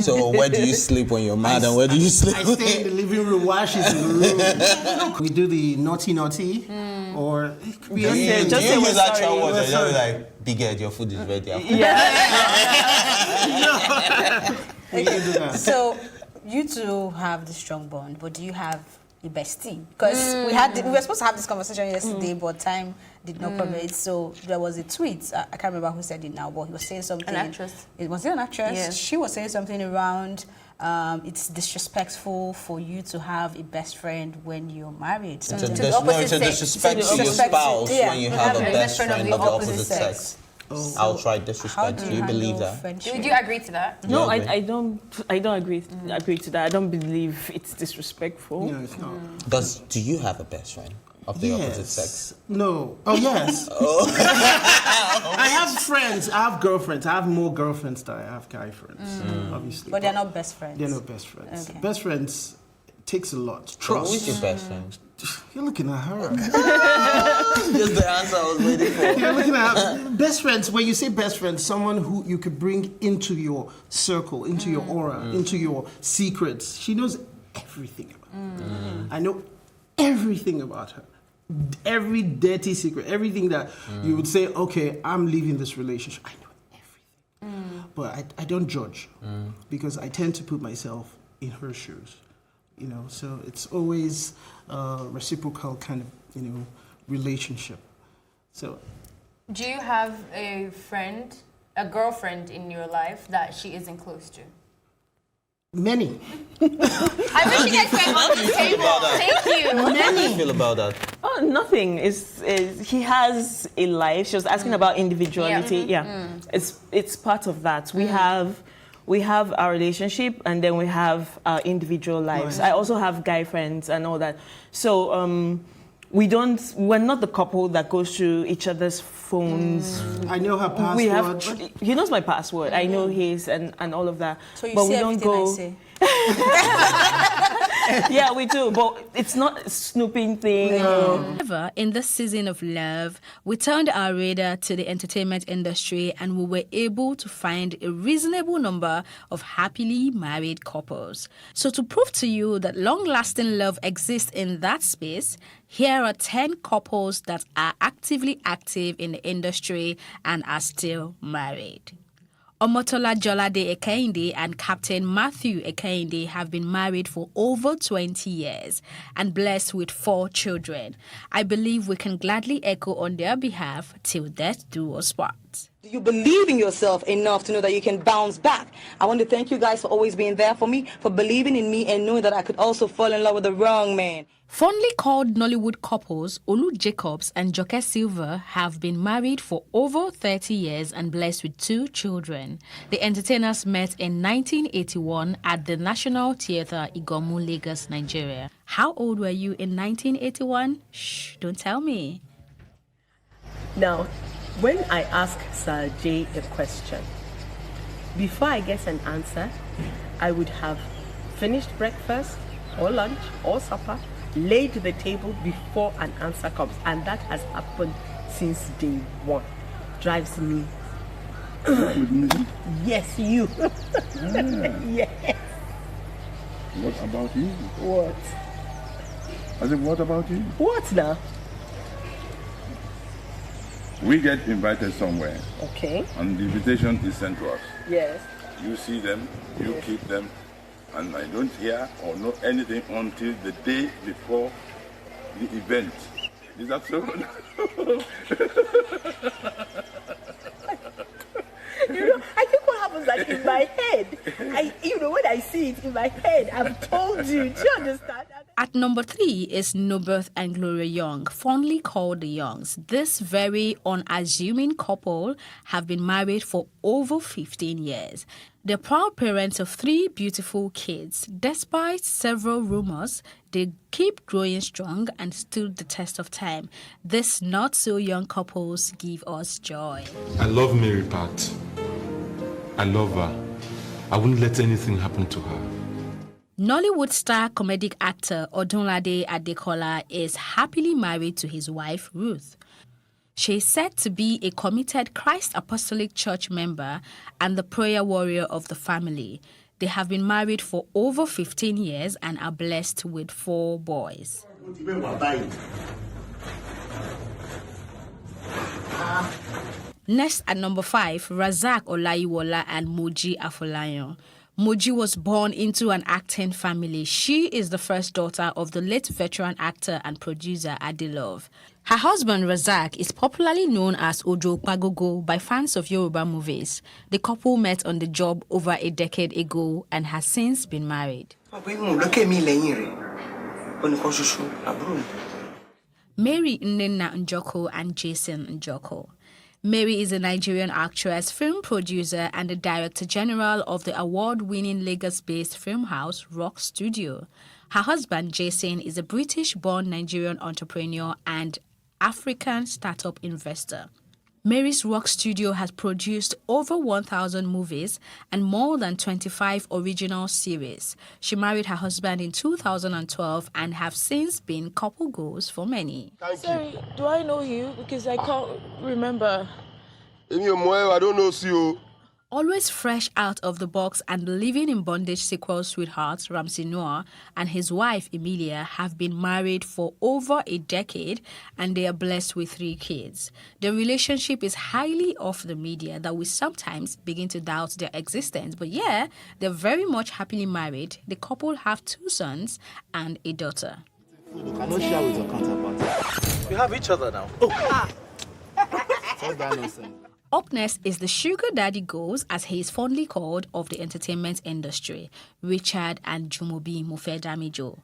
So where do you sleep when you're mad, and where do you sleep? I stay in the living room while she's in the room. We do the naughty, or it could be anything. Do you use actual words? Or just like, big head, your food is ready. We can do that. So you two have the strong bond, but do you have a bestie? Because we were supposed to have this conversation yesterday, but time did not permit. So there was a tweet. I can't remember who said it now, but he was saying something. An actress. Was it an actress? Yes. She was saying something around it's disrespectful for you to have a best friend when you're married. It's a disrespect to your spouse when you have a best friend of the opposite sex. Oh. Outright disrespect. Do you believe that? Do you agree to that? No, I don't agree to that. I don't believe it's disrespectful. No, it's not. Do you have a best friend of the opposite sex? No. Oh, yes. I have friends. I have girlfriends. I have more girlfriends than I have guy friends, obviously. But they're not best friends. They're not best friends. Okay. Best friends takes a lot. Who Trust. is your best friend? You're looking at her. Just the answer I was waiting for. You're looking at her. Best friends. When you say best friend, someone who you could bring into your circle, into your aura, into your secrets. She knows everything about her. I know everything about her. Every dirty secret, everything that you would say, okay, I'm leaving this relationship. I know everything. But I don't judge because I tend to put myself in her shoes. You know, so it's always a reciprocal kind of, relationship. So, Do you have a girlfriend in your life that she isn't close to? many. I wish you guys were on the table. Thank you. How do you feel about that? Oh, nothing. He has a life. She was asking about individuality. It's part of that. We have our relationship, and then we have our individual lives. Right. I also have guy friends and all that. So we're not the couple that goes through each other's phones. I know her password. He knows my password. I know his and all of that. So you but see we don't go. I say. Yeah, we do, but it's not a snooping thing. However, in this season of love, we turned our radar to the entertainment industry, and we were able to find a reasonable number of happily married couples. So to prove to you that long-lasting love exists in that space, here are 10 couples that are actively active in the industry and are still married. Omotola Jolade Ekinde and Captain Matthew Ekinde have been married for over 20 years and blessed with 4 children. I believe we can gladly echo on their behalf till death do us part. Do you believe in yourself enough to know that you can bounce back? I want to thank you guys for always being there for me, for believing in me and knowing that I could also fall in love with the wrong man. Fondly called Nollywood couples, Olu Jacobs and Joke Silva have been married for over 30 years and blessed with 2 children. The entertainers met in 1981 at the National Theatre, Igomu, Lagos, Nigeria. How old were you in 1981? Shh, don't tell me. Now, when I ask Sir J a question, before I get an answer, I would have finished breakfast or lunch or supper, laid the table before an answer comes, and that has happened since day one. Drives me. Yes, you. Yes. What about you? What? I said, what about you? What now? We get invited somewhere. Okay. And the invitation is sent to us. Yes. You see them, you keep them, and I don't hear or know anything until the day before the event. Is that so? I think what happens is that in my head, when I see it in my head, I've told you. Do you understand? At number 3 is Nobert and Gloria Young, fondly called the Youngs. This very unassuming couple have been married for over 15 years. They're proud parents of 3 beautiful kids. Despite several rumors, they keep growing strong and stood the test of time. These not-so-young couples give us joy. I love Mary Pat. I love her. I wouldn't let anything happen to her. Nollywood star comedic actor Odunlade Adekola is happily married to his wife, Ruth. She is said to be a committed Christ Apostolic Church member and the prayer warrior of the family. They have been married for over 15 years and are blessed with 4 boys. Next at number 5, Razak Olayiwola and Moji Afolayan. Moji was born into an acting family. She is the first daughter of the late veteran actor and producer Adelove. Her husband Razak is popularly known as Ojo Pagogo by fans of Yoruba movies. The couple met on the job over a decade ago and has since been married. Mary Nnenna Njoko and Jason Njoko. Mary is a Nigerian actress, film producer, and the Director General of the award-winning Lagos-based film house Rock Studio. Her husband, Jason, is a British-born Nigerian entrepreneur and African startup investor. Mary's Rock Studio has produced over 1,000 movies and more than 25 original series. She married her husband in 2012 and have since been couple goals for many. Sorry, do I know you? Because I can't remember. I don't know you. Always fresh out of the box and living in bondage sequel sweetheart Ramsey Noah and his wife Emilia have been married for over a decade and they are blessed with 3 kids. The relationship is highly off the media that we sometimes begin to doubt their existence. But yeah, they're very much happily married. The couple have 2 sons and a daughter. You cannot share with your counterpart. We have each other now. Stop that nonsense. Up next is the sugar daddy goals, as he is fondly called, of the entertainment industry, Richard and Jumobi Mofedamijo.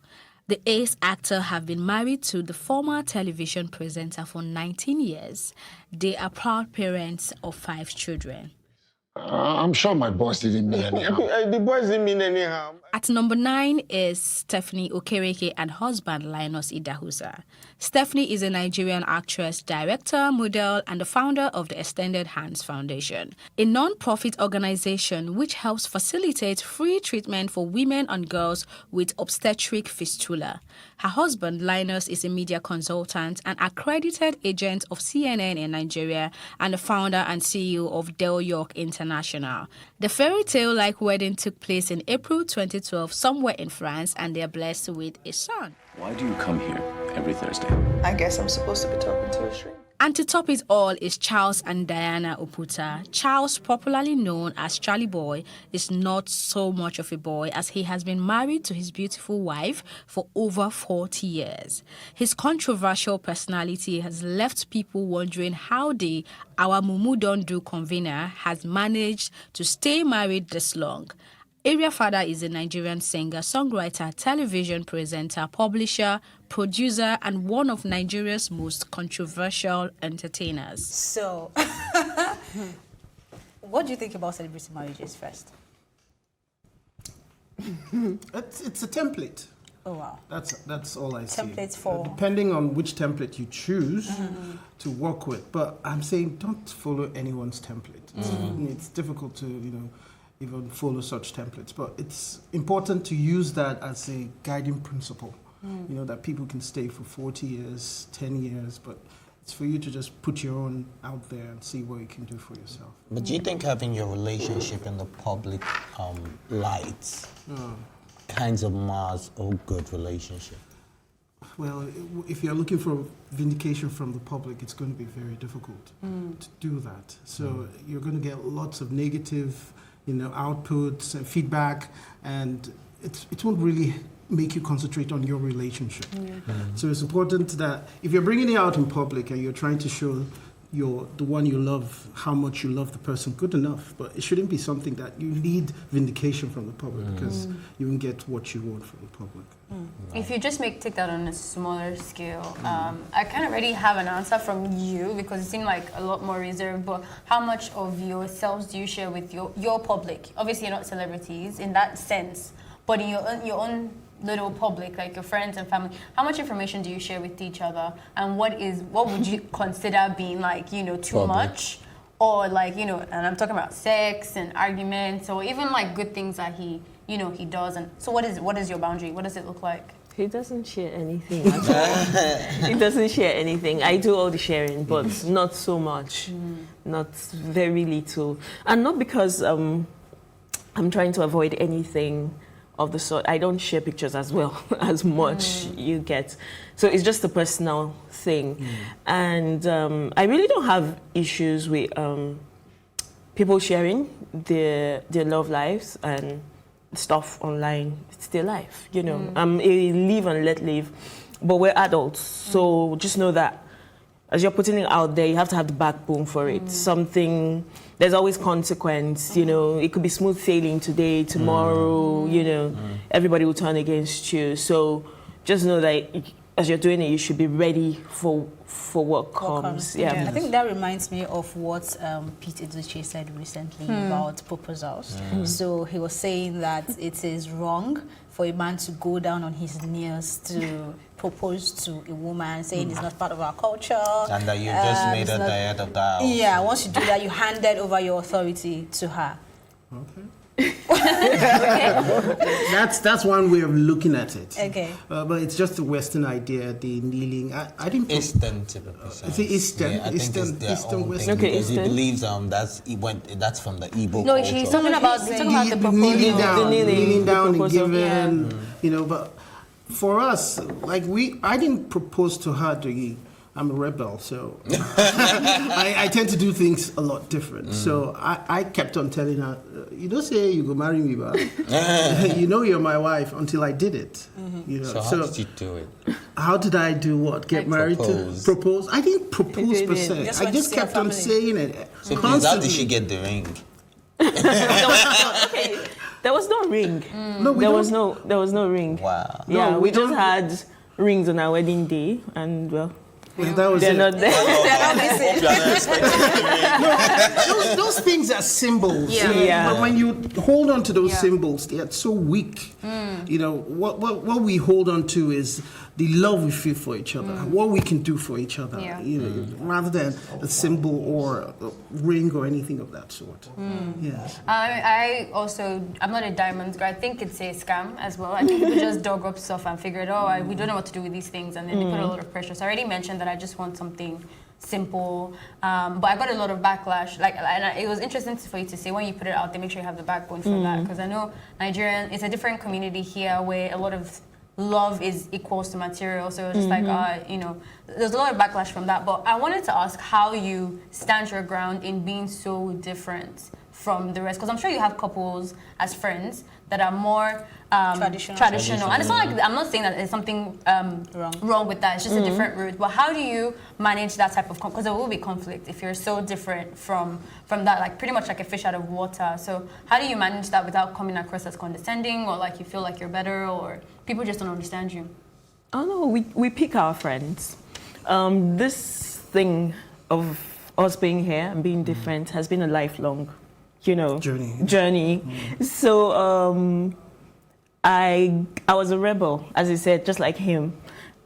The ace actor have been married to the former television presenter for 19 years. They are proud parents of 5 children. I'm sure my boss didn't mean any harm. The boys didn't mean any harm. At number 9 is Stephanie Okereke and husband Linus Idahusa. Stephanie is a Nigerian actress, director, model, and the founder of the Extended Hands Foundation, a non-profit organization which helps facilitate free treatment for women and girls with obstetric fistula. Her husband Linus is a media consultant, an accredited agent of CNN in Nigeria, and the founder and CEO of Del York International. The fairy tale-like wedding took place in April 2012 somewhere in France, and they are blessed with a son. Why do you come here every Thursday? I guess I'm supposed to be talking to a shrink. And to top it all is Charles and Diana Oputa. Charles, popularly known as Charlie Boy, is not so much of a boy as he has been married to his beautiful wife for over 40 years. His controversial personality has left people wondering how the Our Mumu Don't Do convener has managed to stay married this long. Area Father is a Nigerian singer, songwriter, television presenter, publisher, producer, and one of Nigeria's most controversial entertainers. So, what do you think about celebrity marriages first? It's a template. Oh, wow. That's all I see. Templates for... depending on which template you choose to work with. But I'm saying don't follow anyone's template. It's difficult to, even follow such templates. But it's important to use that as a guiding principle. That people can stay for 40 years, 10 years, but it's for you to just put your own out there and see what you can do for yourself. But do you think having your relationship in the public light kinds of mars a good relationship? Well, if you're looking for vindication from the public, it's going to be very difficult to do that. So you're going to get lots of negative outputs and feedback, and it won't really make you concentrate on your relationship. So it's important that if you're bringing it out in public and you're trying to show the one you love how much you love the person, good enough, but it shouldn't be something that you need vindication from the public because you won't get what you want from the public. If you just take that on a smaller scale, I kind of already have an answer from you because it seemed like a lot more reserved, but how much of yourselves do you share with your public? Obviously you're not celebrities in that sense, but in your own little public, like your friends and family, how much information do you share with each other, and what would you consider being too much, or and I'm talking about sex and arguments, or even good things that he does, and so what is your boundary? What does it look like? He doesn't share anything at all. He doesn't share anything. I do all the sharing, but not so much. Not very little. And not because I'm trying to avoid anything of the sort. I don't share pictures as well as much you get. So it's just a personal thing. And I really don't have issues with people sharing their love lives and stuff online. It's their life, you know. Live and let live. But we're adults, so just know that as you're putting it out there, you have to have the backbone for it. There's always consequence, you know. It could be smooth sailing today, tomorrow, you know, everybody will turn against you. So just know that as you're doing it, you should be ready for what comes. Yeah. I think that reminds me of what Pete Edochie said recently about proposals. So he was saying that it is wrong for a man to go down on his knees to propose to a woman, saying it's not part of our culture. And that you just made her the head of the house. Yeah, once you do that, you handed over your authority to her. That's one way of looking at it. Okay. But it's just a Western idea, the kneeling. I didn't. Eastern, to be precise. Is it Eastern? Yeah, I think it's their Eastern, own Western. thing, because he believes that's from the Igbo No, culture. he's talking about the proposal. Kneeling down and giving, you know. But for us, like I didn't propose to her. I'm a rebel, so I tend to do things a lot different. So I kept on telling her, you don't say you go marry me, but you know you're my wife until I did it. You know. So how did you do it? How did I do what? Get married to propose? I didn't propose per se. I just kept on saying it. So please, how did she get the ring? There was no ring. There was no ring. Wow. Yeah, No, we just had rings on our wedding day, and well. Yeah, that was They're it. not there. Those things are symbols. Yeah. But when you hold on to those symbols, they are so weak. You know, what we hold on to is the love we feel for each other, what we can do for each other, you know, rather than a symbol or a ring or anything of that sort. Yes. I'm not a diamond guy. I think it's a scam as well. I think people just dug up stuff and figured, we don't know what to do with these things, and then they put a lot of pressure. So I already mentioned that I just want something simple, but I got a lot of backlash. It was interesting for you to say when you put it out there, make sure you have the backbone for that, because I know Nigerian, it's a different community here where a lot of love is equals to material. So it's just you know, there's a lot of backlash from that. But I wanted to ask how you stand your ground in being so different from the rest, because I'm sure you have couples as friends that are more traditional. And it's not like, I'm not saying that there's something wrong with that. It's just a different route. But how do you manage that type of, because there will be conflict if you're so different from that, like pretty much like a fish out of water. So how do you manage that without coming across as condescending, or like you feel like you're better, or people just don't understand you? Oh no, we pick our friends. This thing of us being here and being different has been a lifelong, you know, journey. So I was a rebel, as you said, just like him.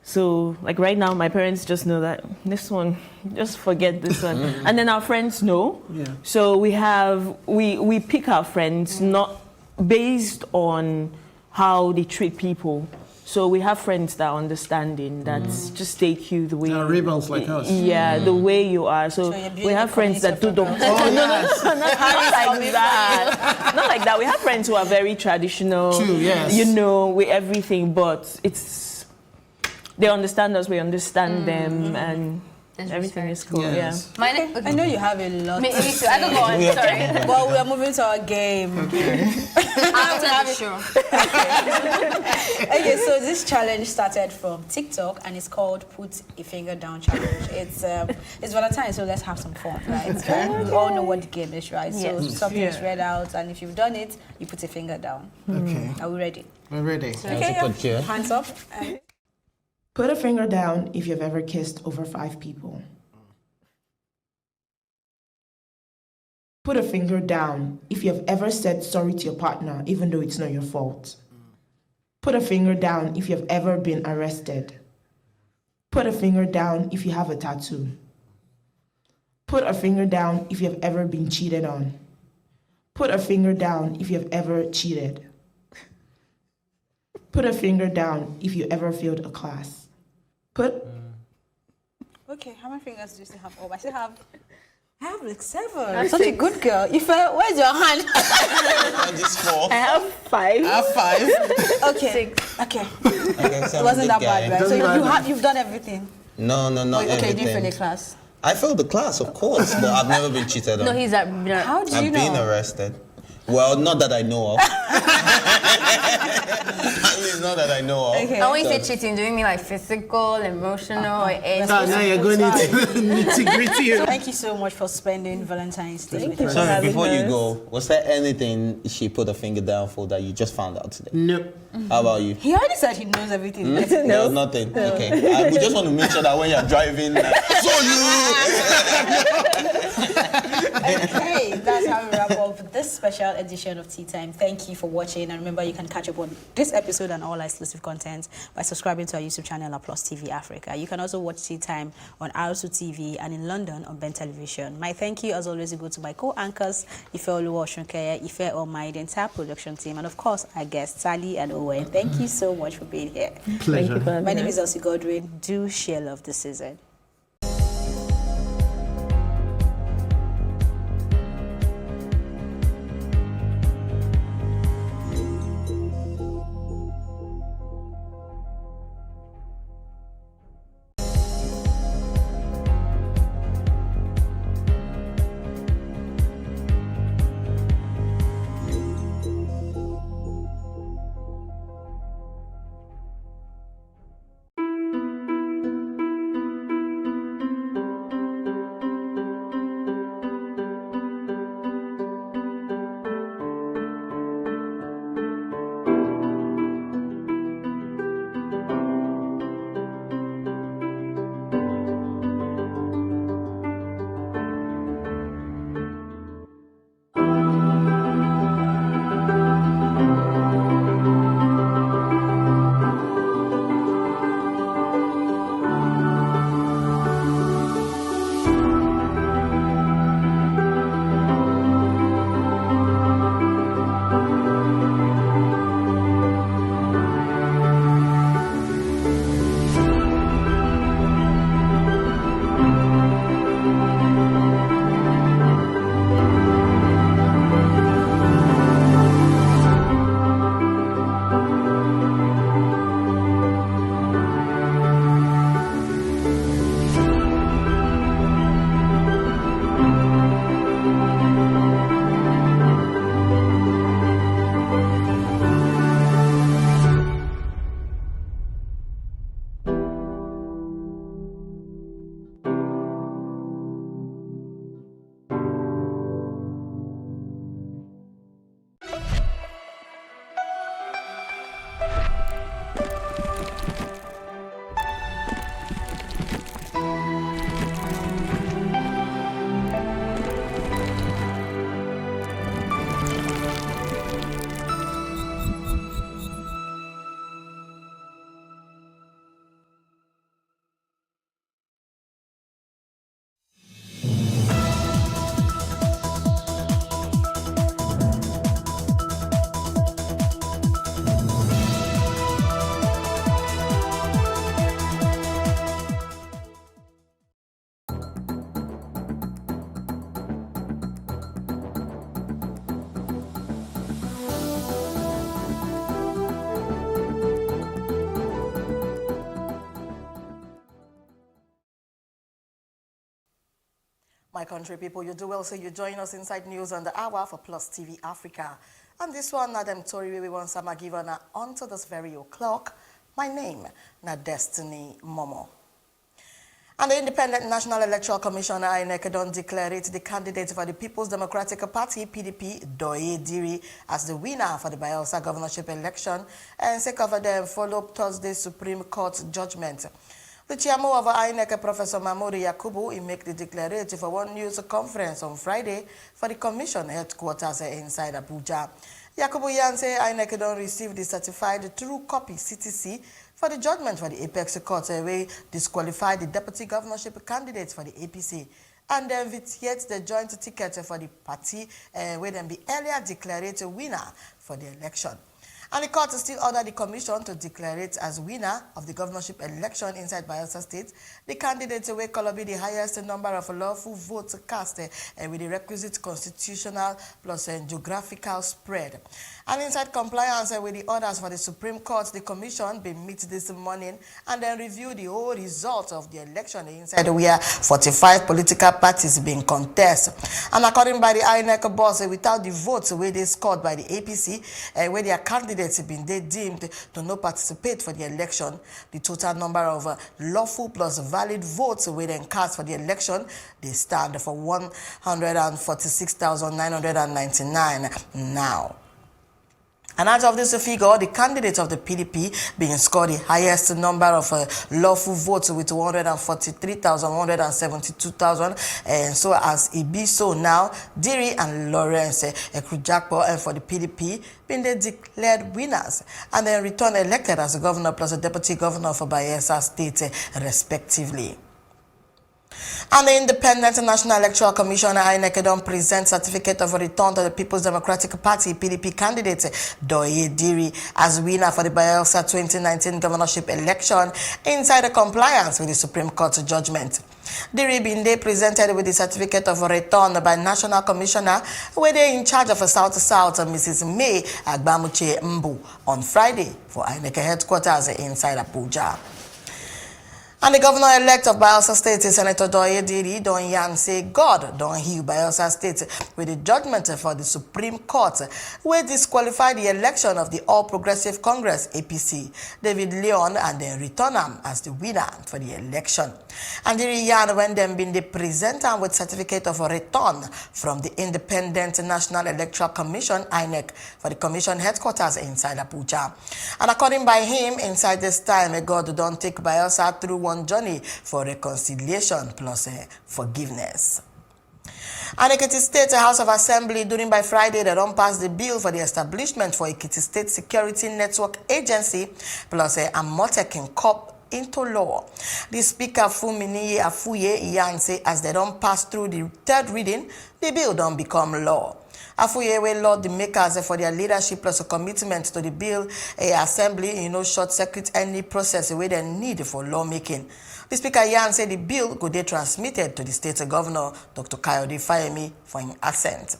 So like right now, my parents just know that this one, just forget this one, and then our friends know. So we pick our friends not based on how they treat people. So we have friends that are understanding, that just take you the way you are, rebels like us. Yeah, the way you are. So we have friends that don't. Not like that. Not like that. We have friends who are very traditional. True, yes. You know, with everything, but they understand us. We understand them, and everything is cool. Yes. Yeah. I know you have a lot. Me too. I don't go on. Sorry. Well, we are moving to our game. After the show. Okay, so this challenge started from TikTok and it's called Put a Finger Down Challenge. It's Valentine, so let's have some fun, right? We all know what the game is, right? So something is read out, and if you've done it, you put a finger down. Okay. Are we ready? We're ready. Okay, hands up. Put a finger down if you've ever kissed over 5 people. Put a finger down if you have ever said sorry to your partner, even though it's not your fault. Put a finger down if you have ever been arrested. Put a finger down if you have a tattoo. Put a finger down if you have ever been cheated on. Put a finger down if you have ever cheated. Put a finger down if you ever failed a class. Okay, how many fingers do you still have? Oh, I still have. I have like 7. That's Such a 6. good girl. Where's your hand? Just 4. I have 5. I have 5. Okay. Okay. Okay, It wasn't that bad, right? So you've done everything. No, not Okay, everything. did you fail a class? I failed the class, of course, but I've never been cheated on. No, he's at. How do you I've know? been arrested. Well, not that I know of. At least not that I know of. Okay. And when you say cheating, do you mean like physical, emotional, or anything? Now you're going into nitty-gritty. So thank you so much for spending Valentine's Day with us. Sorry, before you go, was there anything she put a finger down for that you just found out today? No. How about you? He already said he knows everything. No, nothing. Okay. We just want to make sure that when you're driving, Okay, that's how we wrap up this special edition of Tea Time. Thank you for watching, and remember you can catch up on this episode and all our exclusive content by subscribing to our YouTube channel at Plus TV Africa. You can also watch Tea Time on R2 TV and in London on Ben Television. My thank you as always go to my co-anchors Ife Oluwa Oshunkeye, Ife Omai, the entire production team, and of course our guests Sally and Owen. Thank you so much for being here. Pleasure. My name is Elsie Godwin. Do share love this season. My country people, you do well, so you join us inside News on the Hour for Plus TV Africa. And this one, Nadem Tori, we want some given until this very o'clock. My name, na Destiny Momo. And the Independent National Electoral Commission, INEC, don't declare it the candidate for the People's Democratic Party, PDP, Doye Diri, as the winner for the Bayelsa governorship election, and sake of them follow Thursday's Supreme Court judgment. The chairman of INEC, Professor Mamoru Yakubu, he make the declaration for one news conference on Friday for the commission headquarters inside Abuja. Yakubu Yan say INEC don't receive the certified true copy CTC for the judgment for the Apex Court where disqualified the deputy governorship candidates for the APC and then yet the joint ticket for the party where then be earlier declared a winner for the election. And the court still ordered the commission to declare it as winner of the governorship election inside Bayelsa State. The candidate will be the highest number of lawful votes cast with the requisite constitutional plus geographical spread. And inside compliance with the orders for the Supreme Court, the commission will meet this morning and then review the whole result of the election inside where 45 political parties being contest. And according by the INEC boss, without the votes where they scored by the APC, where their candidates been deemed to not participate for the election, the total number of lawful plus valid votes where then cast for the election, they stand for 146,999 now. And out of this figure, the candidate of the PDP being scored the highest number of lawful votes with 143,172,000. And so as it be so now, Diri and Lawrence Ekrujakpo and for the PDP being declared winners and then returned elected as a governor plus a deputy governor for Bayelsa State respectively. And the Independent National Electoral Commission, INEC, don't present certificate of return to the People's Democratic Party PDP candidate Doye Diri as winner for the Bayelsa 2019 governorship election inside the compliance with the Supreme Court judgment. Diri been presented with the certificate of return by National Commissioner, where they in charge of South-South, Mrs. May Agbamuche Mbu, on Friday for INEC headquarters inside Abuja. And the governor-elect of Bayelsa State, Senator Doye Diri, Don Yan, say God don't heal Bayelsa State with the judgment for the Supreme Court, where disqualified the election of the All Progressive Congress, APC, David Leon, and then return him as the winner for the election. And Diri Yan, when them been the presenter with certificate of return from the Independent National Electoral Commission, INEC, for the commission headquarters inside Abuja. And according by him, inside this time, God don't take Bayelsa through one journey for reconciliation plus forgiveness. And Ekiti State House of Assembly during by Friday, they don't pass the bill for the establishment for Ekiti State Security Network Agency plus a Amotekin Corp into law. The Speaker Fumini Afuye Iyan say as they don't pass through the third reading, the bill don't become law. Afuye will laud the makers for their leadership plus a commitment to the bill assembly, short circuit any process where they need for lawmaking. The Speaker Yan said the bill could be transmitted to the state governor, Dr. Kayode Fayemi, for his assent.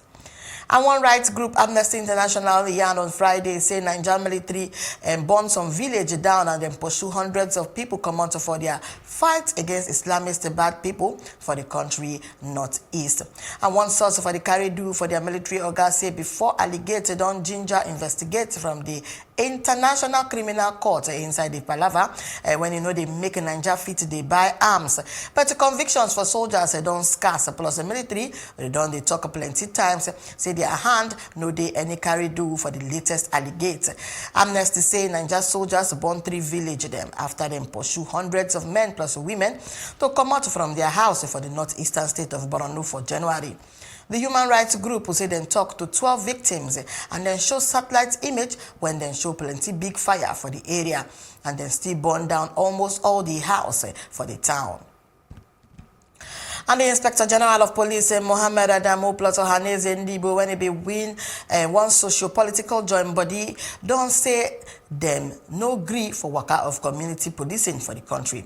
And one rights group, Amnesty International, Yan on Friday, say Nigerian military burned some village down and then pursue hundreds of people come out for their fight against Islamist bad people for the country northeast. And one source for the carry-do for their military organ say before alligator don't ginger investigate from the International Criminal Court inside the Palava, when they make Nigeria fit, they buy arms. But the convictions for soldiers don't scarce, plus the military, they talk plenty times, say their hand, no they any carry do for the latest alligator. Amnesty say Nigeria soldiers burn 3 villages them after them pursue hundreds of men plus women to come out from their house for the northeastern state of Burna for January. The human rights group will say then talk to 12 victims and then show satellite image when then show plenty big fire for the area and then still burn down almost all the house for the town. And the Inspector General of Police, Mohammed Adamu plus Ohaneze Ndibo, when he be win one socio-political joint body, don't say them no agree for worker of community policing for the country.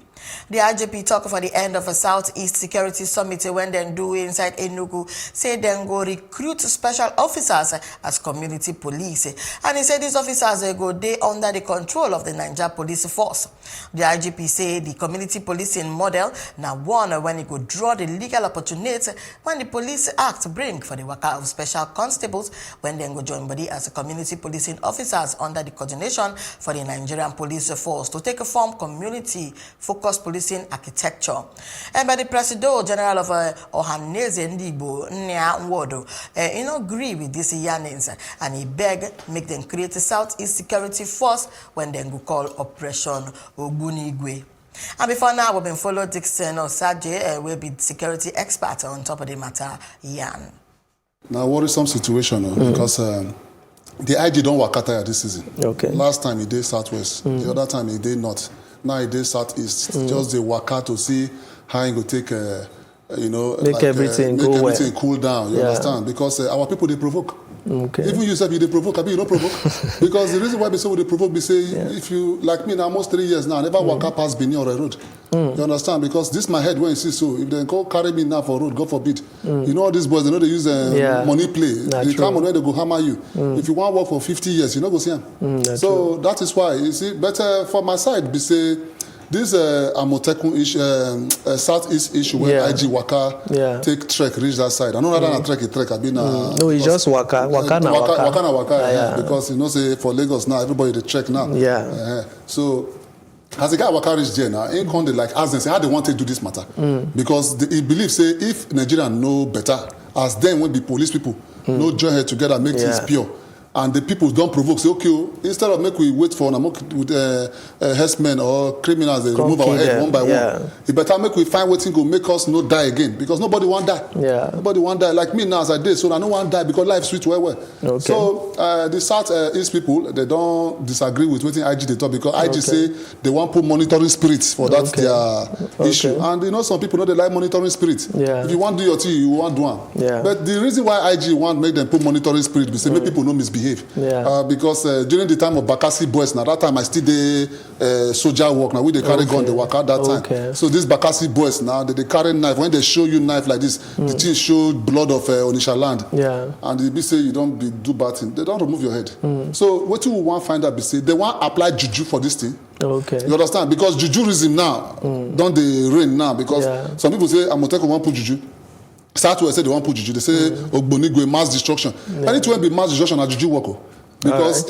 The IGP talk for the end of a Southeast Security Summit when they do inside Enugu, say then go recruit special officers as community police. And he said these officers go day under the control of the Nigeria Police Force. The IGP say the community policing model now one when he go draw the legal opportunity when the Police Act bring for the worker of special constables when they go join body as a community policing officers under the coordination for the Nigerian Police Force to take a form community-focused policing architecture. And by the President General of Ohaneze Ndibo, Nya Nwodo, agree with these yearnings and he beg make them create a Southeast Security Force when they go call Operation Ogunigwe. And before now, we've been followed Dixon Osaje, will be security expert on top of the matter, Yan. Now, worrisome situation because the IG don't work out this season. Okay. Last time he did Southwest, the other time he did North. Now he did Southeast. Just the work out to see how he go take, make everything cool down. You understand? Because our people they provoke. Okay. Even you say you dey provoke, you don't provoke. Because the reason why we say we dey provoke, we say if you like me now, almost 3 years now, I never walk up past Benin or a road. You understand? Because this my head when you see so. If they go carry me now for road, God forbid. You know all these boys, they know they use money play. They come on when they go hammer you. If you want to work for 50 years, you know go see them. So that is why you see. But for my side, we say. This Amotekun issue, Southeast issue where IG Waka take trek reach that side. I know rather than trek. I been no, it's just Waka na because you know say for Lagos now everybody they trek now. So as the guy Waka reach there now, ain't come they like ask them say how they want to do this matter because he believes say if Nigeria know better as them when be police people no join head together make things pure. And the people don't provoke. Say, okay, instead of make we wait for with herdsmen or criminals, they remove our head one by one. It better make we find what thing go make us not die again because nobody want die. Nobody want die. Like me now as I did, so I don't want die because life sweet well. So the South East people they don't disagree with what IG they talk because IG say they want put monitoring spirits for that their issue. And you know some people know they like monitoring spirits. If you want to do your thing, you want to do one. But the reason why IG want make them put monitoring spirit is say make people know misbehave. Because during the time of Bakassi boys, now that time I still did soldier work. Now we they carry gun, they work out that time. So these Bakassi boys now they carry knife. When they show you knife like this, the thing show blood of Onisha land. And they be say you don't do bad thing. They don't remove your head. So what you want to find out be say they want apply juju for this thing. You understand? Because jujuism now don't they reign now because some people say Amoteko won't put juju. Southwest say they want put juju. They say Ogbonigwe mass destruction. Anything be mass destruction at juju work. Because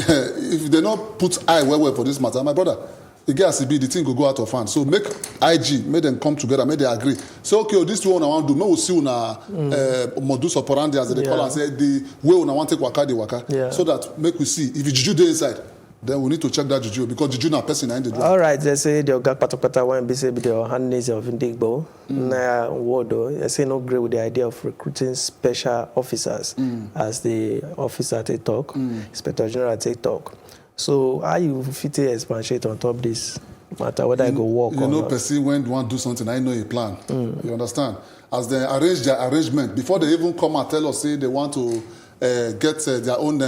if they not put eye well for this matter, my brother, the guys be the thing go out of hand. So make IG, make them come together, make they agree. So okay, this one I want to do. No, we'll see una modus operandi as they call and say the way una want take waka the waka. So that make we see if juju dey inside. Then we need to check that juju because juju na person in the do. All right, they say the oga patapata when be say be the handles of Indigbo. Na wodo, they say no agree with the idea of recruiting special officers as the officer they talk, Inspector General they talk. So how you fit a expatiate on top this matter whether I go work or not? You know, person when want to do something, I know a plan. You understand? As they arrange their arrangement before they even come and tell us say they want to. Get their own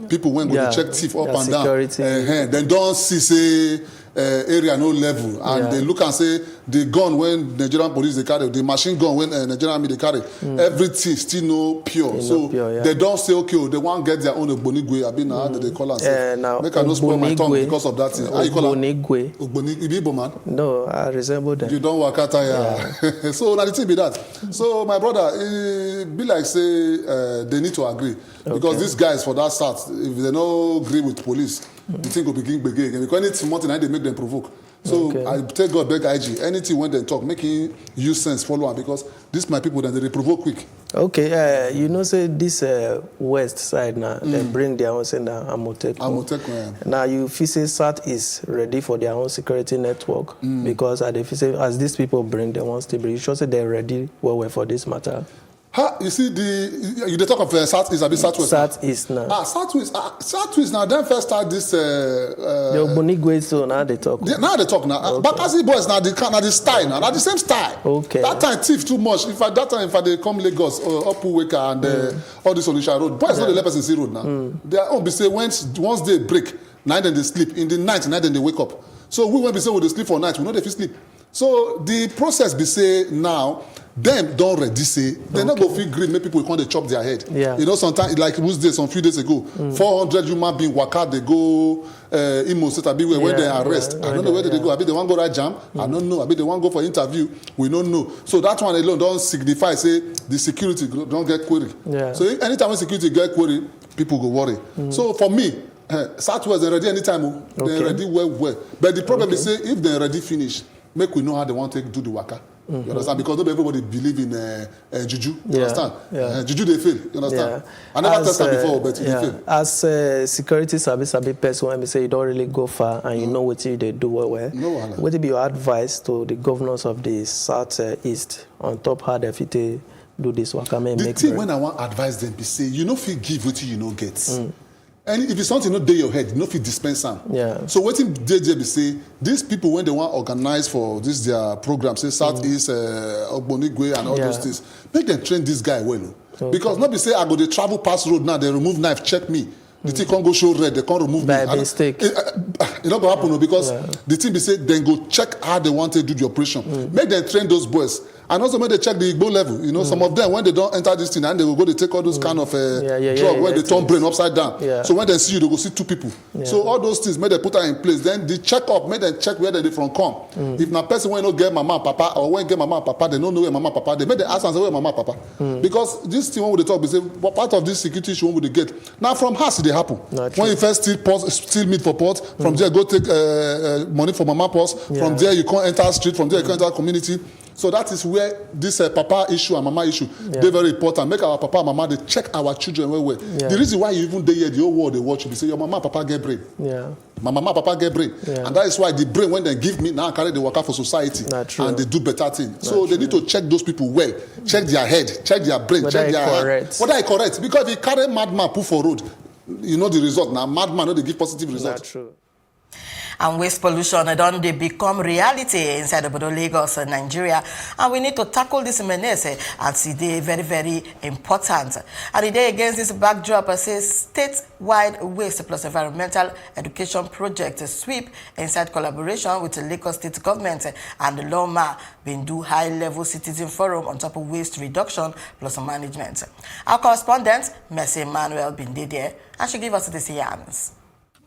people when go to check thief up and security. Down. Then don't see say area no level and they look and say the gun when Nigerian police they carry, the machine gun when Nigerian army they carry, everything still no pure. So they don't say okay, they want to get their own Ogbonigwe. I mean now they call us. Make I no spoil my tongue because of that thing. How you call Ogbonigwe? Igbo man? No, I resemble them. You don't work out here. So now the thing be that. So my brother, it be like say they need to agree because these guys for that start, if they no agree with police. The thing will begin again because anything more than they make them provoke. So I take God beg IG. Anything when they talk, making use sense, follow on because this my people then they provoke quick. Okay, you know say this west side now they bring their own say now Amotekun. Now you feel say South is ready for their own security network because as these people bring their own stable, you should say they're ready well for this matter. You see you talk of Southeast, I be Southwest. Southeast now. Southwest now. Then first start this. The Ogbonigwe so now they talk. Now they talk now. Bakassi boys now the style now. Now the same style. Okay. That time thief too much. If they come Lagos up Uweka and all this Onisha road, boys not the let person see road now. Their own be say once they break, night then they sleep. In the night then they wake up. So we when be say we they sleep for night, we know they fit sleep. So the process be say now. Them don't ready say they not go feel green make people come they chop their head. You know sometimes like some few days ago 400 human being waka they go Imo State abi where they arrest. I don't know where they go. Abi they want go right jam. I don't know. Abi they want go for interview. We don't know. So that one alone don't signify say the security don't get query. So if anytime when security get query, people go worry. So for me, Southwest they ready anytime. They ready well. But the problem is say if they ready finish, make we know how they want to do the waka. You understand? Because not everybody believe in juju. You understand? Juju they fail. You understand? I never tested before, but they fail. As security service person, when we say you don't really go far and you know what they do well. What would be your advice to the governors of the Southeast on top how they fit do this work? The thing when I want to advise them be say you know if you give what you know get. And if it's something not day your head, you know if you dispense them. So what they be say, these people when they want to organize for this their program, say Southeast, Ogbonigwe and all those things, make them train this guy well. Okay. Because not be say I go to travel past road now, they remove knife, check me. The thing can't go show red, they can't remove by me. mistake. It not gonna happen because the thing be say then go check how they want to do the operation. Make them train those boys. And also when they check the Igbo level, you know, some of them when they don't enter this thing and they will go to take all those kind of drug where they turn brain upside down. Yeah. So when they see you, they go see two people. Yeah. So all those things, make they put that in place. Then the checkup, make them check where they from come. If na person when no get mama and papa or when get mama and papa, they don't know where mama and papa. They make them ask and say where mama and papa. Because this thing when we talk, we say what part of this security issue when we get. Now from house they happen. When you first steal meat for pot, from there go take money for mama purse. From there you can't enter street. From there you can't enter community. So that is where this papa issue and mama issue, they're very important. Make our papa and mama, they check our children well. The reason why you even there, the whole world they watch you, they say your mama and papa get brain. My mama and papa get brain. And that is why the brain, when they give me, now I carry the worker for society. And they do better things. So they need to check those people well. Check their head, check their brain, check their head. Whether I correct. Because if you carry madman put for road, you know the result. Now madman, no, they give positive result. True. And waste pollution don't they become reality inside of Lagos and Nigeria. And we need to tackle this menace and see they very, very important. And the day against this backdrop, I say statewide waste plus environmental education project sweep inside collaboration with the Lagos State government and the LOMA been do high-level citizen forum on top of waste reduction plus management. Our correspondent, Mercy Emmanuel, been there and she give us this yarns.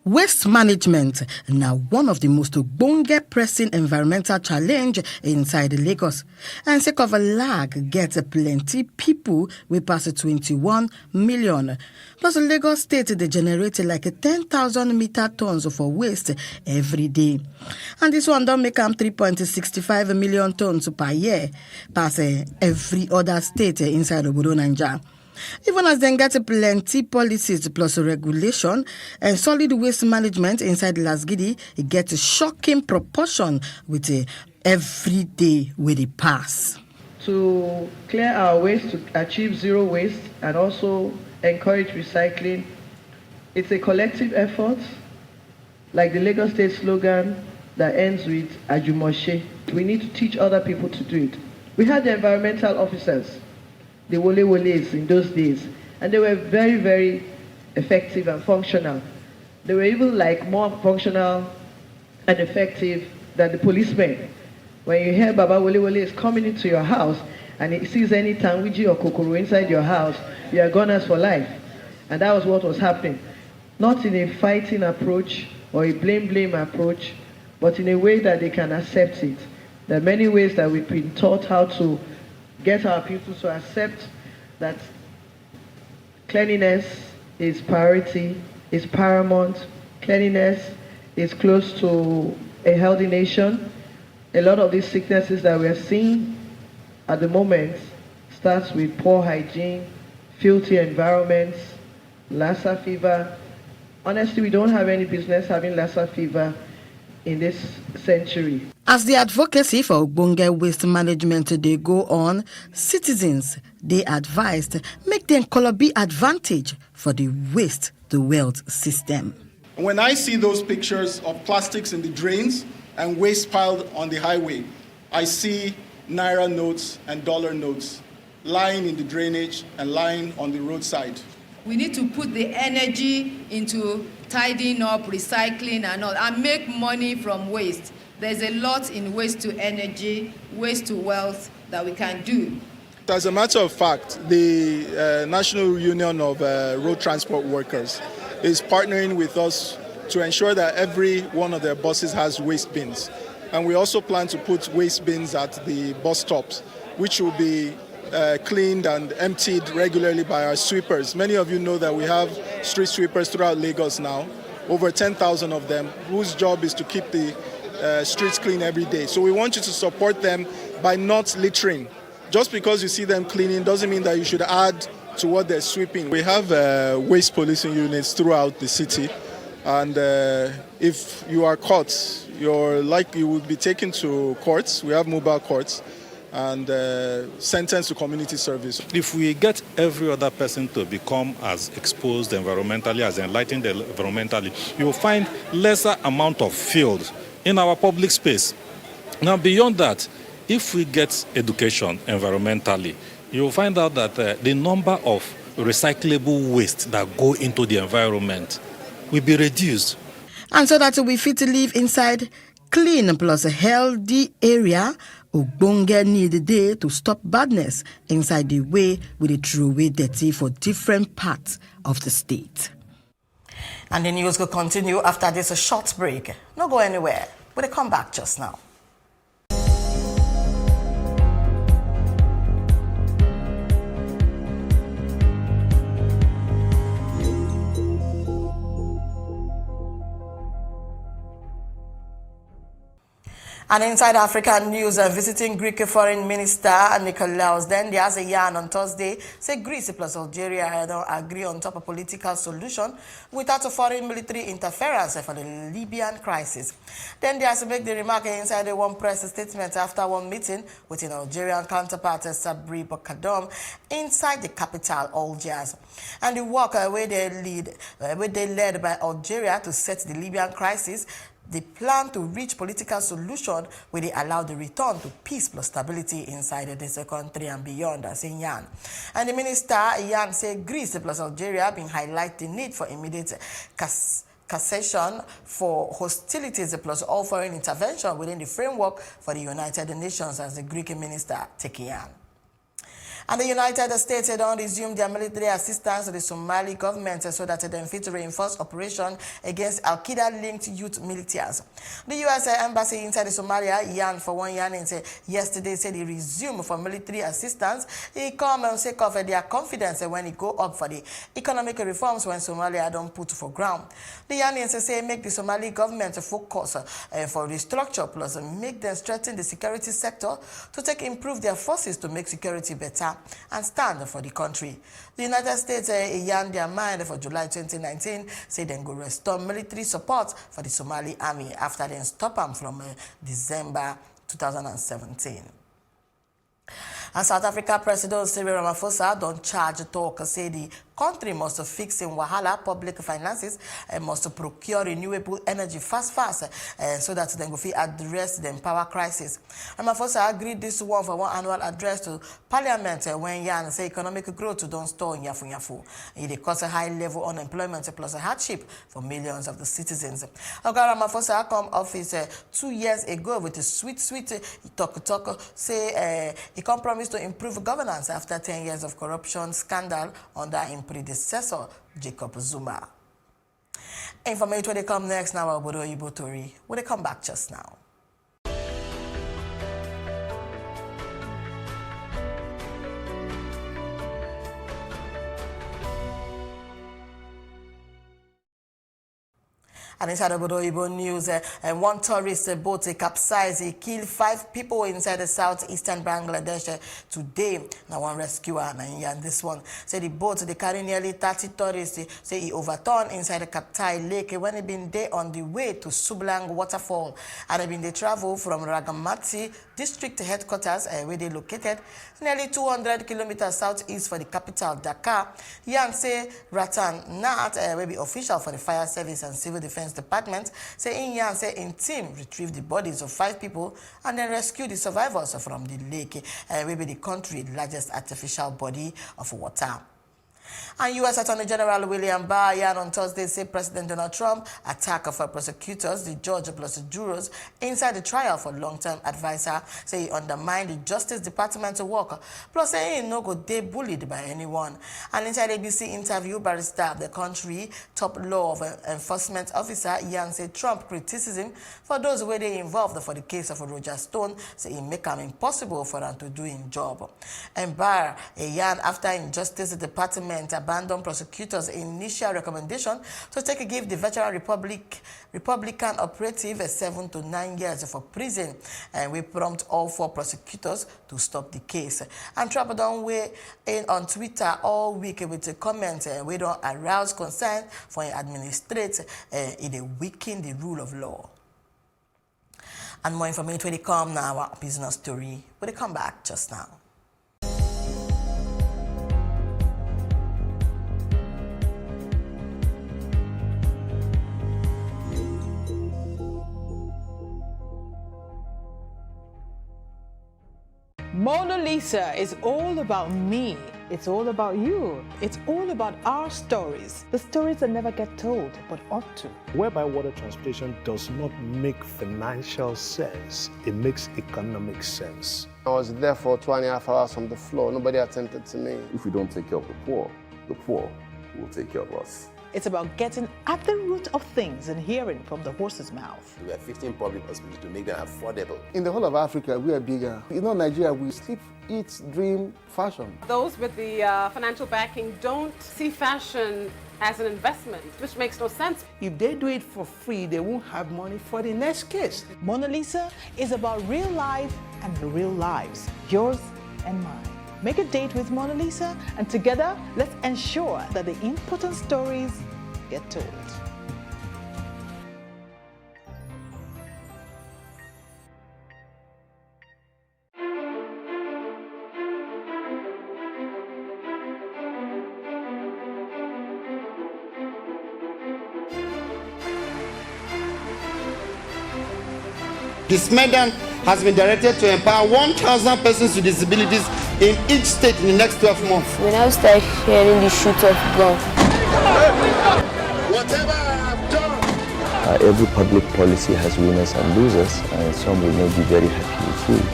Waste management now one of the most bonge pressing environmental challenge inside Lagos. And sake of a lag gets plenty people we pass 21 million. Plus Lagos State they generate like 10,000 metric tons of waste every day. And this one don't make them 3.65 million tons per year pass every other state inside Obodo Nigeria. Even as they get plenty policies plus regulation and solid waste management inside Lasgidi, it gets a shocking proportion with every day where they pass. To clear our waste, to achieve zero waste and also encourage recycling, it's a collective effort, like the Lagos State slogan that ends with Ajumoshe. We need to teach other people to do it. We had the environmental officers, the woles in those days, and they were very, very effective and functional. They were even like more functional and effective than the policemen. When you hear Baba Wole is coming into your house and he sees any tangwiji or kokoro inside your house, you are gunners for life. And that was what was happening. Not in a fighting approach or a blame approach, but in a way that they can accept it. There are many ways that we've been taught how to get our people to accept that cleanliness is priority, is paramount. Cleanliness is close to a healthy nation. A lot of these sicknesses that we are seeing at the moment starts with poor hygiene, filthy environments, Lassa fever. Honestly, we don't have any business having Lassa fever in this century. As the advocacy for Ogbonge waste management they go on, citizens they advised make them be advantage for the waste the wealth system. When I see those pictures of plastics in the drains and waste piled on the highway, I see Naira notes and dollar notes lying in the drainage and lying on the roadside. We need to put the energy into tidying up, recycling and all, and make money from waste. There's a lot in waste to energy, waste to wealth that we can do. As a matter of fact, the National Union of Road Transport Workers is partnering with us to ensure that every one of their buses has waste bins. And we also plan to put waste bins at the bus stops, which will be cleaned and emptied regularly by our sweepers. Many of you know that we have street sweepers throughout Lagos now, over 10,000 of them, whose job is to keep the streets clean every day. So we want you to support them by not littering. Just because you see them cleaning doesn't mean that you should add to what they're sweeping. We have waste policing units throughout the city, and if you are caught, you will be taken to courts. We have mobile courts, and sentenced to community service. If we get every other person to become as exposed environmentally, as enlightened environmentally, you will find lesser amount of field in our public space. Now, beyond that, if we get education environmentally, you'll find out that the number of recyclable waste that go into the environment will be reduced. And so that we fit to live inside clean plus a healthy area, Ogbonge need a day to stop badness inside the way we dey throw away dirty for different parts of the state. And the news will continue after this a short break. No go anywhere. We'll come back just now. And inside African news, visiting Greek Foreign Minister Nikolaos Dendias a yarn on Thursday say Greece plus Algeria don't agree on top of political solution without a foreign military interference for the Libyan crisis. Dendias make the remark inside a one press statement after one meeting with an Algerian counterpart Sabri Bokadom inside the capital Algiers. And the work where they led by Algeria to set the Libyan crisis. They plan to reach political solution where they allow the return to peace plus stability inside this country and beyond, as in Yan. And the minister, Yan, said Greece plus Algeria been highlight the need for immediate cessation for hostilities plus all foreign intervention within the framework for the United Nations, as the Greek minister take Yan. And the United States don't resume their military assistance to the Somali government so that they fit to reinforce operation against Al-Qaeda-linked youth militias. The U.S. Embassy inside Somalia, Yan for one Yan, and yesterday said he resumed for military assistance. He come and sake of their confidence when he go up for the economic reforms when Somalia don't put for ground. The Yanians say make the Somali government focus for restructure plus make them strengthen the security sector to improve their forces to make security better and stand for the country. The United States yarn their mind for July 2019, say they go restore military support for the Somali army after they stop them from December 2017. And South Africa President Cyril Ramaphosa don't charge talk, say the country must fix in Wahala public finances and must procure renewable energy fast so that they go address the power crisis. Ramaphosa agreed this one for one annual address to Parliament when Yan say economic growth don't store in Yafu. It cause a high level unemployment plus a hardship for millions of the citizens. Ramaphosa come office 2 years ago with a sweet talk say he compromised to improve governance after 10 years of corruption scandal under him predecessor, Jacob Zuma. Information when they come next now, Obodo Ibo Tori. Will they come back just now? And inside Obodo Ibo news, one tourist boat capsized. He killed 5 people inside the southeastern Bangladesh today. Now one rescuer, and this one say the boat they carry nearly 30 tourists. Say he overturned inside the Kaptai Lake when he been there on the way to Sublang Waterfall, and he been they travel from Ragamati district headquarters where they located nearly 200 kilometers southeast for the capital Dhaka. Yan say Ratan Nat will be official for the fire service and civil defense department. Say in Yan say in team retrieve the bodies of 5 people and then rescue the survivors from the lake, will be the country's largest artificial body of water. And U.S. Attorney General William Barr on Thursday said President Donald Trump attacked for prosecutors, the judge plus the jurors inside the trial for long-term advisor. Say he undermined the Justice Department's work. Plus say he no go dey bullied by anyone. And inside ABC interview, barrister of the country, top law enforcement officer, Ian said Trump criticism for those where they involved for the case of Roger Stone. Say he make them impossible for them to do his job. And Barr, Ian after Justice Department abandoned prosecutors' initial recommendation to give the veteran Republican operative 7 to 9 years for prison, and we prompt all 4 prosecutors to stop the case. And Trump don't weigh in on Twitter all week with a comment we don't arouse concern for an administrate it weaken the rule of law. And more information when they come now, our business story. When they come back just now. Mona Lisa is all about me. It's all about you. It's all about our stories. The stories that never get told, but ought to. Whereby water transportation does not make financial sense, it makes economic sense. I was there for 2.5 hours on the floor. Nobody attended to me. If we don't take care of the poor will take care of us. It's about getting at the root of things and hearing from the horse's mouth. We have 15 public hospitals to make them affordable. In the whole of Africa, we are bigger. You know, Nigeria, we sleep, eat, dream, fashion. Those with the financial backing don't see fashion as an investment, which makes no sense. If they do it for free, they won't have money for the next case. Mona Lisa is about real life and real lives, yours and mine. Make a date with Mona Lisa, and together, let's ensure that the important stories get told. This medal has been directed to empower 1,000 persons with disabilities in each state in the next 12 months. When I start hearing the shoot of gun. Whatever I have done. Every public policy has winners and losers, and some will not be very happy with you,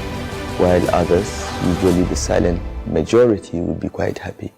while others, usually the silent majority, will be quite happy.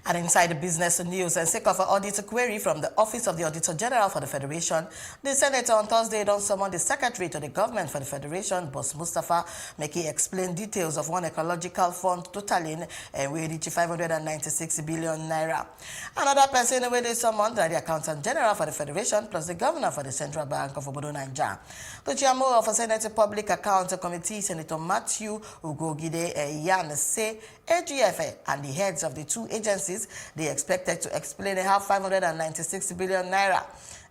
And inside the business news, and sake of an audit query from the Office of the Auditor General for the Federation, the Senator on Thursday don't summon the Secretary to the government for the Federation, Boss Mustafa, making explain details of one ecological fund totaling we reach 596 billion naira. Another person where they summoned the Accountant General for the Federation plus the Governor for the Central Bank of Obodo Naija. The Chairman of the Senate Public Account Committee, Senator Matthew Ugogide Yan, say AGF and the heads of the two agencies they expected to explain how 596 billion naira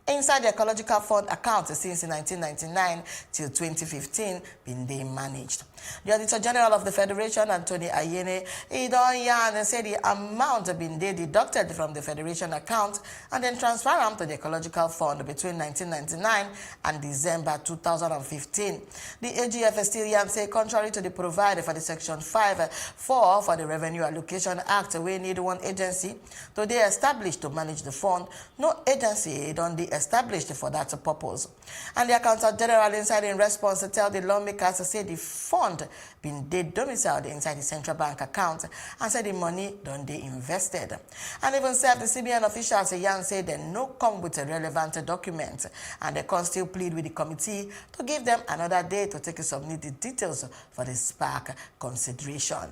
inside the ecological fund account since 1999 till 2015 been they managed. The Auditor General of the Federation, Anthony Ayene, Odion said the amount been they deducted from the Federation account and then transferred them to the ecological fund between 1999 and December 2015. The AGF still say contrary to the provided for the Section 5(4) for the Revenue Allocation Act, we need one agency to be established to manage the fund. No agency don't be established for that purpose. And the Accountant General inside in response to tell the lawmakers to say the fund been dead domiciled inside the central bank account and said the money don't they invested. And even said the CBN officials said they no come with a relevant document and they can still plead with the committee to give them another day to take some needed details for the SPAC consideration.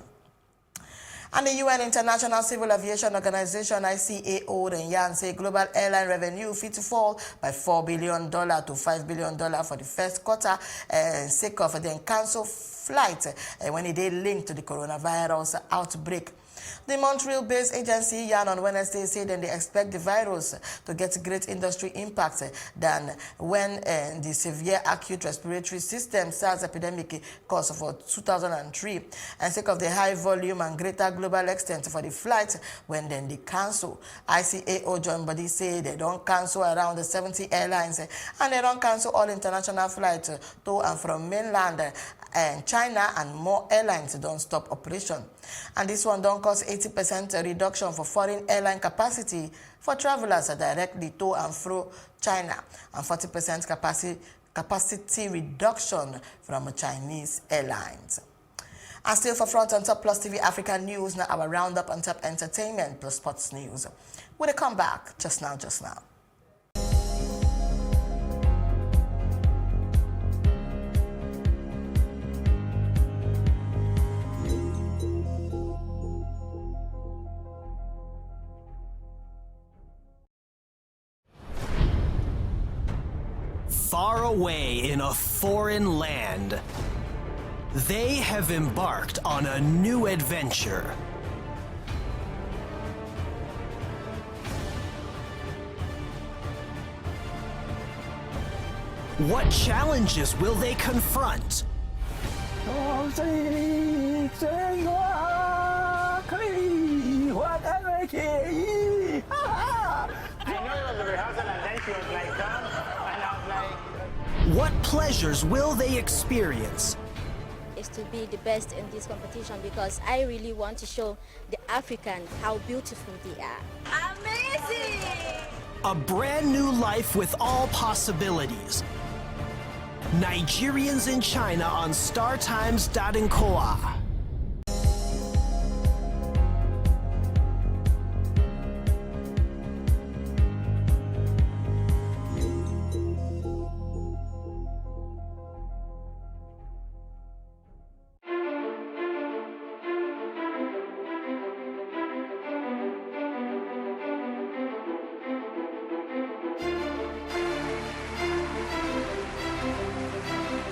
And the UN International Civil Aviation Organization, ICAO, and Yan say global airline revenue fit to fall by $4 billion to $5 billion for the first quarter, sake of the cancelled flight when it linked to the coronavirus outbreak. The Montreal-based agency, Yan, on Wednesday said that they expect the virus to get great industry impact than when the severe acute respiratory system SARS epidemic caused for 2003. And sake of the high volume and greater global extent for the flight, when then they cancel. ICAO joint body say they don't cancel around 70 airlines and they don't cancel all international flights to and from mainland and China, and more airlines don't stop operation. And this one don't cause 80% reduction for foreign airline capacity for travelers directly to and fro China, and 40% capacity reduction from Chinese airlines. And still for front on Top Plus TV Africa News, now our roundup on top entertainment plus sports news. We'll come back just now. Far away in a foreign land, they have embarked on a new adventure. What challenges will they confront? What pleasures will they experience? Is to be the best in this competition because I really want to show the Africans how beautiful they are. Amazing! A brand new life with all possibilities. Nigerians in China on StarTimes.nkoa.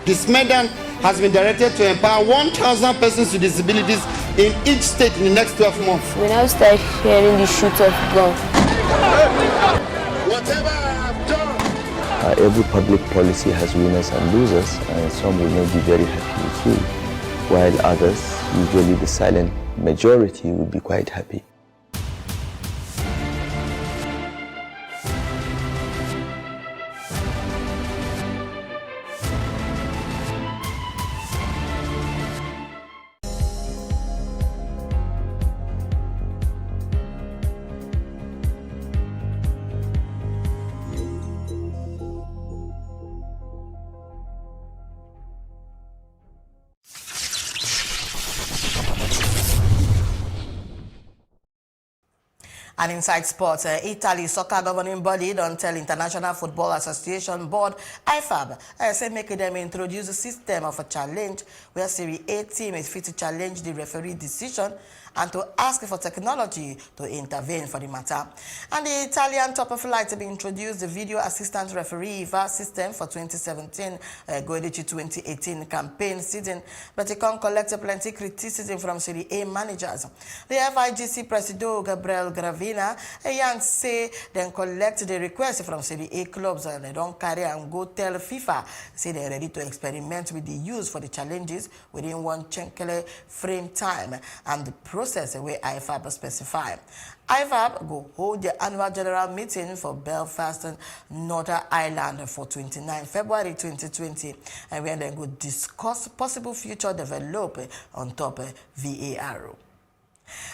This medal has been directed to empower 1,000 persons with disabilities in each state in the next 12 months. We now start hearing the shoot of gun. Whatever I've done. Every public policy has winners and losers, and some will not be very happy with you, while others, usually the silent majority, will be quite happy. And inside sports, Italy soccer governing body don't tell International Football Association Board, IFAB, say make them introduce a system of a challenge where Serie A team is fit to challenge the referee decision and to ask for technology to intervene for the matter. And the Italian top of flight to be introduced the video assistant referee VAR system for 2017 going into 2018 campaign season, but it can collect plenty criticism from Serie A managers. The FIGC Presido Gabriel Gravina say they collect the request from Serie A clubs and they don't carry and go tell FIFA, say they're ready to experiment with the use for the challenges within one chenkele frame time and the process where IFAB specify. IFAB will hold the annual general meeting for Belfast and Northern Ireland for 29 February 2020, and when they will discuss possible future development on top of VAR.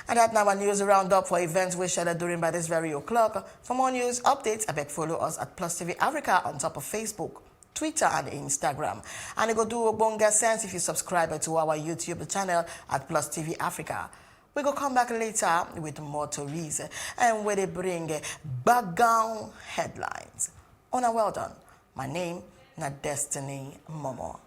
And that now a news roundup for events we shared during by this very o'clock. For more news updates, I beg follow us at Plus TV Africa on top of Facebook, Twitter and Instagram. And it go do a bonga sense if you subscribe to our YouTube channel at Plus TV Africa. We go come back later with more stories and where they bring background headlines. Ona, well done. My name is Destiny Momo.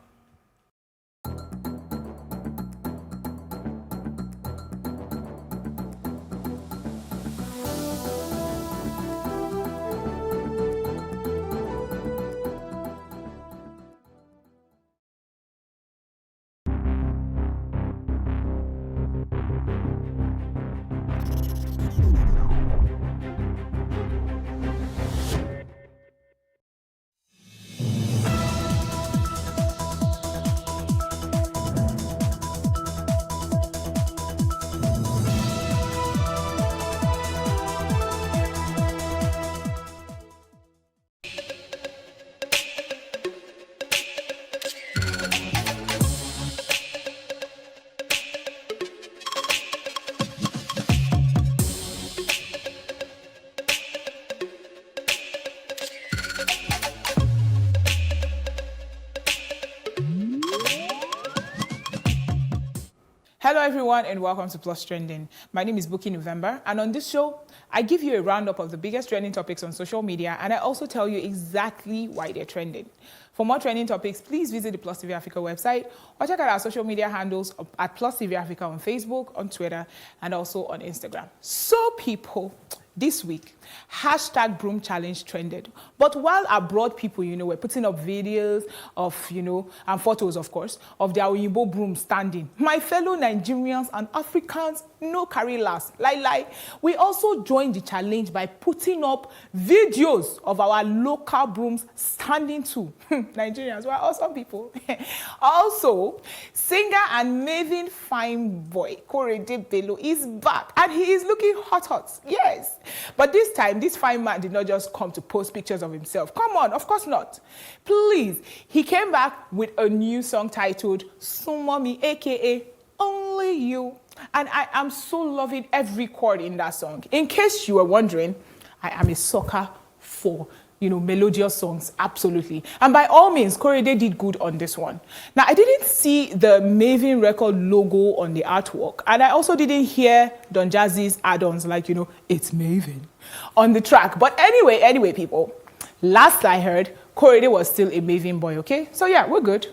Hello everyone and welcome to Plus Trending. My name is Ibukun Awosika, and on this show, I give you a roundup of the biggest trending topics on social media, and I also tell you exactly why they're trending. For more trending topics, please visit the Plus TV Africa website or check out our social media handles at Plus TV Africa on Facebook, on Twitter, and also on Instagram. So people, this week, hashtag broom challenge trended. But while abroad people, were putting up videos of, and photos, of course, of their Yobo broom standing, my fellow Nigerians and Africans No carry last. We also joined the challenge by putting up videos of our local brooms standing too. Nigerians were awesome people. Also, singer and maven fine boy Korede Bello is back and he is looking hot. Yes. But this time, this fine man did not just come to post pictures of himself. Come on, of course not. Please, he came back with a new song titled Sumomi, aka Only You. And I am so loving every chord in that song. In case you were wondering, I am a sucker for, melodious songs, absolutely. And by all means, Korede did good on this one. Now, I didn't see the Maven record logo on the artwork, and I also didn't hear Don Jazzy's add-ons like, it's Maven on the track. But anyway, people, last I heard, Korede was still a Maven boy, okay? So yeah, we're good.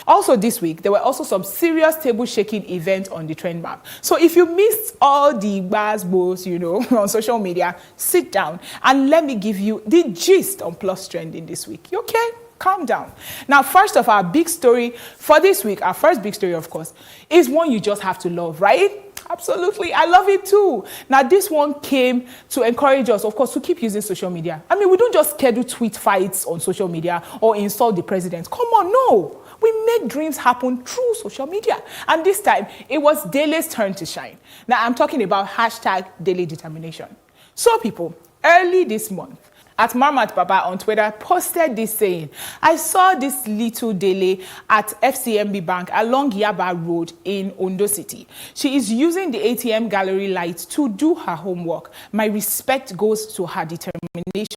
Also this week, there were also some serious table-shaking events on the trend map. So if you missed all the buzzwords, on social media, sit down and let me give you the gist on Plus Trending this week. You okay? Calm down. Now, first of our big story for this week, our first big story, of course, is one you just have to love, right? Absolutely. I love it too. Now, this one came to encourage us, of course, to keep using social media. I mean, we don't just schedule tweet fights on social media or insult the president. Come on, no. We make dreams happen through social media. And this time, it was Dele's turn to shine. Now, I'm talking about hashtag Dele Determination. So, people, early this month, at Marmat Baba on Twitter posted this saying, I saw this little Dele at FCMB Bank along Yaba Road in Ondo City. She is using the ATM gallery light to do her homework. My respect goes to her determination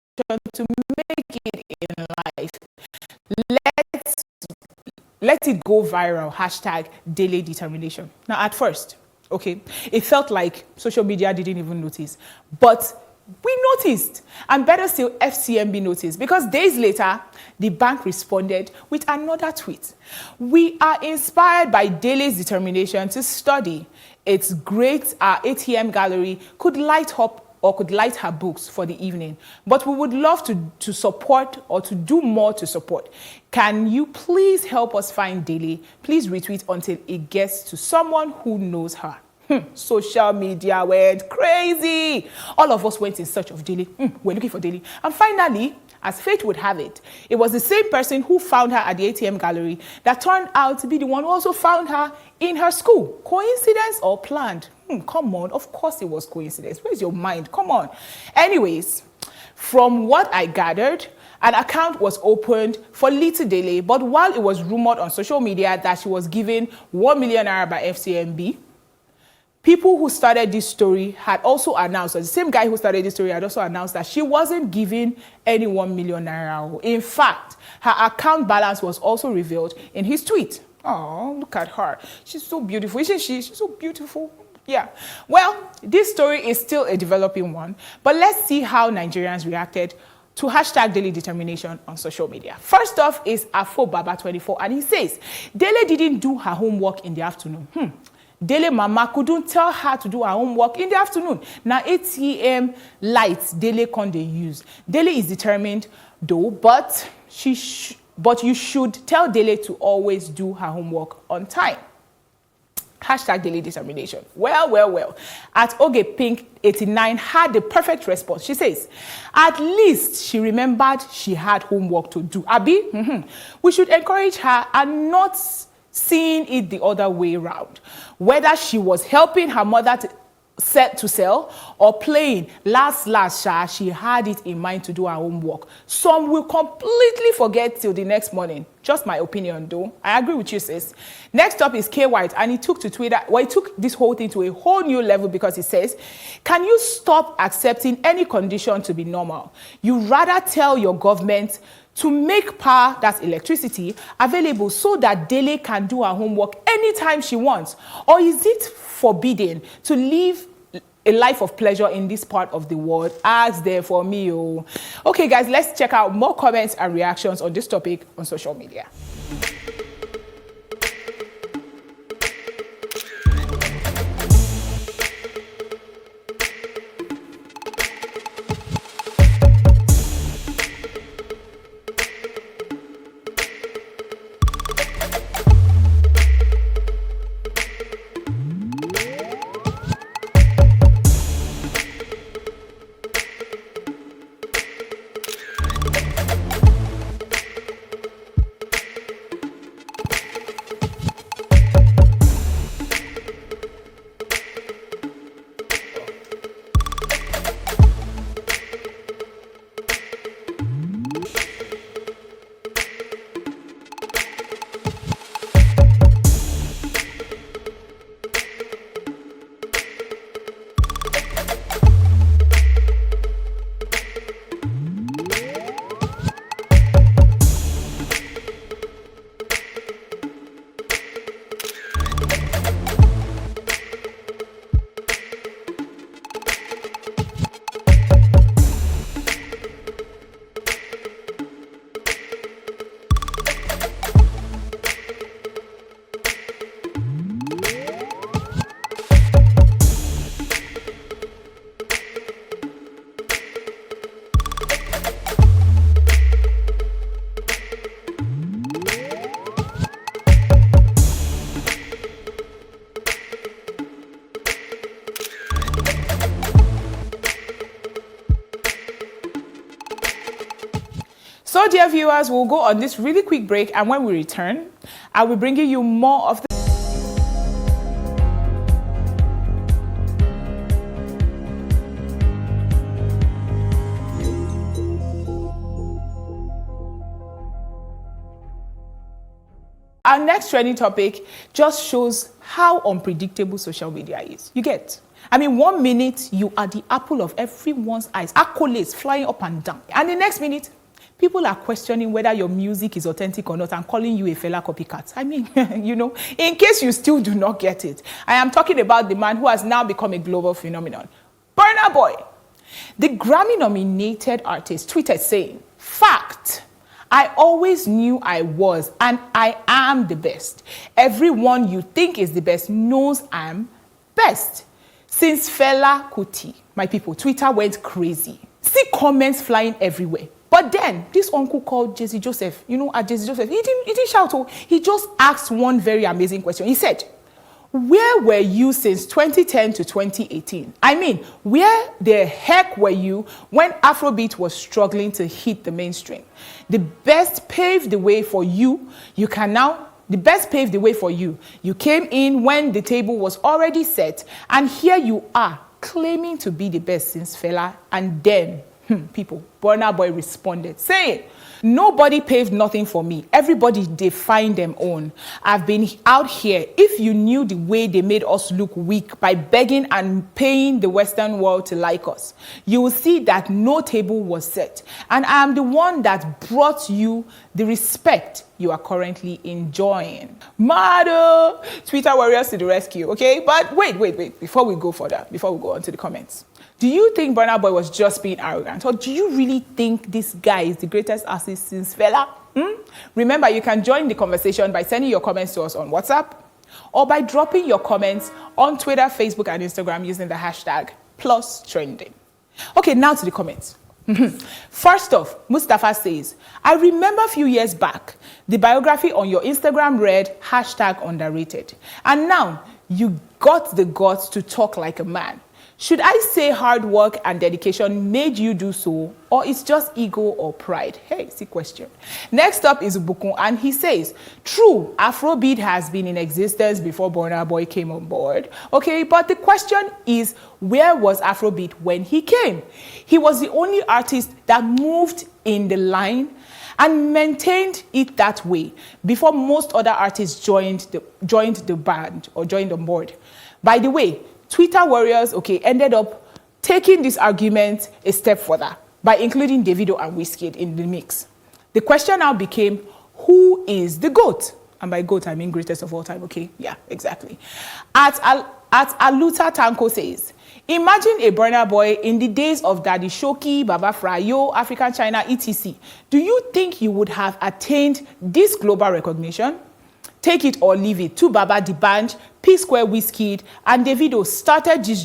to make it in life. Let it go viral, hashtag Dele Determination. Now, at first, okay, it felt like social media didn't even notice, but we noticed, and better still, FCMB noticed, because days later, the bank responded with another tweet. We are inspired by Dele's determination to study. It's great our ATM gallery could light up or could light her books for the evening, but we would love to support or to do more to support. Can you please help us find Dele? Please retweet until it gets to someone who knows her. Social media went crazy. All of us went in search of Dele. We're looking for Dele. And finally, as fate would have it, it was the same person who found her at the ATM gallery that turned out to be the one who also found her in her school. Coincidence or planned? Come on, of course it was coincidence. Where's your mind? Come on. Anyways, from what I gathered, an account was opened for little Dele, but while it was rumored on social media that she was given 1 million naira by FCMB, people who started this story had also announced, or the same guy who started this story had also announced that she wasn't given any 1 million naira. In fact, her account balance was also revealed in his tweet. Oh, look at her. She's so beautiful, isn't she? She's so beautiful. Yeah. Well, this story is still a developing one, but let's see how Nigerians reacted to hashtag Dele Determination on social media. First off is AfoBaba24, and he says, Dele didn't do her homework in the afternoon. Dele mama couldn't tell her to do her homework in the afternoon. Now 8 a.m. lights Dele can't use. Dele is determined though, but you should tell Dele to always do her homework on time. Hashtag Dele Determination. Well. At OgePink89 had the perfect response. She says, at least she remembered she had homework to do. Abi, we should encourage her and not seeing it the other way around. Whether she was helping her mother to sell or playing, last, she had it in mind to do her homework. Some will completely forget till the next morning. Just my opinion, though. I agree with you, sis. Next up is K White, and he took to Twitter. Well, he took this whole thing to a whole new level because he says, can you stop accepting any condition to be normal? You rather tell your government to make power, that's electricity, available so that Dele can do her homework anytime she wants? Or is it forbidden to live a life of pleasure in this part of the world? Ask there for me. Oh. Okay, guys, let's check out more comments and reactions on this topic on social media. So, dear viewers, we'll go on this really quick break, and when we return, I will bring you more of the Our next trending topic just shows how unpredictable social media is. You get? I mean, 1 minute, you are the apple of everyone's eyes, accolades flying up and down. And the next minute, people are questioning whether your music is authentic or not and calling you a fella copycat. I mean, you know, in case you still do not get it, I am talking about the man who has now become a global phenomenon, Burna Boy. The Grammy-nominated artist tweeted saying, "Fact. I always knew I was, and I am the best. Everyone you think is the best knows I'm best." Since Fela Kuti, my people, Twitter went crazy. See comments flying everywhere. But then, this uncle called Jesse Joseph, at Jesse Joseph, he didn't shout, he just asked one very amazing question. He said, "Where were you since 2010 to 2018? I mean, where the heck were you when Afrobeat was struggling to hit the mainstream? The best paved the way for you. You came in when the table was already set, and here you are claiming to be the best since Fela." And then, people, Burna Boy responded, saying, "Nobody paved nothing for me. Everybody defined them own. I've been out here. If you knew the way they made us look weak by begging and paying the Western world to like us, you will see that no table was set. And I am the one that brought you the respect you are currently enjoying." Mado! Twitter warriors to the rescue, okay? But wait. Before we go on to the comments. Do you think Burna Boy was just being arrogant? Or do you really think this guy is the greatest artist since Fela? Remember, you can join the conversation by sending your comments to us on WhatsApp or by dropping your comments on Twitter, Facebook, and Instagram using the hashtag #PlusTrending. Okay, now to the comments. First off, Mustafa says, "I remember a few years back, the biography on your Instagram read #underrated. And now you got the guts to talk like a man. Should I say hard work and dedication made you do so, or it's just ego or pride?" Hey, see question. Next up is Ibukun, and he says, "True, Afrobeat has been in existence before Burna Boy came on board. Okay, but the question is, where was Afrobeat when he came? He was the only artist that moved in the line and maintained it that way before most other artists joined the band or joined on board. By the way, Twitter warriors, ended up taking this argument a step further by including Davido and Wizkid in the mix. The question now became, who is the GOAT? And by GOAT, I mean greatest of all time, okay? Yeah, exactly. At Aluta Tanko says, "Imagine a Burna Boy in the days of Daddy Shoki, Baba Frayo, African China, etc. Do you think you would have attained this global recognition? Take it or leave it. To Baba the band, P Square Wizkid, and Davido started this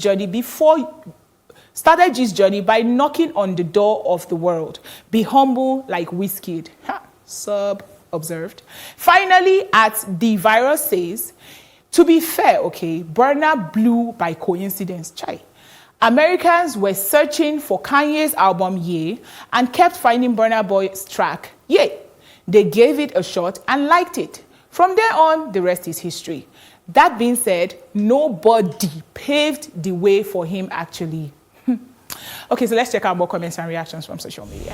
journey by knocking on the door of the world. Be humble like Wizkid." Sub observed. Finally, at The Virus says, "To be fair, Burna blew by coincidence. Chai. Americans were searching for Kanye's album Ye and kept finding Burna Boy's track Ye. They gave it a shot and liked it. From there on, the rest is history. That being said, nobody paved the way for him actually." Okay, so let's check out more comments and reactions from social media.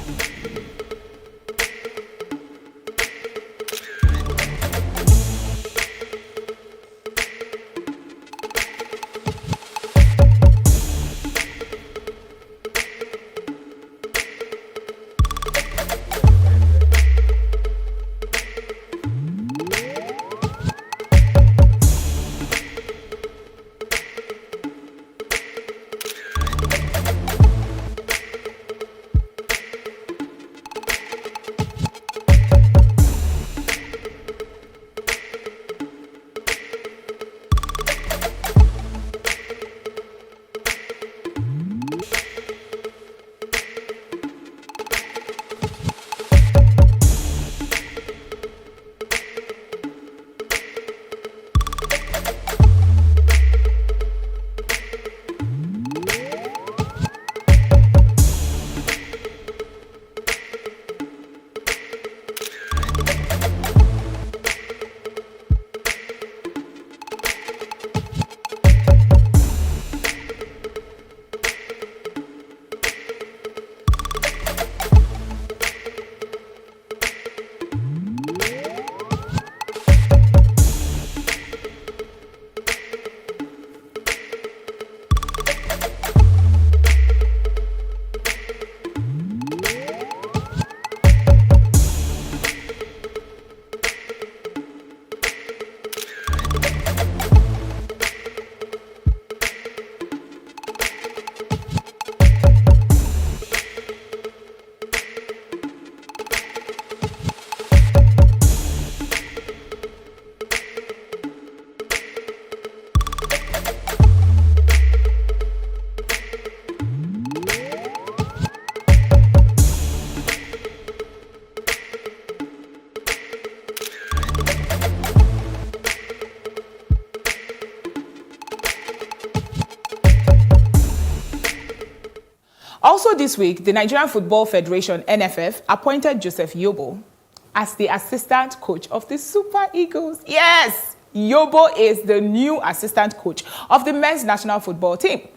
Also this week, the Nigerian Football Federation, NFF, appointed Joseph Yobo as the assistant coach of the Super Eagles. Yes, Yobo is the new assistant coach of the men's national football team.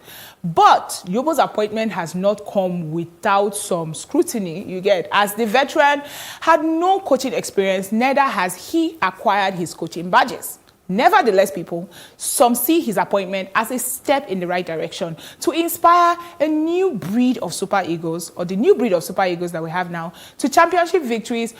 But Yobo's appointment has not come without some scrutiny, you get. As the veteran had no coaching experience, neither has he acquired his coaching badges. Nevertheless, people, some see his appointment as a step in the right direction to inspire a new breed of Super Eagles, or the new breed of Super Eagles that we have now, to championship victories,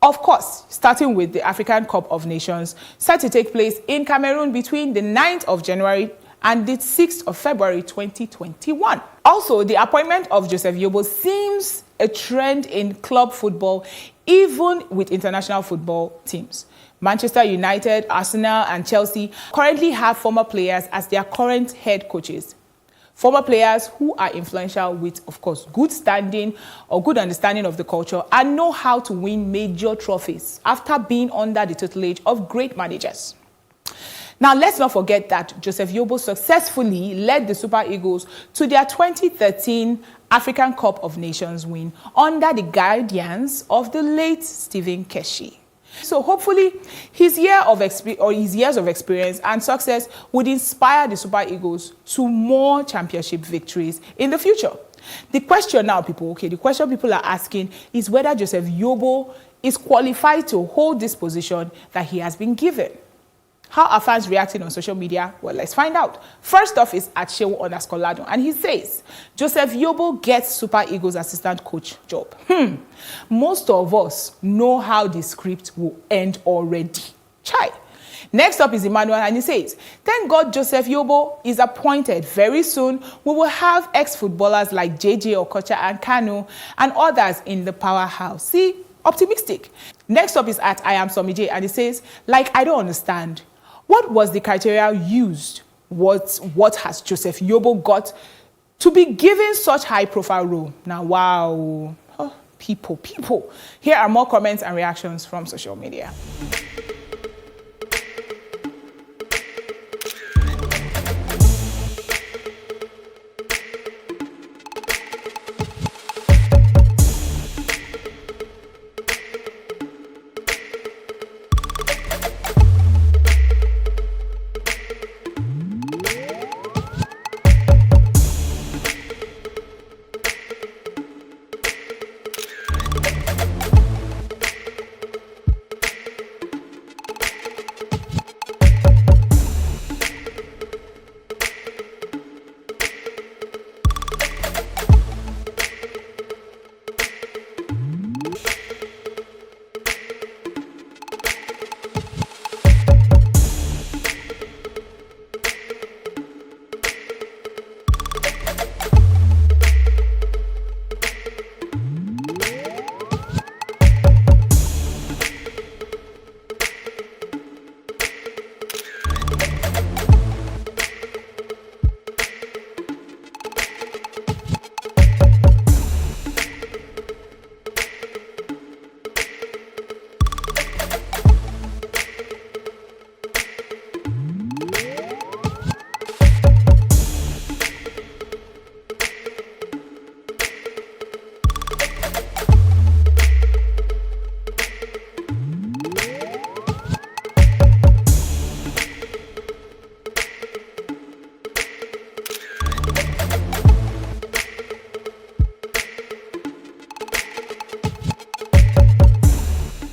of course, starting with the African Cup of Nations, set to take place in Cameroon between the 9th of January and the 6th of February 2021. Also, the appointment of Joseph Yobo seems a trend in club football, even with international football teams. Manchester United, Arsenal, and Chelsea currently have former players as their current head coaches. Former players who are influential with, of course, good standing or good understanding of the culture and know how to win major trophies after being under the tutelage of great managers. Now, let's not forget that Joseph Yobo successfully led the Super Eagles to their 2013 African Cup of Nations win under the guidance of the late Stephen Keshi. So hopefully his years of experience and success would inspire the Super Eagles to more championship victories in the future. The question now, people, the question people are asking is whether Joseph Yobo is qualified to hold this position that he has been given. How are fans reacting on social media? Well, let's find out. First off is at Shewo_Ladon, and he says, Joseph Yobo gets Super Eagles assistant coach job. Most of us know how the script will end already. Chai. Next up is Emmanuel, and he says, thank God Joseph Yobo is appointed. Very soon, we will have ex-footballers like JJ Okocha and Kanu and others in the powerhouse. See, optimistic. Next up is at I Am Somije, and he says, I don't understand. What was the criteria used? What has Joseph Yobo got to be given such high-profile role? Now, wow. Oh, people. Here are more comments and reactions from social media.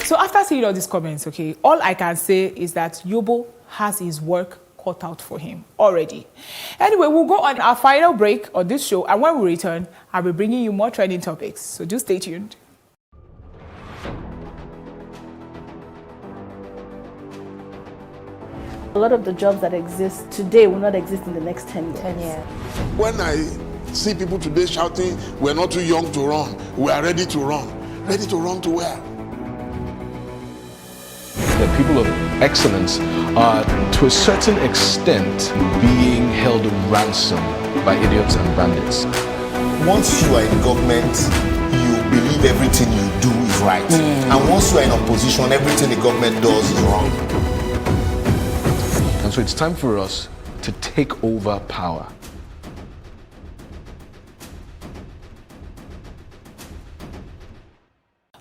So after seeing all these comments, all I can say is that Yobo has his work cut out for him already. Anyway, we'll go on our final break on this show, and when we return, I'll be bringing you more trending topics. So just stay tuned. A lot of the jobs that exist today will not exist in the next 10 years. When I see people today shouting, we're not too young to run, we are ready to run. Ready to run to where? The people of excellence are, to a certain extent, being held ransom by idiots and bandits. Once you are in government, you believe everything you do is right. And once you are in opposition, everything the government does is wrong. And so it's time for us to take over power.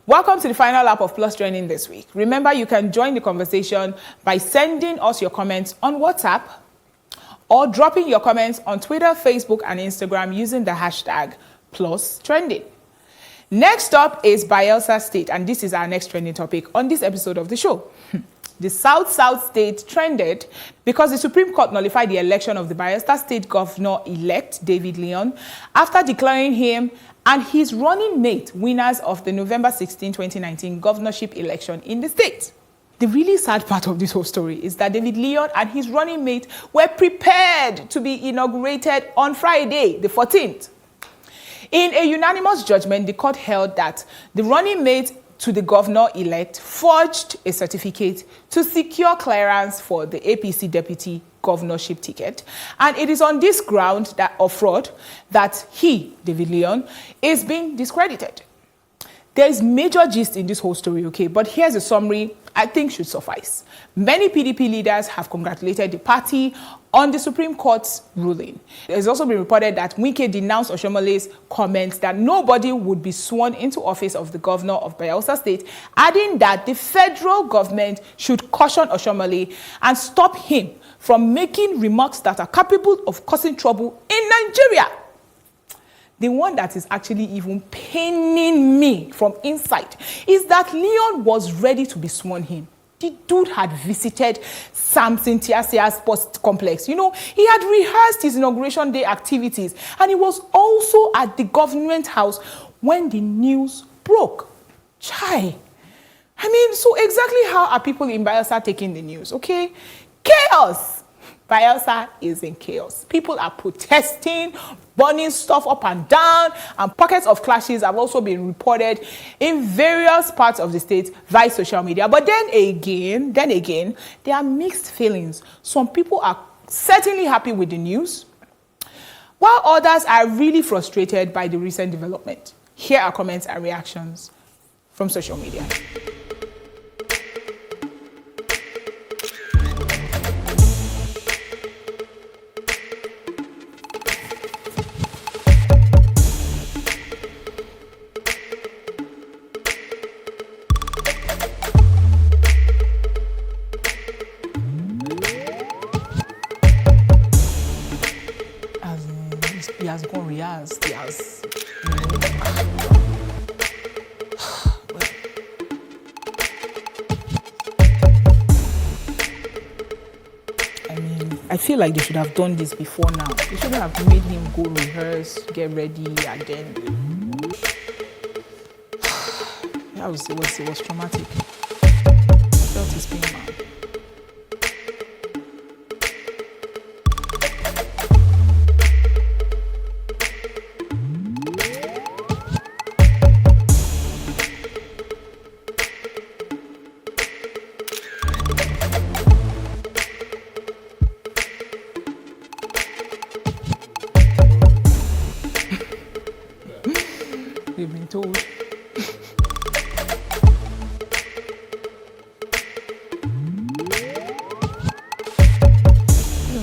Welcome to the final lap of Plus Trending this week. Remember, you can join the conversation by sending us your comments on WhatsApp or dropping your comments on Twitter, Facebook, and Instagram using the hashtag Plus Trending. Next up is Bayelsa State, and this is our next trending topic on this episode of the show. The South State trended because the Supreme Court nullified the election of the Bayelsa State Governor-elect, David Leon, after declaring him and his running mate winners of the November 16, 2019 governorship election in the state. The really sad part of this whole story is that David Leon and his running mate were prepared to be inaugurated on Friday, the 14th. In a unanimous judgment, the court held that the running mate to the governor-elect forged a certificate to secure clearance for the APC deputy governorship ticket. And it is on this ground of fraud that he, David Leon, is being discredited. There is major gist in this whole story, okay? But here's a summary I think should suffice. Many PDP leaders have congratulated the party on the Supreme Court's ruling. It has also been reported that Wike denounced Oshomole's comments that nobody would be sworn into office of the governor of Bayelsa State, adding that the federal government should caution Oshomole and stop him from making remarks that are capable of causing trouble in Nigeria. The one that is actually even paining me from inside is that Leon was ready to be sworn in. The dude had visited Samson Tiasia's sports complex. You know, he had rehearsed his inauguration day activities, and he was also at the government house when the news broke. Chai. I mean, so exactly how are people in Bayelsa taking the news, okay? Chaos. Bayelsa is in chaos. People are protesting, burning stuff up and down, and pockets of clashes have also been reported in various parts of the state via social media. But then again, there are mixed feelings. Some people are certainly happy with the news, while others are really frustrated by the recent development. Here are comments and reactions from social media. He has gone rehearsed. He has. I mean, I feel like they should have done this before now. They shouldn't have made him go rehearse, get ready, and then. It was traumatic. I felt his pain, man. We've been told. These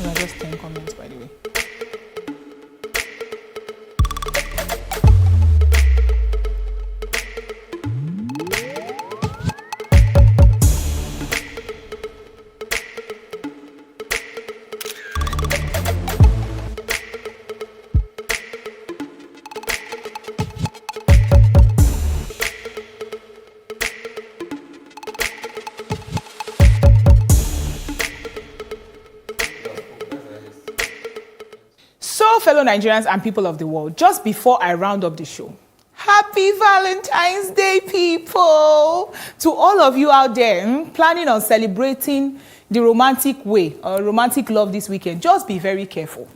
are just 10 comments, by the way. So, fellow Nigerians and people of the world, just before I round up the show, happy Valentine's Day, people! To all of you out there planning on celebrating the romantic way or romantic love this weekend, just be very careful.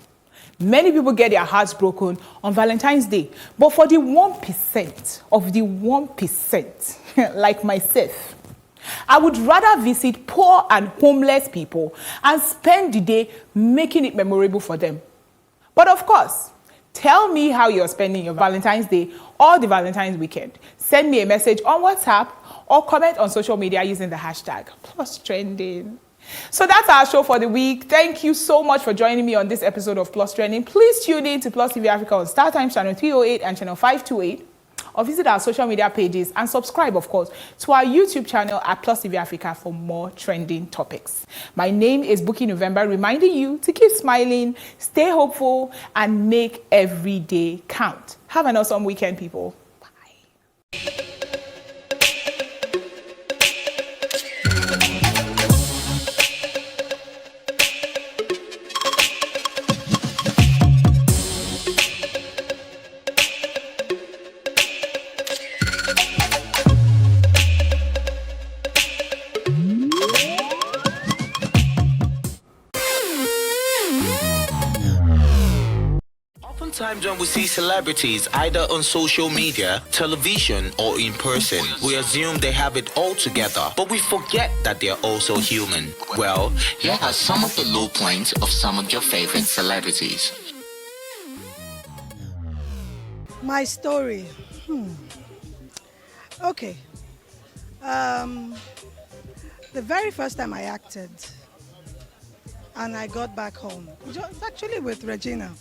Many people get their hearts broken on Valentine's Day, but for the 1% of the 1%, like myself, I would rather visit poor and homeless people and spend the day making it memorable for them. But of course, tell me how you're spending your Valentine's Day or the Valentine's weekend. Send me a message on WhatsApp or comment on social media using the hashtag Plus Trending. So that's our show for the week. Thank you so much for joining me on this episode of Plus Trending. Please tune in to Plus TV Africa on StarTimes channel 308 and channel 528. or visit our social media pages and subscribe, of course, to our YouTube channel at Plus TV Africa for more trending topics. My name is Buki November, reminding you to keep smiling, stay hopeful, and make every day count. Have an awesome weekend, people. Oftentimes when we see celebrities either on social media, television, or in person, we assume they have it all together, but we forget that they're also human. Well, here are some of the low points of some of your favorite celebrities. My story. Okay. The very first time I acted and I got back home, it was actually with Regina.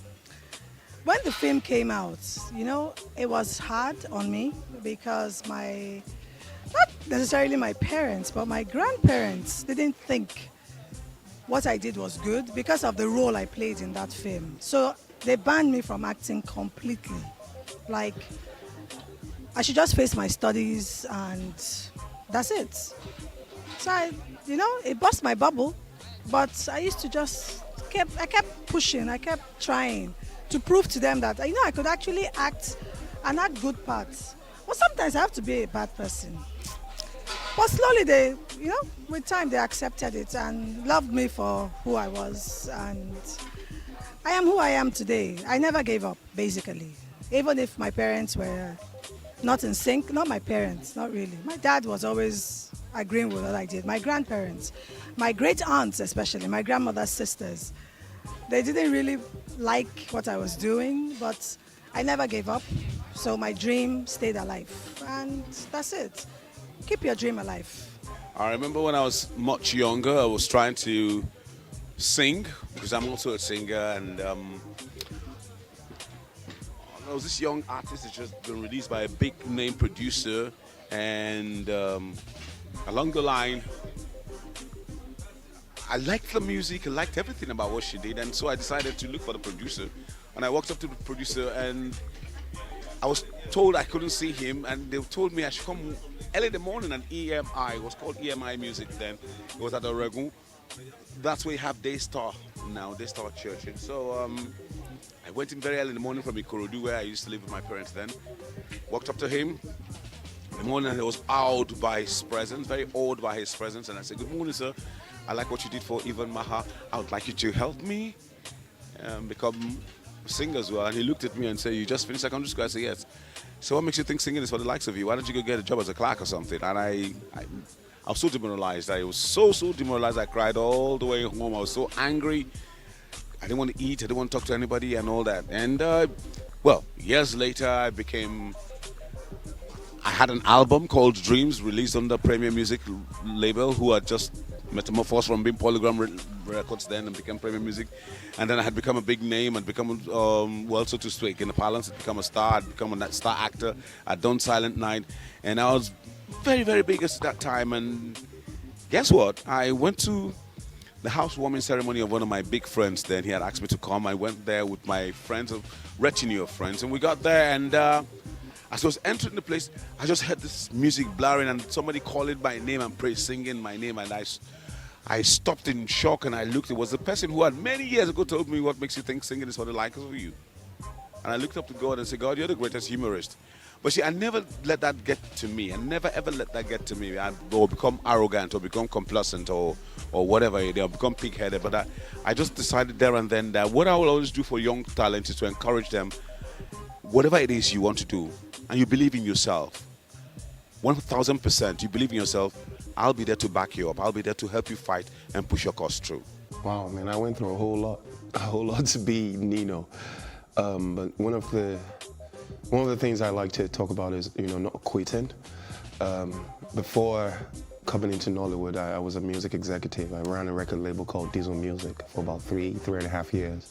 When the film came out, you know, it was hard on me because not necessarily my parents, but my grandparents didn't think what I did was good because of the role I played in that film. So they banned me from acting completely. Like, I should just face my studies and that's it. So it burst my bubble, but I used to I kept pushing, I kept trying to prove to them that, I could actually act and act good parts. But sometimes I have to be a bad person. But slowly with time they accepted it and loved me for who I was. And I am who I am today. I never gave up, basically. Even if my parents were not in sync, not my parents, not really. My dad was always agreeing with what I did. My grandparents, my great aunts especially, my grandmother's sisters, they didn't really like what I was doing, but I never gave up. So my dream stayed alive. And that's it. Keep your dream alive. I remember when I was much younger, I was trying to sing, because I'm also a singer, and there was this young artist that just been released by a big name producer, and along the line, I liked the music, I liked everything about what she did, and so I decided to look for the producer. And I walked up to the producer, and I was told I couldn't see him, and they told me I should come early in the morning at EMI. It was called EMI Music then. It was at Oregon. That's where you have Daystar now, Daystar Church. And so I went in very early in the morning from Ikorodu, where I used to live with my parents then. Walked up to him. In the morning, I was awed by his presence, very awed by his presence, and I said, "Good morning, sir. I like what you did for Ivan Maha. I would like you to help me become a singer as well." And he looked at me and said, "You just finished secondary school?" I said, "Yes." "So what makes you think singing is for the likes of you? Why don't you go get a job as a clerk or something?" And I was so demoralized. I was so demoralized. I cried all the way home. I was so angry. I didn't want to eat. I didn't want to talk to anybody and all that. And well, years later, I had an album called Dreams, released on the Premier Music label, who had just metamorphosed from being Polygram Records then and became Premier Music. And then I had become a big name and become, well, so to speak, in the parlance, I'd become a star. I'd become a star actor. I'd done Silent Night. And I was very, very big at that time. And guess what? I went to the housewarming ceremony of one of my big friends then. He had asked me to come. I went there with my friends, a retinue of friends. And we got there, and as I was entering the place, I just heard this music blaring and somebody calling my name and singing my name. And I stopped in shock and I looked. It was the person who had many years ago told me, "What makes you think singing is for the likes of you?" And I looked up to God and said, "God, you're the greatest humorist." But see, I never let that get to me. I never ever let that get to me. Or become arrogant or become complacent or whatever, or become pig-headed. But I just decided there and then that what I will always do for young talent is to encourage them, whatever it is you want to do, and you believe in yourself, 1,000%, you believe in yourself, I'll be there to back you up. I'll be there to help you fight and push your cause through. Wow, man, I went through a whole lot to be Nino. But one of the things I like to talk about is, not quitting. Before coming into Nollywood, I was a music executive. I ran a record label called Diesel Music for about three and a half years.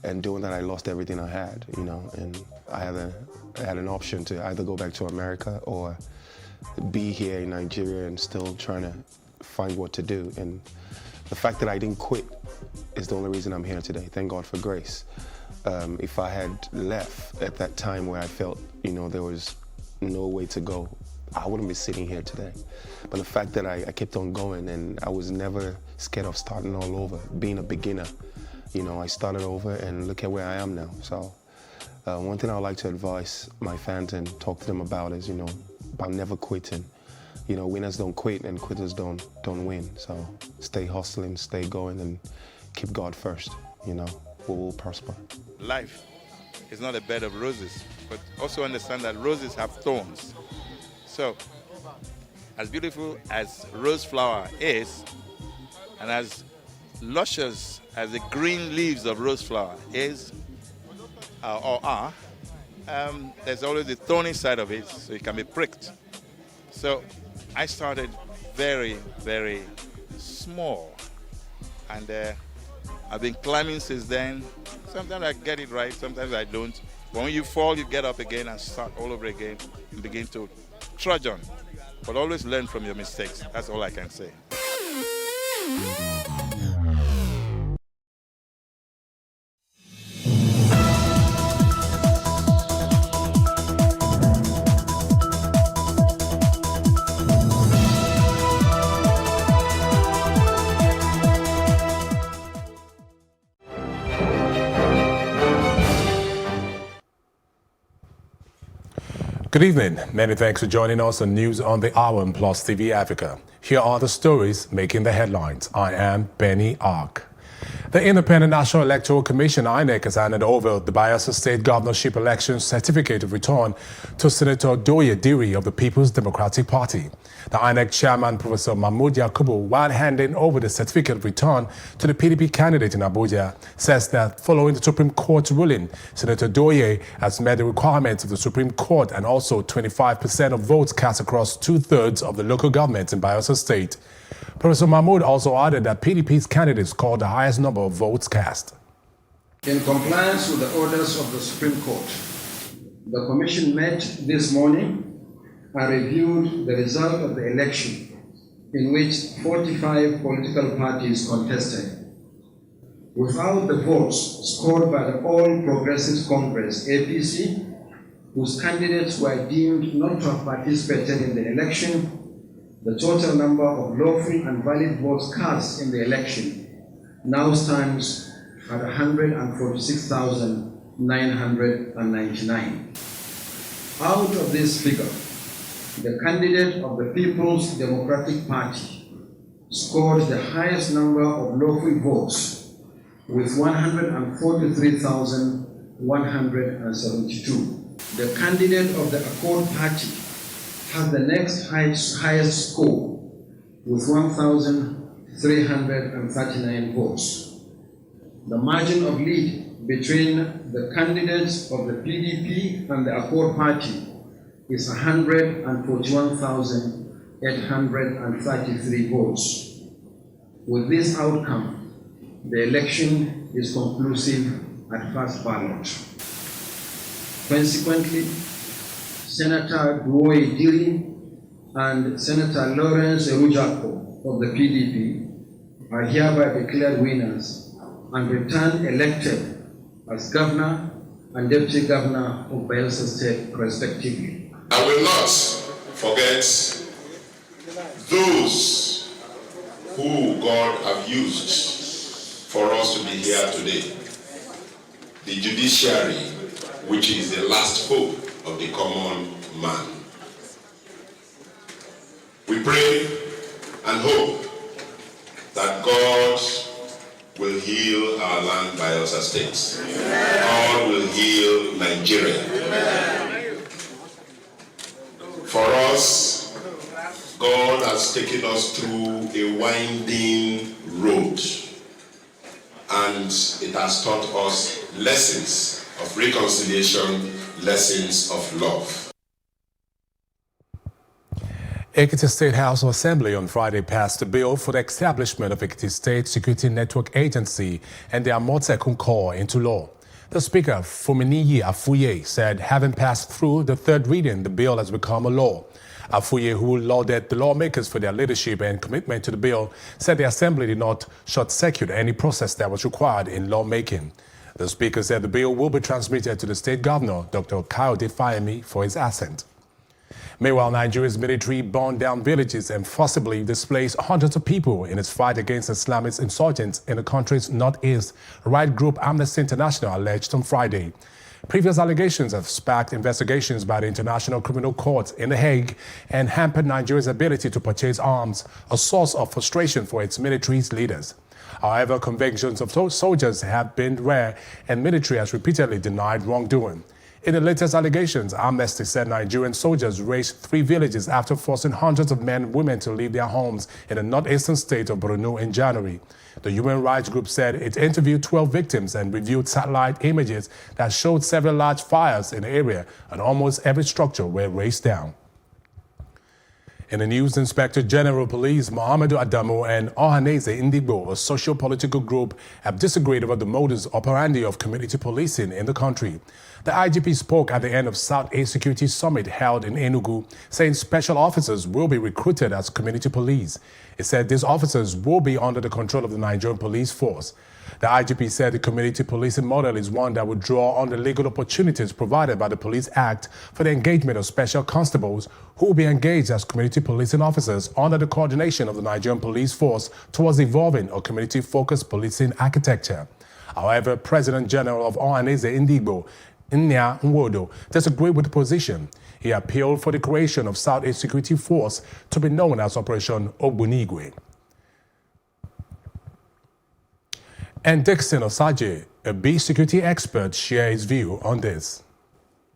And doing that, I lost everything I had, you know, and I had an option to either go back to America or be here in Nigeria and still trying to find what to do. And the fact that I didn't quit is the only reason I'm here today. Thank God for grace. If I had left at that time where I felt, you know, there was no way to go, I wouldn't be sitting here today. But the fact that I kept on going, and I was never scared of starting all over, being a beginner. You know, I started over and look at where I am now. So one thing I would like to advise my fans and talk to them about is, you know, about never quitting. You know, winners don't quit and quitters don't win. So stay hustling, stay going, and keep God first. You know, we will prosper. Life is not a bed of roses, but also understand that roses have thorns. So, as beautiful as rose flower is, and as luscious as the green leaves of rose flower is, or are, there's always the thorny side of it, so it can be pricked. So, I started very, very small, and I've been climbing since then. Sometimes I get it right, sometimes I don't. But when you fall, you get up again and start all over again and begin to trudge on. But always learn from your mistakes. That's all I can say. Good evening. Many thanks for joining us on News on the Hour on Plus TV Africa. Here are the stories making the headlines. I am Benny Ark. The Independent National Electoral Commission, INEC, has handed over the Bayelsa State Governorship Election Certificate of Return to Senator Doye Diri of the People's Democratic Party. The INEC chairman, Professor Mahmoud Yakubu, while handing over the certificate of return to the PDP candidate in Abuja, says that following the Supreme Court ruling, Senator Doye has met the requirements of the Supreme Court and also 25% of votes cast across 2/3 of the local governments in Bayelsa State. Professor Mahmoud also added that PDP's candidate scored the highest number of votes cast. In compliance with the orders of the Supreme Court, the Commission met this morning and reviewed the result of the election in which 45 political parties contested. Without the votes scored by the All Progressives Congress, APC, whose candidates were deemed not to have participated in the election, the total number of lawful and valid votes cast in the election now stands at 146,999. Out of this figure, the candidate of the People's Democratic Party scored the highest number of lawful votes with 143,172. The candidate of the Accord Party has the next highest score with 1,339 votes. The margin of lead between the candidates of the PDP and the Accord Party is 141,833 votes. With this outcome, the election is conclusive at first ballot. Consequently, Senator Doye Diri and Senator Lawrence Erujako of the PDP are hereby declared winners and returned elected as Governor and Deputy Governor of Bayelsa State, respectively. I will not forget those who God have used for us to be here today. The judiciary, which is the last hope of the common man. We pray and hope that God will heal our land, Bayelsa State. God will heal Nigeria. For us, God has taken us through a winding road, and it has taught us lessons of reconciliation, lessons of love. Ekiti State House of Assembly on Friday passed a bill for the establishment of Ekiti State Security Network Agency and the Amotekun Corps into law. The Speaker, Fuminiyi Afuye, said having passed through the third reading, the bill has become a law. Afuye, who lauded the lawmakers for their leadership and commitment to the bill, said the Assembly did not short-circuit any process that was required in lawmaking. The Speaker said the bill will be transmitted to the State Governor, Dr. Kayode Fayemi, for his assent. Meanwhile, Nigeria's military burned down villages and forcibly displaced hundreds of people in its fight against Islamist insurgents in the country's northeast, right group Amnesty International alleged on Friday. Previous allegations have sparked investigations by the International Criminal Court in The Hague and hampered Nigeria's ability to purchase arms, a source of frustration for its military's leaders. However, convictions of soldiers have been rare and military has repeatedly denied wrongdoing. In the latest allegations, Amnesty said Nigerian soldiers razed 3 villages after forcing hundreds of men and women to leave their homes in the northeastern state of Burna in January. The human rights group said it interviewed 12 victims and reviewed satellite images that showed several large fires in the area, and almost every structure were razed down. In the news, Inspector General Police Muhammadu Adamu and Ohaneze Indigbo, a socio-political group, have disagreed over the modus operandi of community policing in the country. The IGP spoke at the end of South East Security Summit held in Enugu, saying special officers will be recruited as community police. He said these officers will be under the control of the Nigerian police force. The IGP said the community policing model is one that would draw on the legal opportunities provided by the Police Act for the engagement of special constables who will be engaged as community policing officers under the coordination of the Nigerian police force towards evolving a community-focused policing architecture. However, President General of Ohaneze Indigbo, Inya Nwodo, disagreed with the position. He appealed for the creation of South East Security Force to be known as Operation Ogbunigwe. And Dixon Osaje, a bee security expert, shares his view on this.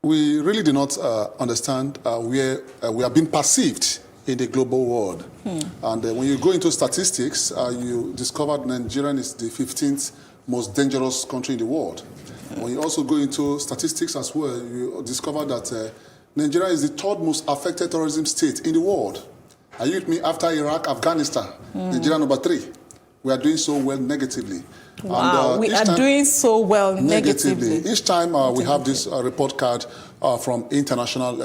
We really do not understand where we are being perceived in the global world. And when you go into statistics, you discover Nigeria is the 15th most dangerous country in the world. When you also go into statistics as well, you discover that Nigeria is the 3rd most affected terrorism state in the world. Are you with me? After Iraq, Afghanistan, Nigeria number 3. We are doing so well negatively. Wow, and, we are doing so well negatively. Each time we have this report card from international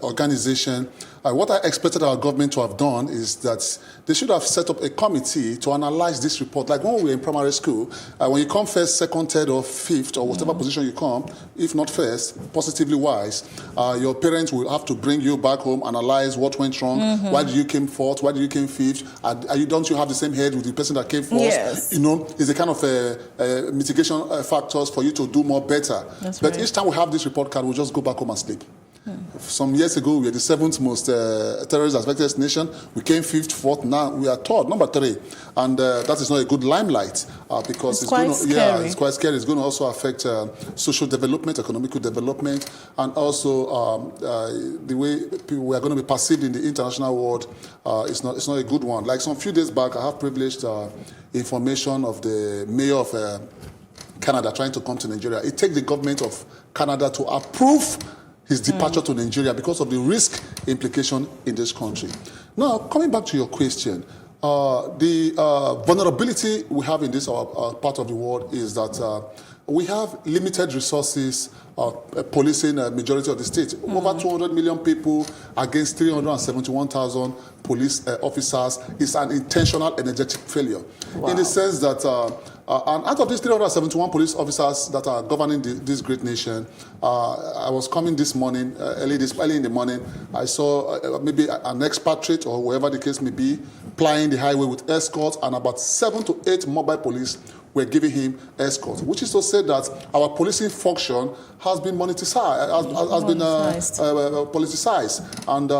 organization, what I expected our government to have done is that they should have set up a committee to analyze this report. Like when we were in primary school, when you come first, second, third, or fifth, or whatever position you come, if not first, positively wise, your parents will have to bring you back home, analyze what went wrong, why did you came fourth, why did you came fifth, don't you have the same head with the person that came first? Yes. You know, it's a kind of mitigation factors for you to do more better. That's but right. Each time we have this report card, we'll just go back home and sleep. Some years ago, we were the 7th most terrorist-affected nation. We came 5th, 4th. Now we are 3rd, number 3. And that is not a good limelight because it's quite scary. Yeah, it's quite scary. It's going to also affect social development, economical development, and also the way we are going to be perceived in the international world. It's not a good one. Like some few days back, I have privileged information of the mayor of Canada trying to come to Nigeria. It takes the government of Canada to approve his departure to Nigeria because of the risk implication in this country. Now, coming back to your question, the vulnerability we have in this part of the world is that we have limited resources policing a majority of the state. Over 200 million people against 371,000 police officers is an intentional energetic failure. Wow. In the sense that and out of these 371 police officers that are governing this great nation, I was coming this morning, early in the morning, I saw maybe an expatriate or whoever the case may be, plying the highway with escorts, and about 7 to 8 mobile police were giving him escorts, which is to say that our policing function has been politicized. And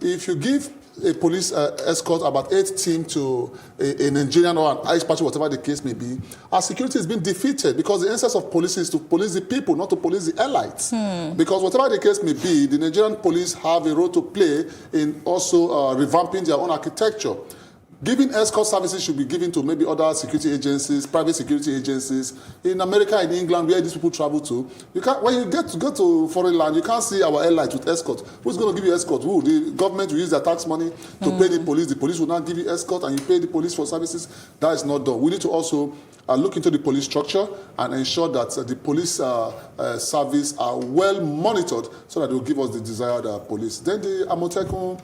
if you give a police escort about 8 teams to a Nigerian or an Irish party, whatever the case may be, our security is being defeated because the essence of police is to police the people, not to police the elites. Because whatever the case may be, the Nigerian police have a role to play in also revamping their own architecture. Giving escort services should be given to maybe other security agencies, private security agencies. In America, in England, where these people travel to, you can't, when you get to go to foreign land, you can't see our airlines with escort. Who's going to give you escort? Who? The government will use their tax money to pay the police. The police will not give you escort, and you pay the police for services. That is not done. We need to also look into the police structure and ensure that the police service are well monitored so that they will give us the desired police. Then the Amotekun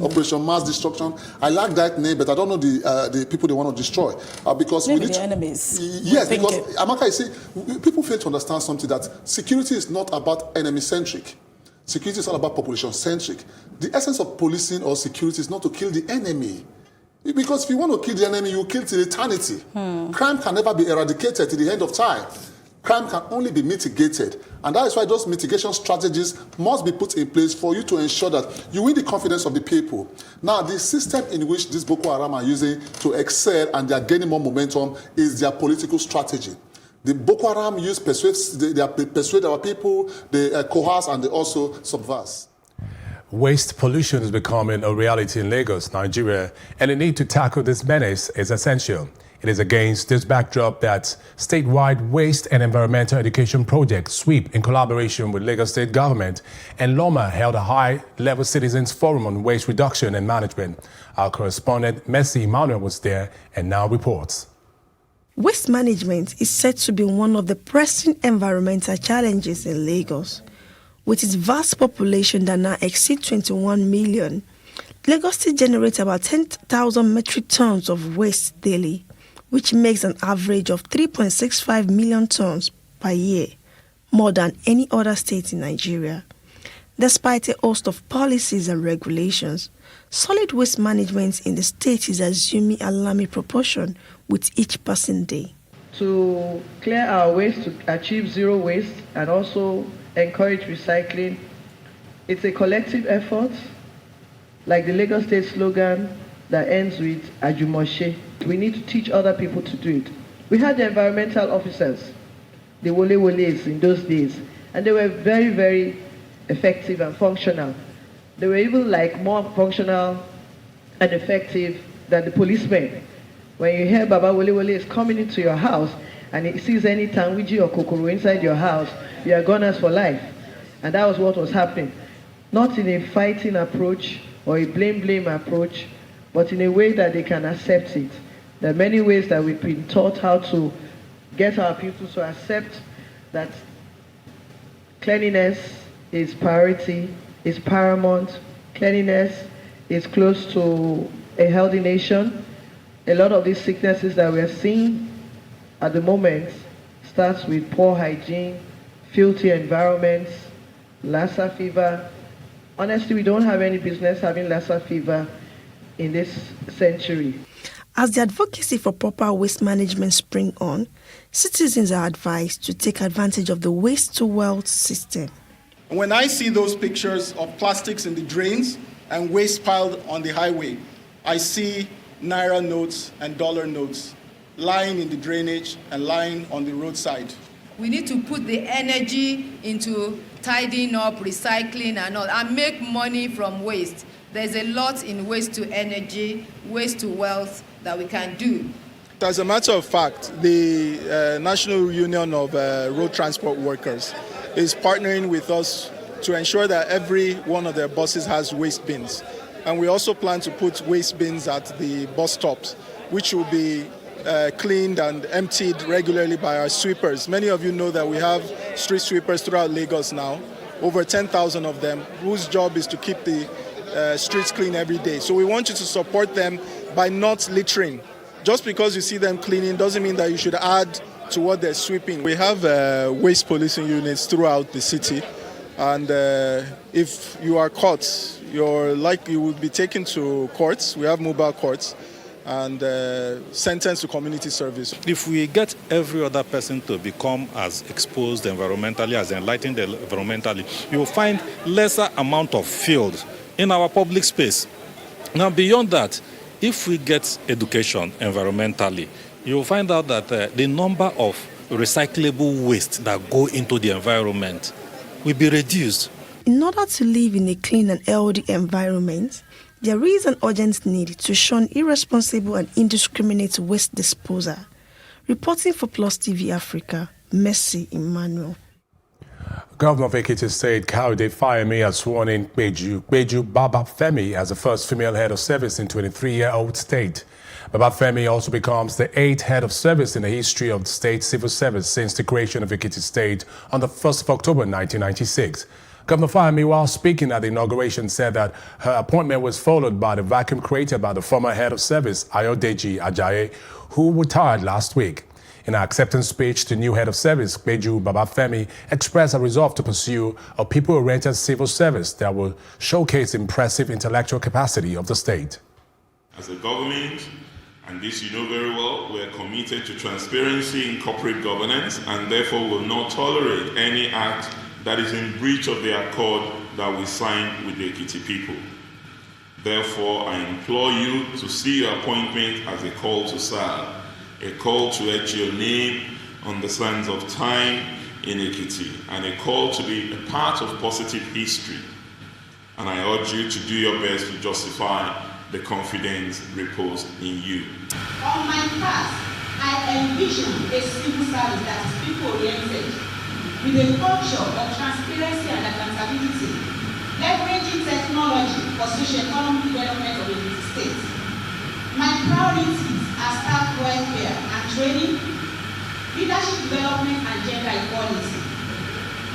Operation Mass Destruction. I like that name, but I don't know the people they want to destroy because maybe we need the enemies. Yes, because Amaka, you see, people fail to understand something, that security is not about enemy-centric. Security is all about population-centric. The essence of policing or security is not to kill the enemy. Because if you want to kill the enemy, you kill till eternity. Crime can never be eradicated till the end of time. Crime can only be mitigated. And that is why those mitigation strategies must be put in place for you to ensure that you win the confidence of the people. Now, the system in which this Boko Haram are using to excel and they are gaining more momentum is their political strategy. The Boko Haram they persuade our people, they coerce, and they also subvert. Waste pollution is becoming a reality in Lagos, Nigeria, and the need to tackle this menace is essential. It is against this backdrop that statewide waste and environmental education project SWEEP, in collaboration with Lagos State Government and LOMA, held a high-level citizens forum on waste reduction and management. Our correspondent Messi Emmanuel was there and now reports. Waste management is said to be one of the pressing environmental challenges in Lagos. With its vast population that now exceeds 21 million, Lagos State generates about 10,000 metric tons of waste daily, which makes an average of 3.65 million tons per year, more than any other state in Nigeria. Despite a host of policies and regulations, solid waste management in the state is assuming alarming proportion with each passing day. To clear our waste, to achieve zero waste, and also encourage recycling, it's a collective effort, like the Lagos State slogan that ends with Ajumoshe. We need to teach other people to do it. We had the environmental officers, the Woles in those days, and they were very, very effective and functional. They were even more functional and effective than the policemen. When you hear Baba Wole is coming into your house and he sees any tangwiji or kokoro inside your house, you are goners for life. And that was what was happening. Not in a fighting approach or a blame approach, but in a way that they can accept it. There are many ways that we've been taught how to get our people to accept that cleanliness is priority, is paramount. Cleanliness is close to a healthy nation. A lot of these sicknesses that we are seeing at the moment starts with poor hygiene, filthy environments, Lassa fever. Honestly, we don't have any business having Lassa fever in this century. As the advocacy for proper waste management spring on, citizens are advised to take advantage of the waste-to-wealth system. When I see those pictures of plastics in the drains and waste piled on the highway, I see Naira notes and dollar notes lying in the drainage and lying on the roadside. We need to put the energy into tidying up, recycling and all, and make money from waste. There's a lot in waste to energy, waste to wealth that we can do. As a matter of fact, the National Union of Road Transport Workers is partnering with us to ensure that every one of their buses has waste bins. And we also plan to put waste bins at the bus stops, which will be cleaned and emptied regularly by our sweepers. Many of you know that we have street sweepers throughout Lagos now, over 10,000 of them, whose job is to keep the streets clean every day. So we want you to support them by not littering. Just because you see them cleaning doesn't mean that you should add to what they're sweeping. We have waste policing units throughout the city, and if you are caught, you will be taken to courts. We have mobile courts, and sentenced to community service. If we get every other person to become as exposed environmentally, as enlightened environmentally, you will find lesser amount of field in our public space. Now, beyond that, if we get education environmentally, you will find out that the number of recyclable waste that go into the environment will be reduced. In order to live in a clean and healthy environment, there is an urgent need to shun irresponsible and indiscriminate waste disposal. Reporting for Plus TV Africa, Mercy Emmanuel. Governor of Ekiti State, Kayode Fayemi, has sworn in Beju Baba Femi as the first female head of service in 23-year-old state. Baba Femi also becomes the 8th head of service in the history of the state civil service since the creation of Ekiti State on the 1st of October 1996. Governor Fayemi, while speaking at the inauguration, said that her appointment was followed by the vacuum created by the former head of service, Ayodeji Ajayi, who retired last week. In her acceptance speech, the new head of service, Beju Baba Femi, expressed a resolve to pursue a people-oriented civil service that will showcase the impressive intellectual capacity of the state. As a government, and this you know very well, we are committed to transparency in corporate governance and therefore will not tolerate any act that is in breach of the accord that we signed with the Ekiti people. Therefore, I implore you to see your appointment as a call to serve, a call to etch your name on the sands of time in Ekiti, and a call to be a part of positive history. And I urge you to do your best to justify the confidence reposed in you. On my part, I envision a civil service that is people-oriented, with a culture of transparency and accountability, leveraging technology for socio-economic development of the state. My priorities are staff welfare and training, leadership development and gender equality.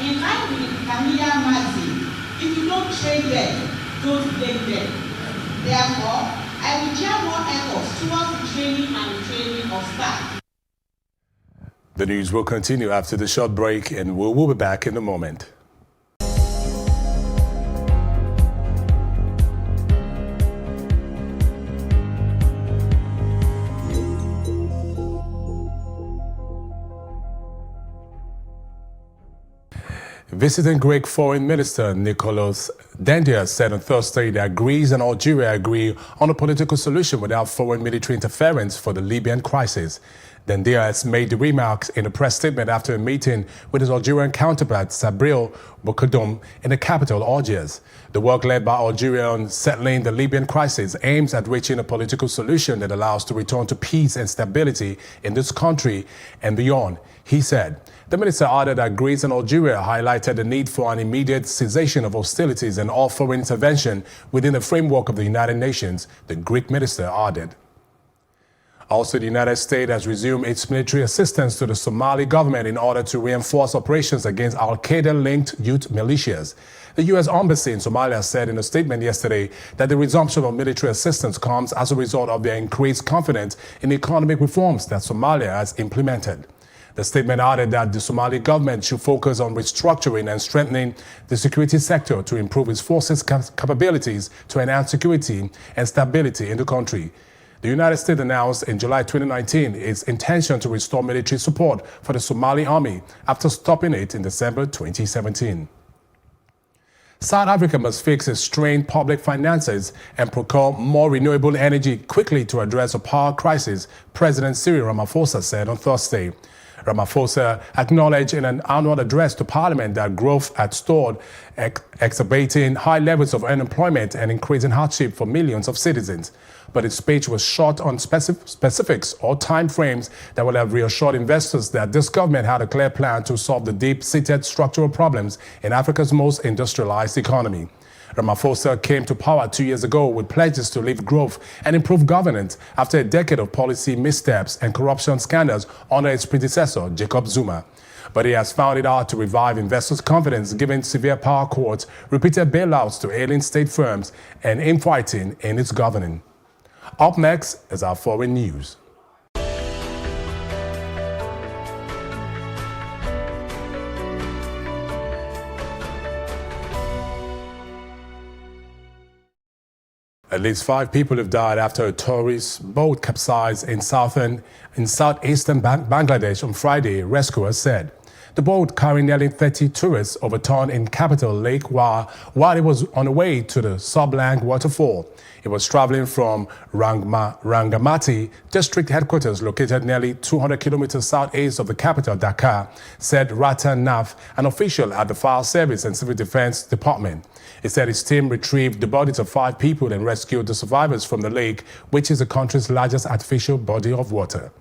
In line with the Camilla maxim, if you don't train them, don't blame them. Therefore, I will gear more efforts towards the training and retraining of staff. The news will continue after the short break, and we'll be back in a moment. Visiting Greek Foreign Minister Nikolaos Dendias said on Thursday that Greece and Algeria agree on a political solution without foreign military interference for the Libyan crisis. Dendias made the remarks in a press statement after a meeting with his Algerian counterpart Sabril Bokoudom in the capital, Algiers. The work led by Algeria on settling the Libyan crisis aims at reaching a political solution that allows to return to peace and stability in this country and beyond, he said. The minister added that Greece and Algeria highlighted the need for an immediate cessation of hostilities and all foreign intervention within the framework of the United Nations, the Greek minister added. Also, the United States has resumed its military assistance to the Somali government in order to reinforce operations against al-Qaeda-linked youth militias. The U.S. Embassy in Somalia said in a statement yesterday that the resumption of military assistance comes as a result of their increased confidence in economic reforms that Somalia has implemented. The statement added that the Somali government should focus on restructuring and strengthening the security sector to improve its forces' capabilities to enhance security and stability in the country. The United States announced in July 2019 its intention to restore military support for the Somali army after stopping it in December 2017. South Africa must fix its strained public finances and procure more renewable energy quickly to address a power crisis, President Cyril Ramaphosa said on Thursday. Ramaphosa acknowledged in an annual address to Parliament that growth had stalled, exacerbating high levels of unemployment and increasing hardship for millions of citizens. But his speech was short on specifics or time frames that would have reassured investors that this government had a clear plan to solve the deep-seated structural problems in Africa's most industrialized economy. Ramaphosa came to power 2 years ago with pledges to lift growth and improve governance after a decade of policy missteps and corruption scandals under its predecessor, Jacob Zuma. But he has found it hard to revive investors' confidence given severe power cuts, repeated bailouts to ailing state firms, and infighting in its governing. Up next is our foreign news. At least 5 people have died after a tourist boat capsized in southeastern Bangladesh on Friday, rescuers said. The boat carrying nearly 30 tourists overturned in Capital Lake while it was on the way to the Sublang waterfall. It was traveling from Rangamati district headquarters located nearly 200 kilometers southeast of the capital, Dakar, said Ratan Naf, an official at the Fire Service and Civil Defense Department. He said his team retrieved the bodies of 5 people and rescued the survivors from the lake, which is the country's largest artificial body of water.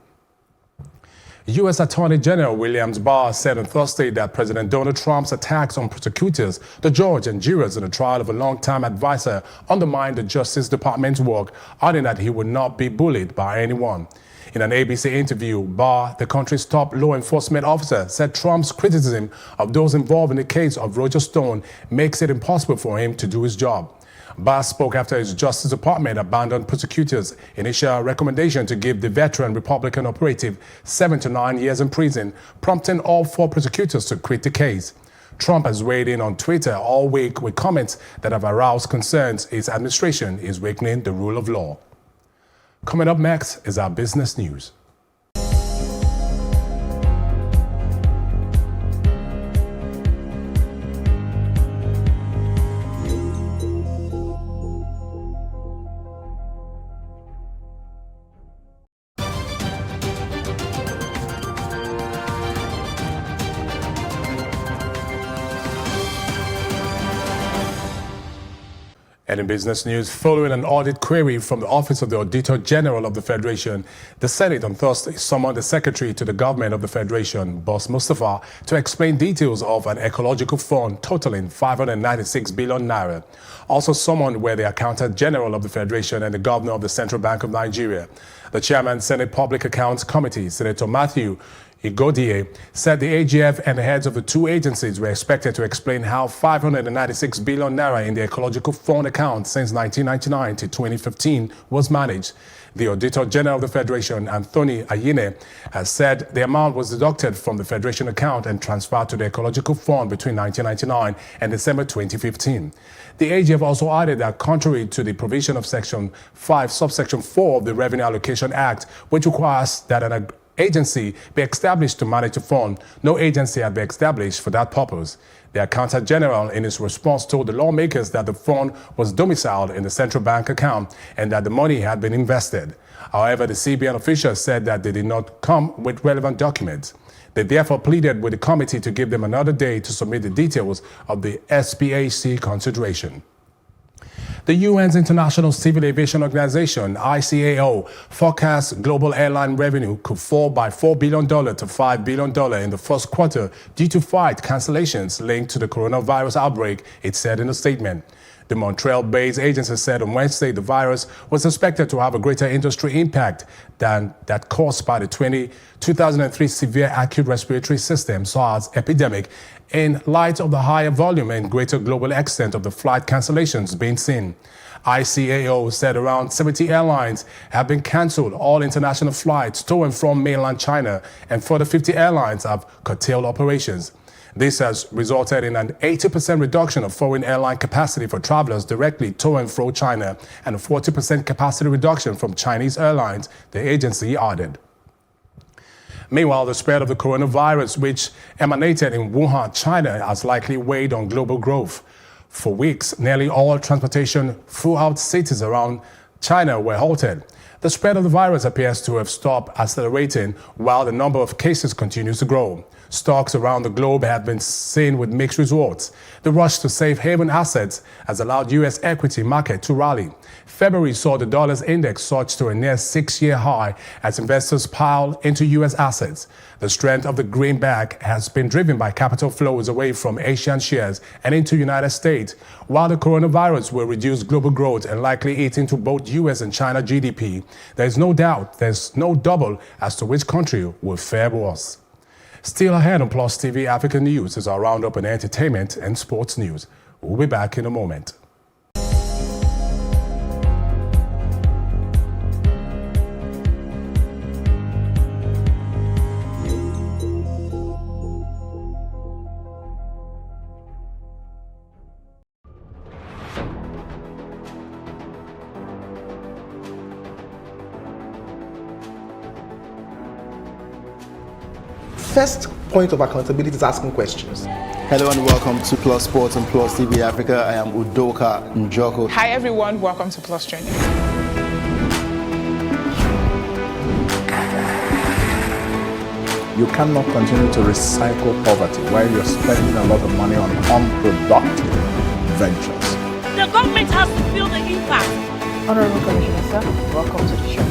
U.S. Attorney General William Barr said on Thursday that President Donald Trump's attacks on prosecutors, the judge, and jurors in the trial of a longtime advisor undermined the Justice Department's work, adding that he would not be bullied by anyone. In an ABC interview, Barr, the country's top law enforcement officer, said Trump's criticism of those involved in the case of Roger Stone makes it impossible for him to do his job. Barr spoke after his Justice Department abandoned prosecutors' initial recommendation to give the veteran Republican operative 7 to 9 years in prison, prompting all 4 prosecutors to quit the case. Trump has weighed in on Twitter all week with comments that have aroused concerns his administration is weakening the rule of law. Coming up next is our business news. And in business news, following an audit query from the Office of the Auditor General of the Federation, the Senate on Thursday summoned the Secretary to the Government of the Federation, Boss Mustafa, to explain details of an ecological fund totaling 596 billion naira. Also summoned were the Accountant General of the Federation and the Governor of the Central Bank of Nigeria. The Chairman, Senate Public Accounts Committee, Senator Matthew Igodie, said the AGF and the heads of the 2 agencies were expected to explain how 596 billion naira in the ecological fund account since 1999 to 2015 was managed. The Auditor General of the Federation, Anthony Ayine, has said the amount was deducted from the Federation account and transferred to the ecological fund between 1999 and December 2015. The AGF also added that contrary to the provision of Section 5, Subsection 4 of the Revenue Allocation Act, which requires that an agency be established to manage the fund, no agency had been established for that purpose. The Accountant General, in his response, told the lawmakers that the fund was domiciled in the central bank account and that the money had been invested. However, the CBN officials said that they did not come with relevant documents. They therefore pleaded with the committee to give them another day to submit the details of the SPAC consideration. The UN's International Civil Aviation Organization, ICAO, forecasts global airline revenue could fall by $4 billion to $5 billion in the first quarter due to flight cancellations linked to the coronavirus outbreak, it said in a statement. The Montreal-based agency said on Wednesday the virus was expected to have a greater industry impact than that caused by the 2003 severe acute respiratory system SARS epidemic, in light of the higher volume and greater global extent of the flight cancellations being seen. ICAO said around 70 airlines have been cancelled all international flights to and from mainland China, and further 50 airlines have curtailed operations. This has resulted in an 80% reduction of foreign airline capacity for travelers directly to and from China and a 40% capacity reduction from Chinese airlines, the agency added. Meanwhile, the spread of the coronavirus, which emanated in Wuhan, China, has likely weighed on global growth. For weeks, nearly all transportation throughout cities around China were halted. The spread of the virus appears to have stopped accelerating while the number of cases continues to grow. Stocks around the globe have been seen with mixed results. The rush to safe haven assets has allowed U.S. equity market to rally. February saw the dollar's index surge to a near 6-year high as investors piled into U.S. assets. The strength of the greenback has been driven by capital flows away from Asian shares and into United States, while the coronavirus will reduce global growth and likely eat into both U.S. and China GDP. There is no doubt there's no double as to which country will fare worse. Still ahead on Plus TV African News is our roundup in entertainment and sports news. We'll be back in a moment. first point of accountability is asking questions. Hello and welcome to Plus Sports and Plus TV Africa. I am Udoka Njoko. Hi everyone, welcome to Plus Trending. You cannot continue to recycle poverty while you're spending a lot of money on unproductive ventures. The government has to feel the impact. Honorable Commissioner, sir, welcome to the show.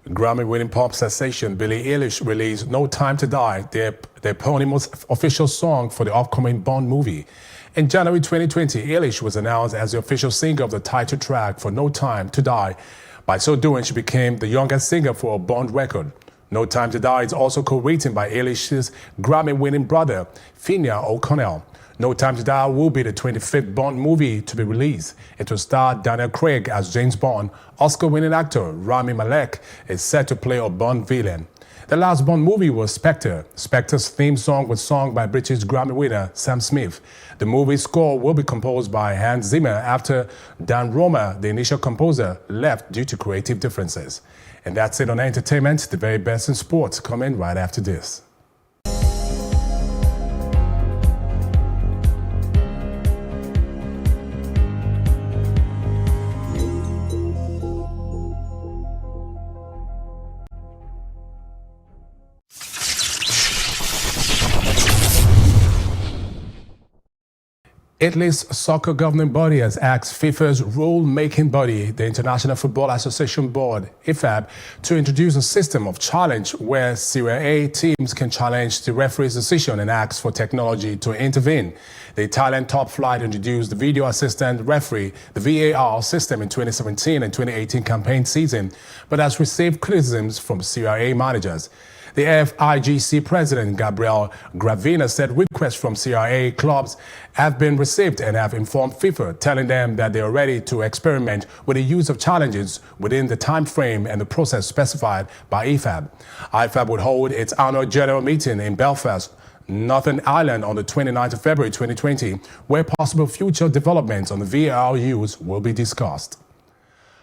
Grammy-winning pop sensation Billie Eilish released No Time to Die, their eponymous official song for the upcoming Bond movie. In January 2020, Eilish was announced as the official singer of the title track for No Time to Die. By so doing, she became the youngest singer for a Bond record. No Time to Die is also co-written by Eilish's Grammy-winning brother, Finney O'Connell. No Time to Die will be the 25th Bond movie to be released. It will star Daniel Craig as James Bond. Oscar-winning actor Rami Malek is set to play a Bond villain. The last Bond movie was Spectre. Spectre's theme song was sung by British Grammy winner Sam Smith. The movie's score will be composed by Hans Zimmer after Dan Romer, the initial composer, left due to creative differences. And that's it on entertainment. The very best in sports coming right after this. Italy's soccer governing body has asked FIFA's rule-making body, the International Football Association Board, IFAB, to introduce a system of challenge where Serie A teams can challenge the referee's decision and ask for technology to intervene. The Italian top flight introduced the video assistant referee, the VAR system, in 2017 and 2018 campaign season, but has received criticisms from Serie A managers. The FIGC president, Gabriel Gravina, said requests from Serie A clubs have been received and have informed FIFA, telling them that they are ready to experiment with the use of challenges within the time frame and the process specified by IFAB. IFAB would hold its annual general meeting in Belfast, Northern Ireland, on the 29th of February 2020, where possible future developments on the VAR use will be discussed.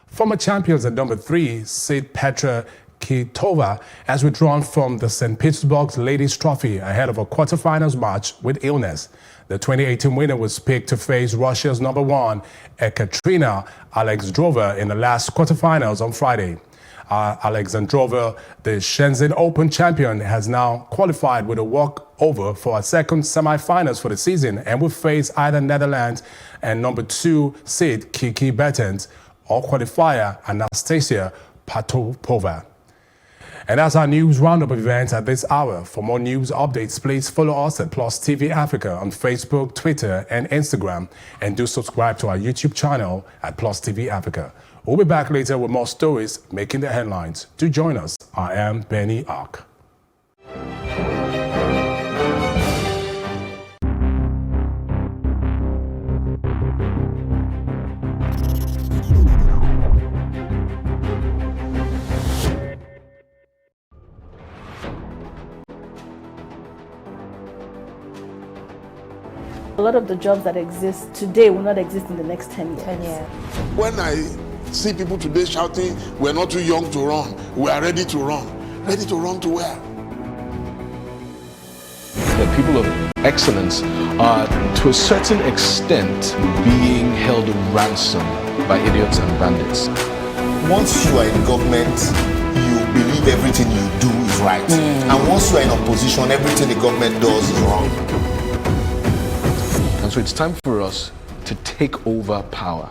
Former champions at number 3, seed Petra Kvitova, has withdrawn from the St. Petersburg Ladies Trophy ahead of a quarterfinals match with illness. The 2018 winner was picked to face Russia's number 1, Ekaterina Alexandrova, in the last quarterfinals on Friday. Alexandrova, the Shenzhen Open champion, has now qualified with a walkover for a second semifinals for the season and will face either Netherlands and number 2 seed Kiki Bertens or qualifier Anastasia Patopova. And that's our news roundup of events at this hour. For more news updates, please follow us at Plus TV Africa on Facebook, Twitter, and Instagram. And do subscribe to our YouTube channel at Plus TV Africa. We'll be back later with more stories making the headlines. Do join us. I am Benny Ark. A lot of the jobs that exist today will not exist in the next 10 years. When I see people today shouting, we're not too young to run, we are ready to run. Ready to run to where? The people of excellence are, to a certain extent, being held ransom by idiots and bandits. Once you are in government, you believe everything you do is right. And once you are in opposition, everything the government does is wrong. And so it's time for us to take over power.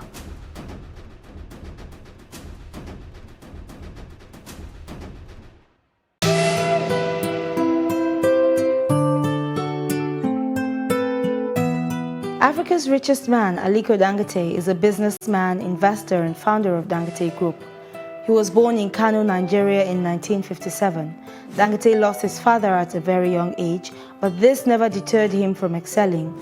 Africa's richest man, Aliko Dangote, is a businessman, investor, and founder of Dangote Group. He was born in Kano, Nigeria in 1957. Dangote lost his father at a very young age, but this never deterred him from excelling.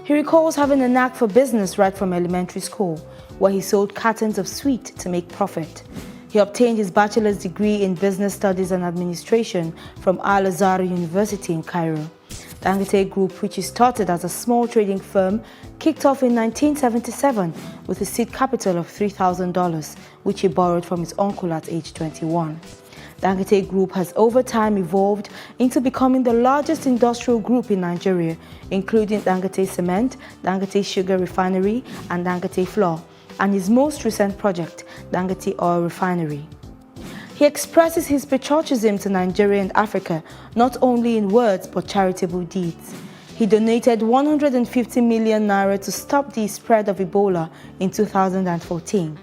He recalls having a knack for business right from elementary school, where he sold cartons of sweet to make profit. He obtained his bachelor's degree in business studies and administration from Al-Azhar University in Cairo. Dangote Group, which he started as a small trading firm, kicked off in 1977 with a seed capital of $3,000, which he borrowed from his uncle at age 21. Dangote Group has over time evolved into becoming the largest industrial group in Nigeria, including Dangote Cement, Dangote Sugar Refinery, and Dangote Flour, and his most recent project, Dangote Oil Refinery. He expresses his patriotism to Nigeria and Africa, not only in words but charitable deeds. He donated 150 million naira to stop the spread of Ebola in 2014.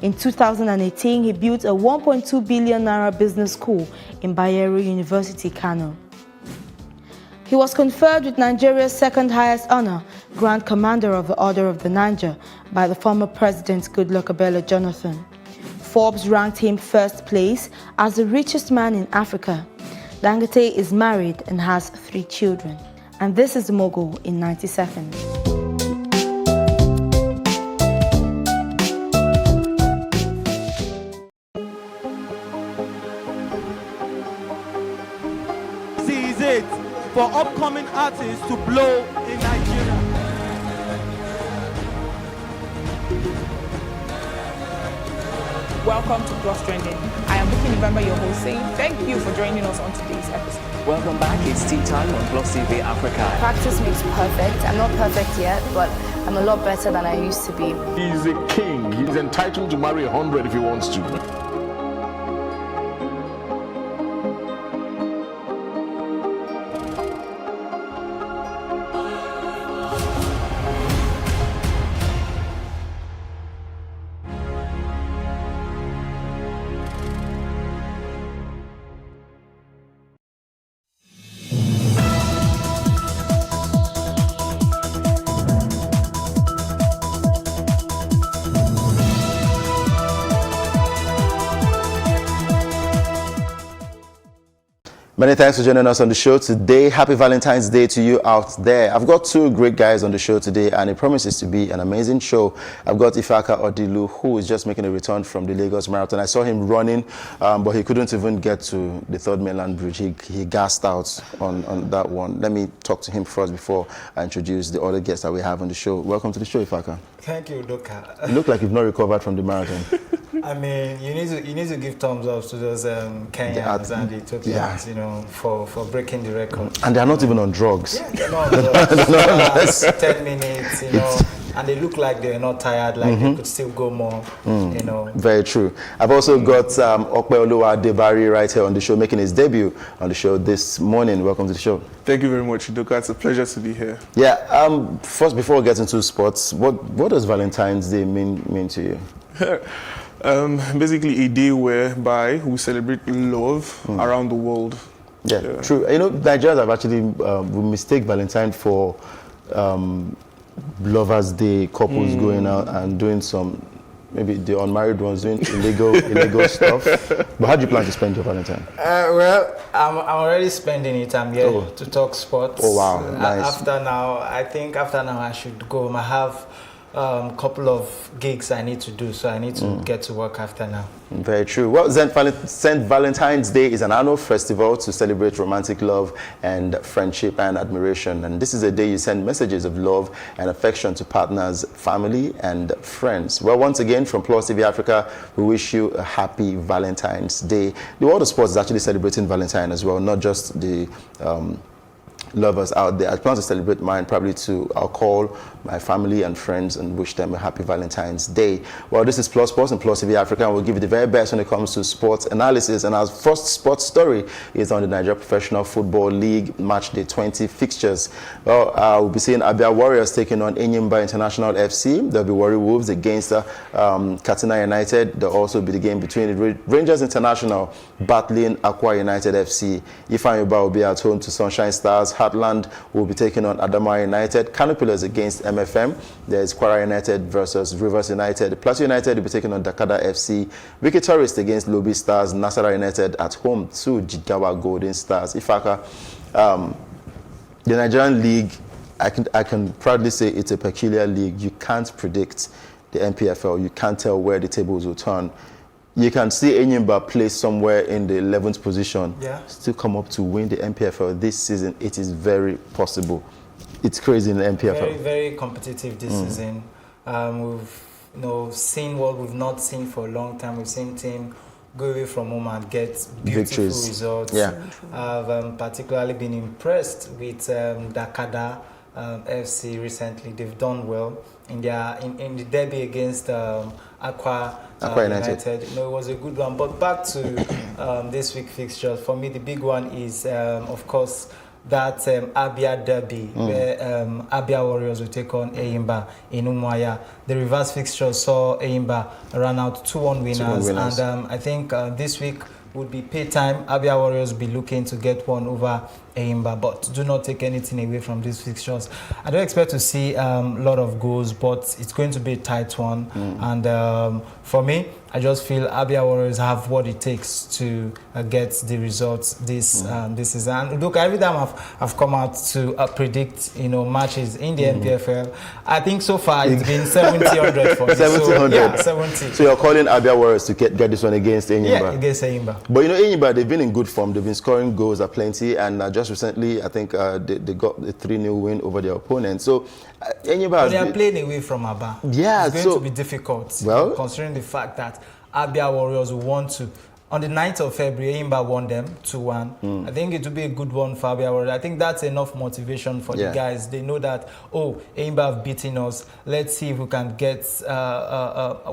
In 2018, he built a 1.2 billion naira business school in Bayelsa University, Kano. He was conferred with Nigeria's second highest honor, Grand Commander of the Order of the Niger, by the former President Goodluck Ebele Jonathan. Forbes ranked him first place as the richest man in Africa. Dangote is married and has 3 children. And this is the Mogul in 90 seconds. This is it for upcoming artists to blow in Nigeria. Welcome to Plus Trending. I am Ibukun Awosika, your host, saying thank you for joining us on today's episode. Welcome back. It's tea time on Plus TV Africa. Practice makes perfect. I'm not perfect yet, but I'm a lot better than I used to be. He's a king. He's entitled to marry 100 if he wants to. Many thanks for joining us on the show today. Happy Valentine's Day to you out there. I've got 2 great guys on the show today, and it promises to be an amazing show. I've got Ifaka Odilu, who is just making a return from the Lagos Marathon. I saw him running, but he couldn't even get to the 3rd mainland bridge. He gassed out on that one. Let me talk to him first before I introduce the other guests that we have on the show. Welcome to the show, Ifaka. Thank you, Doka. You look like you've not recovered from the marathon. I mean, you need to give thumbs up to those Kenyans and the Ethiopians, you know, for breaking the record. And they're not even on drugs. Yeah, they're not on drugs. 10 minutes, you know, and they look like they're not tired, like they could still go more, you know. Very true. I've also got Okpeoluwa Debari right here on the show, making his debut on the show this morning. Welcome to the show. Thank you very much, Doka. It's a pleasure to be here. Yeah. First, before we get into sports, what does Valentine's Day mean to you? Basically a day whereby we celebrate love around the world. Yeah, true. You know, Nigerians have actually we mistake Valentine for Lovers' Day, couples going out and doing some, maybe the unmarried ones doing illegal stuff. But how do you plan to spend your Valentine? Well, I'm already spending it. I'm here to talk sports. Oh wow, nice. After now I should go home. I have couple of gigs I need to do, so I need to get to work after now. Very true. Well, St. Valentine's Day is an annual festival to celebrate romantic love and friendship and admiration. And this is a day you send messages of love and affection to partners, family, and friends. Well, once again, from Plus TV Africa, we wish you a happy Valentine's Day. The world of sports is actually celebrating Valentine as well, not just the lovers out there. I plan to celebrate mine probably too. I'll call my family and friends and wish them a happy Valentine's Day. Well, this is Plus Sports and Plus TV Africa, and we'll give you the very best when it comes to sports analysis. And our first sports story is on the Nigeria Professional Football League Match Day 20 fixtures. Well, we'll be seeing Abia Warriors taking on Enyimba International FC. There'll be Warri Wolves against Katsina United. There'll also be the game between Rangers International battling Akwa United FC. Ifeanyi Ubah will be at home to Sunshine Stars. Heartland will be taking on Adamawa United. Kano Pillars against MFM. There's Kwara United versus Rivers United. Plateau United will be taking on Dakada FC. Wiki Tourist against Lobi Stars. Nasara United at home to Jigawa Golden Stars. Ifaka, the Nigerian League, I can proudly say it's a peculiar league. You can't predict the NPFL. You can't tell where the tables will turn. You can see Enyimba play somewhere in the 11th position, still come up to win the NPFL this season. It is very possible. It's crazy in the NPFL. Very, very competitive this season. We've seen what we've not seen for a long time. We've seen teams go away from home and get beautiful victories. Results. I've particularly been impressed with Dakada FC recently. They've done well in the derby against Aqua United. It was a good one. But back to this week's fixtures. For me, the big one is, of course, that Abia derby where Abia Warriors will take on Eyimba in Umuahia. The reverse fixture saw Eyimba run out 2-1 winners. And I think this week would be pay time. Abia Warriors will be looking to get one over Eyimba, but do not take anything away from these fixtures. I don't expect to see a lot of goals, but it's going to be a tight one. And for me, I just feel Abia Warriors have what it takes to get the results this season. And look, every time I've come out to predict matches in the NPFL, I think so far it's been 70-100 for me. 70-100. 70. So you're calling Abia Warriors to get this one against Enyimba? Yeah, against Enyimba. But Enyimba, they've been in good form. They've been scoring goals aplenty, and just recently, I think they got a 3-0 win over their opponent. So Enyimba, they are playing away from Aba. Yeah, it's going to be difficult. Well, considering the fact that Abia Warriors want to. On the 9th of February, Eyimba won them 2-1. I think it will be a good one for Abia Warriors. I think that's enough motivation for the guys. They know that, Eyimba have beaten us. Let's see if we can get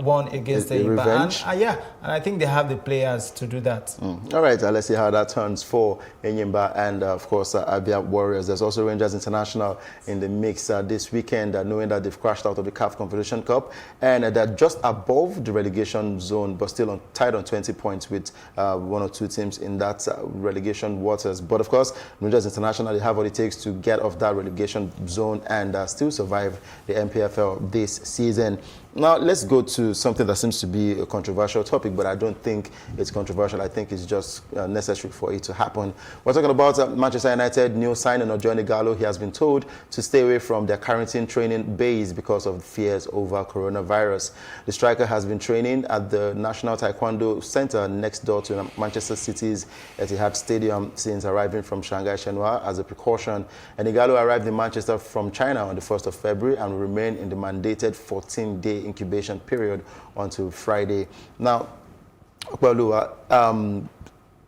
one against Eyimba. And I think they have the players to do that. All right, let's see how that turns for Enyimba and, of course, Abia Warriors. There's also Rangers International in the mix this weekend, knowing that they've crashed out of the CAF Confederation Cup. And they're just above the relegation zone, but still tied on 20 points with one or two teams in that relegation waters. But of course, Rangers International, they have what it takes to get off that relegation zone and still survive the NPFL this season. Now, let's go to something that seems to be a controversial topic, but I don't think it's controversial. I think it's just necessary for it to happen. We're talking about Manchester United new signing Odion Ighalo. He has been told to stay away from their quarantine training base because of fears over coronavirus. The striker has been training at the National Taekwondo Center next door to Manchester City's Etihad Stadium since arriving from Shanghai, Shenhua as a precaution. And Ighalo arrived in Manchester from China on the 1st of February and will remain in the mandated 14-day incubation period until Friday. Now,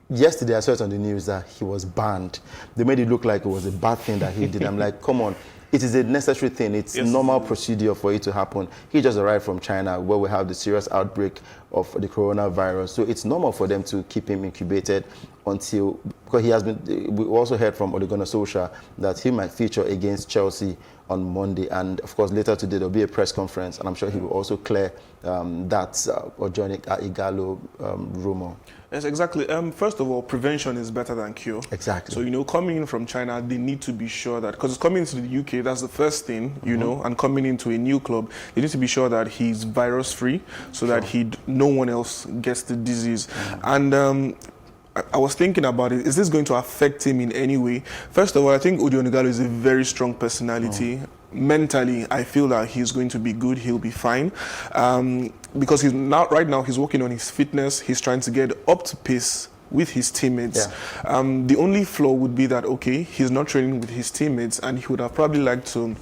yesterday I saw it on the news that he was banned. They made it look like it was a bad thing that he did. I'm like, come on. It is a necessary thing. It's normal procedure for it to happen. He just arrived from China where we have the serious outbreak of the coronavirus. So it's normal for them to keep him incubated until, because he has been, we also heard from Odion Ighalo that he might feature against Chelsea on Monday. And of course, later today, there'll be a press conference. And I'm sure he will also clear that Odion Ighalo rumor. Yes, exactly. First of all, prevention is better than cure. Exactly. So, coming in from China, they need to be sure that, because it's coming into the UK, that's the first thing, and coming into a new club, they need to be sure that he's virus-free so that no one else gets the disease. And I was thinking about it. Is this going to affect him in any way? First of all, I think Odion Ighalo is a very strong personality. Mentally, I feel that he's going to be good. He'll be fine. Because right now, he's working on his fitness. He's trying to get up to pace with his teammates. The only flaw would be that, he's not training with his teammates, and he would have probably liked to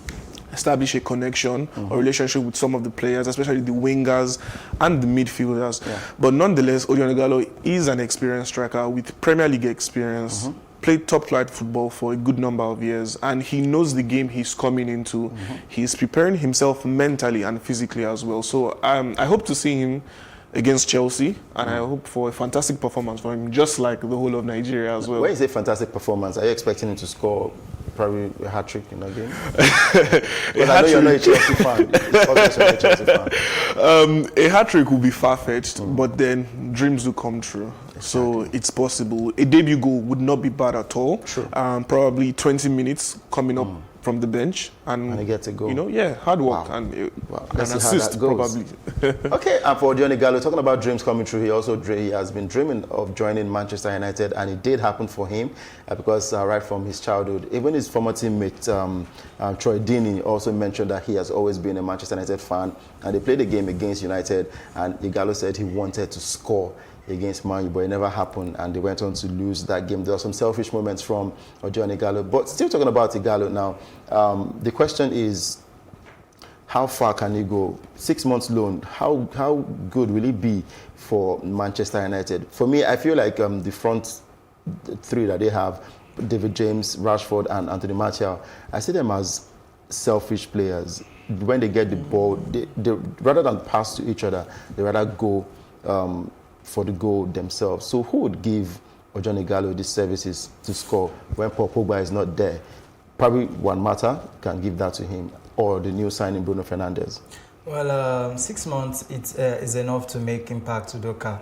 establish a connection or relationship with some of the players, especially the wingers and the midfielders. But nonetheless, Odion Ighalo is an experienced striker with Premier League experience, played top-flight football for a good number of years, and he knows the game he's coming into. He's preparing himself mentally and physically as well. So I hope to see him against Chelsea, and I hope for a fantastic performance for him, just like the whole of Nigeria as well. When you say fantastic performance, are you expecting him to score probably a hat-trick in that game? Because I know you're not a Chelsea fan. A Chelsea fan. A hat-trick will be far-fetched, but then dreams do come true. So it's possible. A debut goal would not be bad at all. True. Probably 20 minutes coming up from the bench, and he gets a goal. You know, yeah, hard work and an assist probably. Okay, and for Odion Ighalo, talking about dreams coming true, he has been dreaming of joining Manchester United, and it did happen for him because right from his childhood, even his former teammate Troy Deeney also mentioned that he has always been a Manchester United fan, and they played a game against United, and Ighalo said he wanted to score against Man U, but it never happened, and they went on to lose that game. There were some selfish moments from Odion Ighalo, but still talking about Ighalo now, the question is, how far can he go? 6 months loan, how good will it be for Manchester United? For me, I feel like the front three that they have, David James, Rashford, and Anthony Martial, I see them as selfish players. When they get the ball, they rather than pass to each other, they rather go for the goal themselves. So who would give Odion Ighalo the services to score when Paul Pogba is not there? Probably Juan Mata can give that to him, or the new signing Bruno Fernandes. Well, 6 months is enough to make impact to Doka.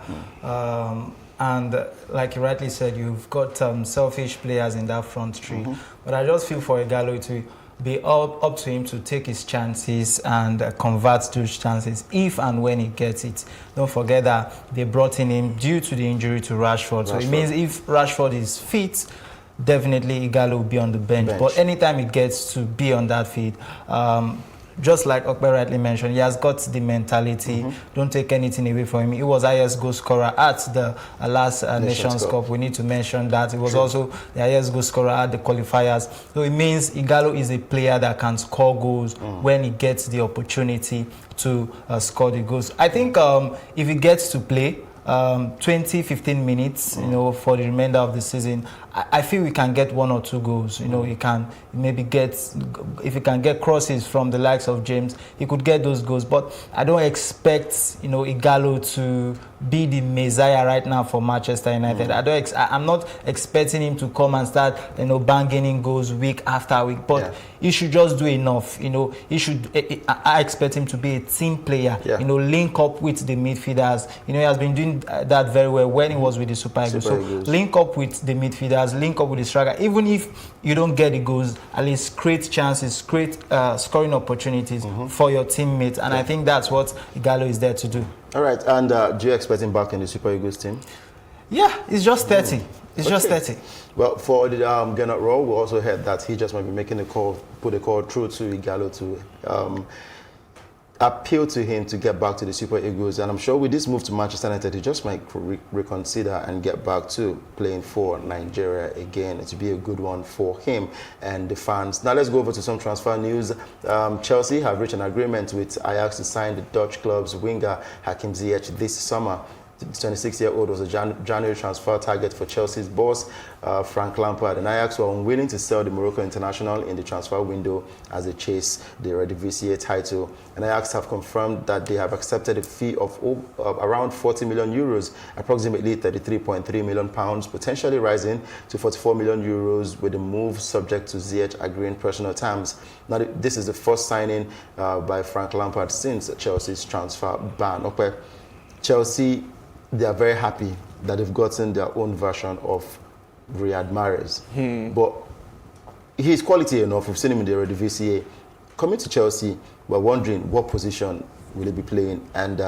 And like you rightly said, you've got selfish players in that front three. But I just feel for Ighalo to be up to him to take his chances and convert those chances if and when he gets it. Don't forget that they brought in him due to the injury to Rashford. So it means if Rashford is fit, definitely Ighalo will be on the bench. But anytime he gets to be on that field, just like Okpe rightly mentioned, he has got the mentality. Don't take anything away from him. He was highest goal scorer at the last Nations Cup. We need to mention that. He was also the highest goal scorer at the qualifiers. So it means Ighalo is a player that can score goals when he gets the opportunity to score the goals. I think if he gets to play 20-15 minutes, you know, for the remainder of the season, I feel we can get 1 or 2 goals. You know, he can maybe get, if he can get crosses from the likes of James, he could get those goals. But I don't expect, you know, Ighalo to be the messiah right now for Manchester United. I'm not expecting him to come and start, you know, banging in goals week after week. But he should just do enough. You know, he should. I expect him to be a team player. You know, link up with the midfielders. You know, he has been doing that very well when he was with the Super Eagles. So link up with the midfielders. Link up with the striker. Even if you don't get the goals, at least create chances, create scoring opportunities for your teammates. And I think that's what Ighalo is there to do. All right. And do you expect him back in the Super Eagles team? Yeah, it's just 30. It's just 30. Well, for the Gennett role, we also heard that he just might be making a call, put a call through to Ighalo to appeal to him to get back to the Super Eagles. And I'm sure with this move to Manchester United, he just might reconsider and get back to playing for Nigeria again. It would be a good one for him and the fans. Now let's go over to some transfer news. Chelsea have reached an agreement with Ajax to sign the Dutch club's winger Hakim Ziyech this summer. The 26-year-old was a January transfer target for Chelsea's boss, Frank Lampard, and Ajax were unwilling to sell the Morocco international in the transfer window as they chase the Eredivisie title. And Ajax have confirmed that they have accepted a fee of around 40 million euros, approximately 33.3 million pounds, potentially rising to 44 million euros with the move subject to Ziyech agreeing personal terms. Now, this is the first signing by Frank Lampard since Chelsea's transfer ban. Okay. Chelsea, they are very happy that they've gotten their own version of Riyad Mahrez. But he's quality enough. We've seen him in the Eredivisie. Coming to Chelsea, we're wondering what position will he be playing and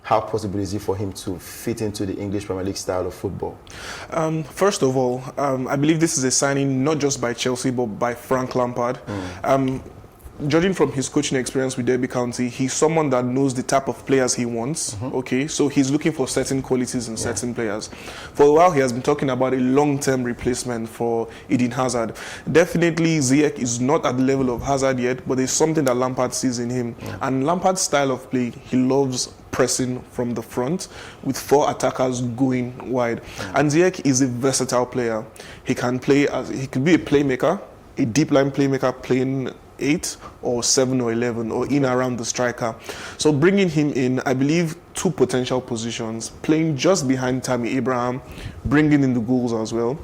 how possible is it for him to fit into the English Premier League style of football? First of all, I believe this is a signing not just by Chelsea but by Frank Lampard. Judging from his coaching experience with Derby County, he's someone that knows the type of players he wants. Okay, so he's looking for certain qualities in certain players. For a while, he has been talking about a long-term replacement for Eden Hazard. Definitely, Ziyech is not at the level of Hazard yet, but there's something that Lampard sees in him. And Lampard's style of play, he loves pressing from the front with 4 attackers going wide. And Ziyech is a versatile player. He can play as he could be a playmaker, a deep line playmaker playing 8 or 7 or 11 or in around the striker. So bringing him in, I believe 2 potential positions, playing just behind Tammy Abraham, bringing in the goals as well.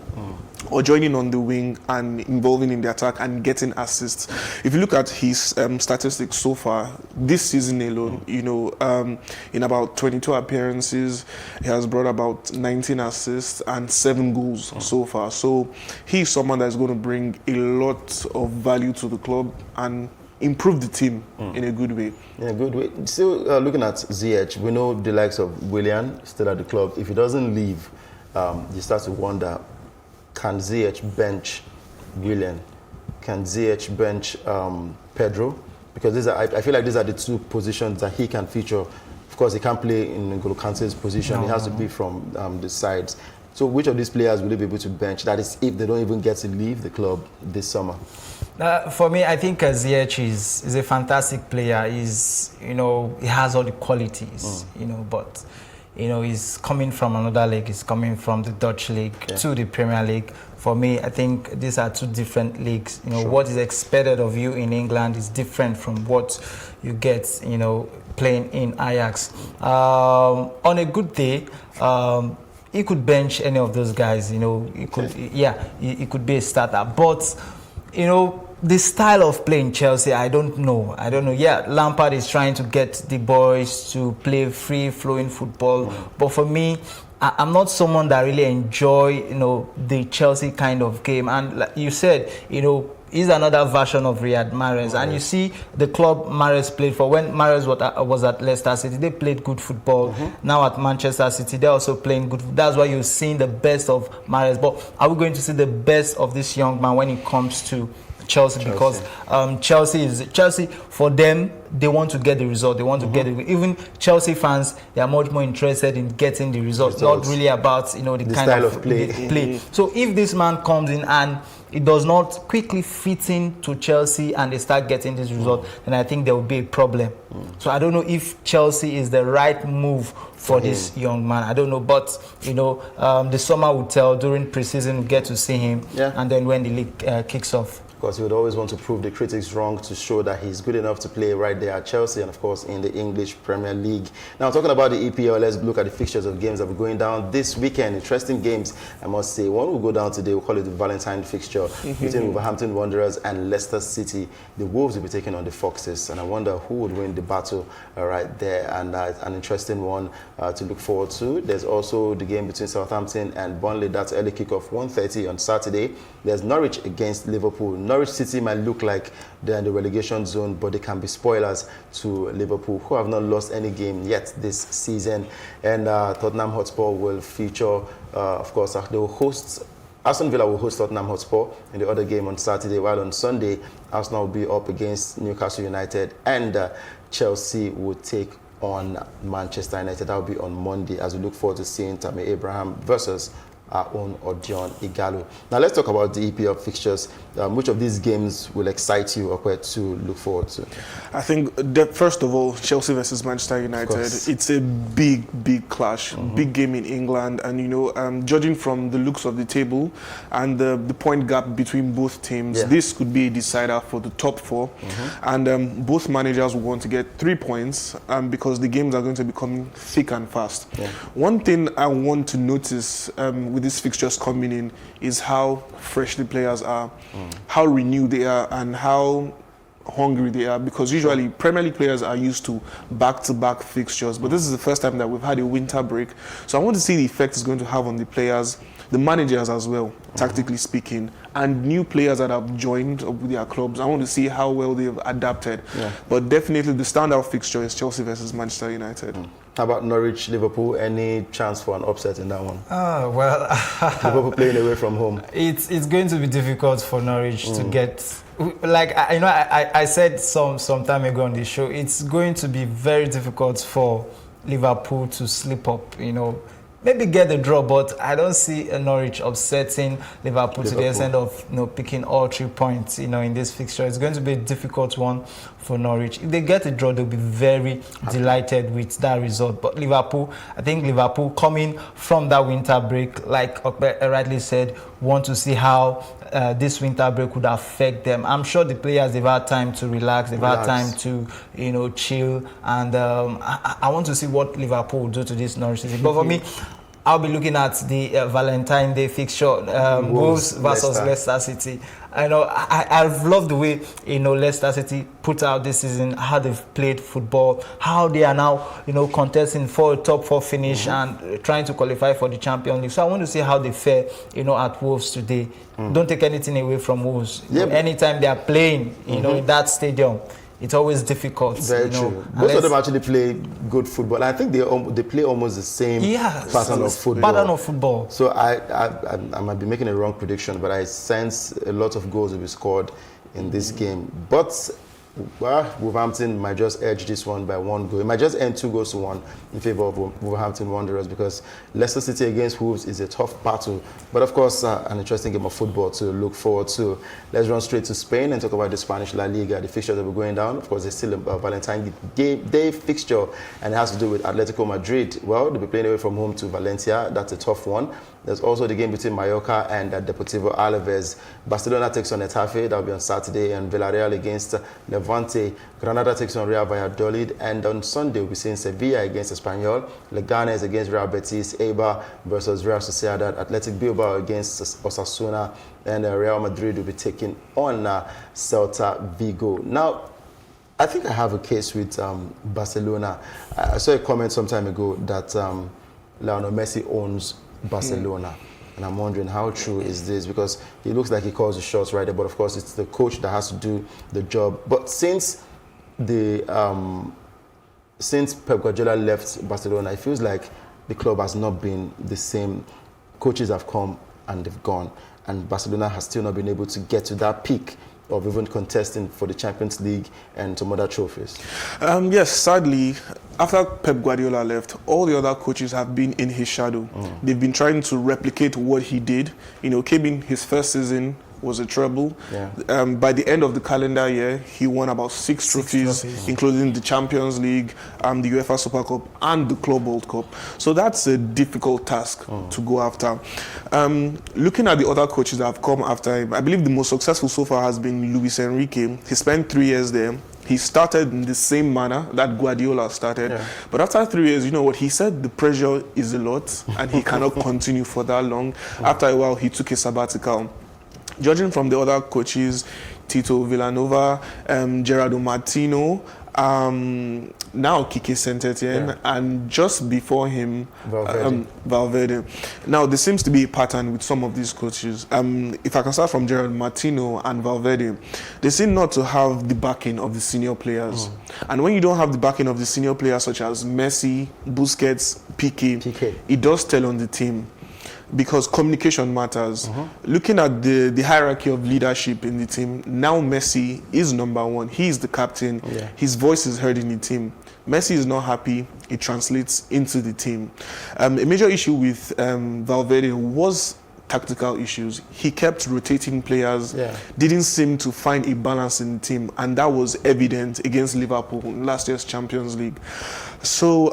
or joining on the wing and involving in the attack and getting assists. If you look at his statistics so far this season alone, you know, in about 22 appearances, he has brought about 19 assists and 7 goals so far. So he's someone that's going to bring a lot of value to the club and improve the team in a good way. In a good way. Still looking at Ziyech, we know the likes of Willian still at the club. If he doesn't leave, you start to wonder, can Ziyech bench Willian? Can Ziyech bench Pedro? Because these are, I feel like these are the two positions that he can feature. Of course, he can't play in N'Golo Kante's position. He has to be from the sides. So which of these players will he be able to bench? That is, if they don't even get to leave the club this summer. For me, I think Ziyech is a fantastic player. He's, you know, he has all the qualities, you know, but, you know, he's coming from another league. He's coming from the Dutch league to the Premier League. For me, I think these are two different leagues. You know, what is expected of you in England is different from what you get, you know, playing in Ajax. On a good day, he could bench any of those guys. You know, he could, he could be a starter. But, you know, the style of playing Chelsea, I don't know. Yeah, Lampard is trying to get the boys to play free-flowing football. But for me, I'm not someone that really enjoy, you know, the Chelsea kind of game. And like you said, you know, he's another version of Riyad Mahrez. And you see the club Mahrez played for. When Mahrez was at Leicester City, they played good football. Now at Manchester City, they're also playing good. That's why you're seeing the best of Mahrez. But are we going to see the best of this young man when it comes to Chelsea? Because Chelsea, for them, they want to get the result. They want to get it. Even Chelsea fans, they are much more interested in getting the result, not really about, you know, the kind style of play. So if this man comes in and it does not quickly fit in to Chelsea and they start getting this result, then I think there will be a problem. So I don't know if Chelsea is the right move for this young man. I don't know, but you know, the summer will tell. During preseason, we get to see him, and then when the league kicks off. Of course, he would always want to prove the critics wrong to show that he's good enough to play right there at Chelsea and, of course, in the English Premier League. Now, talking about the EPL, let's look at the fixtures of games that are going down this weekend. Interesting games, I must say. One will go down today. We'll call it the Valentine fixture between Wolverhampton Wanderers and Leicester City. The Wolves will be taking on the Foxes, and I wonder who would win the battle right there. And an interesting one to look forward to. There's also the game between Southampton and Burnley. That's early kickoff, 1:30 on Saturday. There's Norwich against Liverpool. Norwich City might look like they're in the relegation zone, but they can be spoilers to Liverpool, who have not lost any game yet this season. And Tottenham Hotspur will feature, of course, they will host, Aston Villa will host Tottenham Hotspur in the other game on Saturday, while on Sunday, Arsenal will be up against Newcastle United, and Chelsea will take on Manchester United. That will be on Monday, as we look forward to seeing Tammy Abraham versus our own Odion Ighalo. Now let's talk about the EPL fixtures. Which of these games will excite you or where to look forward to? I think, first of all, Chelsea versus Manchester United. It's a big clash, big game in England. And, you know, judging from the looks of the table and the point gap between both teams, this could be a decider for the top four. And both managers will want to get 3 points because the games are going to be coming thick and fast. One thing I want to notice with these fixtures coming in is how fresh the players are, how renewed they are, and how hungry they are, because usually Premier League players are used to back-to-back fixtures, but this is the first time that we've had a winter break. So I want to see the effect it's going to have on the players, the managers as well, tactically speaking, and new players that have joined with their clubs. I want to see how well they've adapted. But definitely the standout fixture is Chelsea versus Manchester United. How about Norwich, Liverpool? Any chance for an upset in that one? Well, Liverpool playing away from home. It's going to be difficult for Norwich to get. Like I said some time ago on the show, it's going to be very difficult for Liverpool to slip up. You know, maybe get the draw, but I don't see Norwich upsetting Liverpool to the extent of, you know, picking all 3 points, you know, in this fixture. It's going to be a difficult one for Norwich. If they get a draw, they'll be very delighted with that result. But Liverpool, I think Liverpool coming from that winter break, like rightly said, want to see how this winter break would affect them. I'm sure the players, they've had time to relax, they've had time to, you know, chill, and I want to see what Liverpool will do to this Norwich City. But for me, I'll be looking at the Valentine Day fixture, Wolves versus Leicester City. I know I've loved the way Leicester City put out this season, how they've played football, how they are now contesting for a top 4 finish and trying to qualify for the Champions League. So I want to see how they fare at Wolves today. Don't take anything away from Wolves. Anytime they are playing in that stadium, it's always difficult. Very true. Most of them actually play good football. I think they play almost the same pattern of football. So I might be making a wrong prediction, but I sense a lot of goals will be scored in this game. But Wolverhampton might just edge this one by 1 goal. It might just end 2-1 in favor of Wolverhampton Wanderers, because Leicester City against Wolves is a tough battle. But of course, an interesting game of football to look forward to. Let's run straight to Spain and talk about the Spanish La Liga. The fixtures that were going down, of course, there's still a Valentine Day fixture, and it has to do with Atletico Madrid. Well, they'll be playing away from home to Valencia. That's a tough one. There's also the game between Mallorca and Deportivo Alaves. Barcelona takes on Getafe, that will be on Saturday, and Villarreal against Levante. Granada takes on Real Valladolid, and on Sunday we'll be seeing Sevilla against Espanyol, Leganes against Real Betis, Eibar versus Real Sociedad, Athletic Bilbao against Osasuna, and Real Madrid will be taking on Celta Vigo. Now, I think I have a case with Barcelona. I saw a comment some time ago that Lionel Messi owns Barcelona. And I'm wondering how true is this, because he looks like he calls the shots right there, but of course it's the coach that has to do the job. But since Pep Guardiola left Barcelona, it feels like the club has not been the same. Coaches have come and they've gone, and Barcelona has still not been able to get to that peak of even contesting for the Champions League and some other trophies. Yes, sadly, after Pep Guardiola left, all the other coaches have been in his shadow. They've been trying to replicate what he did. Came in his first season, was a treble. By the end of the calendar year, he won about 6 trophies, including the Champions League, the UEFA Super Cup, and the Club World Cup. So that's a difficult task to go after. Looking at the other coaches that have come after him, I believe the most successful so far has been Luis Enrique. He spent 3 years there. He started in the same manner that Guardiola started. But after 3 years, you know what? He said the pressure is a lot and he cannot continue for that long. After a while, he took a sabbatical. Judging from the other coaches, Tito Villanova, Gerardo Martino, now Kike Saint-Etienne, and just before him, Valverde. Now, there seems to be a pattern with some of these coaches. If I can start from Gerardo Martino and Valverde, they seem not to have the backing of the senior players. And when you don't have the backing of the senior players, such as Messi, Busquets, Piqué, it does tell on the team, because communication matters. Looking at the hierarchy of leadership in the team, now Messi is number 1. He is the captain. His voice is heard in the team. Messi is not happy. It translates into the team. A major issue with Valverde was tactical issues. He kept rotating players, didn't seem to find a balance in the team, and that was evident against Liverpool in last year's Champions League. So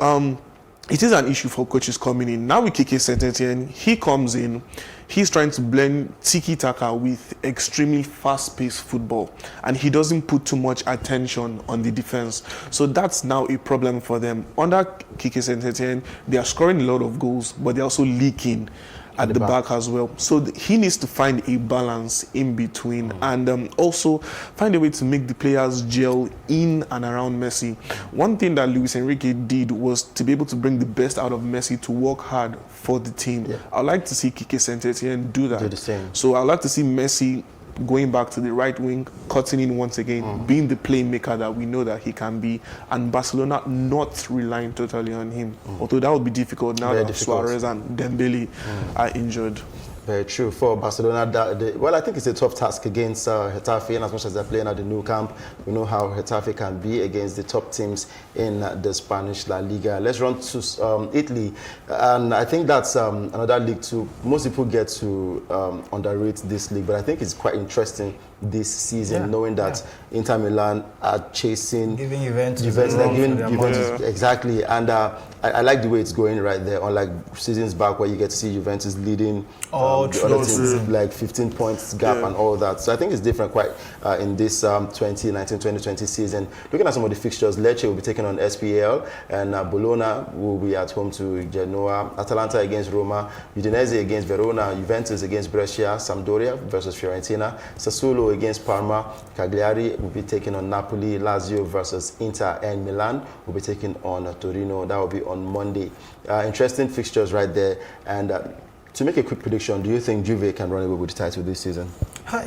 it is an issue for coaches coming in. Now with Kike Saint-Etienne, he comes in, he's trying to blend tiki-taka with extremely fast-paced football, and he doesn't put too much attention on the defense. So that's now a problem for them. Under Kike Saint-Etienne, they are scoring a lot of goals, but they're also leaking at the back as well. So he needs to find a balance in between and also find a way to make the players gel in and around Messi. One thing that Luis Enrique did was to be able to bring the best out of Messi to work hard for the team. I'd like to see Kike Saint-Etienne do that. Do the same. So I'd like to see Messi going back to the right wing, cutting in once again, being the playmaker that we know that he can be, and Barcelona not relying totally on him. Although that would be difficult now that Suarez and Dembele are injured. Very true. For Barcelona, well, I think it's a tough task against Getafe, and as much as they're playing at the new camp, we know how Getafe can be against the top teams in the Spanish La Liga. Let's run to Italy, and I think that's another league too. Most people get to underrate this league, but I think it's quite interesting this season, knowing that Inter Milan are chasing giving Juventus exactly, and I like the way it's going right there. Unlike seasons back where you get to see Juventus leading the other teams like 15 points gap and all that. So I think it's different quite in this 2019-2020 season. Looking at some of the fixtures, Lecce will be taking on SPAL, and Bologna will be at home to Genoa, Atalanta against Roma, Udinese against Verona, Juventus against Brescia, Sampdoria versus Fiorentina, Sassuolo against Parma, Cagliari will be taking on Napoli, Lazio versus Inter, and Milan will be taking on Torino. That will be on Monday. Interesting fixtures right there. And to make a quick prediction, do you think Juve can run away with the title this season?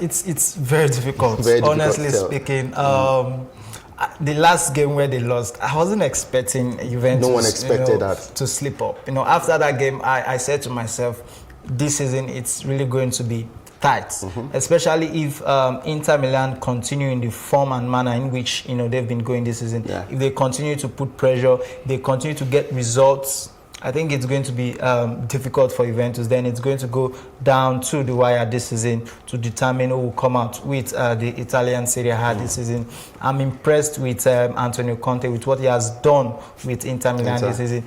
It's very difficult, honestly speaking. The last game where they lost, I wasn't expecting Juventus. No one expected that to slip up. After that game, I said to myself, this season it's really going to be tight, especially if Inter Milan continue in the form and manner in which they've been going this season. If they continue to put pressure, they continue to get results, I think it's going to be difficult for Juventus. Then it's going to go down to the wire this season to determine who will come out with the Italian Serie A this season. I'm impressed with Antonio Conte, with what he has done with Inter Milan this season.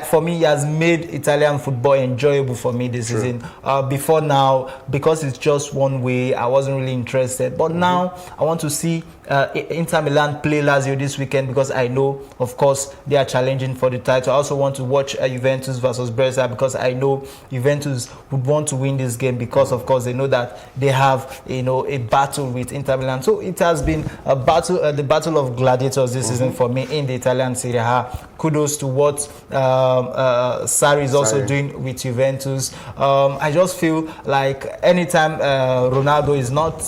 For me, he has made Italian football enjoyable for me this season. Before now, because it's just one way, I wasn't really interested. But now, I want to see Inter Milan play Lazio this weekend, because I know, of course, they are challenging for the title. I also want to watch Juventus versus Brescia, because I know Juventus would want to win this game, because of course they know that they have a battle with Inter Milan. So it has been a battle, the battle of gladiators this season for me in the Italian Serie A. Kudos to what Sarri is also doing with Juventus. I just feel like anytime Ronaldo is not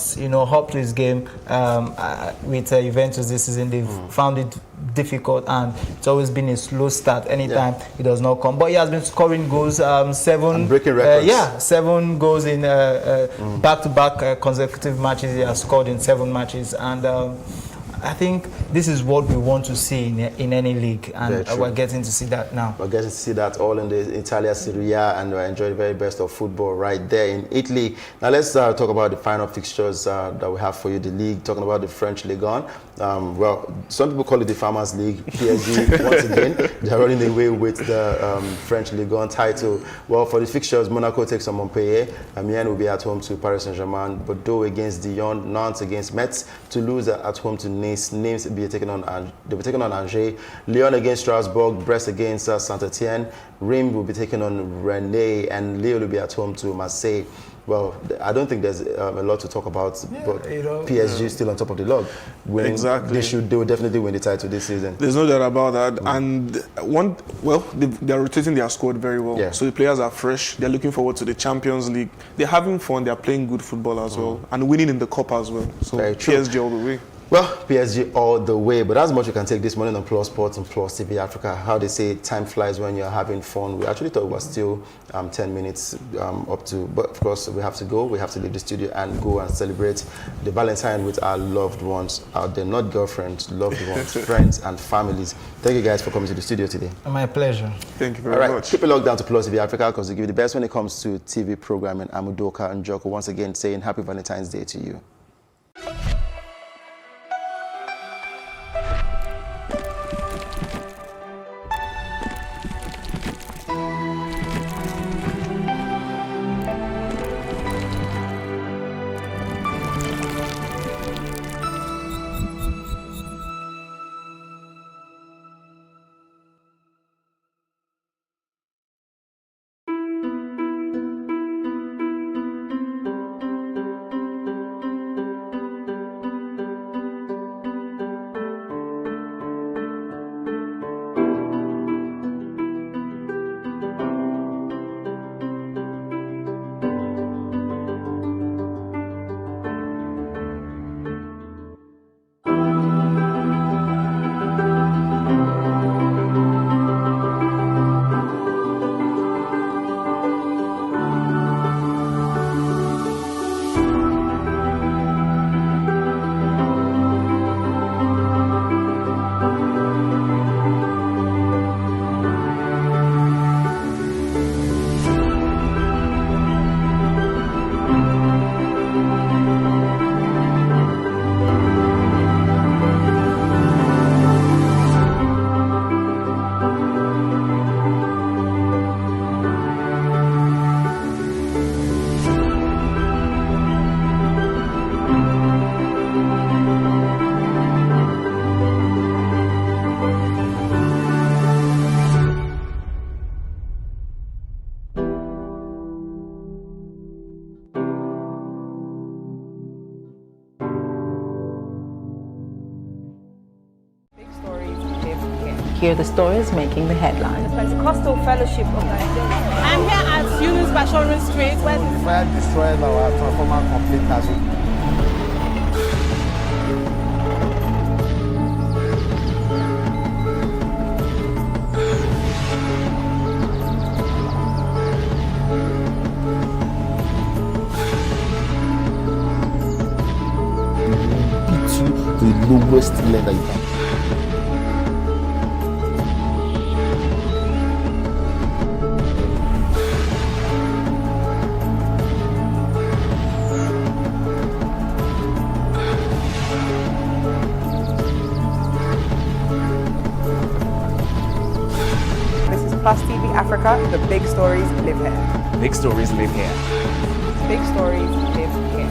up to his game with Juventus this season, they've found it difficult, and it's always been a slow start anytime he does not come. But he has been scoring goals, 7 and breaking records. 7 goals in back-to-back consecutive matches. He has scored in 7 matches, and I think this is what we want to see in any league, and we're getting to see that now. We're getting to see that all in the Italian Serie A, and we enjoy the very best of football right there in Italy. Now let's talk about the final fixtures that we have for you, the league, talking about the French Ligue 1. Well, some people call it the Farmers League. PSG, once again, they're running away with the French Ligue 1 title. Well, for the fixtures, Monaco takes on Montpellier, Amiens will be at home to Paris Saint-Germain, Bordeaux against Dijon, Nantes against Metz, Toulouse at home to Nice, Nice will be taking on Angers, Lyon against Strasbourg, Brest against Saint-Etienne, Reims will be taking on Rennes, and Lille will be at home to Marseille. Well, I don't think there's a lot to talk about, but PSG is still on top of the log. Exactly. They will definitely win the title this season. There's no doubt about that. And they're rotating their squad very well. So the players are fresh. They're looking forward to the Champions League. They're having fun. They're playing good football as well, and winning in the Cup as well. So PSG all the way. Well, PSG all the way, but that's much you can take this morning on Plus Sports and Plus TV Africa. How they say time flies when you're having fun. We actually thought it was still 10 minutes up to, but of course we have to go. We have to leave the studio and go and celebrate the Valentine with our loved ones out there, not girlfriends, loved ones, friends and families. Thank you guys for coming to the studio today. My pleasure. Thank you very much. Keep it locked down to Plus TV Africa, because they give you the best when it comes to TV programming. I'm Udoka and Joko once again saying Happy Valentine's Day to you. Hear the stories making the headlines. Pentecostal Fellowship of Nigeria. I'm here at Yunus Bashorin Street where The fire destroyed our transformer completely. The lowest level you can. This is Plus TV Africa. The big stories live here. Big stories live here. Big stories live here.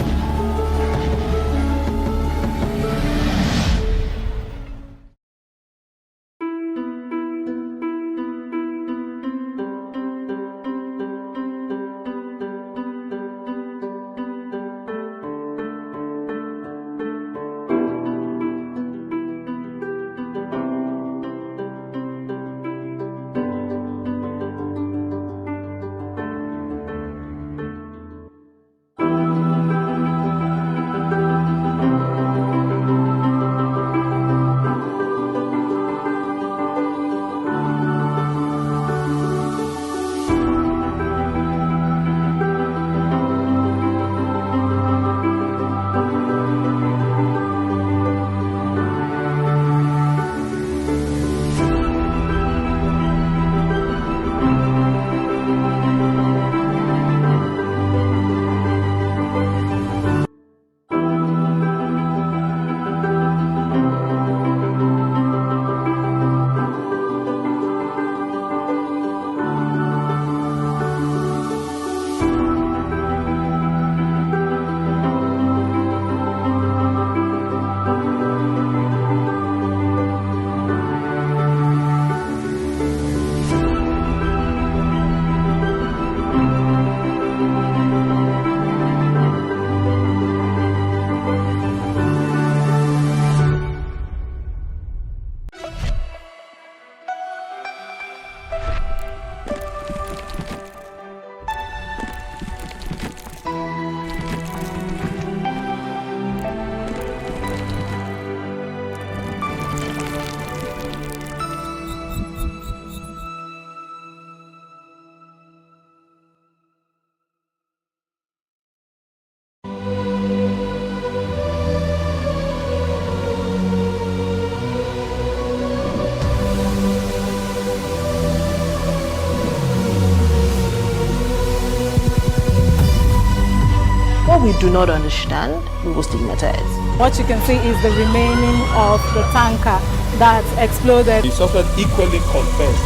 What we do not understand, we will stigmatize. What you can see is the remaining of the tanker that exploded. The suspect equally confessed.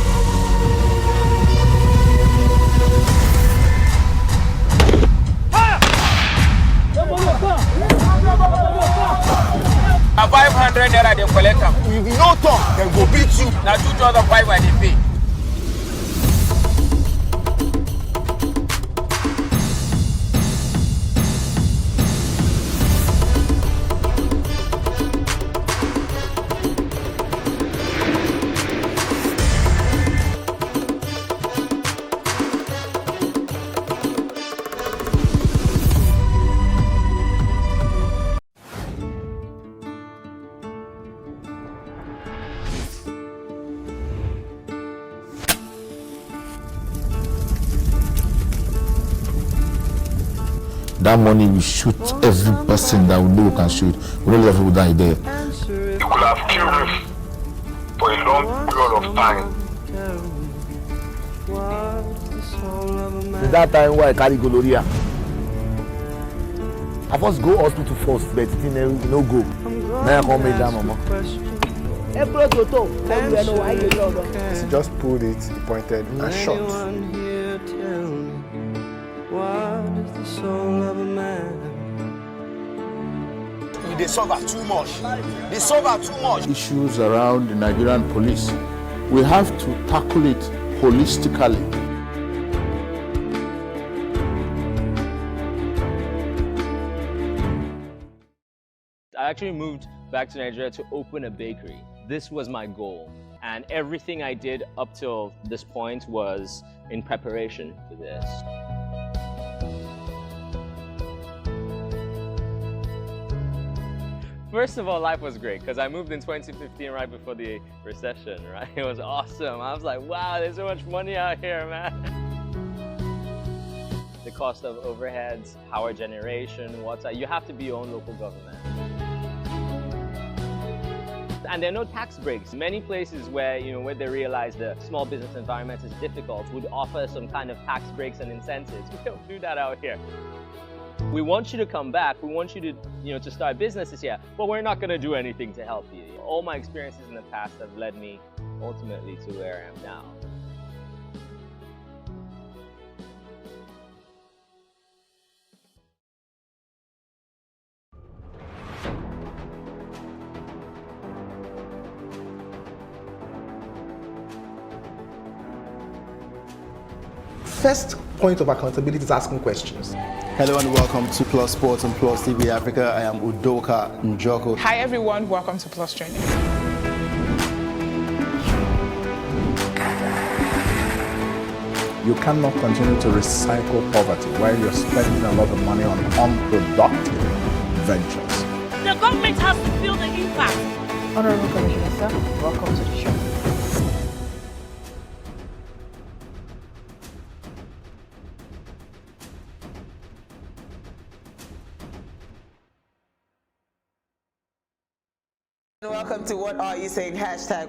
A 500 naira they collect them. If you no talk, then go beat you. Now 2,500 they pay. That money will shoot every person that we know can shoot. We don't let people die there. You could have killed us for a long period of time. Is that time why I carry gonorrhea? I first go hospital first, but it no go. Now I come make that mama. He just pulled it, he pointed and shot. What is the soul of a man? They suffer too much. They suffer too much. Issues around the Nigerian police, we have to tackle it holistically. I actually moved back to Nigeria to open a bakery. this was my goal. And everything I did up till this point was in preparation for this. First of all, life was great because I moved in 2015 right before the recession, right? It was awesome. I was like, wow, there's so much money out here, man. The cost of overheads, power generation, water, you have to be your own local government. And there are no tax breaks. Many places where, where they realize the small business environment is difficult would offer some kind of tax breaks and incentives. We don't do that out here. We want you to come back. We want you to, to start businesses here, but we're not going to do anything to help you. All my experiences in the past have led me ultimately to where I am now. First point of accountability is asking questions. Hello and welcome to Plus Sports and Plus TV Africa. I am Odion Ighalo. Hi everyone, welcome to Plus Training. You cannot continue to recycle poverty while you're spending a lot of money on unproductive ventures. The government has to feel the impact. Honorable Commissioner, sir, welcome to the show. Welcome to What Are You Saying?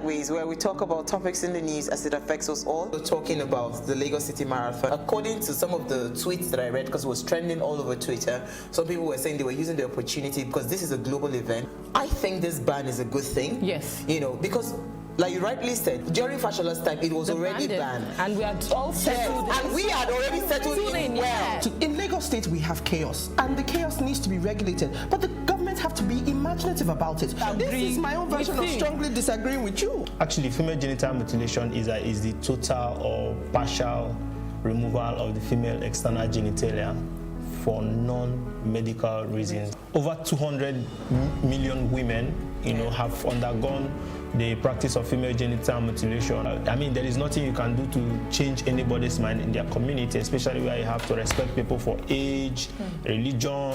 #Ways, where we talk about topics in the news as it affects us all. We're talking about the Lagos City Marathon. According to some of the tweets that I read, because it was trending all over Twitter, some people were saying they were using the opportunity because this is a global event. I think this ban is a good thing. Yes. Because like you rightly said, during Fashola's time, it was already banned. And we had all settled and we had already settled in well. In Lagos State, we have chaos, and the chaos needs to be regulated. But the government have to be imaginative about it. This is my own version of strongly disagreeing with you. Actually, female genital mutilation is the total or partial removal of the female external genitalia for non-medical reasons. Over 200 million women, have undergone the practice of female genital mutilation. I mean, there is nothing you can do to change anybody's mind in their community, especially where you have to respect people for age, religion.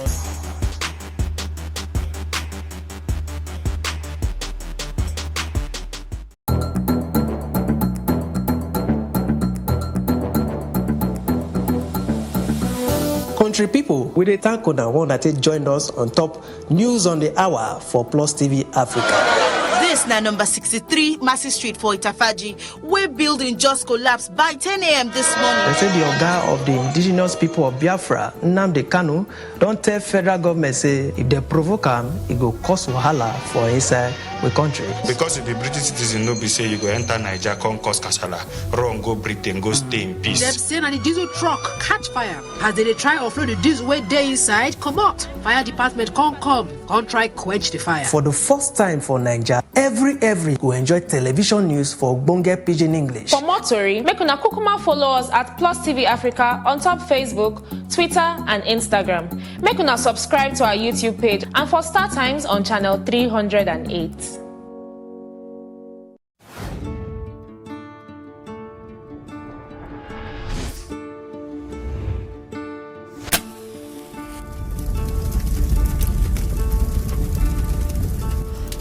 Country people, we dey thank una one that joined us on top News on the Hour for Plus TV Africa. This na number 63 Massey Street for Itafaji, where building just collapsed by 10 a.m. this morning. They say the Oga of the indigenous people of Biafra, Nnamdi Kanu, don't tell federal government say if they provoke him, it go cause wahala for inside the country. Because if the British citizen no be say you go enter Nigeria, come cause kasala, run go Britain, go stay in peace. Them say na the diesel truck catch fire as they try offload the diesel way dey inside. Come out, fire department come try quench the fire. For the first time for Nigeria, every go enjoy television news for Ogbonge Pidgin English. For more tori, make una kukuma follow us at Plus TV Africa on top Facebook, Twitter and Instagram. Make una subscribe to our YouTube page and for Star Times on channel 308.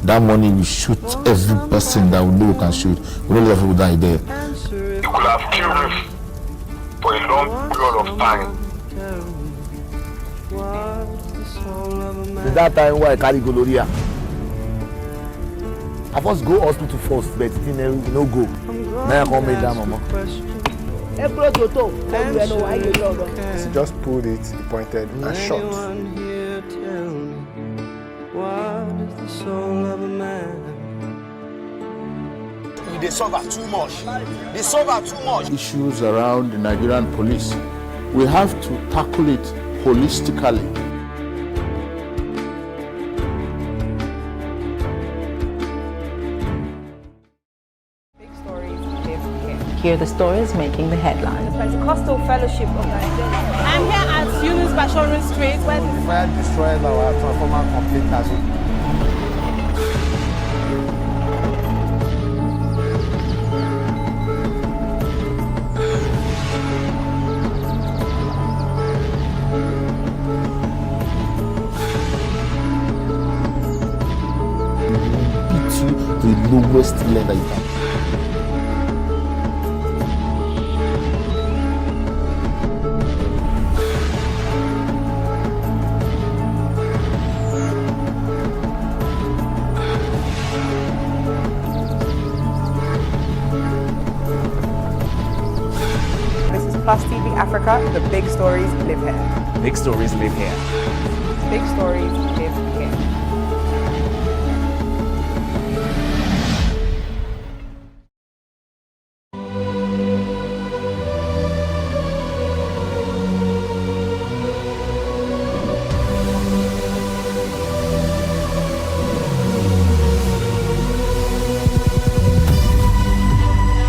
That money will shoot every person that we know we can shoot. We don't let people die there. You could have killed us for a long period of time. Is that time why I carry gonorrhea? I first go hospital first, but it no go. Now I come make that mama. He just pulled it, he pointed and shot. What is the soul of a man? They suffer too much. They suffer too much. Issues around the Nigerian police, we have to tackle it holistically. Hear the stories making the headlines. Pentecostal Fellowship of Nigeria. I'm here at Yunus Bashorin Street where the fire destroyed our transformer completely. lowest lane that you can. Plus TV Africa, the big stories live here. Big stories live here. Big stories live here.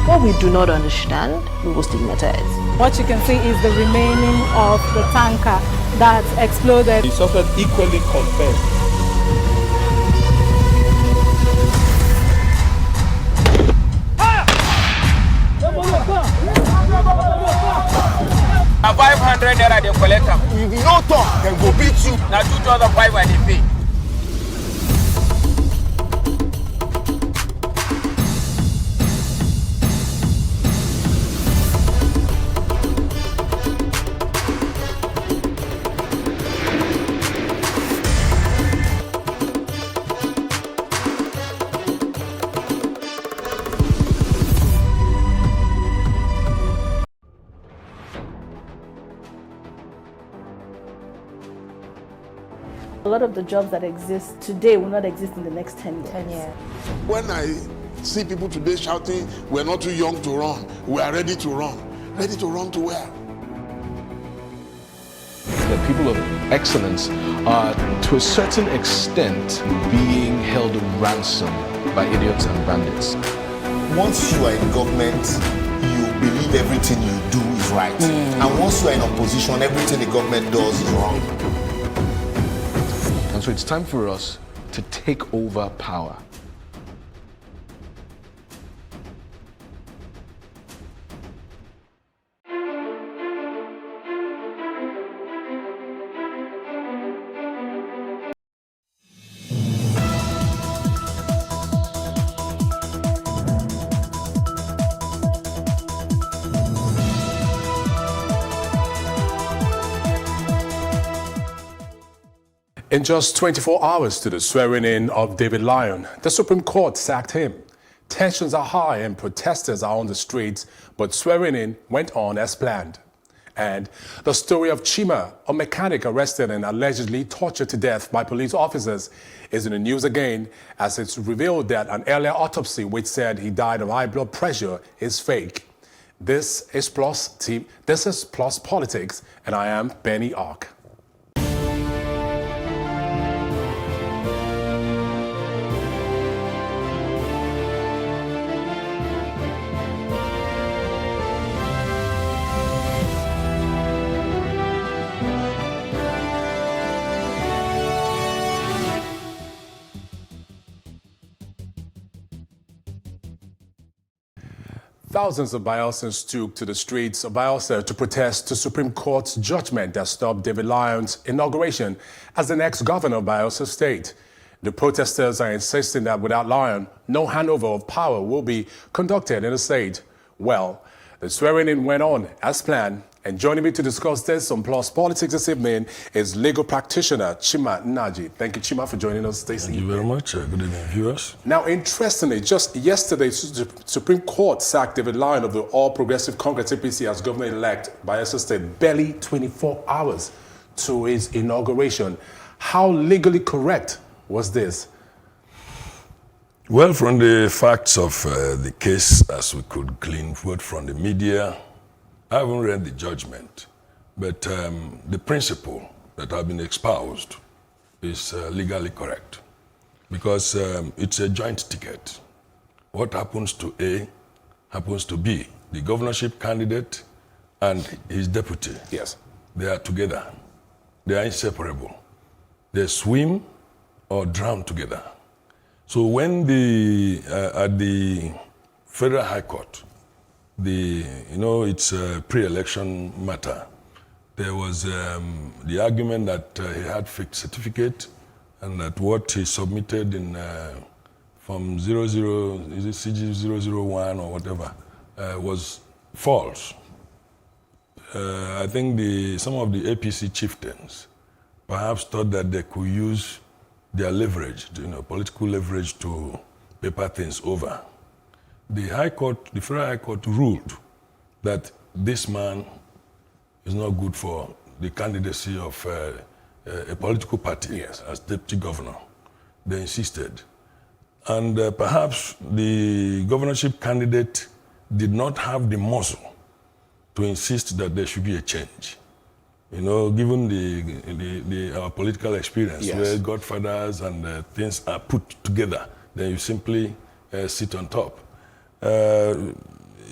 What we do not understand, we will stigmatize. What you can see is the remaining of the tanker that exploded. He suffered equally confessed. Now 500 naira they collect them. If you no talk, then go beat you. Now 2,500 they pay. A lot of the jobs that exist today will not exist in the next 10 years. 10 years. When I see people today shouting, we're not too young to run, we are ready to run. Ready to run to where? The people of excellence are, to a certain extent, being held ransom by idiots and bandits. Once you are in government, you believe everything you do is right. And once you are in opposition, everything the government does is wrong. And so it's time for us to take over power. In just 24 hours to the swearing-in of David Lyon, the Supreme Court sacked him. Tensions are high and protesters are on the streets, but swearing-in went on as planned. And the story of Chima, a mechanic arrested and allegedly tortured to death by police officers, is in the news again as it's revealed that an earlier autopsy which said he died of high blood pressure is fake. This is Plus Politics, and I am Benny Ark. Thousands of Bayelsans took to the streets of Bayelsa to protest the Supreme Court's judgment that stopped David Lyon's inauguration as the next governor of Bayelsa State. The protesters are insisting that without Lyon, no handover of power will be conducted in the state. Well, the swearing-in went on as planned, and joining me to discuss this on Plus Politics this evening is legal practitioner Chima Nnaji. Thank you, Chima, for joining us this evening. Thank you very much. Good evening, viewers. Now, interestingly, just yesterday, the Supreme Court sacked David Lyon of the All Progressive Congress APC as governor-elect by Bayelsa State barely 24 hours to his inauguration. How legally correct was this? Well, from the facts of the case, as we could glean both from the media, I haven't read the judgment, but the principle that have been espoused is legally correct because it's a joint ticket. What happens to A happens to B. The governorship candidate and his deputy, yes, they are together. They are inseparable. They swim or drown together. So when at the Federal High Court, it's a pre-election matter. There was the argument that he had fake certificate and that what he submitted in from 00, is it CG001 or whatever, was false. I think some of the APC chieftains perhaps thought that they could use their leverage, political leverage, to paper things over. The Federal High Court ruled that this man is not good for the candidacy of a political party as deputy governor. They insisted. And perhaps the governorship candidate did not have the muscle to insist that there should be a change. Given our political experience, where godfathers and things are put together, then you simply sit on top.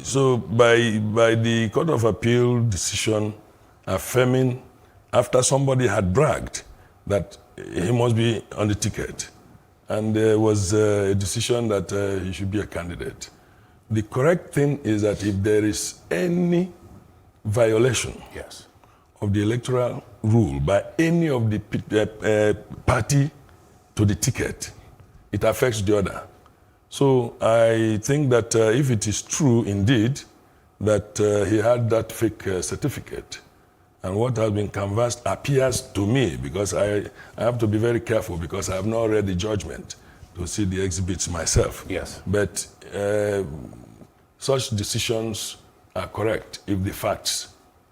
So by the Court of Appeal decision affirming, after somebody had bragged that he must be on the ticket, and there was a decision that he should be a candidate. The correct thing is that if there is any violation of the electoral rule by any of the party to the ticket, it affects the other. So I think that if it is true indeed that he had that fake certificate, and what has been canvassed appears to me, because I have to be very careful because I have not read the judgment to see the exhibits myself. But such decisions are correct if the facts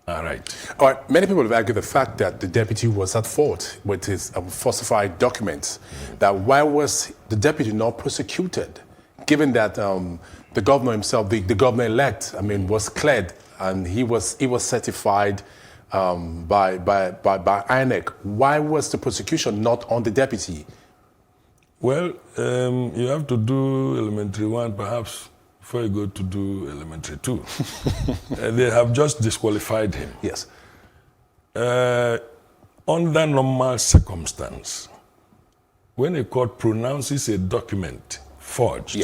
are right. All right. Many people have argued the fact that the deputy was at fault with his falsified documents. That why was the deputy not prosecuted, given that the governor himself, the governor-elect, was cleared and he was certified by INEC. Why was the prosecution not on the deputy? Well, you have to do elementary 1 perhaps before you go to do elementary 2. They have just disqualified him. Under normal circumstance, when a court pronounces a document forged,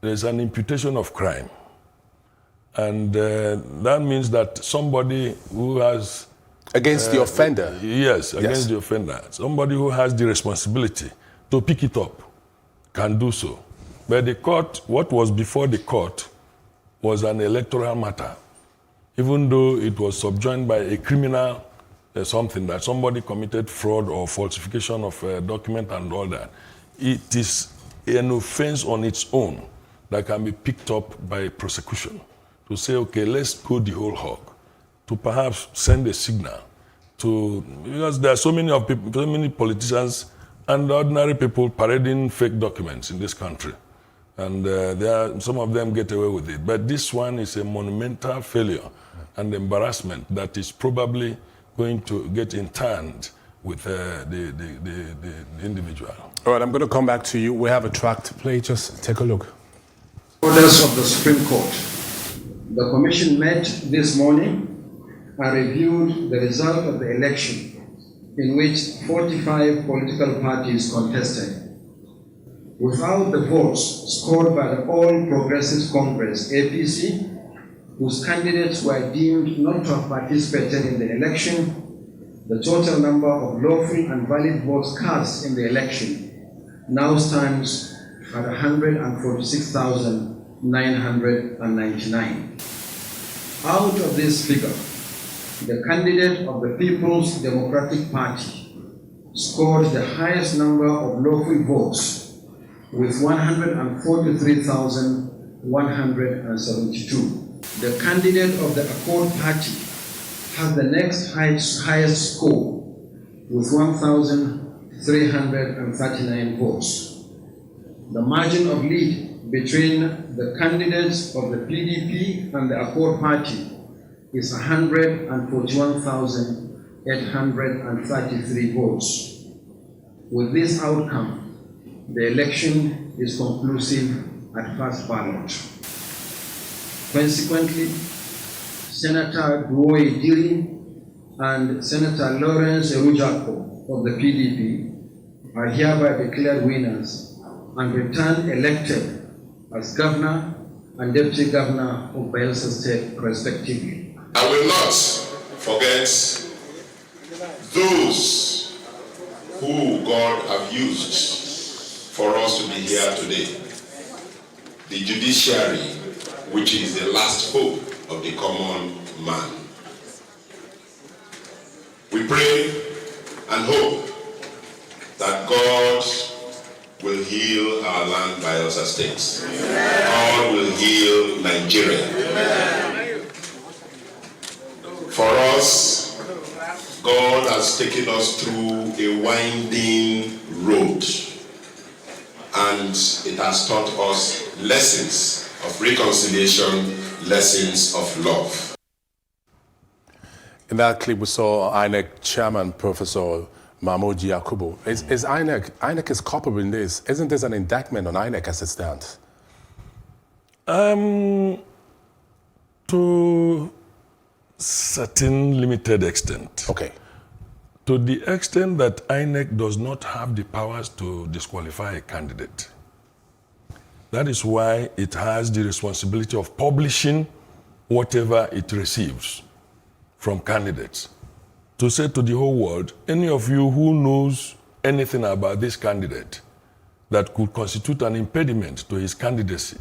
there's an imputation of crime. And that means that somebody who has... Against the offender? Yes, against the offender. Somebody who has the responsibility to pick it up can do so. But the court, what was before the court was an electoral matter, even though it was subjoined by a criminal something, that somebody committed fraud or falsification of a document and all that. It is an offense on its own that can be picked up by prosecution. To say, okay, let's go the whole hog, to perhaps send a signal because there are so many politicians and ordinary people parading fake documents in this country. And some of them get away with it. But this one is a monumental failure and embarrassment that is probably going to get interned with the individual. All right, I'm going to come back to you. We have a track to play. Just take a look. Orders of the Supreme Court. The Commission met this morning and reviewed the result of the election in which 45 political parties contested. Without the votes scored by the All Progressives Congress, APC, whose candidates were deemed not to have participated in the election, the total number of lawful and valid votes cast in the election now stands at 146,999. Out of this figure, the candidate of the People's Democratic Party scored the highest number of lawful votes with 143,172. The candidate of the Accord Party has the next highest score with 1,339 votes. The margin of lead between the candidates of the PDP and the Accord Party is 141,833 votes. With this outcome, the election is conclusive at first ballot. Consequently, Senator Duoye Diri and Senator Lawrence Erujako of the PDP are hereby declared winners and returned elected as governor and deputy governor of Bayelsa State, respectively. I will not forget those who God have used for us to be here today. The judiciary, which is the last hope of the common man. We pray and hope that God will heal our land, Bayelsa State. God will heal Nigeria. For us, God has taken us through a winding road, and it has taught us lessons of reconciliation, lessons of love. In that clip, we saw INEC Chairman Professor Mahmoud Yakubu. Is INEC is culpable in this? Isn't this an indictment on INEC as it stands? To certain limited extent. Okay. To the extent that INEC does not have the powers to disqualify a candidate. That is why it has the responsibility of publishing whatever it receives from candidates. To say to the whole world, any of you who knows anything about this candidate that could constitute an impediment to his candidacy,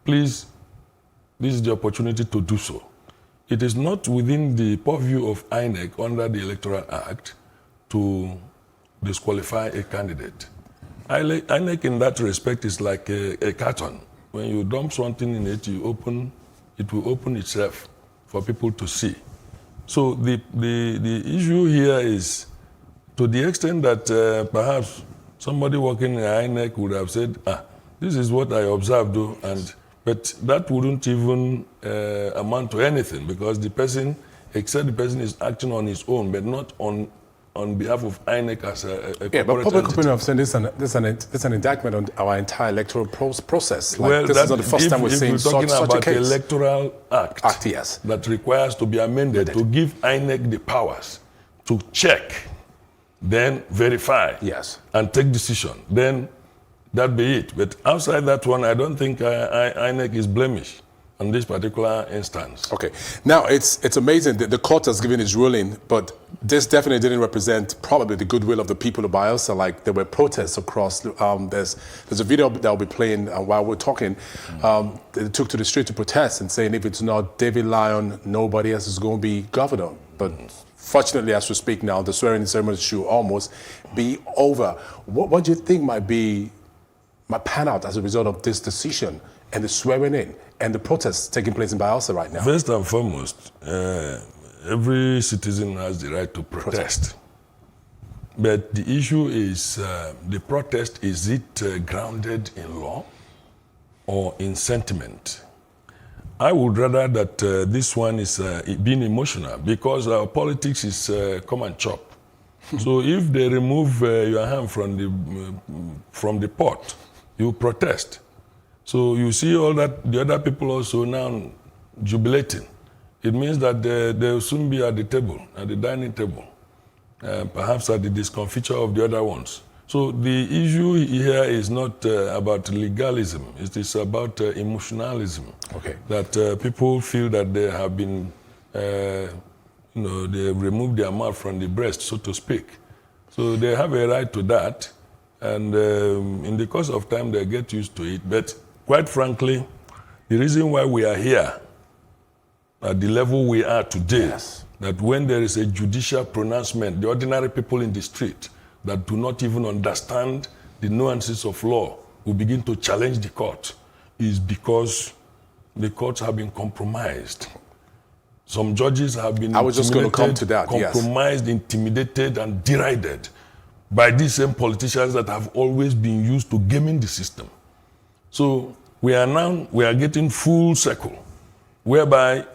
please, this is the opportunity to do so. It is not within the purview of INEC under the Electoral Act to disqualify a candidate. INEC in that respect is like a carton. When you dump something in it, it will open itself for people to see. So the issue here is, to the extent that perhaps somebody working in INEC would have said, this is what I observed, though, but that wouldn't even amount to anything, because the person, except the person is acting on his own, but not on behalf of INEC as a yeah, but public entity. opinion have said this is an indictment on our entire electoral process. Like, well, this is not the first time we're seeing such a case. If we're talking about the Electoral Act, yes, that requires to be amended to give INEC the powers to check, then verify, yes, and take decision, then that be it. But outside that one, I don't think INEC is blemished on this particular instance. Okay. Now, it's amazing that the court has given its ruling, but this definitely didn't represent probably the goodwill of the people of Bayelsa. Like, there were protests across. There's a video that will be playing while we're talking. They took to the street to protest and saying, if it's not David Lyon, nobody else is going to be governor. But fortunately, as we speak now, the swearing-in ceremony should almost be over. What do you think might pan out as a result of this decision and the swearing in and the protests taking place in Bayelsa right now? First and foremost, every citizen has the right to protest. But the issue is, the protest, is it grounded in law or in sentiment? I would rather that this one is being emotional, because our politics is come and chop. So if they remove your hand from the pot, you protest. So you see all that, the other people also now jubilating. It means that they will soon be at the table, at the dining table, perhaps at the discomfiture of the other ones. So the issue here is not about legalism, it is about emotionalism. Okay. That people feel that they have been, they removed their mouth from the breast, so to speak. So they have a right to that, and in the course of time they get used to it. But quite frankly, the reason why we are here at the level we are today, yes, that when there is a judicial pronouncement, the ordinary people in the street that do not even understand the nuances of law will begin to challenge the court, is because the courts have been compromised. Some judges have been compromised, yes, intimidated, and derided by these same politicians that have always been used to gaming the system. So we are getting full circle, whereby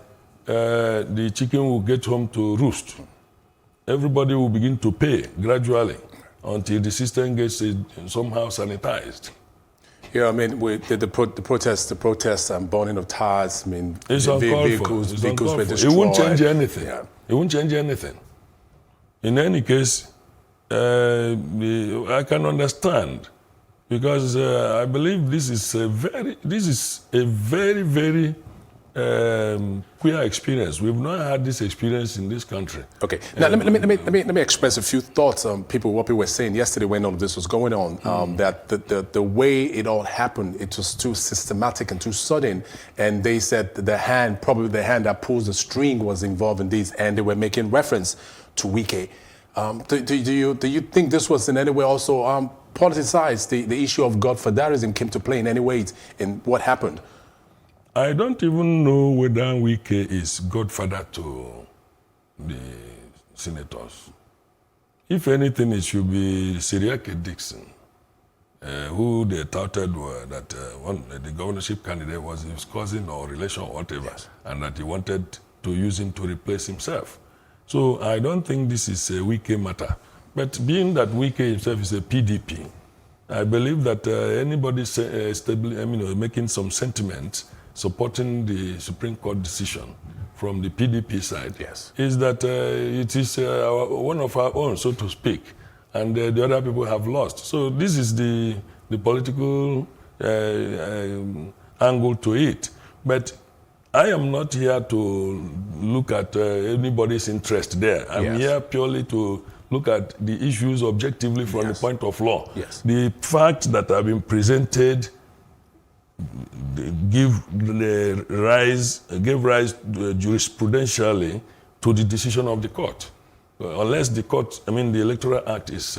the chicken will get home to roost. Everybody will begin to pay gradually until the system gets somehow sanitized. Yeah, I mean, the protests and burning of tires, I mean, it's vehicles were destroyed. It won't change anything. Yeah. It won't change anything. In any case, I can understand, because I believe this is a very, very queer experience. We've not had this experience in this country. Okay. Now let me express a few thoughts on what people were saying yesterday when all of this was going on. That the way it all happened, it was too systematic and too sudden. And they said that probably the hand that pulls the string was involved in this, and they were making reference to Wike. Do you think this was in any way also politicized? The issue of godfatherism came to play in any way in what happened? I don't even know whether Wike is godfather to the senators. If anything, it should be Siriake Dixon, who they touted were that the governorship candidate was his cousin or relation or whatever, yes, and that he wanted to use him to replace himself. So I don't think this is a Wike matter. But being that Wike himself is a PDP, I believe that anybody making some sentiment supporting the Supreme Court decision from the PDP side, yes, is that it is one of our own, so to speak, and the other people have lost. So this is the political angle to it. But I am not here to look at anybody's interest there. I'm here purely to look at the issues objectively from the point of law. Yes. The facts that have been presented gave rise jurisprudentially to the decision of the court. Unless the court, the Electoral Act is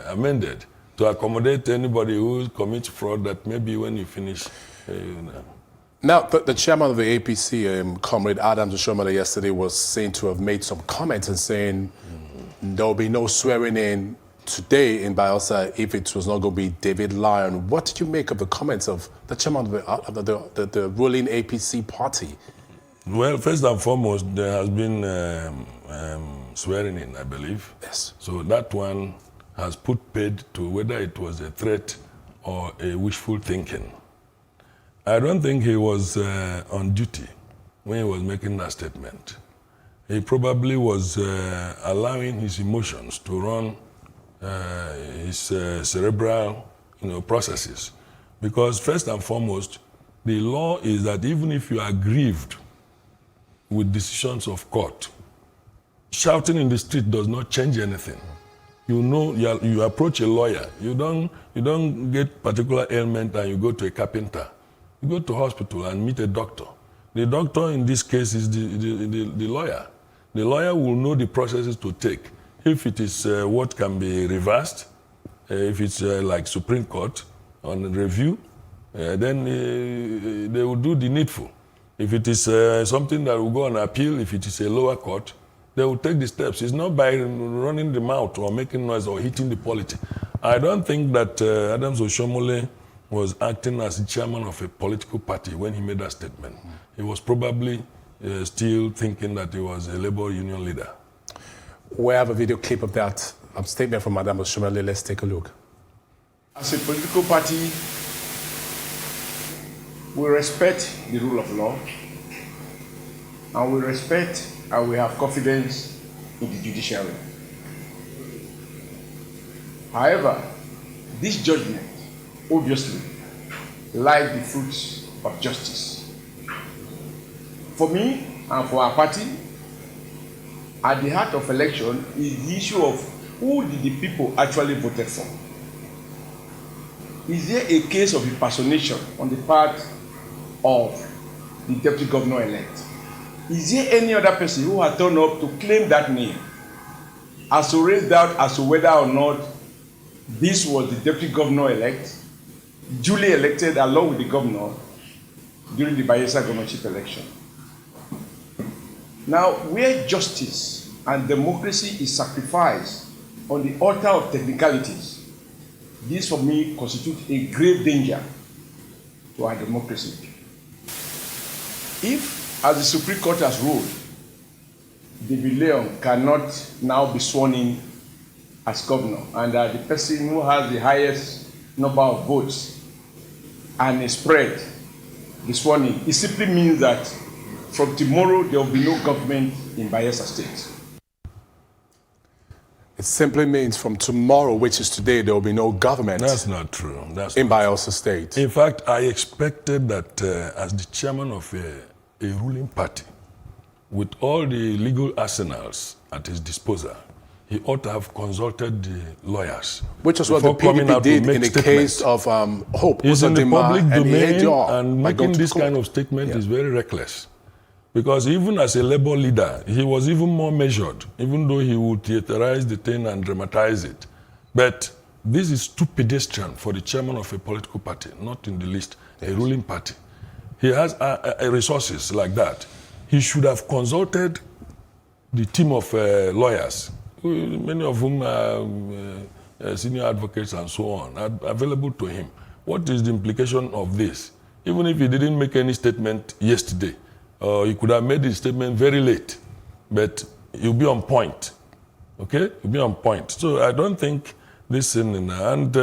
amended to accommodate anybody who commits fraud, that maybe when you finish, Now, the chairman of the APC, Comrade Adams Oshomole, yesterday was seen to have made some comments and saying there will be no swearing in today in Bayelsa if it was not going to be David Lyon. What did you make of the comments of the chairman of the ruling APC party? Well, first and foremost, there has been swearing in, I believe. Yes. So that one has put paid to whether it was a threat or a wishful thinking. I don't think he was on duty when he was making that statement. He probably was allowing his emotions to run his cerebral processes. Because first and foremost, the law is that even if you are grieved with decisions of court, shouting in the street does not change anything. You approach a lawyer. You don't get particular ailment and you go to a carpenter. You go to hospital and meet a doctor. The doctor in this case is the lawyer. The lawyer will know the processes to take. If it is what can be reversed, if it's like Supreme Court on review, then they will do the needful. If it is something that will go on appeal, if it is a lower court, they will take the steps. It's not by running the mouth or making noise or hitting the polity. I don't think that Adams Oshomole was acting as the chairman of a political party when he made that statement. He was probably still thinking that he was a labor union leader. We have a video clip of that statement from Madam Oshomole. Let's take a look. As a political party, we respect the rule of law, and we respect and we have confidence in the judiciary. However, this judgment obviously like the fruits of justice. For me and for our party, at the heart of election is the issue of who did the people actually voted for. Is there a case of impersonation on the part of the deputy governor-elect? Is there any other person who has turned up to claim that name as to raise doubt as to whether or not this was the deputy governor-elect duly elected along with the governor during the Bayelsa governorship election? Now, where justice and democracy is sacrificed on the altar of technicalities, this for me constitutes a grave danger to our democracy. If, as the Supreme Court has ruled, David Lyon cannot now be sworn in as governor, and the person who has the highest number of votes and a spread be sworn in, it simply means that from tomorrow there will be no government in Bayelsa State. It simply means from tomorrow, which is today, there will be no government. That's not true. In Bayelsa State. In fact, I expected that as the chairman of a ruling party, with all the legal arsenals at his disposal, he ought to have consulted the lawyers. Which is what the PDP did in the case of Hope. It's in the public domain, and making this kind of statement Yeah. is very reckless. Because even as a labor leader, he was even more measured, even though he would theaterize the thing and dramatize it. But this is too pedestrian for the chairman of a political party, not in the least a ruling party. He has resources like that. He should have consulted the team of lawyers, many of whom are senior advocates and so on, are available to him. What is the implication of this? Even if he didn't make any statement yesterday, he could have made his statement very late, but he'll be on point. Okay? He'll be on point. So I don't think this thing, and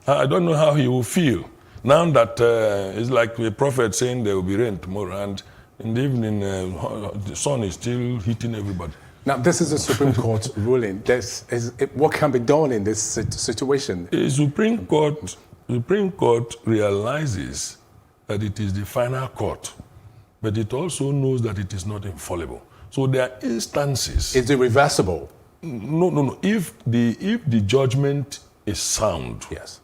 I don't know how he will feel now that it's like a prophet saying there will be rain tomorrow, and in the evening the sun is still hitting everybody. Now, this is a Supreme Court ruling. What can be done in this situation? The Supreme Court realizes that it is the final court, but it also knows that it is not infallible. So there are instances. Is it reversible? No. If the judgment is sound, yes,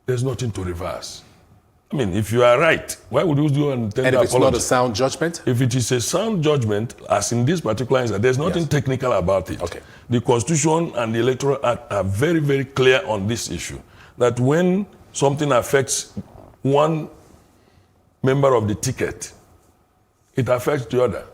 there's nothing to reverse. I mean, if you are right, why would you go and tender apology? And if it's not a sound judgment? If it is a sound judgment, as in this particular instance, there's nothing technical about it. Okay. The Constitution and the Electoral Act are very, very clear on this issue, that when something affects one member of the ticket, it affects the other.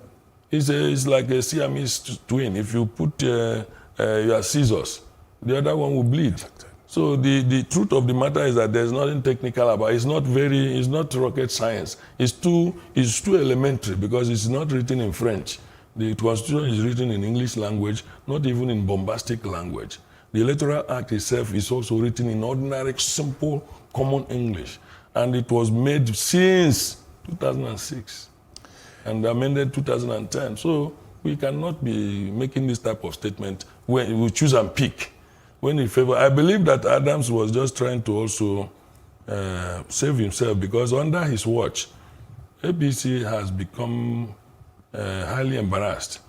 It's like a Siamese twin. If you put your scissors, the other one will bleed. So the truth of the matter is that there's nothing technical about it. It's not rocket science. It's too elementary because it's not written in French. The Constitution is written in English language, not even in bombastic language. The Electoral Act itself is also written in ordinary, simple, common English. And it was made since 2006 and amended 2010. So we cannot be making this type of statement when we choose and pick. When in favor, I believe that Adams was just trying to also save himself, because under his watch, APC has become highly embarrassed.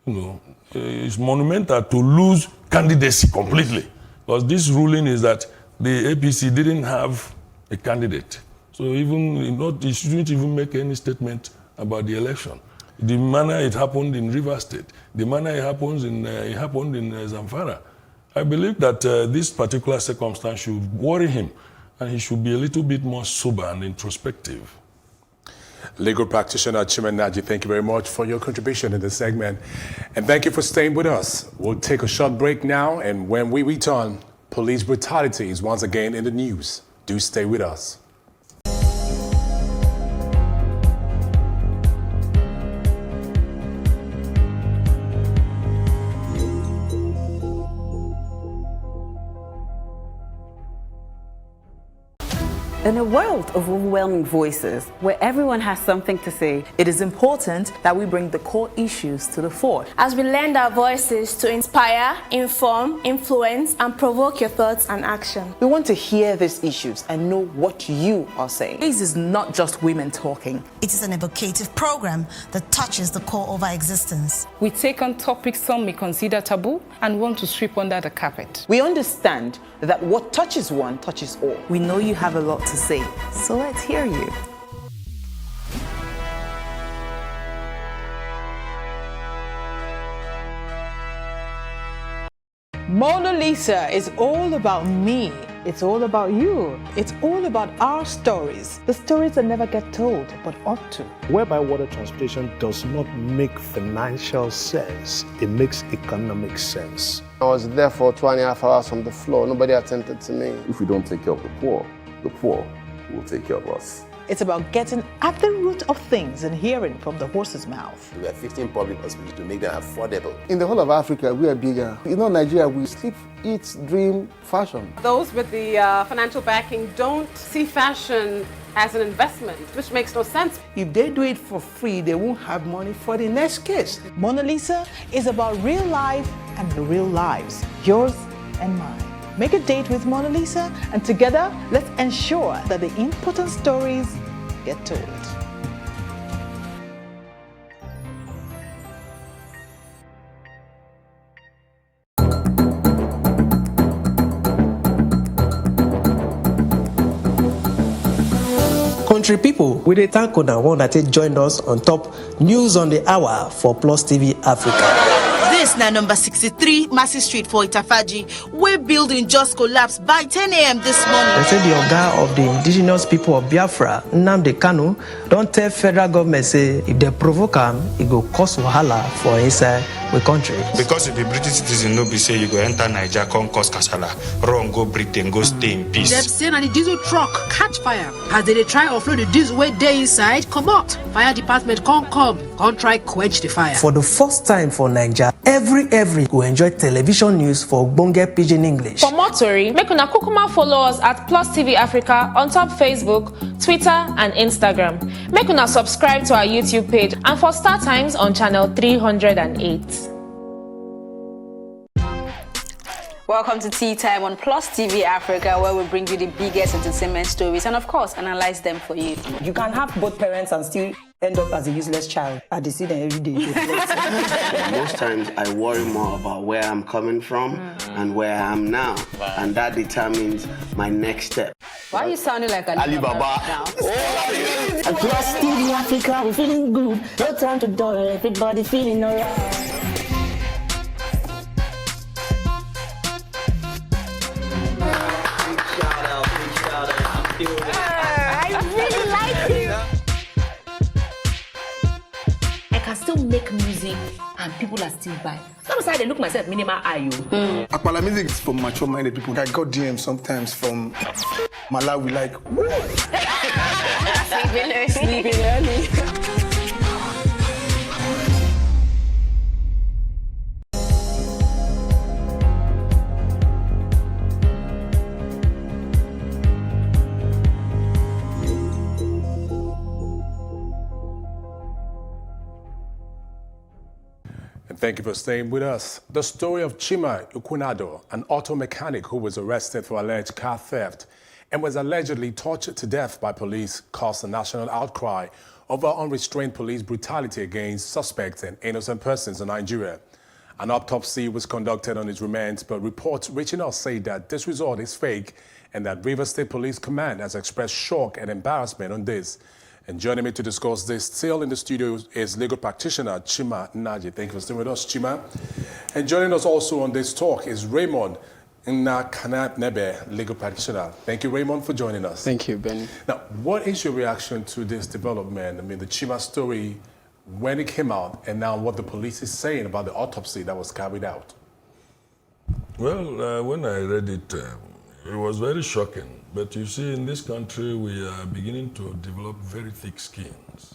You know, it's monumental to lose candidacy completely, because this ruling is that the APC didn't have a candidate. So it shouldn't even make any statement about the election. The manner it happened in Rivers State, the manner it happened in Zamfara. I believe that this particular circumstance should worry him, and he should be a little bit more sober and introspective. Legal practitioner Chiman Naji, thank you very much for your contribution in this segment. And thank you for staying with us. We'll take a short break now, and when we return, police brutality is once again in the news. Do stay with us. In a world of overwhelming voices, where everyone has something to say, it is important that we bring the core issues to the fore. As we lend our voices to inspire, inform, influence, and provoke your thoughts and action. We want to hear these issues and know what you are saying. This is not just women talking. It is an evocative program that touches the core of our existence. We take on topics some may consider taboo and want to sweep under the carpet. We understand that what touches one touches all. We know you have a lot to say, so let's hear you. Mona Lisa is all about me. It's all about you. It's all about our stories. The stories that never get told, but ought to. Whereby water transportation does not make financial sense, it makes economic sense. I was there for 2.5 hours on the floor. Nobody attended to me. If we don't take care of the poor will take care of us. It's about getting at the root of things and hearing from the horse's mouth. We have 15 public hospitals to make them affordable. In the whole of Africa, we are bigger. You know, Nigeria, we sleep, eat, dream, fashion. Those with the financial backing don't see fashion as an investment, which makes no sense. If they do it for free, they won't have money for the next case. Mona Lisa is about real life and real lives, yours and mine. Make a date with Mona Lisa, and together, let's ensure that the important stories get told. Country people, we dey thank una one that joined us on top News on the Hour for Plus TV Africa. This na number 63 Massey Street for Itafaji, where building just collapsed by 10 a.m. this morning. They say the Oga of the indigenous people of Biafra, Nnamdi Kanu, don't tell federal government say if they provoke him, it go cause wahala for inside the country. Because if the British citizen no be say you go enter Nigeria, come cause kasala, run go Britain, go stay in peace. Them say na the diesel truck catch fire as they try offload the diesel way dey inside. Come out, fire department come try quench the fire. For the first time for Nigeria, every go enjoy television news for Ogbonge Pidgin English. For more tori, make una kukuma follow us at Plus TV Africa on top Facebook, Twitter and Instagram. Make una subscribe to our YouTube page and for Star Times on channel 308. Welcome to Tea Time on Plus TV Africa, where we bring you the biggest entertainment stories and, of course, analyze them for you. You can have both parents and still end up as a useless child. I see them every day. Most times I worry more about where I'm coming from and where I am now, and that determines my next step. Why are you sounding like Alibaba now? Plus TV Africa, we're feeling good. No time to dull, everybody feeling alright. I really like you. I can still make music and people are still buying. Sometimes I look myself minimal IO. Akpala music is for mature-minded people. I got DMs sometimes from Malawi, like, sleeping early. Thank you for staying with us. The story of Chima Ukunado, an auto mechanic who was arrested for alleged car theft and was allegedly tortured to death by police, caused a national outcry over unrestrained police brutality against suspects and innocent persons in Nigeria. An autopsy was conducted on his remains, but reports reaching us say that this result is fake and that Rivers State Police Command has expressed shock and embarrassment on this. And joining me to discuss this still in the studio is legal practitioner Chima Nnaji. Thank you for staying with us, Chima. And joining us also on this talk is Raymond Nnakanat-Nebe, legal practitioner. Thank you, Raymond, for joining us. Thank you, Benny. Now, what is your reaction to this development? I mean, the Chima story, when it came out, and now what the police is saying about the autopsy that was carried out? Well, when I read it, it was very shocking. But you see, in this country, we are beginning to develop very thick skins,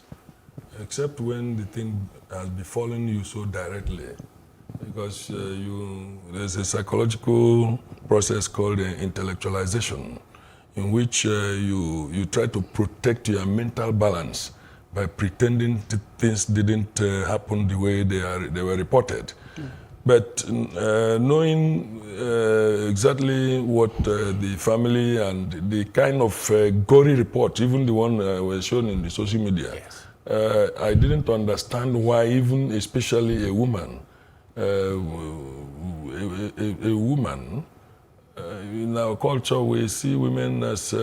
except when the thing has befallen you so directly. Because there's a psychological process called intellectualization, in which you try to protect your mental balance by pretending things didn't happen the way they were reported. But knowing exactly what the family and the kind of gory report, even the one was shown in the social media, yes. I didn't understand why even especially a woman, in our culture we see women as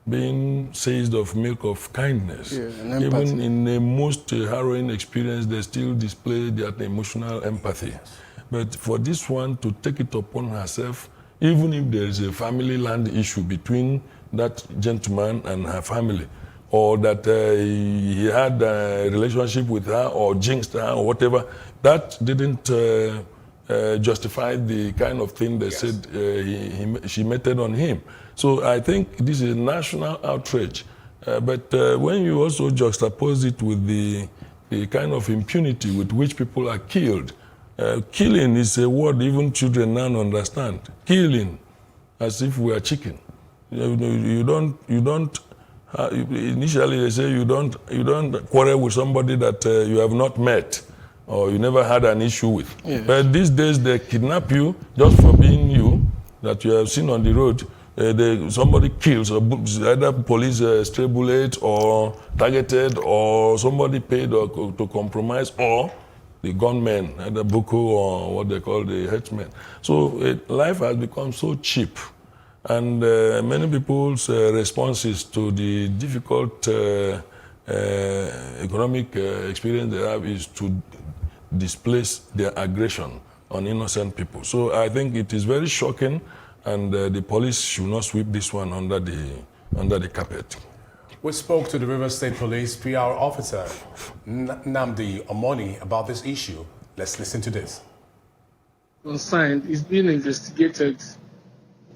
being seized of milk of kindness. Yeah, even in the most harrowing experience, they still display that emotional empathy. Yes. But for this one to take it upon herself, even if there is a family land issue between that gentleman and her family, or that he had a relationship with her or jinxed her or whatever, that didn't justify the kind of thing they yes. said she meted on him. So I think this is a national outrage. But when you also juxtapose it with the kind of impunity with which people are killed, killing is a word even children now understand. Killing, as if we are chicken. You don't Initially, they say you don't quarrel with somebody that you have not met or you never had an issue with. Yes. But these days, they kidnap you just for being you, that you have seen on the road. Somebody kills, either police stray bullet or targeted, or somebody paid to compromise, or the gunmen, either Boko or what they call the henchmen. So life has become so cheap. And many people's responses to the difficult economic experience they have is to displace their aggression on innocent people. So I think it is very shocking, and the police should not sweep this one under the carpet. We spoke to the Rivers State Police PR officer, Namdi Omoni, about this issue. Let's listen to this. Concerned is being investigated.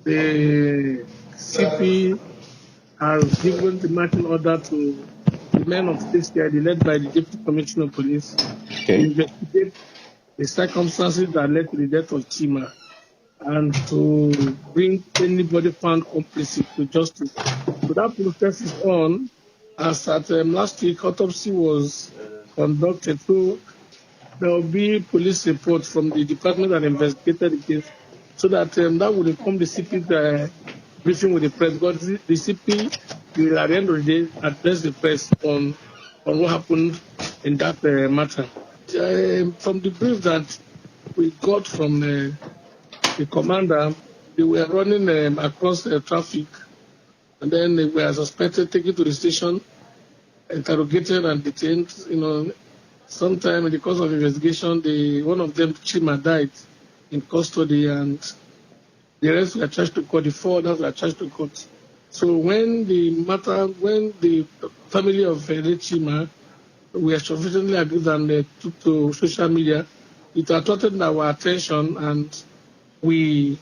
The CP has given the marching order to the men of State CID, led by the Deputy Commissioner of Police, to investigate the circumstances that led to the death of Chima and to bring anybody found complicit to justice. So that process is on. As at last week, autopsy was conducted. So there will be police report from the department that investigated the case, so that that will inform the CP's briefing with the press. Because the CP will, at the end of the day, address the press on what happened in that matter. From the brief that we got from the commander, they were running across traffic, and then they were suspected, taken to the station, interrogated and detained. Sometime in the course of investigation, one of them, Chima, died in custody, and the rest were charged to court. The 4 others were charged to court. So when the family of Chima were sufficiently agreed and took to social media, it attracted our attention, and we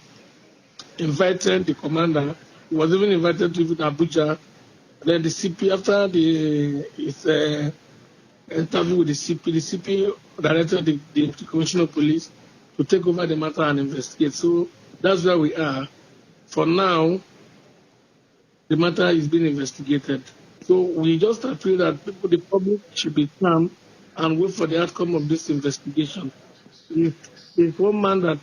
invited the commander. He was even invited to Abuja. Then the CP, after his interview with the CP directed the Commissioner of Police to take over the matter and investigate. So that's where we are. For now, the matter is being investigated. So we just appeal that the public should be calm and wait for the outcome of this investigation. If one man that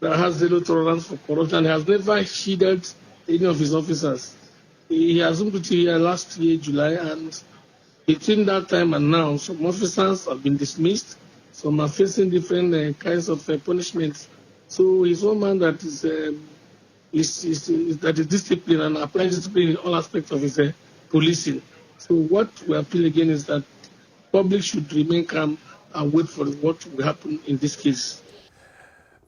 has zero tolerance for corruption, he has never shielded any of his officers. He assumed it here last year, July, and between that time and now, some officers have been dismissed. Some are facing different kinds of punishments. So he's one man that is disciplined and applies discipline in all aspects of his policing. So what we appeal again is that public should remain calm and wait for what will happen in this case.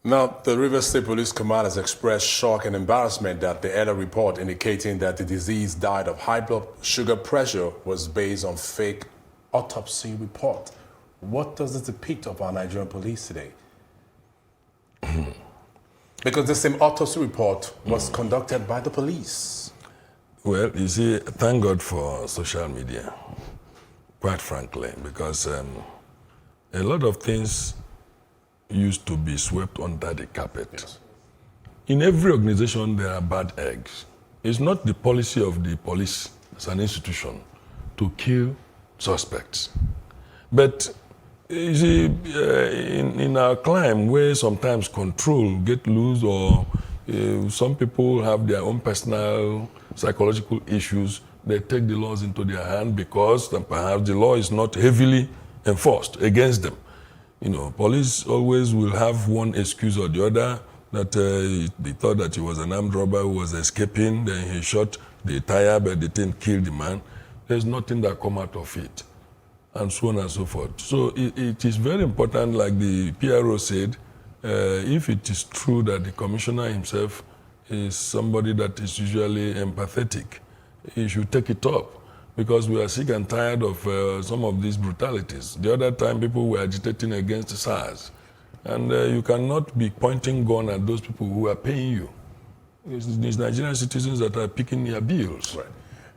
Now, the Rivers State Police Command has expressed shock and embarrassment that the earlier report indicating that the deceased died of high blood sugar pressure was based on fake autopsy report. What does this depict of our Nigerian police today? Because the same autopsy report was conducted by the police. Well, you see, thank God for social media, quite frankly, because a lot of things used to be swept under the carpet. Yes. In every organization, there are bad eggs. It's not the policy of the police as an institution to kill suspects. But you see, in our climb, where sometimes control get loose, or some people have their own personal psychological issues, they take the laws into their hand because perhaps the law is not heavily enforced against them. Police always will have one excuse or the other, that they thought that he was an armed robber who was escaping, then he shot the tire, but they didn't kill the man. There's nothing that come out of it, and so on and so forth. So it is very important, like the PRO said, if it is true that the commissioner himself is somebody that is usually empathetic, he should take it up, because we are sick and tired of some of these brutalities. The other time, people were agitating against SARS, and you cannot be pointing gun at those people who are paying you. It's these Nigerian citizens that are picking their bills. Right.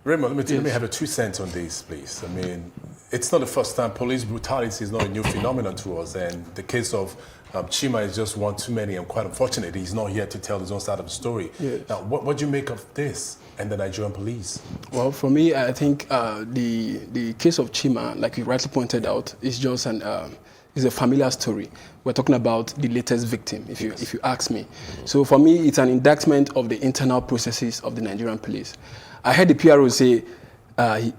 Raymond, let me have a 2 cents on this, please. I mean, it's not the first time. Police brutality is not a new phenomenon to us, and the case of Chima is just one too many, and quite unfortunate he's not here to tell his own side of the story. Yes. Now, what do you make of this? and the Nigerian police? Well, for me, I think the case of Chima, like you rightly pointed out, is just is a familiar story. We're talking about the latest victim, if you ask me. So for me, it's an indictment of the internal processes of the Nigerian police. I heard the PRO say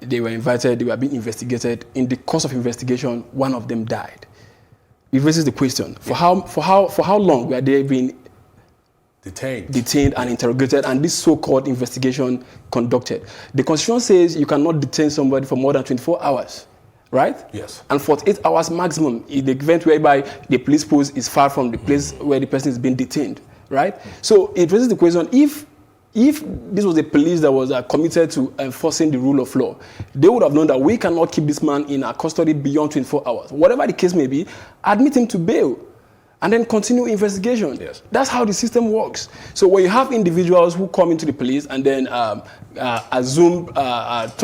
they were invited, they were being investigated. In the course of investigation, one of them died. It raises the question: for how long were they being detained and interrogated, and this so-called investigation conducted? The Constitution says you cannot detain somebody for more than 24 hours, right? Yes. And 48 hours maximum in the event whereby the police post is far from the place where the person is being detained, right? So it raises the question: if this was the police that was committed to enforcing the rule of law, they would have known that we cannot keep this man in our custody beyond 24 hours. Whatever the case may be, admit him to bail and then continue investigation. Yes. That's how the system works. So when you have individuals who come into the police and then turn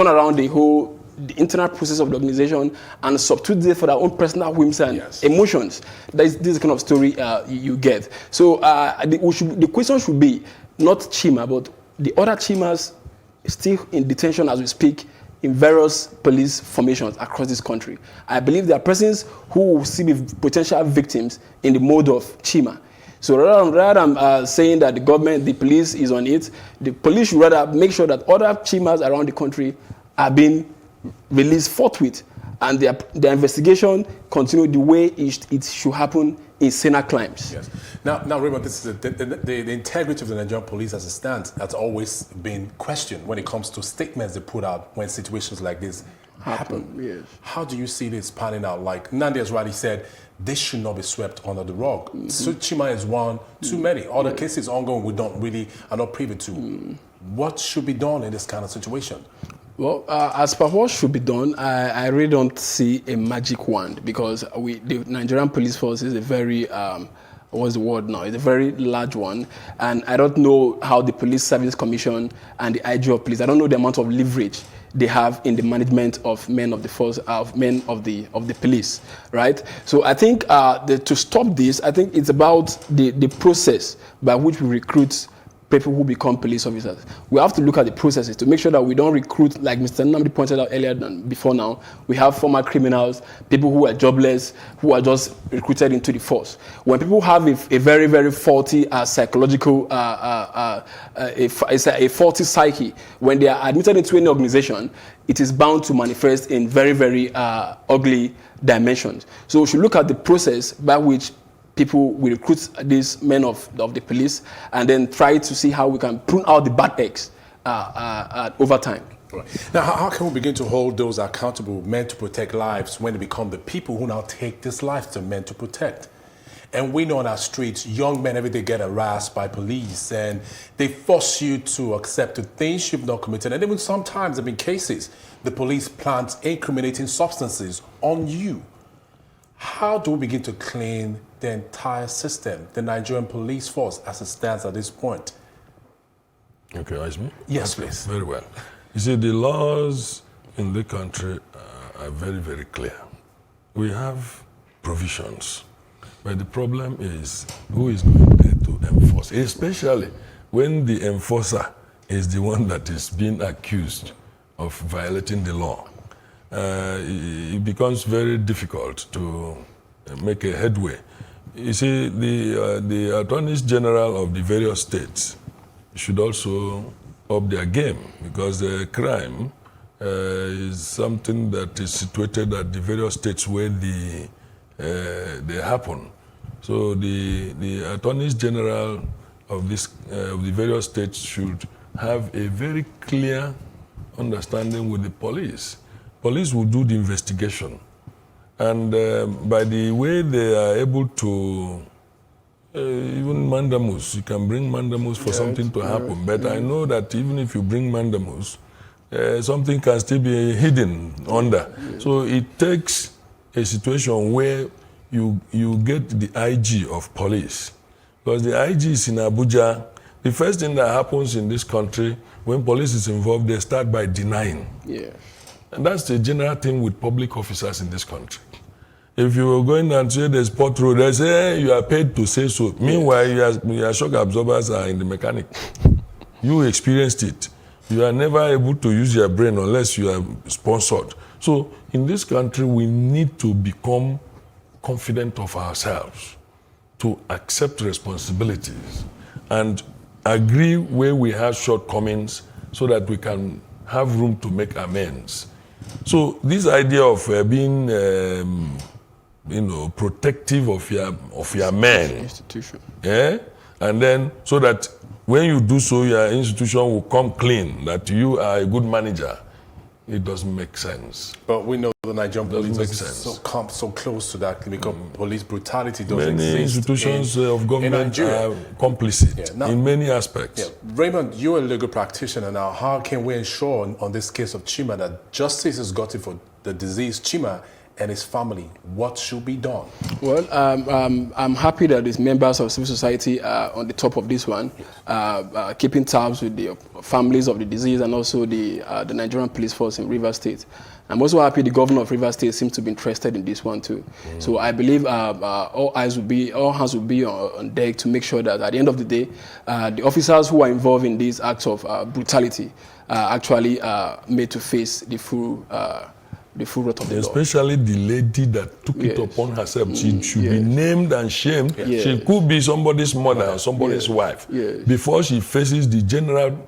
around the internal process of the organization and substitute it for their own personal whims and emotions, this is the kind of story you get. So the question should be not Chima, but the other Chimas still in detention as we speak in various police formations across this country. I believe there are persons who will still be potential victims in the mode of Chima. So rather than saying that the government, the police is on it, the police should rather make sure that other Chimas around the country are being released forthwith, and their investigation continue the way it should happen in saner climes. Yes. Now, Raymond, this is the integrity of the Nigerian police as it stands has always been questioned when it comes to statements they put out when situations like this happen. Yes. How do you see this panning out? Like Nandi has rightly said, this should not be swept under the rug. So Chima is one too many. Other cases ongoing we are not privy to. What should be done in this kind of situation? Well, as per what should be done, I really don't see a magic wand, because the Nigerian police force is a very, what's the word now? It's a very large one, and I don't know how the Police Service Commission and the IG of Police, I don't know the amount of leverage they have in the management of men of the force, of men of the police, right? So I think to stop this, I think it's about the process by which we recruit people who become police officers. We have to look at the processes to make sure that we don't recruit, like Mr. Nnamdi pointed out earlier than before now, we have former criminals, people who are jobless, who are just recruited into the force. When people have a very, very faulty psychological, a faulty psyche, when they are admitted into any organization, it is bound to manifest in very, very ugly dimensions. So we should look at the process by which people will recruit these men of the police and then try to see how we can prune out the bad eggs over time. Right. Now, how can we begin to hold those accountable, meant to protect lives, when they become the people who now take this life to meant to protect? And we know on our streets, young men every day get harassed by police, and they force you to accept the things you've not committed. And even sometimes, there have been cases, the police plant incriminating substances on you. How do we begin to clean the entire system, the Nigerian police force, as it stands at this point? Okay, ask me? Yes, please. Very well. You see, the laws in the country are very, very clear. We have provisions, but the problem is who is going there to enforce, especially when the enforcer is the one that is being accused of violating the law. It becomes very difficult to make a headway. You see, the attorneys general of the various states should also up their game, because the crime is something that is situated at the various states where they happen. So the attorneys general of the various states should have a very clear understanding with the police. Police will do the investigation, and by the way they are able to, even mandamus, you can bring mandamus for something to happen. But I know that even if you bring mandamus, something can still be hidden under. So it takes a situation where you get the IG of police, because the IG is in Abuja. The first thing that happens in this country when police is involved, they start by denying. Yeah. And that's the general thing with public officers in this country. If you are going and say there's pot road, they say, hey, you are paid to say so. Meanwhile, your shock absorbers are in the mechanic. You experienced it. You are never able to use your brain unless you are sponsored. So in this country, we need to become confident of ourselves, to accept responsibilities and agree where we have shortcomings so that we can have room to make amends. So this idea of being, protective of your men, institution, and then so that when you do so, your institution will come clean, that you are a good manager. It doesn't make sense. But we know the Nigerian police make is sense. so close to that because police brutality doesn't exist. Many institutions of government are complicit in many aspects. Raymond, you're a legal practitioner now. How can we ensure on this case of Chima that justice is gotten for the deceased Chima and his family? What should be done? Well, I'm happy that these members of civil society are on the top of this one, keeping tabs with the families of the deceased and also the Nigerian police force in Rivers State. I'm also happy the governor of Rivers State seems to be interested in this one too. So I believe all hands will be on deck to make sure that at the end of the day, the officers who are involved in these acts of brutality are actually made to face the full wrath of the law. Especially the lady that took it upon herself. She should be named and shamed. She could be somebody's mother or somebody's wife. Before she faces the general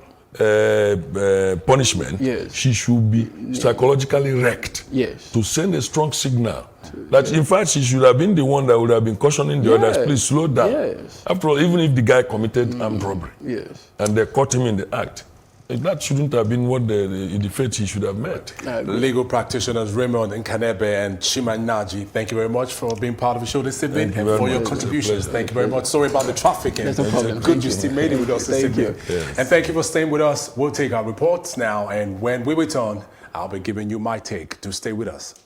punishment, she should be psychologically wrecked to send a strong signal. That in fact she should have been the one that would have been cautioning the others, please slow down. After all, even if the guy committed armed robbery and they caught him in the act, that shouldn't have been what the fate he should have met. Legal practitioners Raymond Nkanebe and Chima Naji, thank you very much for being part of the show this evening and for your contributions. Thank you very much. Sorry about the traffic. And good you still made it with us this evening. And thank you for staying with us. We'll take our reports now, and when we return, I'll be giving you my take. To stay with us.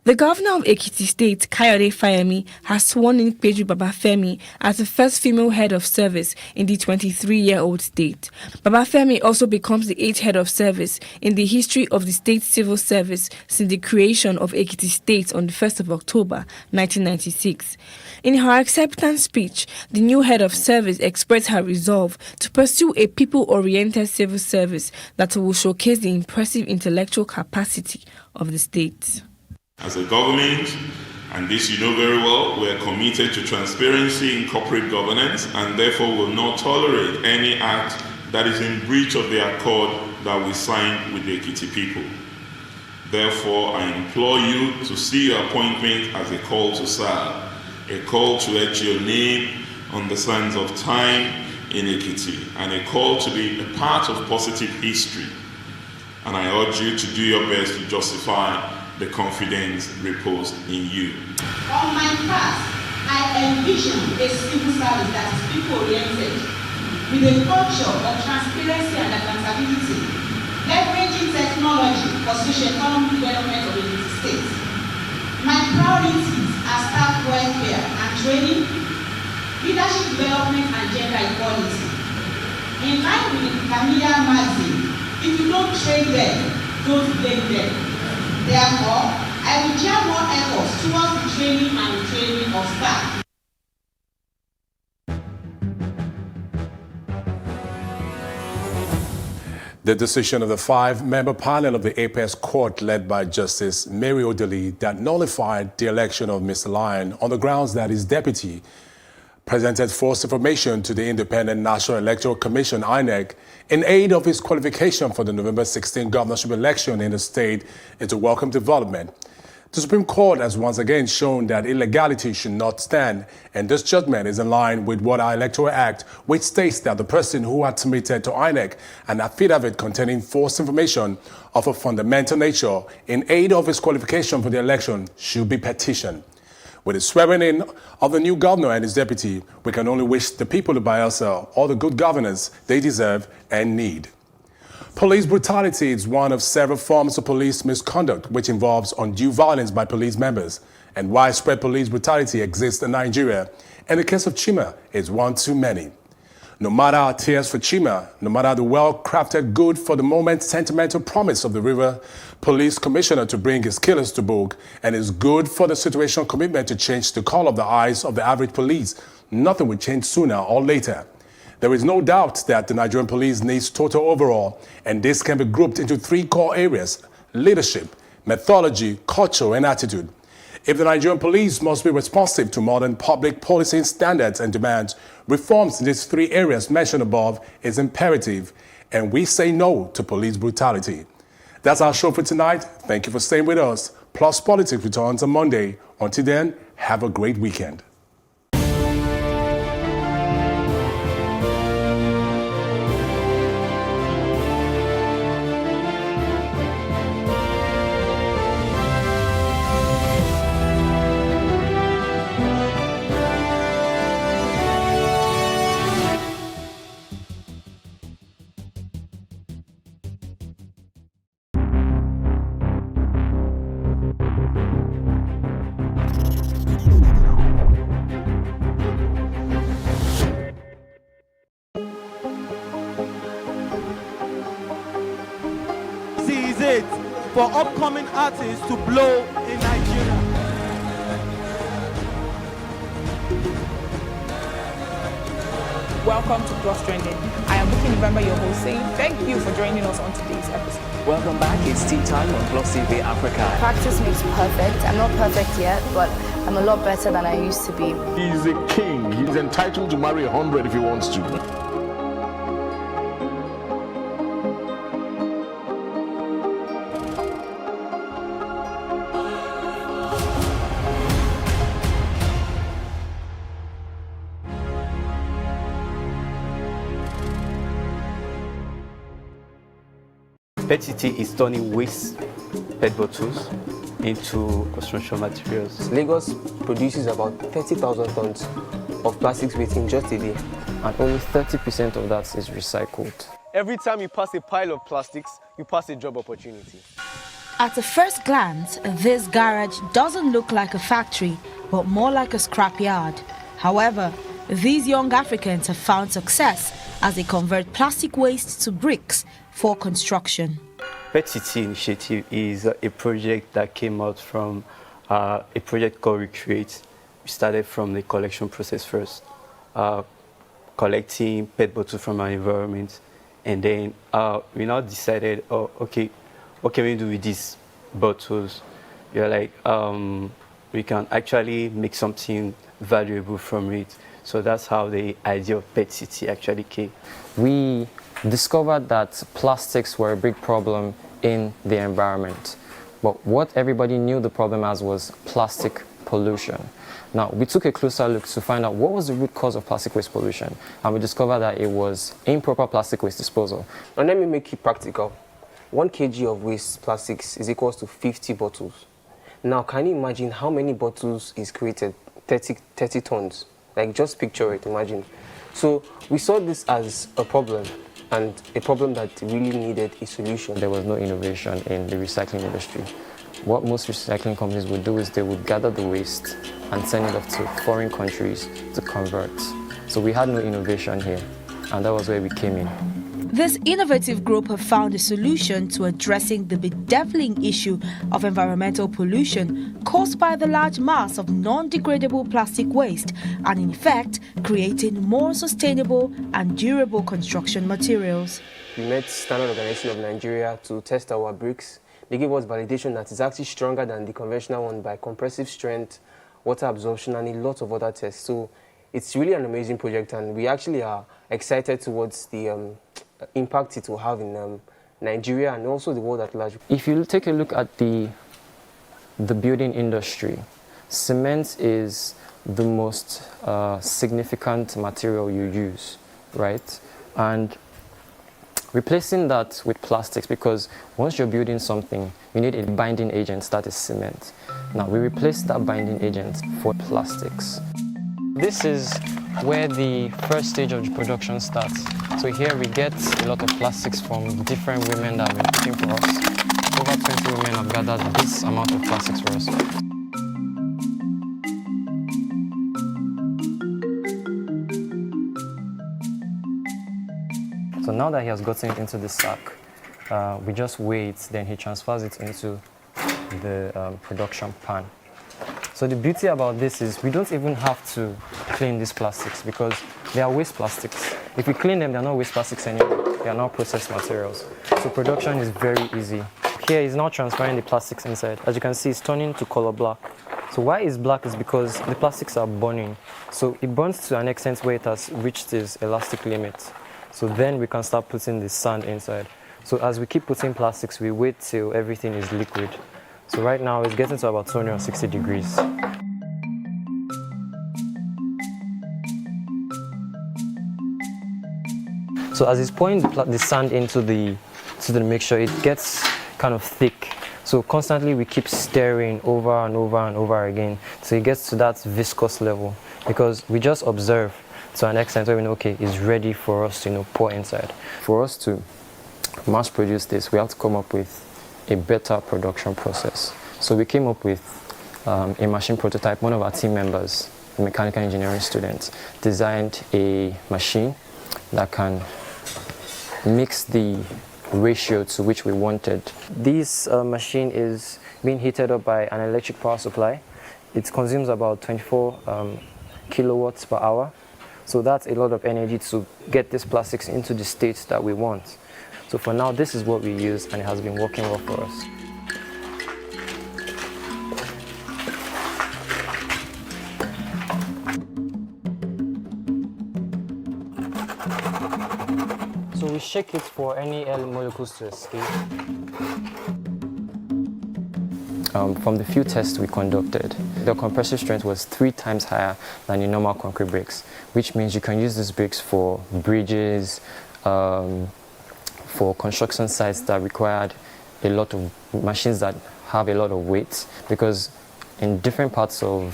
The governor of Ekiti State, Kayode Fayemi, has sworn in Peju Babafemi as the first female head of service in the 23-year-old state. Babafemi also becomes the 8th head of service in the history of the state civil service since the creation of Ekiti State on the 1st of October 1996. In her acceptance speech, the new head of service expressed her resolve to pursue a people-oriented civil service that will showcase the impressive intellectual capacity of the state. As a government, and this you know very well, we are committed to transparency in corporate governance and therefore will not tolerate any act that is in breach of the accord that we signed with the Ekiti people. Therefore, I implore you to see your appointment as a call to serve, a call to etch your name on the sands of time in Ekiti, and a call to be a part of positive history. And I urge you to do your best to justify the confidence reposed in you. On my part, I envision a civil service that is people-oriented, with a culture of transparency and accountability, leveraging technology for socio-economic development of the state. My priorities are staff welfare and training, leadership development and gender equality. In line with the familiar maxim, if you don't train them, don't blame them. Therefore, I will gear more efforts towards the training and retraining of staff. The decision of the 5-member panel of the Apex Court led by Justice Mary Odili that nullified the election of Mr. Lyon on the grounds that his deputy presented false information to the Independent National Electoral Commission, INEC, in aid of his qualification for the November 16 governorship election in the state is a welcome development. The Supreme Court has once again shown that illegality should not stand, and this judgment is in line with what our Electoral Act, which states that the person who had submitted to INEC an affidavit containing false information of a fundamental nature in aid of his qualification for the election should be petitioned. With the swearing in of the new governor and his deputy, we can only wish the people of Bayelsa all the good governance they deserve and need. Police brutality is one of several forms of police misconduct which involves undue violence by police members, and widespread police brutality exists in Nigeria, and the case of Chima is one too many. No matter our tears for Chima, no matter the well-crafted good for the moment sentimental promise of the River Police Commissioner to bring his killers to book, and is good for the situational commitment to change the color of the eyes of the average police, nothing will change sooner or later. There is no doubt that the Nigerian police needs total overhaul, and this can be grouped into 3 core areas: leadership, methodology, culture, and attitude. If the Nigerian police must be responsive to modern public policy standards and demands, reforms in these 3 areas mentioned above is imperative, and we say no to police brutality. That's our show for tonight. Thank you for staying with us. Plus Politics returns on Monday. Until then, have a great weekend. For upcoming artists to blow in Nigeria. Welcome to Plus Trending. I am Ibukun Awosika, your host, saying thank you for joining us on today's episode. Welcome back. It's tea time on Plus TV Africa. Practice makes perfect. I'm not perfect yet, but I'm a lot better than I used to be. He's a king. He's entitled to marry 100 if he wants to. Ekiti is turning waste PET bottles into construction materials. Lagos produces about 30,000 tons of plastics waste in just a day, and only 30% of that is recycled. Every time you pass a pile of plastics, you pass a job opportunity. At a first glance, this garage doesn't look like a factory, but more like a scrapyard. However, these young Africans have found success as they convert plastic waste to bricks for construction. Ekiti Initiative is a project that came out from a project called Recreate. We started from the collection process first, collecting PET bottles from our environment, and then we now decided, oh, okay, what can we do with these bottles? We are like, we can actually make something valuable from it. So that's how the idea of Ekiti actually came. We discovered that plastics were a big problem in the environment. But what everybody knew the problem as was plastic pollution. Now, we took a closer look to find out what was the root cause of plastic waste pollution, and we discovered that it was improper plastic waste disposal. And let me make it practical. 1 kg of waste plastics is equal to 50 bottles. Now, can you imagine how many bottles is created? 30 tons. Like, just picture it, imagine. So we saw this as a problem, and a problem that really needed a solution. There was no innovation in the recycling industry. What most recycling companies would do is they would gather the waste and send it off to foreign countries to convert. So we had no innovation here, and that was where we came in. This innovative group have found a solution to addressing the bedeviling issue of environmental pollution caused by the large mass of non-degradable plastic waste, and in effect, creating more sustainable and durable construction materials. We met Standard Organization of Nigeria to test our bricks. They gave us validation that it's actually stronger than the conventional one by compressive strength, water absorption, and a lot of other tests. So it's really an amazing project, and we actually are excited towards the impact it will have in Nigeria and also the world at large. If you take a look at the building industry, cement is the most significant material you use, right? And replacing that with plastics, because once you're building something, you need a binding agent, that is cement. Now, we replace that binding agent for plastics. This is where the first stage of the production starts. So here we get a lot of plastics from different women that have been cooking for us. Over 20 women have gathered this amount of plastics for us. So now that he has gotten it into the sack, we just weigh it, then he transfers it into the production pan. So the beauty about this is we don't even have to clean these plastics because they are waste plastics. If we clean them, they're not waste plastics anymore. They are now processed materials. So production is very easy. Here is now transferring the plastics inside. As you can see, it's turning to color black. So why it's black is because the plastics are burning. So it burns to an extent where it has reached its elastic limit. So then we can start putting the sand inside. So as we keep putting plastics, we wait till everything is liquid. So right now it's getting to about 260 degrees. So as it's pouring the sand into the mixture, it gets kind of thick. So constantly we keep stirring over and over and over again. So it gets to that viscous level because we just observe to an extent where we know, okay, it's ready for us to pour inside. For us to mass produce this, we have to come up with a better production process. So we came up with a machine prototype. One of our team members, a mechanical engineering student, designed a machine that can mix the ratio to which we wanted. This machine is being heated up by an electric power supply. It consumes about 24 kilowatts per hour. So that's a lot of energy to get these plastics into the state that we want. So for now, this is what we use, and it has been working well for us. So we shake it for any air molecules to escape. From the few tests we conducted, the compressive strength was 3 times higher than the normal concrete bricks, which means you can use these bricks for bridges, for construction sites that required a lot of machines that have a lot of weight, because in different parts of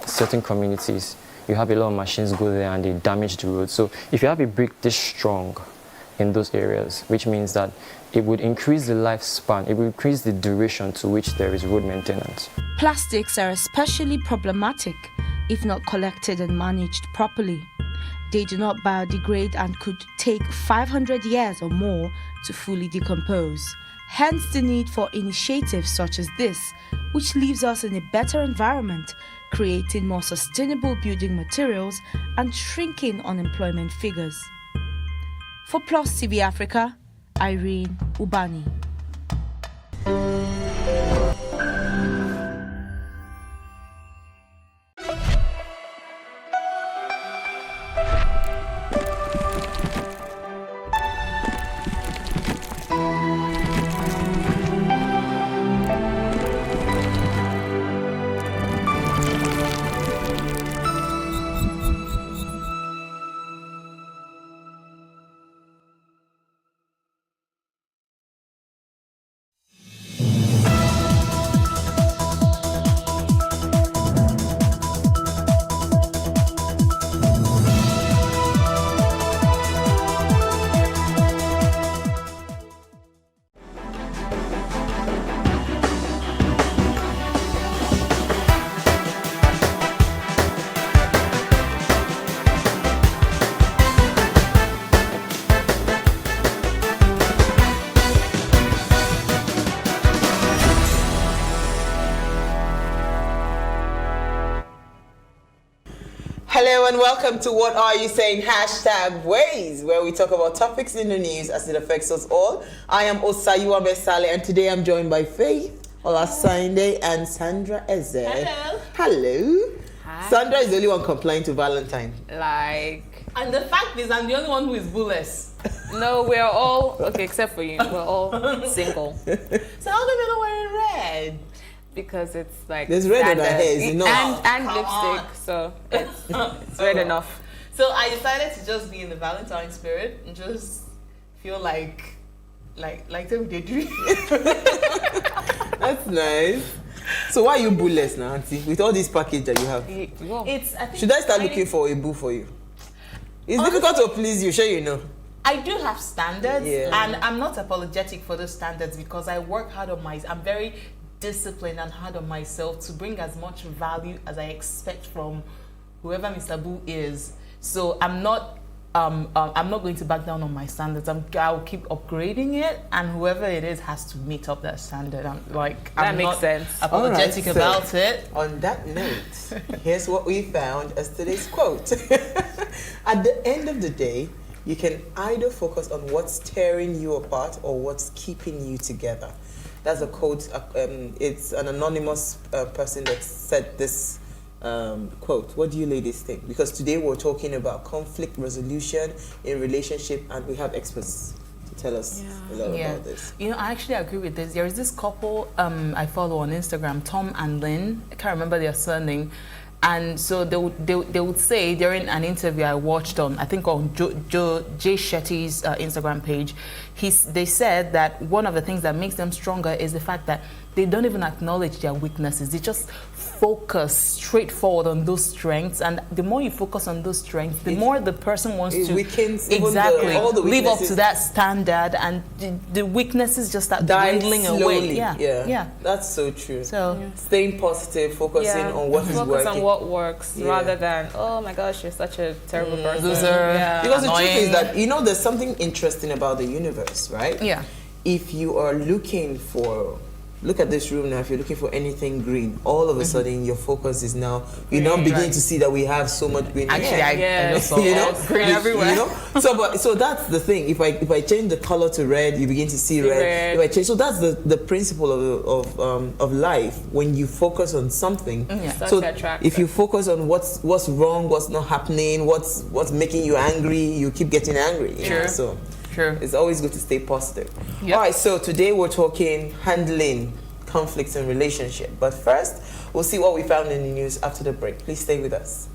certain communities, you have a lot of machines go there and they damage the road. So if you have a brick this strong in those areas, which means that it would increase the lifespan, it would increase the duration to which there is road maintenance. Plastics are especially problematic if not collected and managed properly. They do not biodegrade and could take 500 years or more to fully decompose. Hence the need for initiatives such as this, which leaves us in a better environment, creating more sustainable building materials and shrinking unemployment figures. For Plus TV Africa, Irene Ubani. Hello and welcome to What Are You Saying? #Ways, where we talk about topics in the news as it affects us all. I am Osayuwa Besale, and today I'm joined by Faith Olasande and Sandra Eze. Hello. Hello. Hi. Sandra is the only one complying to Valentine. And the fact is, I'm the only one who is boolless. No, we're all, okay, except for you, we're all single. So how come you're not wearing red? Because it's like there's red in her hair, is enough. And lipstick, so it's red enough. So I decided to just be in the Valentine spirit and just feel like every day. That's nice. So why are you boolless now, Auntie? With all this package that you have, should I start looking for a boo for you? It's difficult to please you, sure you know. I do have standards, and I'm not apologetic for those standards because I work hard on I'm very disciplined and hard on myself to bring as much value as I expect from whoever Mr. Boo is. So I'm not I'm not going to back down on my standards. I'll keep upgrading it, and whoever it is has to meet up that standard. I'm makes not sense. apologetic about it. On that note, here's what we found as today's quote. At the end of the day, you can either focus on what's tearing you apart or what's keeping you together. That's a quote. It's an anonymous person that said this quote. What do you ladies think? Because today we're talking about conflict resolution in relationship, and we have experts to tell us a lot about this. You know, I actually agree with this. There is this couple I follow on Instagram, Tom and Lynn. I can't remember their surname. And so they would say during an interview I watched on, I think on Jay Shetty's Instagram page, they said that one of the things that makes them stronger is the fact that they don't even acknowledge their weaknesses. They just focus straightforward on those strengths, and the more you focus on those strengths, the more the person wants to all the live up to that standard, and the weaknesses just start dwindling away. Yeah, that's so true. So staying positive, focusing on what is working. Focus on what works rather than, oh my gosh, you're such a terrible person. Because the truth is that, you know, there's something interesting about the universe, right? Yeah. If you are looking for, look at this room now, if you're looking for anything green, all of a sudden your focus is now, you now begin to see that we have so much green. Actually, I just saw green everywhere. You know? So that's the thing. If I change the color to red, you begin to see red. If I change, so that's the principle of life. When you focus on something, so if you focus on what's wrong, what's not happening, what's making you angry, you keep getting angry. You know? So it's always good to stay positive. All right, so today we're talking handling conflicts in relationship. But first, we'll see what we found in the news after the break. Please stay with us.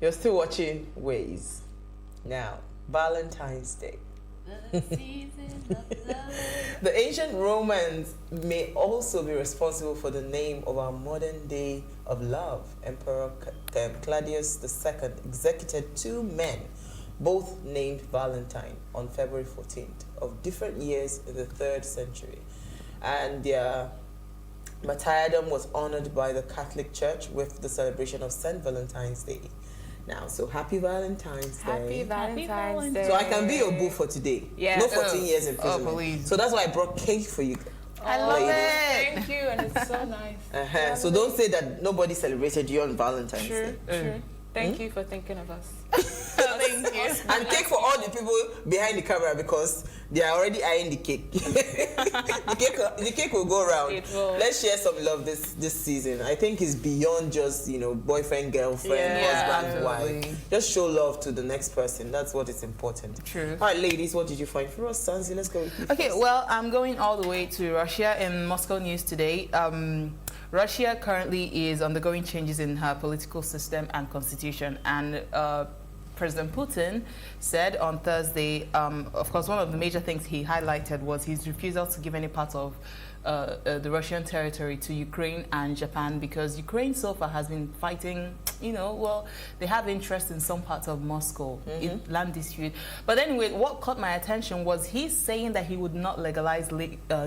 You're still watching Ways. Now, Valentine's Day. The ancient Romans may also be responsible for the name of our modern day of love. Emperor Claudius II executed 2 men, both named Valentine, on February 14th, of different years in the 3rd century. And their martyrdom was honored by the Catholic Church with the celebration of St. Valentine's Day. Now, so happy Valentine's Day. Happy Valentine's Day. So I can be your boo for today. Yeah. No 14 years in prison. Please. So that's why I brought cake for you. I love it. Thank you, and it's so nice. So don't say that nobody celebrated you on Valentine's Day. True. Thank you for thinking of us. Thank you. And cake for all the people behind the camera, because they are already eyeing the cake. the cake will go around. It will. Let's share some love this season. I think it's beyond just, boyfriend, girlfriend, husband, wife. Just show love to the next person. That's what is important. True. All right, ladies, what did you find for us, Sansi? Let's go with you Okay, first. well, I'm going all the way to Russia. In Moscow news today, Russia currently is undergoing changes in her political system and constitution, and President Putin said on Thursday, of course, one of the major things he highlighted was his refusal to give any part of the Russian territory to Ukraine and Japan, because Ukraine so far has been fighting, they have interest in some parts of Moscow, in land dispute. But anyway, what caught my attention was he's saying that he would not legalize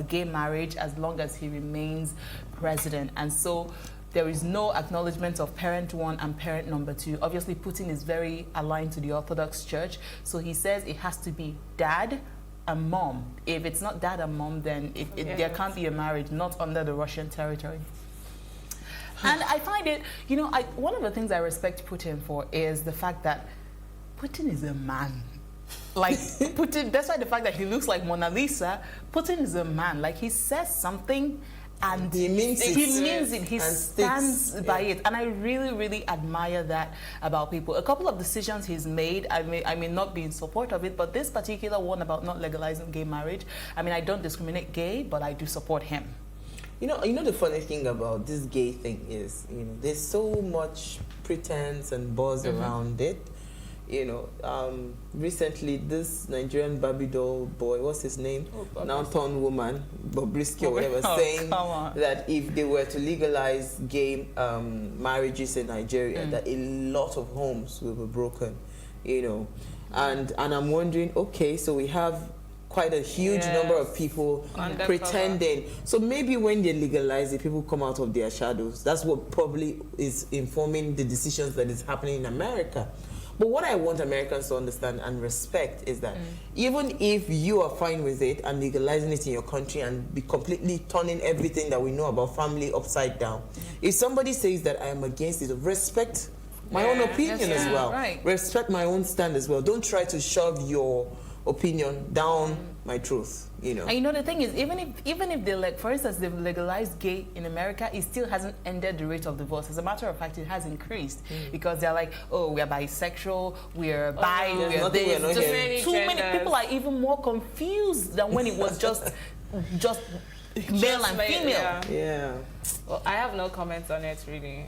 gay marriage as long as he remains president. And so there is no acknowledgement of parent 1 and parent number 2. Obviously, Putin is very aligned to the Orthodox Church, so he says it has to be dad and mom. If it's not dad and mom, then there can't be a marriage, not under the Russian territory. And I find it, one of the things I respect Putin for is the fact that Putin is a man. Like, Putin, despite the fact that he looks like Mona Lisa, Putin is a man. Like, he says something and he means it. He stands by it. And I really, really admire that about people. A couple of decisions he's made, I may not be in support of it, but this particular one about not legalizing gay marriage, I don't discriminate gay, but I do support him. You know the funny thing about this gay thing is, there's so much pretense and buzz around it. Recently this Nigerian Barbie doll boy, what's his name? Now turned woman, Bobrisky or whatever, saying that if they were to legalize gay marriages in Nigeria, that a lot of homes will be broken, And I'm wondering, okay, so we have quite a huge number of people pretending. So maybe when they legalize it, people come out of their shadows. That's what probably is informing the decisions that is happening in America. But what I want Americans to understand and respect is that even if you are fine with it and legalizing it in your country and be completely turning everything that we know about family upside down, if somebody says that I am against it, respect my own opinion as well. Right. Respect my own stand as well. Don't try to shove your opinion down my truth. And the thing is, even if they for instance, they've legalized gay in America, it still hasn't ended the rate of divorce. As a matter of fact, it has increased because they're like, oh, we're bisexual, we're bi, we're this. Too many people are even more confused than when it was just male and female. Yeah. Well, I have no comments on it, really.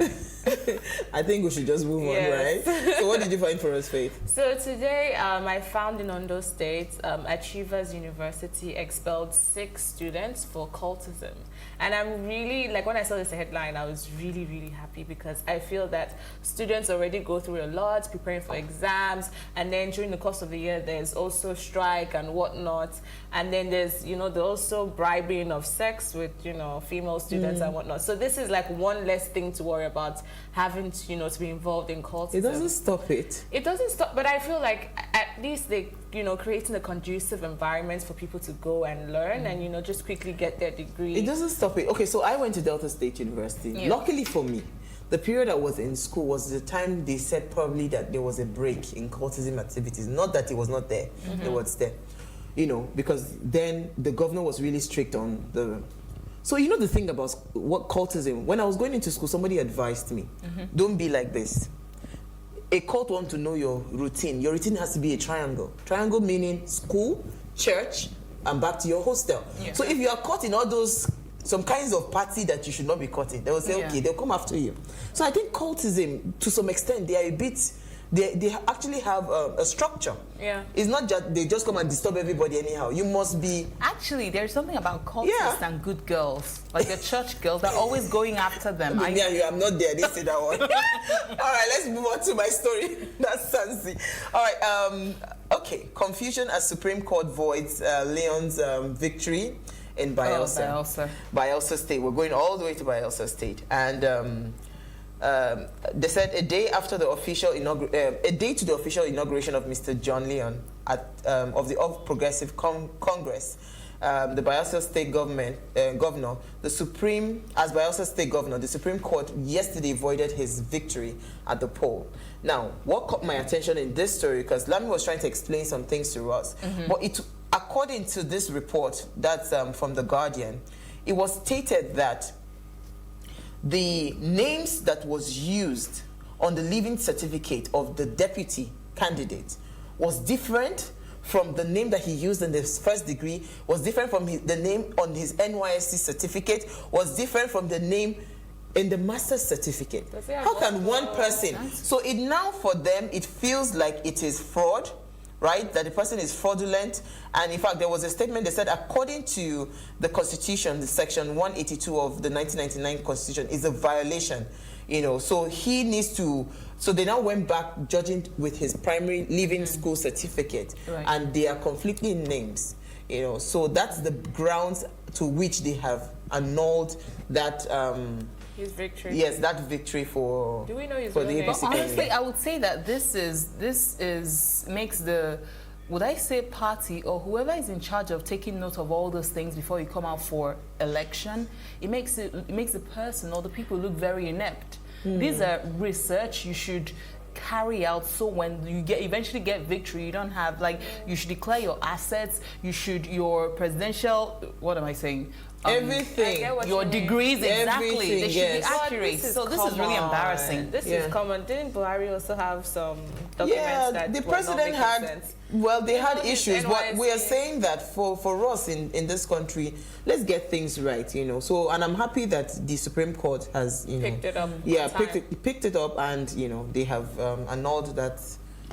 I think we should just move on, right? So what did you find for us, Faith? So today, I found in Ondo State, Achievers University expelled 6 students for cultism. And I'm really, when I saw this headline, I was really, really happy because I feel that students already go through a lot, preparing for exams, and then during the course of the year, there's also strike and whatnot. And then there's, the also bribing of sex with, female students and whatnot. So this is one less thing to worry about, having to, to be involved in cultism. It doesn't stop it. It doesn't stop, but I feel like at least they, creating a conducive environment for people to go and learn and, just quickly get their degree. It doesn't stop it. Okay, so I went to Delta State University. Yeah. Luckily for me, the period I was in school was the time they said probably that there was a break in cultism activities. Not that it was not there, it was there. Because then the governor was really strict on the... So the thing about what cultism, when I was going into school, somebody advised me, don't be like this. A cult wants to know your routine. Your routine has to be a triangle. Triangle meaning school, church, and back to your hostel. Yeah. So if you are caught in all those, some kinds of party that you should not be caught in, they will say, okay, they'll come after you. So I think cultism, to some extent, they are a bit... They actually have a structure. Yeah. It's not just they just come and disturb everybody anyhow. You must be... Actually, there's something about cultists and good girls. Like the church girls, they're always going after them. I'm not there. I didn't see that one. All right, let's move on to my story. That's Sansi. All right, okay. Confusion as Supreme Court voids Leon's victory in Bayelsa. Bayelsa State. We're going all the way to Bayelsa State. And... they said a day to the official inauguration of Mr. John Leon of the All Progressive Congress, the Bayelsa State governor, the Supreme Court yesterday voided his victory at the poll. Now, what caught my attention in this story, because Lami was trying to explain some things to us, but according to this report that's from The Guardian, it was stated that the names that was used on the leaving certificate of the deputy candidate was different from the name that he used in the first degree, was different from the name on his NYSC certificate, was different from the name in the master's certificate. How can one person... So it now for them, it feels like it is fraud, right? That the person is fraudulent. And in fact, there was a statement that said, according to the Constitution, the Section 182 of the 1999 Constitution is a violation, so he needs to... So they now went back judging with his primary leaving school certificate, and they are conflicting names, So that's the grounds to which they have annulled that... his victory. Yes, that victory for... Do we know his for the Honestly, I would say that this makes the would I say party or whoever is in charge of taking note of all those things before you come out for election, it makes the person or the people look very inept. These are research you should carry out, so when you eventually get victory, you don't have, like, you should declare your assets, your presidential, what am I saying? Everything, your degrees, exactly. Everything, they should be accurate. So this is really embarrassing. This is common. Didn't Buhari also have some documents that the were president not had sense? Well, they had issues, but NYSC. we are saying that for us in this country, let's get things right, you know. So, and I'm happy that the Supreme Court has, you know, picked it up. Yeah, picked it up, and you know they have annulled that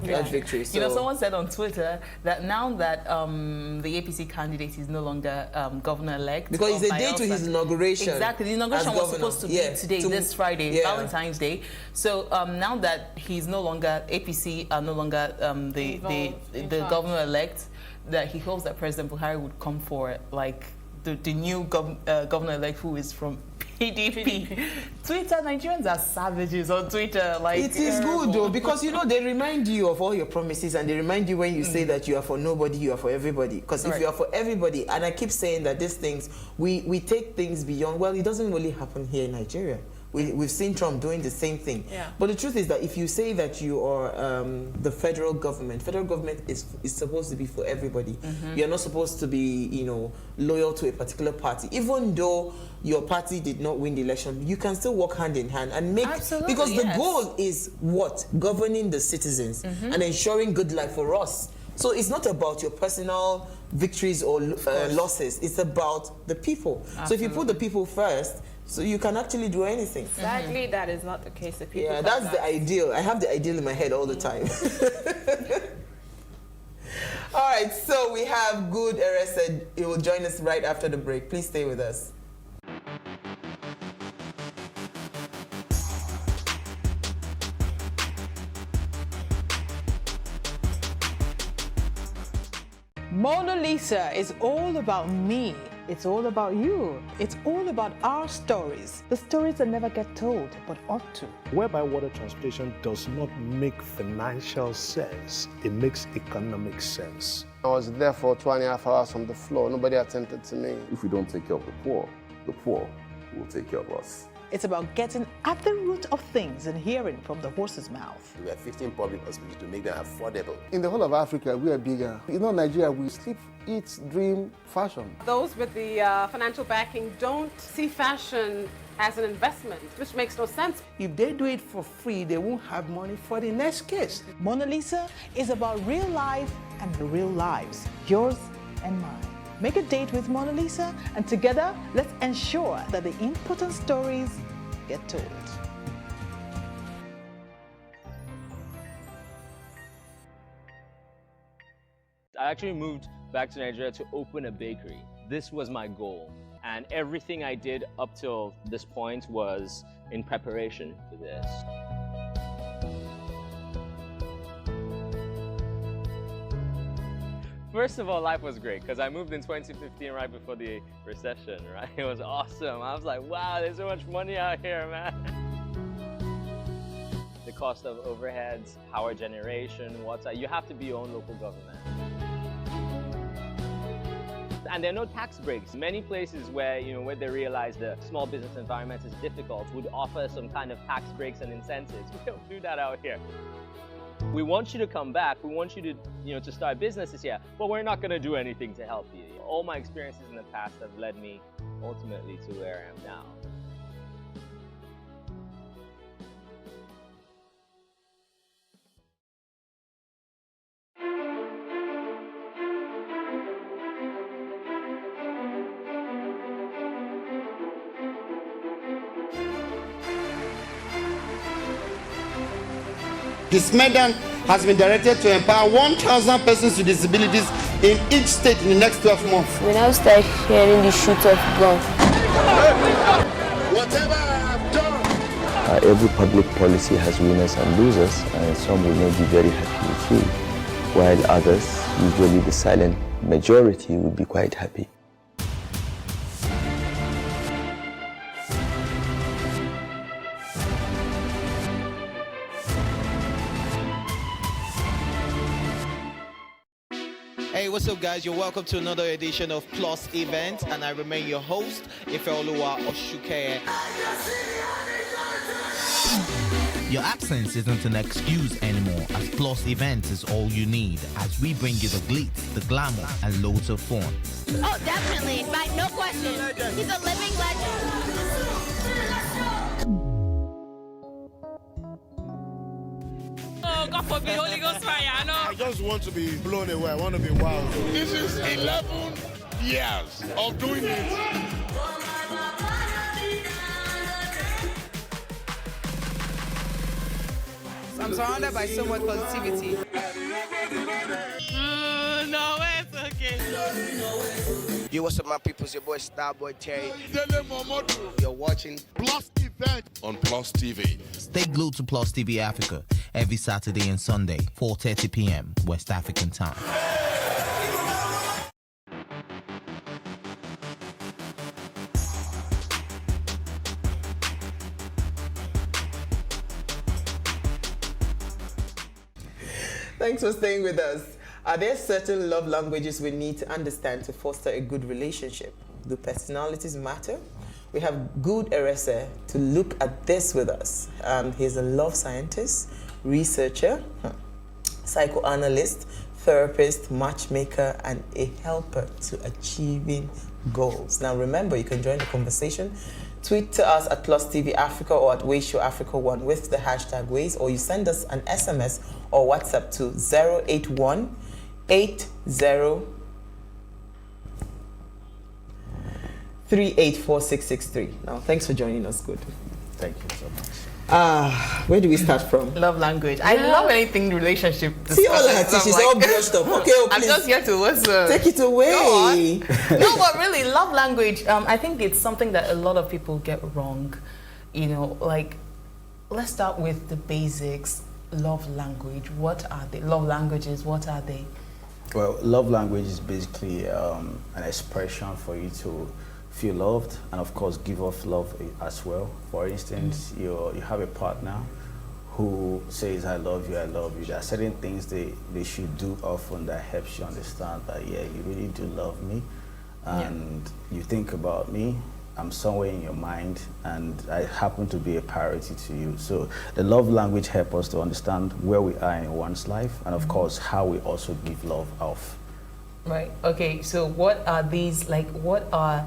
victory. So. You know, someone said on Twitter that now that the APC candidate is no longer governor-elect, because it's a day to his inauguration. Exactly, the inauguration was supposed to be today, this Friday, Valentine's Day. So now that he's no longer APC, are no longer the governor-elect, that he hopes that President Buhari would come for like the new governor-elect who is from PDP. Twitter, Nigerians are savages on Twitter. Like, it is good though, because you know they remind you of all your promises, and they remind you when you say that you are for nobody, you are for everybody. Because if you are for everybody, and I keep saying that these things, we take things beyond. Well, it doesn't really happen here in Nigeria. We've seen Trump doing the same thing. Yeah. But the truth is that if you say that you are the federal government is supposed to be for everybody. You're not supposed to be, you know, loyal to a particular party. Even though your party did not win the election, you can still work hand in hand and make... Absolutely, because the goal is what? Governing the citizens and ensuring good life for us. So it's not about your personal victories or losses. It's about the people. Absolutely. So if you put the people first, so you can actually do anything. Sadly, that is not the case. The people that's the ideal. I have the ideal in my head all the time. All right, so we have Good Arrested. He will join us right after the break. Please stay with us. Mona Lisa is all about me. It's all about you. It's all about our stories. The stories that never get told, but ought to. Whereby water transportation does not make financial sense, it makes economic sense. I was there for 2.5 hours on the floor. Nobody attended to me. If we don't take care of the poor will take care of us. It's about getting at the root of things and hearing from the horse's mouth. We have 15 public hospitals to make them affordable. In the whole of Africa, we are bigger. You know, Nigeria, we sleep, eat, dream, fashion. Those with the financial backing don't see fashion as an investment, which makes no sense. If they do it for free, they won't have money for the next case. Mona Lisa is about real life and real lives, yours and mine. Make a date with Mona Lisa, and together, let's ensure that the important stories get told. I actually moved back to Nigeria to open a bakery. This was my goal, and everything I did up till this point was in preparation for this. First of all, life was great because I moved in 2015 right before the recession, right? It was awesome. I was like, wow, there's so much money out here, man. The cost of overheads, power generation, water, you have to be your own local government. And there are no tax breaks. Many places where, where they realize the small business environment is difficult would offer some kind of tax breaks and incentives. We don't do that out here. We want you to come back. We want you to, to start businesses here, but we're not going to do anything to help you. All my experiences in the past have led me ultimately to where I am now. This medal has been directed to empower 1,000 persons with disabilities in each state in the next 12 months. We now start hearing the shoot of gun. Whatever I have done. Every public policy has winners and losers, and some will not be very happy with you, while others, usually the silent majority, will be quite happy. Hey, what's up, guys? You're welcome to another edition of Plus Event, and I remain your host, Ifeoluwa Oshukeye. Your absence isn't an excuse anymore, as Plus Events is all you need, as we bring you the glitz, the glamour, and loads of fun. Oh, definitely. Right, no question. He's a living legend. Oh, God forbid, Holy Ghost fire, no. I just want to be blown away. I want to be wild. This is 11 years of doing it. I'm surrounded by so much positivity. No, it's okay. Yo, what's up, my people? It's your boy Starboy Terry. You're watching Plus Event on Plus TV. Stay glued to Plus TV Africa every Saturday and Sunday, 4:30 p.m. West African time. Thanks for staying with us. Are there certain love languages we need to understand to foster a good relationship? Do personalities matter? We have Good Erese to look at this with us. He's a love scientist, researcher, psychoanalyst, therapist, matchmaker, and a helper to achieving goals. Now remember, you can join the conversation. Tweet to us at Plus TV Africa or at Ways Show Africa 1 with the hashtag Ways, or you send us an SMS or WhatsApp to 081 80 384663. Now, thanks for joining us, Good. Thank you so much. Where do we start from? Love language. I love anything relationship. See all that, she's all brushed up. Okay, I'm just here to listen. Take it away. No, but really, love language, I think it's something that a lot of people get wrong. You know, like, let's start with the basics. Love language. What are they? Love languages, what are they? Well, love language is basically an expression for you to feel loved and, of course, give off love as well. For instance, you have a partner who says, I love you. There are certain things they should do often that helps you understand that, yeah, you really do love me. And you think about me, I'm somewhere in your mind, and I happen to be a priority to you. So the love language helps us to understand where we are in one's life and, of course, how we also give love off. Right. Okay, so what are these, like, what are,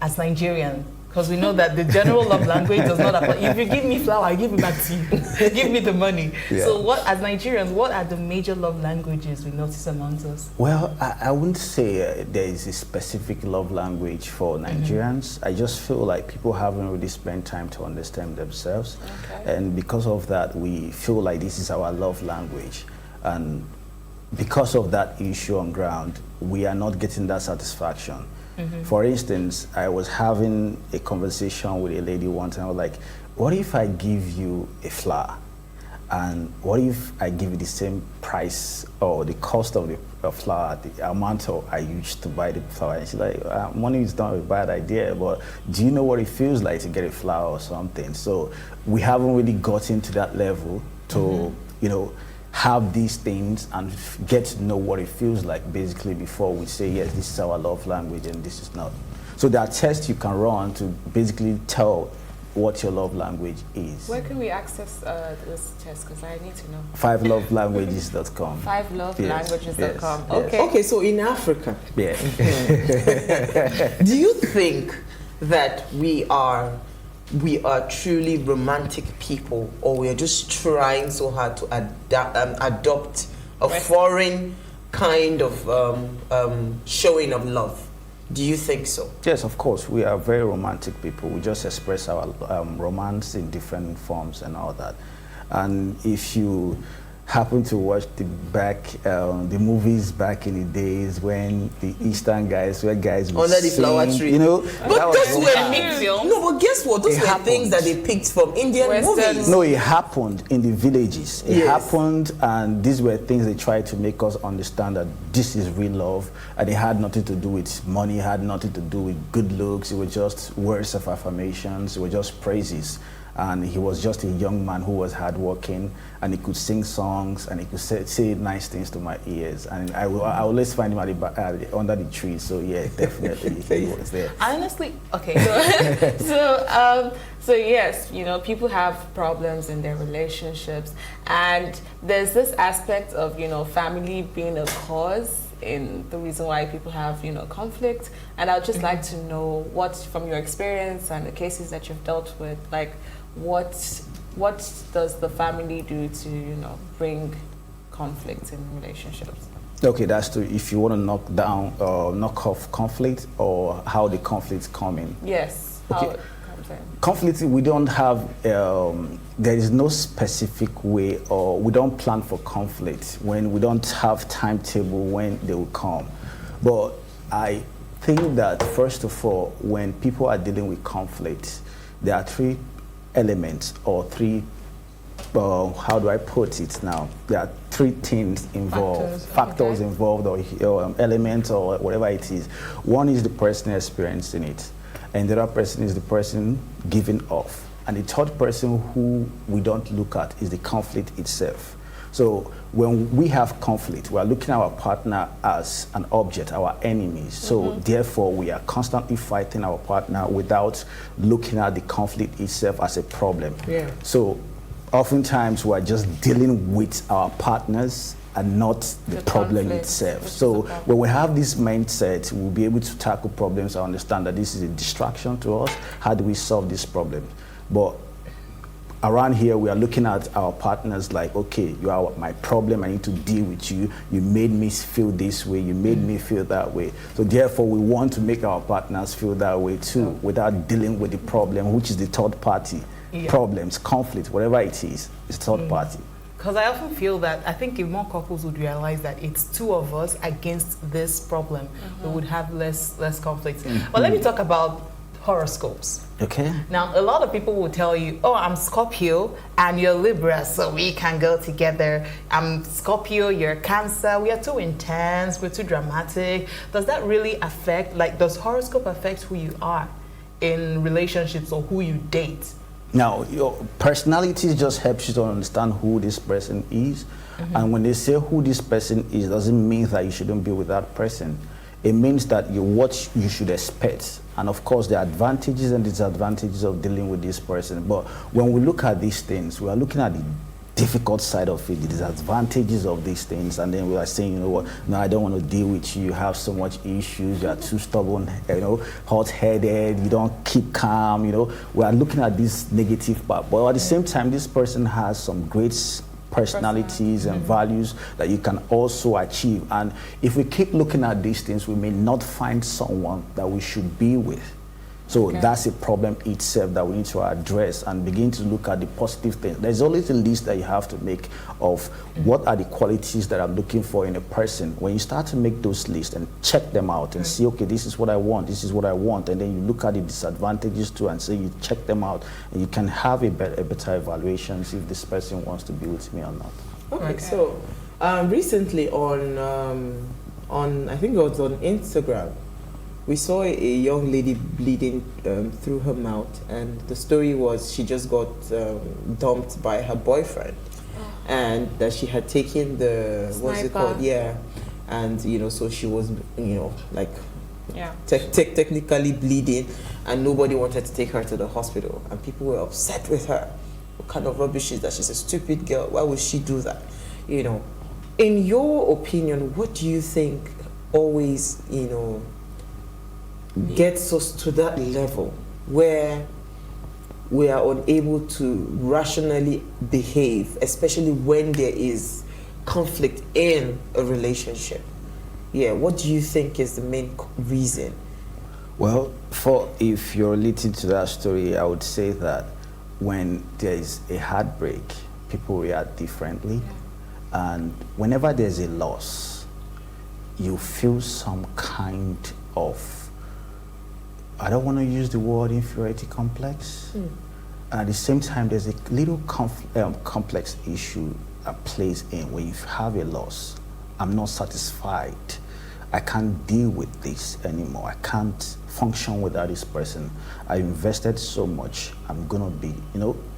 as Nigerian, because we know that the general love language does not apply. If you give me flour, I give it back to you. Give me the money. Yeah. So what, as Nigerians, what are the major love languages we notice amongst us? Well, I wouldn't say there is a specific love language for Nigerians. I just feel like people haven't really spent time to understand themselves. Okay. And because of that, we feel like this is our love language. And because of that issue on ground, we are not getting that satisfaction. For instance, I was having a conversation with a lady one time. I was like, what if I give you a flower? And what if I give you the same price or the cost of the flower, the amount I used to buy the flower? And she's like, money is not a bad idea, but do you know what it feels like to get a flower or something? So we haven't really gotten to that level to, you know, have these things and get to know what it feels like basically before we say, yes, this is our love language and this is not. So there are tests you can run to basically tell what your love language is. Where can we access this test? Because I need to know. 5lovelanguages.com. 5lovelanguages.com. Yes. Okay. Okay, so in Africa, do you think that we are truly romantic people, or we are just trying so hard to adopt a foreign kind of showing of love? Do you think so? Yes, of course. We are very romantic people. We just express our romance in different forms and all that. And if you happen to watch the movies back in the days when the Eastern guys, where guys would under the flower tree, you know, but those were no, but guess what? Those were things that they picked from Indian movies. No, it happened in the villages. It happened, and these were things they tried to make us understand that this is real love, and it had nothing to do with money, it had nothing to do with good looks. It was just words of affirmations. It was just praises. And he was just a young man who was hardworking, and he could sing songs, and he could say nice things to my ears. And I always find him under the tree. So yeah, definitely he was there. Honestly, okay. So yes, you know, people have problems in their relationships, and there's this aspect of, you know, family being a cause in the reason why people have, you know, conflict. And I'd just like to know what, from your experience and the cases that you've dealt with, like what does the family do to, you know, bring conflict in relationships? Okay, that's true. If you want to knock off conflict, or how the conflicts come in. Yes. Okay. How it comes in. Conflict, we don't have, there is no specific way, or we don't plan for conflict when we don't have timetable when they will come. But I think that first of all, when people are dealing with conflict, there are three elements, or three, how do I put it now? There are three things involved, factors involved, or elements, or whatever it is. One is the person experiencing it, and the other person is the person giving off. And the third person who we don't look at is the conflict itself. So when we have conflict, we are looking at our partner as an object, our enemies. So therefore, we are constantly fighting our partner without looking at the conflict itself as a problem. Yeah. So oftentimes, we are just dealing with our partners and not the problem itself. So when we have this mindset, we'll be able to tackle problems and understand that this is a distraction to us. How do we solve this problem? But around here, we are looking at our partners like, okay, you are my problem, I need to deal with you. You made me feel this way, you made me feel that way. So therefore, we want to make our partners feel that way too, without dealing with the problem, which is the third party. Problems, conflict, whatever it is, it's third party. Because I often feel that, I think if more couples would realize that it's two of us against this problem, we would have less conflict. But let me talk about horoscopes. Okay. Now, a lot of people will tell you, oh, I'm Scorpio and you're Libra, so we can go together. I'm Scorpio, you're Cancer, we are too intense, we're too dramatic. Does that really affect, like, does horoscope affect who you are in relationships or who you date? Now, your personality just helps you to understand who this person is. And when they say who this person is, doesn't mean that you shouldn't be with that person. It means that what you should expect. And of course, the advantages and disadvantages of dealing with this person. But when we look at these things, we are looking at the difficult side of it, the disadvantages of these things, and then we are saying, you know what, no, I don't want to deal with you, you have so much issues, you are too stubborn, you know, hot-headed, you don't keep calm, you know. We are looking at this negative part, but at the same time, this person has some great personalities and values that you can also achieve. And if we keep looking at these things, we may not find someone that we should be with. So that's a problem itself that we need to address and begin to look at the positive things. There's always a list that you have to make of what are the qualities that I'm looking for in a person. When you start to make those lists and check them out and see, okay, this is what I want, this is what I want, and then you look at the disadvantages too and say you check them out, and you can have a better evaluation, see if this person wants to be with me or not. Okay. So recently on I think it was on Instagram, we saw a young lady bleeding through her mouth, and the story was she just got dumped by her boyfriend, and that she had taken the what's it called? Yeah, and you know, so she was, you know, like technically bleeding, and nobody wanted to take her to the hospital, and people were upset with her. What kind of rubbish is that? She's a stupid girl. Why would she do that? You know, in your opinion, what do you think always, you know, gets us to that level where we are unable to rationally behave, especially when there is conflict in a relationship? Yeah, what do you think is the main reason? Well, if you're relating to that story, I would say that when there is a heartbreak, people react differently. And whenever there's a loss, you feel some kind of, I don't want to use the word inferiority complex. And at the same time, there's a little complex issue that plays in when you have a loss. I'm not satisfied. I can't deal with this anymore. I can't function without this person. I invested so much. I'm gonna be,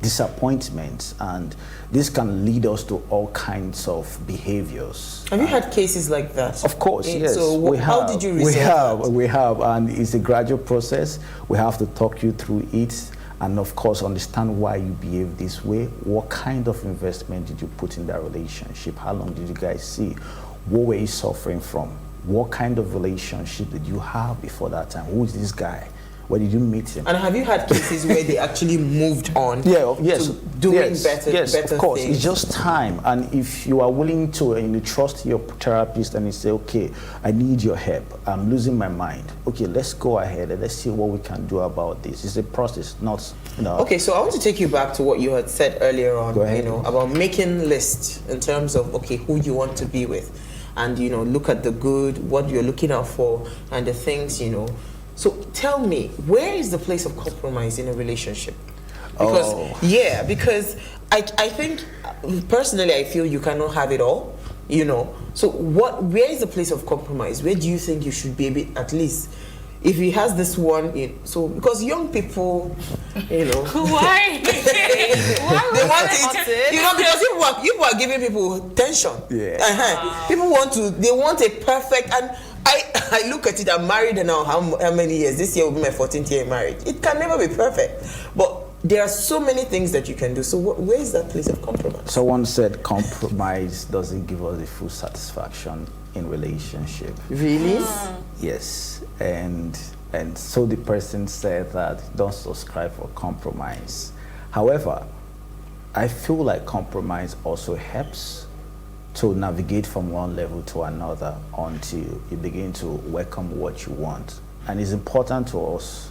disappointments, and this can lead us to all kinds of behaviors. Have you had cases like that? Of course, yes. So how did you resolve that? We have, and it's a gradual process. We have to talk you through it, and of course understand why you behave this way. What kind of investment did you put in that relationship? How long did you guys see? What were you suffering from? What kind of relationship did you have before that time? Who is this guy? Where did you meet him? And have you had cases where they actually moved on to doing better of course. things? It's just time. And if you are willing to trust your therapist and you say, okay, I need your help. I'm losing my mind. Okay, let's go ahead and let's see what we can do about this. It's a process, not, Okay, so I want to take you back to what you had said earlier on, about making lists in terms of, who you want to be with. And, look at the good, what you're looking out for, and the things, So tell me, where is the place of compromise in a relationship? Because I think, personally, I feel you cannot have it all, So where is the place of compromise? Where do you think you should be able, at least, if he has this one, because young people, Why? They want it, because people are giving people tension. Yeah. People they want a perfect, and I look at it, I'm married now, how many years? This year will be my 14th year married. It can never be perfect. But there are so many things that you can do. So where is that place of compromise? Someone said compromise doesn't give us the full satisfaction in relationship. Really? Yes. And so the person said that don't subscribe for compromise. However, I feel like compromise also helps to navigate from one level to another until you begin to welcome what you want. And it's important to us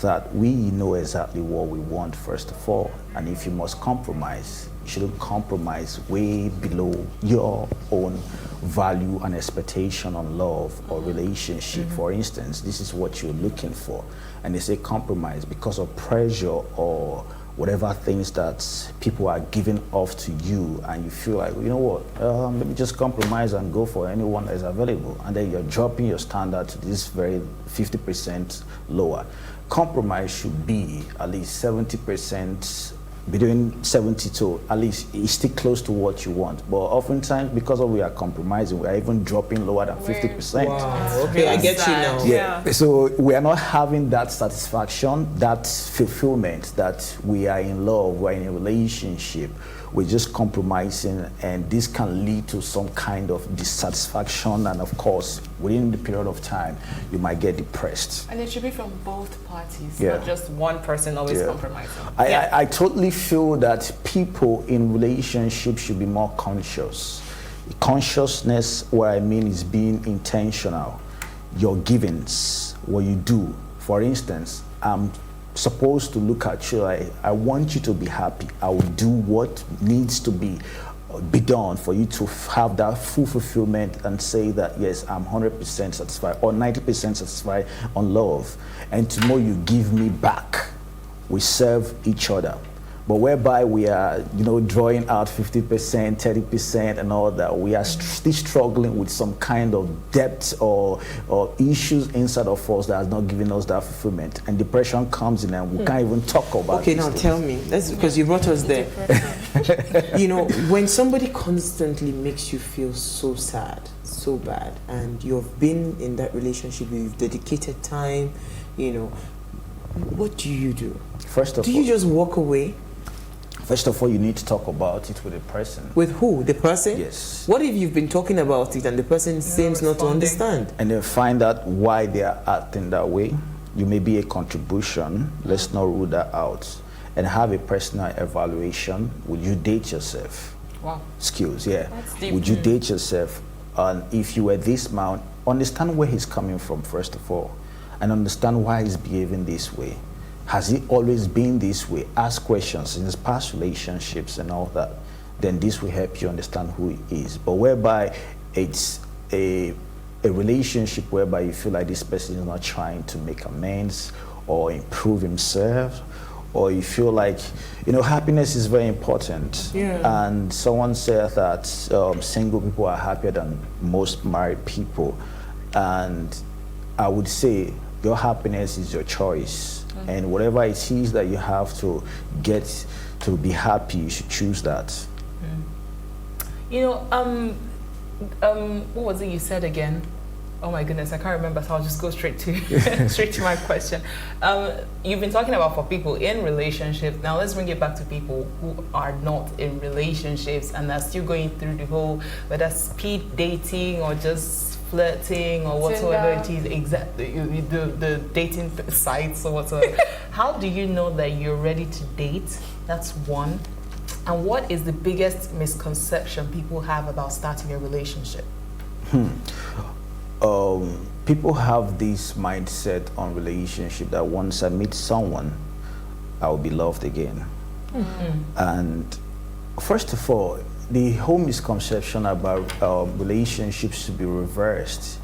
that we know exactly what we want first of all. And if you must compromise, you shouldn't compromise way below your own value and expectation on love or relationship. For instance, this is what you're looking for. And they say compromise because of pressure or whatever things that people are giving off to you, and you feel like, let me just compromise and go for anyone that is available, and then you're dropping your standard to this very 50% lower. Compromise should be at least 70%, between 70 to at least stick close to what you want. But oftentimes, because we are compromising, we are even dropping lower than 50%. Wow. Okay, I get you now. Yeah. So we are not having that satisfaction, that fulfillment that we are in love, we're in a relationship. We're just compromising, and this can lead to some kind of dissatisfaction, and of course, within the period of time, you might get depressed. And it should be from both parties, not just one person always compromising. I totally feel that people in relationships should be more conscious. Consciousness, what I mean is being intentional. Your givings, what you do. For instance, supposed to look at you, I want you to be happy. I will do what needs to be done for you to have that full fulfillment and say that, yes, I'm 100% satisfied or 90% satisfied on love. And tomorrow you give me back. We serve each other. But whereby we are, drawing out 50%, 30% and all that, we are still struggling with some kind of debt or issues inside of us that is not giving us that fulfillment. And depression comes in and we can't even talk about it. Okay, now tell me, that's because you brought us there. When somebody constantly makes you feel so sad, so bad, and you've been in that relationship, you've dedicated time, what do you do? Do you just walk away? First of all, you need to talk about it with the person. With who? The person? Yes. What if you've been talking about it and the person seems not to understand? And then find out why they are acting that way. You may be a contribution. Let's not rule that out. And have a personal evaluation. Would you date yourself? Wow. Skills, yeah. That's deep. Would you date yourself? And if you were this man, understand where he's coming from, first of all. And understand why he's behaving this way. Has he always been this way? Ask questions in his past relationships and all that. Then this will help you understand who he is. But whereby it's a relationship whereby you feel like this person is not trying to make amends or improve himself, or you feel like, happiness is very important. Yeah. And someone said that single people are happier than most married people. And I would say your happiness is your choice. And whatever it is that you have to get to be happy, you should choose that. You know, what was it you said again? Oh my goodness, I can't remember, so I'll just go straight to straight to my question. You've been talking about for people in relationships. Now let's bring it back to people who are not in relationships and are still going through the whole, whether speed dating or just flirting or whatsoever it is, exactly the dating sites or whatsoever. How do you know that you're ready to date? That's one. And what is the biggest misconception people have about starting a relationship? People have this mindset on relationship that once I meet someone, I will be loved again. And first of all, the whole misconception about relationships should be reversed.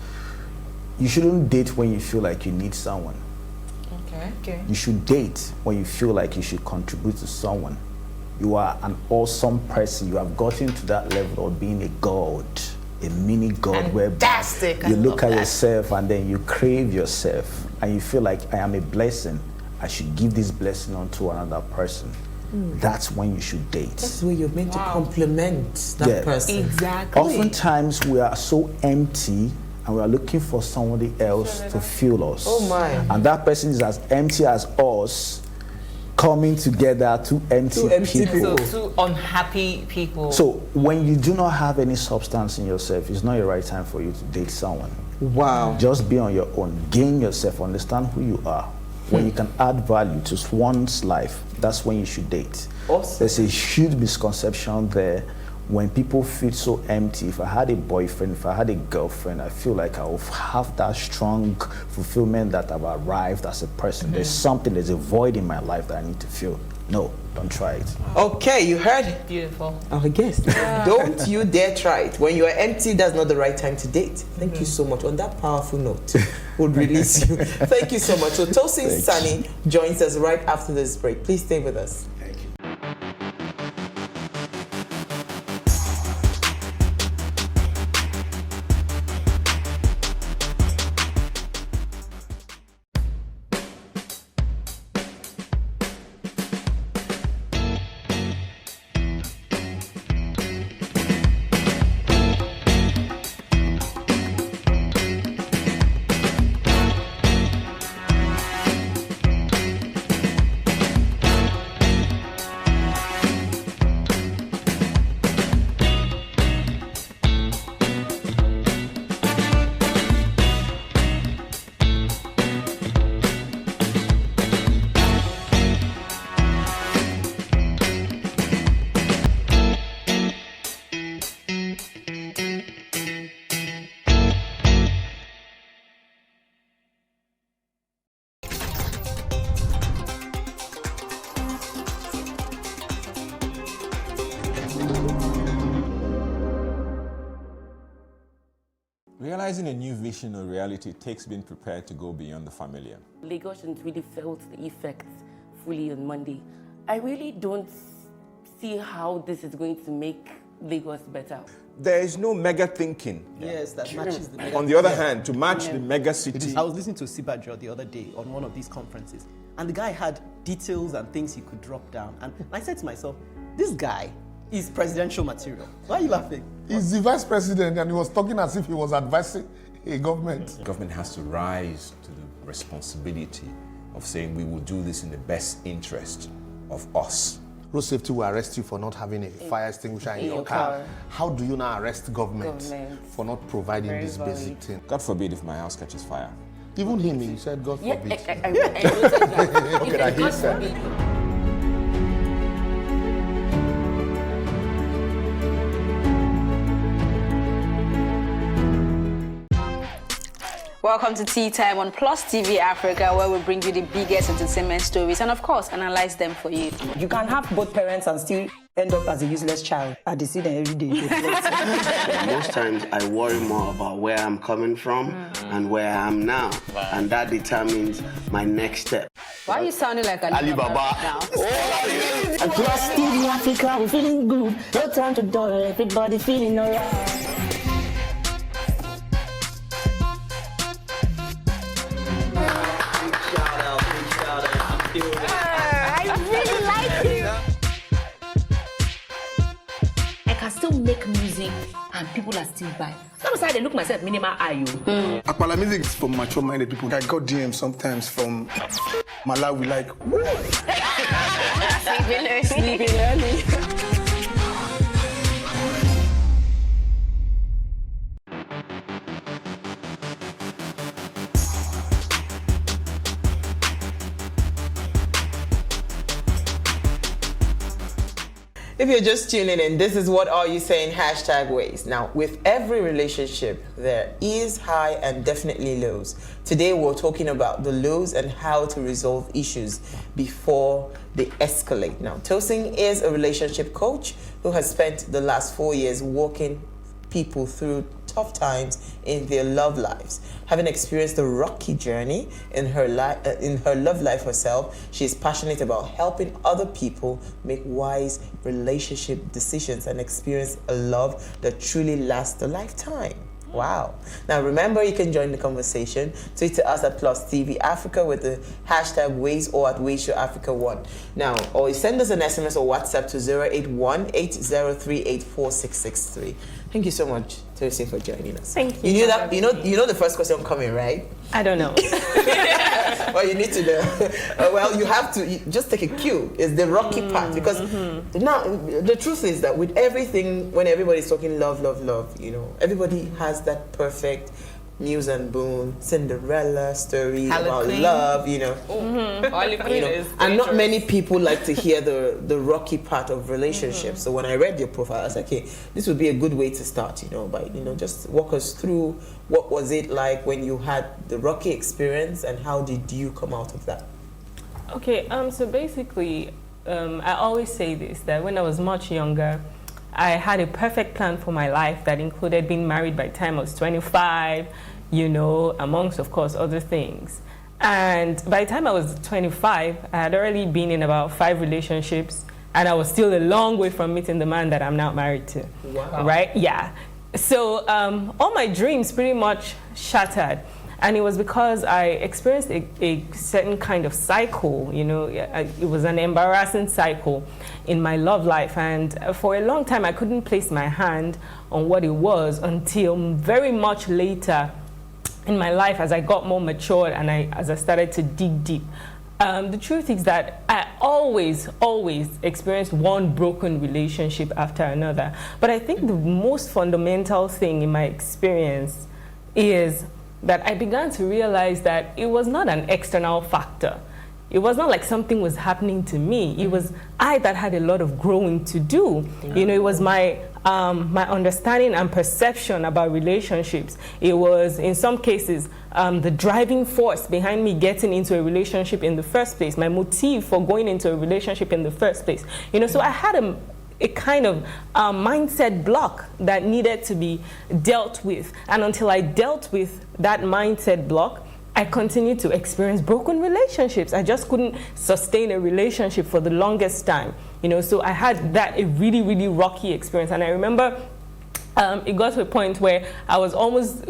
You shouldn't date when you feel like you need someone. Okay. You should date when you feel like you should contribute to someone. You are an awesome person. You have gotten to that level of being a god, a mini god, where you look at yourself and then you crave yourself and you feel like I am a blessing. I should give this blessing on to another person. That's when you should date. That's where you're meant to compliment that person. Exactly. Oftentimes we are so empty and we are looking for somebody else to fill us. Oh my. And that person is as empty as us, coming together, two empty people. So two unhappy people. So when you do not have any substance in yourself, it's not the right time for you to date someone. Wow. Just be on your own. Gain yourself, understand who you are. When you can add value to one's life, that's when you should date. Awesome. There's a huge misconception there when people feel so empty. If I had a boyfriend, if I had a girlfriend, I feel like I will have that strong fulfillment that I've arrived as a person. There's a void in my life that I need to fill. No, don't try it. Okay, you heard it. Beautiful. Our guest. Don't you dare try it. When you are empty, that's not the right time to date. Thank you so much. On that powerful note, we'll release you. Thank you so much. So Tosin Sani joins us right after this break. Please stay with us. Realizing a new vision or reality takes being prepared to go beyond the familiar. Lagosians really felt the effects fully on Monday. I really don't see how this is going to make Lagos better. There is no mega thinking. Yes, that matches the mega. On the other hand, to match the mega city. I was listening to Sibajo the other day on one of these conferences, and the guy had details and things he could drop down. And I said to myself, this guy is presidential material. Why are you laughing? He's the vice president and he was talking as if he was advising a government. The government has to rise to the responsibility of saying we will do this in the best interest of us. Road safety will arrest you for not having a fire extinguisher in your car. How do you now arrest government for not providing this basic thing? God forbid if my house catches fire. Even him, he said, God forbid. I noted that. Okay, I hear that. Welcome to Tea Time on Plus TV Africa, where we bring you the biggest entertainment stories and, of course, analyze them for you. You can have both parents and still end up as a useless child. I see them every day. Most times I worry more about where I'm coming from and where I am now. Wow. And that determines my next step. Why are you sounding like Alibaba now? And Plus TV Africa, we're feeling good. No time to dull, everybody feeling alright. music, and people are still buying. Sometimes I look myself minimal IO. Apala music is for mature-minded people. I got DMs sometimes from Malawi, like, Sleeping early. If you're just tuning in, this is What Are You Saying? #ways. Now, with every relationship, there is high and definitely lows. Today, we're talking about the lows and how to resolve issues before they escalate. Now, Tosin is a relationship coach who has spent the last 4 years walking people through tough times in their love lives. Having experienced a rocky journey in her love life herself, she is passionate about helping other people make wise relationship decisions and experience a love that truly lasts a lifetime. Wow. Now remember, you can join the conversation. Tweet to us at +TV Africa with the #Ways or at WaysShowAfrica1. Now, or send us an SMS or WhatsApp to 081-8038-4663. Thank you so much, Tosin, for joining us. Thank you. You knew that. You know the first question coming, right? I don't know. Well, you need to know. Well, you have to just take a cue. It's the rocky part, because now the truth is that with everything, when everybody's talking love, everybody has that perfect Muse and Boone, Cinderella story about love, and not many people like to hear the rocky part of relationships. So when I read your profile, I was like, okay, this would be a good way to start, by just walk us through what was it like when you had the rocky experience and how did you come out of that? Okay, so basically, I always say this, that when I was much younger, I had a perfect plan for my life that included being married by the time I was 25, amongst, of course, other things. And by the time I was 25, I had already been in about 5 relationships, and I was still a long way from meeting the man that I'm now married to. Wow. Right? Yeah. So all my dreams pretty much shattered. And it was because I experienced a certain kind of cycle, it was an embarrassing cycle in my love life. And for a long time, I couldn't place my hand on what it was until very much later in my life, as I got more mature and as I started to dig deep. The truth is that I always experienced one broken relationship after another. But I think the most fundamental thing in my experience is that I began to realize that it was not an external factor. It was not like something was happening to me. It was I that had a lot of growing to do. It was my understanding and perception about relationships. It was, in some cases, the driving force behind me getting into a relationship in the first place, my motive for going into a relationship in the first place. So I had a kind of mindset block that needed to be dealt with. And until I dealt with that mindset block, I continued to experience broken relationships. I just couldn't sustain a relationship for the longest time. So I had a really, really rocky experience. And I remember it got to a point where I was almost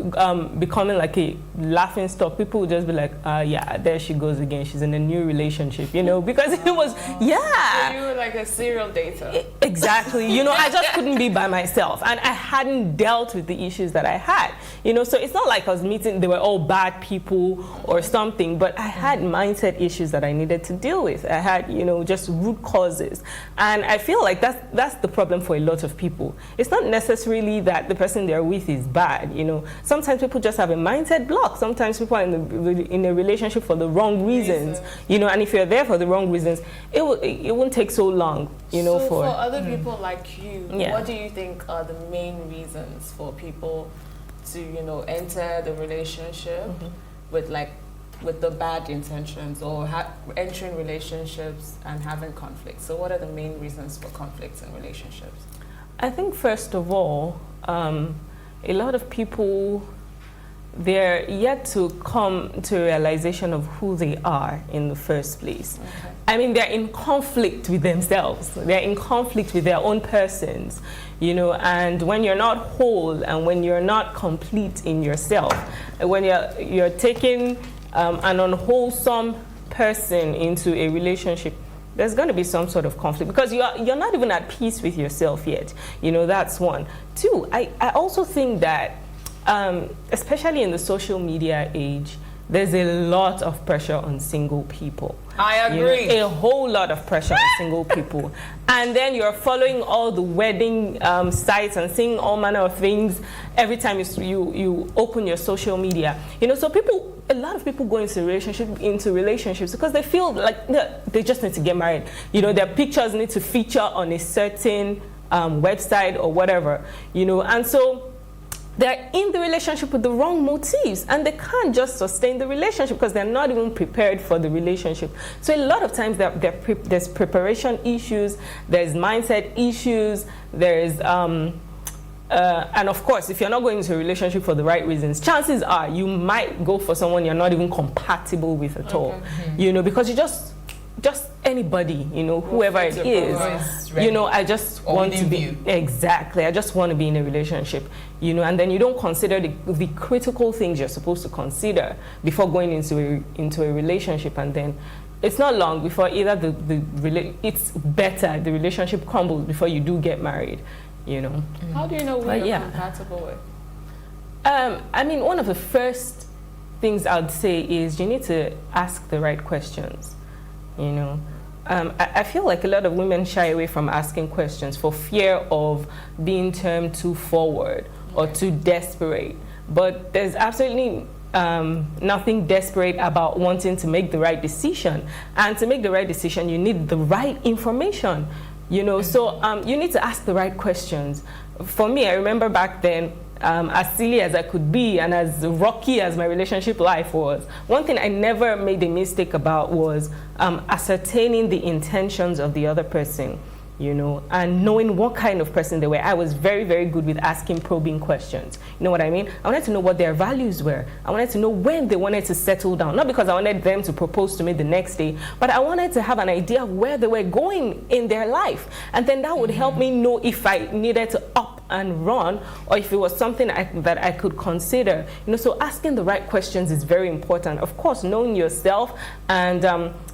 becoming like a laughing stock. People would just be like, yeah, there she goes again. She's in a new relationship, because it was, yeah. So you were like a serial dater. Exactly. I just couldn't be by myself. And I hadn't dealt with the issues that I had. So it's not like I was meeting, they were all bad people or something, but I had mindset issues that I needed to deal with. I had, just root causes. And I feel like that's the problem for a lot of people. It's not necessarily that the person they're with is bad. Sometimes people just have a mindset block. Sometimes people are in a relationship for the wrong reasons. And if you're there for the wrong reasons, it won't take so long. For other people like you, what do you think are the main reasons for people to enter the relationship with the bad intentions, or entering relationships and having conflicts? So what are the main reasons for conflicts in relationships? I think first of all, a lot of people, they're yet to come to a realization of who they are in the first place. Okay. I mean, they're in conflict with themselves. They're in conflict with their own persons, and when you're not whole and when you're not complete in yourself, when you're taking an unwholesome person into a relationship, there's going to be some sort of conflict because you're not even at peace with yourself yet. You know, that's one. Two, I also think that, especially in the social media age, there's a lot of pressure on single people. I agree. You know, a whole lot of pressure on single people. And then you're following all the wedding sites and seeing all manner of things every time you open your social media. You know, so a lot of people go into relationships because they feel like they just need to get married. You know, their pictures need to feature on a certain website or whatever. You know, and so they're in the relationship with the wrong motives, and they can't just sustain the relationship because they're not even prepared for the relationship. So a lot of times there's preparation issues, there's mindset issues, there's and of course, if you're not going into a relationship for the right reasons, chances are you might go for someone you're not even compatible with at all. You know, because you just anybody, you know, whoever it is, you know, I just want to be, exactly, I just want to be in a relationship, you know, and then you don't consider the critical things you're supposed to consider before going into a relationship, and then it's not long before either it's better, the relationship crumbles before you do get married, you know. How do you know who you're compatible with? I mean, one of the first things I'd say is you need to ask the right questions, you know. I feel like a lot of women shy away from asking questions for fear of being termed too forward or too desperate. But there's absolutely nothing desperate about wanting to make the right decision. And to make the right decision, you need the right information, you know. So you need to ask the right questions. For me, I remember back then, as silly as I could be and as rocky as my relationship life was, one thing I never made a mistake about was ascertaining the intentions of the other person, you know, and knowing what kind of person they were. I was very, very good with asking probing questions. You know what I mean? I wanted to know what their values were. I wanted to know when they wanted to settle down. Not because I wanted them to propose to me the next day, but I wanted to have an idea of where they were going in their life. And then that would help me know if I needed to up and run, or if it was something that I could consider. You know, so asking the right questions is very important. Of course, knowing yourself and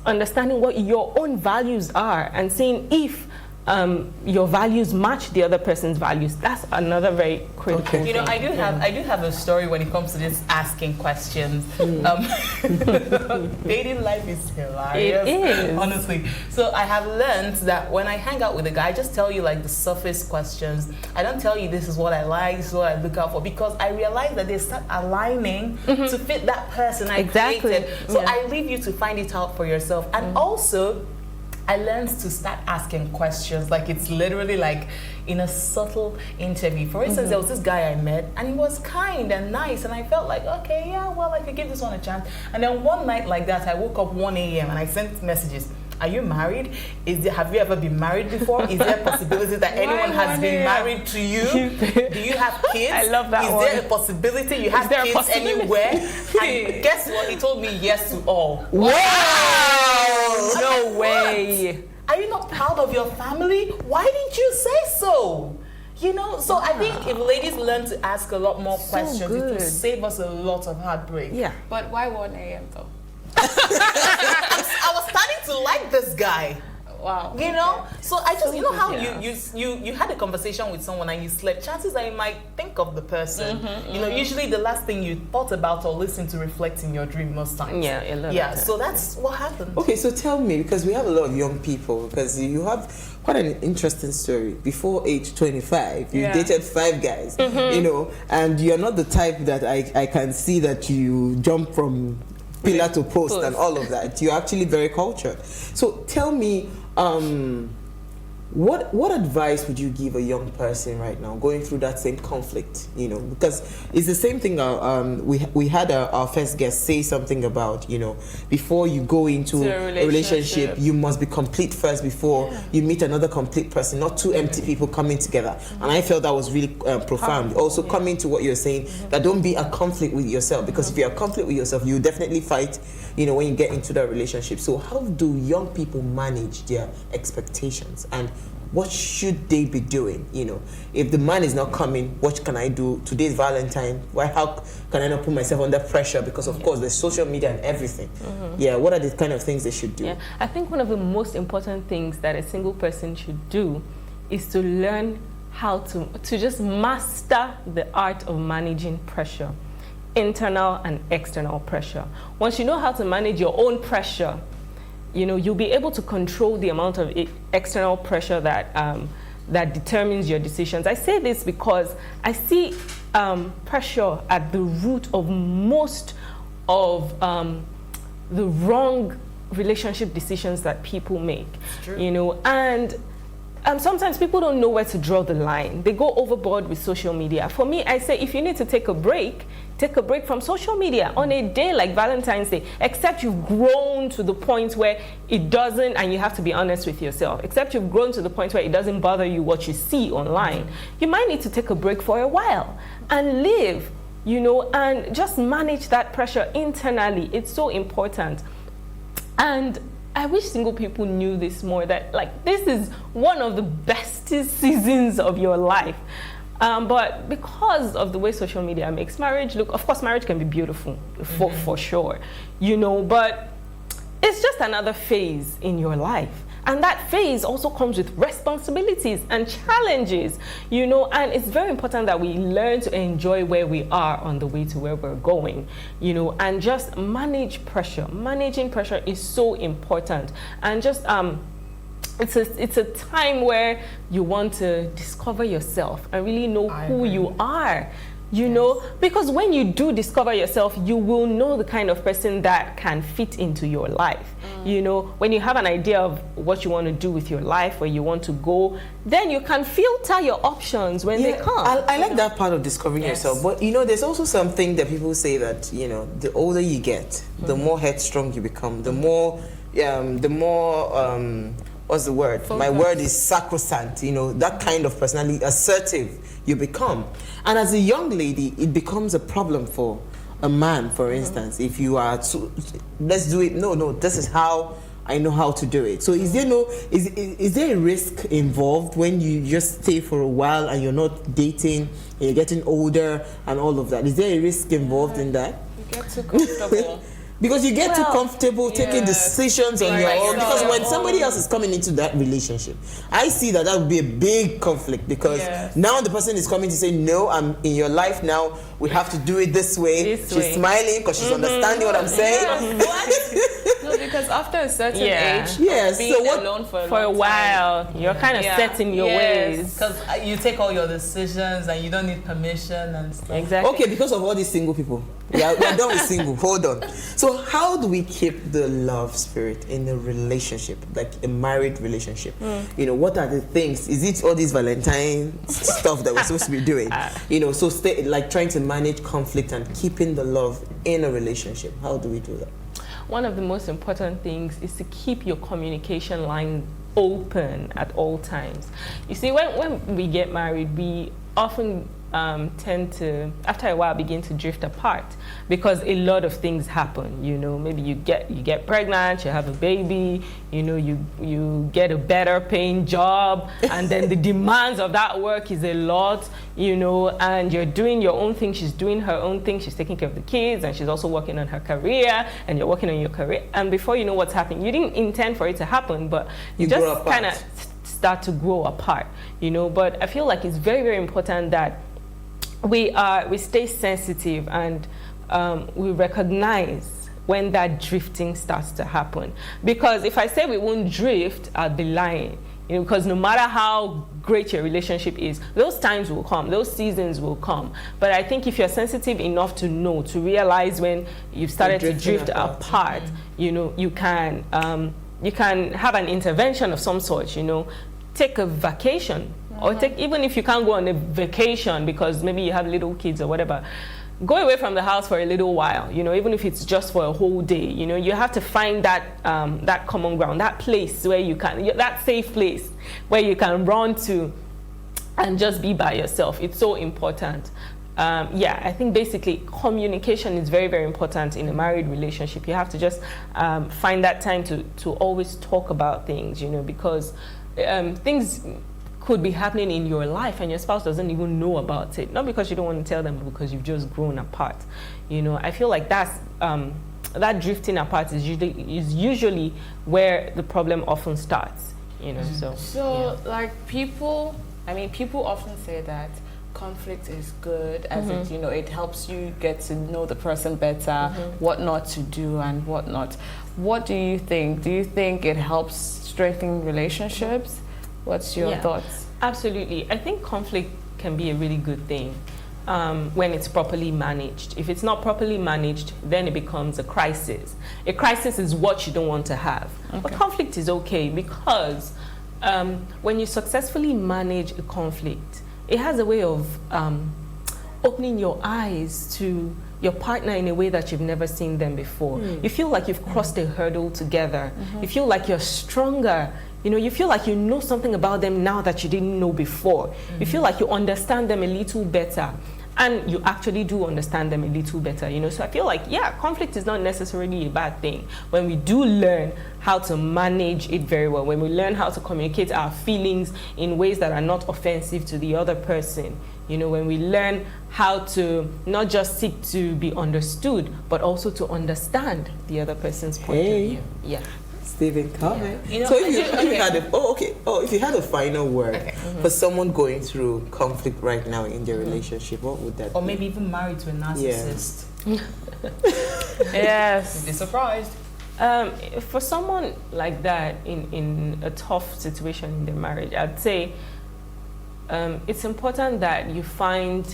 understanding what your own values are and seeing if your values match the other person's values. That's another very critical thing. You know, I do have a story when it comes to this asking questions. Dating life is hilarious. It is. Honestly. So I have learned that when I hang out with a guy, I just tell you like the surface questions. I don't tell you this is what I like, this is what I look out for, because I realize that they start aligning to fit that person I created. So I leave you to find it out for yourself. And also, I learned to start asking questions, like it's literally like in a subtle interview. For instance, there was this guy I met, and he was kind and nice, and I felt like, okay, yeah, well, I could give this one a chance. And then one night like that, I woke up 1 a.m. and I sent messages. Are you married? Have you ever been married before? Is there a possibility that anyone has been married to you? Do you have kids? I love that one. Is there a possibility you have kids anywhere? And guess what? He told me yes to all. Wow! No way. Are you not proud of your family? Why didn't you say so? You know, so I think if ladies learn to ask a lot more questions, it will save us a lot of heartbreak. Yeah. But why 1 a.m. though? I was starting to like this guy. Wow. You know? So I just, you know how you had a conversation with someone and you slept, chances are you might think of the person. You know, usually the last thing you thought about or listened to reflect in your dream most times. Yeah, so that's what happened. Okay, so tell me, because we have a lot of young people, because you have quite an interesting story. Before age 25, you dated 5 guys, you know, and you're not the type that I can see that you jump from pillar to post and all of that. You're actually very cultured. So tell me, what advice would you give a young person right now going through that same conflict? You know, because it's the same thing. We had our first guest say something about, you know, before you go into a relationship, you must be complete first before you meet another complete person, not two empty people coming together. And I felt that was really profound. Also, coming to what you're saying, that don't be a conflict with yourself, because if you're a conflict with yourself, you definitely fight, you know, when you get into that relationship. So how do young people manage their expectations, and what should they be doing? You know, if the man is not coming, what can I do? Today's Valentine. How can I not put myself under pressure? Because of course there's social media and everything. Yeah, what are the kind of things they should do? Yeah, I think one of the most important things that a single person should do is to learn how to just master the art of managing pressure, internal and external pressure. Once you know how to manage your own pressure, you know, you'll be able to control the amount of external pressure that that determines your decisions. I say this because I see pressure at the root of most of the wrong relationship decisions that people make. You know, and sometimes people don't know where to draw the line. They go overboard with social media. For me, I say if you need to take a break from social media on a day like Valentine's Day, except you've grown to the point where it doesn't, and you have to be honest with yourself, except you've grown to the point where it doesn't bother you what you see online, you might need to take a break for a while and live, you know, and just manage that pressure internally. It's so important. And I wish single people knew this more, that like this is one of the bestest seasons of your life. But because of the way social media makes marriage look, of course marriage can be beautiful for sure, you know, but it's just another phase in your life. And that phase also comes with responsibilities and challenges, you know, and it's very important that we learn to enjoy where we are on the way to where we're going, you know, and just manage pressure. Managing pressure is so important. And just, it's a time where you want to discover yourself and really know who you are. You know, because when you do discover yourself, you will know the kind of person that can fit into your life. You know, when you have an idea of what you want to do with your life, where you want to go, then you can filter your options when they come. I like that part of discovering yourself. But, you know, there's also something that people say that, you know, the older you get, the more headstrong you become, the more, what's the word? Focus. My word is sacrosanct, you know, that kind of personality, assertive you become. And as a young lady, it becomes a problem for a man, for instance, if you are let's do it, no, this is how I know how to do it. So is there a risk involved when you just stay for a while and you're not dating, and you're getting older and all of that? Is there a risk involved in that? You get too comfortable. Because you get too comfortable taking decisions on your own. Because when somebody else is coming into that relationship, I see that would be a big conflict. Because now the person is coming to say, no, I'm in your life now. We have to do it this way. She's smiling because she's understanding what I'm saying. No, because after a certain age, being alone for a while, you're kind of set in your ways. Because you take all your decisions and you don't need permission and stuff. Exactly. Okay, because of all these single people. We're done with single. Hold on. So how do we keep the love spirit in a relationship, like a married relationship? You know, what are the things? Is it all this Valentine stuff that we're supposed to be doing? You know, so trying to manage conflict and keeping the love in a relationship. How do we do that? One of the most important things is to keep your communication line open at all times. You see, when we get married, we often tend to, after a while, begin to drift apart because a lot of things happen. You know, maybe you get pregnant, you have a baby, you know, you get a better paying job, and then the demands of that work is a lot, you know, and you're doing your own thing, she's doing her own thing, she's taking care of the kids, and she's also working on her career, and you're working on your career, and before you know what's happening, you didn't intend for it to happen, but you just kind of start to grow apart, you know. But I feel like it's very, very important that we stay sensitive and we recognize when that drifting starts to happen. Because if I say we won't drift, I'll be lying. You know, because no matter how great your relationship is, those times will come, those seasons will come. But I think if you're sensitive enough to know, to realize when you've started to drift apart, you know, you can have an intervention of some sort, you know, take a vacation. Or even if you can't go on a vacation because maybe you have little kids or whatever, go away from the house for a little while, you know, even if it's just for a whole day. You know, you have to find that that common ground, that place where you can, that safe place where you can run to and just be by yourself. It's so important. I think basically communication is very, very important in a married relationship. You have to just find that time to always talk about things, you know, because things could be happening in your life and your spouse doesn't even know about it. Not because you don't want to tell them, but because you've just grown apart. You know, I feel like that's that drifting apart is usually where the problem often starts. You know, so like people often say that conflict is good, as it, you know, it helps you get to know the person better, what not to do and what not. What do you think? Do you think it helps strengthen relationships? What's your thoughts? Absolutely. I think conflict can be a really good thing when it's properly managed. If it's not properly managed, then it becomes a crisis. A crisis is what you don't want to have. But conflict is okay because when you successfully manage a conflict, it has a way of opening your eyes to your partner in a way that you've never seen them before. You feel like you've crossed a hurdle together. You feel like you're stronger. You know, you feel like you know something about them now that you didn't know before. You feel like you understand them a little better. And you actually do understand them a little better, you know. So I feel like, yeah, conflict is not necessarily a bad thing. When we do learn how to manage it very well, when we learn how to communicate our feelings in ways that are not offensive to the other person, you know, when we learn how to not just seek to be understood, but also to understand the other person's point of view. Yeah. Stephen, comment. You know, so if you had a final word for someone going through conflict right now in their relationship, what would that be? Or maybe even married to a narcissist. Yes. You'd be surprised. For someone like that in a tough situation in their marriage, I'd say it's important that you find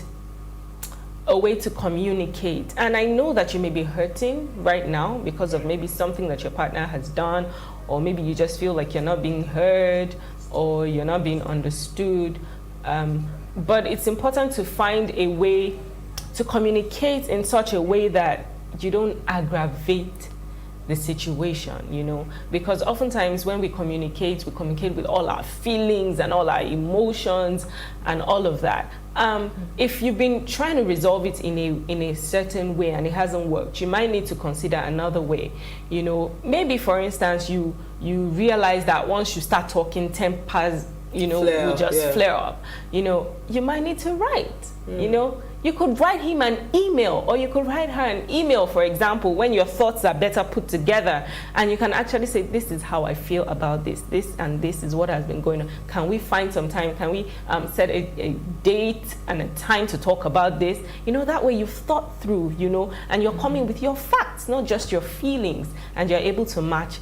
a way to communicate. And I know that you may be hurting right now because of maybe something that your partner has done, or maybe you just feel like you're not being heard or you're not being understood. But it's important to find a way to communicate in such a way that you don't aggravate the situation, you know, because oftentimes when we communicate with all our feelings and all our emotions and all of that. If you've been trying to resolve it in a certain way and it hasn't worked, you might need to consider another way. You know, maybe for instance, you realize that once you start talking, tempers, you know, will just flare up. You know, you might need to write, you know. You could write him an email, or you could write her an email, for example, when your thoughts are better put together, and you can actually say, this is how I feel about this and this is what has been going on. Can we find some time? Can we set a date and a time to talk about this? You know, that way you've thought through, you know, and you're coming with your facts, not just your feelings, and you're able to match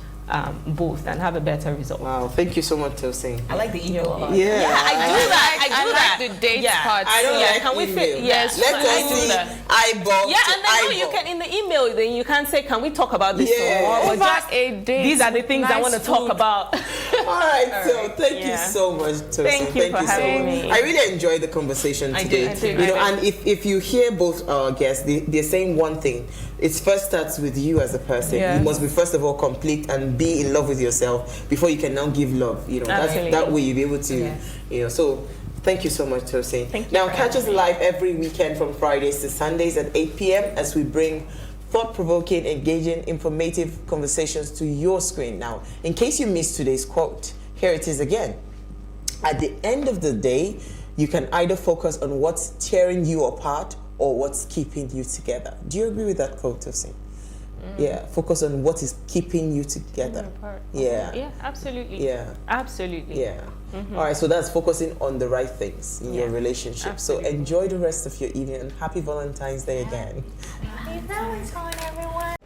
both and have a better result. Wow, thank you so much, Tosin. I like the email part. Yeah, I like the date part. I don't like can we email. Yes, let us see eyeball. Yeah, and then you can in the email. Then you can say, "Can we talk about this?" Or just a date. These are the things I want to talk about. All right, so thank you so much, Tosin. Thank you for having me. I really enjoyed the conversation today. I did. You know, and if you hear both our guests, they're saying one thing. It first starts with you as a person. Yes. You must be first of all complete and be in love with yourself before you can now give love. You know, that way you'll be able to. You know, so. Thank you so much, Tosin. Now, catch us live every weekend from Fridays to Sundays at 8 p.m. as we bring thought-provoking, engaging, informative conversations to your screen. Now, in case you missed today's quote, here it is again. At the end of the day, you can either focus on what's tearing you apart or what's keeping you together. Do you agree with that quote, Tosin? Yeah, focus on what is keeping you together. Yeah, absolutely. Yeah. Absolutely. Yeah. All right, so that's focusing on the right things in your relationship. Absolutely. So enjoy the rest of your evening and happy Valentine's Day again. Happy Valentine, everyone.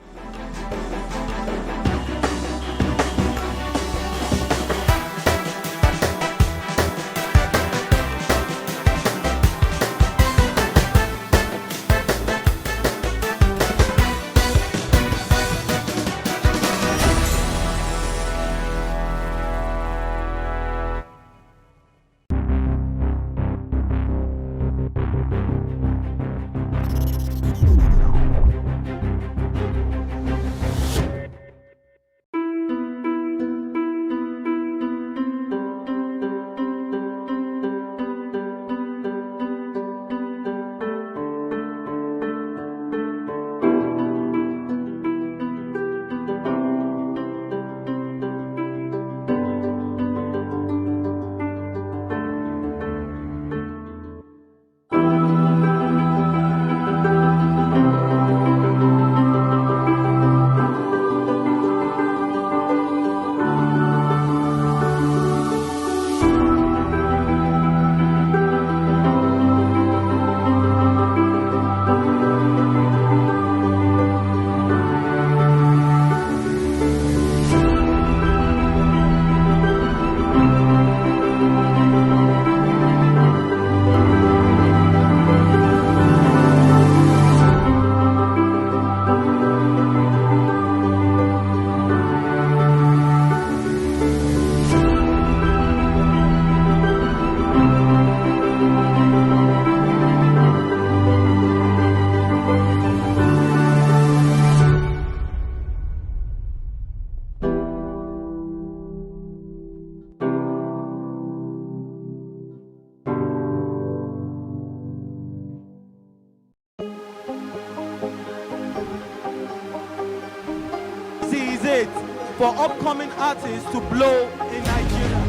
for upcoming artists to blow in Nigeria.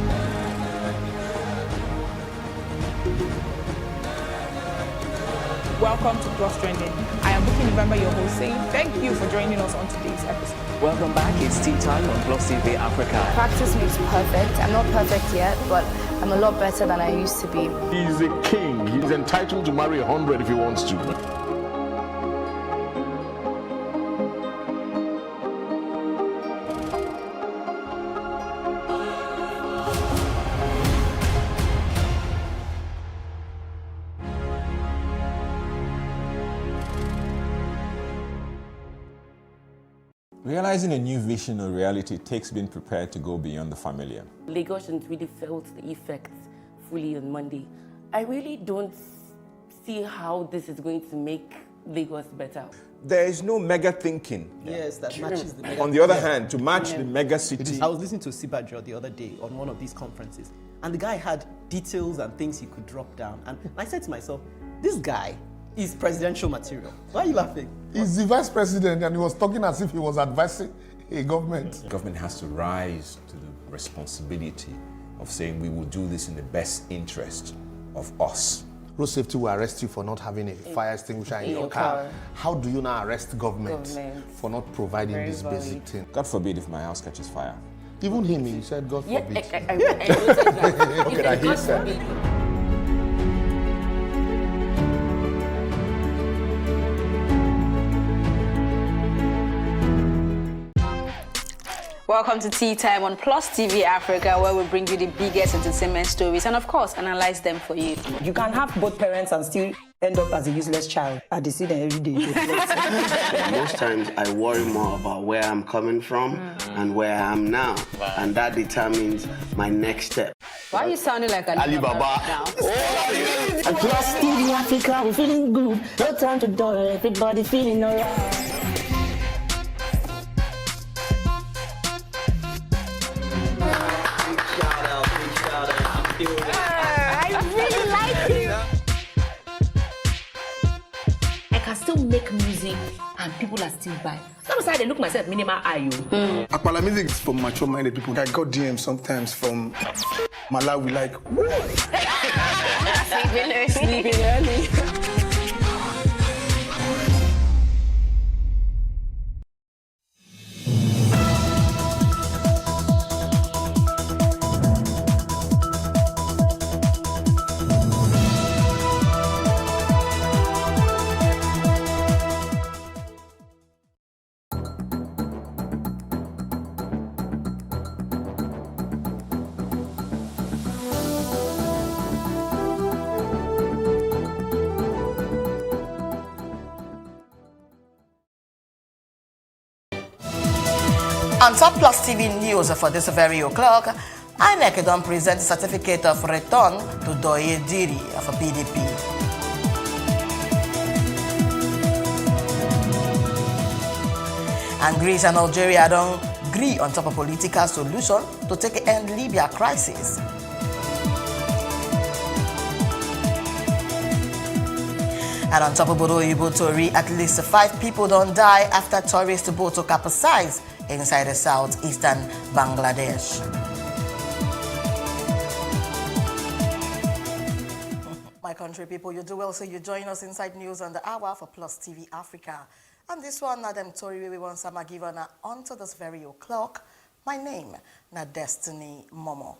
Welcome to Plus Trending. I am Ibukun Awosika, your host, saying thank you for joining us on today's episode. Welcome back. It's tea time on Plus TV Africa. Practice makes perfect. I'm not perfect yet, but I'm a lot better than I used to be. He's a king. He's entitled to marry 100 if he wants to. Realizing a new vision or reality takes being prepared to go beyond the familiar. Lagosians really felt the effects fully on Monday. I really don't see how this is going to make Lagos better. There is no mega thinking. Yes, that matches the mega. On the other hand, to match the mega city. I was listening to Sibajo the other day on one of these conferences, and the guy had details and things he could drop down. And I said to myself, this guy is presidential material. Why are you laughing? He's the vice president and he was talking as if he was advising a government. The government has to rise to the responsibility of saying we will do this in the best interest of us. Road safety will arrest you for not having a fire extinguisher in your car. How do you now arrest government for not providing this basic thing? God forbid if my house catches fire. Even him, he said God forbid. Okay, that he said. Welcome to Tea Time on Plus TV Africa, where we bring you the biggest entertainment stories and, of course, analyze them for you. You can have both parents and still end up as a useless child. I see them every day. Most times I worry more about where I'm coming from and where I am now. And that determines my next step. Why are you sounding like Alibaba now? Plus TV Africa, we're feeling good. No time to dull, everybody feeling alright. I can still make music and people are still buying. Sometimes I look myself minimal IU. Akpala music is for mature-minded people. I got DMs sometimes from Malawi, like, Sleeping early. On Top Plus TV News for this very o'clock, INEC don't present certificate of return to Doye Diri of PDP. And Greece and Algeria don't agree on top of political solution to take end Libya crisis. And on top of Bodo Yobo Tori, at least 5 people don't die after tourist boat to capsize inside the southeastern Bangladesh. My country people, you do well, so you join us inside news on the hour for Plus TV Africa. And this one, Nadem Tori, we want some given on to this very o'clock. My name, na Destiny Momo.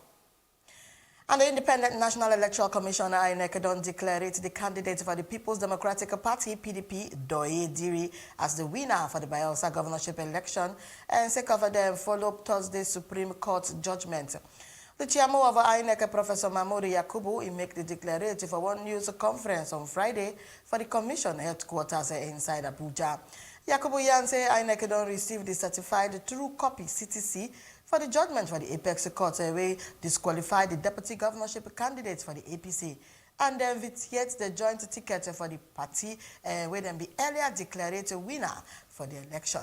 And the Independent National Electoral Commission, INEC, don't declare it the candidate for the People's Democratic Party, PDP, Doye Diri, as the winner for the Bayelsa governorship election, and sake of them follow Thursday's Supreme Court judgment. The chairman of INEC, Professor Mamoru Yakubu, he make the declaration for one news conference on Friday for the commission headquarters inside Abuja. Yakubu Yan say INEC don't receive the certified true copy CTC for the judgment for the Apex Court, where disqualified the deputy governorship candidates for the APC, and then vitiate the joint ticket for the party, where then be earlier declared a winner for the election.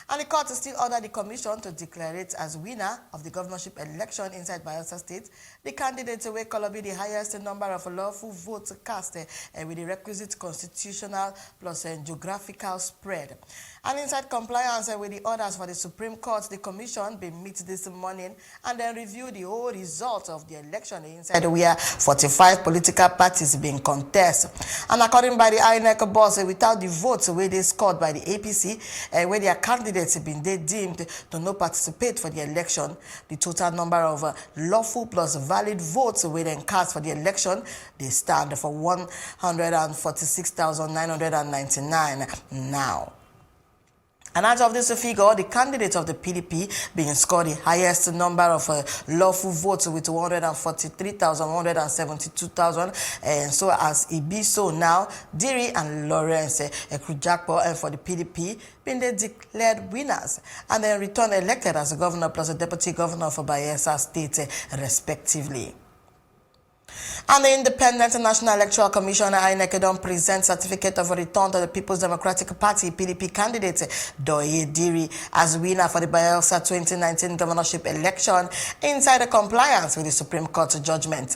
And the court still ordered the commission to declare it as winner of the governorship election inside Bayelsa State. The candidate will be the highest number of lawful votes cast with the requisite constitutional plus geographical spread. And inside compliance with the orders for the Supreme Court, the commission will meet this morning and then review the whole result of the election inside where 45 political parties being contest. And according by the INEC boss, without the votes where they scored by the APC, where their candidates have been deemed to not participate for the election, the total number of lawful plus valid votes where then cast for the election, they stand for 146,999 now. And out of this figure, the candidate of the PDP being scored the highest number of lawful votes with 143,172,000. And so as it be so now, Diri and Lawrence Ekrujakpo for the PDP being declared winners and then returned elected as a governor plus a deputy governor for Bayelsa State respectively. And the Independent National Electoral Commission, INEC, don't present certificate of return to the People's Democratic Party PDP candidate Doye Diri as winner for the Bayelsa 2019 governorship election inside the compliance with the Supreme Court judgment.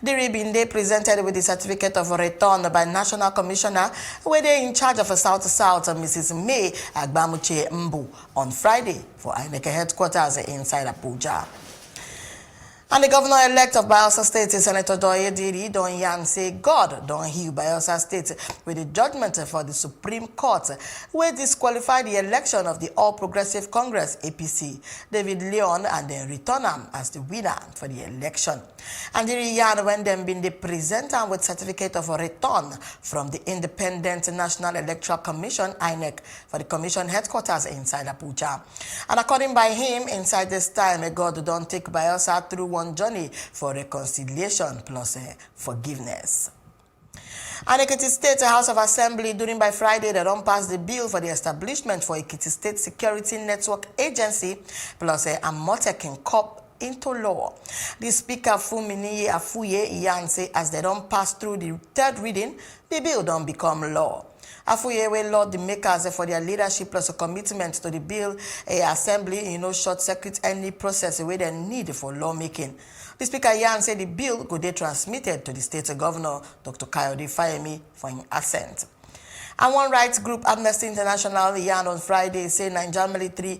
Diri been presented with the certificate of return by National Commissioner, where they in charge of South-South, Mrs. May Agbamuche Mbu, on Friday for INEC headquarters inside Abuja. And the governor-elect of Bayelsa State, Senator Doye Diri, don yan say God don heal Bayelsa State with the judgment for the Supreme Court, where disqualified the election of the All Progressive Congress, APC, David Leon, and then return him as the winner for the election. And Diri yan when them been the presenter with certificate of return from the Independent National Electoral Commission, INEC, for the commission headquarters inside Abuja. And according by him, inside this time, God don't take Bayelsa through one journey for reconciliation plus forgiveness. And Ekiti State House of Assembly during by Friday, they don't pass the bill for the establishment for Ekiti State Security Network Agency plus a Amotekin Corp into law. The Speaker Fumini Afuye Iyanse, as they don't pass through the third reading, the bill don't become law. Afuye will laud the makers for their leadership plus a commitment to the bill assembly, short circuit any process where they need for lawmaking. The Speaker Yan said the bill could be transmitted to the state governor, Dr. Kayode Fayemi, for an assent. And one rights group, Amnesty International, Yan on Friday, say Nigerian military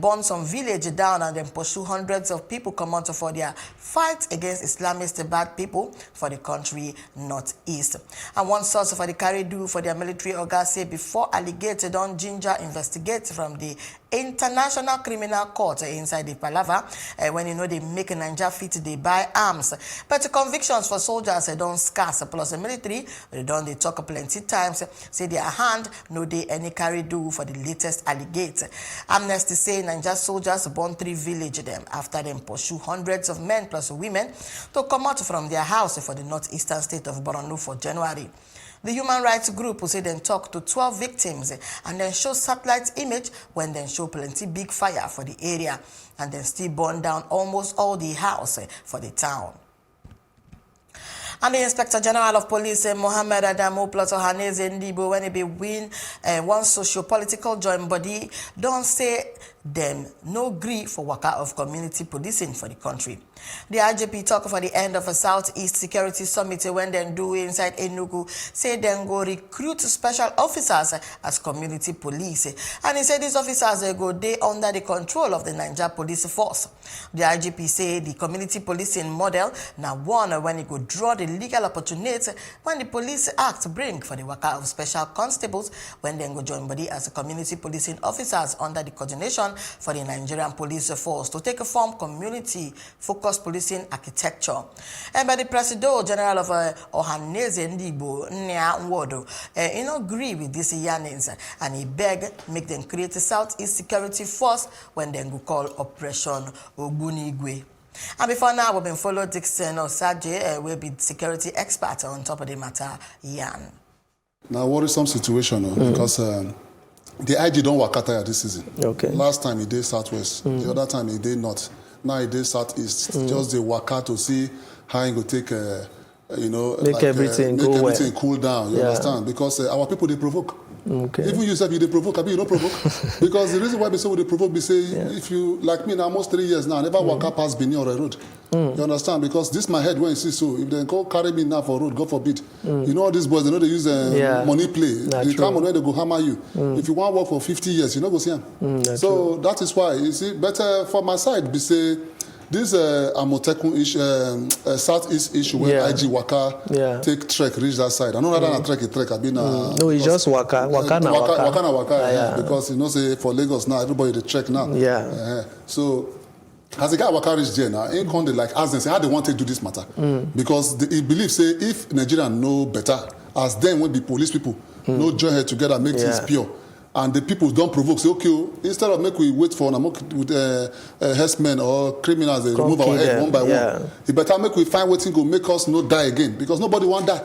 burned some village down and then pursue hundreds of people come out for their fight against Islamist bad people for the country northeast. And one source for the carry-do for their military organ say before alligator don't ginger investigate from the International Criminal Court inside the Palava, when they make a Niger fit, they buy arms. But the convictions for soldiers don't scarce, plus the military, they talk plenty times, say their hand, no they any carry do for the latest alligator. Amnesty say Niger soldiers burn 3 villages them after them pursue hundreds of men plus women to come out from their house for the northeastern state of Burna for January. The human rights group will say then talk to 12 victims and then show satellite image when then show plenty big fire for the area and then still burn down almost all the house for the town. And the Inspector General of Police, Mohammed Adamu plus Ohaneze Ndibo, when he be win one socio-political joint body, don't say them no agree for worker of community policing for the country. The IGP talk for the end of a Southeast Security Summit when they do inside Enugu, say then go recruit special officers as community police. And he said these officers go day under the control of the Niger Police Force. The IGP say the community policing model now one when it go draw the legal opportunity when the Police Act bring for the worker of special constables when they go join body as community policing officers under the coordination for the Nigerian Police Force to take a form community-focused policing architecture. And by the President General of Ohaneze Ndibo, Nya Nwodo, agree with these yearnings and he beg make them create a Southeast Security Force when they go call Operation Ogbunigwe. And before now, we've been followed Dixon Osaje, will be security expert on top of the matter, Yan. Now, worrisome situation because the IG don't work out this season. Okay. Last time he did Southwest, the other time he did North. Now he did Southeast. Just the work out to see how he go take you know, make everything go well. Cool down. You understand? Because our people they provoke. Okay. Even you say you they provoke, you don't provoke. Because the reason why we say we they provoke, we say if you like me now, almost 3 years now, I never walk up past Benin or a road. You understand? Because this my head when you see so. If they go carry me now for road, God forbid. You know all these boys, they know they use money play. They come on when they go hammer you. If you want to work for 50 years, you know go see them. So that is why you see. Better for my side, we say. This Amotekun issue, Southeast issue where IG Waka take trek reach that side. I know that trek. I been no, it's just Waka Waka. Because you know say for Lagos now everybody they trek now. So as the guy Waka reach there now, ain't come they like ask them say how they want to do this matter because he believes say if Nigeria know better as them when be police people no join head together make things pure. And the people don't provoke. Say, okay, instead of make we wait for with herdsmen or criminals, they remove our head one by one. It better make we find waiting go make us not die again because nobody want die.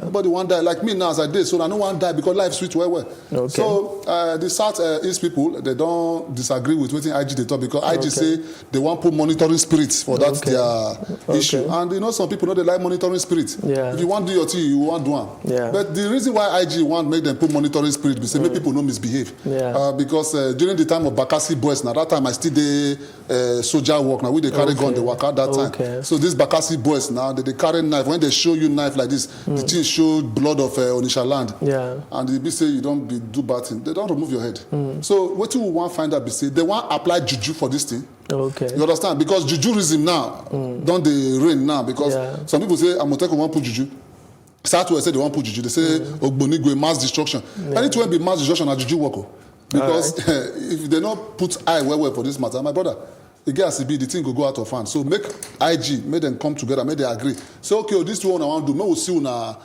Nobody want die. Like me now as I did, so I don't want die because life switch well. So the South East people they don't disagree with what IG they talk because IG say they want put monitoring spirits for that their issue. And you know some people know they like monitoring spirits. If you want to do your thing, you want to do one. But the reason why IG want make them put monitoring spirit is say make people know misbehave. Because during the time of Bakassi boys, now that time I still did soldier work. Now we they carry gun, they work out that time. So these Bakassi boys now they carry knife. When they show you knife like this, the thing show blood of Onisha land. And they be say you don't do bad thing. They don't remove your head. So what you want to find out be say they want apply juju for this thing. You understand? Because jujuism now don't they reign now because some people say Amotekun want put juju. Southwest say they want put juju. They say Ogbonigwe mass destruction. Anything be mass destruction at juju work. Because if they not put eye well for this matter, my brother, the guys be the thing go out of hand. So make IG, make them come together, make they agree. So okay, this one I want to do. Maybe we'll see una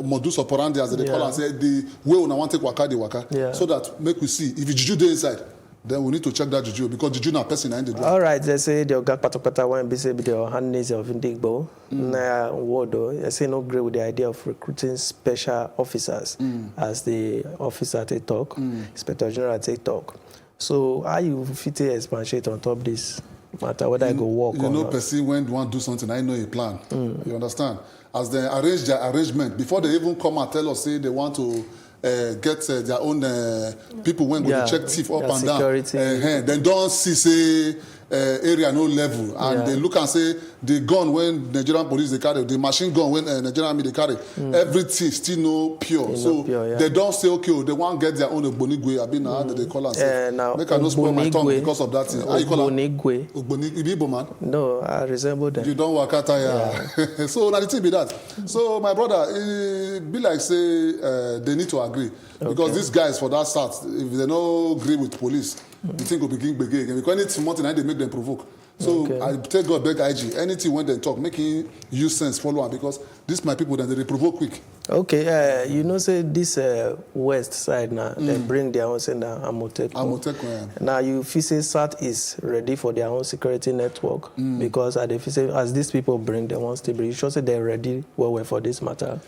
modus operandi as they call and say the way una want to take waka, so that make we see if juju dey inside. Then we need to check that juju because juju na person na in the do. All right, they say the oga patapata when be say be the handles of Indigbo. Na word they say no agree with the idea of recruiting special officers as the officer they talk, Inspector General they talk. So how you fit a expatiate on top this matter whether I go work or not? You know, person when want to do something, I know a plan. You understand? As they arrange their arrangement before they even come and tell us say they want to. Get their own people when go to check thief up and security. Down. Then don't see say area no level and they look and say the gun when Nigerian police they carry, the machine gun when Nigerian army they carry, everything still no pure. So they don't say okay, they want to get their own Ogbonigwe. I mean now they call us. Make I not spoil my tongue because of that thing. How you call Ogbonigwe? Igbo man? No, I resemble them. You don't work out here. So now the thing be that. So my brother, it be like say they need to agree because these guys for that start, if they no agree with police. The thing will begin again because anything more than they make them provoke. So I take God beg IG. Anything when they talk, making use sense, follow on because this my people then they provoke quick. Okay, you know say this west side now they bring their own say now Amotekun. Now you feel say South is ready for their own security network because as these people bring their own stable, you should say they're ready well for this matter.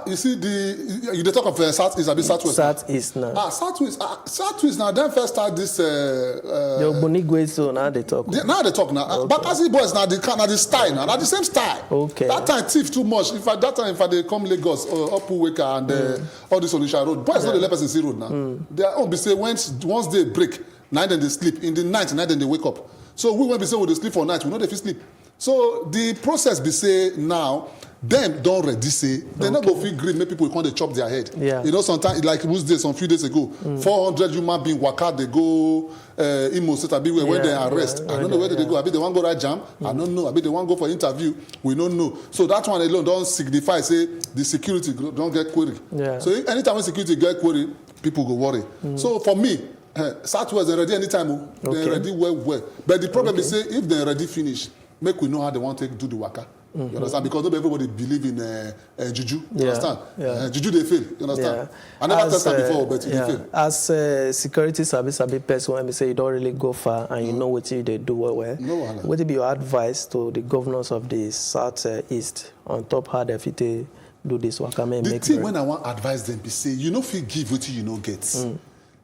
You see you talk of Southeast, I be Southwest. Southeast now. Southwest now. Then first start this. The Ogbonigwe so now they talk. Now they talk now. Bakassi boys now the style now. The same style. That time thief too much. If they come Lagos or Upuweka and all this Onisha road, boys not the let person see road now. They are be say once they break, night then they sleep. In the night then they wake up. So we when be say we they sleep for night, we know they fit sleep. So the process be say now. Them don't ready say they not go feel green make people come they chop their head. You know sometimes like some few days ago 400 human being waka they go Imo State abi where they arrest. I don't know where they go. Abi they want go right jam. I don't know. Abi they want go for interview. We don't know. So that one alone don't signify say the security don't get query. So if anytime when security get query, people go worry. So for me, Southwest they ready anytime. They ready well. But the problem is say if they ready finish, make we know how they want to do the waka. You understand? Because not everybody believe in juju. You understand? Juju they fail. You understand? I never tested before, but they fail. As security service person, when we say you don't really go far and you know what they do well. What would be your advice to the governors of the Southeast on top how they fit do this work? The thing when I want advise them be say you know if you give what you know get.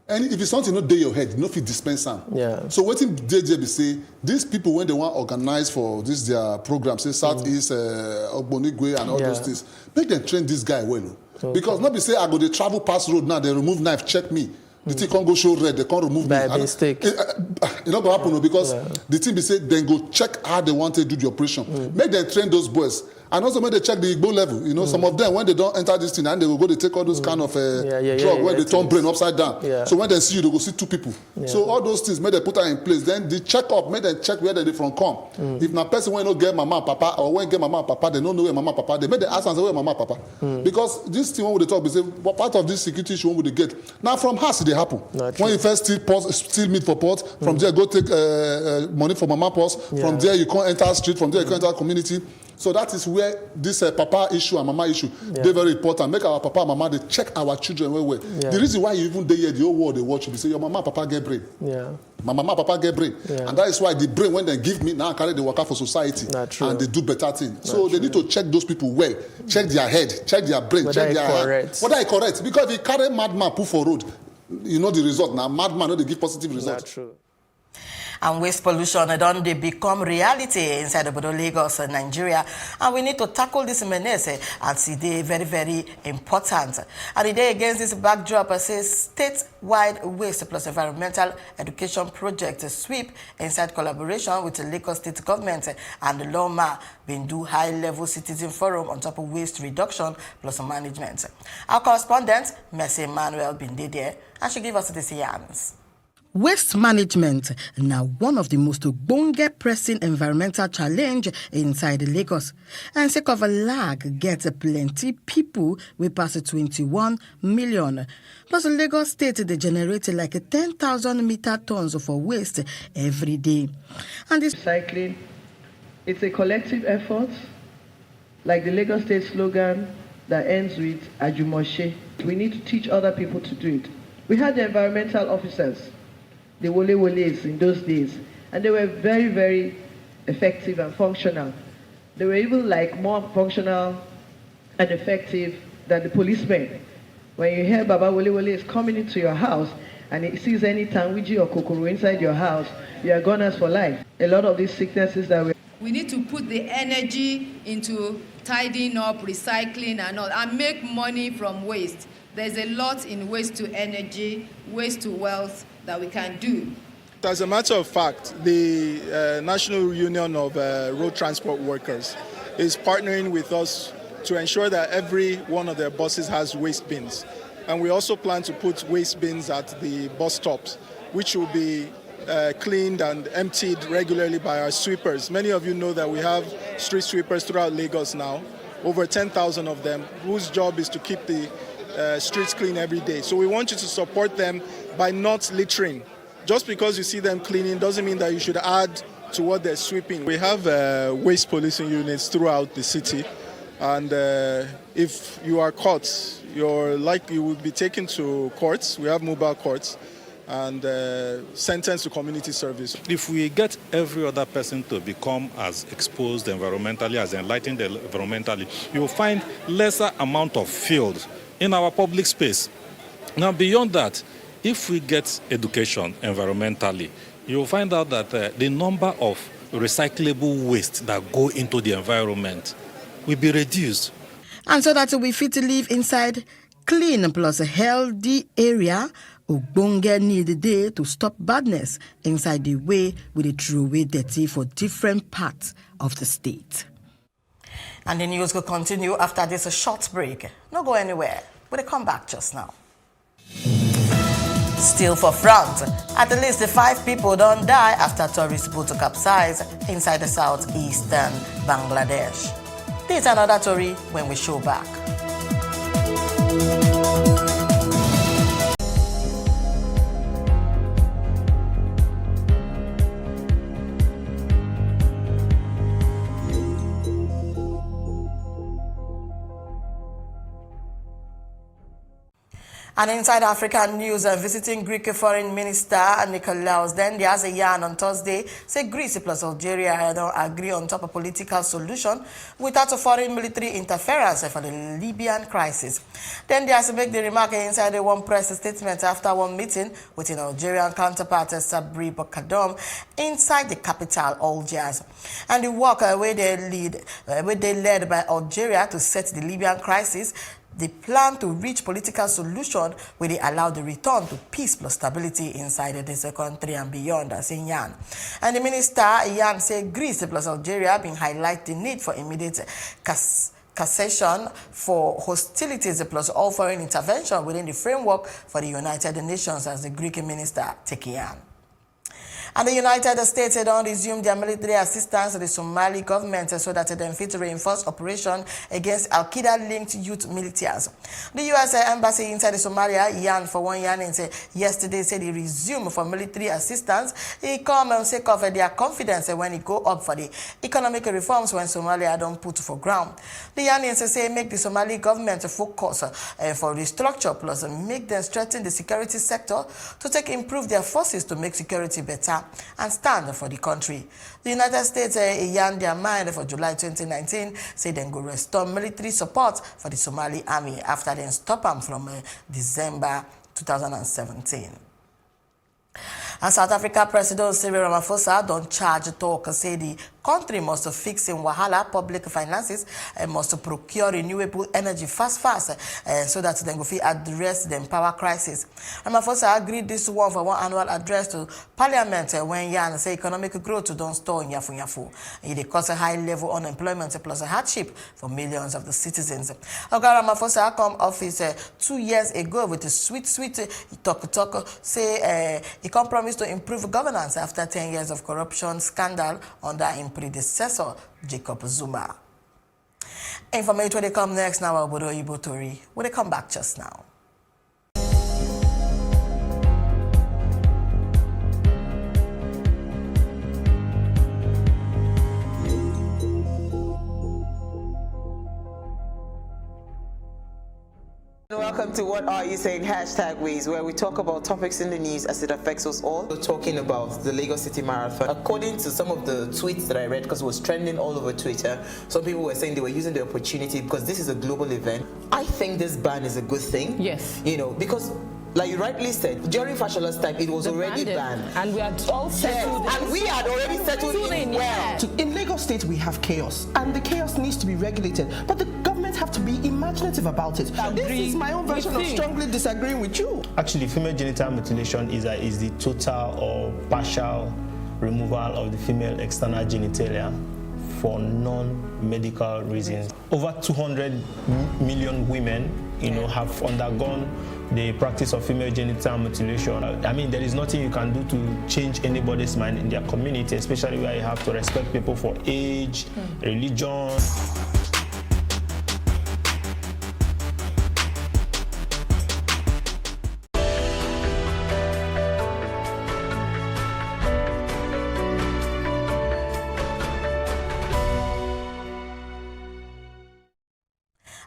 And if it's something not dey your head, you know if you dispense them. Yeah. So what in JJ say, these people when they want to organize for this their program, say Southeast, Ogbonigwe and all those things, make them train this guy well. Okay. Because not be say I go to travel past road now, they remove knife, check me. The thing can't go show red, they can't remove by me. mistake. It not gonna happen because the thing be say then go check how they want to do the operation. Make them train those boys. And also when they check the Igbo level, you know, some of them when they don't enter this thing and they will go to take all those kind of drug where they turn brain upside down. Yeah. So when they see you, they go see two people. Yeah. So all those things, make they put that in place. Then the check up, make them check where they from come. If na person when no get mama and papa or when get mama and papa, they don't know where mama and papa. They make the ask and say where mama and papa. Because this thing when we talk, we say what part of this security issue when we get. Now from house they happen. When you first steal meat for pot, from there go take money for mama purse. From there you can't enter street. From there you can't enter community. So that is where this papa issue and mama issue, they're very important. Make our papa and mama, they check our children well. Yeah. The reason why you even there, the whole world they watch you, they say your mama and papa get brain. Yeah. My mama and papa get brain. Yeah. And that is why the brain, when they give me, now I carry the worker for society. And they do better things. So they need to check those people well. Check their head, check their brain, check their heart. Whether I correct. Because if you carry madman put for road, you know the result. Now madman, no, they give positive results. That's true. And waste pollution don't they become reality inside of Lagos, Nigeria. And we need to tackle this menace and see they very, very important. And the day against this backdrop, says statewide waste plus environmental education project sweep inside collaboration with the Lagos State government and the LOMA been do high-level citizen forum on top of waste reduction plus management. Our correspondent, Mercy Emmanuel, been there and she give us this yarns. Waste management now one of the most pressing environmental challenge inside Lagos. And sake of a lag get plenty people we pass 21 million. Plus Lagos State they generate like 10,000 metric tons for waste every day. And this recycling, it's a collective effort, like the Lagos State slogan that ends with Ajumoshe. We need to teach other people to do it. We had the environmental officers, the Woles in those days, and they were very, very effective and functional. They were even like more functional and effective than the policemen. When you hear Baba Wole is coming into your house and he sees any tanwiji or kokoro inside your house, you are goners for life. A lot of these sicknesses that we need to put the energy into tidying up, recycling and all, and make money from waste. There's a lot in waste to energy, waste to wealth that we can do. As a matter of fact, the National Union of Road Transport Workers is partnering with us to ensure that every one of their buses has waste bins. And we also plan to put waste bins at the bus stops, which will be cleaned and emptied regularly by our sweepers. Many of you know that we have street sweepers throughout Lagos now, over 10,000 of them, whose job is to keep the streets clean every day. So we want you to support them by not littering. Just because you see them cleaning doesn't mean that you should add to what they're sweeping. We have waste policing units throughout the city, and if you are caught, you will be taken to courts. We have mobile courts, and sentenced to community service. If we get every other person to become as exposed environmentally, as enlightened environmentally, you will find lesser amount of field in our public space. Now, beyond that, if we get education environmentally, you will find out that the number of recyclable waste that go into the environment will be reduced. And so that we fit to live inside clean plus a healthy area, Ogbonge need the day to stop badness inside the way we throw away dirty for different parts of the state. And the news will continue after this short break. Not go anywhere. We'll come back just now. Still for front, at least 5 people don't die after tourist boat capsize inside the southeastern Bangladesh. This is another story when we show back. And inside African news, visiting Greek Foreign Minister Nikolaos Dendias on Thursday say Greece plus Algeria don't agree on top of political solution without a foreign military interference for the Libyan crisis. Dendias make the remark inside one press statement after one meeting with an Algerian counterpart Sabri Bokadom inside the capital Algiers. And the work where they led by Algeria to set the Libyan crisis. They plan to reach political solution where they allow the return to peace plus stability inside this country and beyond, as in Yan. And the minister, Yan, said Greece plus Algeria been highlight the need for immediate cessation for hostilities plus all foreign intervention within the framework for the United Nations, as the Greek minister take Yan. And the United States don't resume their military assistance to the Somali government so that they fit reinforce operation against Al-Qaeda-linked youth militias. The U.S. Embassy inside Somalia, Yan for 1 year, and yesterday said they resume for military assistance. It come and sake of their confidence when it go up for the economic reforms when Somalia don't put for ground. The Yanians say make the Somali government focus for restructure plus make them strengthen the security sector to improve their forces to make security better and stand for the country. The United States yarn their mind for July 2019, say they go restore military support for the Somali army after they stop them from December 2017. And South Africa President Cyril Ramaphosa don't charge talk, say the country must fix in Wahala public finances and must procure renewable energy fast so that they go address the power crisis. Ramaphosa agreed this one for one annual address to Parliament when Yan say economic growth don't store in Yafu. It cause a high level unemployment plus a hardship for millions of the citizens. Ramaphosa come office 2 years ago with a sweet talk say he can promise to improve governance after 10 years of corruption scandal under him predecessor, Jacob Zuma. Information when they come next now, Obodo Ibo Tori. When they come back just now. Welcome to What Are You Saying? #Ways, where we talk about topics in the news as it affects us all. We're talking about the Lagos City Marathon. According to some of the tweets that I read, because it was trending all over Twitter, some people were saying they were using the opportunity because this is a global event. I think this ban is a good thing. Yes. You know, because like you rightly said, during Fashola's time, it was already banned. And we had all settled. Yes, and we had already settled in well. Yeah. In Lagos State, we have chaos, and the chaos needs to be regulated. But the government have to be imaginative about it. This is my own version of strongly disagreeing with you. Actually, female genital mutilation is the total or partial removal of the female external genitalia for non-medical reasons. Over 200 million women, have undergone the practice of female genital mutilation. I mean, there is nothing you can do to change anybody's mind in their community, especially where you have to respect people for age, religion.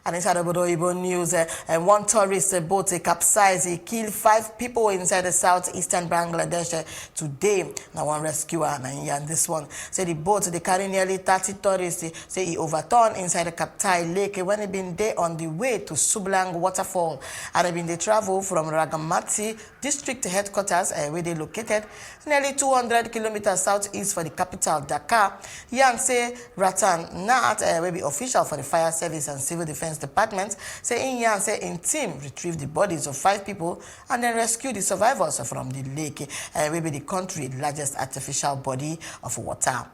And inside Obodo Ibo news, one tourist boat capsized. He killed 5 people inside the southeastern Bangladesh today. Now one rescuer and this one say the boat they carry nearly 30 tourists. Say he overturned inside the Kaptai Lake when he been there on the way to Sublang waterfall, and he been they travel from Ragamati district headquarters where they located nearly 200 kilometers southeast for the capital Dhaka. Yan say Ratan Nat will be official for the fire service and civil defense department. Say in Yan say in team retrieve the bodies of 5 people and then rescue the survivors from the lake, will be the country's largest artificial body of water.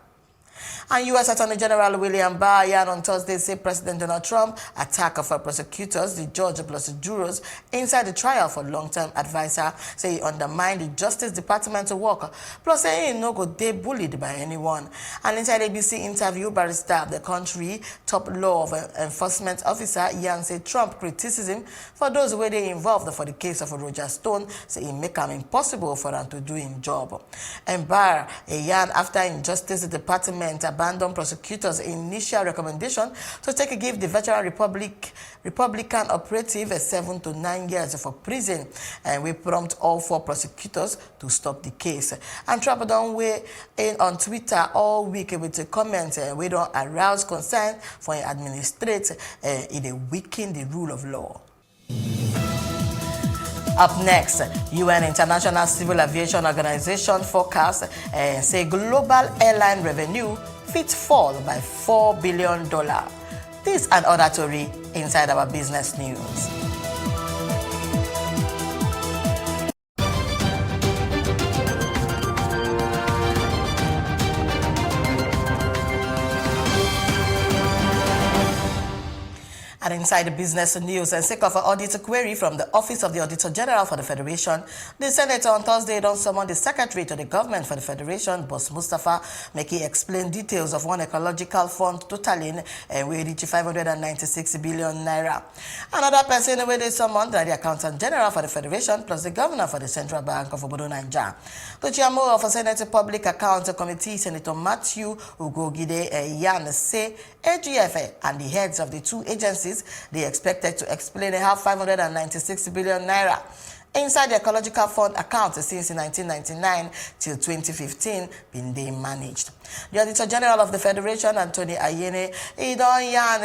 And U.S. Attorney General William Barr on Thursday said President Donald Trump attacked for prosecutors, the judge plus the jurors inside the trial for long-term advisor. Say he undermined the Justice Department work. Plus say he no go dey bullied by anyone. And inside ABC interview, barrister the country top law enforcement officer Ian said Trump criticism for those where they involved for the case of Roger Stone. Say he make it impossible for them to do his job. And Barr Ian after Justice Department government abandoned prosecutors' initial recommendation to give the veteran Republican operative 7 to 9 years for prison, and we prompt all 4 prosecutors to stop the case. And Trump don't weigh in on Twitter all week with a comment we don't arouse concern for an administrate it weaken the rule of law. Up next, UN International Civil Aviation Organization forecast say global airline revenue fit fall by $4 billion. This and other story inside our business news. And inside the business news, and sake of an audit query from the Office of the Auditor General for the Federation, the Senate on Thursday don't summon the Secretary to the government for the Federation, Boss Mustafa, making explain details of one ecological fund totaling we reach 596 billion naira. Another person where they summoned the Accountant General for the Federation plus the Governor for the Central Bank of Obodo Naija. The Chairman of the Senate Public Accounts Committee, Senator Matthew Ugogide Yan, say AGF and the heads of the 2 agencies they expected to explain how 596 billion naira inside the ecological fund account since 1999 till 2015 been they managed. The Auditor General of the Federation, Anthony Ayene,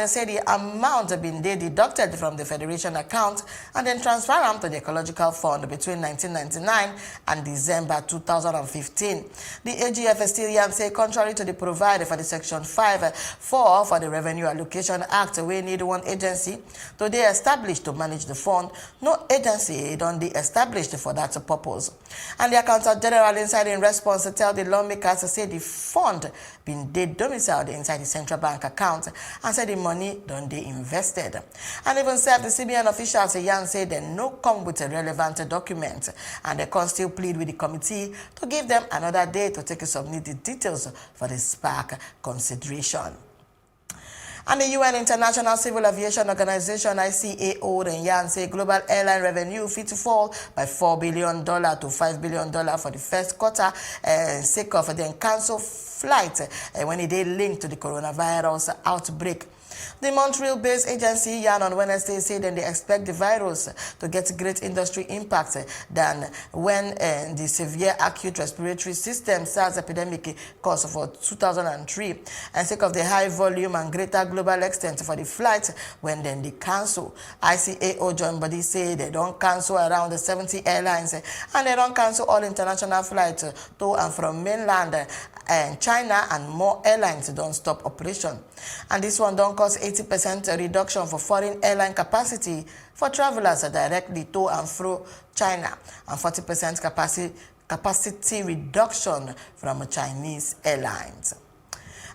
said the amount been they deducted from the Federation account and then transferred them to the ecological fund between 1999 and December 2015. The AGF still say contrary to the provided for the Section 5(4) for the Revenue Allocation Act, we need one agency to be established to manage the fund. No agency don't be established for that purpose. And the Accountant General inside in response to tell the lawmakers to say the fund been dead domiciled inside the central bank account and said the money don't they invested. And even said the CBN officials said they no come with a relevant document and they can still plead with the committee to give them another day to take a submit the details for the SPAC consideration. And the UN International Civil Aviation Organization, ICAO, and Yan say global airline revenue fit fall by $4 billion to $5 billion for the first quarter, sake of the cancelled flight when it linked to the coronavirus outbreak. The Montreal-based agency Yan on Wednesday said that they expect the virus to get great industry impact than when the severe acute respiratory system SARS epidemic caused for 2003, and sake of the high volume and greater global extent for the flight when then they cancel. ICAO joint body say they don't cancel around 70 airlines and they don't cancel all international flights to and from mainland and China, and more airlines don't stop operation. And this one don't cause 80% reduction for foreign airline capacity for travelers directly to and fro China, and 40% capacity reduction from Chinese airlines.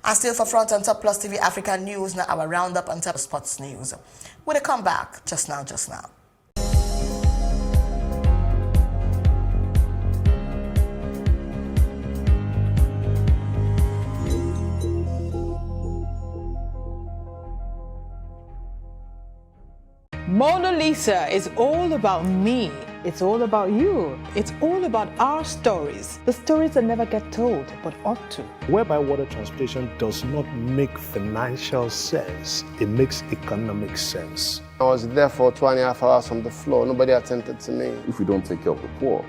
And still for front on Top Plus TV Africa News, now our roundup on Top Sports News. We'll come back just now. Mona Lisa is all about me. It's all about you. It's all about our stories. The stories that never get told, but ought to. Whereby water transportation does not make financial sense, it makes economic sense. I was there for 2.5 hours on the floor. Nobody attended to me. If we don't take care of the poor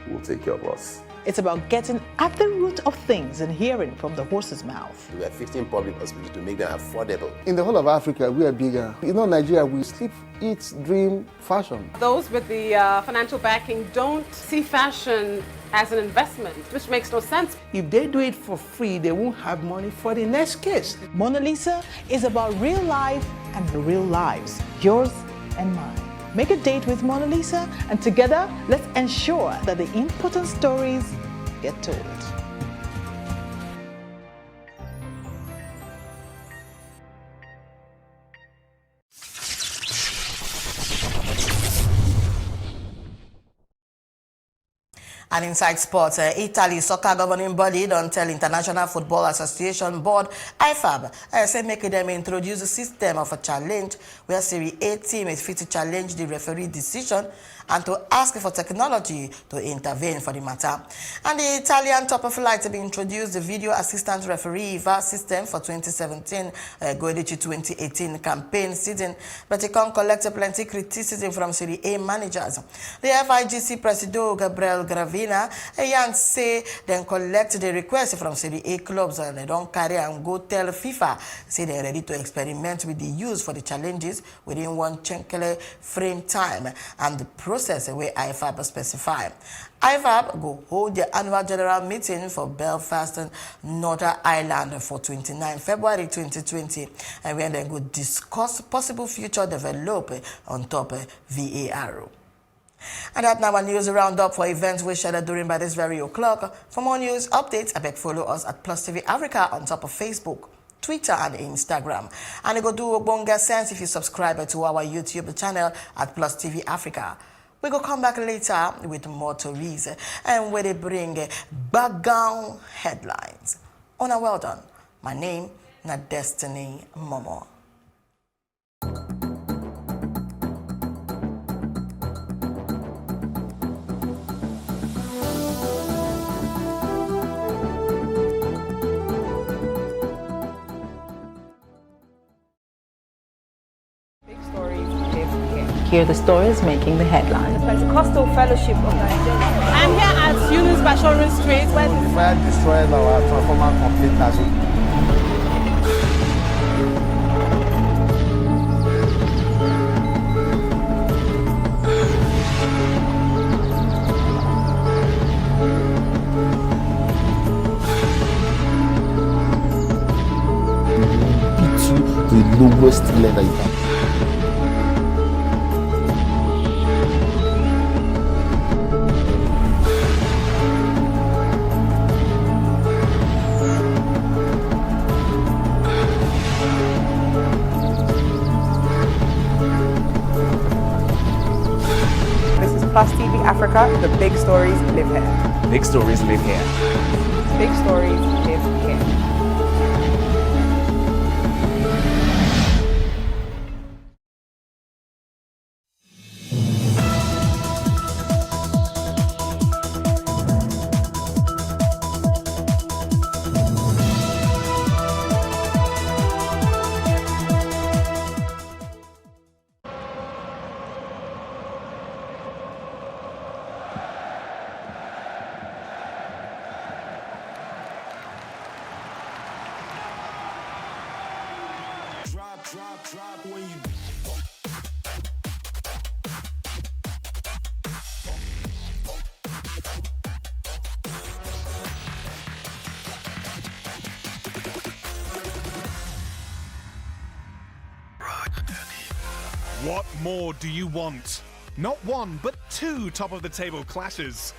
will take care of us. It's about getting at the root of things and hearing from the horse's mouth. We have 15 public hospitals to make them affordable. In the whole of Africa, we are bigger. Nigeria, we sleep, eat, dream, fashion. Those with the financial backing don't see fashion as an investment, which makes no sense. If they do it for free, they won't have money for the next case. Mona Lisa is about real life and real lives, yours and mine. Make a date with Mona Lisa, and together, let's ensure that the important stories get told. And inside sports, Italy soccer governing body don't tell International Football Association Board, IFAB, say make them introduce a system of a challenge where Serie A team is fit to challenge the referee decision and to ask for technology to intervene for the matter. And the Italian top of flight have introduced the video assistant referee VAR system for 2017 going to 2018 campaign season, but it can collect plenty criticism from Serie A managers. The FIGC president Gabriel Gravina say they collect the request from Serie A clubs and they don't carry and go tell FIFA say they're ready to experiment with the use for the challenges within one chenkele frame time and the process where IFAB specify. IFAB go hold the annual general meeting for Belfast and Northern Ireland for 29 February 2020, and when they go discuss possible future development on top of VAR. And that now a news roundup for events we shared during by this very o'clock. For more news updates, I beg follow us at Plus TV Africa on top of Facebook, Twitter and Instagram. And it go do bonga sense if you subscribe to our YouTube channel at Plus TV Africa. We go come back later with more stories and where they bring background headlines. Ona, well done. My name na Destiny Momo. Hear the stories making the headlines. The Pentecostal Fellowship of Nigeria. I'm here at Eunice Bashorin Street where the fire destroyed our transformer completely. To the lowest level you can. Plus TV Africa, the big stories live here. Big stories live here. Big stories live here. Drop when you. What more do you want? Not one, but two top-of-the-table clashes.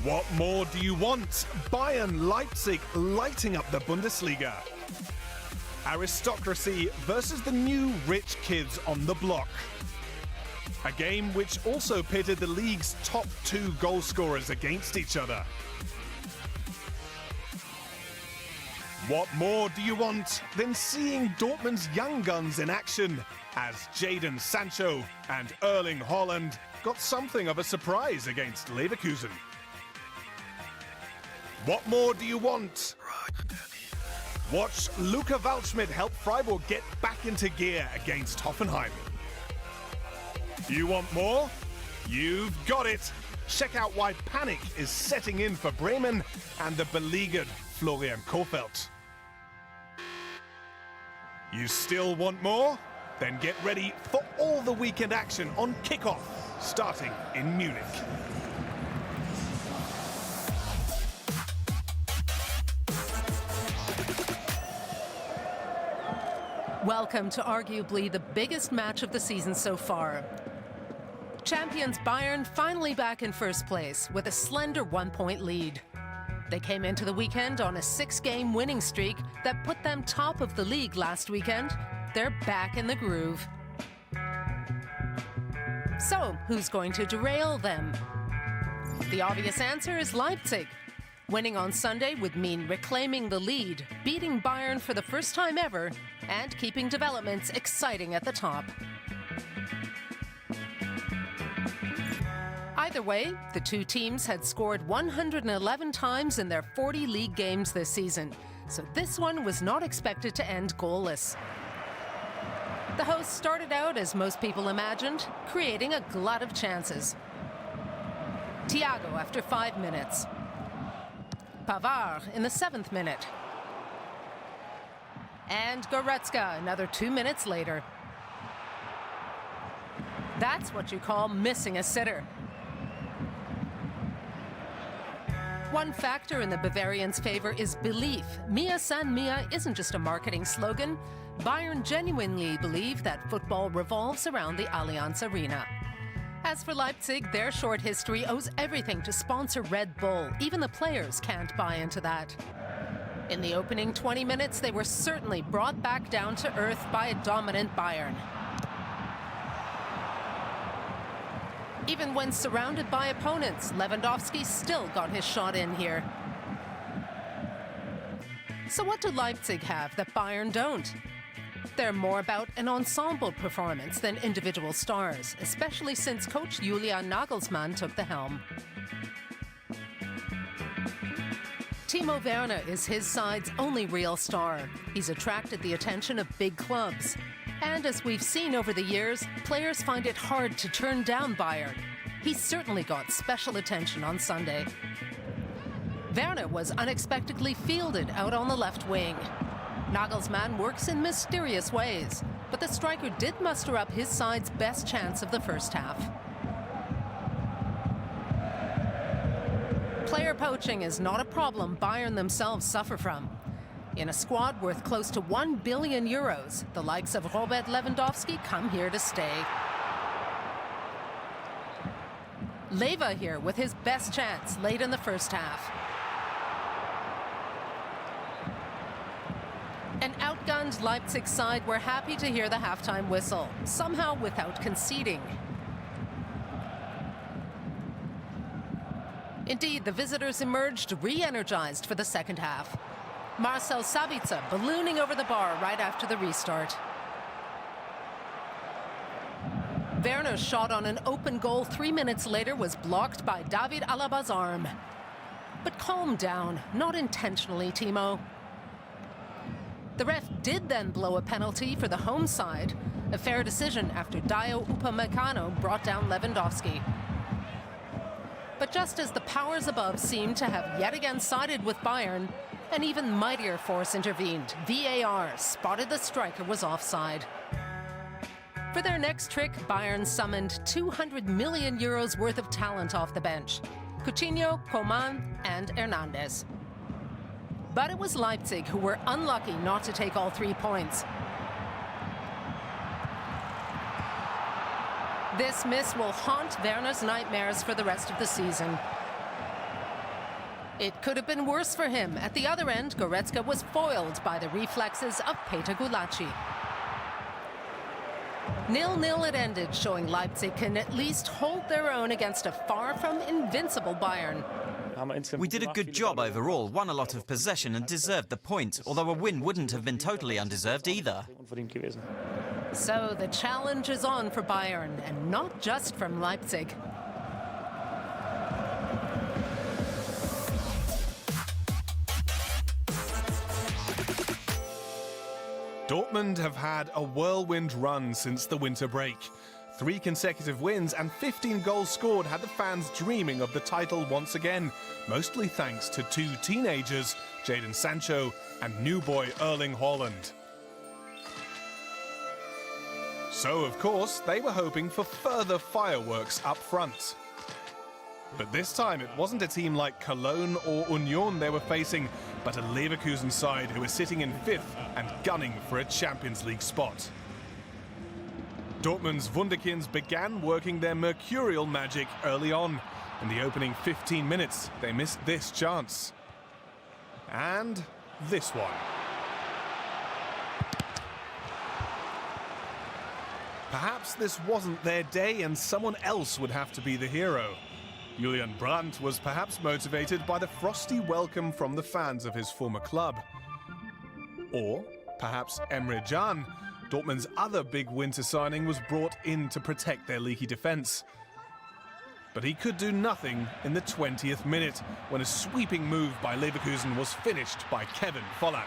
What more do you want? Bayern Leipzig lighting up the Bundesliga. Aristocracy versus the new rich kids on the block. A game which also pitted the league's top two goal scorers against each other. What more do you want than seeing Dortmund's young guns in action as Jadon Sancho and Erling Haaland got something of a surprise against Leverkusen? What more do you want? Watch Luca Waldschmidt help Freiburg get back into gear against Hoffenheim. You want more? You've got it. Check out why panic is setting in for Bremen and the beleaguered Florian Kohfeldt. You still want more? Then get ready for all the weekend action on Kickoff, starting in Munich. Welcome to arguably the biggest match of the season so far. Champions Bayern finally back in first place with a slender 1-point lead. They came into the weekend on a 6-game winning streak that put them top of the league last weekend. They're back in the groove. So, who's going to derail them? The obvious answer is Leipzig. Winning on Sunday would mean reclaiming the lead, beating Bayern for the first time ever, and keeping developments exciting at the top. Either way, the two teams had scored 111 times in their 40 league games this season, so this one was not expected to end goalless. The hosts started out as most people imagined, creating a glut of chances. Thiago after 5 minutes. Pavard in the 7th minute. And Goretzka another 2 minutes later. That's what you call missing a sitter. One factor in the Bavarians' favor is belief. Mia San Mia isn't just a marketing slogan. Bayern genuinely believe that football revolves around the Allianz Arena. As for Leipzig, their short history owes everything to sponsor Red Bull. Even the players can't buy into that. In the opening 20 minutes, they were certainly brought back down to earth by a dominant Bayern. Even when surrounded by opponents, Lewandowski still got his shot in here. So what do Leipzig have that Bayern don't? They're more about an ensemble performance than individual stars, especially since coach Julian Nagelsmann took the helm. Timo Werner is his side's only real star. He's attracted the attention of big clubs. And as we've seen over the years, players find it hard to turn down Bayern. He certainly got special attention on Sunday. Werner was unexpectedly fielded out on the left wing. Nagelsmann works in mysterious ways, but the striker did muster up his side's best chance of the first half. Player poaching is not a problem Bayern themselves suffer from. In a squad worth close to €1 billion, the likes of Robert Lewandowski come here to stay. Leva here with his best chance late in the first half. An outgunned Leipzig side were happy to hear the halftime whistle, somehow without conceding. Indeed, the visitors emerged re-energized for the second half. Marcel Sabitzer ballooning over the bar right after the restart. Werner's shot on an open goal 3 minutes later was blocked by David Alaba's arm. But calm down, not intentionally, Timo. The ref did then blow a penalty for the home side, a fair decision after Dayo Upamecano brought down Lewandowski. But just as the powers above seemed to have yet again sided with Bayern, an even mightier force intervened. VAR spotted the striker was offside. For their next trick, Bayern summoned €200 million worth of talent off the bench. Coutinho, Coman, and Hernandez. But it was Leipzig who were unlucky not to take all 3 points. This miss will haunt Werner's nightmares for the rest of the season. It could have been worse for him. At the other end, Goretzka was foiled by the reflexes of Peter Gulacsi. 0-0 it ended, showing Leipzig can at least hold their own against a far from invincible Bayern. We did a good job overall, won a lot of possession and deserved the point, although a win wouldn't have been totally undeserved either. So the challenge is on for Bayern, and not just from Leipzig. Dortmund have had a whirlwind run since the winter break. 3 consecutive wins and 15 goals scored had the fans dreaming of the title once again, mostly thanks to 2 teenagers, Jadon Sancho and new boy Erling Haaland. So, of course, they were hoping for further fireworks up front. But this time it wasn't a team like Cologne or Union they were facing, but a Leverkusen side who were sitting in 5th and gunning for a Champions League spot. Dortmund's Wunderkinds began working their mercurial magic early on. In the opening 15 minutes, they missed this chance. And this one. perhaps this wasn't their day and someone else would have to be the hero. Julian Brandt was perhaps motivated by the frosty welcome from the fans of his former club. Or perhaps Emre Can, Dortmund's other big winter signing, was brought in to protect their leaky defence. But he could do nothing in the 20th minute when a sweeping move by Leverkusen was finished by Kevin Volland.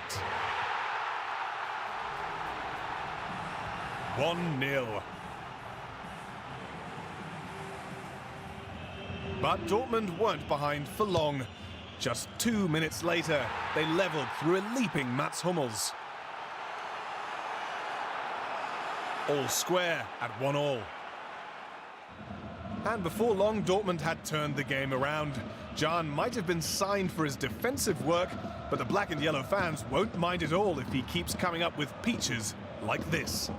1-0. But Dortmund weren't behind for long. Just 2 minutes later, they levelled through a leaping Mats Hummels. All square at 1-1. And before long, Dortmund had turned the game around. Can might have been signed for his defensive work, but the black and yellow fans won't mind at all if he keeps coming up with peaches like this.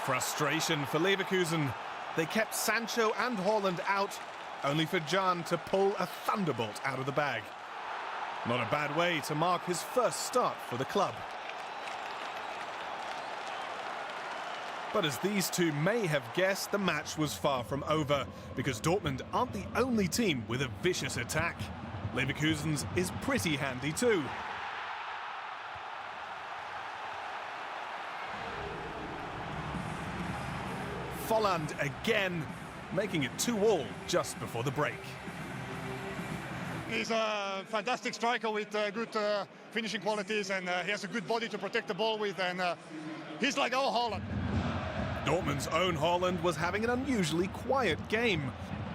Frustration for Leverkusen. They kept Sancho and Haaland out, only for Can to pull a thunderbolt out of the bag. Not a bad way to mark his first start for the club. But as these two may have guessed, the match was far from over, because Dortmund aren't the only team with a vicious attack. Leverkusen's is pretty handy too. Volland again, making it 2-2 just before the break. He's a fantastic striker with good finishing qualities, and he has a good body to protect the ball with, and he's like our Haaland. Dortmund's own Haaland was having an unusually quiet game,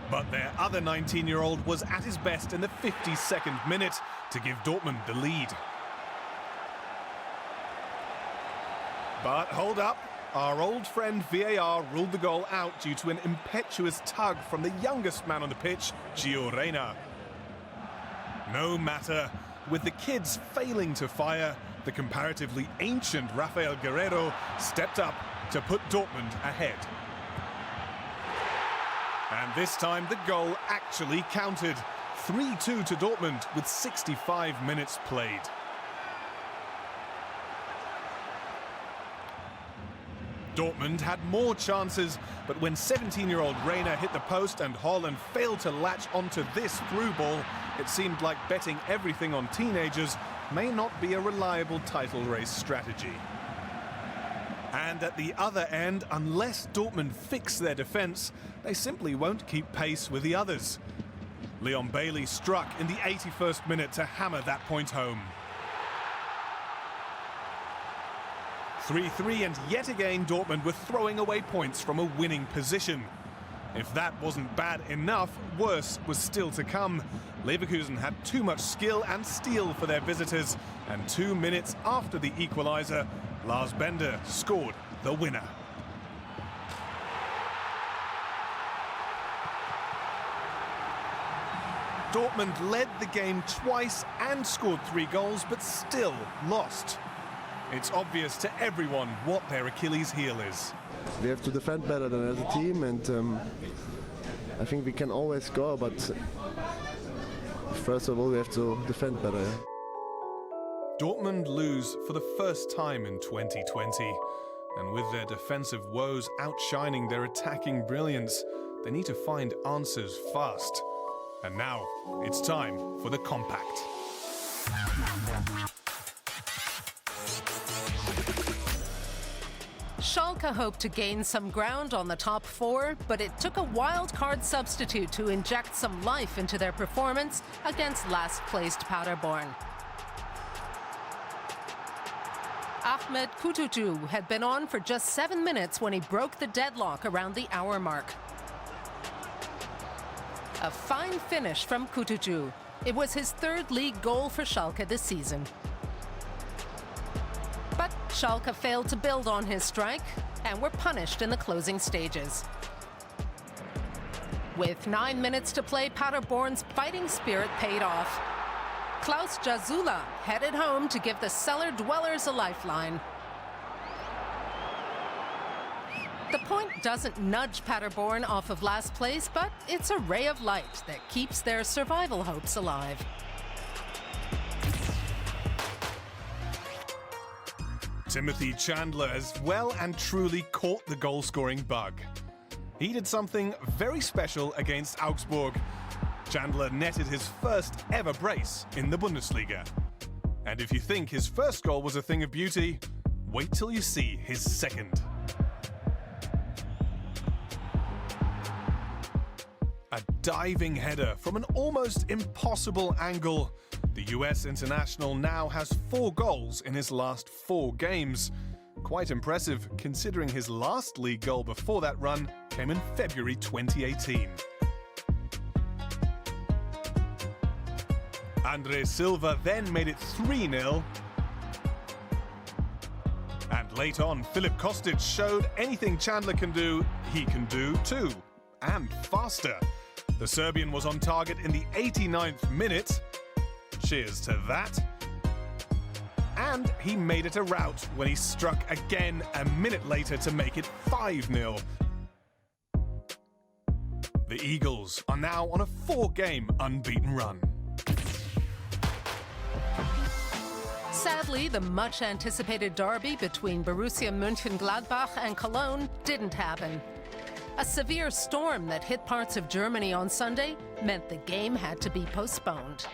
but their other 19-year-old was at his best in the 52nd minute to give Dortmund the lead. But hold up, our old friend VAR ruled the goal out due to an impetuous tug from the youngest man on the pitch, Gio Reyna. No matter, with the kids failing to fire, the comparatively ancient Rafael Guerreiro stepped up to put Dortmund ahead. And this time the goal actually counted. 3-2 to Dortmund with 65 minutes played. Dortmund had more chances, but when 17-year-old Reyna hit the post and Haaland failed to latch onto this through ball, it seemed like betting everything on teenagers may not be a reliable title race strategy. And at the other end, unless Dortmund fix their defence, they simply won't keep pace with the others. Leon Bailey struck in the 81st minute to hammer that point home. 3-3, and yet again Dortmund were throwing away points from a winning position. If that wasn't bad enough, worse was still to come. Leverkusen had too much skill and steel for their visitors, and 2 minutes after the equaliser, Lars Bender scored the winner. Dortmund led the game twice and scored 3 goals, but still lost. It's obvious to everyone what their Achilles heel is. We have to defend better than as a team, and I think we can always score, but first of all we have to defend better. Yeah? Dortmund lose for the first time in 2020, and with their defensive woes outshining their attacking brilliance, they need to find answers fast. And now it's time for the compact. Schalke hoped to gain some ground on the top 4, but it took a wild-card substitute to inject some life into their performance against last-placed Paderborn. Ahmed Kutucu had been on for just 7 minutes when he broke the deadlock around the hour mark. A fine finish from Kutucu. It was his 3rd league goal for Schalke this season. But Schalke failed to build on his strike and were punished in the closing stages. With 9 minutes to play, Paderborn's fighting spirit paid off. Klaus Jasula headed home to give the cellar dwellers a lifeline. The point doesn't nudge Paderborn off of last place, but it's a ray of light that keeps their survival hopes alive. Timothy Chandler has well and truly caught the goal-scoring bug. He did something very special against Augsburg. Chandler netted his first ever brace in the Bundesliga. And if you think his first goal was a thing of beauty, wait till you see his second. A diving header from an almost impossible angle. The US international now has 4 goals in his last 4 games. Quite impressive, considering his last league goal before that run came in February 2018. Andre Silva then made it 3-0. And late on, Filip Kostic showed anything Chandler can do, he can do too. And faster. The Serbian was on target in the 89th minute. Cheers to that. And he made it a rout when he struck again a minute later to make it 5-0. The Eagles are now on a 4-game unbeaten run. Sadly, the much-anticipated derby between Borussia Mönchengladbach and Cologne didn't happen. A severe storm that hit parts of Germany on Sunday meant the game had to be postponed.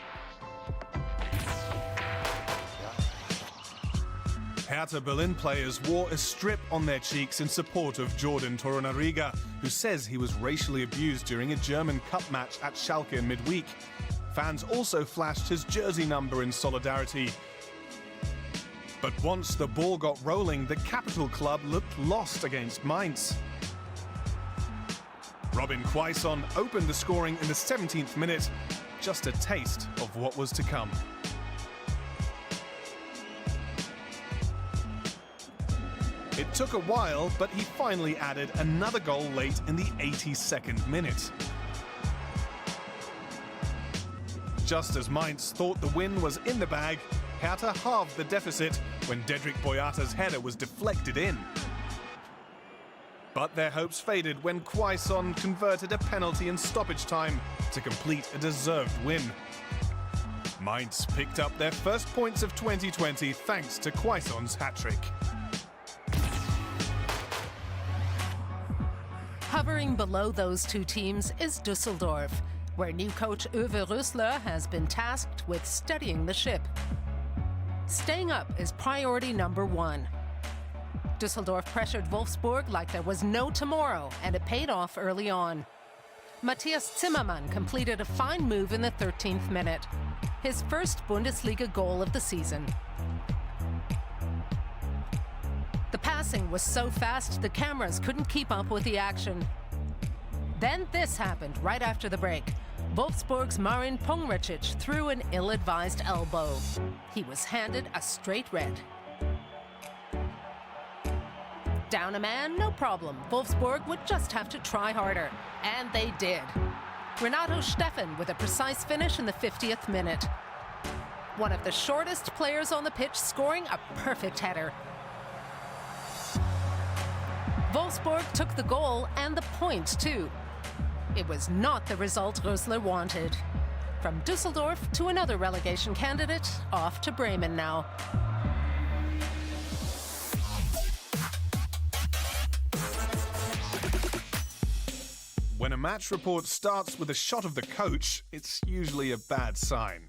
Hertha Berlin players wore a strip on their cheeks in support of Jordan Torunariga, who says he was racially abused during a German Cup match at Schalke midweek. Fans also flashed his jersey number in solidarity. But once the ball got rolling, the capital club looked lost against Mainz. Robin Quaison opened the scoring in the 17th minute, just a taste of what was to come. It took a while, but he finally added another goal late in the 82nd minute. Just as Mainz thought the win was in the bag, Hertha halved the deficit when Dedrick Boyata's header was deflected in. But their hopes faded when Quaison converted a penalty in stoppage time to complete a deserved win. Mainz picked up their first points of 2020 thanks to Quaison's hat-trick. Hovering below those two teams is Düsseldorf, where new coach Uwe Rösler has been tasked with steadying the ship. Staying up is priority number 1. Düsseldorf pressured Wolfsburg like there was no tomorrow, and it paid off early on. Matthias Zimmermann completed a fine move in the 13th minute, his first Bundesliga goal of the season. The passing was so fast the cameras couldn't keep up with the action. Then this happened right after the break. Wolfsburg's Marin Pongracic threw an ill-advised elbow. He was handed a straight red. Down a man, no problem. Wolfsburg would just have to try harder. And they did. Renato Steffen with a precise finish in the 50th minute. One of the shortest players on the pitch scoring a perfect header. Wolfsburg took the goal and the point too. It was not the result Rösler wanted. From Düsseldorf to another relegation candidate, off to Bremen now. When a match report starts with a shot of the coach, it's usually a bad sign.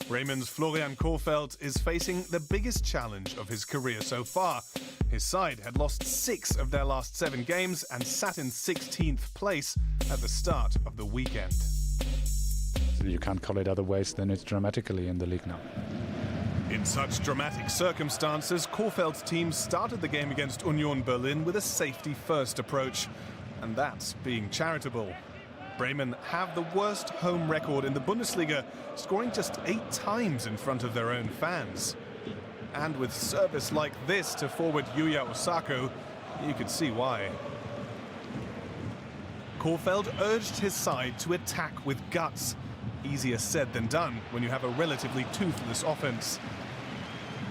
Bremen's Florian Kohfeldt is facing the biggest challenge of his career so far. His side had lost 6 of their last 7 games and sat in 16th place at the start of the weekend. You can't call it otherwise than it's dramatically in the league now. In such dramatic circumstances, Kohfeldt's team started the game against Union Berlin with a safety-first approach. And that's being charitable. Bremen have the worst home record in the Bundesliga, scoring just 8 times in front of their own fans. And with service like this to forward Yuya Osako, you could see why. Kohfeldt urged his side to attack with guts. Easier said than done when you have a relatively toothless offense.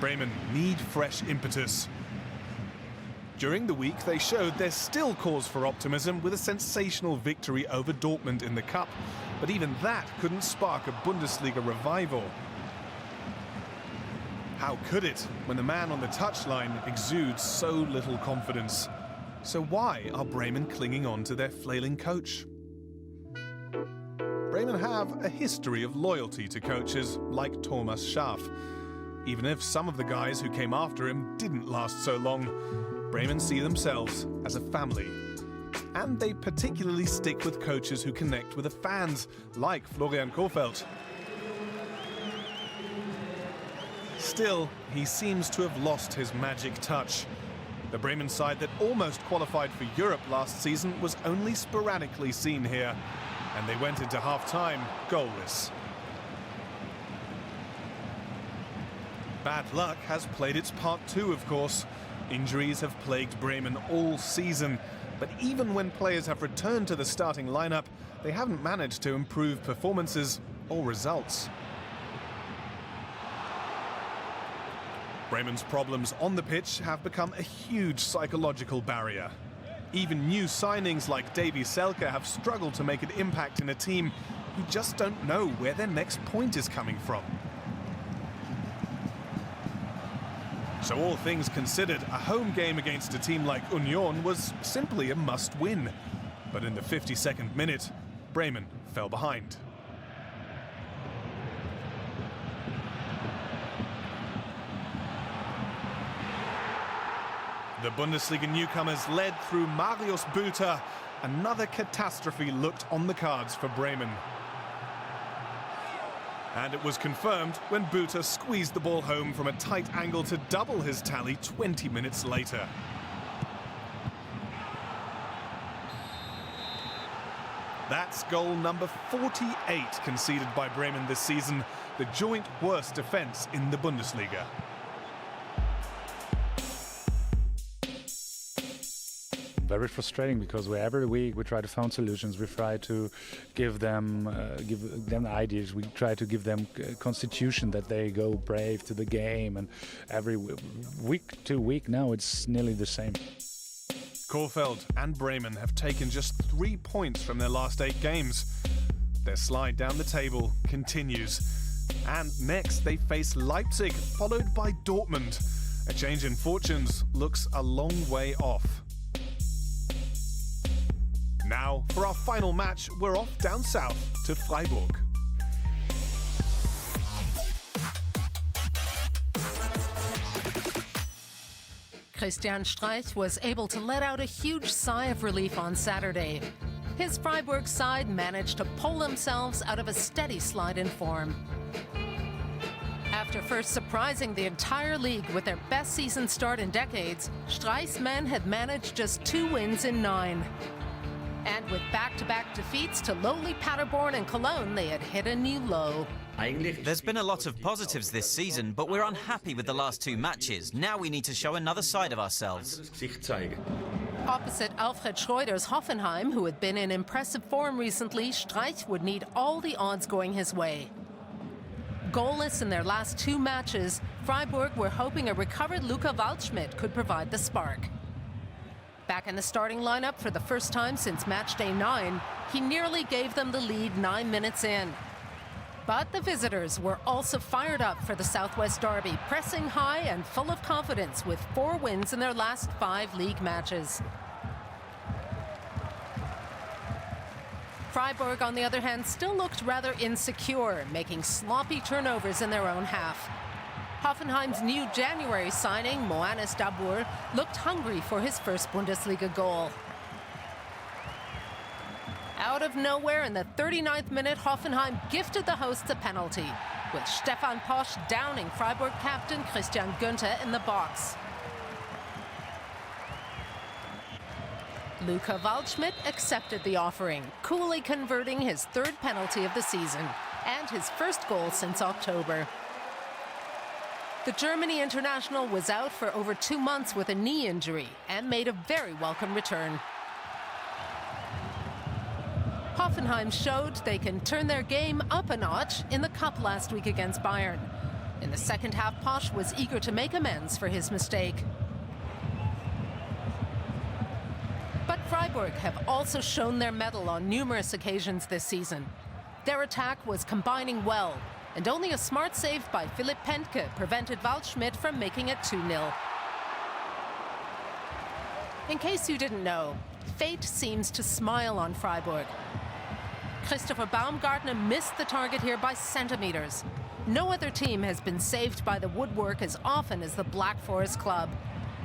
Bremen need fresh impetus. During the week, they showed there's still cause for optimism with a sensational victory over Dortmund in the Cup. But even that couldn't spark a Bundesliga revival. How could it, when the man on the touchline exudes so little confidence? So why are Bremen clinging on to their flailing coach? Bremen have a history of loyalty to coaches like Thomas Schaaf. Even if some of the guys who came after him didn't last so long, Bremen see themselves as a family. And they particularly stick with coaches who connect with the fans, like Florian Kohfeldt. Still, he seems to have lost his magic touch. The Bremen side that almost qualified for Europe last season was only sporadically seen here, and they went into half-time goalless. Bad luck has played its part too, of course. Injuries have plagued Bremen all season, but even when players have returned to the starting lineup, they haven't managed to improve performances or results. Bremen's problems on the pitch have become a huge psychological barrier. Even new signings like Davy Selke have struggled to make an impact in a team who just don't know where their next point is coming from. So all things considered, a home game against a team like Union was simply a must-win. But in the 52nd minute, Bremen fell behind. The Bundesliga newcomers led through Marius Bülter. Another catastrophe looked on the cards for Bremen. And it was confirmed when Bülter squeezed the ball home from a tight angle to double his tally 20 minutes later. That's goal number 48 conceded by Bremen this season, the joint worst defence in the Bundesliga. Very frustrating, because every week we try to find solutions. We try to give them ideas. We try to give them a constitution that they go brave to the game. And every week to week now it's nearly the same. Kohfeldt and Bremen have taken just 3 points from their last 8 games. Their slide down the table continues. And next they face Leipzig, followed by Dortmund. A change in fortunes looks a long way off. Now, for our final match, we're off down south to Freiburg. Christian Streich was able to let out a huge sigh of relief on Saturday. His Freiburg side managed to pull themselves out of a steady slide in form. After first surprising the entire league with their best season start in decades, Streich's men had managed just 2 wins in 9. And with back-to-back defeats to lowly Paderborn and Cologne, they had hit a new low. There's been a lot of positives this season, but we're unhappy with the last 2 matches. Now we need to show another side of ourselves. Opposite Alfred Schreuder's Hoffenheim, who had been in impressive form recently, Streich would need all the odds going his way. Goalless in their last 2 matches, Freiburg were hoping a recovered Luca Waldschmidt could provide the spark. Back in the starting lineup for the first time since match day 9, he nearly gave them the lead 9 minutes in. But the visitors were also fired up for the Southwest Derby, pressing high and full of confidence with 4 wins in their last 5 league matches. Freiburg, on the other hand, still looked rather insecure, making sloppy turnovers in their own half. Hoffenheim's new January signing, Moanis Dabour, looked hungry for his first Bundesliga goal. Out of nowhere, in the 39th minute, Hoffenheim gifted the hosts a penalty, with Stefan Posch downing Freiburg captain Christian Günther in the box. Luca Waldschmidt accepted the offering, coolly converting his 3rd penalty of the season and his first goal since October. The Germany international was out for over 2 months with a knee injury and made a very welcome return. Hoffenheim showed they can turn their game up a notch in the cup last week against Bayern. In the second half, Posch was eager to make amends for his mistake. But Freiburg have also shown their mettle on numerous occasions this season. Their attack was combining well, And only a smart save by Philipp Pentke prevented Waldschmidt from making it 2-0. In case you didn't know, fate seems to smile on Freiburg. Christopher Baumgartner missed the target here by centimeters. No other team has been saved by the woodwork as often as the Black Forest club.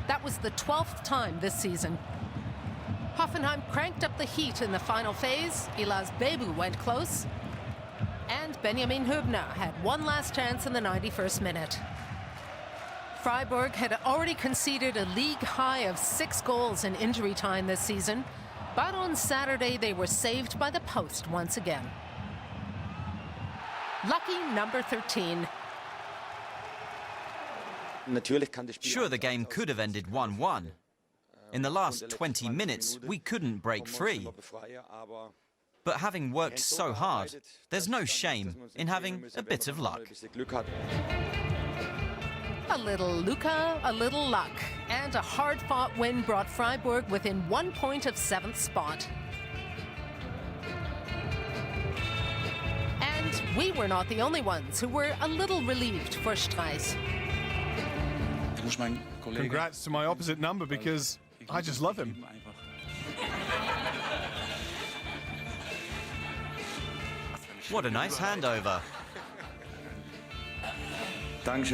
That was the 12th time this season. Hoffenheim cranked up the heat in the final phase. Ilas Bebu went close. And Benjamin Hübner had one last chance in the 91st minute. Freiburg had already conceded a league high of 6 goals in injury time this season. But on Saturday, they were saved by the post once again. Lucky number 13. Sure, the game could have ended 1-1. In the last 20 minutes, we couldn't break free. But having worked so hard, there's no shame in having a bit of luck. A little Luca, a little luck, and a hard-fought win brought Freiburg within 1 point of 7th spot. And we were not the only ones who were a little relieved for Streich. Congrats to my opposite number because I just love him. What a nice handover. Thanks,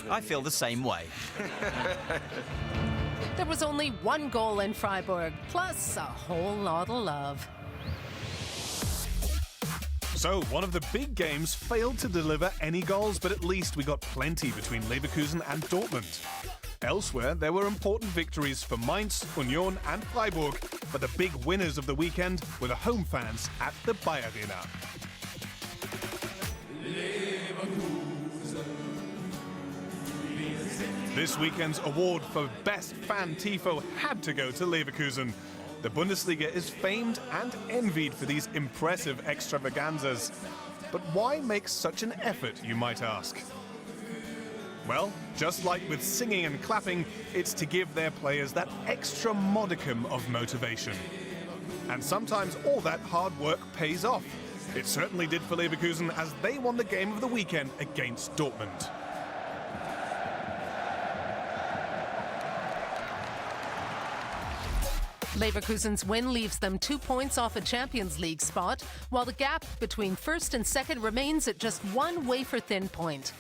I feel the same way. There was only 1 goal in Freiburg, plus a whole lot of love. So, one of the big games failed to deliver any goals, but at least we got plenty between Leverkusen and Dortmund. Elsewhere, there were important victories for Mainz, Union and Freiburg, but the big winners of the weekend were the home fans at the Bayerarena. This weekend's award for Best Fan Tifo had to go to Leverkusen. The Bundesliga is famed and envied for these impressive extravaganzas. But why make such an effort, you might ask? Well, just like with singing and clapping, it's to give their players that extra modicum of motivation. And sometimes all that hard work pays off. It certainly did for Leverkusen as they won the game of the weekend against Dortmund. Leverkusen's win leaves them 2 points off a Champions League spot, while the gap between first and second remains at just 1 wafer-thin point.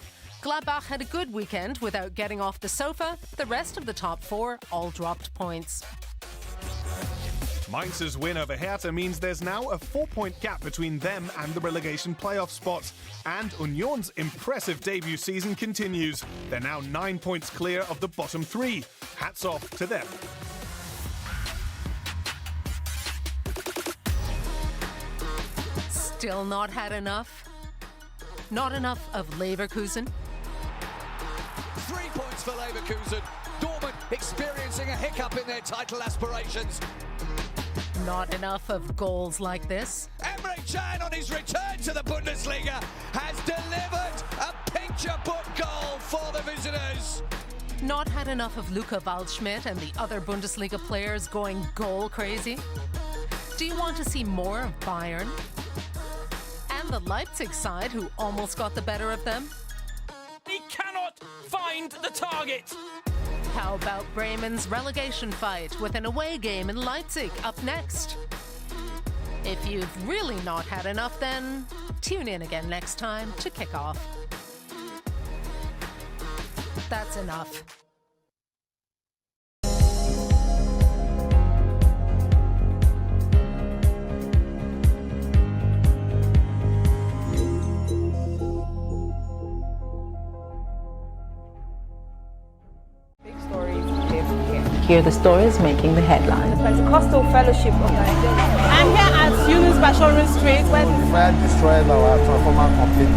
Gladbach had a good weekend without getting off the sofa. The rest of the top 4 all dropped points. Mainz's win over Hertha means there's now a 4-point gap between them and the relegation playoff spot. And Union's impressive debut season continues. They're now 9 points clear of the bottom 3. Hats off to them. Still not had enough? Not enough of Leverkusen? 3 points for Leverkusen. Dortmund experiencing a hiccup in their title aspirations. Not enough of goals like this? Emre Can on his return to the Bundesliga has delivered a picture-book goal for the visitors. Not had enough of Luca Waldschmidt and the other Bundesliga players going goal crazy? Do you want to see more of Bayern? And the Leipzig side who almost got the better of them? He cannot find the target. How about Bremen's relegation fight with an away game in Leipzig up next? If you've really not had enough, then tune in again next time to kick off. That's enough. Hear the stories making the headlines. Pentecostal Fellowship of Nigeria. I'm here at Yunus Bashorin Street where the fire destroyed our transformer completely.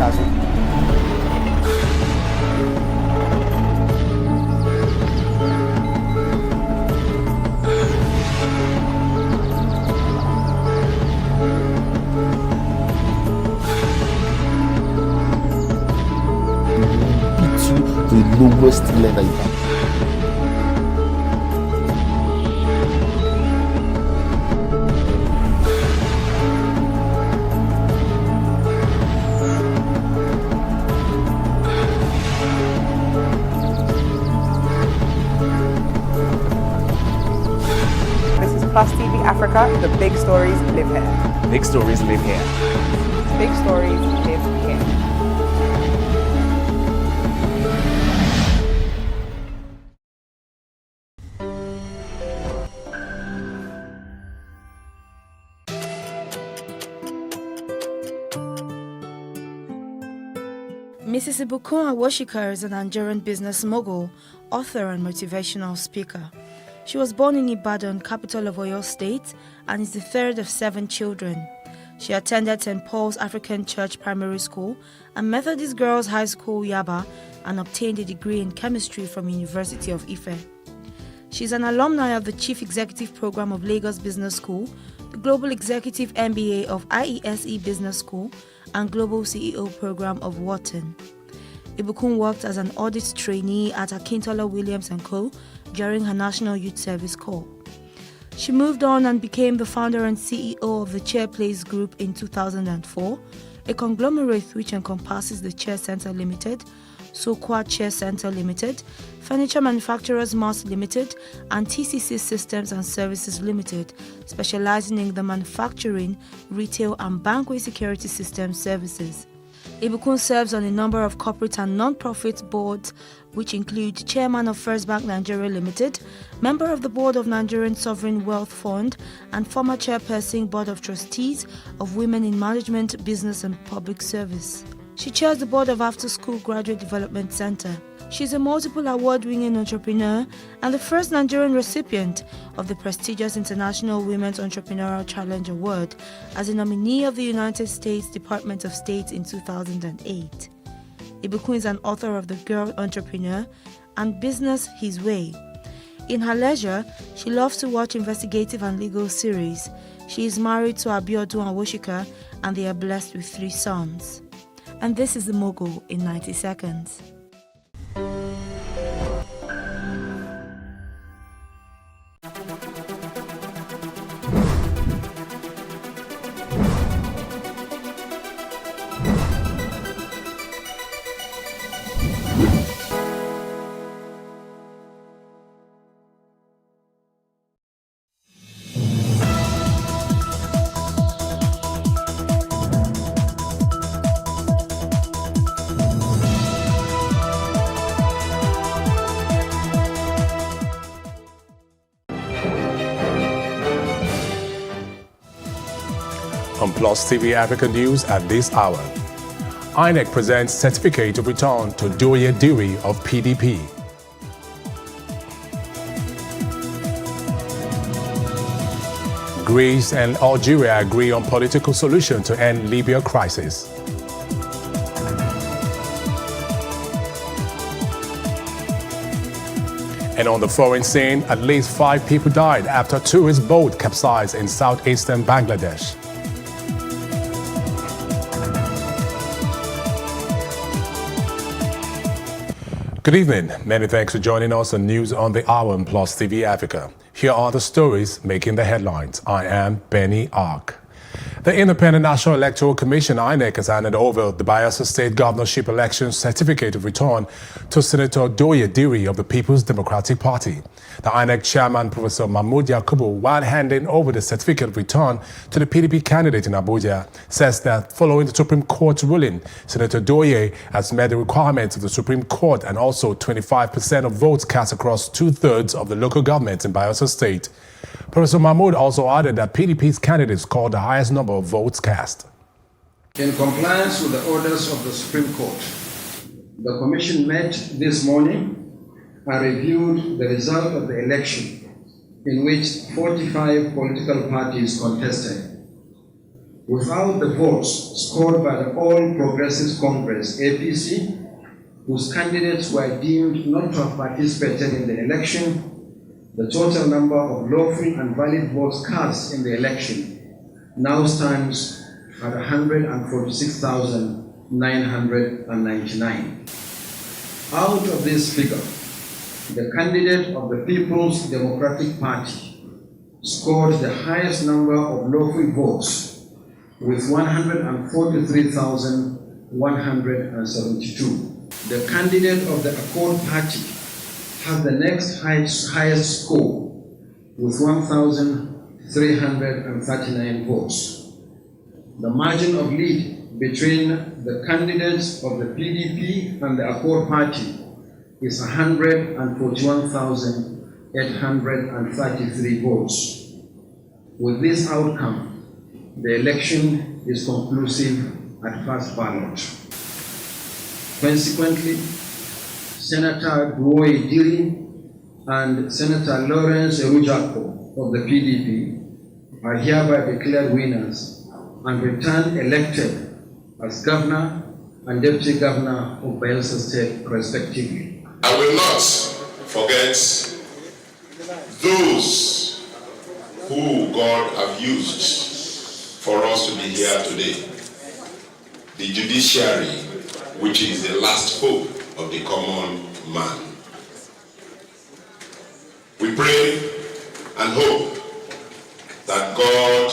The lowest level you can. Plus TV Africa, the big stories live here. Big stories live here. Big stories live here. Mrs. Ibukun Awosika is a Nigerian business mogul, author and motivational speaker. She was born in Ibadan, capital of Oyo State, and is the third of 7 children. She attended St. Paul's African Church Primary School and Methodist Girls High School, Yaba, and obtained a degree in chemistry from University of Ife. She is an alumni of the Chief Executive Program of Lagos Business School, the Global Executive MBA of IESE Business School, and Global CEO Program of Wharton. Ibukun worked as an audit trainee at Akintola Williams & Co. during her National Youth Service Corps. She moved on and became the founder and CEO of the Chair Place Group in 2004, a conglomerate which encompasses the Chair Center Limited, Sokwa Chair Center Limited, Furniture Manufacturers Mart Limited, and TCC Systems and Services Limited, specializing in the manufacturing, retail, and bankway security system services. Ibukun serves on a number of corporate and non-profit boards, which include Chairman of First Bank Nigeria Limited, Member of the Board of Nigerian Sovereign Wealth Fund, and former Chairperson Board of Trustees of Women in Management, Business and Public Service. She chairs the board of After School Graduate Development Center. She is a multiple award-winning entrepreneur and the first Nigerian recipient of the prestigious International Women's Entrepreneurial Challenge Award as a nominee of the United States Department of State in 2008. Ibukun is an author of The Girl Entrepreneur and Business His Way. In her leisure, she loves to watch investigative and legal series. She is married to Odion Ighalo and they are blessed with 3 sons. And this is The Mogul in 90 seconds. On Plus TV Africa News at this hour, INEC presents certificate of return to Doye Dewey of PDP. Greece and Algeria agree on political solution to end Libya crisis. And on the foreign scene, at least 5 people died after a tourist boat capsized in southeastern Bangladesh. Good evening. Many thanks for joining us on News on the Hour on Plus TV Africa. Here are the stories making the headlines. I am Benny Ark. The Independent National Electoral Commission, INEC, has handed over the Bayelsa State Governorship Election Certificate of Return to Senator Doye Dewey of the People's Democratic Party. The INEC chairman, Professor Mahmoud Yakubu, while handing over the certificate of return to the PDP candidate in Abuja, says that following the Supreme Court ruling, Senator Doye has met the requirements of the Supreme Court and also 25% of votes cast across 2/3 of the local governments in Bayelsa State. Professor Mahmoud also added that PDP's candidate scored the highest number of votes cast. In compliance with the orders of the Supreme Court, the Commission met this morning and reviewed the result of the election in which 45 political parties contested. Without the votes scored by the All Progressives Congress, APC, whose candidates were deemed not to have participated in the election, the total number of lawful and valid votes cast in the election now stands at 146,999. Out of this figure, the candidate of the People's Democratic Party scored the highest number of lawful votes with 143,172. The candidate of the Accord Party has the next highest score with 1,000 339 votes. The margin of lead between the candidates of the PDP and the Accord Party is 141,833 votes. With this outcome, the election is conclusive at first ballot. Consequently, Senator Duoye Diri and Senator Lawrence Erujako of the PDP are hereby declared winners and returned elected as Governor and Deputy Governor of Bayelsa State, respectively. I will not forget those who God have used for us to be here today. The judiciary, which is the last hope of the common man. We pray and hope that God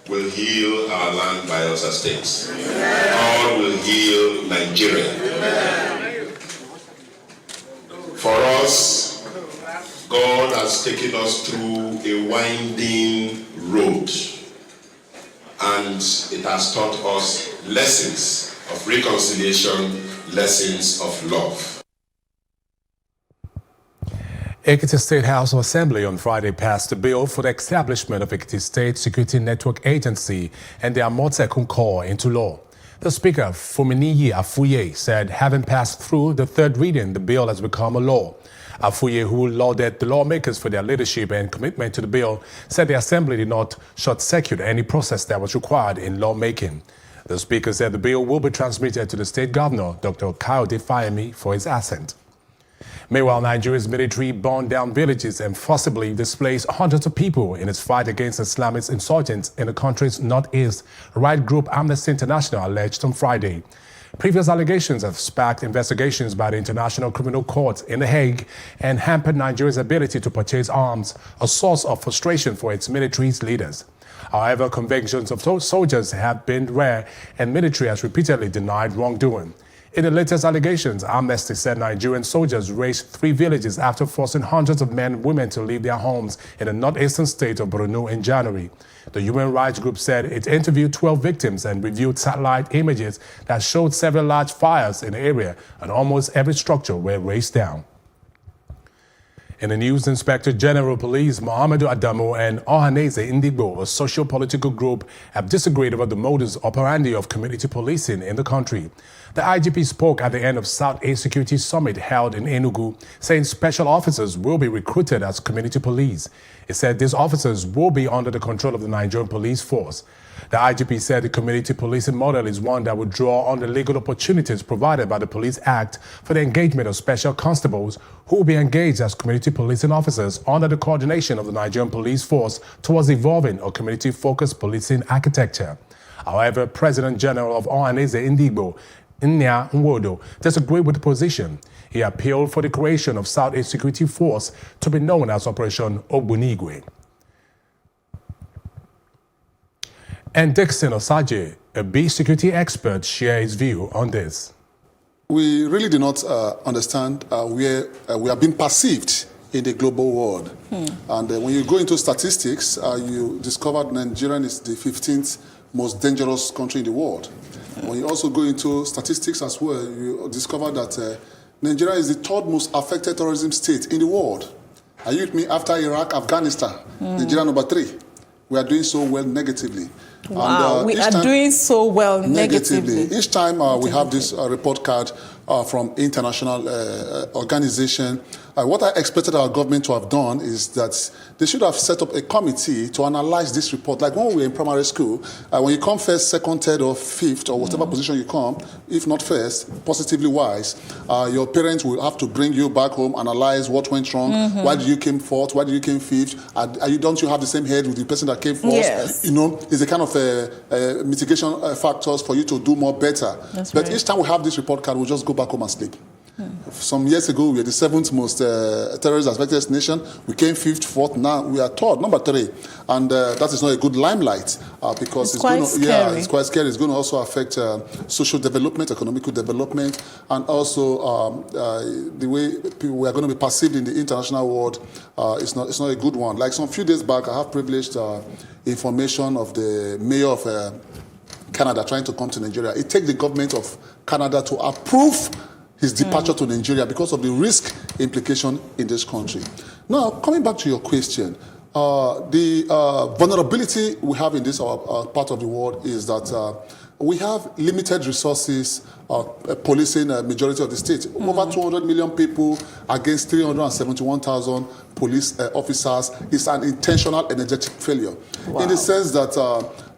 will heal our land, Bayelsa State. God will heal Nigeria. For us, God has taken us through a winding road, and it has taught us lessons of reconciliation, lessons of love. Ekiti State House of Assembly on Friday passed a bill for the establishment of Ekiti State Security Network Agency and the Amotekun Corps into law. The Speaker, Fuminiyi Afuye, said having passed through the third reading, the bill has become a law. Afuye, who lauded the lawmakers for their leadership and commitment to the bill, said the Assembly did not short-circuit any process that was required in lawmaking. The Speaker said the bill will be transmitted to the State Governor, Dr. Kayode Fayemi, for his assent. Meanwhile, Nigeria's military burned down villages and forcibly displaced hundreds of people in its fight against Islamist insurgents in the country's northeast, right group Amnesty International alleged on Friday. Previous allegations have sparked investigations by the International Criminal Court in The Hague and hampered Nigeria's ability to purchase arms, a source of frustration for its military's leaders. However, convictions of soldiers have been rare, and military has repeatedly denied wrongdoing. In the latest allegations, Amnesty said Nigerian soldiers razed 3 villages after forcing hundreds of men and women to leave their homes in the northeastern state of Burna in January. The human rights group said it interviewed 12 victims and reviewed satellite images that showed several large fires in the area, and almost every structure were razed down. In the news, Inspector General Police Muhammadu Adamu and Ohaneze Indigbo, a socio-political group, have disagreed over the modus operandi of community policing in the country. The IGP spoke at the end of South East Security Summit held in Enugu, saying special officers will be recruited as community police. He said these officers will be under the control of the Nigerian police force. The IGP said the community policing model is one that would draw on the legal opportunities provided by the Police Act for the engagement of special constables who will be engaged as community policing officers under the coordination of the Nigerian police force towards evolving a community-focused policing architecture. However, President General of Ohaneze Indigbo, Nya Nwodo, disagreed with the position. He appealed for the creation of South East Security Force to be known as Operation Ogbunigwe. And Dixon Osaje, a bee security expert, shares his view on this. We really do not understand where we are being perceived in the global world. And when you go into statistics, you discover Nigeria is the 15th most dangerous country in the world. When you also go into statistics as well, you discover that Nigeria is the 3rd most affected terrorism state in the world. Are you with me? After Iraq, Afghanistan, Nigeria number 3. We are doing so well negatively. Wow, we are doing so well negatively. Each time we have this report card from international organization, what I expected our government to have done is that they should have set up a committee to analyze this report. Like when we were in primary school, when you come first, second, third, or fifth, or whatever position you come, if not first, positively wise, your parents will have to bring you back home, analyze what went wrong, why did you came fourth, why did you came fifth, don't you have the same head with the person that came first? Yes. You know, it's a kind of mitigation factors for you to do more better. That's but right. each time we have this report card, we'll just go back home and sleep. Some years ago, we were the 7th most terrorist-affected nation. We came 5th, 4th. Now we are 3rd, number 3. And that is not a good limelight because it's quite scary. Yeah, it's quite scary. It's going to also affect social development, economical development, and also the way we are going to be perceived in the international world. It's not a good one. Like some few days back, I have privileged information of the mayor of Canada trying to come to Nigeria. It takes the government of Canada to approve his departure to Nigeria because of the risk implication in this country. Now, coming back to your question, the vulnerability we have in this part of the world is that we have limited resources policing a majority of the state. Over 200 million people against 371,000 police officers is an intentional energetic failure. Wow. In the sense that,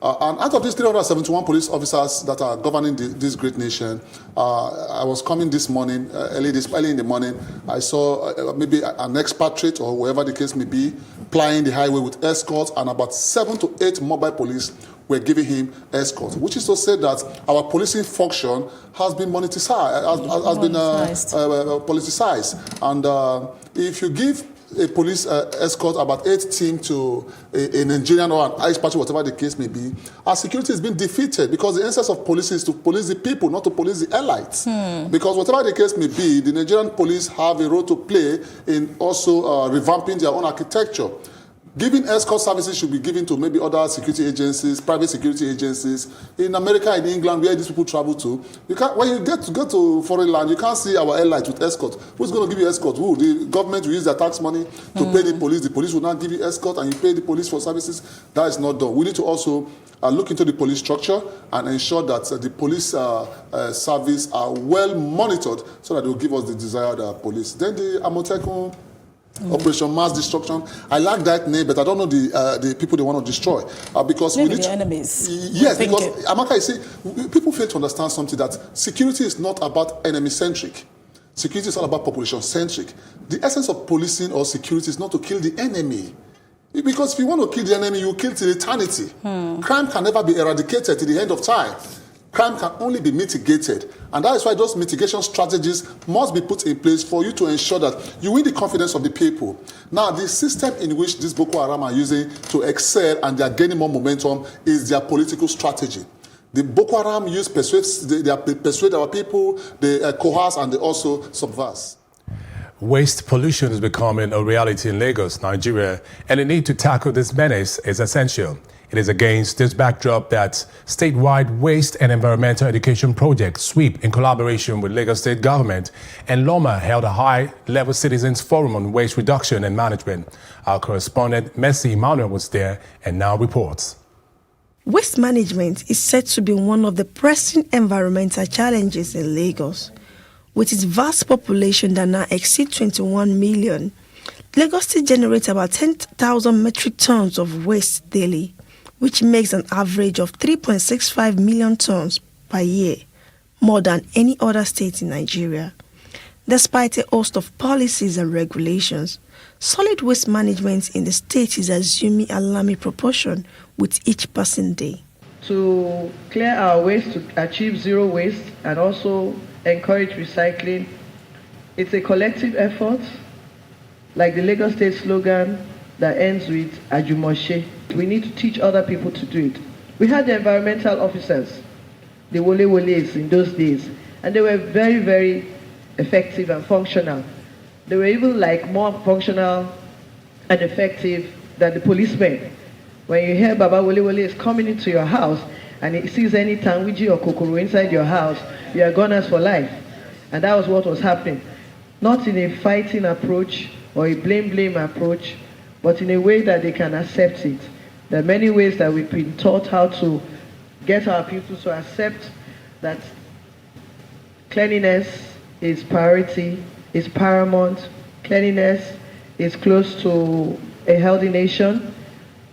and out of these 371 police officers that are governing this great nation, I was coming this morning, early in the morning, I saw maybe an expatriate or whoever the case may be, plying the highway with escorts, and about 7 to 8 mobile police were giving him escort, which is to say that our policing function has been politicized. And if you give a police escort about 8 teams to a Nigerian or an Irish party, whatever the case may be, our security has been defeated because the essence of police is to police the people, not to police the elites. Because whatever the case may be, the Nigerian police have a role to play in also revamping their own architecture. Giving escort services should be given to maybe other security agencies, private security agencies. In America, in England, where these people travel to, you can't, when you go to foreign land, you can't see our airlines with escort. Who's going to give you escort? Who? The government will use their tax money to pay the police. The police will not give you escort, and you pay the police for services. That is not done. We need to also look into the police structure and ensure that the police service are well monitored so that they will give us the desired police. Then the Amotekun Operation Mass Destruction. I like that name, but I don't know the people they want to destroy. Because maybe we need the enemies. Yes, because Amaka, you see, people fail to understand something, that security is not about enemy-centric. Security is all about population-centric. The essence of policing or security is not to kill the enemy. Because if you want to kill the enemy, you kill till eternity. Crime can never be eradicated till the end of time. Crime can only be mitigated. And that is why those mitigation strategies must be put in place for you to ensure that you win the confidence of the people. Now, the system in which this Boko Haram are using to excel and they are gaining more momentum is their political strategy. The Boko Haram they persuade our people, they coerce, and they also subvert. Waste pollution is becoming a reality in Lagos, Nigeria, and the need to tackle this menace is essential. It is against this backdrop that statewide waste and environmental education project SWEEP, in collaboration with Lagos State Government and LOMA, held a high-level citizens forum on waste reduction and management. Our correspondent Messi Emmanuel was there and now reports. Waste management is said to be one of the pressing environmental challenges in Lagos. With its vast population that now exceeds 21 million, Lagos State generates about 10,000 metric tons of waste daily, which makes an average of 3.65 million tons per year, more than any other state in Nigeria. Despite a host of policies and regulations, solid waste management in the state is assuming alarming proportion with each passing day. To clear our waste, to achieve zero waste, and also encourage recycling, it's a collective effort, like the Lagos State slogan that ends with Ajumoshe. We need to teach other people to do it. We had the environmental officers, the Woles in those days, and they were very, very effective and functional. They were even more functional and effective than the policemen. When you hear Baba Wole is coming into your house and he sees any tangwiji or kokoro inside your house, you are gunners for life. And that was what was happening. Not in a fighting approach or a blame approach, but in a way that they can accept it. There are many ways that we've been taught how to get our people to accept that cleanliness is priority, is paramount. Cleanliness is close to a healthy nation.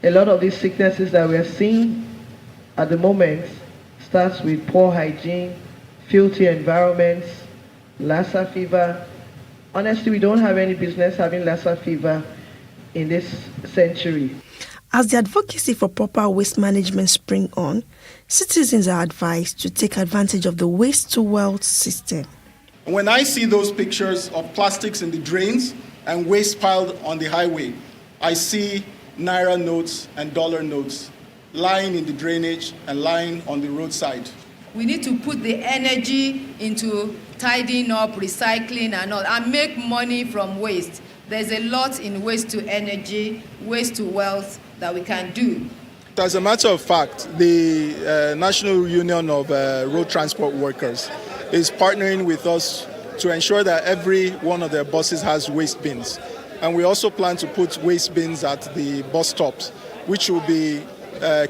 A lot of these sicknesses that we are seeing at the moment starts with poor hygiene, filthy environments, Lassa fever. Honestly, we don't have any business having Lassa fever in this century. As the advocacy for proper waste management spring on, citizens are advised to take advantage of the waste-to-wealth system. When I see those pictures of plastics in the drains and waste piled on the highway, I see Naira notes and dollar notes lying in the drainage and lying on the roadside. We need to put the energy into tidying up, recycling and all, and make money from waste. There's a lot in waste to energy, waste to wealth that we can do. As a matter of fact, the National Union of Road Transport Workers is partnering with us to ensure that every one of their buses has waste bins. And we also plan to put waste bins at the bus stops, which will be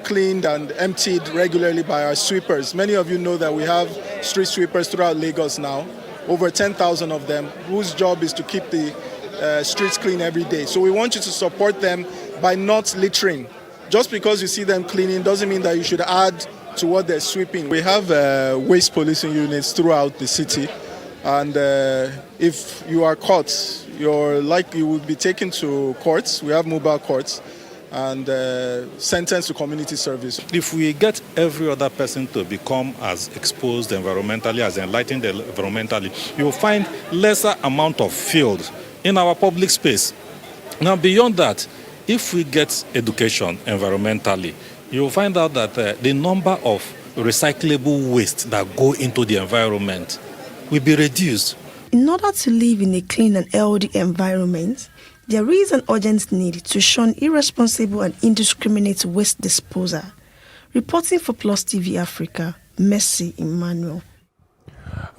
cleaned and emptied regularly by our sweepers. Many of you know that we have street sweepers throughout Lagos now, over 10,000 of them, whose job is to keep the streets clean every day. So we want you to support them by not littering. Just because you see them cleaning doesn't mean that you should add to what they're sweeping. We have waste policing units throughout the city, and if you are caught, you will be taken to courts. We have mobile courts, and sentenced to community service. If we get every other person to become as exposed environmentally, as enlightened environmentally, you will find lesser amount of field in our public space. Now, beyond that, if we get education environmentally, you will find out that the number of recyclable waste that go into the environment will be reduced. In order to live in a clean and healthy environment, there is an urgent need to shun irresponsible and indiscriminate waste disposal. Reporting for Plus TV Africa, Mercy Emmanuel.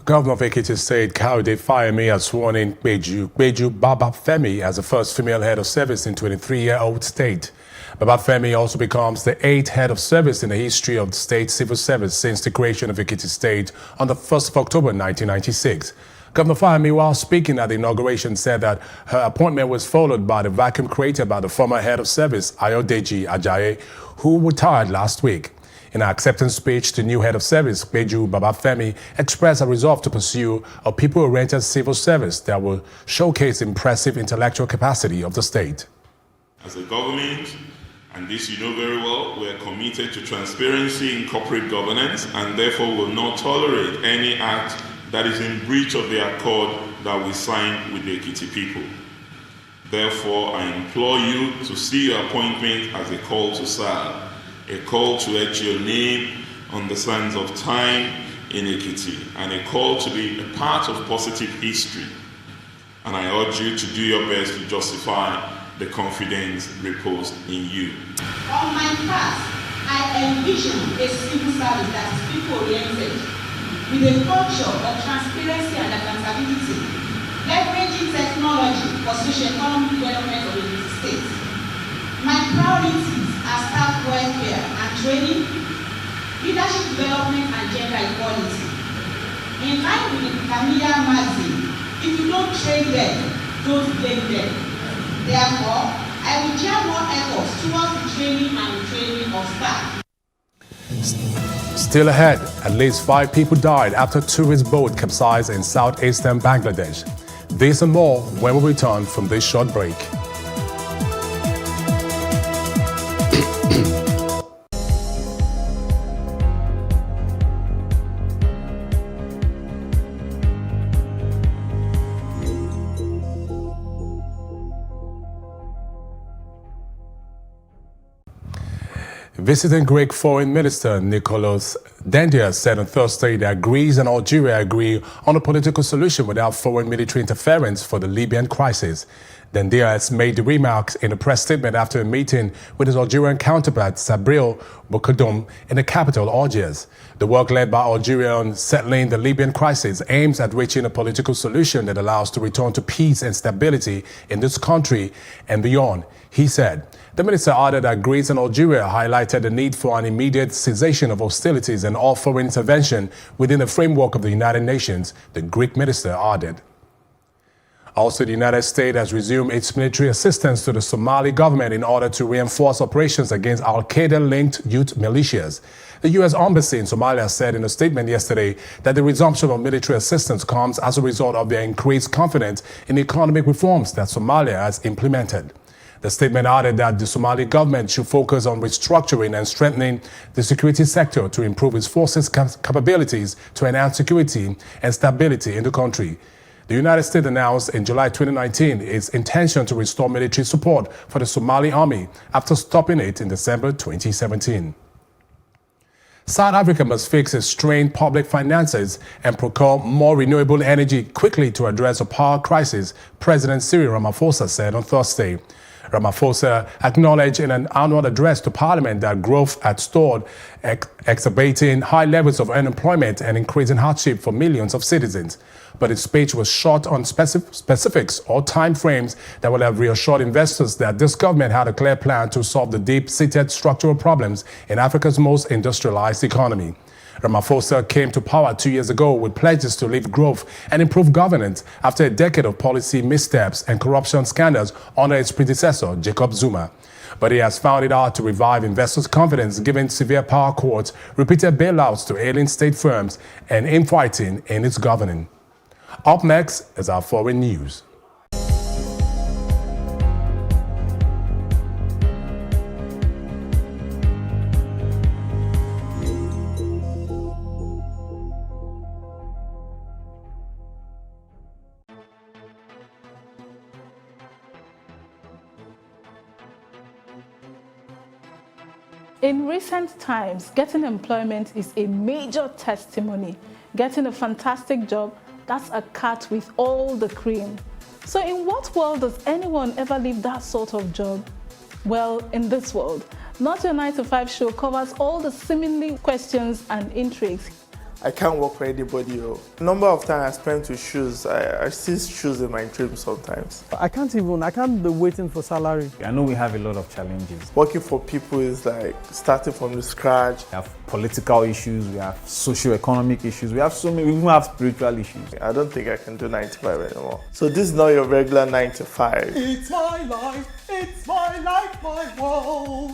Governor of Ekiti State, Kayode Fayemi, has sworn in Beju Baba Femi as the first female head of service in 23-year-old state. Baba Femi also becomes the 8th head of service in the history of the state civil service since the creation of Ekiti State on the 1st of October 1996. Governor Fayemi, while speaking at the inauguration, said that her appointment was followed by the vacuum created by the former head of service, Ayodeji Ajayi, who retired last week. In her acceptance speech to new head of service, Beju Baba Femi expressed a resolve to pursue a people-oriented civil service that will showcase the impressive intellectual capacity of the state. As a government, and this you know very well, we are committed to transparency in corporate governance and therefore will not tolerate any act that is in breach of the accord that we signed with the Ekiti people. Therefore, I implore you to see your appointment as a call to serve, a call to etch your name on the sands of time in Ekiti, and a call to be a part of positive history. And I urge you to do your best to justify the confidence reposed in you. On my part, I envision a civil service that is people-oriented, with a culture of transparency and accountability, leveraging technology for socio-economic development of the state. My priorities are staff welfare and training, leadership development and gender equality. In line with the Camilla maxim, if you don't train them, don't blame them. Therefore, I will gear more efforts towards the training and retraining of staff. Still ahead, at least 5 people died after a tourist boat capsized in southeastern Bangladesh. This and more when we return from this short break. Visiting Greek Foreign Minister Nikolaos Dendias said on Thursday that Greece and Algeria agree on a political solution without foreign military interference for the Libyan crisis. Dendias made the remarks in a press statement after a meeting with his Algerian counterpart Sabril Boukhadoum in the capital, Algiers. The work led by Algeria on settling the Libyan crisis aims at reaching a political solution that allows to return to peace and stability in this country and beyond, he said. The minister added that Greece and Algeria highlighted the need for an immediate cessation of hostilities and all foreign intervention within the framework of the United Nations, the Greek minister added. Also, the United States has resumed its military assistance to the Somali government in order to reinforce operations against Al-Qaeda-linked youth militias. The U.S. Embassy in Somalia said in a statement yesterday that the resumption of military assistance comes as a result of their increased confidence in economic reforms that Somalia has implemented. The statement added that the Somali government should focus on restructuring and strengthening the security sector to improve its forces' capabilities to enhance security and stability in the country. The United States announced in July 2019 its intention to restore military support for the Somali army after stopping it in December 2017. South Africa must fix its strained public finances and procure more renewable energy quickly to address a power crisis, President Cyril Ramaphosa said on Thursday. Ramaphosa acknowledged in an annual address to Parliament that growth had stalled, exacerbating high levels of unemployment and increasing hardship for millions of citizens. But his speech was short on specifics or timeframes that would have reassured investors that this government had a clear plan to solve the deep-seated structural problems in Africa's most industrialized economy. Ramaphosa came to power 2 years ago with pledges to lift growth and improve governance after a decade of policy missteps and corruption scandals under its predecessor, Jacob Zuma. But he has found it hard to revive investors' confidence given severe power cuts, repeated bailouts to ailing state firms, and infighting in its governing. Up next is our foreign news. In recent times, getting employment is a major testimony. Getting a fantastic job, that's a cat with all the cream. So in what world does anyone ever leave that sort of job? Well, in this world. Not Your 9 to 5 show covers all the seemingly questions and intrigues. I can't work for anybody. Number of times I spent with shoes, I see shoes in my dreams sometimes. I can't be waiting for salary. I know we have a lot of challenges. Working for people is like starting from the scratch. We have political issues, we have socio-economic issues, we even have spiritual issues. I don't think I can do 9 to 5 anymore. So this is not your regular 9 to 5. It's my life, my world.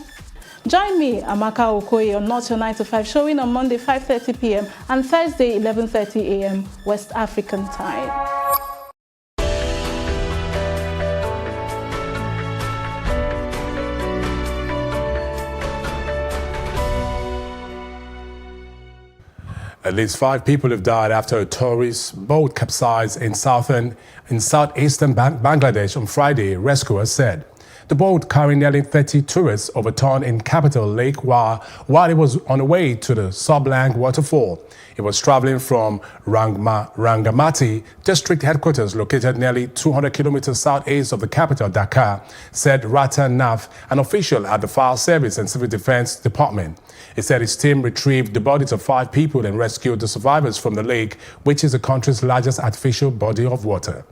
Join me, Amaka Okoye, on Not Your 9 to 5, showing on Monday 5:30 p.m. and Thursday 11:30 a.m. West African time. At least 5 people have died after a tourist boat capsized in southeastern Bangladesh on Friday, rescuers said. The boat carrying nearly 30 tourists overturned in capital Lake while it was on the way to the Sublang waterfall. It was traveling from Rangamati district headquarters located nearly 200 kilometers southeast of the capital, Dhaka, said Ratan Naf, an official at the Fire Service and Civil Defense Department. He said his team retrieved the bodies of 5 people and rescued the survivors from the lake, which is the country's largest artificial body of water.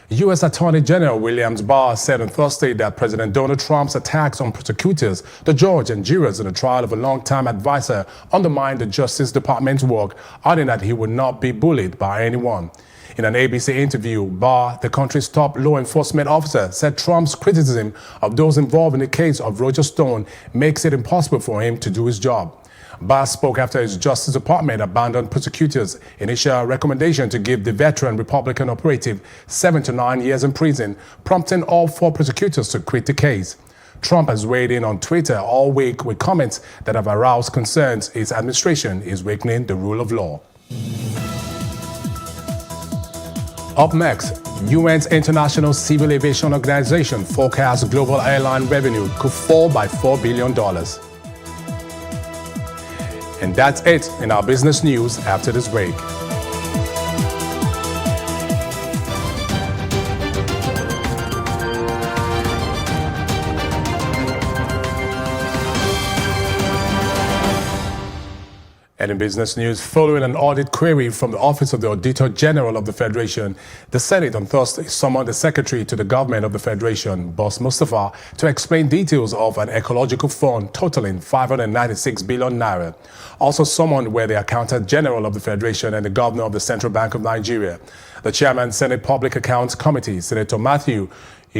U.S. Attorney General William Barr said on Thursday that President Donald Trump's attacks on prosecutors, the judge, and jurors in the trial of a long-time advisor undermined the Justice Department's work, adding that he would not be bullied by anyone. In an ABC interview, Barr, the country's top law enforcement officer, said Trump's criticism of those involved in the case of Roger Stone makes it impossible for him to do his job. Barr spoke after his Justice Department abandoned prosecutors' initial recommendation to give the veteran Republican operative 7 to 9 years in prison, prompting all 4 prosecutors to quit the case. Trump has weighed in on Twitter all week with comments that have aroused concerns his administration is weakening the rule of law. Up next, UN's International Civil Aviation Organization forecasts global airline revenue could fall by $4 billion. And that's it in our business news after this break. And in business news, following an audit query from the Office of the Auditor General of the Federation, the Senate on Thursday summoned the Secretary to the Government of the Federation, Boss Mustafa, to explain details of an ecological fund totaling 596 billion naira. Also summoned were the Accountant General of the Federation and the Governor of the Central Bank of Nigeria. The Chairman, Senate Public Accounts Committee, Senator Matthew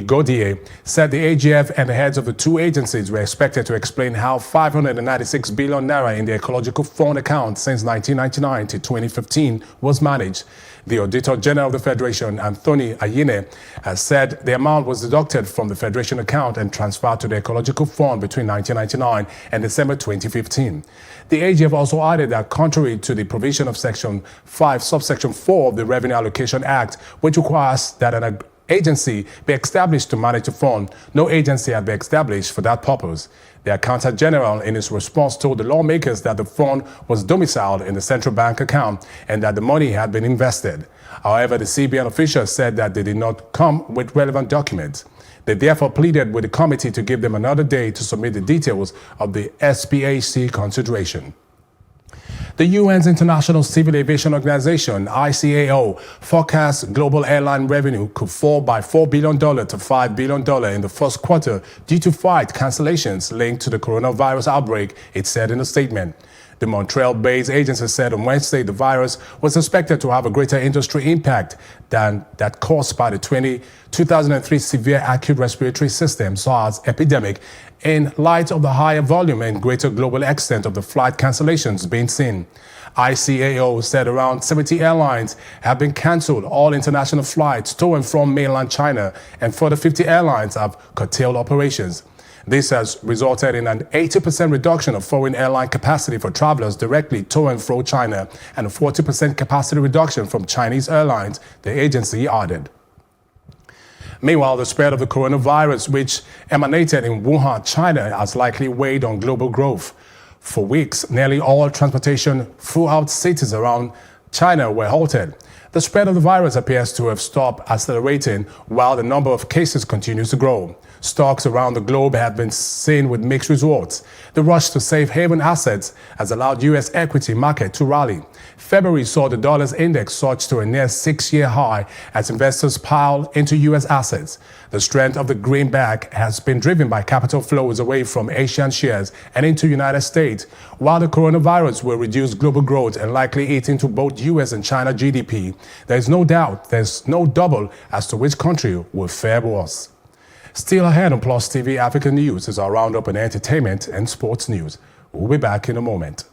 Ighalo, said the AGF and the heads of the two agencies were expected to explain how 596 billion naira in the ecological fund account since 1999 to 2015 was managed. The Auditor General of the Federation, Odion Ighalo, has said the amount was deducted from the Federation account and transferred to the Ecological Fund between 1999 and December 2015. The AGF also added that contrary to the provision of Section 5, Subsection 4 of the Revenue Allocation Act, which requires that an agency be established to manage the fund, no agency had been established for that purpose. The Accountant General, in his response, told the lawmakers that the fund was domiciled in the central bank account and that the money had been invested. However, the CBN officials said that they did not come with relevant documents. They therefore pleaded with the committee to give them another day to submit the details of the SPAC consideration. The UN's International Civil Aviation Organization, ICAO, forecasts global airline revenue could fall by $4 billion to $5 billion in the first quarter due to flight cancellations linked to the coronavirus outbreak, it said in a statement. The Montreal-based agency said on Wednesday the virus was expected to have a greater industry impact than that caused by the 2003 severe acute respiratory system SARS epidemic, in light of the higher volume and greater global extent of the flight cancellations being seen. ICAO said around 70 airlines have been cancelled all international flights to and from mainland China, and further 50 airlines have curtailed operations. This has resulted in an 80% reduction of foreign airline capacity for travelers directly to and from China and a 40% capacity reduction from Chinese airlines, the agency added. Meanwhile, the spread of the coronavirus, which emanated in Wuhan, China, has likely weighed on global growth. For weeks, nearly all transportation throughout cities around China were halted. The spread of the virus appears to have stopped accelerating while the number of cases continues to grow. Stocks around the globe have been seen with mixed results. The rush to safe haven assets has allowed U.S. equity market to rally. February saw the dollar's index surge to a near 6-year high as investors pile into U.S. assets. The strength of the greenback has been driven by capital flows away from Asian shares and into United States, while the coronavirus will reduce global growth and likely eat into both U.S. and China GDP. There is no doubt there's no double as to which country will fare worse. Still ahead on Plus TV African News is our roundup on entertainment and sports news. We'll be back in a moment.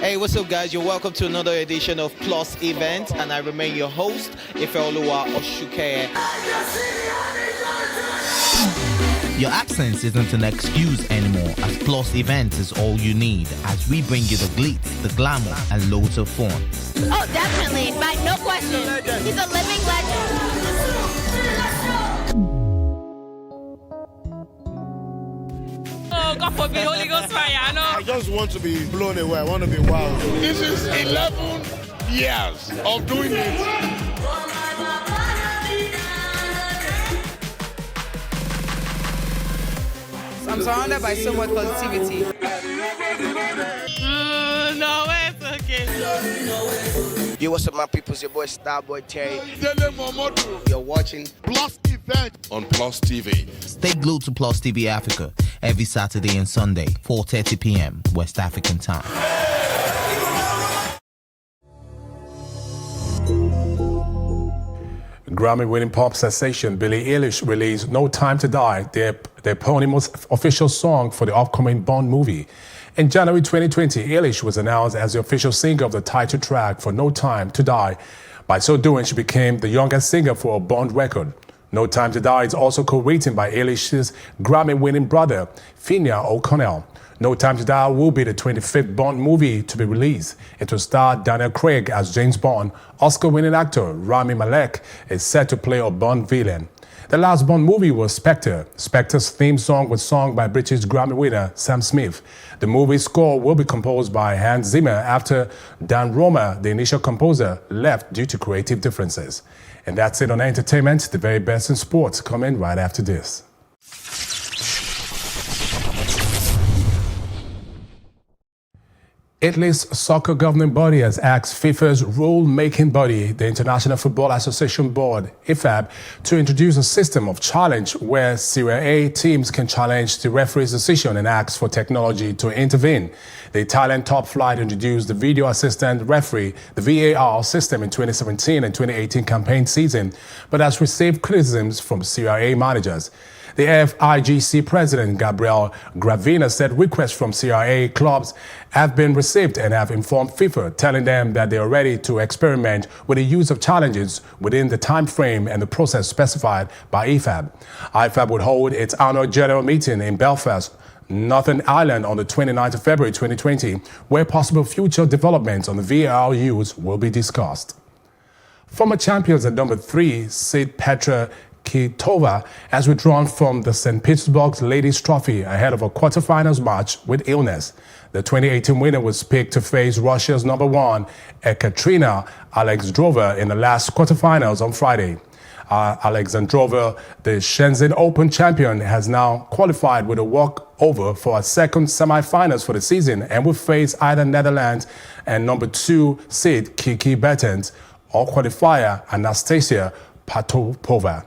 Hey, what's up, guys? You're welcome to another edition of Plus Event, and I remain your host, Ifeoluwa Osuke. Your absence isn't an excuse anymore, as Plus Events is all you need, as we bring you the glitz, the glamour, and loads of fun. Oh, definitely, right? No question. He's a living legend. Oh, God forbid, Holy Ghost fire, I know. I just want to be blown away. I want to be wild. This is 11 years of doing it. I'm surrounded by so much positivity. No, it's okay. Yo, what's up, my people? It's your boy Starboy Terry. You're watching Plus Event on Plus TV. Stay glued to Plus TV Africa every Saturday and Sunday, 4:30 p.m. West African time. Grammy-winning pop sensation Billie Eilish released No Time to Die, their eponymous official song for the upcoming Bond movie. In January 2020, Eilish was announced as the official singer of the title track for No Time to Die. By so doing, she became the youngest singer for a Bond record. No Time to Die is also co-written by Eilish's Grammy-winning brother, Finney O'Connell. No Time to Die will be the 25th Bond movie to be released. It will star Daniel Craig as James Bond. Oscar-winning actor Rami Malek is set to play a Bond villain. The last Bond movie was Spectre. Spectre's theme song was sung by British Grammy winner Sam Smith. The movie's score will be composed by Hans Zimmer after Dan Romer, the initial composer, left due to creative differences. And that's it on entertainment. The very best in sports coming right after this. Italy's soccer governing body has asked FIFA's rule-making body, the International Football Association Board, IFAB, to introduce a system of challenge where Serie A teams can challenge the referee's decision and ask for technology to intervene. The Italian top flight introduced the video assistant referee, the VAR system, in 2017 and 2018 campaign season, but has received criticisms from Serie A managers. The FIGC president, Gabriel Gravina, said requests from Serie A clubs have been received and have informed FIFA, telling them that they are ready to experiment with the use of challenges within the time frame and the process specified by IFAB. IFAB would hold its annual general meeting in Belfast, Northern Ireland, on the 29th of February 2020, where possible future developments on the VAR use will be discussed. Former champions at number 3, seed Petra Kvitova, has withdrawn from the St. Petersburg Ladies Trophy ahead of a quarterfinals match with illness. The 2018 winner was picked to face Russia's number 1, Ekaterina Alexandrova, in the last quarterfinals on Friday. Alexandrova, the Shenzhen Open champion, has now qualified with a walkover for a second semi-finals for the season and will face either Netherlands and number 2 seed Kiki Bertens or qualifier Anastasia Patopova.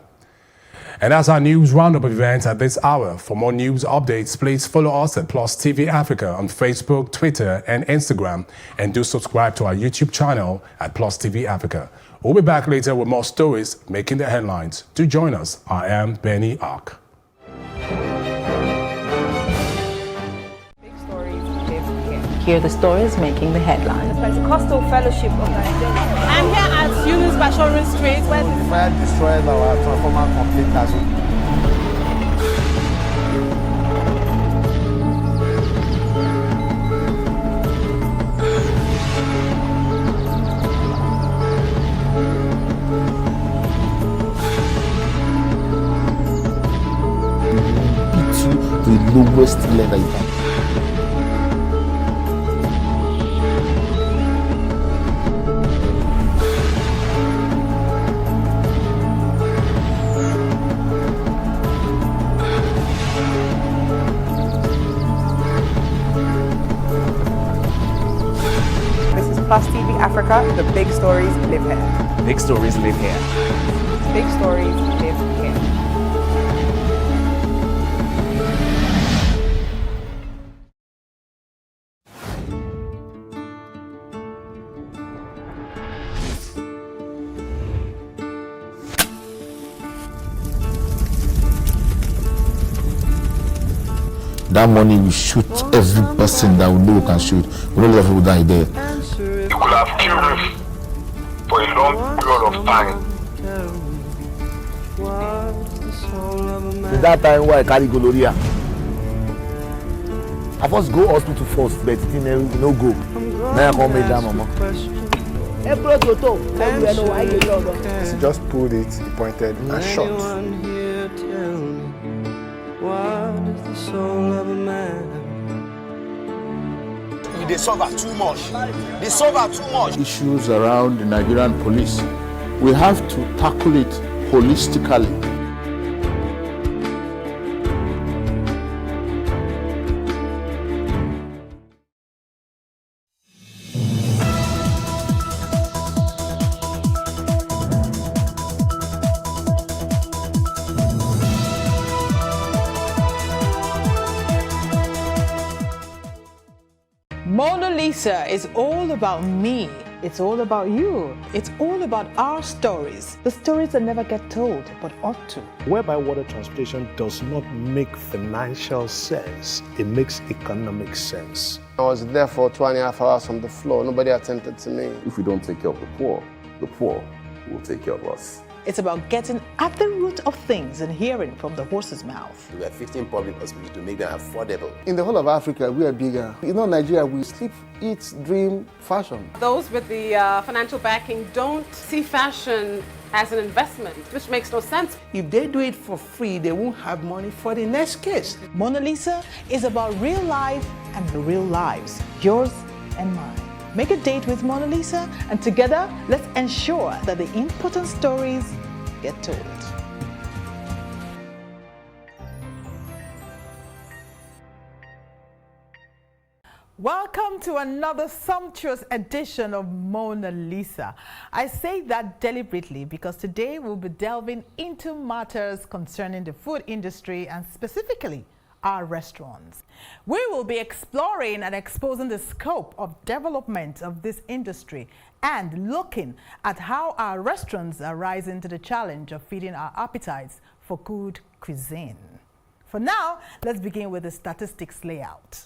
And that's our news roundup event at this hour. For more news updates, please follow us at Plus TV Africa on Facebook, Twitter, and Instagram. And do subscribe to our YouTube channel at Plus TV Africa. We'll be back later with more stories making the headlines. Do join us. I am Benny Ark. Big stories live here. Hear the stories making the headlines. The Pentecostal Fellowship Organization. I'm here at Eunice Bashorin Street, where the fire destroyed our transformer completely. The lowest level you can. This is Plus TV Africa. The big stories live here. Big stories live here. Big stories live here. That money will shoot every person that we know we can shoot. We don't let people die there. You could have killed me for a long period of time. Is that time why I carry gonorrhea? I first go hospital first, but it no go. Now I come make that mama. He just pulled it, he pointed and shot. What is the soul of a man? They suffer too much. They suffer too much. Issues around the Nigerian police, we have to tackle it holistically. Mona Lisa is all about me. It's all about you. It's all about our stories. The stories that never get told, but ought to. Whereby water transportation does not make financial sense, it makes economic sense. I was there for 2.5 hours on the floor. Nobody attended to me. If we don't take care of the poor will take care of us. It's about getting at the root of things and hearing from the horse's mouth. We have 15 public hospitals to make them affordable. In the whole of Africa, we are bigger. You know, Nigeria, we sleep, eat, dream, fashion. Those with the financial backing don't see fashion as an investment, which makes no sense. If they do it for free, they won't have money for the next case. Mona Lisa is about real life and real lives, yours and mine. Make a date with Mona Lisa, and together, let's ensure that the important stories get told. Welcome to another sumptuous edition of Mona Lisa. I say that deliberately because today we'll be delving into matters concerning the food industry and specifically our restaurants. We will be exploring and exposing the scope of development of this industry and looking at how our restaurants are rising to the challenge of feeding our appetites for good cuisine. For now, let's begin with the statistics layout.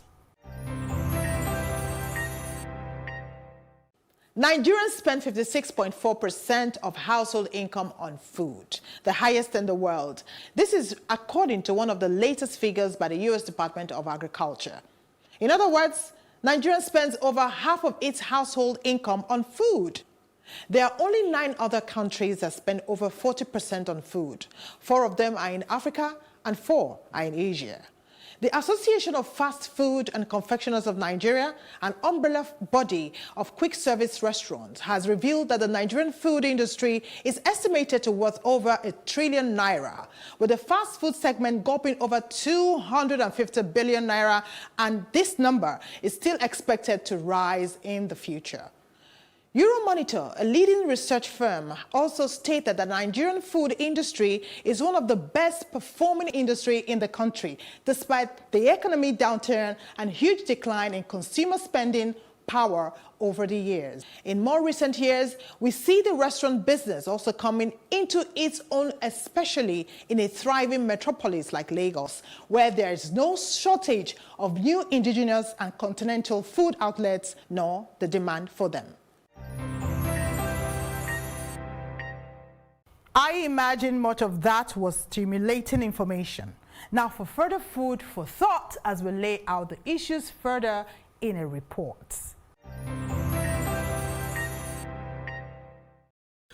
Nigerians spend 56.4% of household income on food, the highest in the world. This is according to one of the latest figures by the U.S. Department of Agriculture. In other words, Nigeria spends over half of its household income on food. There are only 9 other countries that spend over 40% on food. 4 of them are in Africa and 4 are in Asia. The Association of Fast Food and Confectioners of Nigeria, an umbrella body of quick service restaurants, has revealed that the Nigerian food industry is estimated to worth over ₦1 trillion, with the fast food segment gulping over 250 billion naira, and this number is still expected to rise in the future. Euromonitor, a leading research firm, also stated that the Nigerian food industry is one of the best performing industry in the country, despite the economic downturn and huge decline in consumer spending power over the years. In more recent years, we see the restaurant business also coming into its own, especially in a thriving metropolis like Lagos, where there is no shortage of new indigenous and continental food outlets, nor the demand for them. I imagine much of that was stimulating information. Now for further food for thought as we lay out the issues further in a report.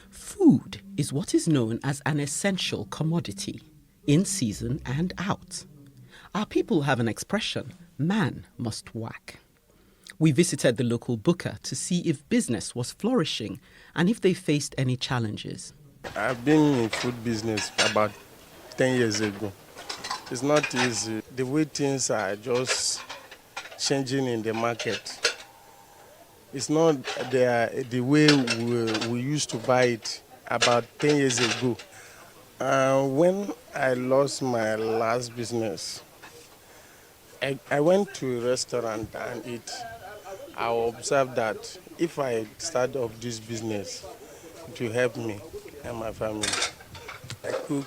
Food is what is known as an essential commodity, in season and out. Our people have an expression, man must whack. We visited the local booker to see if business was flourishing and if they faced any challenges. I've been in food business about 10 years ago. It's not easy. The way things are just changing in the market. It's not the way we used to buy it about 10 years ago. When I lost my last business, I went to a restaurant and eat. I observed that if I start off this business, it will help me and my family. I cook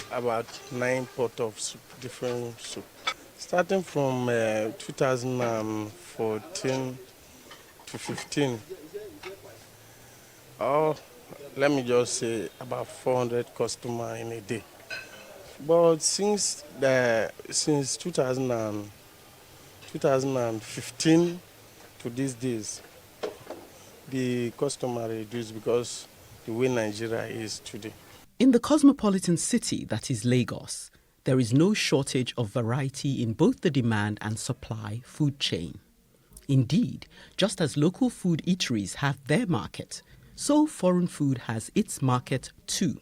about 9 pots of soup, different soup. Starting from 2014 to 15, let me just say about 400 customers in a day. But since 2015 to these days, the customer reduced because the way Nigeria is today. In the cosmopolitan city that is Lagos, there is no shortage of variety in both the demand and supply food chain. Indeed, just as local food eateries have their market, so foreign food has its market too.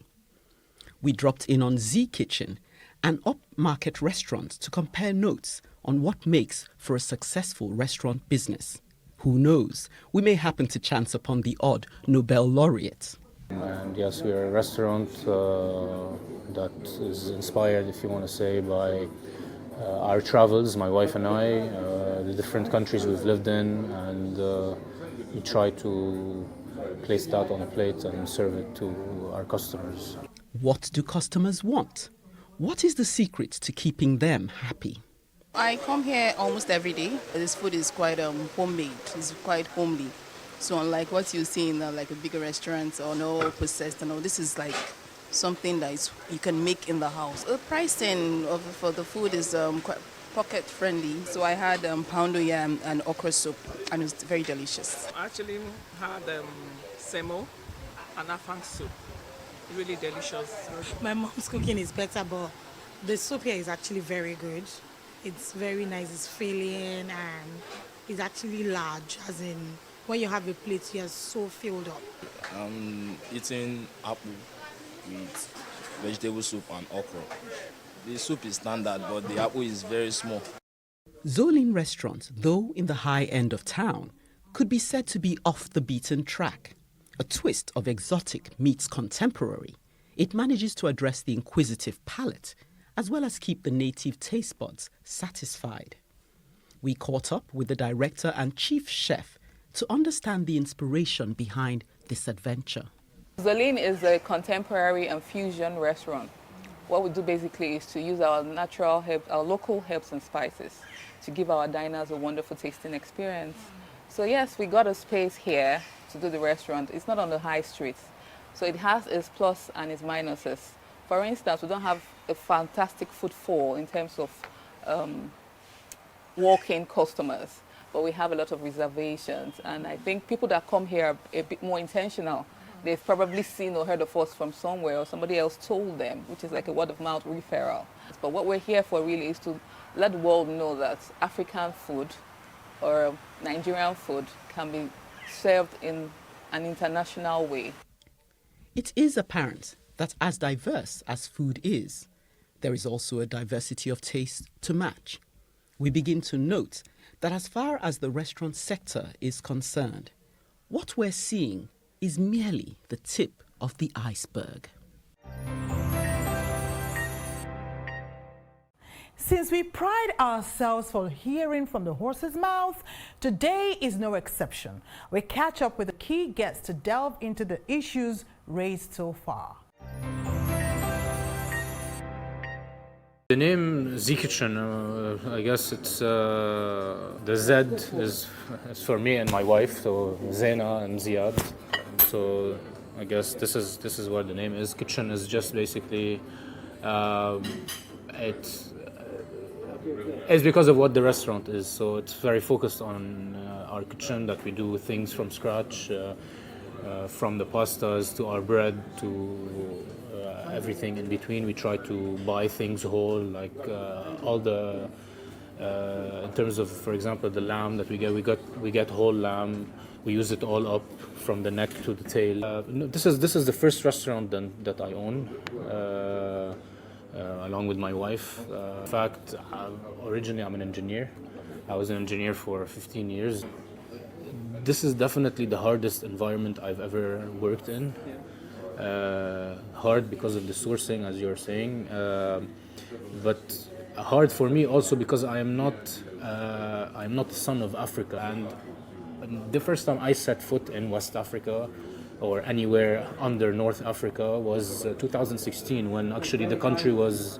We dropped in on Z Kitchen, an upmarket restaurant, to compare notes on what makes for a successful restaurant business. Who knows, we may happen to chance upon the odd Nobel laureate. And yes, we are a restaurant that is inspired, if you want to say, by our travels, my wife and I, the different countries we've lived in, and we try to place that on a plate and serve it to our customers. What do customers want? What is the secret to keeping them happy? I come here almost every day. This food is quite homemade. It's quite homely. So unlike what you see in like a bigger restaurant or no processed, this is like something that you can make in the house. The pricing for the food is quite pocket friendly. So I had poundo yam and okra soup, and it's very delicious. I actually had semo and afang soup. Really delicious. My mom's cooking is better, but the soup here is actually very good. It's very nice, it's filling, and it's actually large, as in when you have a plate, you're so filled up. I'm eating apple with vegetable soup and okra. The soup is standard, but the apple is very small. Zolin restaurant, though in the high end of town, could be said to be off the beaten track. A twist of exotic meets contemporary. It manages to address the inquisitive palate, as well as keep the native taste buds satisfied. We caught up with the director and chief chef to understand the inspiration behind this adventure. Zolin is a contemporary and fusion restaurant. What we do basically is to use our natural herbs, our local herbs and spices to give our diners a wonderful tasting experience. So yes, we got a space here to do the restaurant. It's not on the high street, so it has its plus and its minuses. For instance, we don't have a fantastic footfall in terms of walk-in customers, but we have a lot of reservations, and I think people that come here are a bit more intentional. They've probably seen or heard of us from somewhere, or somebody else told them, which is like a word-of-mouth referral. But what we're here for really is to let the world know that African food or Nigerian food can be served in an international way. It is apparent that as diverse as food is, there is also a diversity of taste to match. We begin to note that as far as the restaurant sector is concerned, what we're seeing is merely the tip of the iceberg. Since we pride ourselves for hearing from the horse's mouth, today is no exception. We catch up with the key guests to delve into the issues raised so far. The name Ziyech, I guess it's the Z is for me and my wife, so Zena and Ziad. So I guess this is what the name is. Kitchen is just basically it's because of what the restaurant is. So it's very focused on our kitchen, that we do things from scratch, from the pastas to our bread to everything in between. We try to buy things whole, like all the in terms of, for example, the lamb that we get whole lamb. We use it all up from the neck to the tail. This is the first restaurant that I own, along with my wife. In fact, originally I'm an engineer. I was an engineer for 15 years. This is definitely the hardest environment I've ever worked in. Hard because of the sourcing, as you're saying, but hard for me also because I'm not the son of Africa. And the first time I set foot in West Africa or anywhere under North Africa was 2016, when actually the country was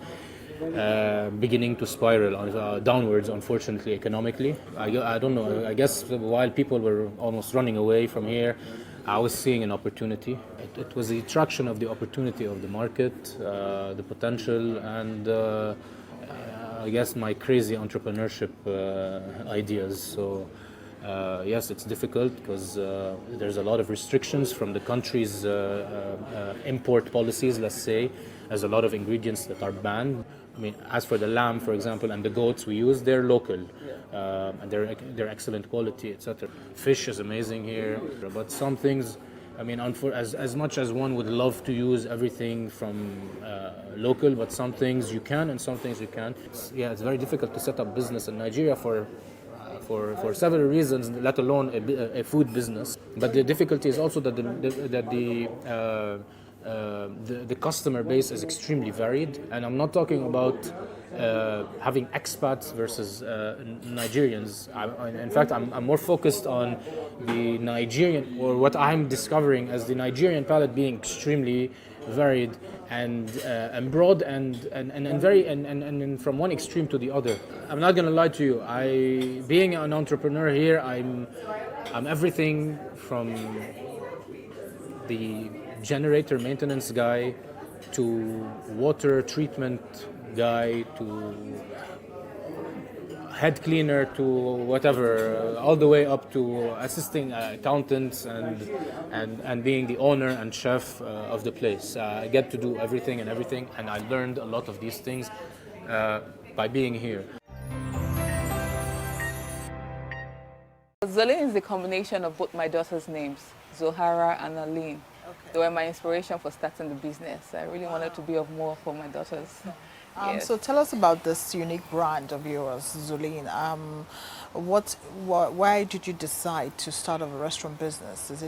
beginning to spiral downwards, unfortunately, economically. I don't know, I guess while people were almost running away from here, I was seeing an opportunity. It was the attraction of the opportunity of the market, the potential, and I guess my crazy entrepreneurship ideas. So yes, it's difficult because there's a lot of restrictions from the country's import policies, let's say. There's a lot of ingredients that are banned. I mean, as for the lamb, for example, and the goats we use, they're local, and they're excellent quality, etc. Fish is amazing here, but some things, I mean, as much as one would love to use everything from local, but some things you can and some things you can't. It's very difficult to set up business in Nigeria for several reasons, let alone a food business. But the difficulty is also that the customer base is extremely varied, and I'm not talking about having expats versus Nigerians. In fact, I'm more focused on the Nigerian, or what I'm discovering as the Nigerian palate being extremely varied and broad and very and from one extreme to the other. I'm not gonna lie to you. Being an entrepreneur here, I'm everything from the generator maintenance guy to water treatment guy to head cleaner to whatever, all the way up to assisting accountants and being the owner and chef of the place. I get to do everything, and I learned a lot of these things by being here. Zolin is the combination of both my daughters' names, Zohara and Aline. Okay. They were my inspiration for starting the business. I really wanted to be of more for my daughters. Yes. So tell us about this unique brand of yours, Zulin. Why did you decide to start up a restaurant business? Is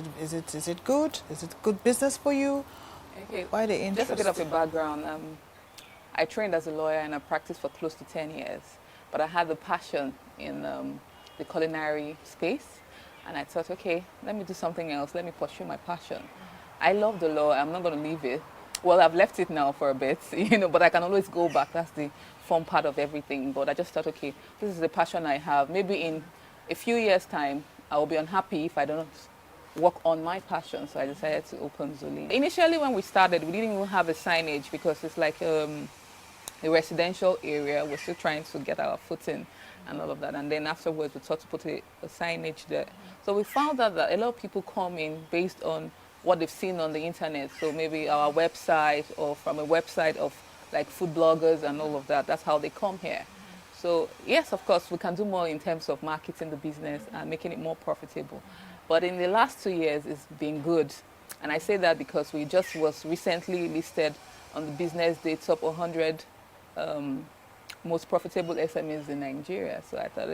it good? Is it good business for you? Okay. Why the interest? Just a bit of a background. I trained as a lawyer and I practiced for close to 10 years. But I had the passion in the culinary space. And I thought, okay, let me do something else. Let me pursue my passion. I love the law. I'm not going to leave it. Well, I've left it now for a bit, but I can always go back. That's the fun part of everything. But I just thought, okay, this is the passion I have. Maybe in a few years' time, I will be unhappy if I don't work on my passion. So I decided to open Zulin. Initially, when we started, we didn't even have a signage because it's like a residential area. We're still trying to get our footing and all of that. And then afterwards, we thought to put a signage there. So we found out that a lot of people come in based on what they've seen on the internet. So maybe our website or from a website of like food bloggers and all of that. That's how they come here. So yes, of course, we can do more in terms of marketing the business and making it more profitable. But in the last 2 years, it's been good. And I say that because we just was recently listed on the business day top 100 most profitable SMEs in Nigeria. So I thought,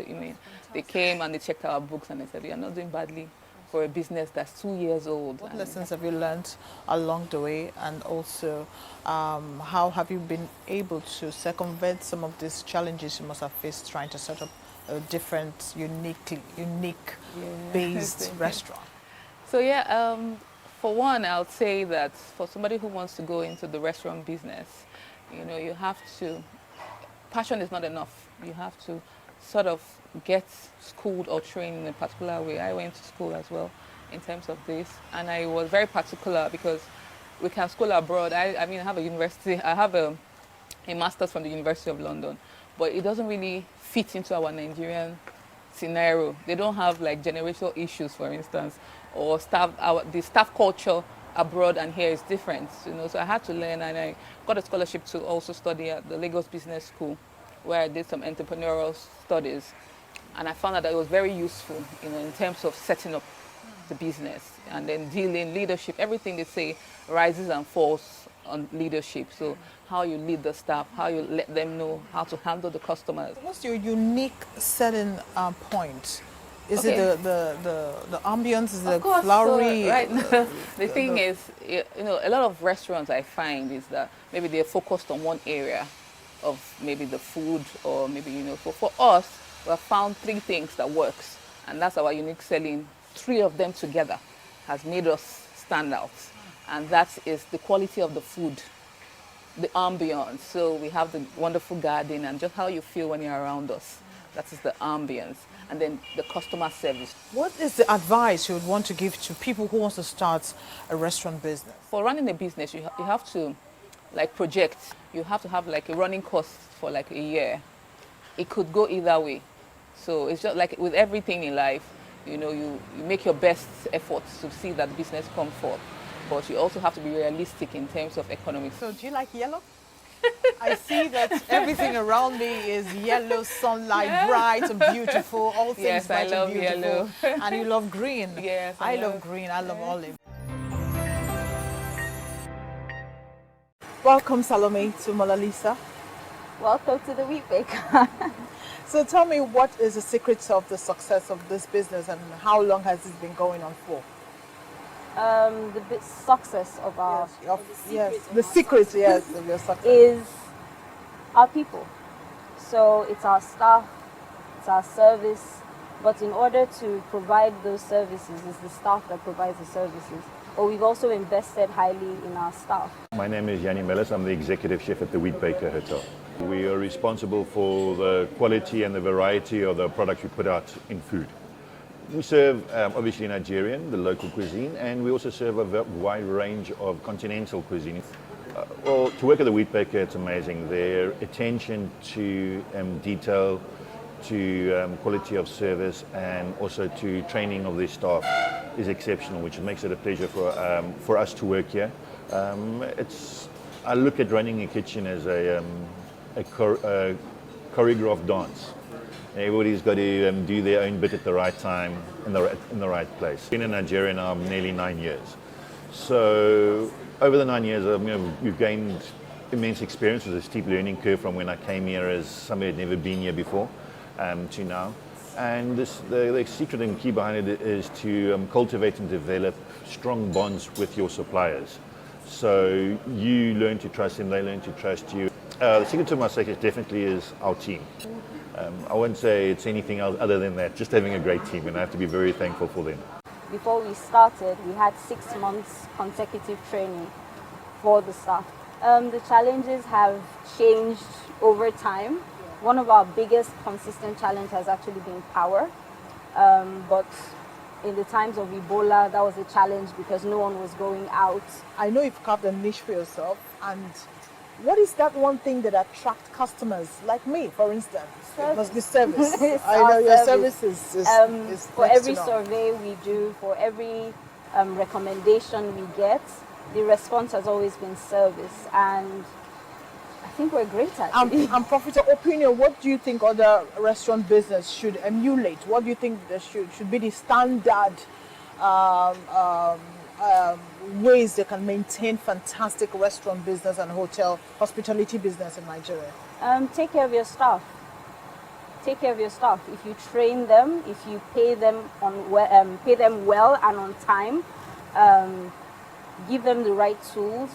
they came and they checked our books and they said, you're not doing badly for a business that's 2 years old. What lessons have you learned along the way, and also how have you been able to circumvent some of these challenges you must have faced trying to set up a different, unique based restaurant? So yeah, for one, I would say that for somebody who wants to go into the restaurant business, you have to, passion is not enough. You have to sort of get schooled or trained in a particular way. I went to school as well in terms of this, and I was very particular because we can school abroad. I have a university, I have a master's from the University of London, but it doesn't really fit into our Nigerian scenario. They don't have like generational issues, for instance, or the staff culture abroad and here is different. So I had to learn, and I got a scholarship to also study at the Lagos Business School, where I did some entrepreneurial studies, and I found out that it was very useful, in terms of setting up the business and then dealing, leadership. Everything they say rises and falls on leadership. So how you lead the staff, how you let them know how to handle the customers. What's your unique selling point? Is it the ambience? Is it flowery? So, right. The thing is, a lot of restaurants I find is that maybe they're focused on one area of maybe the food, or maybe, for us, we have found 3 things that works, and that's our unique selling. 3 of them together has made us stand out, and that is the quality of the food, the ambience. So we have the wonderful garden and just how you feel when you're around us. That is the ambience. And then the customer service. What is the advice you would want to give to people who want to start a restaurant business? For running a business, you have to project. You have to have a running cost for a year. It could go either way. So it's just like with everything in life, you make your best efforts to see that business come forth. But you also have to be realistic in terms of economics. So do you like yellow? I see that everything around me is yellow, sunlight, bright and beautiful, all things yes, bright I love and beautiful. Yellow. And you love green. Yes, I love green, I love olive. Welcome, Salome, to Mona Lisa. Welcome to the Wheat Baker. So tell me, what is the secret of the success of this business, and how long has this been going on for? The success of our the secret of your success is our people. So it's our staff, it's our service, but in order to provide those services, it's the staff that provides the services. But we've also invested highly in our staff. My name is Yanni Mellis. I'm the executive chef at the Wheat Baker Hotel. We are responsible for the quality and the variety of the products we put out in food. We serve obviously Nigerian, the local cuisine, and we also serve a wide range of continental cuisine. Well, to work at the Wheat Baker, it's amazing. Their attention to detail, to quality of service, and also to training of their staff is exceptional, which makes it a pleasure for us to work here. I look at running a kitchen as a choreographed dance. Everybody's got to do their own bit at the right time, in the right place. Been in Nigeria now nearly 9 years. So over the 9 years, we've gained immense experience. It was a steep learning curve from when I came here as somebody who had never been here before to now. And the secret and key behind it is to cultivate and develop strong bonds with your suppliers. So you learn to trust them, they learn to trust you. The secret to my success definitely is our team. I wouldn't say it's anything else other than that, just having a great team, and I have to be very thankful for them. Before we started, we had 6 months consecutive training for the staff. The challenges have changed over time. One of our biggest consistent challenge has actually been power. But in the times of Ebola, that was a challenge because no one was going out. I know you've carved a niche for yourself, and what is that one thing that attracts customers like me, for instance? It must be service. I know your service is for every survey we do, for every recommendation we get, the response has always been service, and I think we're great at it. And Professor Opinion, what do you think other restaurant business should emulate? What do you think there should be the standard ways they can maintain fantastic restaurant business and hotel hospitality business in Nigeria? Take care of your staff. Take care of your staff. If you train them, if you pay them well and on time, give them the right tools.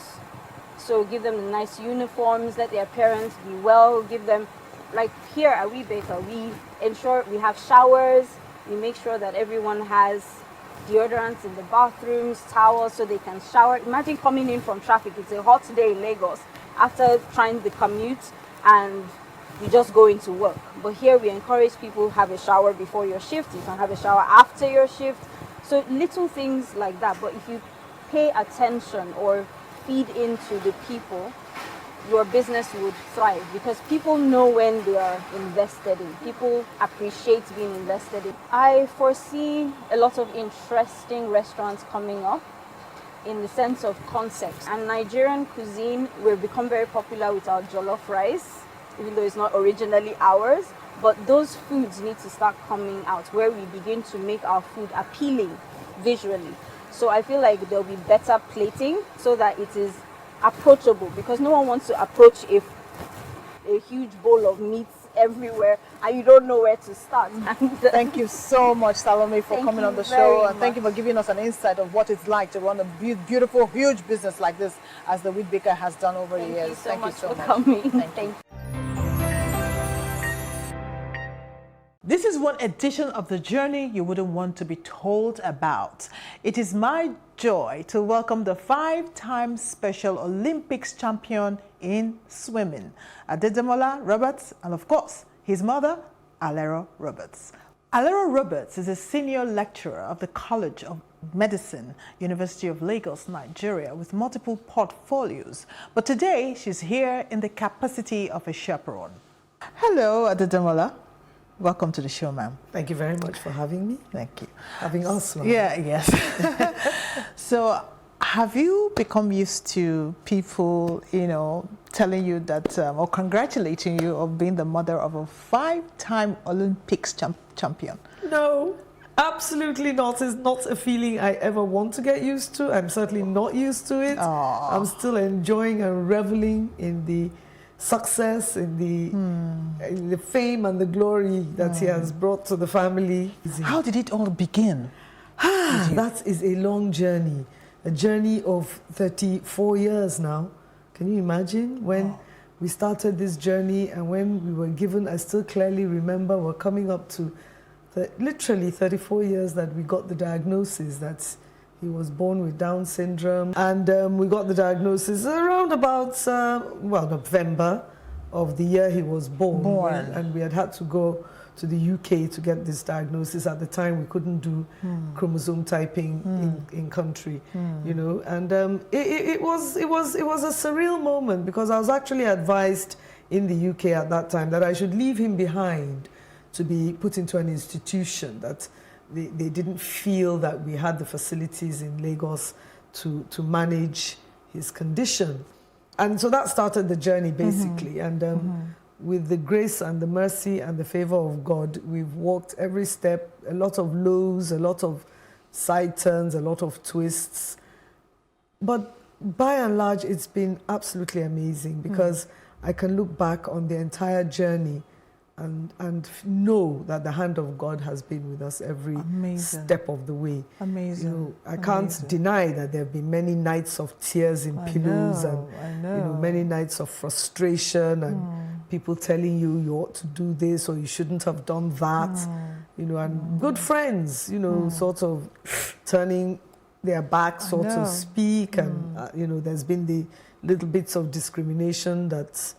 So give them the nice uniforms, let their parents be well, give them, like here at We Baker, we ensure we have showers, we make sure that everyone has deodorants in the bathrooms, towels so they can shower. Imagine coming in from traffic, it's a hot day in Lagos, after trying the commute and you just go into work. But here we encourage people to have a shower before your shift, you can have a shower after your shift. So little things like that, but if you pay attention or feed into the people, your business would thrive because people know when they are invested in. People appreciate being invested in. I foresee a lot of interesting restaurants coming up in the sense of concepts. And Nigerian cuisine, we've become very popular with our jollof rice, even though it's not originally ours. But those foods need to start coming out where we begin to make our food appealing visually. So I feel like there'll be better plating so that it is approachable, because no one wants to approach a huge bowl of meat everywhere and you don't know where to start. Thank you so much, Salome, for coming on the show, and thank you for giving us an insight of what it's like to run a beautiful, huge business like this, as the Wheat Baker has done over the years. Thank you so much for coming. Thank you. This is one edition of The Journey you wouldn't want to be told about. It is my joy to welcome the 5-time Special Olympics champion in swimming, Adedemola Roberts, and of course, his mother, Alero Roberts. Alero Roberts is a senior lecturer of the College of Medicine, University of Lagos, Nigeria, with multiple portfolios. But today, she's here in the capacity of a chaperone. Hello, Adedemola. Welcome to the show, ma'am. Thank you very much for having me. Thank you. Having us, ma'am. Yeah, yes. So, have you become used to people, telling you that, or congratulating you of being the mother of a 5-time Olympics champion? No, absolutely not. It's not a feeling I ever want to get used to. I'm certainly not used to it. Aww. I'm still enjoying and reveling in the success, in the fame and the glory that he has brought to the family. How did it all begin? That is a long journey, a journey of 34 years now. Can you imagine when we started this journey and when we were given, I still clearly remember, we're coming up to literally 34 years that we got the diagnosis that he was born with Down syndrome, and we got the diagnosis around about, November of the year he was born. And we had to go to the UK to get this diagnosis. At the time, we couldn't do chromosome typing in country, And it was a surreal moment, because I was actually advised in the UK at that time that I should leave him behind to be put into an institution, that they didn't feel that we had the facilities in Lagos to manage his condition. And so that started the journey, basically. And with the grace and the mercy and the favor of God, we've walked every step, a lot of lows, a lot of side turns, a lot of twists. But by and large, it's been absolutely amazing because I can look back on the entire journey and know that the hand of God has been with us every step of the way. Amazing. You know, I can't deny that there have been many nights of tears in pillows and you know, many nights of frustration and people telling you you ought to do this or you shouldn't have done that. You know, and good friends, you know, sort of turning their back, so to speak, and you know, there's been the little bits of discrimination that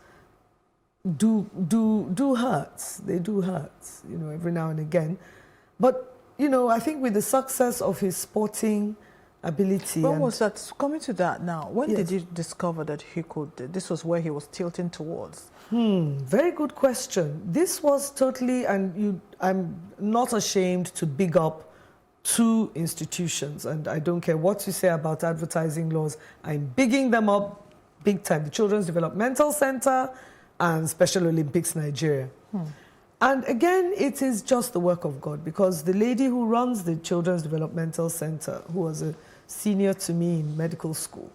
do hurt. They do hurt, you know, every now and again. But you know, I think with the success of his sporting ability. When was that? Coming to that now, when did you discover that he could? This was where he was tilting towards. Very good question. This was totally, and I'm not ashamed to big up 2 institutions, and I don't care what you say about advertising laws, I'm bigging them up big time. The Children's Developmental Center and Special Olympics Nigeria. And again, it is just the work of God, because the lady who runs the Children's Developmental Center, who was a senior to me in medical school,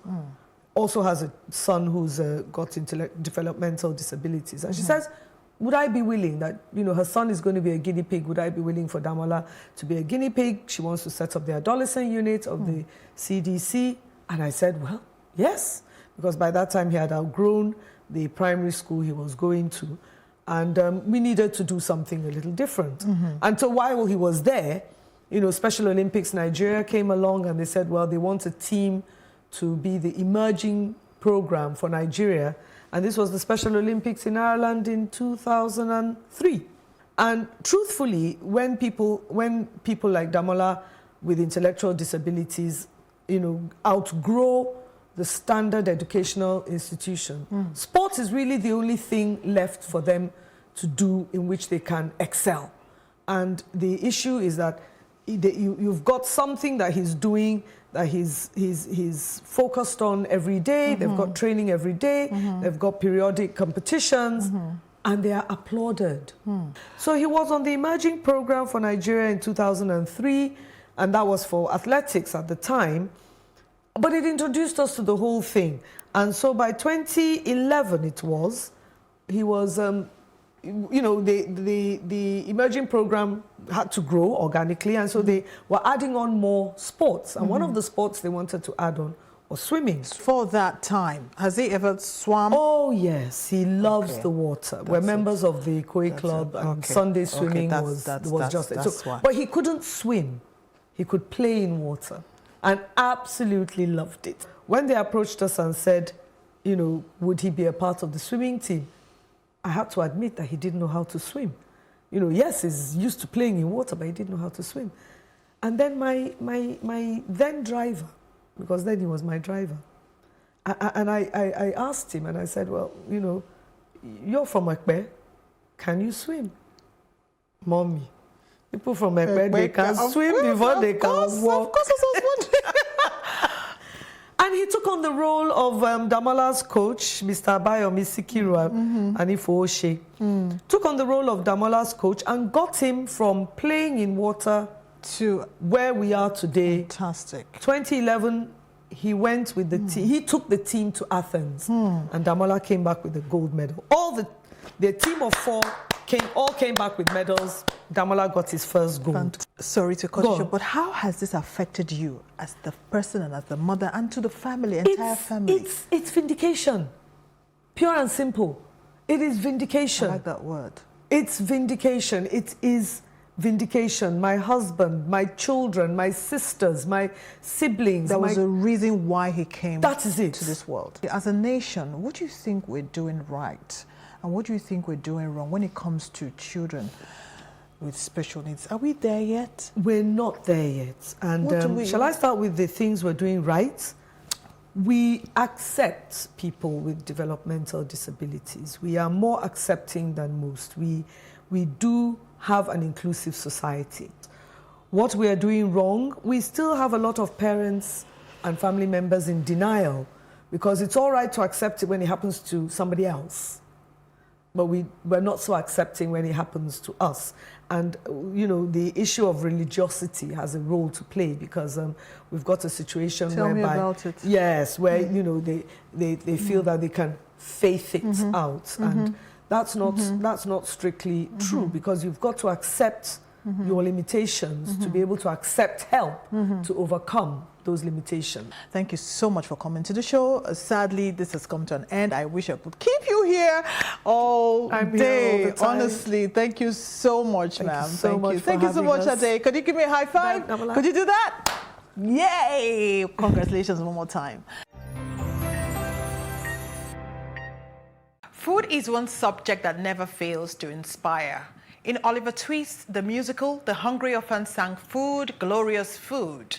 also has a son who's got developmental disabilities. And she says, would I be willing that, you know, her son is going to be a guinea pig, would I be willing for Damola to be a guinea pig? She wants to set up the adolescent unit of the CDC. And I said, well, yes, because by that time he had outgrown the primary school he was going to. And we needed to do something a little different. And so while he was there, you know, Special Olympics Nigeria came along and they said, well, they want a team to be the emerging program for Nigeria. And this was the Special Olympics in Ireland in 2003. And truthfully, when people like Damola with intellectual disabilities, you know, outgrow the standard educational institution, sport is really the only thing left for them to do in which they can excel. And the issue is that you've got something that he's doing, that he's focused on every day. They've got training every day. They've got periodic competitions, and they are applauded. So he was on the emerging program for Nigeria in 2003, and that was for athletics at the time. But it introduced us to the whole thing. And so by 2011 he was, you know, the emerging program had to grow organically, and so they were adding on more sports. And one of the sports they wanted to add on was swimming. For that time, has he ever swum? Oh yes, he loves the water. We're members of the Koi Club, and Sunday swimming was just it. So, but he couldn't swim. He could play in water, and absolutely loved it. When they approached us and said, you know, would he be a part of the swimming team, I had to admit that he didn't know how to swim. You know, yes, he's used to playing in water, but he didn't know how to swim. And then my then driver, because then he was my driver, I asked him, and I said, well, you know, you're from Ekpe, can you swim? Mommy, people from Ekpe, they can swim before they can walk. Of course, I was wondering. And he took on the role of Damola's coach, Mr. Abayomi Sikiru and Ifo Oshe. Took on the role of Damola's coach and got him from playing in water to where we are today. Fantastic. 2011, he went with the team. He took the team to Athens, and Damola came back with the gold medal. The team of 4 all came back with medals. Damola got his first gold. Sorry to cut you short, but how has this affected you as the person and as the mother and to the family, entire family? It's vindication, pure and simple. It is vindication. I like that word. It's vindication. It is vindication. My husband, my children, my sisters, my siblings. There was a reason why he came to this world. As a nation, what do you think we're doing right? And what do you think we're doing wrong when it comes to children with special needs? Are we there yet? We're not there yet. And shall I start with the things we're doing right? We accept people with developmental disabilities. We are more accepting than most. We do have an inclusive society. What we are doing wrong, we still have a lot of parents and family members in denial, because it's all right to accept it when it happens to somebody else. But we're not so accepting when it happens to us. And, the issue of religiosity has a role to play because we've got a situation Tell whereby... me about it. Yes, where, they feel that they can faith it out. And that's not strictly true because you've got to accept your limitations to be able to accept help to overcome those limitations. Thank you so much for coming to the show. Sadly, this has come to an end. I wish I could keep you here all day. All the time. Honestly, thank you so much, ma'am. Thank you so much, Ade. Could you give me a high five? Could you do that? Yay! Congratulations one more time. Food is one subject that never fails to inspire. In Oliver Twist, the musical, the hungry often sang food, glorious food.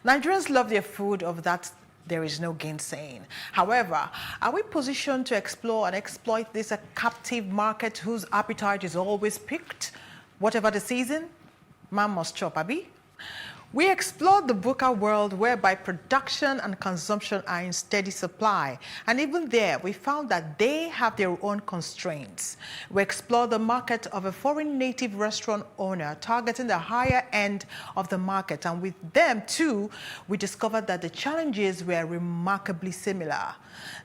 Nigerians love their food, of that there is no gainsaying. However, are we positioned to explore and exploit this a captive market whose appetite is always piqued? Whatever the season, man must chop, abi? We explored the buka world whereby production and consumption are in steady supply. And even there, we found that they have their own constraints. We explored the market of a foreign native restaurant owner targeting the higher end of the market. And with them too, we discovered that the challenges were remarkably similar.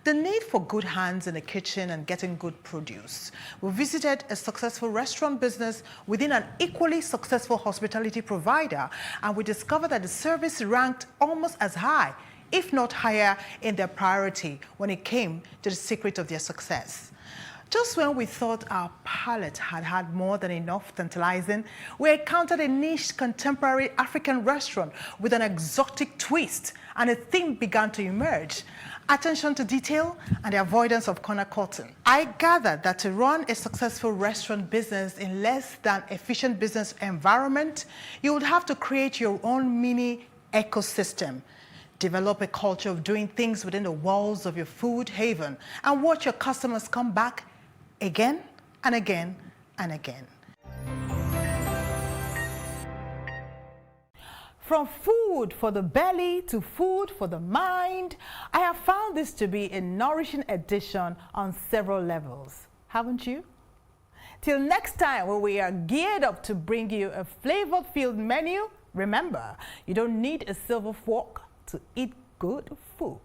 The need for good hands in the kitchen and getting good produce. We visited a successful restaurant business within an equally successful hospitality provider, and we discovered that the service ranked almost as high, if not higher, in their priority when it came to the secret of their success. Just when we thought our palate had had more than enough tantalizing, we encountered a niche contemporary African restaurant with an exotic twist, and a theme began to emerge: attention to detail and the avoidance of corner cutting. I gathered that to run a successful restaurant business in less than efficient business environment, you would have to create your own mini ecosystem, develop a culture of doing things within the walls of your food haven, and watch your customers come back again and again and again. From food for the belly to food for the mind, I have found this to be a nourishing edition on several levels. Haven't you? Till next time, when we are geared up to bring you a flavor-filled menu, remember, you don't need a silver fork to eat good food.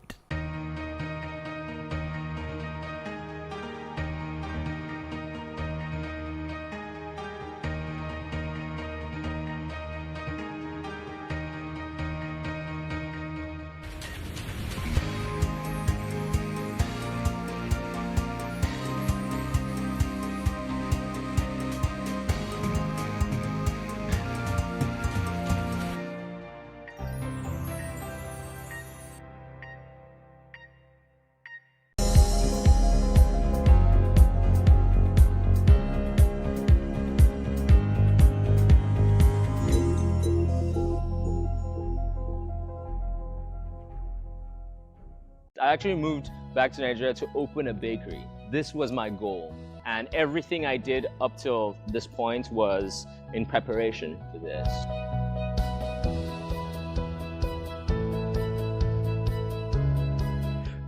I actually moved back to Nigeria to open a bakery. This was my goal, and everything I did up till this point was in preparation for this.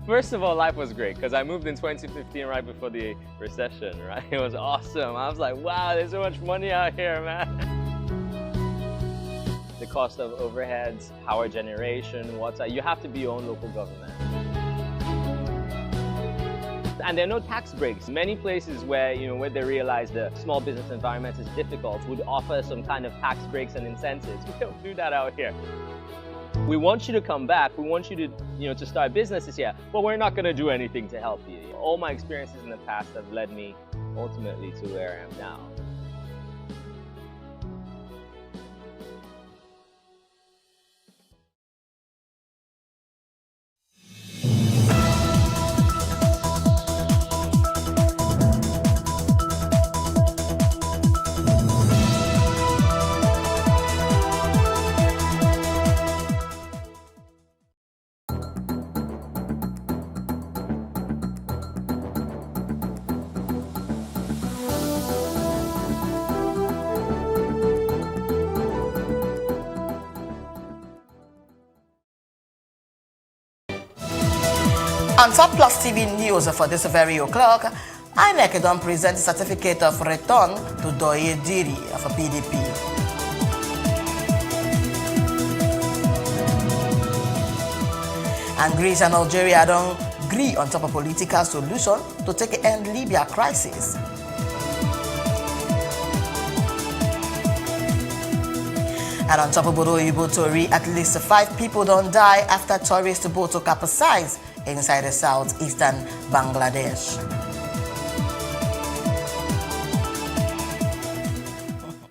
First of all, life was great because I moved in 2015 right before the recession, right? It was awesome. I was like, wow, there's so much money out here, man. The cost of overheads, power generation, water, you have to be your own local government. And there are no tax breaks. Many places where, where they realize the small business environment is difficult would offer some kind of tax breaks and incentives. We don't do that out here. We want you to come back. We want you to, to start businesses here, but we're not going to do anything to help you. All my experiences in the past have led me ultimately to where I am now. On Top Plus TV News for this very o'clock, INEC don't present certificate of return to Doye Diri of a PDP. And Greece and Algeria don't agree on top of political solution to take end Libya crisis. And on top of Yobo Tori, at least 5 people don't die after tourist boat to capsize inside the southeastern Bangladesh.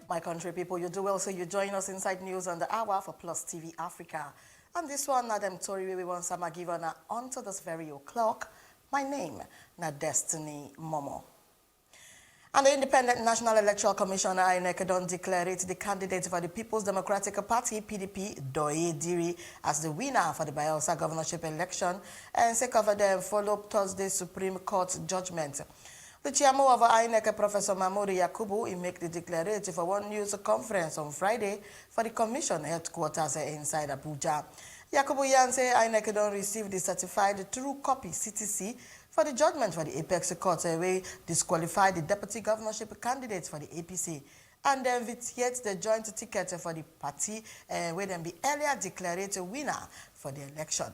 My country people, you do well, so you join us inside News on the Hour for Plus TV Africa. And this one, Nadem Tori, we want some give on until this very o'clock. My name, na Destiny Momo. And the Independent National Electoral Commission, INEC, don't declare the candidate for the People's Democratic Party, PDP, Doye Diri, as the winner for the Bayelsa governorship election, and sake of them follow Thursday's Supreme Court judgment. The chairman of INEC, Professor Mamoru Yakubu, he make the declaration for one news conference on Friday for the commission headquarters inside Abuja. Yakubu Yan say INEC don't receive the certified true copy CTC for the judgment for the Apex Court, where disqualified the deputy governorship candidates for the APC, and then vitiate the joint ticket for the party, where then be earlier declared a winner for the election.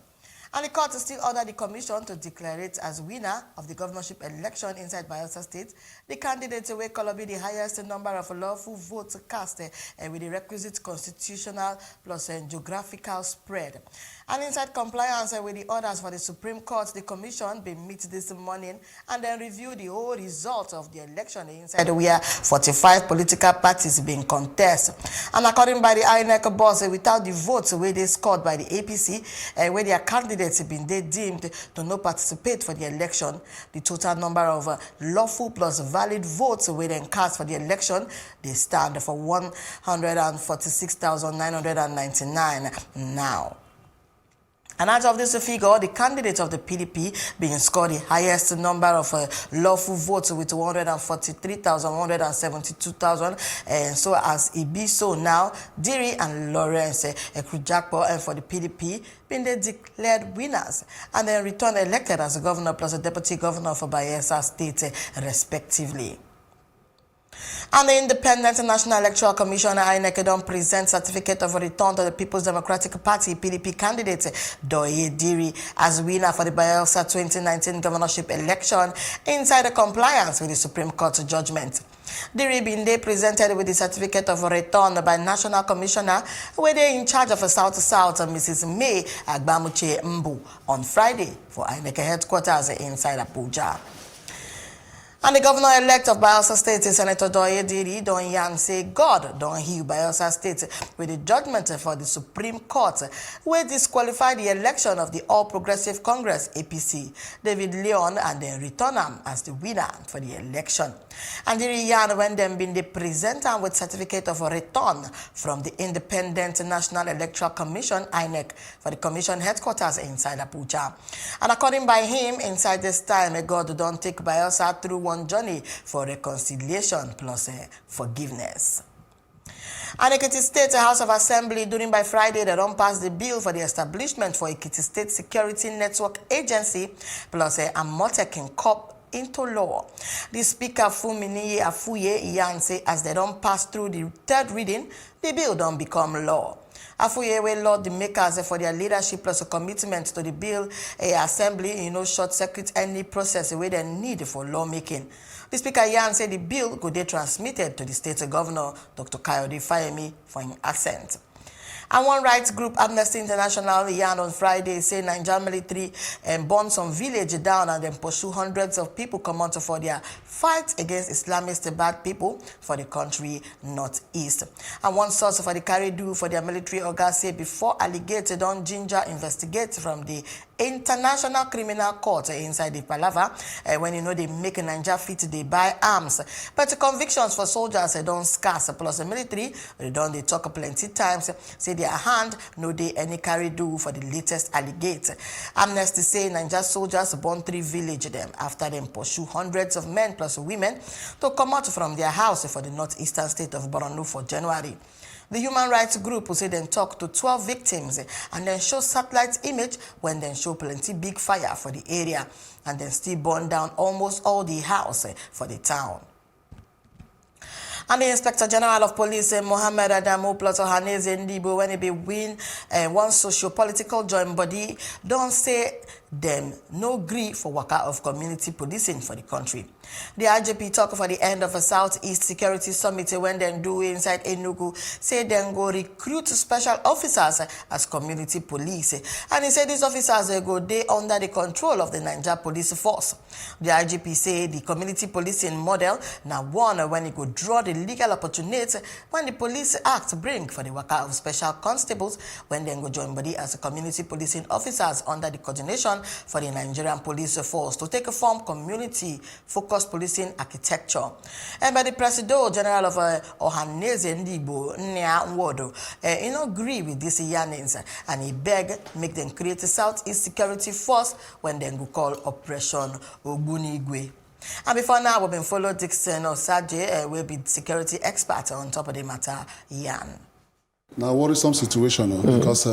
And the court still ordered the commission to declare it as winner of the governorship election inside Bayelsa State. The candidate will be the highest number of lawful votes cast with the requisite constitutional plus geographical spread. And inside compliance with the orders for the Supreme Court, the commission will meet this morning and then review the whole result of the election inside where 45 political parties being contest. And according by the INEC boss, without the votes where they scored by the APC, where their candidates been deemed to not participate for the election, the total number of lawful plus valid votes where then cast for the election, they stand for 146,999 now. And out of this figure, the candidate of the PDP being scored the highest number of lawful votes with 143,172,000. And so as it be so now, Diri and Lawrence Ekrujakpo and for the PDP being declared winners and then returned elected as a governor plus a deputy governor for Bayelsa State respectively. And the Independent National Electoral Commission, INEC, don't present certificate of return to the People's Democratic Party, PDP candidate Doye Diri as winner for the Bayelsa 2019 governorship election inside the compliance with the Supreme Court judgment. Diri been presented with the certificate of return by National Commissioner, where they in charge of South-South, Mrs. May Agbamuche Mbu, on Friday for INEC headquarters inside Abuja. And the governor-elect of Bayelsa State, Senator Doye Diri, don yan say God don't heal Bayelsa State with the judgment for the Supreme Court, where disqualified the election of the All Progressive Congress, APC, David Leon, and then return him as the winner for the election. And Diri yan when them been the presenter with certificate of return from the Independent National Electoral Commission, INEC, for the commission headquarters inside Abuja. And according by him, inside this time, God don't take Bayelsa through one journey for reconciliation plus forgiveness. And Ekiti State House of Assembly during by Friday, they don't pass the bill for the establishment for Ekiti State Security Network Agency plus a Amotekin Corp into law. The Speaker Fumini Afuye Iyanse, as they don't pass through the third reading, the bill don't become law. Afuye will laud the makers for their leadership plus a commitment to the bill assembly, short circuit any process where they need for lawmaking. The Speaker Yan said the bill could be transmitted to the state governor, Dr. Kayode Fayemi, for his assent. And one rights group, Amnesty International, Yan on Friday, say Nigerian military burned some village down and then pursue hundreds of people come out for their fight against Islamist bad people for the country northeast. And one source for the carry-do for their military organ say before alligator don't ginger investigate from the International Criminal Court inside the Palava, when they make a Niger fit, they buy arms. But the convictions for soldiers don't scarce, plus the military, they talk plenty times, say their hand, no they any carry do for the latest alligator. Amnesty say Niger soldiers burn 3 villages them after them pursue hundreds of men plus women to come out from their house for the northeastern state of Burna for January. The human rights group will say them talk to 12 victims and then show satellite image when then show plenty big fire for the area and then still burn down almost all the house for the town. And the Inspector General of Police, Mohammed Adamu plus Ohaneze Ndibo, when he be win one socio-political joint body, don't say them no agree for worker of community policing for the country. The IGP talk for the end of a Southeast Security Summit when they do inside Enugu, say then go recruit special officers as community police. And he said these officers go they under the control of the Niger Police Force. The IGP say the community policing model now one when it go draw the legal opportunity when the Police Act bring for the worker of special constables when they go join body as a community policing officers under the coordination for the Nigerian Police Force to take a form community-focused policing architecture. And by the President General of Ohaneze Ndibo, Nya Nwodo, he not agree with these yearnings and he beg make them create a Southeast Security Force when they go call Operation Ogbunigwe. And before now, we've been followed Dixon Osaje, will be security expert on top of the matter, Yan. Now, worrisome situation because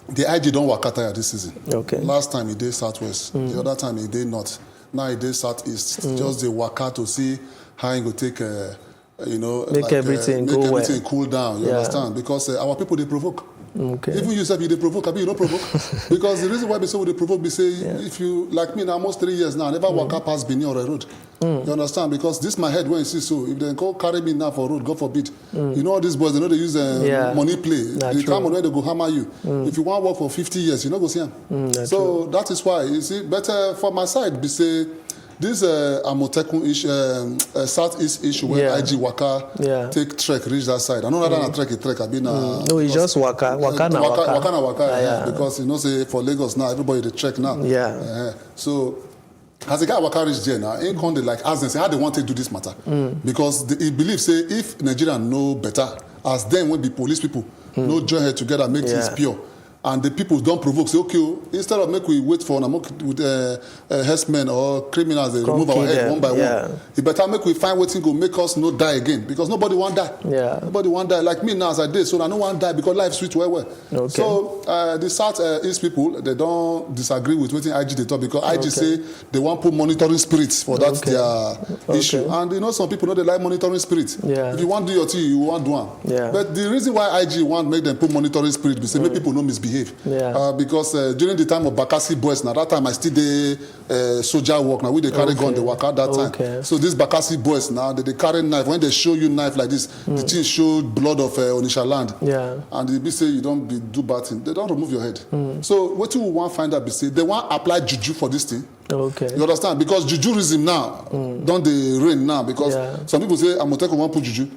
the IG don't work out this season. Okay. Last time he did Southwest, the other time he did North. Now he did Southeast. Just the work out to see how he go take, make everything cool down. You understand? Because our people they provoke. Okay. Even you say you they provoke, you don't provoke. Because the reason why we say we they provoke, we say if you like me now almost 3 years now, I never walk out past Benin or a road. You understand? Because this my head when you see so. If they go carry me now for road, God forbid. You know all these boys, they know they use money play. They come on when they go hammer you. If you want to work for 50 years, you know go see them. So that is why you see better for my side. We say this Amotekun issue, Southeast issue where IG Waka take trek reach that side. I know that I trek. I been no, it's just Waka because you know say for Lagos now everybody they trek now. So as a guy Waka reach there now, ain't come they like ask them say how they want to do this matter because he believes say if Nigeria know better as them when be police people no join head together make things pure. And the people don't provoke. Say, okay, instead of make we wait for with herdsmen or criminals, they remove our head one by one. It better make we find waiting go make us not die again because nobody want die. Nobody want die. Like me now as I did, so I don't want die because life sweet well. So the Southeast people they don't disagree with what IG they talk because IG say they want put monitoring spirits for that their issue. And you know some people know they like monitoring spirits. If you want to do your thing, you want to do one. But the reason why IG want make them put monitoring spirit is say make people know misbehave. Because during the time of Bakassi boys, now that time I still did soldier work. Now we they carry gun, they work out that time. So these Bakassi boys now they carry knife. When they show you knife like this, the thing show blood of Onisha land. And they be say you don't do bad thing. They don't remove your head. So what you want to find out be say they want apply juju for this thing. You understand? Because jujuism now don't they reign now because some people say Amoteko won't put juju.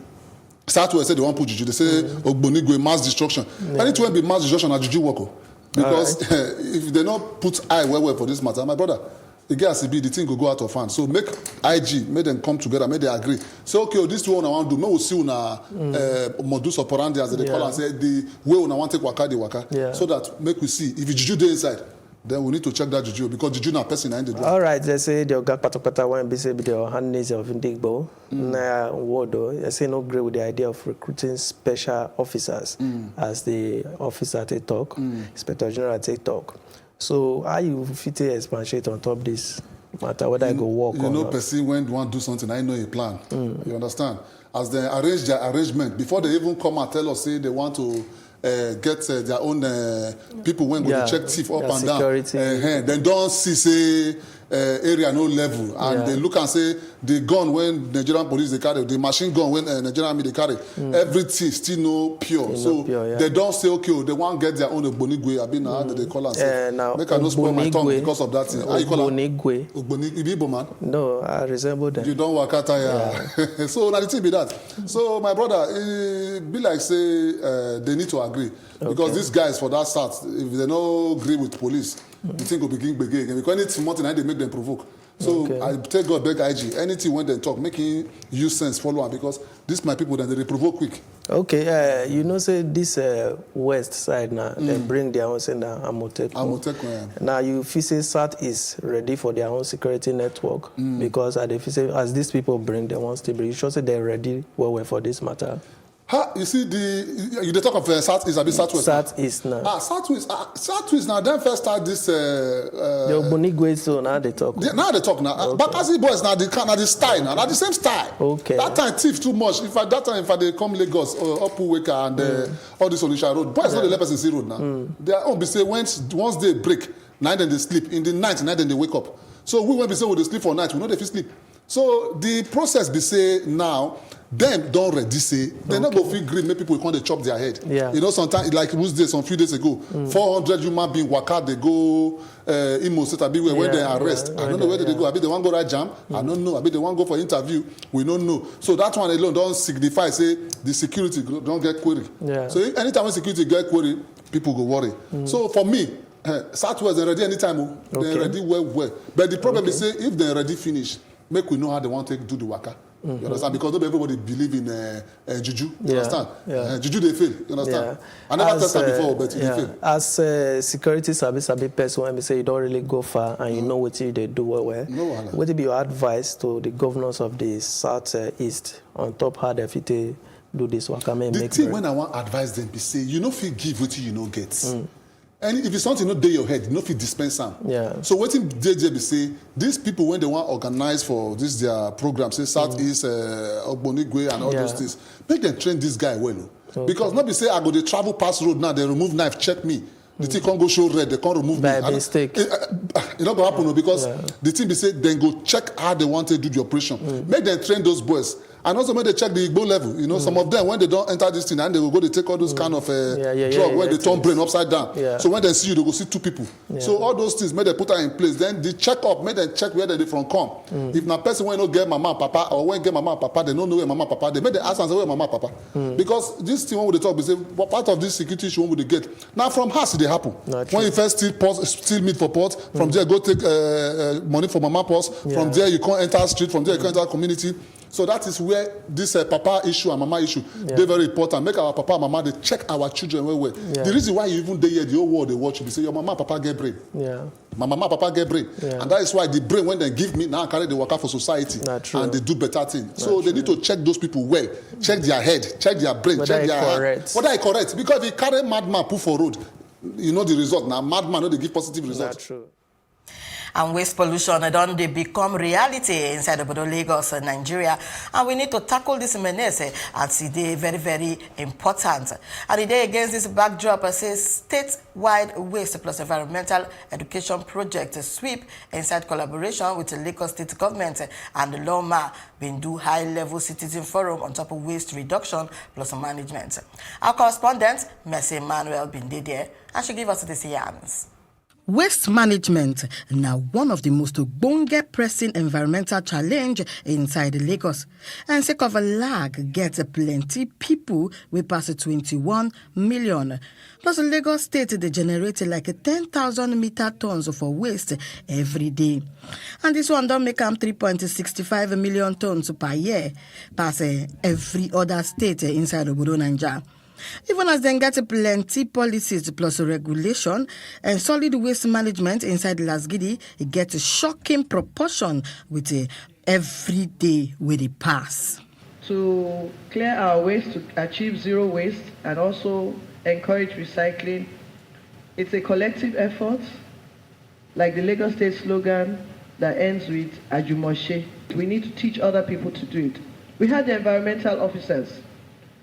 Southwest say they want put juju. They say Ogbonigwe mass destruction. Anything be mass destruction at juju work. Because if they not put eye well for this matter, my brother, the guys be the thing go out of hand. So make IG, make them come together, make they agree. Say okay, this one I want to do. Maybe we'll see una modus operandi as they call and say the way una want take waka the waka. So that make we see if juju dey inside. Then we need to check that juju because juju na person in the drug. All right, they say the Oga Patapata when be say the handles of Indigbo. Na Wodo, they say no agree with the idea of recruiting special officers as the officer they talk, Inspector General they talk. So how you fit a expatiate on top this matter whether I go work or not? You know, person when want to do something, I know a plan. You understand? As they arrange their arrangement before they even come and tell us say they want to. Get their own people when go to check thief up and security. Down. They don't see say area no level and they look and say the gun when Nigerian police they carry, the machine gun when Nigerian army they carry, everything still no pure. So they don't say okay, they want to get their own Ogbonigwe. I mean how they call us. Make I not spoil my tongue because of that thing. How you call Ogbonigwe? Igbo man? No, I resemble them. You don't work out here. So now the thing be that. So my brother, it be like say they need to agree because these guys for that start, if they no agree with police. The thing will begin again because anything more than they make them provoke. So I take God beg IG. Anything when they talk, making use sense, follow on because this my people then they provoke quick. Okay, you know say this west side now they bring their own say now Amotekun. Now you feel say South is ready for their own security network because as these people bring their own stability, you should say they're ready well for this matter. You see, you talk of Southeast, a bit Southwest. Southeast now. Southwest now. Then first start this. The Obonigwe, so now they talk. Now they talk now. Okay. Bakassi boys now the style now. Now the same style. Okay. That time thief too much. If they come Lagos, Opuweka and all this Onisha road, boys not the let person see road now. They are be say once they break, night then they sleep. In the night then they wake up. So we when we say we sleep for night, we know they fit sleep. So the process be say now. Them don't ready say they not go feel green. Make people come they chop their head. Yeah. You know sometimes like some few days ago, 400 human being waka they go Imo State Abiwe where they arrest. I don't know where they go. I be the one go right jam. I don't know. I be the one go for interview. We don't know. So that one alone don't signify say the security don't get query. Yeah. So anytime when security get query, people go worry. So for me, Southwest they ready anytime. They ready well. But the problem is say if they ready finish, make we know how they want to do the waka. You understand? Because not everybody believe in juju. You understand? Juju they fail. You understand? I never tested before, but they fail. As security service person, when we say you don't really go far and you know what they do well. What would be your advice to the governors of the Southeast on top how they fit do this work? The thing when I want to advise them be say you know if you give what you know get. And if it's something not day your head, you know if you dispense them. Yeah. So what in JJ say, these people when they want to organize for this their program, say Southeast, Ogbonigwe and all those things, make them train this guy well. Okay. Because not be say I go to travel past road now, they remove knife, check me. The thing can't go show red, they can't remove by me. mistake. It not gonna happen because the thing be say then go check how they want to do the operation. Make them train those boys. And also when they check the Igbo level, you know, some of them when they don't enter this thing and they will go to take all those kind of drug where they turn brain upside down. Yeah. So when they see you, they go see two people. Yeah. So all those things, make they put that in place. Then the check up, make them check where they from come. If na person when no get mama and papa or when get mama and papa, they don't know where mama and papa. They make the ask and say where mama and papa. Because this thing when we talk, we say what part of this security issue when we get. Now from house they happen. When you first steal meat for pot, from there go take money for mama purse. From there you can't enter street. From there you can't enter community. So that is where this papa issue and mama issue, they're very important. Make our papa and mama, they check our children well. The reason why you even there, the whole world they watch you, they say your mama and papa get brain. My mama and papa get brain. And that is why the brain, when they give me, now I carry the worker for society. And they do better things. So they need to check those people well. Check their head, check their brain, check their heart. Whether I correct. Because if you carry madman put for road, you know the result. Now madman, no, they give positive results. That's true. And waste pollution don't they become reality inside of Lagos, Nigeria. And we need to tackle this menace as it is very, very important. And the day against this backdrop, says statewide waste plus environmental education project sweep inside collaboration with the Lagos State government and the LOMA been do high-level citizen forum on top of waste reduction plus management. Our correspondent, Mercy Emmanuel, been there and she give us this yarns. Waste management now one of the most bonge pressing environmental challenge inside Lagos. And sake of a lag gets plenty people we pass 21 million. Plus Lagos State they generate like 10,000 meter tons for waste every day. And this one don't make them 3.65 million tons per year, pass every other state inside Obodo Nigeria. Even as they get plenty policies plus regulation and solid waste management inside Lasgidi, it gets a shocking proportion with every day with it pass. To clear our waste, to achieve zero waste and also encourage recycling, it's a collective effort, like the Lagos State slogan that ends with Ajumoshe. We need to teach other people to do it. We had the environmental officers,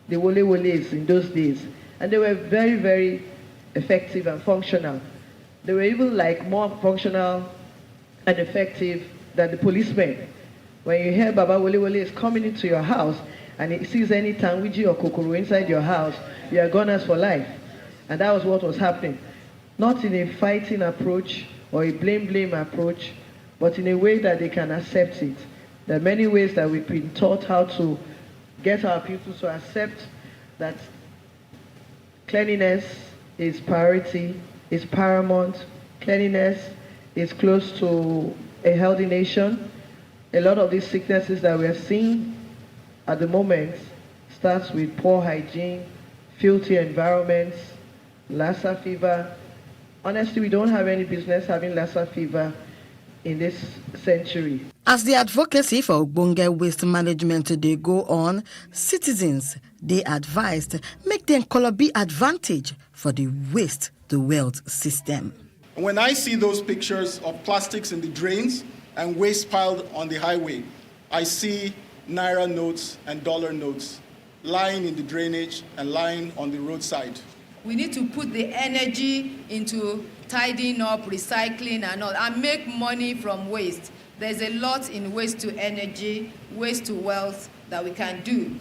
the woles in those days, and they were very, very effective and functional. They were even like more functional and effective than the policemen. When you hear Baba Wole is coming into your house and he sees any tangwiji or kokoro inside your house, you are gunners for life. And that was what was happening. Not in a fighting approach or a blame approach, but in a way that they can accept it. There are many ways that we've been taught how to get our people to accept that cleanliness is priority, is paramount. Cleanliness is close to a healthy nation. A lot of these sicknesses that we are seeing at the moment starts with poor hygiene, filthy environments, Lassa fever. Honestly, we don't have any business having Lassa fever in this century. As the advocacy for ogbonge waste management they go on, citizens they advised make them be advantage for the waste the wealth system. When I see those pictures of plastics in the drains and waste piled on the highway, I see Naira notes and dollar notes lying in the drainage and lying on the roadside. We need to put the energy into tidying up, recycling and all, and make money from waste. There's a lot in waste to energy, waste to wealth that we can do.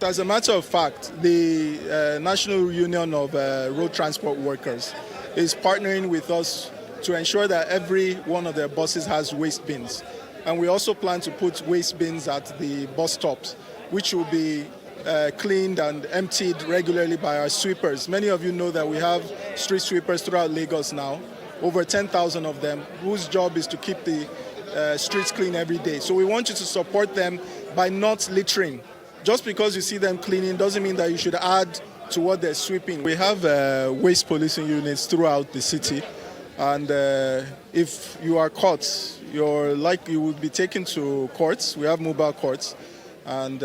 As a matter of fact, the National Union of Road Transport Workers is partnering with us to ensure that every one of their buses has waste bins. And we also plan to put waste bins at the bus stops, which will be cleaned and emptied regularly by our sweepers. Many of you know that we have street sweepers throughout Lagos now, over 10,000 of them, whose job is to keep the streets clean every day. So we want you to support them by not littering. Just because you see them cleaning doesn't mean that you should add to what they're sweeping. We have waste policing units throughout the city, and if you are caught, you will be taken to courts. We have mobile courts, and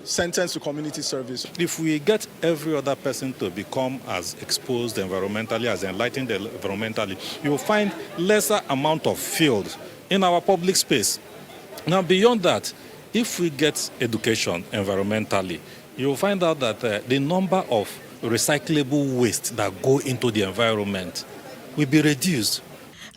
sentenced to community service. If we get every other person to become as exposed environmentally, as enlightened environmentally, you will find lesser amount of field in our public space. Now, beyond that, if we get education environmentally, you will find out that the number of recyclable waste that go into the environment will be reduced.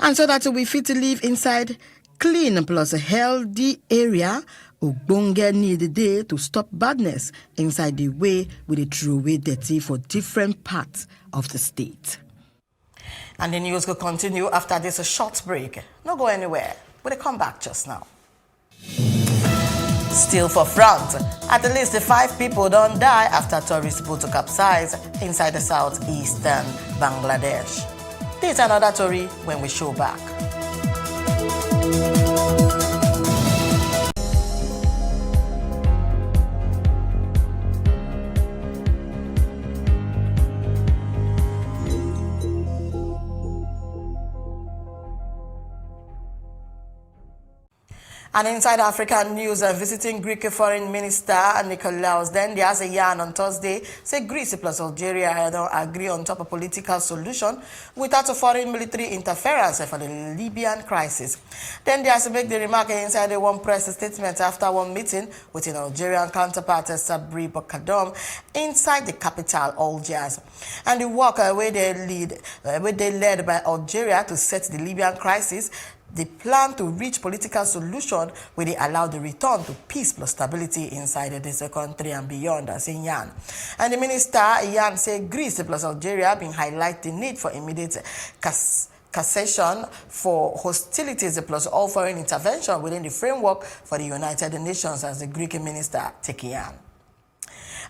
And so that we fit to live inside clean plus a healthy area, ogbonge need a day to stop badness inside the way we dey throw away dirty for different parts of the state. And the news will continue after this short break. No go anywhere. We'll come back just now. Still for front, at least 5 people don't die after tourist boat capsize inside the southeastern Bangladesh. This is another story when we show back. And inside African news, visiting Greek Foreign Minister Nikolaos Dendias a yarn on Thursday, say Greece plus Algeria don't agree on top of political solution without a foreign military interference for the Libyan crisis. Dendias make the remark inside a one press statement after one meeting with an Algerian counterpart Sabri Bokadom inside the capital Algiers. And the work where they led by Algeria to set the Libyan crisis. They plan to reach political solution where they allow the return to peace plus stability inside this country and beyond, as in Yan. And the minister, Yan, said Greece plus Algeria been highlight the need for immediate cessation for hostilities plus all foreign intervention within the framework for the United Nations, as the Greek minister take Yan.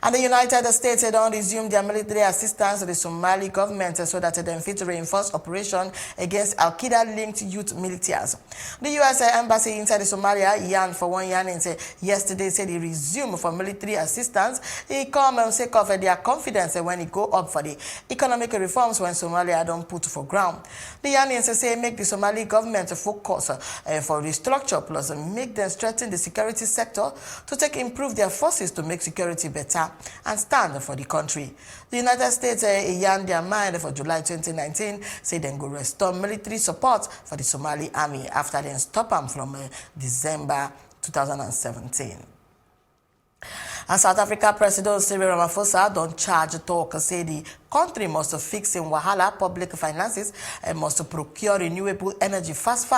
And the United States don't resume their military assistance to the Somali government so that they fit to reinforce operation against Al-Qaeda-linked youth militias. The U.S. Embassy inside Somalia, Yan for 1 year, yesterday said he resumed for military assistance. He come and sake of their confidence when he go up for the economic reforms when Somalia don't put for ground. The Yanians say make the Somali government focus for restructure plus make them strengthen the security sector to improve their forces to make security better and stand for the country. The United States yarn their mind for July 2019, say they go restore military support for the Somali army after they stop them from December 2017. And South Africa President Cyril Ramaphosa don't charge talk, say the country must fix in Wahala public finances and must procure renewable energy fast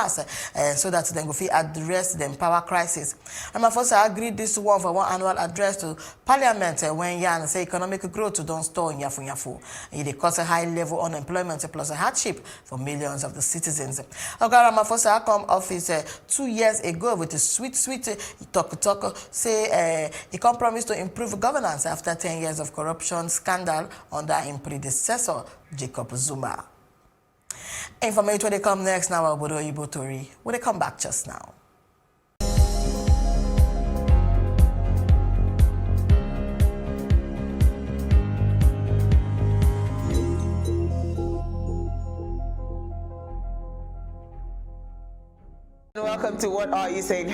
so that they can address the power crisis. Ramaphosa agreed this one for one annual address to Parliament when Yan say economic growth don't store in Yafu. It cause a high level unemployment plus a hardship for millions of the citizens. Ramaphosa come office 2 years ago with a sweet talk say he compromised to improve governance after 10 years of corruption scandal under him predecessor, Jacob Zuma. Information will come next now, Obodo Ibotori. Will they come back just now? welcome to What Are You Saying?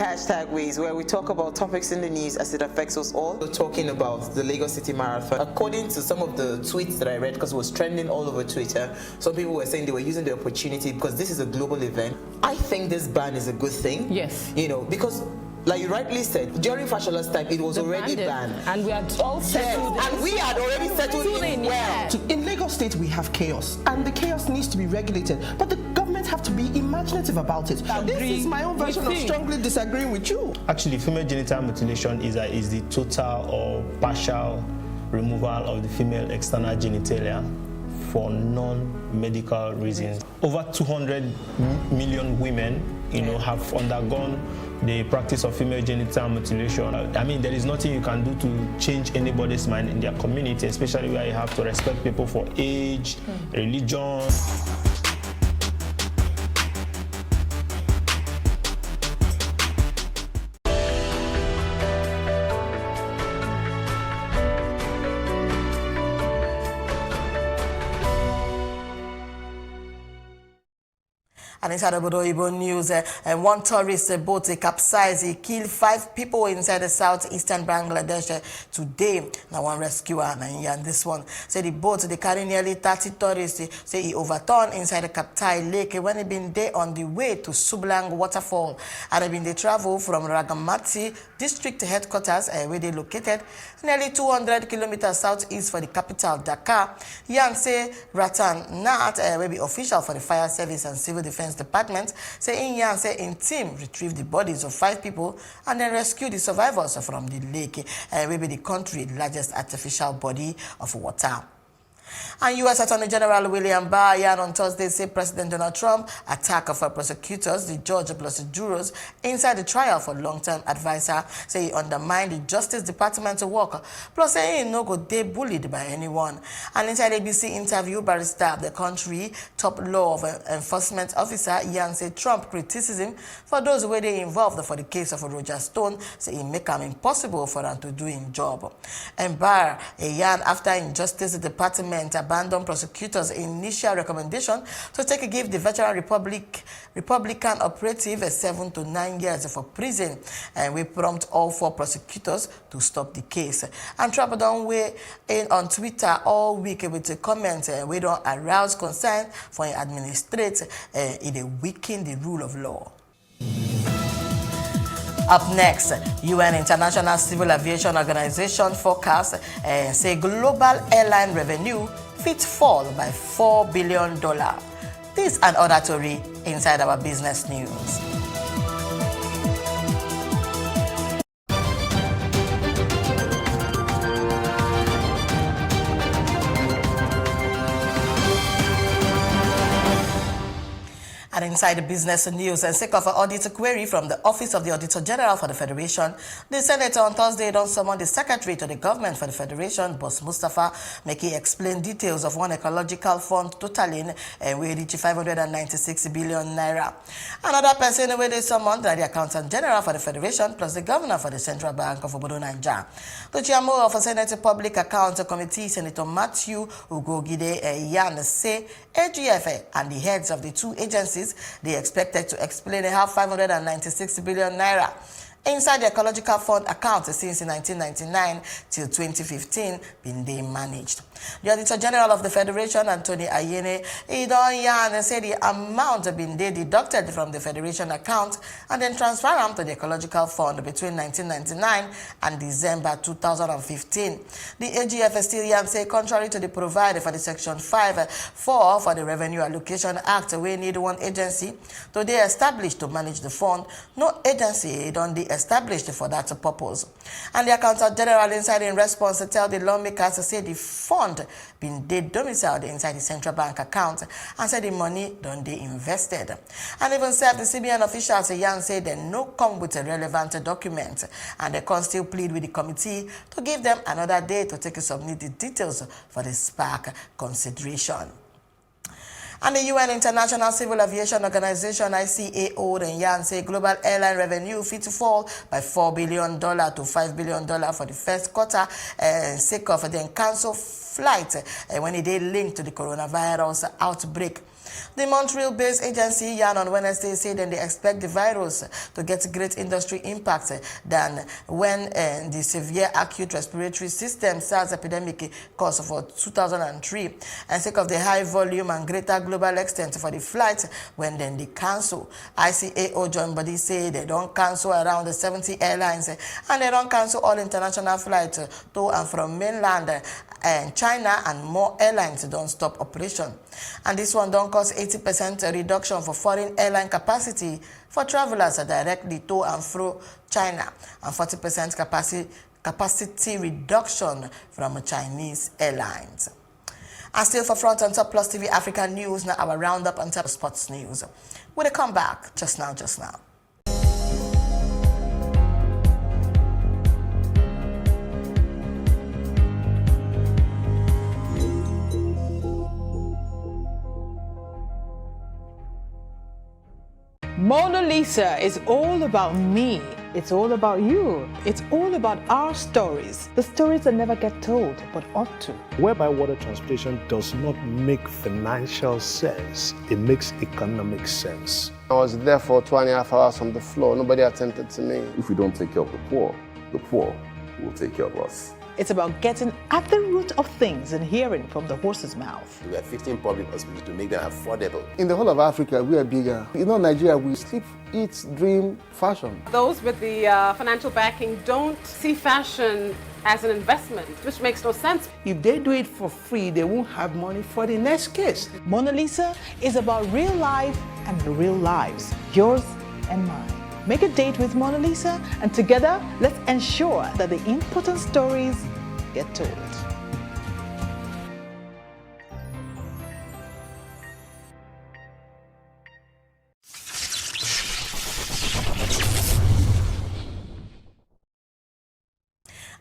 #Ways, where we talk about topics in the news as it affects us all. We're talking about the Lagos City Marathon. According to some of the tweets that I read, because it was trending all over Twitter, some people were saying they were using the opportunity because this is a global event. I think this ban is a good thing. Yes. You know, because like you rightly said, during Fashola's time, it was already banned. And we had all settled yes, and we had already settled in well. In Lagos State, we have chaos, and the chaos needs to be regulated. But the government have to be imaginative about it. This is my own version of strongly disagreeing with you. Actually, female genital mutilation is the total or partial removal of the female external genitalia for non-medical reasons. Over 200 million women, have undergone the practice of female genital mutilation. I mean, there is nothing you can do to change anybody's mind in their community, especially where you have to respect people for age, religion. And inside of Odoibo news, one tourist boat capsized, killed 5 people inside the southeastern Bangladesh today. Now one rescuer, and this one say the boat they carry nearly 30 tourists. Say he overturned inside the Kaptai Lake when he been there on the way to Sublang waterfall, and he been they travel from Ragamati district headquarters where they located nearly 200 kilometers southeast for the capital Dhaka. Yan say Ratan Nat will be official for the fire service and civil defense department, say in Yan say in team retrieve the bodies of 5 people and then rescue the survivors from the lake, will be the country's largest artificial body of water. And U.S. Attorney General William Barr on Thursday said President Donald Trump attack for prosecutors, the judge plus the jurors inside the trial for long-term advisor, say he undermined the Justice Department's work, plus say he no go dey bullied by anyone. And inside ABC interview, barrister the country top law enforcement officer Yan said Trump criticism for those where they involved for the case of Roger Stone, say he make them impossible for them to do his job. And Barr Yan after Justice Department abandoned prosecutors' initial recommendation to give the veteran Republican operative 7 to 9 years for prison, and we prompt all 4 prosecutors to stop the case. And Trump don't weigh in on Twitter all week with a comment we don't arouse concern for an administrate it weaken the rule of law. Up next, UN International Civil Aviation Organization forecast say global airline revenue fit fall by $4 billion. This and other story inside our business news. And inside the business news, and sake of an audit query from the Office of the Auditor General for the Federation, the Senate on Thursday don't summon the Secretary to the Government for the Federation, Boss Mustafa, making explain details of one ecological fund totaling we reach 596 billion naira. Another person where they summoned the Accountant General for the Federation plus the Governor for the Central Bank of Obodo Naija. The Chairman of the Senate Public Accounts Committee, Senator Matthew Ugogide Yan, say AGF and the heads of the 2 agencies they expected to explain how 596 billion naira inside the ecological fund account since 1999 till 2015 been they managed. The Auditor General of the Federation, Anthony Ayene, Odion Ighalo said the amount had been deducted from the Federation account and then transferred them to the ecological fund between 1999 and December 2015. The AGF still say contrary to the provided for the Section 5(4) for the Revenue Allocation Act, we need one agency to be established to manage the fund. No agency don't be established for that purpose. And the Accountant General inside in response to tell the lawmakers to say the fund been domiciled inside the central bank account and said the money don't they invested. And even said the CBN officials Yan said they no come with a relevant document and they can still plead with the committee to give them another day to take submit the details for the SPAC consideration. And the UN International Civil Aviation Organization, ICAO, and Yan say global airline revenue fit to fall by $4 billion to $5 billion for the first quarter, sake of the cancel flight when it is linked to the coronavirus outbreak. The Montreal-based agency yarn on Wednesday said that they expect the virus to get great industry impact than when the severe acute respiratory system SARS epidemic caused for 2003, and sake of the high volume and greater global extent for the flight when then they cancel. ICAO joined body say they don't cancel around the 70 airlines and they don't cancel all international flights to and from mainland and China, and more airlines don't stop operation. And this one don't cause 80% reduction for foreign airline capacity for travelers directly to and fro China, and 40% capacity reduction from Chinese airlines. And still for front on Top Plus TV Africa News, now our roundup on top sports news. We'll come back just now. Mona Lisa is all about me. It's all about you. It's all about our stories. The stories that never get told, but ought to. Whereby water transportation does not make financial sense, it makes economic sense. I was there for 2.5 hours on the floor. Nobody attended to me. If we don't take care of the poor will take care of us. It's about getting at the root of things and hearing from the horse's mouth. We have 15 public hospitals to make them affordable. In the whole of Africa, we are bigger. You know, Nigeria, we sleep, eat, dream, fashion. Those with the financial backing don't see fashion as an investment, which makes no sense. If they do it for free, they won't have money for the next case. Mona Lisa is about real life and real lives, yours and mine. Make a date with Mona Lisa, and together, let's ensure that the important stories get told.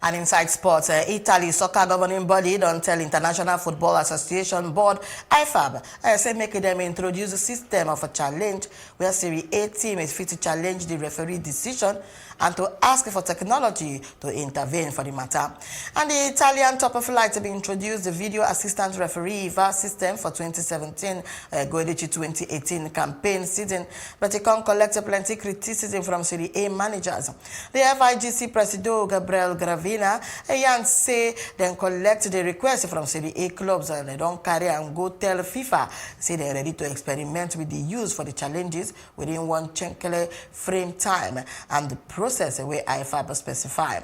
And inside sports, Italy soccer governing body don't tell International Football Association Board, IFAB, say make them introduce a system of a challenge where Serie A team is fit to challenge the referee decision and to ask for technology to intervene for the matter. And the Italian top of flight to be introduced the video assistant referee VAR system for 2017 going into 2018 campaign season, but it can collect plenty criticism from Serie A managers. The FIGC president Gabriel Gravina say they collect the request from Serie A clubs and they don't carry and go tell FIFA say they're ready to experiment with the use for the challenges within one chenkele frame time and the process where IFAB specify.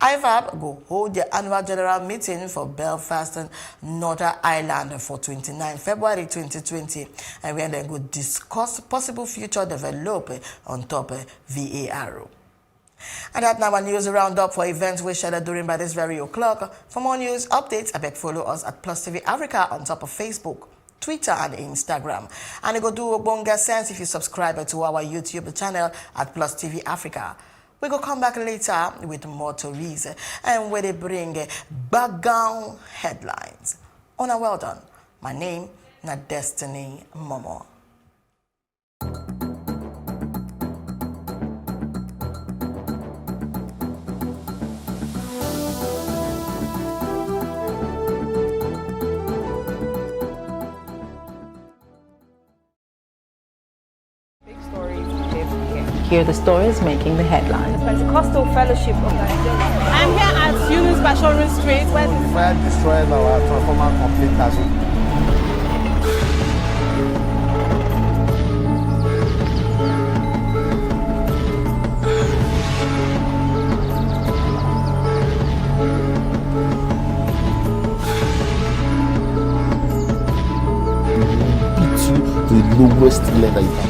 IFAB go hold the annual general meeting for Belfast and Northern Ireland for 29 February 2020, and where they go discuss possible future development on top of VAR. And that now a news roundup for events we shared during by this very o'clock. For more news updates, I beg follow us at Plus TV Africa on top of Facebook, Twitter and Instagram. And it go do Obonga sense if you subscribe to our YouTube channel at Plus TV Africa. We go come back later with more stories and where they bring background headlines. Ona, well done. My name na Destiny Momo. Hear the stories making the headlines. Pentecostal Fellowship of Nigeria. I'm here at Eunice Bashorin Street. Where the fire destroyed our transformer complete. The lowest level you can.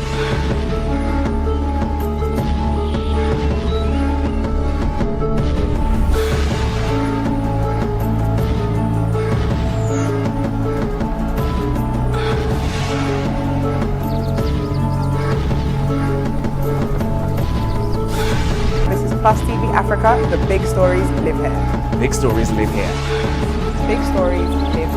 Plus TV Africa, the big stories live here. Big stories live here. Big stories live here.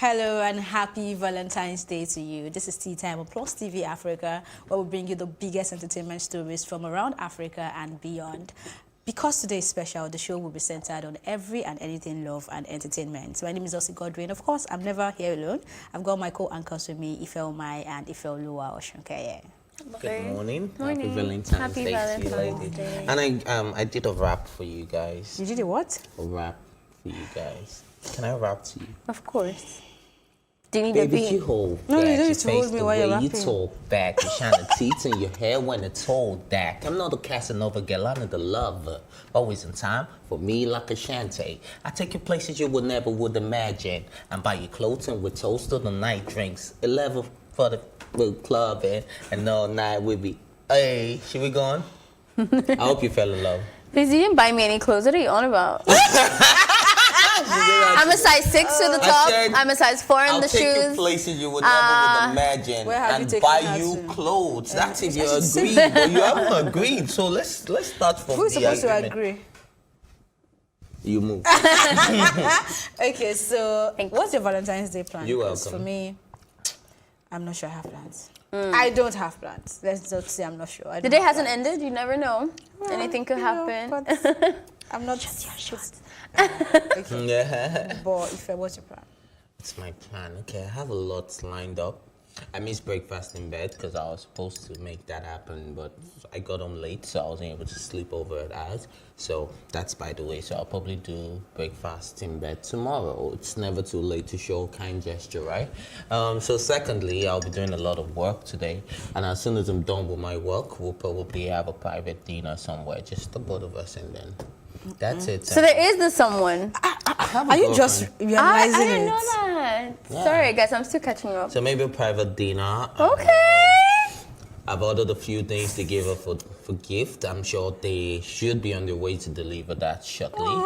Hello and happy Valentine's Day to you. This is Tea Time on Plus TV Africa, where we bring you the biggest entertainment stories from around Africa and beyond. Because today is special, the show will be centered on every and anything love and entertainment. My name is Elsie Godwin. Of course, I'm never here alone. I've got my co-anchors with me, Ife Omai and Ife Oluwa Oshunkeye. Good morning. Morning. Happy Valentine's Happy Day Valentine's to you, lady. Day. And I did a rap for you guys. You did a what? A rap for you guys. Can I rap to you? Of course. Do you need Baby, a beat? you hold No, back. you don't Your need to hold face, me the while you're way you rapping. talk back. You shine the teeth in your hair when it's hold back. I'm not a Casanova girl, I'm the lover. Always in time for me like a Shantae. I take you places you would imagine. And buy you clothing with toast of the night drinks. 11 for the club and all night we be. Hey, should we go on? I hope you fell in love. Please, you didn't buy me any clothes. What are you on about? I'm a size 6 to the top. I'm a size 4 in the shoes. I'll take you places you would never would imagine and buy you clothes. That's if you agree, but you haven't agreed. So let's start from Who's the supposed to agreement. agree? You move. Okay, so what's your Valentine's Day plan? You're 'Cause welcome. For me, I'm not sure I have plans. I don't have plans. Let's not say I'm not sure. The day hasn't ended. You never know. Anything could happen. I'm not. Yeah. But if what's your plan? It's my plan. Okay, I have a lot lined up. I missed breakfast in bed because I was supposed to make that happen, but I got home late, so I wasn't able to sleep over at ours. So that's by the way. So I'll probably do breakfast in bed tomorrow. It's never too late to show a kind gesture, right? So secondly, I'll be doing a lot of work today, and as soon as I'm done with my work, we'll probably have a private dinner somewhere, just the both of us, and then that's it. So there is the someone. Are you just realizing I didn't it? know that. Yeah. Sorry, guys. I'm still catching up. So maybe a private dinner. Okay. I've ordered a few things to give her for gift. I'm sure they should be on their way to deliver that shortly.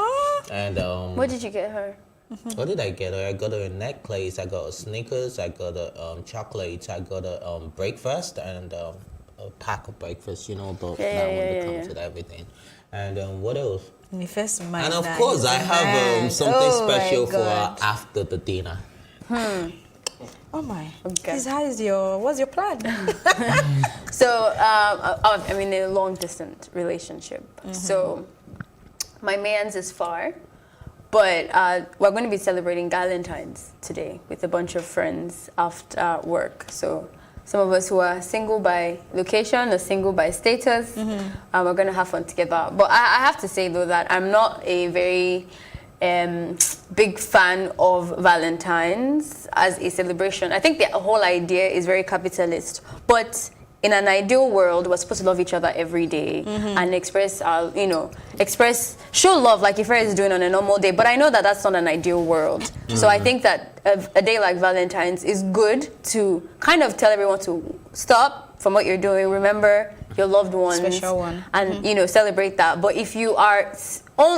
And What did you get her? what did I get her? I got her a necklace. I got her sneakers. I got her chocolates. I got her breakfast and a pack of breakfast. You know, but that one that comes with everything. And what else? And of course, I have something special for her after the dinner. Oh my. Okay. What's your plan? So, I'm in a long-distance relationship. So, my man's is far, but we're going to be celebrating Valentine's today with a bunch of friends after work. So, some of us who are single by location or single by status, we're going to have fun together. But I have to say, though, that I'm not a very big fan of Valentine's as a celebration. I think the whole idea is very capitalist, but in an ideal world, we're supposed to love each other every day and express our, show love like Ife is doing on a normal day. But I know that that's not an ideal world. So I think that a day like Valentine's is good to kind of tell everyone to stop from what you're doing, remember your loved ones, Special one. And celebrate that. But if you are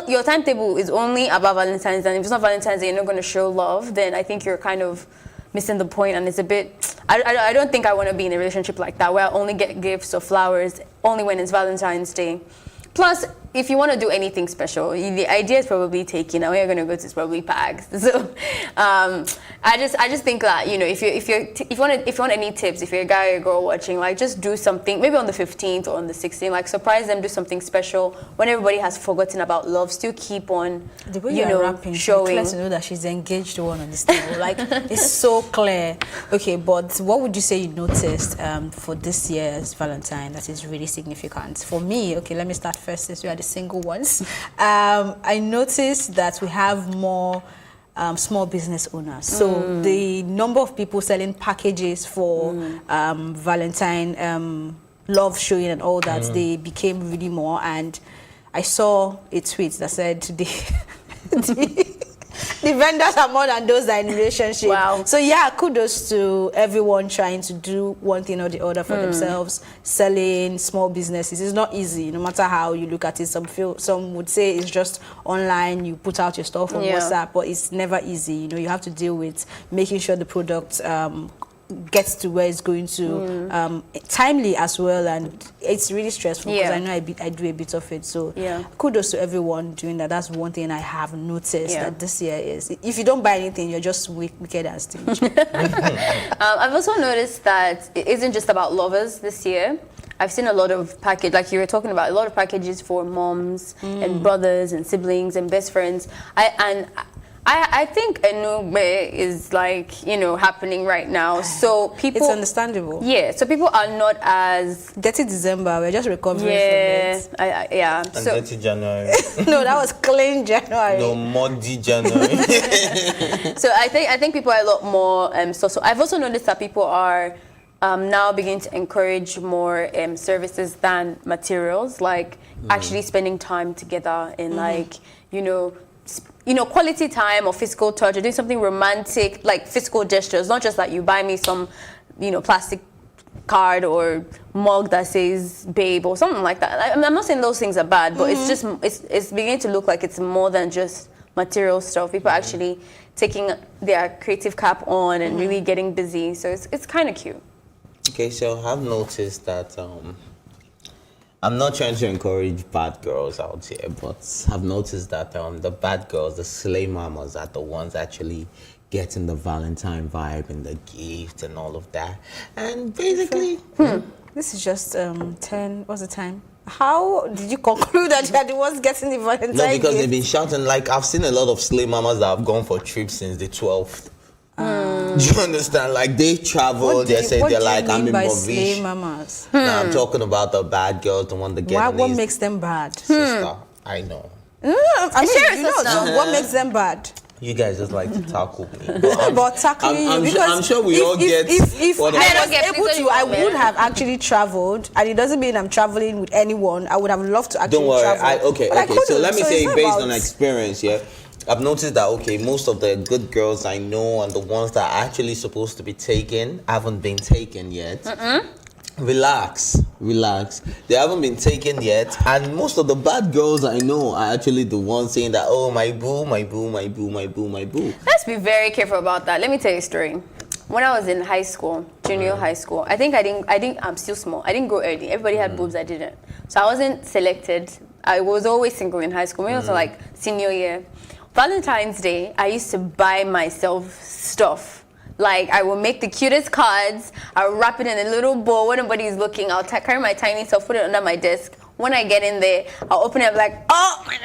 your timetable is only about Valentine's, and if it's not Valentine's Day, you're not going to show love, then I think you're kind of missing the point, and it's a bit. I don't think I want to be in a relationship like that where I only get gifts or flowers only when it's Valentine's Day. Plus, if you want to do anything special, the idea is probably taken. And where you're going to go to is probably packed. So, I just think that if you want any tips, if you're a guy or a girl watching, like just do something maybe on the 15th or on the 16th, like surprise them, do something special. When everybody has forgotten about love, still keep on The way you're rapping, showing. it's clear to know that she's the engaged one on this table. Like it's so clear. Okay, but what would you say you noticed for this year's Valentine that is really significant? For me, okay, let me start first since we are the single ones. I noticed that we have more small business owners. So the number of people selling packages for Valentine love showing and all that, they became really more. And I saw a tweet that said the vendors are more than those that are in a relationship. Wow. So yeah, kudos to everyone trying to do one thing or the other for themselves, selling small businesses. It's not easy, no matter how you look at it. Some would say it's just online, you put out your stuff on WhatsApp, but it's never easy. You have to deal with making sure the product gets to where it's going to, timely as well, and it's really stressful because I know I do a bit of it. So kudos to everyone doing that. That's one thing I have noticed that this year is. If you don't buy anything, you're just wicked and stingy. I've also noticed that it isn't just about lovers this year. I've seen a lot of package, like you were talking about, a lot of packages for moms and brothers and siblings and best friends. I think Enugbe is like, you know, happening right now. So people... It's understandable. Yeah, so people are not as... Dirty December, we're just recovering from it. And dirty January. No, that was clean January. No, muddy January. So I think people are a lot more... So I've also noticed that people are now beginning to encourage more services than materials, like actually spending time together and like, you know, quality time or physical touch, or doing something romantic, like physical gestures, not just that you buy me some, you know, plastic card or mug that says babe or something like that. I'm not saying those things are bad, but it's just, it's beginning to look like it's more than just material stuff. People are actually taking their creative cap on and really getting busy. So it's kind of cute. Okay, so I've noticed that I'm not trying to encourage bad girls out here, but I've noticed that the bad girls, the slay mamas, are the ones actually getting the Valentine vibe and the gift and all of that. And basically... This is just 10, what's the time? How did you conclude that you are the ones getting the Valentine No, because gift? they've been shouting, like, I've seen a lot of slay mamas that have gone for trips since the 12th. Do you understand? Like, they travel, they say they're like, I'm in slay Movish. mamas? Now I'm talking about the bad girls, the one that get What makes them bad? Sister, I know. I mean, you know, so what makes them bad? You guys just like to tackle me. But tackling you, because I'm sure we all get. If what I was able to, I would have actually traveled, and it doesn't mean I'm traveling with anyone. I would have loved to actually Don't worry. travel. Okay. So let me say, based on experience, I've noticed that, most of the good girls I know and the ones that are actually supposed to be taken haven't been taken yet. Relax. They haven't been taken yet. And most of the bad girls I know are actually the ones saying that, oh, my boo, my boo, my boo, my boo, my boo. Let's be very careful about that. Let me tell you a story. When I was in high school, junior high school, I'm still small. I didn't go early. Everybody had boobs, I didn't. So I wasn't selected. I was always single in high school. Maybe it was like senior year. Valentine's Day, I used to buy myself stuff. Like, I will make the cutest cards, I'll wrap it in a little bowl when nobody's looking, I'll carry my tiny self, put it under my desk. When I get in there, I'll open it, like, oh my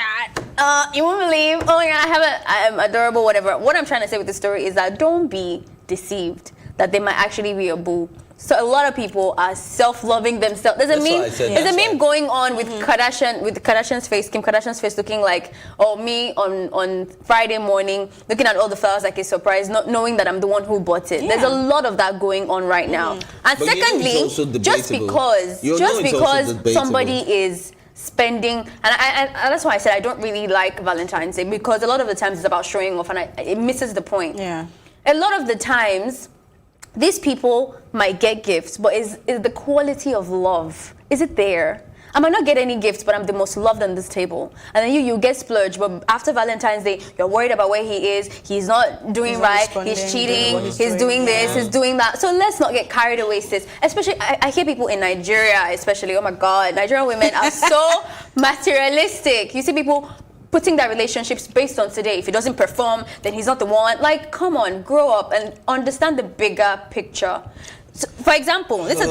God, you won't believe, oh my God, I'm adorable, whatever. What I'm trying to say with this story is that don't be deceived that they might actually be a boo. So a lot of people are self-loving themselves. There's a meme going on with Kardashian's face, Kim Kardashian's face looking like, me on Friday morning, looking at all the flowers like a surprise, not knowing that I'm the one who bought it. There's a lot of that going on right now. And but secondly, just because somebody is spending, and that's why I said I don't really like Valentine's Day, because a lot of the times it's about showing off and it misses the point. A lot of the times, these people might get gifts, but is the quality of love, is it there? I might not get any gifts, but I'm the most loved on this table. And then you get splurged, but after Valentine's Day, you're worried about where he is. He's not doing right. He's cheating. He's doing this. He's doing that. So let's not get carried away, sis. Especially, I hear people in Nigeria, especially, oh my God, Nigerian women are so materialistic. You see people putting their relationships based on today. If he doesn't perform, then he's not the one. Like, come on, grow up and understand the bigger picture. So, for example, last thing.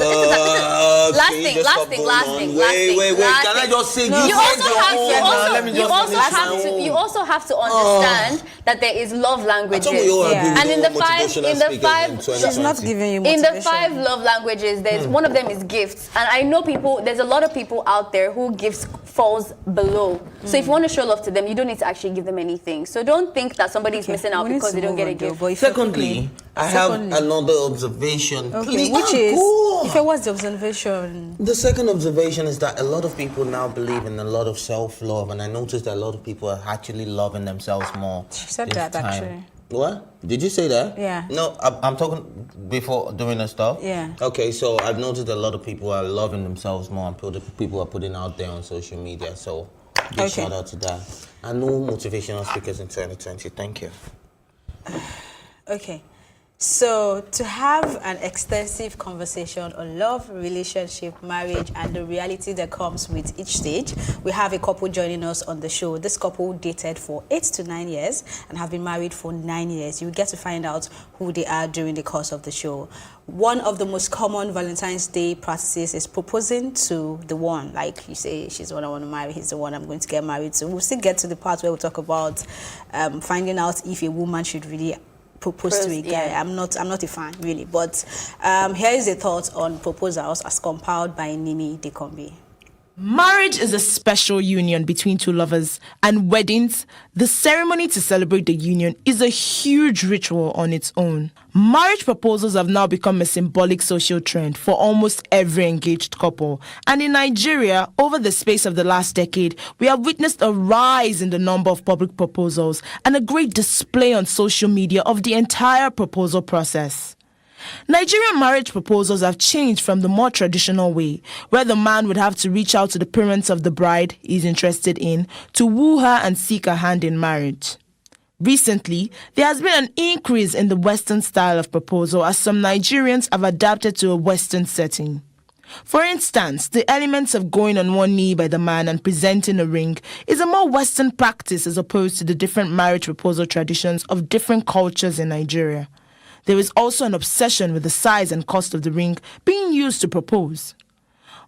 Wait. Can I just say you also have to understand that there is love languages. And in the five love languages, there's one of them is gifts. And I know there's a lot of people out there who gifts falls below. So if you want to show love to them, you don't need to actually give them anything. So don't think that somebody's missing out because they don't get a gift. Secondly, I have another observation. Which is, what's the observation? The second observation is that a lot of people now believe in a lot of self-love, and I noticed that a lot of people are actually loving themselves more. She said that actually. What? Did you say that? Yeah. No, I'm talking before doing the stuff. Yeah. Okay, so I've noticed a lot of people are loving themselves more, and people are putting out there on social media. So big shout out to that. And no motivational speakers in 2020. Thank you. Okay. So, to have an extensive conversation on love, relationship, marriage, and the reality that comes with each stage, we have a couple joining us on the show. This couple dated for 8 to 9 years and have been married for 9 years. You get to find out who they are during the course of the show. One of the most common Valentine's Day practices is proposing to the one. Like you say, she's the one I want to marry, he's the one I'm going to get married to. We'll still get to the part where we'll talk about finding out if a woman should really propose to a guy. Yeah. I'm not a fan, really. But here is a thought on proposals as compiled by Nimi Dekombi. Marriage is a special union between two lovers, and weddings, the ceremony to celebrate the union, is a huge ritual on its own. Marriage proposals have now become a symbolic social trend for almost every engaged couple. And in Nigeria, over the space of the last decade, we have witnessed a rise in the number of public proposals and a great display on social media of the entire proposal process. Nigerian marriage proposals have changed from the more traditional way, where the man would have to reach out to the parents of the bride he's interested in to woo her and seek her hand in marriage. Recently, there has been an increase in the Western style of proposal as some Nigerians have adapted to a Western setting. For instance, the elements of going on one knee by the man and presenting a ring is a more Western practice as opposed to the different marriage proposal traditions of different cultures in Nigeria. There is also an obsession with the size and cost of the ring being used to propose.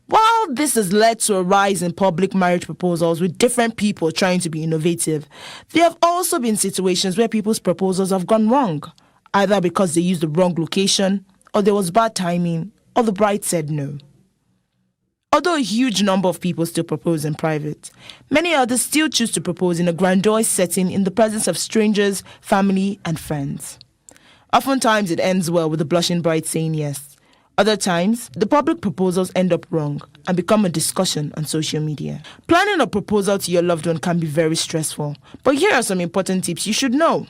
While this has led to a rise in public marriage proposals with different people trying to be innovative, there have also been situations where people's proposals have gone wrong, either because they used the wrong location, or there was bad timing, or the bride said no. Although a huge number of people still propose in private, many others still choose to propose in a grandiose setting in the presence of strangers, family, and friends. Oftentimes, it ends well with the blushing bride saying yes. Other times, the public proposals end up wrong and become a discussion on social media. Planning a proposal to your loved one can be very stressful, but here are some important tips you should know.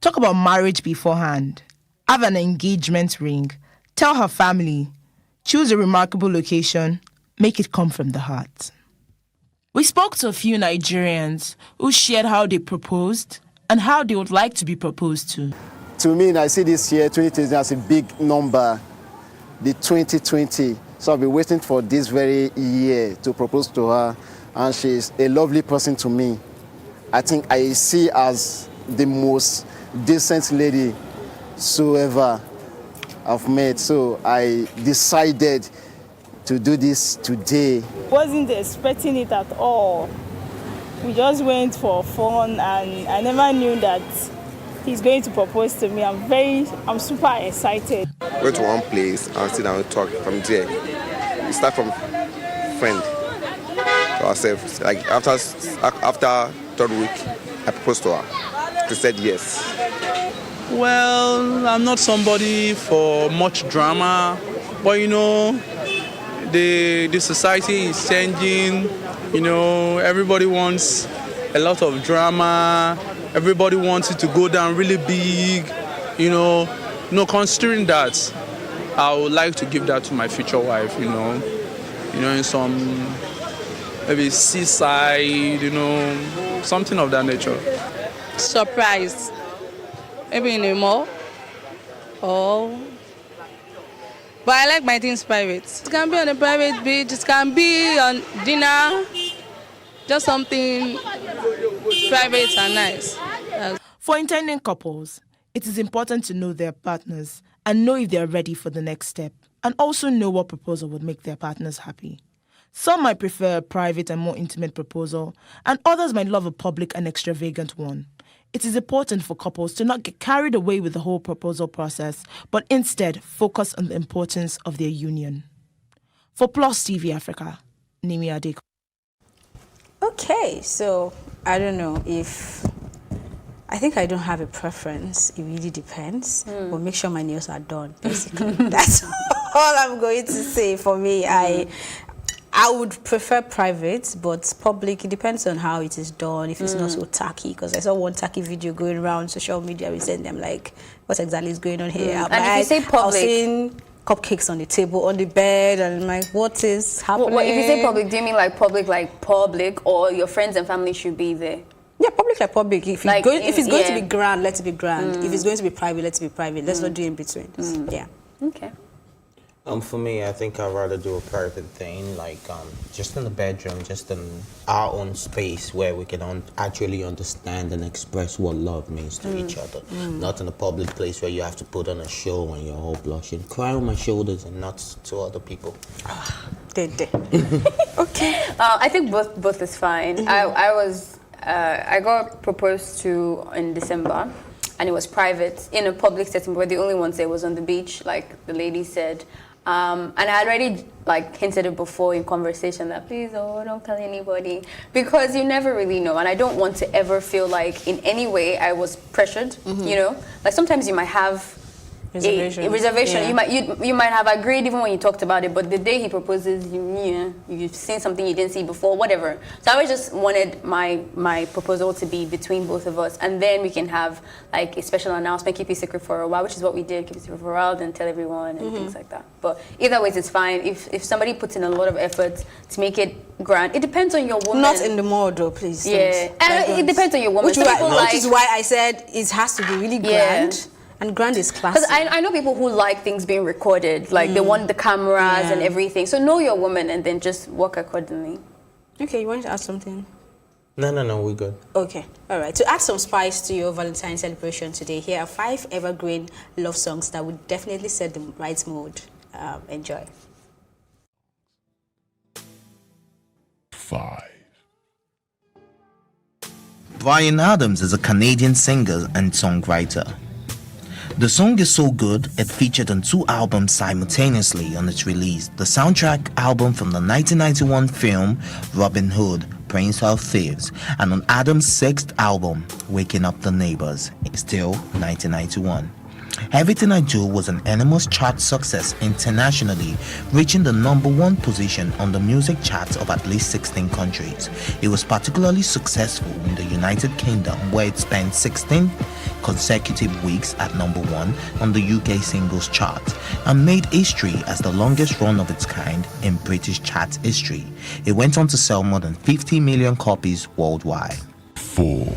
Talk about marriage beforehand. Have an engagement ring. Tell her family. Choose a remarkable location. Make it come from the heart. We spoke to a few Nigerians who shared how they proposed and how they would like to be proposed to. To me, I see this year, 2020, as a big number, the 2020. So I've been waiting for this very year to propose to her, and she's a lovely person to me. I think I see her as the most decent lady so ever I've met. So I decided to do this today. Wasn't expecting it at all. We just went for fun, and I never knew that he's going to propose to me. I'm super excited. Went to one place and sit down and talk. From there, we start from friend to ourselves. Like after third week, I proposed to her. She said yes. Well, I'm not somebody for much drama, but you know, the society is changing. You know, everybody wants a lot of drama. Everybody wants it to go down really big, you know. Considering that, I would like to give that to my future wife, you know, in some, maybe seaside, you know, something of that nature. Surprise. Maybe in a mall. But I like my things private. It can be on a private beach, it can be on dinner, just something private and nice. For intending couples, it is important to know their partners and know if they are ready for the next step, and also know what proposal would make their partners happy. Some might prefer a private and more intimate proposal, and others might love a public and extravagant one. It is important for couples to not get carried away with the whole proposal process, but instead focus on the importance of their union. For Plus TV Africa, Nimi Adeko. Okay, so I don't know if... I think I don't have a preference. It really depends. But make sure my nails are done, basically. That's all I'm going to say. For me, I would prefer private, but public, it depends on how it is done, if it's not so tacky. Because I saw one tacky video going around social media. We sent them like, what exactly is going on here? And if you say public... I was seeing cupcakes on the table, on the bed, and I'm like, what is happening? Well, if you say public, do you mean like public, or your friends and family should be there? Yeah, public declare public. If it's going to be grand, let it be grand. If it's going to be private, let it be private. Let's not do in between. Yeah. Okay. For me, I think I'd rather do a private thing, like just in the bedroom, just in our own space where we can actually understand and express what love means to each other. Not in a public place where you have to put on a show and you're all blushing. Cry on my shoulders and not to other people. Okay. I think both is fine. I got proposed to in December, and it was private in a public setting. But the only ones there was on the beach, like the lady said. And I had already hinted it before in conversation that please, don't tell anybody, because you never really know. And I don't want to ever feel like in any way I was pressured, you know? Like sometimes you might have a reservation. Yeah. You might have agreed even when you talked about it, but the day he proposes, you've seen something you didn't see before, whatever. So I just wanted my proposal to be between both of us, and then we can have like a special announcement, keep it secret for a while, which is what we did, keep it secret for a while, then tell everyone and things like that. But either way, it's fine. If somebody puts in a lot of effort to make it grand, it depends on your woman. Not in the mode though, please. Yeah, it depends on your woman. Which is why I said it has to be really grand. Yeah. And grand is classic. Because I know people who like things being recorded, like they want the cameras and everything. So know your woman and then just work accordingly. Okay, you wanted to add something? No, we're good. Okay, all right. To add some spice to your Valentine celebration today, here are 5 evergreen love songs that would definitely set the right mood. Enjoy. 5. Bryan Adams is a Canadian singer and songwriter. The song is so good, it featured on 2 albums simultaneously on its release. The soundtrack album from the 1991 film Robin Hood, Prince of Thieves, and on Adams' 6th album, Waking Up the Neighbors, still 1991. Everything I Do was an enormous chart success internationally, reaching the #1 position on the music charts of at least 16 countries. It was particularly successful in the United Kingdom, where it spent 16 consecutive weeks at #1 on the UK singles chart and made history as the longest run of its kind in British chart history. It went on to sell more than 50 million copies worldwide. 4.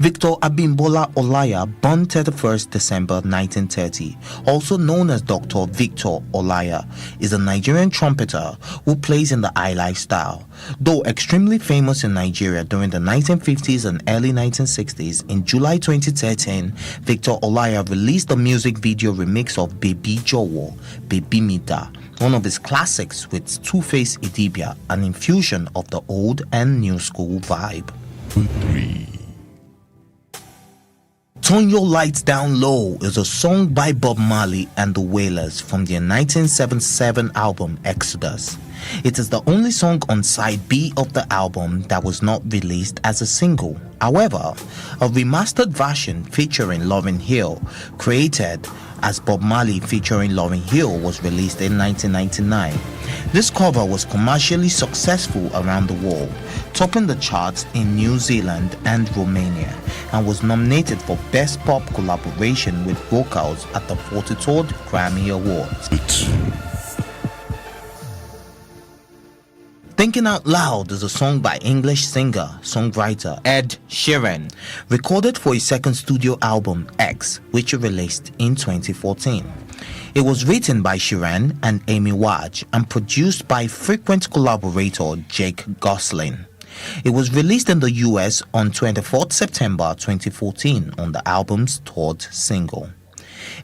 Victor Abimbola Olaiya, born 31st December 1930, also known as Dr. Victor Olaiya, is a Nigerian trumpeter who plays in the highlife style. Though extremely famous in Nigeria during the 1950s and early 1960s, in July 2013, Victor Olaiya released a music video remix of Baby Jowo, Baby Mita, one of his classics with Two-Face Idibia, an infusion of the old and new school vibe. 3. Turn Your Lights Down Low is a song by Bob Marley and the Wailers from their 1977 album Exodus. It is the only song on side B of the album that was not released as a single. However, a remastered version featuring Lauryn Hill, created as Bob Marley featuring Lauryn Hill, was released in 1999. This cover was commercially successful around the world, topping the charts in New Zealand and Romania, and was nominated for Best Pop Collaboration with Vocals at the 43rd Grammy Awards. Thinking Out Loud is a song by English singer-songwriter Ed Sheeran, recorded for his second studio album X, which he released in 2014. It was written by Sheeran and Amy Wadge and produced by frequent collaborator Jake Gosling. It was released in the US on 24th September 2014 on the album's 3rd single.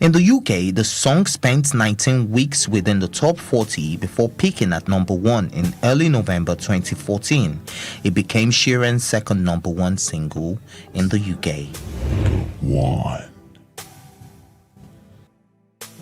In the UK, the song spent 19 weeks within the top 40 before peaking at #1 in early November 2014. It became Sheeran's second #1 single in the UK. 1.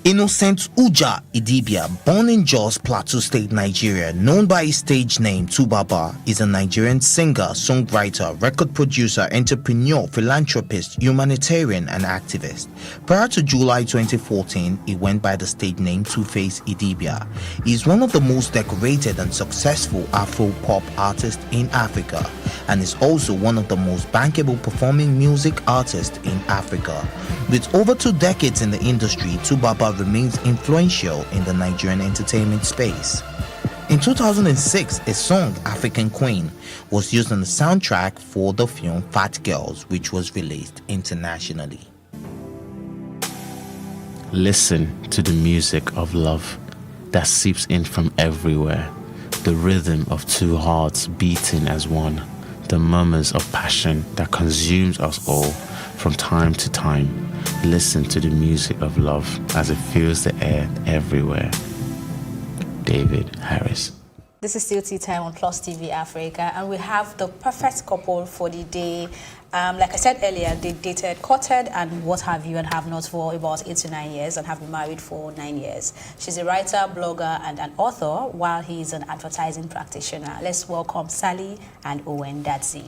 Innocent Uja Idibia, born in Jos, Plateau State, Nigeria, known by his stage name Tubaba, is a Nigerian singer, songwriter, record producer, entrepreneur, philanthropist, humanitarian, and activist. Prior to July 2014, he went by the stage name Two-Face Idibia. He is one of the most decorated and successful Afro-pop artists in Africa, and is also one of the most bankable performing music artists in Africa. With over 2 decades in the industry, Tubaba remains influential in the Nigerian entertainment space. In 2006, a song, African Queen, was used on the soundtrack for the film Fat Girls, which was released internationally. Listen to the music of love that seeps in from everywhere, the rhythm of two hearts beating as one, the murmurs of passion that consumes us all from time to time. Listen to the music of love as it fills the air everywhere. David Harris. This is still Tea Time on Plus TV Africa, and we have the perfect couple for the day. Like I said earlier, they dated, courted, and what have you, and have not for about 8 to 9 years, and have been married for 9 years. She's a writer, blogger, and an author, while he's an advertising practitioner. Let's welcome Sally and Owen Dadzi.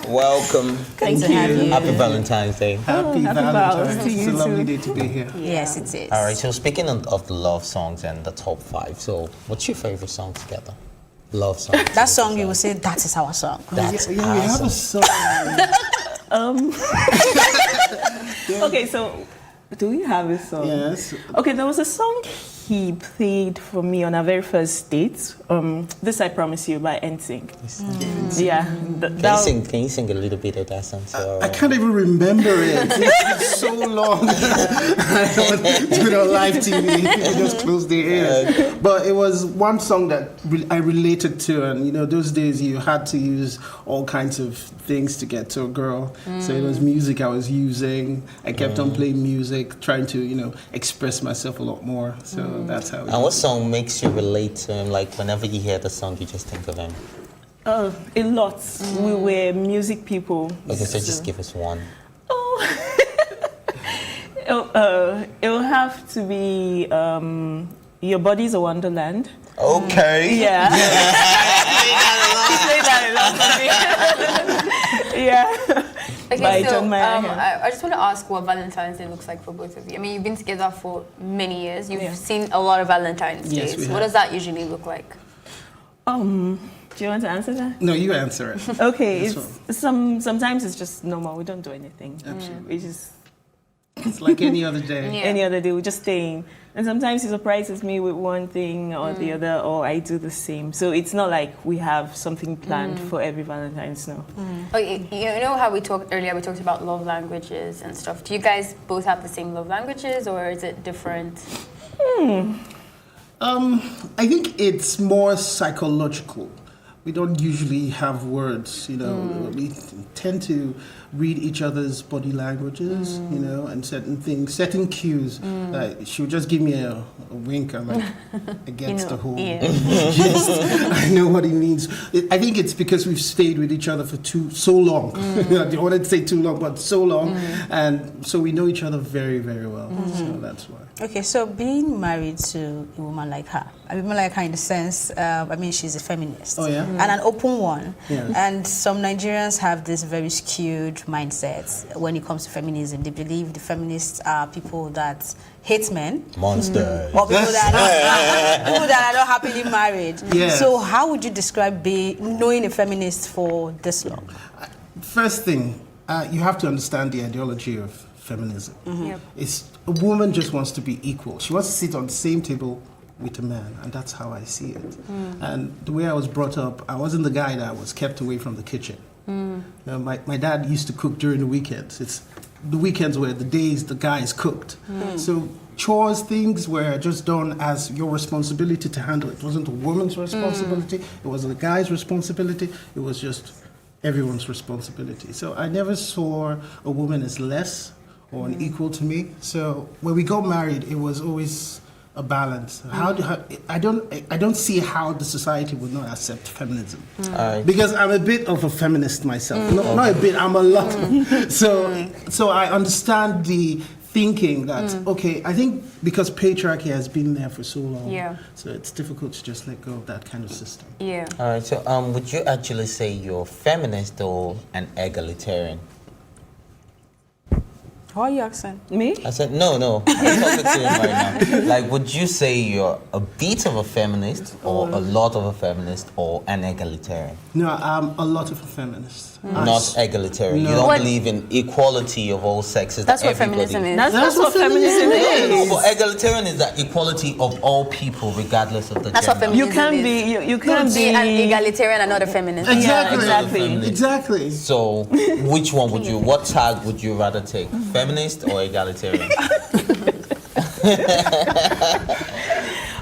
Welcome. Thank you. Happy Valentine's Day. Happy Valentine's. to you It's a lovely too. day to be here. Yes, it is. All right, so speaking of the love songs and the top 5, so what's your favorite song together? Love song. That song, you will say, that is our song. That's we have a song. Okay, so do we have a song? Yes. Okay, there was a song he played for me on our very first date. This I Promise You by NSYNC. Yeah. Can you sing a little bit of that song? I can't even remember it. It's so long. I don't do it on live TV. People just close their ears. But it was one song that I related to, and you know, those days you had to use all kinds of things to get to a girl. So it was music I was using. I kept on playing music, trying to, you know, express myself a lot more. So that's how. And what song makes you relate to him? Like whenever you hear the song, you just think of him. A lot. We were music people. Okay, so just give us one. It'll have to be Your Body's a Wonderland. Okay. Yeah. Say that a lot. Yeah. Okay, By so John Mayer. I just want to ask what Valentine's Day looks like for both of you. I mean, you've been together for many years. You've seen a lot of Valentine's Yes, Days. we What have. does that usually look like? Do you want to answer that? No, you answer it. Okay, sometimes it's just normal. We don't do anything. Absolutely. It's like any other day. Yeah. Any other day, we just stay in. And sometimes he surprises me with one thing or the other, or I do the same. So it's not like we have something planned for every Valentine's, no. Okay, you know how we talked earlier, we talked about love languages and stuff. Do you guys both have the same love languages, or is it different? I think it's more psychological. We don't usually have words, you know. We tend to read each other's body languages, you know, and certain things, certain cues. She would just give me a wink. I'm like, against the whole. Yeah. I know what he means. I think it's because we've stayed with each other for so long. I wanted to say too long, but so long. And so we know each other very, very well. So that's why. Okay, so being married to a woman like her, a woman like her in the sense, I mean, she's a feminist. Oh, yeah? And an open one. Yeah. And some Nigerians have this very skewed mindset when it comes to feminism. They believe the feminists are people that hate men. Monsters. Or people that are not happily married. Yes. So how would you describe knowing a feminist for this long? First thing, you have to understand the ideology of feminism. It's a woman just wants to be equal. She wants to sit on the same table with a man, and that's how I see it. And the way I was brought up, I wasn't the guy that was kept away from the kitchen. You know, my dad used to cook during the weekends. The weekends were the days the guys cooked. So chores, things were just done as your responsibility to handle. It wasn't a woman's responsibility. It wasn't a guy's responsibility. It was just everyone's responsibility. So I never saw a woman as less or unequal to me. So when we got married, it was always a balance. I don't see how the society would not accept feminism, because I'm a bit of a feminist myself. Not a bit, I'm a lot. So I understand the thinking that okay, I think because patriarchy has been there for so long, so it's difficult to just let go of that kind of system. Yeah. All right. So would you actually say you're feminist or an egalitarian? How are you asking? Me? I said, no. I'm talking to him right now. Like, would you say you're a bit of a feminist or a lot of a feminist or an egalitarian? No, I'm a lot of a feminist. Not egalitarian. No. You don't What- believe in equality of all sexes. That's that what everybody- feminism is. That's what feminism No, is. but egalitarian is that equality of all people, regardless of the That's what gender. feminism You can is. be. You can Be be an egalitarian and not a feminist. Exactly. exactly. Exactly. So, which one would you? What tag would you rather take, feminist or egalitarian?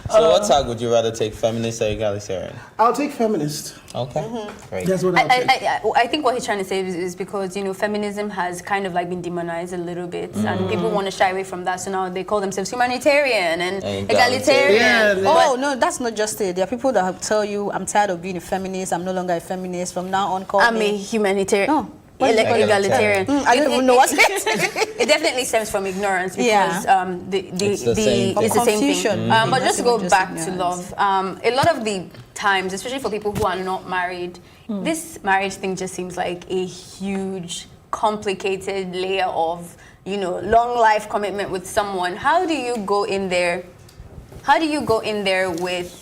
So, what tag would you rather take, feminist or egalitarian? I'll take feminist. Okay, great. That's what I'll take. I think what he's trying to say is because, you know, feminism has kind of like been demonized a little bit and people want to shy away from that. So now they call themselves humanitarian and egalitarian. Oh, no, that's not just it. There are people that tell you, I'm tired of being a feminist. I'm no longer a feminist. From now on, call I'm me. a humanitarian. No. Egalitarian. I don't even know what it is. It definitely stems from ignorance because It's the same thing. it's the same thing. Confusion. But just to go Just back to ignorance. love, a lot of the times, especially for people who are not married, this marriage thing just seems like a huge, complicated layer of, you know, long life commitment with someone. How do you go in there? How do you go in there with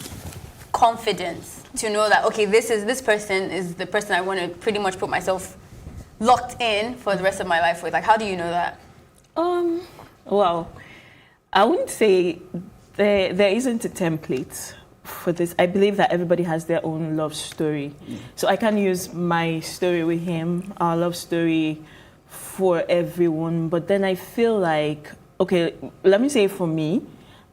confidence to know that, okay, this person is the person I want to pretty much put myself locked in for the rest of my life with? Like, how do you know that? Well, I wouldn't say there isn't a template for this. I believe that everybody has their own love story. So I can use my story with him, our love story for everyone. But then I feel like, okay, let me say for me,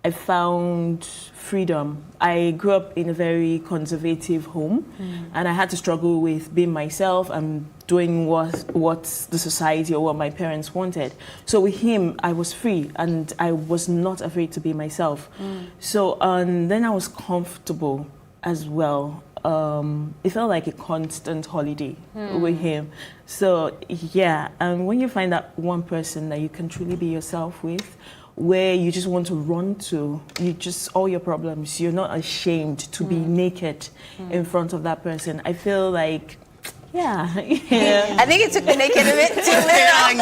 I found freedom. I grew up in a very conservative home and I had to struggle with being myself and doing what the society or what my parents wanted. So with him, I was free and I was not afraid to be myself. So then I was comfortable as well. It felt like a constant holiday with him. So yeah, and when you find that one person that you can truly be yourself with, where you just want to run to, you just, all your problems, you're not ashamed to be naked in front of that person. I feel like, yeah. I think it took the naked a bit too literal.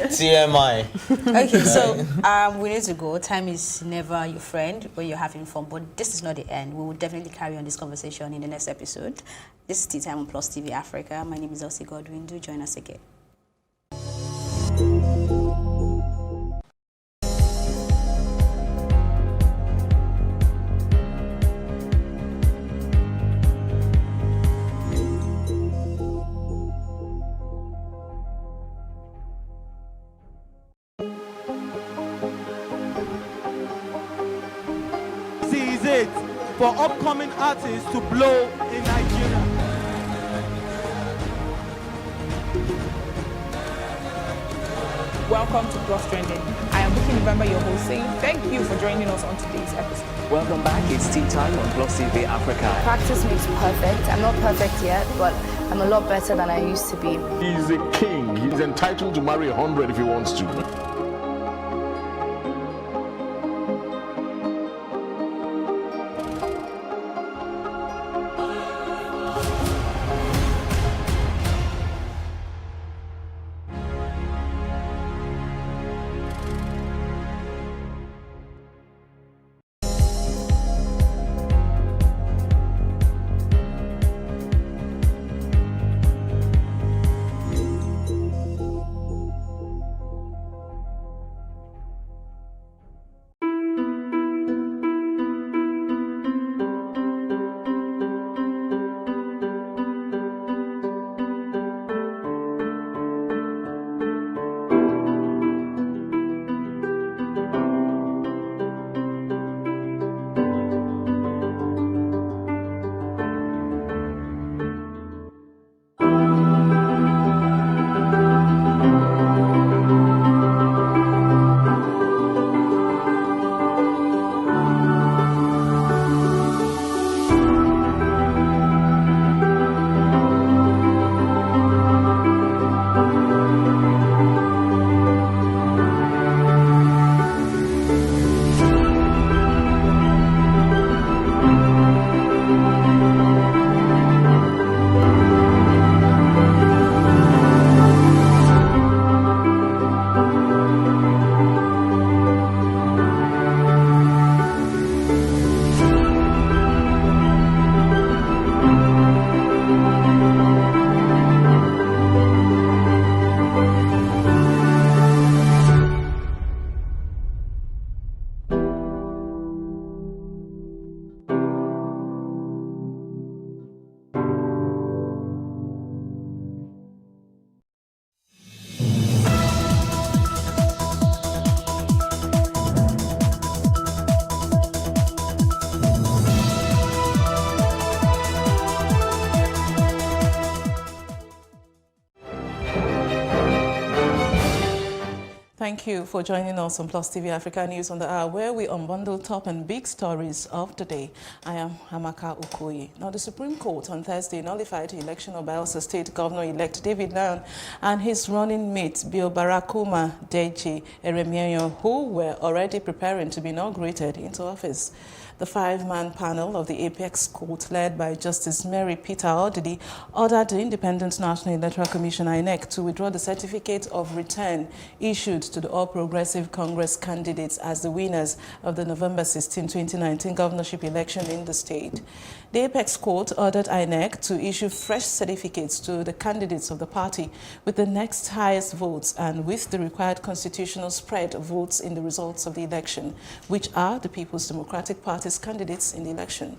TMI. Okay, so we need to go. Time is never your friend when you're having fun, but this is not the end. We will definitely carry on this conversation in the next episode. This is Tea Time on Plus TV Africa. My name is Elsie Godwin. Do join us again. This is it for upcoming artists to blow in Nigeria. Welcome to Plus Trending. I am Ibukun Awosika, your host, saying thank you for joining us on today's episode. Welcome back. It's Tea Time on Plus TV Africa. Practice makes perfect. I'm not perfect yet, but I'm a lot better than I used to be. He's a king. He's entitled to marry 100 if he wants to. Thank you for joining us on Plus TV Africa News on the Hour, where we unbundle top and big stories of the day. I am Hamaka Okoye. Now, the Supreme Court on Thursday nullified the election of Bayelsa State Governor-elect David Lion and his running mate, Bill Barakuma Deji Eremienyo, who were already preparing to be inaugurated into office. The five-man panel of the Apex Court, led by Justice Mary Peter Odidi, ordered the Independent National Electoral Commission (INEC) to withdraw the certificate of return issued to the All Progressive Congress candidates as the winners of the November 16, 2019 governorship election in the state. The Apex Court ordered INEC to issue fresh certificates to the candidates of the party with the next highest votes and with the required constitutional spread of votes in the results of the election, which are the People's Democratic Party's candidates in the election.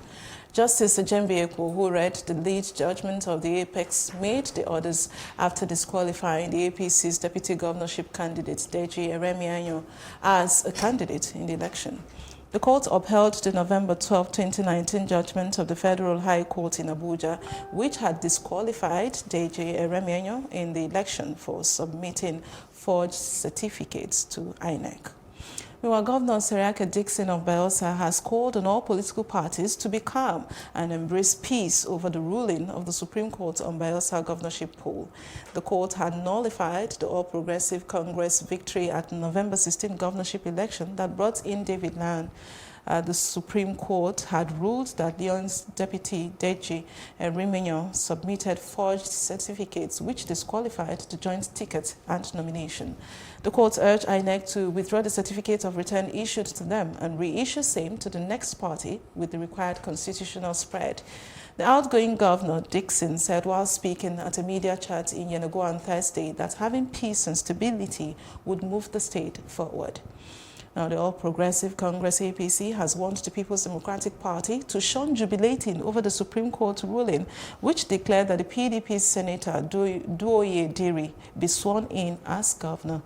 Justice Ajembe Ekwo, who read the lead judgment of the Apex, made the orders after disqualifying the APC's deputy governorship candidate, Deji Eremienyo, as a candidate in the election. The court upheld the November 12, 2019 judgment of the Federal High Court in Abuja, which had disqualified Deji Eremienyo in the election for submitting forged certificates to INEC. Meanwhile, Governor Seriake Dixon of Bayelsa has called on all political parties to be calm and embrace peace over the ruling of the Supreme Court on Bayelsa governorship poll. The court had nullified the All Progressive Congress victory at the November 16 governorship election that brought in David Lion. The Supreme Court had ruled that Lion's deputy, Deji Eremienyo, submitted forged certificates which disqualified the joint ticket and nomination. The court urged INEC to withdraw the certificate of return issued to them and reissue same to the next party with the required constitutional spread. The outgoing governor, Dixon, said while speaking at a media chat in Yenagoa on Thursday that having peace and stability would move the state forward. Now, the All Progressive Congress APC has warned the People's Democratic Party to shun jubilating over the Supreme Court ruling, which declared that the PDP Senator Duoye Diri be sworn in as governor.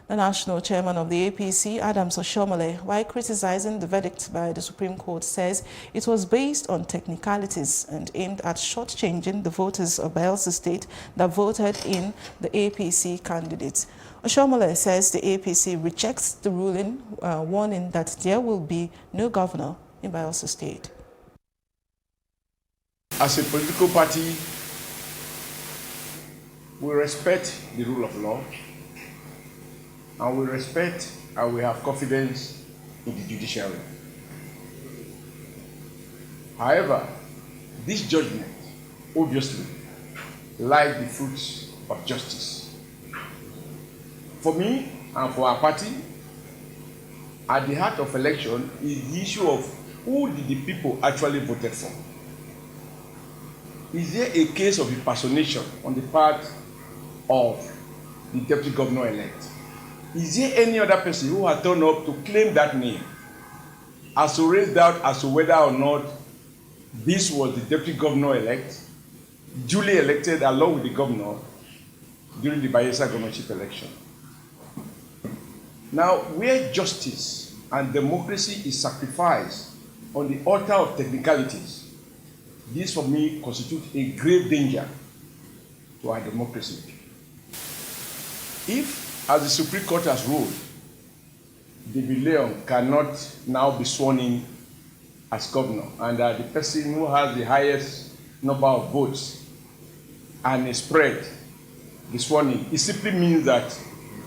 The national chairman of the APC, Adams Oshomole, while criticizing the verdict by the Supreme Court, says it was based on technicalities and aimed at shortchanging the voters of Bayelsa State that voted in the APC candidates. Oshomole says the APC rejects the ruling, warning that there will be no governor in Bayelsa State. As a political party, we respect the rule of law, and we respect and we have confidence in the judiciary. However, this judgment obviously lies the fruits of justice. For me and for our party, at the heart of election is the issue of who did the people actually voted for. Is there a case of impersonation on the part of the deputy governor-elect? Is there any other person who has turned up to claim that name as to raise doubt as to whether or not this was the deputy governor-elect duly elected along with the governor during the Bayelsa governorship election? Now, where justice and democracy is sacrificed on the altar of technicalities, this for me constitutes a grave danger to our democracy. If, as the Supreme Court has ruled, David Lion cannot now be sworn in as governor, and the person who has the highest number of votes and a spread be sworn in, it simply means that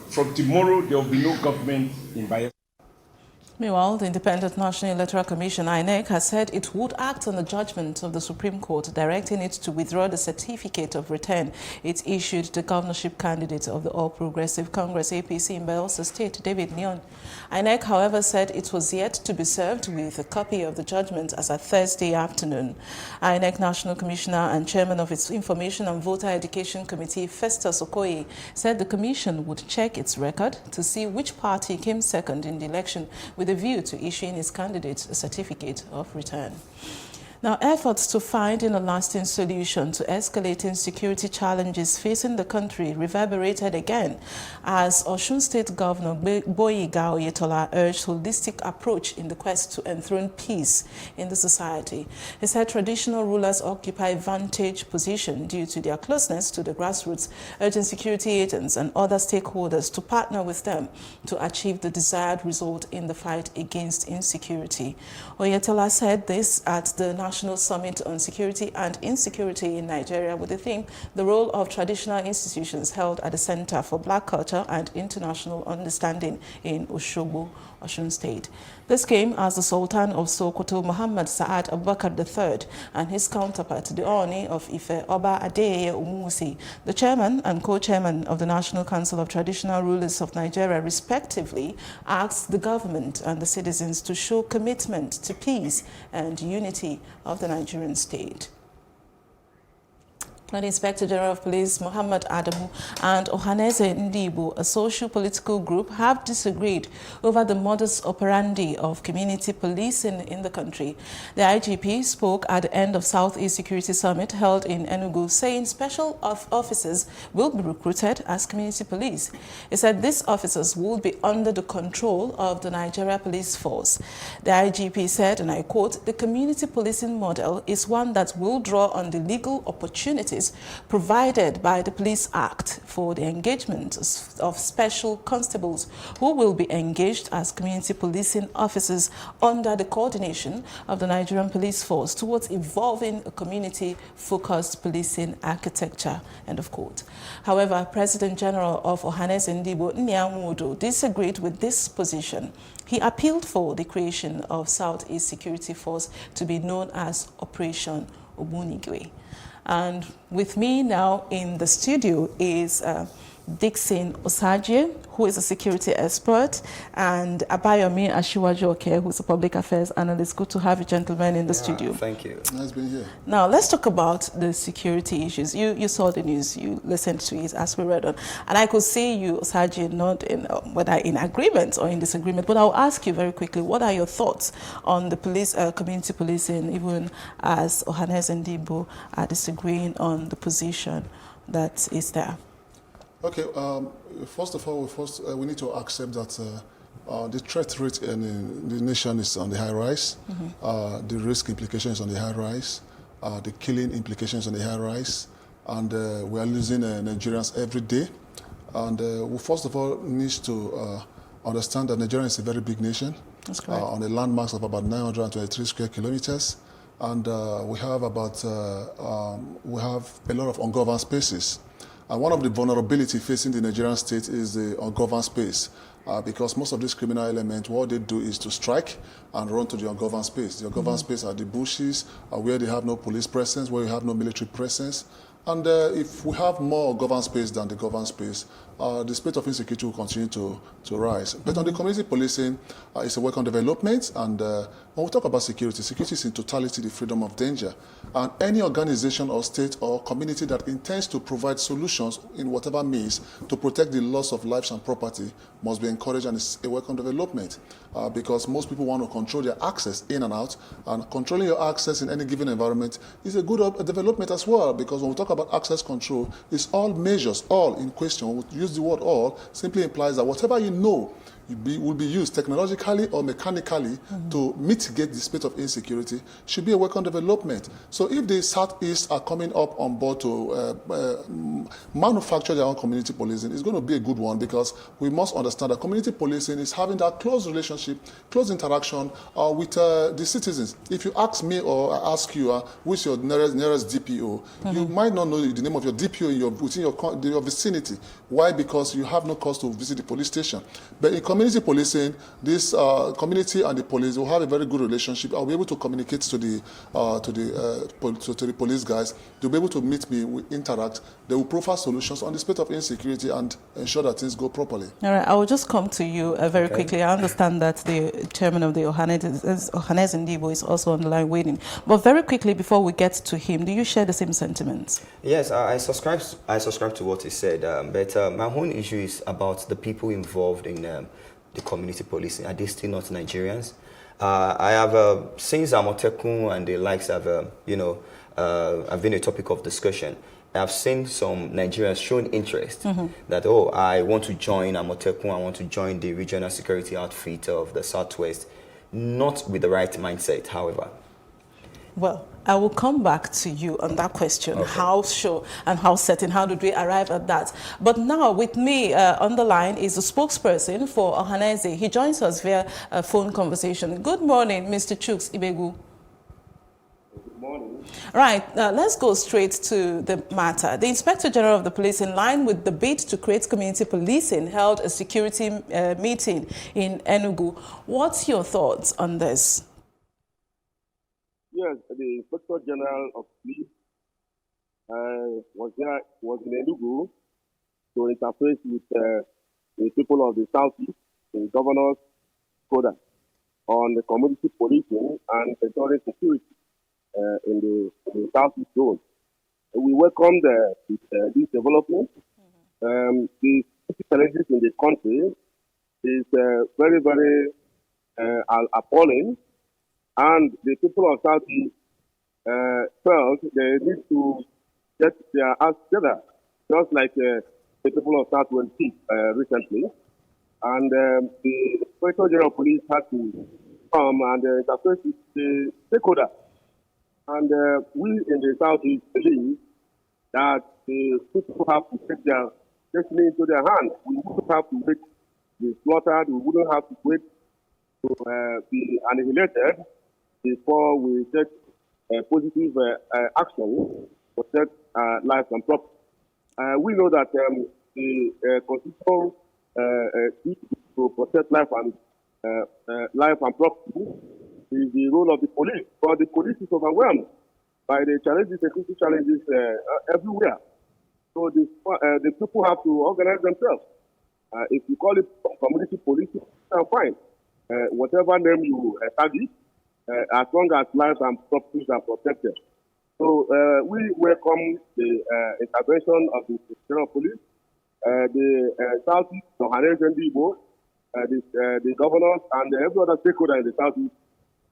from tomorrow there will be no government in Bayelsa. Meanwhile, the Independent National Electoral Commission, INEC, has said it would act on the judgment of the Supreme Court, directing it to withdraw the certificate of return it issued the governorship candidate of the All Progressive Congress APC in Bayelsa State, David Lion. INEC, however, said it was yet to be served with a copy of the judgment as at Thursday afternoon. INEC National Commissioner and Chairman of its Information and Voter Education Committee, Festus Okoye, said the commission would check its record to see which party came second in the election with a view to issuing its candidates a certificate of return. Now, efforts to finding a lasting solution to escalating security challenges facing the country reverberated again as Osun State Governor Oyetola urged holistic approach in the quest to enthrone peace in the society. He said traditional rulers occupy vantage position due to their closeness to the grassroots, urging security agents and other stakeholders to partner with them to achieve the desired result in the fight against insecurity. Oyetola said this at the National Summit on Security and Insecurity in Nigeria with the theme, the role of traditional institutions, held at the Center for Black Culture and International Understanding in Osogbo, Osun State. This came as the Sultan of Sokoto, Muhammad Sa'ad Abubakar III, and his counterpart, the Oni of Ife, Oba Adeyeye Umusi, the chairman and co-chairman of the National Council of Traditional Rulers of Nigeria, respectively, asked the government and the citizens to show commitment to peace and unity of the Nigerian state. The Inspector General of Police, Muhammad Adamu, and Ohaneze Ndibo, a social-political group, have disagreed over the modus operandi of community policing in the country. The IGP spoke at the end of Southeast Security Summit held in Enugu, saying special officers will be recruited as community police. He said these officers will be under the control of the Nigeria Police Force. The IGP said, and I quote, "The community policing model is one that will draw on the legal opportunities provided by the Police Act for the engagement of special constables who will be engaged as community policing officers under the coordination of the Nigerian Police Force towards evolving a community-focused policing architecture." End of quote. However, President General of Ohaneze Ndibo, Nyamudo, disagreed with this position. He appealed for the creation of Southeast Security Force to be known as Operation Ogbunigwe. And with me now in the studio is Dixon Osagie, who is a security expert, and Abayomi Ashiwajoke, who's a public affairs analyst. Good to have you gentlemen in the studio. Thank you. Nice being here. Now, let's talk about the security issues. You saw the news, you listened to it as we read on, and I could see you, Osagie, not in whether in agreement or in disagreement, but I'll ask you very quickly, what are your thoughts on the police, community policing, even as Ohaneze Ndibo are disagreeing on the position that is there? Okay, first of all, we need to accept that the threat rate in the nation is on the high rise. The risk implications on the high rise. The killing implications on the high rise. And we are losing Nigerians every day. And we first of all need to understand that Nigeria is a very big nation. That's correct. On a landmass of about 923 square kilometers. And we have we have a lot of ungoverned spaces. And one of the vulnerability facing the Nigerian state is the ungoverned space, because most of these criminal elements, what they do is to strike and run to the ungoverned space. The ungoverned space are the bushes, where they have no police presence, where you have no military presence. And if we have more governed space than the governed space, the state of insecurity will continue to rise. But on the community policing, it's a welcome development. And when we talk about security, security is in totality the freedom of danger. And any organization or state or community that intends to provide solutions in whatever means to protect the loss of lives and property must be encouraged, and it's a welcome development. Because most people want to control their access in and out, and controlling your access in any given environment is a good development as well, because when we talk about access control, it's all measures, all in question. We use the word all, simply implies that whatever you know will be used technologically or mechanically to mitigate the state of insecurity should be a welcome development. So if the Southeast are coming up on board to manufacture their own community policing, it's going to be a good one, because we must understand that community policing is having that close relationship, close interaction with the citizens. If you ask me or I ask you, which your nearest DPO, you might not know the name of your DPO within your vicinity. Why? Because you have no cause to visit the police station. But in community policing, this community and the police will have a very good relationship. I'll be able to communicate to the police guys. They'll be able to meet me, we interact. They will profile solutions on the state of insecurity and ensure that things go properly. All right, I will just come to you very quickly. I understand that the chairman of the Ohaneze Ndibo is also on the line waiting. But very quickly, before we get to him, do you share the same sentiments? Yes, I subscribe to what he said, but my own issue is about the people involved in the community policing. Are they still not Nigerians? I have, since Amotekun and the likes have, have been a topic of discussion, I've seen some Nigerians showing interest that, oh, I want to join Amotekun, I want to join the regional security outfit of the Southwest, not with the right mindset, however. Well, I will come back to you on that question. Okay. How sure and how certain, how did we arrive at that? But now with me on the line is a spokesperson for Ohaneze. He joins us via a phone conversation. Good morning, Mr. Chuks Ibegu. Good morning. Right, let's go straight to the matter. The Inspector General of the Police, in line with the bid to create community policing, held a security meeting in Enugu. What's your thoughts on this? Yes, the Inspector General of Police was in Enugu to interface with the people of the Southeast, the Governor's Coda, on the community policing and ensuring security in the Southeast zone. We welcome this development. The challenges in the country is very, very appalling. And the people of Southeast felt they need to get their acts together, just like the people of Southwest recently. And the Inspector General of Police had to come and interface with the stakeholder. And we in the Southeast believe that the people have to take their destiny into their hands. We wouldn't have to wait to be slaughtered. We wouldn't have to wait to be annihilated before we take positive action to protect life and property. We know that the constitutional duty to protect life and property is the role of the police, but the police is overwhelmed by the challenges, security challenges everywhere. So the people have to organize themselves. If you call it community policing, fine. Whatever name you establish, as long as lives and properties are protected. So we welcome the intervention of the General Police, the Southeast, the Ohaneze and Yobo, the governors, and every other stakeholder in the Southeast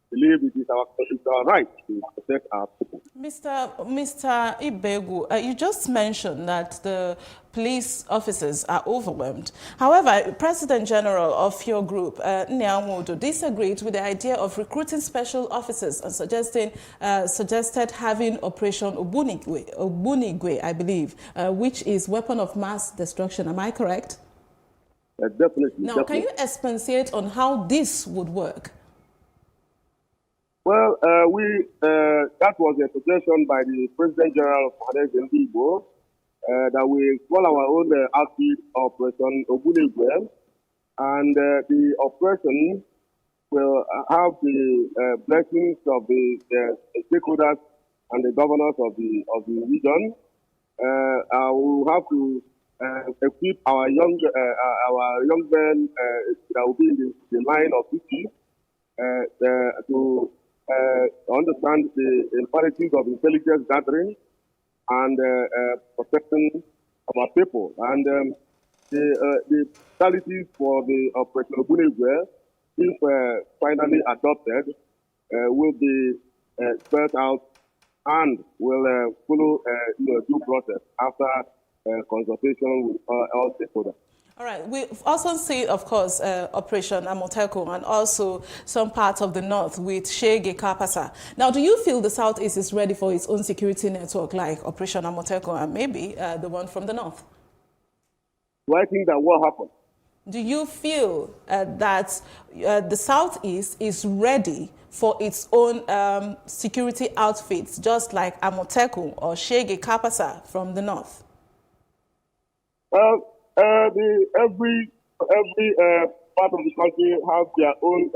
believe it is our right to protect our people. Mr. Ibegu, you just mentioned that the police officers are overwhelmed. However, President General of your group, Nyamudu, disagreed with the idea of recruiting special officers and suggested having Operation Obunigwe, I believe, which is weapon of mass destruction. Am I correct? Definitely. Now, can you expatiate on how this would work? Well, that was a suggestion by the President General of Ohaneze and Yobo that we call our own outfit Operation Obunigwe, and the operation will have the blessings of the stakeholders and the governors of the region. We will have to equip our young men that will be in the line of duty to understand the imperatives of intelligence gathering and protection of our people. And the modalities for the Operation Obunigwe, if finally adopted, will be spelled out and will follow due process after consultation with all stakeholders. All right. We've also seen, of course, Operation Amoteko and also some parts of the north with Shege Kapasa. Now, do you feel the Southeast is ready for its own security network like Operation Amoteko and maybe the one from the north? Do I think that what happened? Do you feel that the Southeast is ready for its own security outfits, just like Amoteko or Shege Kapasa from the north? Every part of the country have their own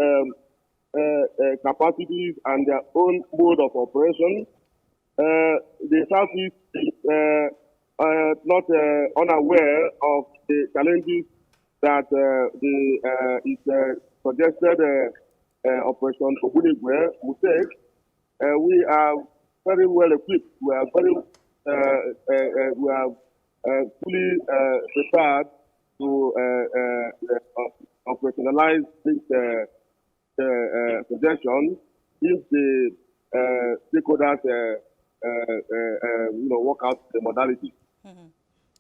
capacities and their own mode of operation. The Southeast is not unaware of the challenges that the suggested Operation Obunigwe will take. We are very well equipped. We are fully prepared to operationalize this suggestion if the stakeholders work out the modality.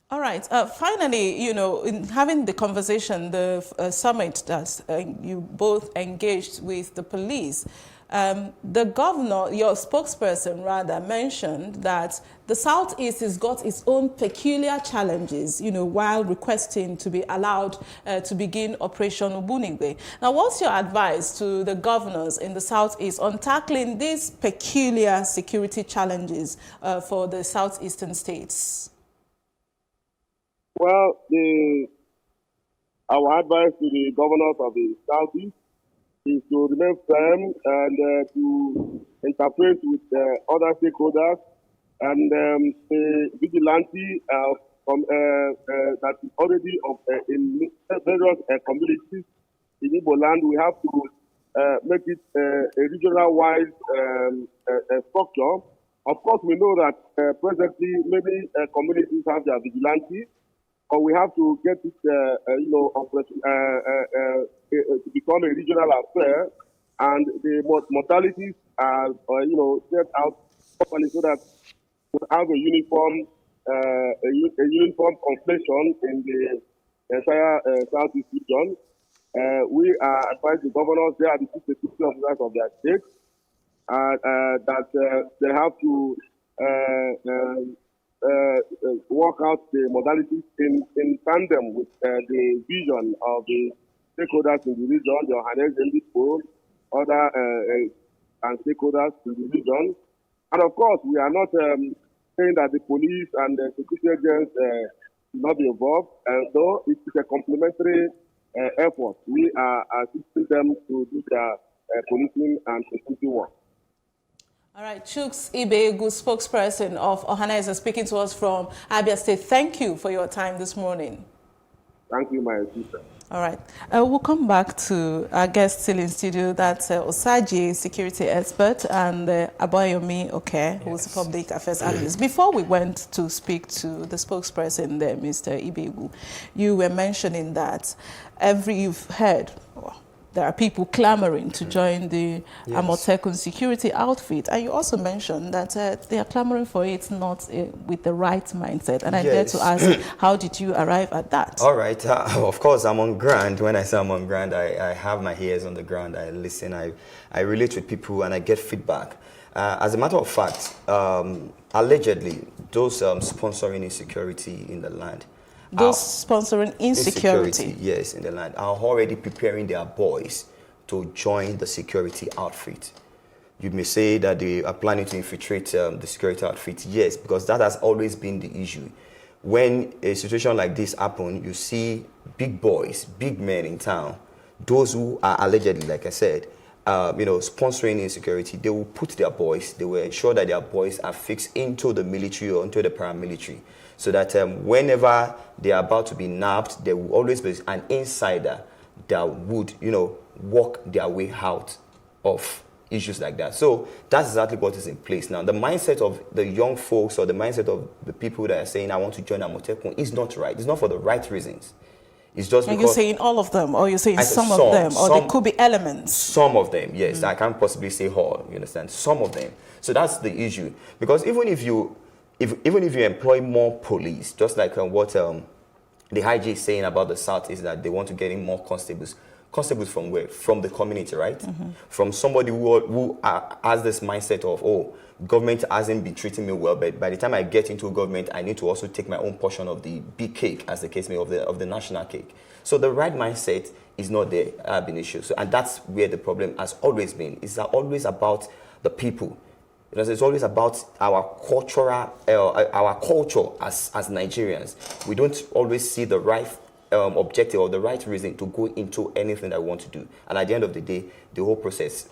All right. Finally, in having the conversation, the summit that you both engaged with the police, the governor, your spokesperson rather, mentioned that the Southeast has got its own peculiar challenges, while requesting to be allowed to begin Operation Ubunigwe. Now, what's your advice to the governors in the Southeast on tackling these peculiar security challenges for the Southeastern states? Well, our advice to the governors of the Southeast is to remain firm and to interface with other stakeholders and the vigilante that is already in various communities in Igbo land. We have to make it a regional-wide structure. Of course, we know that presently many communities have their vigilante, but we have to get it, to become a regional affair, and the modalities are, set out properly so that we have a uniform conflation in the entire Southeast region. We advise the governors, they are the chief security officers of their states, that they have to work out the modalities in tandem with the vision of the stakeholders in the region, the Ohanes in the pool, other and stakeholders in the region. And of course, we are not saying that the police and the security agents should not be involved, though it is a complementary effort. We are assisting them to do their policing and security work. All right, Chuks Ibegu, spokesperson of Ohanes, is speaking to us from Abia State. Thank you for your time this morning. Thank you, my sister. All right, we'll come back to our guest still in studio. That's Osaji, security expert, and Aboyomi Oke, who's a public affairs analyst. Before we went to speak to the spokesperson there, Mr. Ibegu, you were mentioning that you've heard, there are people clamoring to join the Amotekun security outfit. And you also mentioned that they are clamoring for it not with the right mindset. And I dare to ask, how did you arrive at that? All right. Of course, I'm on ground. When I say I'm on ground, I have my ears on the ground. I listen. I relate with people and I get feedback. As a matter of fact, allegedly, those sponsoring insecurity in the land, those sponsoring insecurity, yes, in the land, are already preparing their boys to join the security outfit. You may say that they are planning to infiltrate the security outfit. Yes, because that has always been the issue. When a situation like this happens, you see big boys, big men in town, those who are allegedly, like I said, sponsoring insecurity, they will put their boys, they will ensure that their boys are fixed into the military or into the paramilitary, so that whenever they are about to be nabbed, there will always be an insider that would, work their way out of issues like that. So that's exactly what is in place now. The mindset of the young folks or the mindset of the people that are saying, I want to join Amotekun, is not right. It's not for the right reasons. It's just because... Are you saying all of them, or you're saying some of them, or there could be elements? Some of them, yes. I can't possibly say all, you understand? Some of them. So that's the issue. Because even if you employ more police, just like what the IG is saying about the South, is that they want to get in more constables. Constables from where? From the community, right? From somebody who has this mindset of, oh, government hasn't been treating me well, but by the time I get into government, I need to also take my own portion of the big cake, as the case may be, of the national cake. So the right mindset is not there, been issue. So, and that's where the problem has always been. It's always about the people. It's always about our culture as Nigerians. We don't always see the right objective or the right reason to go into anything that we want to do. And at the end of the day, the whole process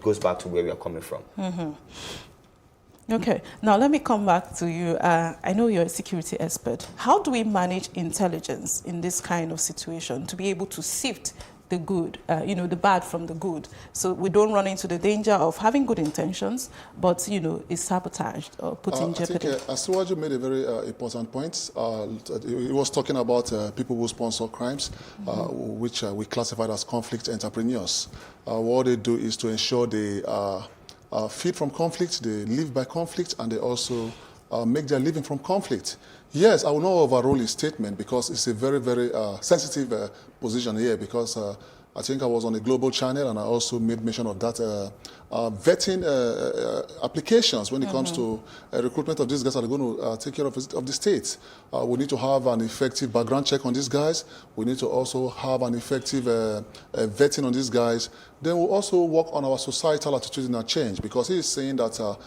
goes back to where we are coming from. Okay, now let me come back to you. I know you're a security expert. How do we manage intelligence in this kind of situation to be able to sift the good, the bad from the good. So we don't run into the danger of having good intentions, but, it's sabotaged or put in jeopardy. I think Asiwaju made a very important point. He was talking about people who sponsor crimes, which we classified as conflict entrepreneurs. What they do is to ensure they feed from conflict, they live by conflict, and they also make their living from conflict. Yes, I will not overrule his statement because it's a very, very sensitive position here because I think I was on a global channel and I also made mention of that vetting applications when it comes to recruitment of these guys that are going to take care of the state. We need to have an effective background check on these guys. We need to also have an effective vetting on these guys. Then we'll also work on our societal attitudinal change because he is saying that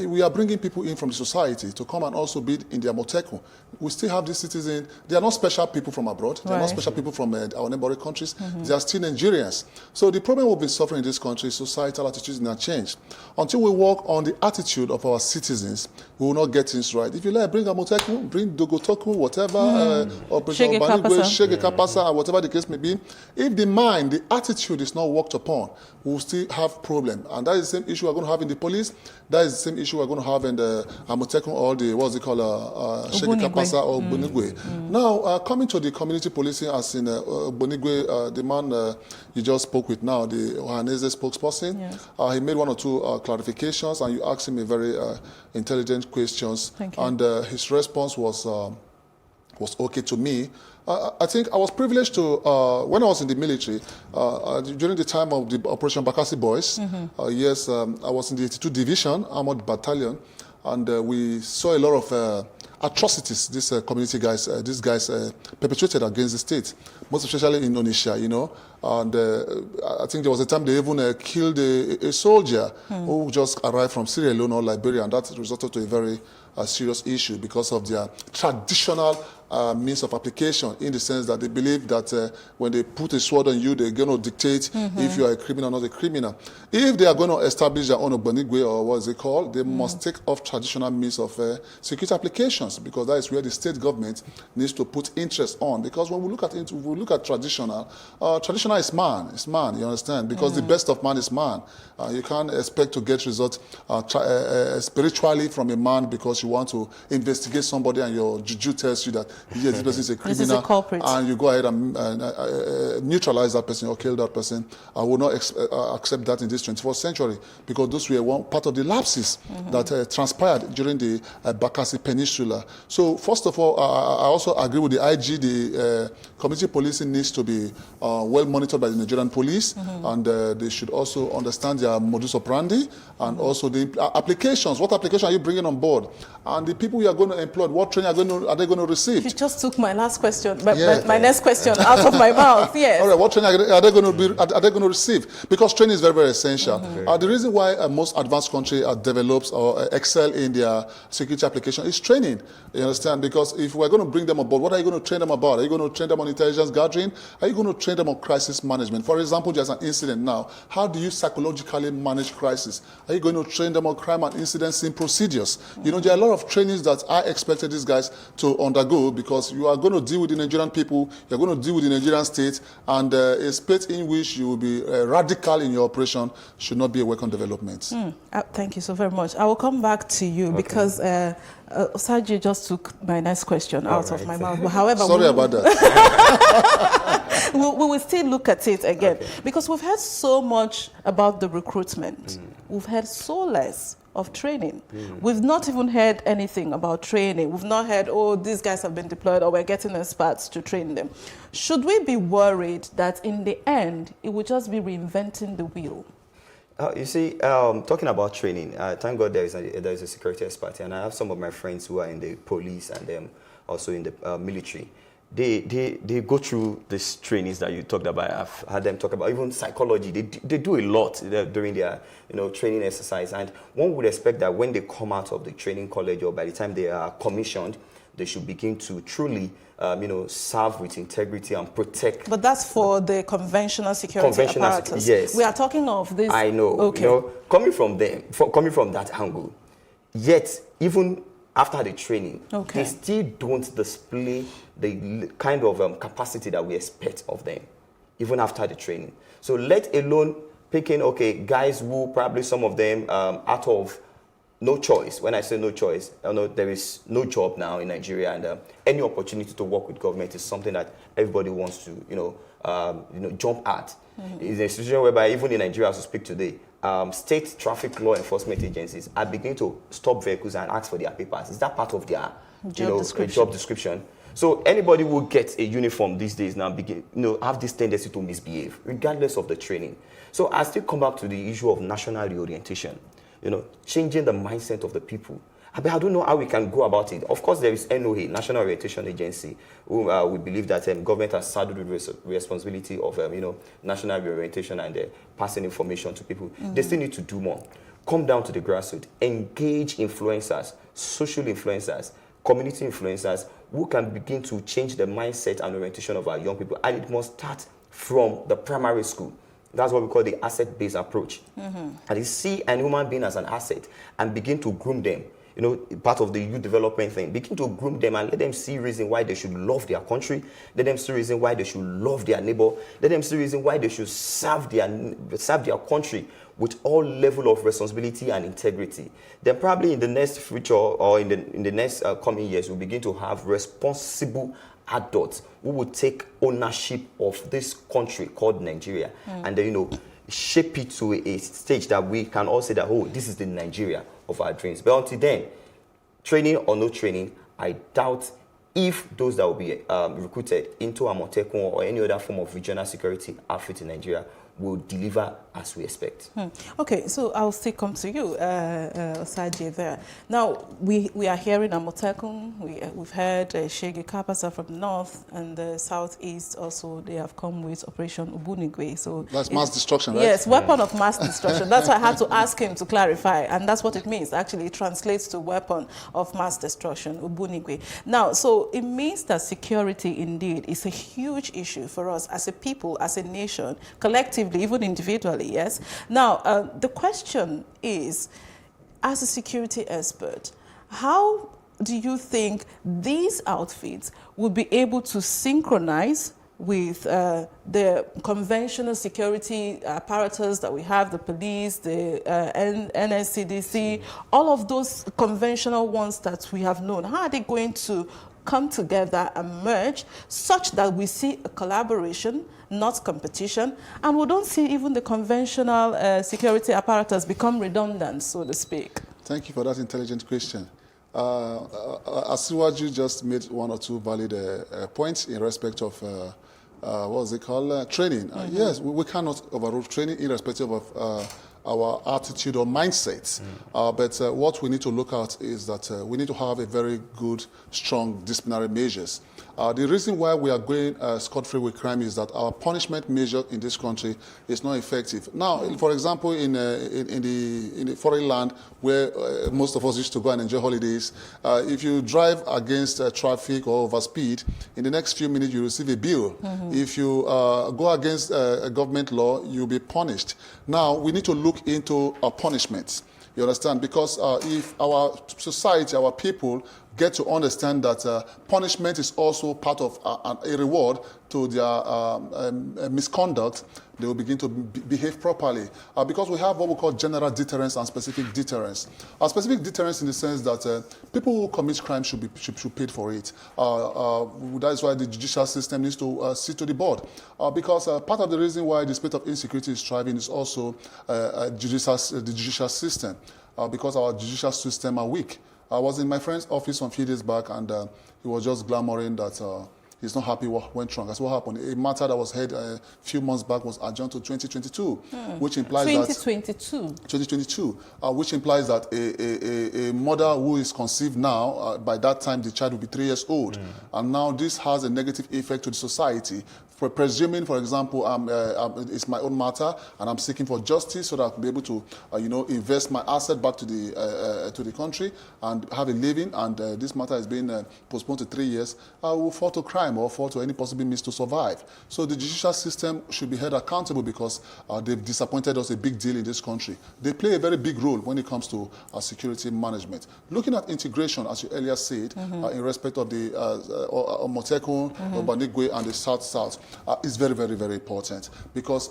we are bringing people in from the society to come and also be in their moteku. We still have these citizens. They are not special people from abroad. They are not special people from our neighboring countries. They are still Nigerians. So the problem we've been suffering in this country is societal attitudinal change. Until we work on the attitude of our citizens, we will not get things right. If you like, bring a moteku, bring dogotoku, whatever, Operation Banigwe, Shege Kapasa, and whatever the case may be. If the mind, the attitude is not worked upon, we will still have problem. And that is the same issue we're going to have in the police. That is the same issue we're going to have in the Amotekun or the, what's it called, Shege Kapasa or Bonigwe. Now, coming to the community policing as in Bonigwe, the man you just spoke with now, the Ohanese spokesperson, he made one or two clarifications and you asked him a very intelligent questions. And his response was okay to me. I think I was privileged to, when I was in the military, during the time of the Operation Bakassi Boys, yes, I was in the 82 Division, Armored Battalion, and we saw a lot of atrocities these community guys, these guys perpetrated against the state, most especially in Indonesia, And I think there was a time they even killed a soldier who just arrived from Sierra Leone or Liberia, and that resulted to a very serious issue because of their traditional means of application, in the sense that they believe that when they put a sword on you, they're going to dictate if you are a criminal or not a criminal. If they are going to establish their own Obanigwe, or what is it called, they must take off traditional means of security applications, because that is where the state government needs to put interest on. Because when we look at it, we look at traditional, traditional is man, you understand? Because the best of man is man. You can't expect to get results spiritually from a man because you want to investigate somebody and your juju tells you that yes, this person is a criminal, this is a culprit, and you go ahead and neutralize that person or kill that person. I will not accept that in this 21st century, because those were one part of the lapses that transpired during the Bakassi Peninsula. So first of all, I also agree with the IG. The community policing needs to be well monitored by the Nigerian police, and they should also understand their modus operandi, and also the applications. What application are you bringing on board? And the people you are going to employ, what training are they going to receive? You just took my last question, my next question out of my mouth. Yes. All right. What training are they going to receive? Because training is very, very essential. The reason why most advanced countries develop or excel in their security application is training. You understand? Because if we're going to bring them on board, what are you going to train them about? Are you going to train them on intelligence gathering? Are you going to train them on crisis management? For example, there's an incident now. How do you psychologically manage crisis? Are you going to train them on crime and incident scene procedures? You know, there are a lot of trainings that I expected these guys to undergo, because you are going to deal with the Nigerian people, you're going to deal with the Nigerian state, and a state in which you will be radical in your operation should not be a welcome development. Thank you so very much. I will come back to you because Osaji just took my next question out of my mouth. But however, sorry about that. we will still look at it again, because we've heard so much about the recruitment. We've heard so less of training. We've not even heard anything about training. We've not heard, oh, these guys have been deployed, or we're getting experts to train them. Should we be worried that in the end, it will just be reinventing the wheel? You see, talking about training, thank God there is a security expert, and I have some of my friends who are in the police and also in the military. They go through these trainings that you talked about. I've had them talk about even psychology. They do a lot during their training exercise, and one would expect that when they come out of the training college, or by the time they are commissioned, they should begin to truly serve with integrity and protect. But that's for the conventional security apparatus. Yes. We are talking of this. I know. Okay. Coming from that angle, yet even after the training, they still don't display the kind of capacity that we expect of them. even after the training. So let alone picking, okay, guys who probably some of them out of no choice. When I say no choice, I know there is no job now in Nigeria, and any opportunity to work with government is something that everybody wants to, jump at. It's a situation whereby even in Nigeria, as we speak today, state traffic law enforcement agencies are beginning to stop vehicles and ask for their papers. Is that part of their job description? So anybody who gets a uniform these days now have this tendency to misbehave, regardless of the training. So I still come back to the issue of national reorientation. Changing the mindset of the people. I don't know how we can go about it. Of course, there is NOA, National Orientation Agency, who we believe that government has saddled with responsibility of national reorientation and passing information to people. They still need to do more. Come down to the grassroots, engage influencers, social influencers, community influencers, who can begin to change the mindset and orientation of our young people. And it must start from the primary school. That's what we call the asset-based approach. And you see an human being as an asset and begin to groom them. Part of the youth development thing. Begin to groom them and let them see reason why they should love their country. Let them see reason why they should love their neighbor. Let them see reason why they should serve their country with all level of responsibility and integrity. Then probably in the next future or in the next coming years, we'll begin to have responsible adults who will take ownership of this country called Nigeria and then, shape it to a stage that we can all say that, oh, this is the Nigeria of our dreams. But until then, training or no training, I doubt if those that will be recruited into Amotekun or any other form of regional security outfit in Nigeria will deliver as we expect. Okay, so I'll still come to you, Osaje there. Now, we are hearing Amotekun, we've heard Shege Kapasa from the north and the southeast also, they have come with Operation Ubunigwe. So that's mass destruction, right? Yes, weapon of mass destruction. That's why I had to ask him to clarify, and that's what it means. Actually, it translates to weapon of mass destruction, Ubunigwe. Now, so it means that security indeed is a huge issue for us as a people, as a nation, collectively, even individually, yes? Now, the question is, as a security expert, how do you think these outfits will be able to synchronize with the conventional security apparatus that we have, the police, the NSCDC, all of those conventional ones that we have known? How are they going to come together and merge such that we see a collaboration, not competition, and we don't see even the conventional security apparatus become redundant, so to speak? Thank you for that intelligent question. Asiwaju just made one or two valid points in respect of what was it called? Training. Yes, we cannot overrule training irrespective of our attitude or mindset. But what we need to look at is that we need to have a very good, strong disciplinary measures. The reason why we are going scot-free with crime is that our punishment measure in this country is not effective. Now, for example, in the foreign land where most of us used to go and enjoy holidays, if you drive against traffic or overspeed, in the next few minutes you receive a bill. If you go against a government law, you'll be punished. Now, we need to look into our punishments. You understand? Because if our society, our people get to understand that punishment is also part of a reward to their misconduct, they will begin to behave properly. Because we have what we call general deterrence and specific deterrence. Specific deterrence in the sense that people who commit crime should pay for it. That is why the judicial system needs to sit to the board. Because part of the reason why the state of insecurity is thriving is also the judicial system. Because our judicial system are weak. I was in my friend's office a few days back, and he was just glamoring that he's not happy what went wrong. That's what happened. A matter that was heard a few months back was adjourned to 2022, which implies 2022, which implies that a mother who is conceived now, by that time the child will be 3 years old, and now this has a negative effect to the society. Presuming, for example, it's my own matter, and I'm seeking for justice so that I can be able to, invest my asset back to the country and have a living. And this matter is being postponed to 3 years. I will fall to crime or fall to any possible means to survive. So the judicial system should be held accountable because they've disappointed us a big deal in this country. They play a very big role when it comes to security management. Looking at integration, as you earlier said, in respect of the Motekun, Obanigwe, and the South-South. is very, very, very important because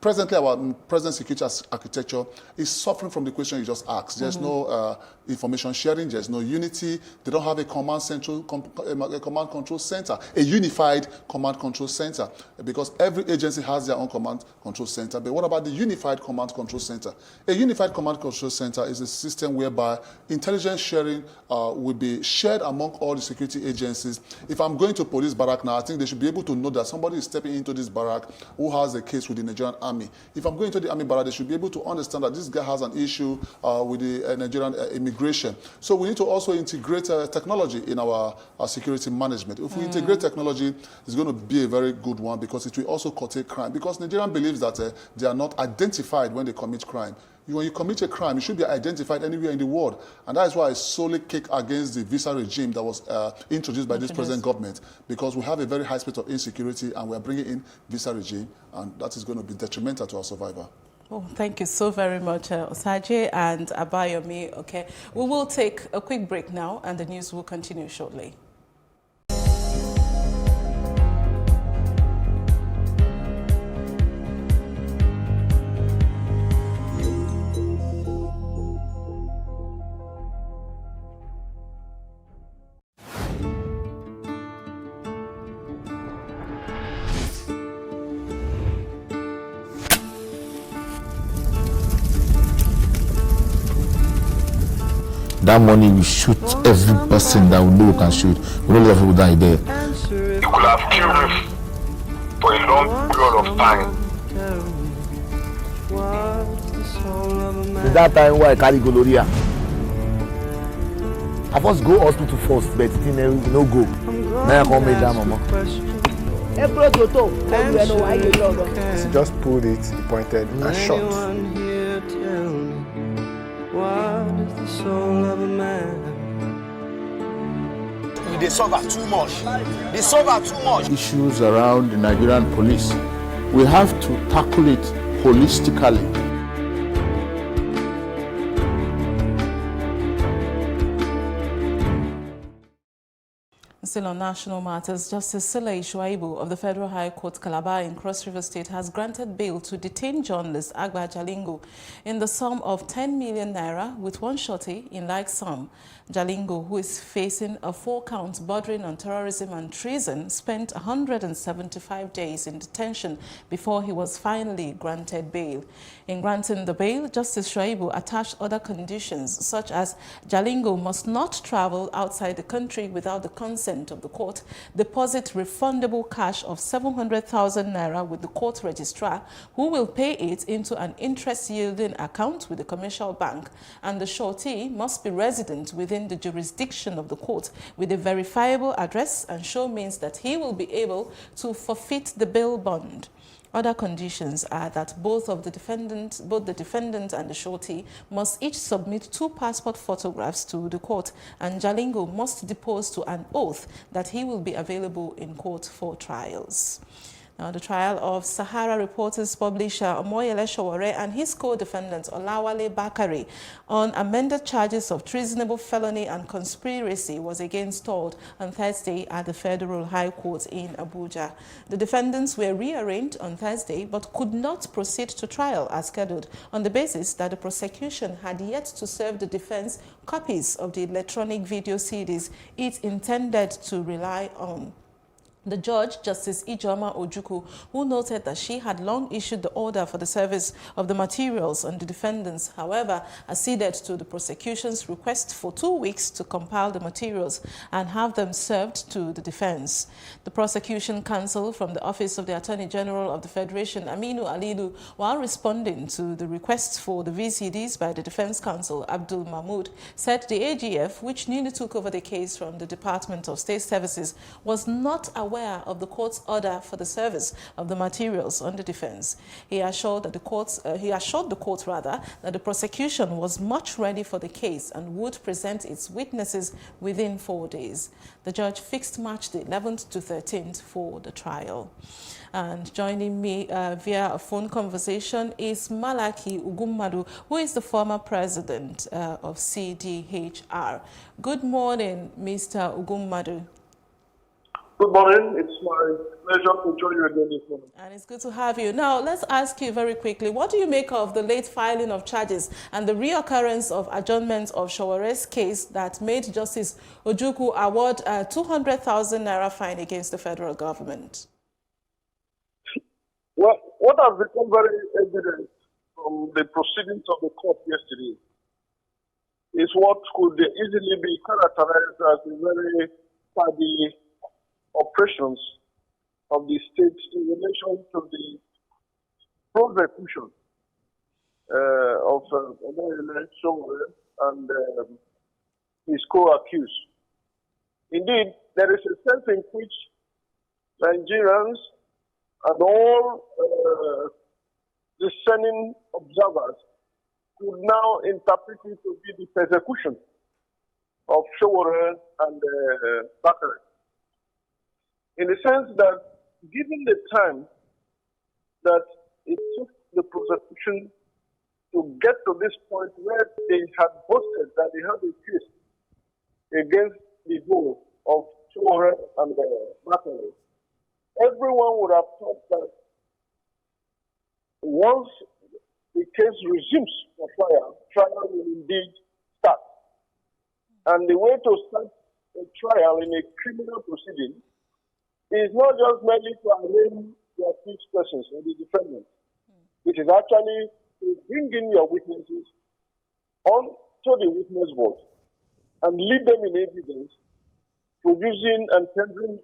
presently our present security architecture is suffering from the question you just asked. There's no information sharing, there's no unity. They don't have a command control center, a unified command control center, because every agency has their own command control center. But what about the unified command control center? A unified command control center is a system whereby intelligence sharing will be shared among all the security agencies. If I'm going to police barrack now, I think they should be able to know that somebody is stepping into this barrack who has a case with the Nigerian army. If I'm going to the army barrack, they should be able to understand that this guy has an issue with the Nigerian immigration. So we need to also integrate technology in our security management. If we integrate technology, it's going to be a very good one because it will also curtail crime. Because Nigerian believes that they are not identified when they commit crime. When you commit a crime, you should be identified anywhere in the world. And that is why I solely kick against the visa regime that was introduced by this present government, because we have a very high state of insecurity and we are bringing in visa regime, and that is going to be detrimental to our survival. Oh, thank you so very much, Osaje and Abayomi. Okay, we will take a quick break now and the news will continue shortly. That money will shoot every person that we know can shoot. We don't let people die there. You could have killed me for a long period of time. Is that time why I carry gonorrhea? I first go hospital first, but it no go. Now I come make that mama. He just pulled it, he pointed and shot. What is the soul of a man? They suffer too much. They suffer too much. Issues around the Nigerian police, we have to tackle it holistically. Still on national matters, Justice Sule Ishuaibu of the Federal High Court Calabar in Cross River State has granted bail to detained journalist Agba Jalingo in the sum of 10 million naira with one shorty in like sum. Jalingo, who is facing a 4-count bordering on terrorism and treason, spent 175 days in detention before he was finally granted bail. In granting the bail, Justice Shuaibu attached other conditions such as Jalingo must not travel outside the country without the consent of the court, deposit refundable cash of 700,000 naira with the court registrar, who will pay it into an interest-yielding account with the commercial bank, and the shorty must be resident within the jurisdiction of the court with a verifiable address and show means that he will be able to forfeit the bail bond. Other conditions are that both the defendant and the shorty must each submit 2 passport photographs to the court, and Jalingo must depose to an oath that he will be available in court for trials. Now, the trial of Sahara Reporters publisher Omoyele Sowore and his co-defendant Olawale Bakare on amended charges of treasonable felony and conspiracy was again stalled on Thursday at the Federal High Court in Abuja. The defendants were rearranged on Thursday but could not proceed to trial as scheduled on the basis that the prosecution had yet to serve the defense copies of the electronic video CDs it intended to rely on. The judge, Justice Ijoma Ojukwu, who noted that she had long issued the order for the service of the materials on the defendants, however, acceded to the prosecution's request for 2 weeks to compile the materials and have them served to the defense. The prosecution counsel from the Office of the Attorney General of the Federation, Aminu Alidu, while responding to the requests for the VCDs by the defense counsel, Abdul Mahmoud, said the AGF, which newly took over the case from the Department of State Services, was not aware of the court's order for the service of the materials on the defense. He assured the court that the prosecution was much ready for the case and would present its witnesses within 4 days. The judge fixed March the 11th to 13th for the trial. And joining me via a phone conversation is Malaki Ugummadu, who is the former president of CDHR. Good morning, Mr. Ugummadu. Good morning. It's my pleasure to join you again this morning. And it's good to have you. Now, let's ask you very quickly, what do you make of the late filing of charges and the reoccurrence of adjournment of Showare's case that made Justice Ojukwu award a 200,000 naira fine against the federal government? Well, what has become very evident from the proceedings of the court yesterday is what could easily be characterized as a very tardy operations of the state in relation to the prosecution of Showore and his co-accused. Indeed, there is a sense in which Nigerians and all discerning observers could now interpret it to be the persecution of Showore and Bakare. In the sense that, given the time that it took the prosecution to get to this point where they had boasted that they had a case against the goal of Showore and Bakare, everyone would have thought that once the case resumes for trial will indeed start. And the way to start a trial in a criminal proceeding is not just merely to arraign the accused persons or the defendant. It is actually to bring in your witnesses onto the witness board and lead them in evidence, producing and tendering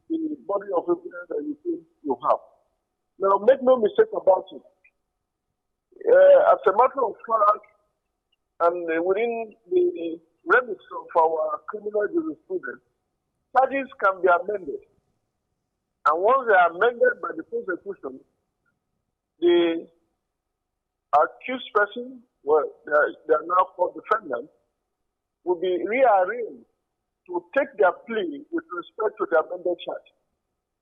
the body of evidence that you think you have. Now, make no mistake about it. As a matter of fact, and within the remits of our criminal jurisprudence, charges can be amended. And once they are amended by the prosecution, the accused person, well, they are now called defendants, will be rearranged to take their plea with respect to the amended charge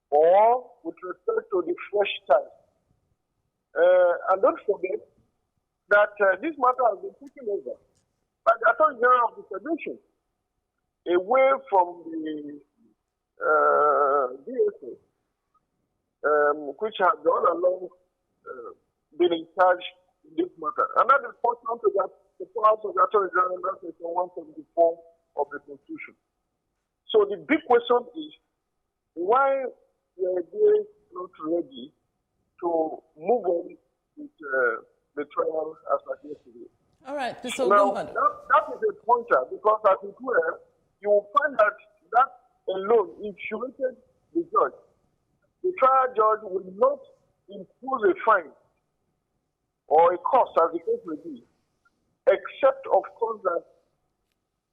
or with respect to the fresh charge. And don't forget that this matter has been taken over by the Attorney General of the Federation, away from the DSA, which has all along been in charge in this matter. And that is pursuant to that, the powers of the Attorney General under Section 174 of the Constitution. So the big question is, why were they not ready to move on with the trial as at yesterday? All right, so now, that is a pointer, because as it were, you will find that alone infuriated the judge. The trial judge will not impose a fine or a cost, as the case may be, except, of course, that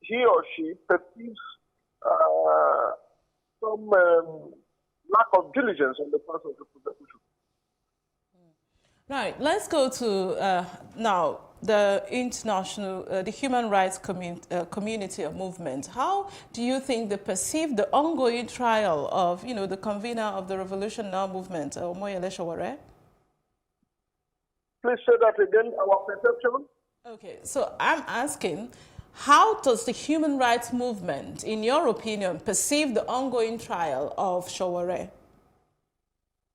he or she perceives some lack of diligence on the part of the prosecution. Right, let's go to now the international, the human rights community or movement. How do you think they perceive the ongoing trial of, the convener of the Revolution Now movement, Omoyele Sowore? Please say that again, our perception. Okay, so I'm asking, how does the human rights movement, in your opinion, perceive the ongoing trial of Sowore?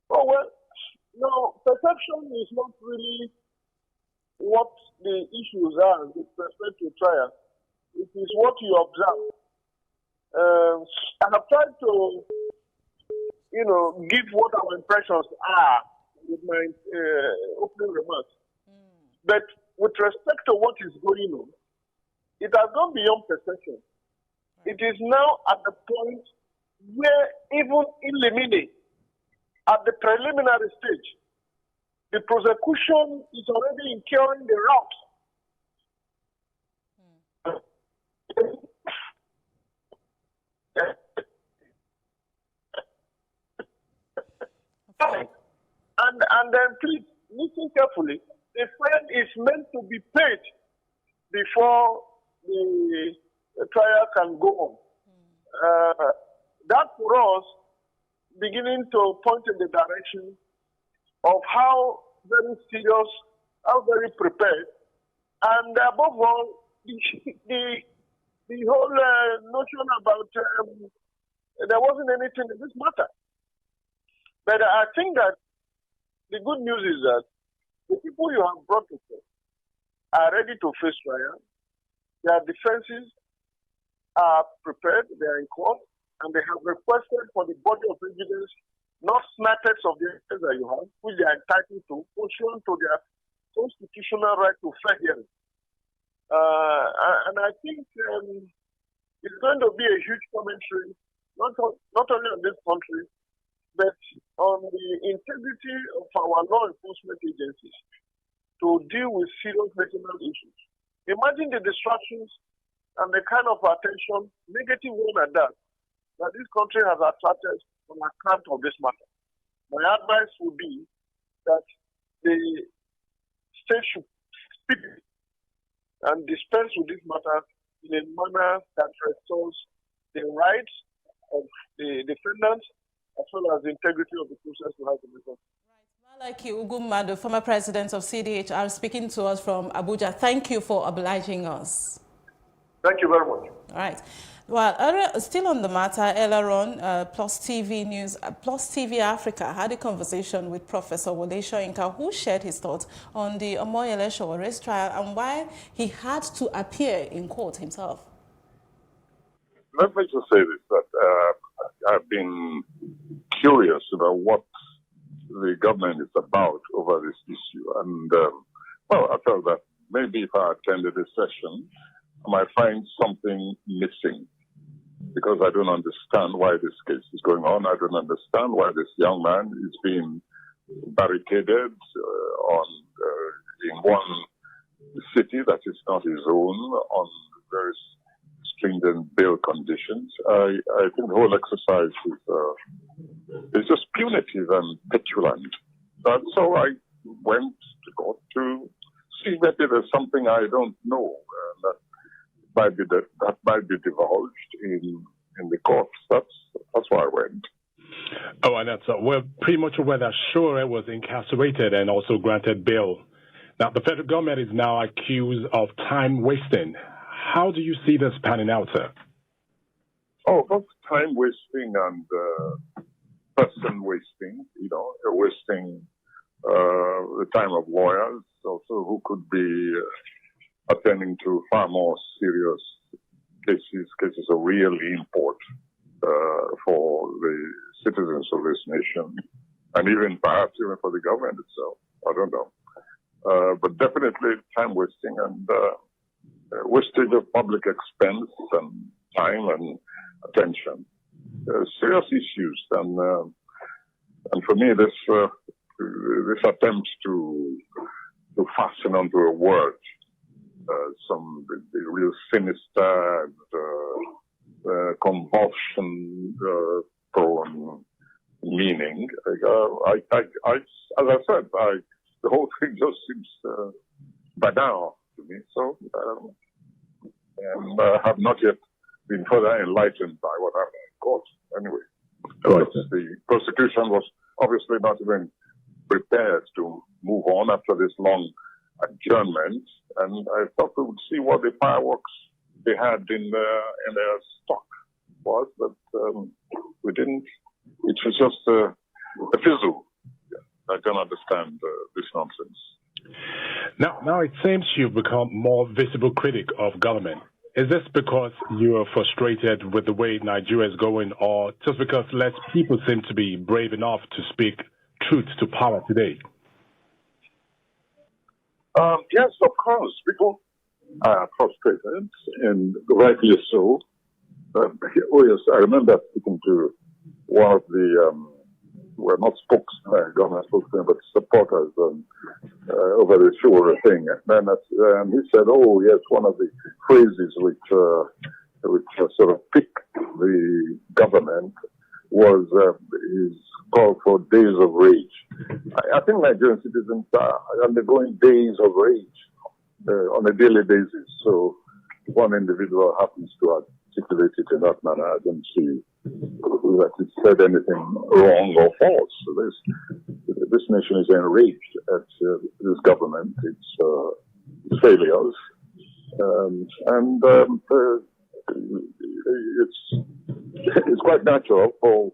Oh, well, no, perception is not really what the issues are with respect to trial. It is what you observe. I have tried to, give what our impressions are with my opening remarks. But with respect to what is going on, it has gone beyond perception. It is now at the point where even in limine, at the preliminary stage, the prosecution is already incurring the route. And then please listen carefully. The fine is meant to be paid before the trial can go on. That for us beginning to point in the direction of how very serious, how very prepared, and above all, the whole notion about there wasn't anything in this matter. But I think that the good news is that the people you have brought to court are ready to face trial. Their defenses are prepared, they are in court, and they have requested for the body of evidence, not snippets of the evidence that you have, which they are entitled to, pursuant to their constitutional right to fair hearing. And I think it's going to be a huge commentary, not only on this country, but on the integrity of our law enforcement agencies to deal with serious national issues. Imagine the distractions and the kind of attention, negative one at that this country has attracted on account of this matter. My advice would be that the state should speak and dispense with this matter in a manner that restores the rights of the defendants as well as the integrity of the process to have the result. Like you, Ugumma, the former president of CDH, are speaking to us from Abuja. Thank you for obliging us. Thank you very much. All right. Well, still on the matter, earlier on, Plus TV News, Plus TV Africa had a conversation with Professor Wole Soyinka, who shared his thoughts on the Omoyele Sowore trial and why he had to appear in court himself. Let me just say this, that I've been curious about what the government is about over this issue. And, well, I felt that maybe if I attended this session, I might find something missing, because I don't understand why this case is going on. I don't understand why this young man is being barricaded in one city that is not his own, on very stringent bail conditions. I think the whole exercise is just punitive and petulant. And so I went to court to see maybe there's something I don't know that might be divulged in the courts. That's why I went. Oh, and that's we're pretty much aware that Sowore was incarcerated and also granted bail. Now, the federal government is now accused of time wasting. How do you see this panning out, sir? Oh, both time wasting and person wasting. Wasting the time of lawyers, also who could be attending to far more serious cases of real import for the citizens of this nation, and perhaps even for the government itself. I don't know. But definitely time wasting and wastage of public expense and time and attention. Serious issues. And for me, this attempt to fasten onto a word some real sinister and convulsion prone meaning. As I said, the whole thing just seems banal to me. So, and I have not yet been further enlightened by what happened in court. Anyway, the prosecution was obviously not even prepared to move on after this long adjournment, and I thought we would see what the fireworks they had in their stock was, but we didn't. It was just a fizzle. I don't understand this nonsense. Now it seems you've become more visible critic of government. Is this because you are frustrated with the way Nigeria is going, or just because less people seem to be brave enough to speak truth to power today? Yes, of course. People are frustrated, and rightly so. Oh, yes, I remember speaking to one of the, well, not government spokesmen, but supporters over the Sowore thing. And he said, oh, yes, one of the phrases which sort of picked the government was his call for days of rage. I think Nigerian citizens are undergoing days of rage on a daily basis. So one individual happens to articulate it in that manner. I don't see that it said anything wrong or false. So this nation is enraged at this government, its failures, and it's quite natural for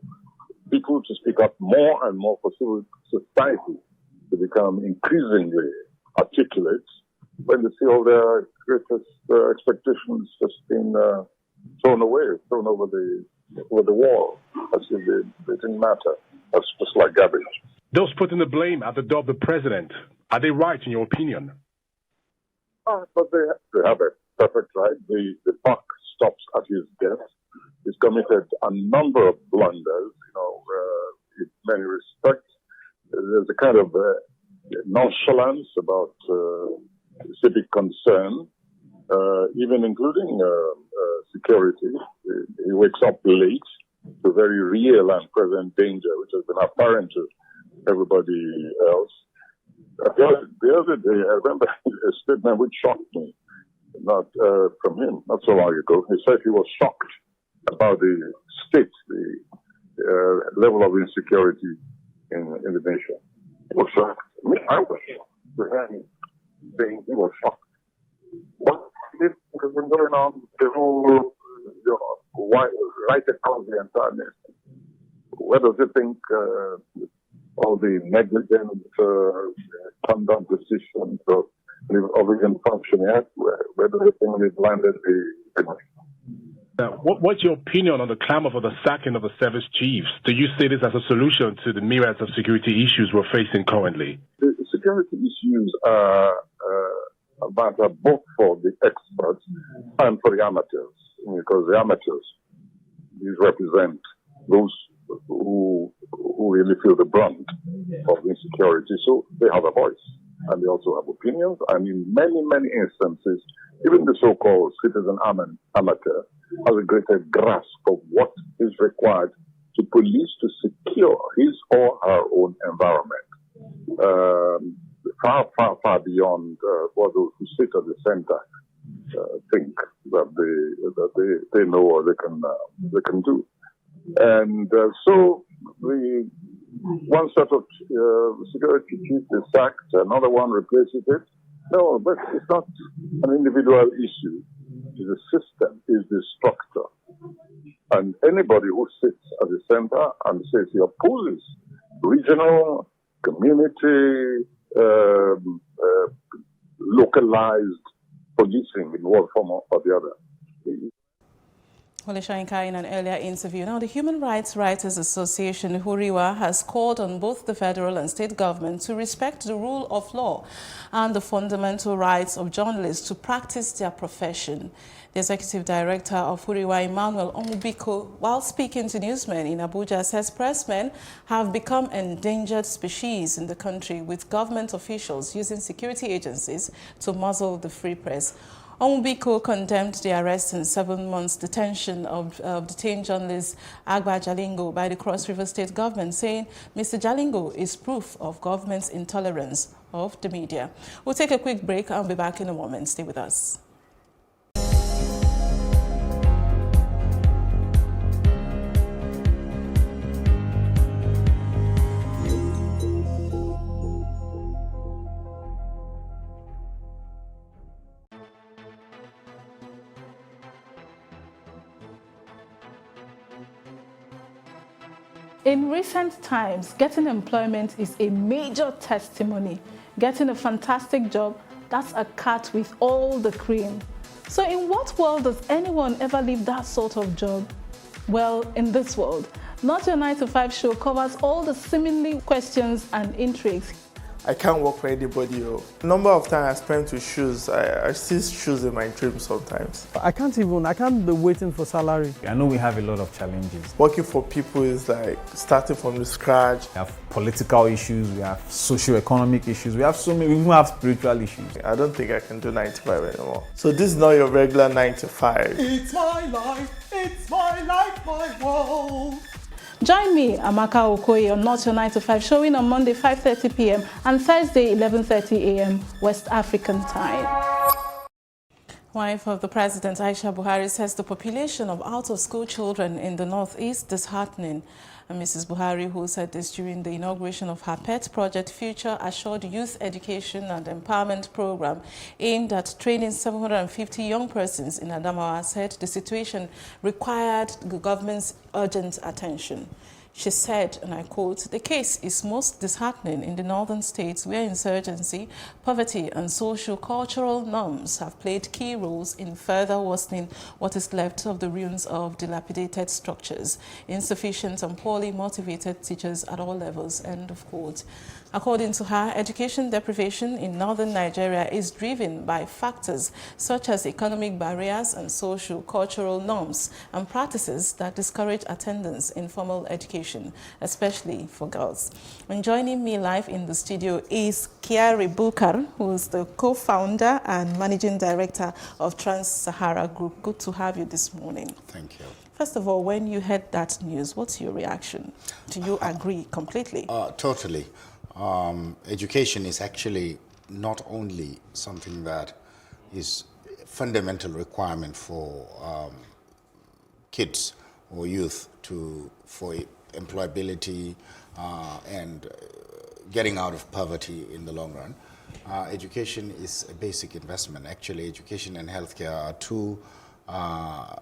people to speak up more and more for civil society to become increasingly articulate when they see all their greatest expectations just being thrown away, thrown over the wall, as if they didn't matter. That's just like garbage. Those putting the blame at the door of the president, are they right in your opinion? But they have a perfect right. The buck stops at his desk. He's committed a number of blunders, in many respects. There's a kind of nonchalance about civic concern, even including security. He wakes up late to very real and present danger, which has been apparent to everybody else. The other day, I remember a statement which shocked me, not from him, not so long ago. He said he was shocked about the state, the level of insecurity in the nation. He was shocked. I was shocked to hear him saying he was shocked. What this has been going on the whole, right across the entire nation? Where does he think all the negligent conduct decisions of the function yet? Where do you think we've landed the Now, what's your opinion on the clamor for the sacking of the service chiefs? Do you see this as a solution to the myriads of security issues we're facing currently? The security issues are a matter both for the experts and for the amateurs, because the amateurs, these represent those who really feel the brunt of insecurity. So they have a voice and they also have opinions. And in many, many instances, even the so-called citizen amateur has a greater grasp of what is required to police to secure his or her own environment. Far, far, far beyond what those who sit at the center think that they know or they can do. And so the one set of security chief is sacked, another one replaces it. No, but it's not an individual issue. It's a system, it's the structure. And anybody who sits at the center and says he opposes regional, community, localized policing in one form or the other. Wale Soyinka in an earlier interview. Now, the Human Rights Writers Association, HURIWA, has called on both the federal and state government to respect the rule of law and the fundamental rights of journalists to practice their profession. The executive director of HURIWA, Emmanuel Omubiko, while speaking to newsmen in Abuja, says pressmen have become endangered species in the country, with government officials using security agencies to muzzle the free press. Omubiko condemned the arrest and 7 months detention of detained journalist Agba Jalingo by the Cross River State government, saying Mr. Jalingo is proof of government's intolerance of the media. We'll take a quick break. I'll be back in a moment. Stay with us. In recent times, getting employment is a major testimony. Getting a fantastic job, that's a cut with all the cream. So in what world does anyone ever leave that sort of job? Well, in this world. Not Your 9 to 5 show covers all the seemingly questions and intrigues. I can't work for anybody. Number of times I spent with shoes, I see shoes in my dreams sometimes. I can't be waiting for salary. I know we have a lot of challenges. Working for people is like starting from the scratch. We have political issues, we have socio-economic issues, we even have spiritual issues. I don't think I can do 9 to 5 anymore. So this is not your regular 9 to 5. It's my life, my world. Join me, Amaka Okoye, on Not Your 9 to 5, showing on Monday 5:30 p.m. and Thursday 11:30 a.m. West African time. Wife of the President, Aisha Buhari, says the population of out-of-school children in the north is disheartening. And Mrs. Buhari, who said this during the inauguration of her pet project, Future Assured Youth Education and Empowerment Program, aimed at training 750 young persons in Adamawa, said the situation required the government's urgent attention. She said, and I quote, "The case is most disheartening in the northern states where insurgency, poverty and socio-cultural norms have played key roles in further worsening what is left of the ruins of dilapidated structures, insufficient and poorly motivated teachers at all levels," end of quote. According to her, education deprivation in northern Nigeria is driven by factors such as economic barriers and socio-cultural norms and practices that discourage attendance in formal education, especially for girls. And joining me live in the studio is Kiari Bukar, who is the co-founder and managing director of Trans-Sahara Group. Good to have you this morning. Thank you. First of all, when you heard that news, what's your reaction? Do you agree completely? Totally. Education is actually not only something that is a fundamental requirement for kids or youth for employability and getting out of poverty in the long run. Education is a basic investment. Actually, education and healthcare are two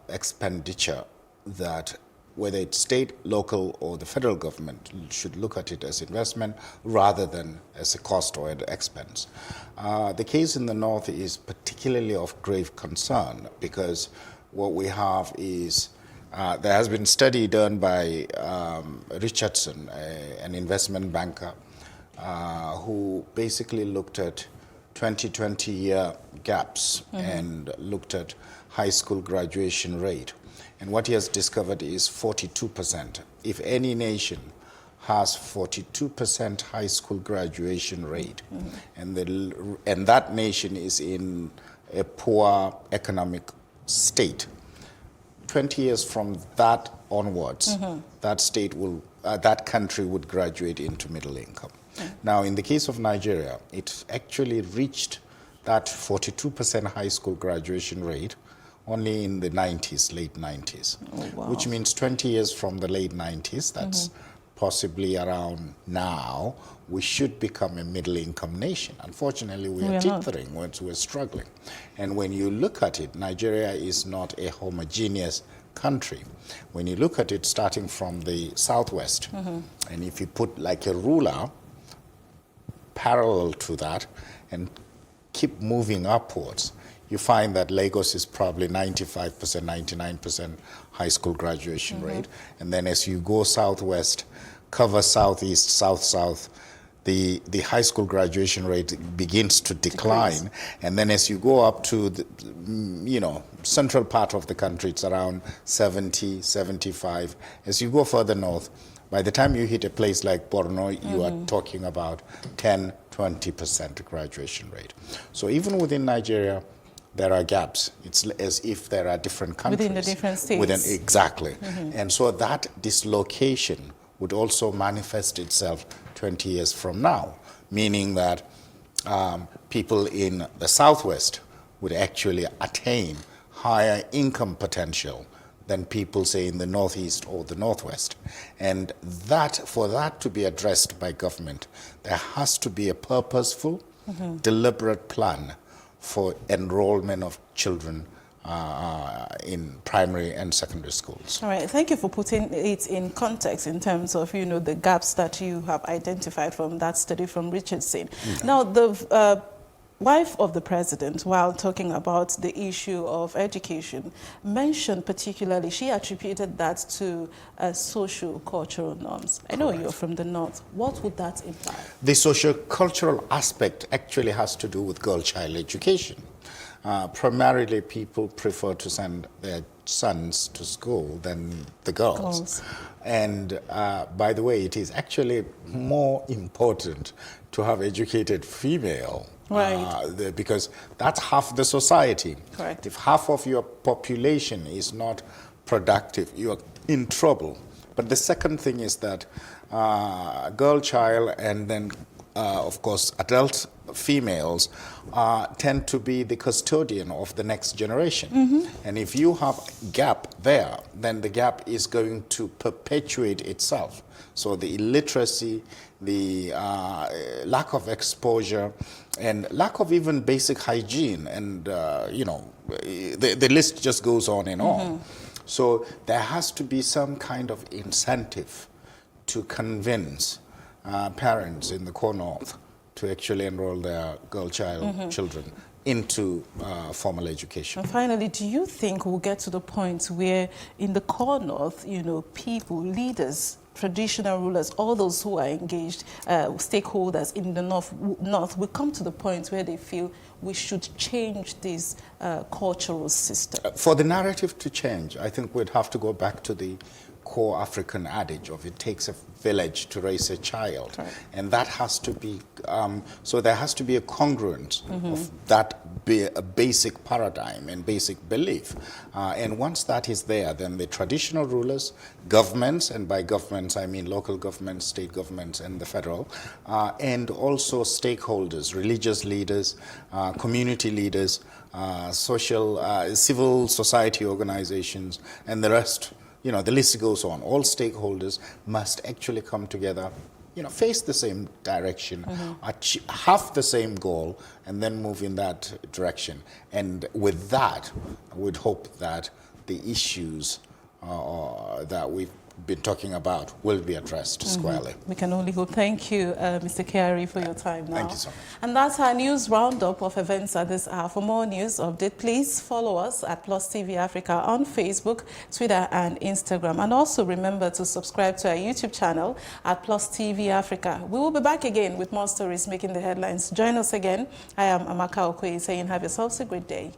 expenditure that, whether it's state, local, or the federal government, should look at it as investment rather than as a cost or an expense. The case in the north is particularly of grave concern because what we have is there has been a study done by Richardson, an investment banker, who basically looked at 20-20-year gaps and looked at high school graduation rate. And what he has discovered is 42%. If any nation has 42% high school graduation rate, and that nation is in a poor economic state, 20 years from that onwards, that state will, that country would graduate into middle income. Now, in the case of Nigeria, it actually reached that 42% high school graduation rate only in the 90s, late 90s, which means 20 years from the late 90s, that's possibly around now, we should become a middle-income nation. Unfortunately, we are teetering, we're struggling. And when you look at it, Nigeria is not a homogeneous country. When you look at it starting from the southwest, and if you put like a ruler parallel to that and keep moving upwards, you find that Lagos is probably 95%, 99% high school graduation rate. And then as you go southwest, cover southeast, south-south, the high school graduation rate begins to decline. And then as you go up to the central part of the country, it's around 70, 75. As you go further north, by the time you hit a place like Burna, you are talking about 10, 20% graduation rate. So even within Nigeria, there are gaps. It's as if there are different countries. Within the different states. Exactly. And so that dislocation would also manifest itself 20 years from now, meaning that people in the southwest would actually attain higher income potential than people, say, in the northeast or the northwest. And that, for that to be addressed by government, there has to be a purposeful, deliberate plan for enrollment of children in primary and secondary schools. All right, thank you for putting it in context in terms of, the gaps that you have identified from that study from Richardson. Now, the wife of the president, while talking about the issue of education, mentioned particularly, she attributed that to socio-cultural norms. I know you're from the north. What would that imply? The socio-cultural aspect actually has to do with girl-child education. Primarily, people prefer to send their sons to school than the girls. And by the way, it is actually more important to have educated female. Because that's half the society. Correct. If half of your population is not productive, you are in trouble. But the second thing is that girl child and then, of course, adult females tend to be the custodian of the next generation. And if you have gap there, then the gap is going to perpetuate itself. So the illiteracy, the lack of exposure, and lack of even basic hygiene, and the list just goes on and on. So there has to be some kind of incentive to convince parents in the core north to actually enroll their children into formal education. And finally, do you think we'll get to the point where in the core north, people, leaders, traditional rulers, all those who are engaged, stakeholders in the north will come to the point where they feel we should change this cultural system? For the narrative to change, I think we'd have to go back to the core African adage of it takes a village to raise a child. Right. And that has to be, so there has to be a congruence of that a basic paradigm and basic belief. And once that is there, then the traditional rulers, governments, and by governments I mean local governments, state governments, and the federal, and also stakeholders, religious leaders, community leaders, civil society organizations, and the rest. The list goes on. All stakeholders must actually come together, face the same direction, have the same goal, and then move in that direction. And with that, I would hope that the issues that we've been talking about will be addressed squarely. We can only hope. Thank you, Mr. Kiari, for your time now. Thank you so much. And that's our news roundup of events at this hour. For more news update, please follow us at Plus TV Africa on Facebook, Twitter, and Instagram. And also remember to subscribe to our YouTube channel at Plus TV Africa. We will be back again with more stories making the headlines. Join us again. I am Amaka Okoye saying have yourselves a great day.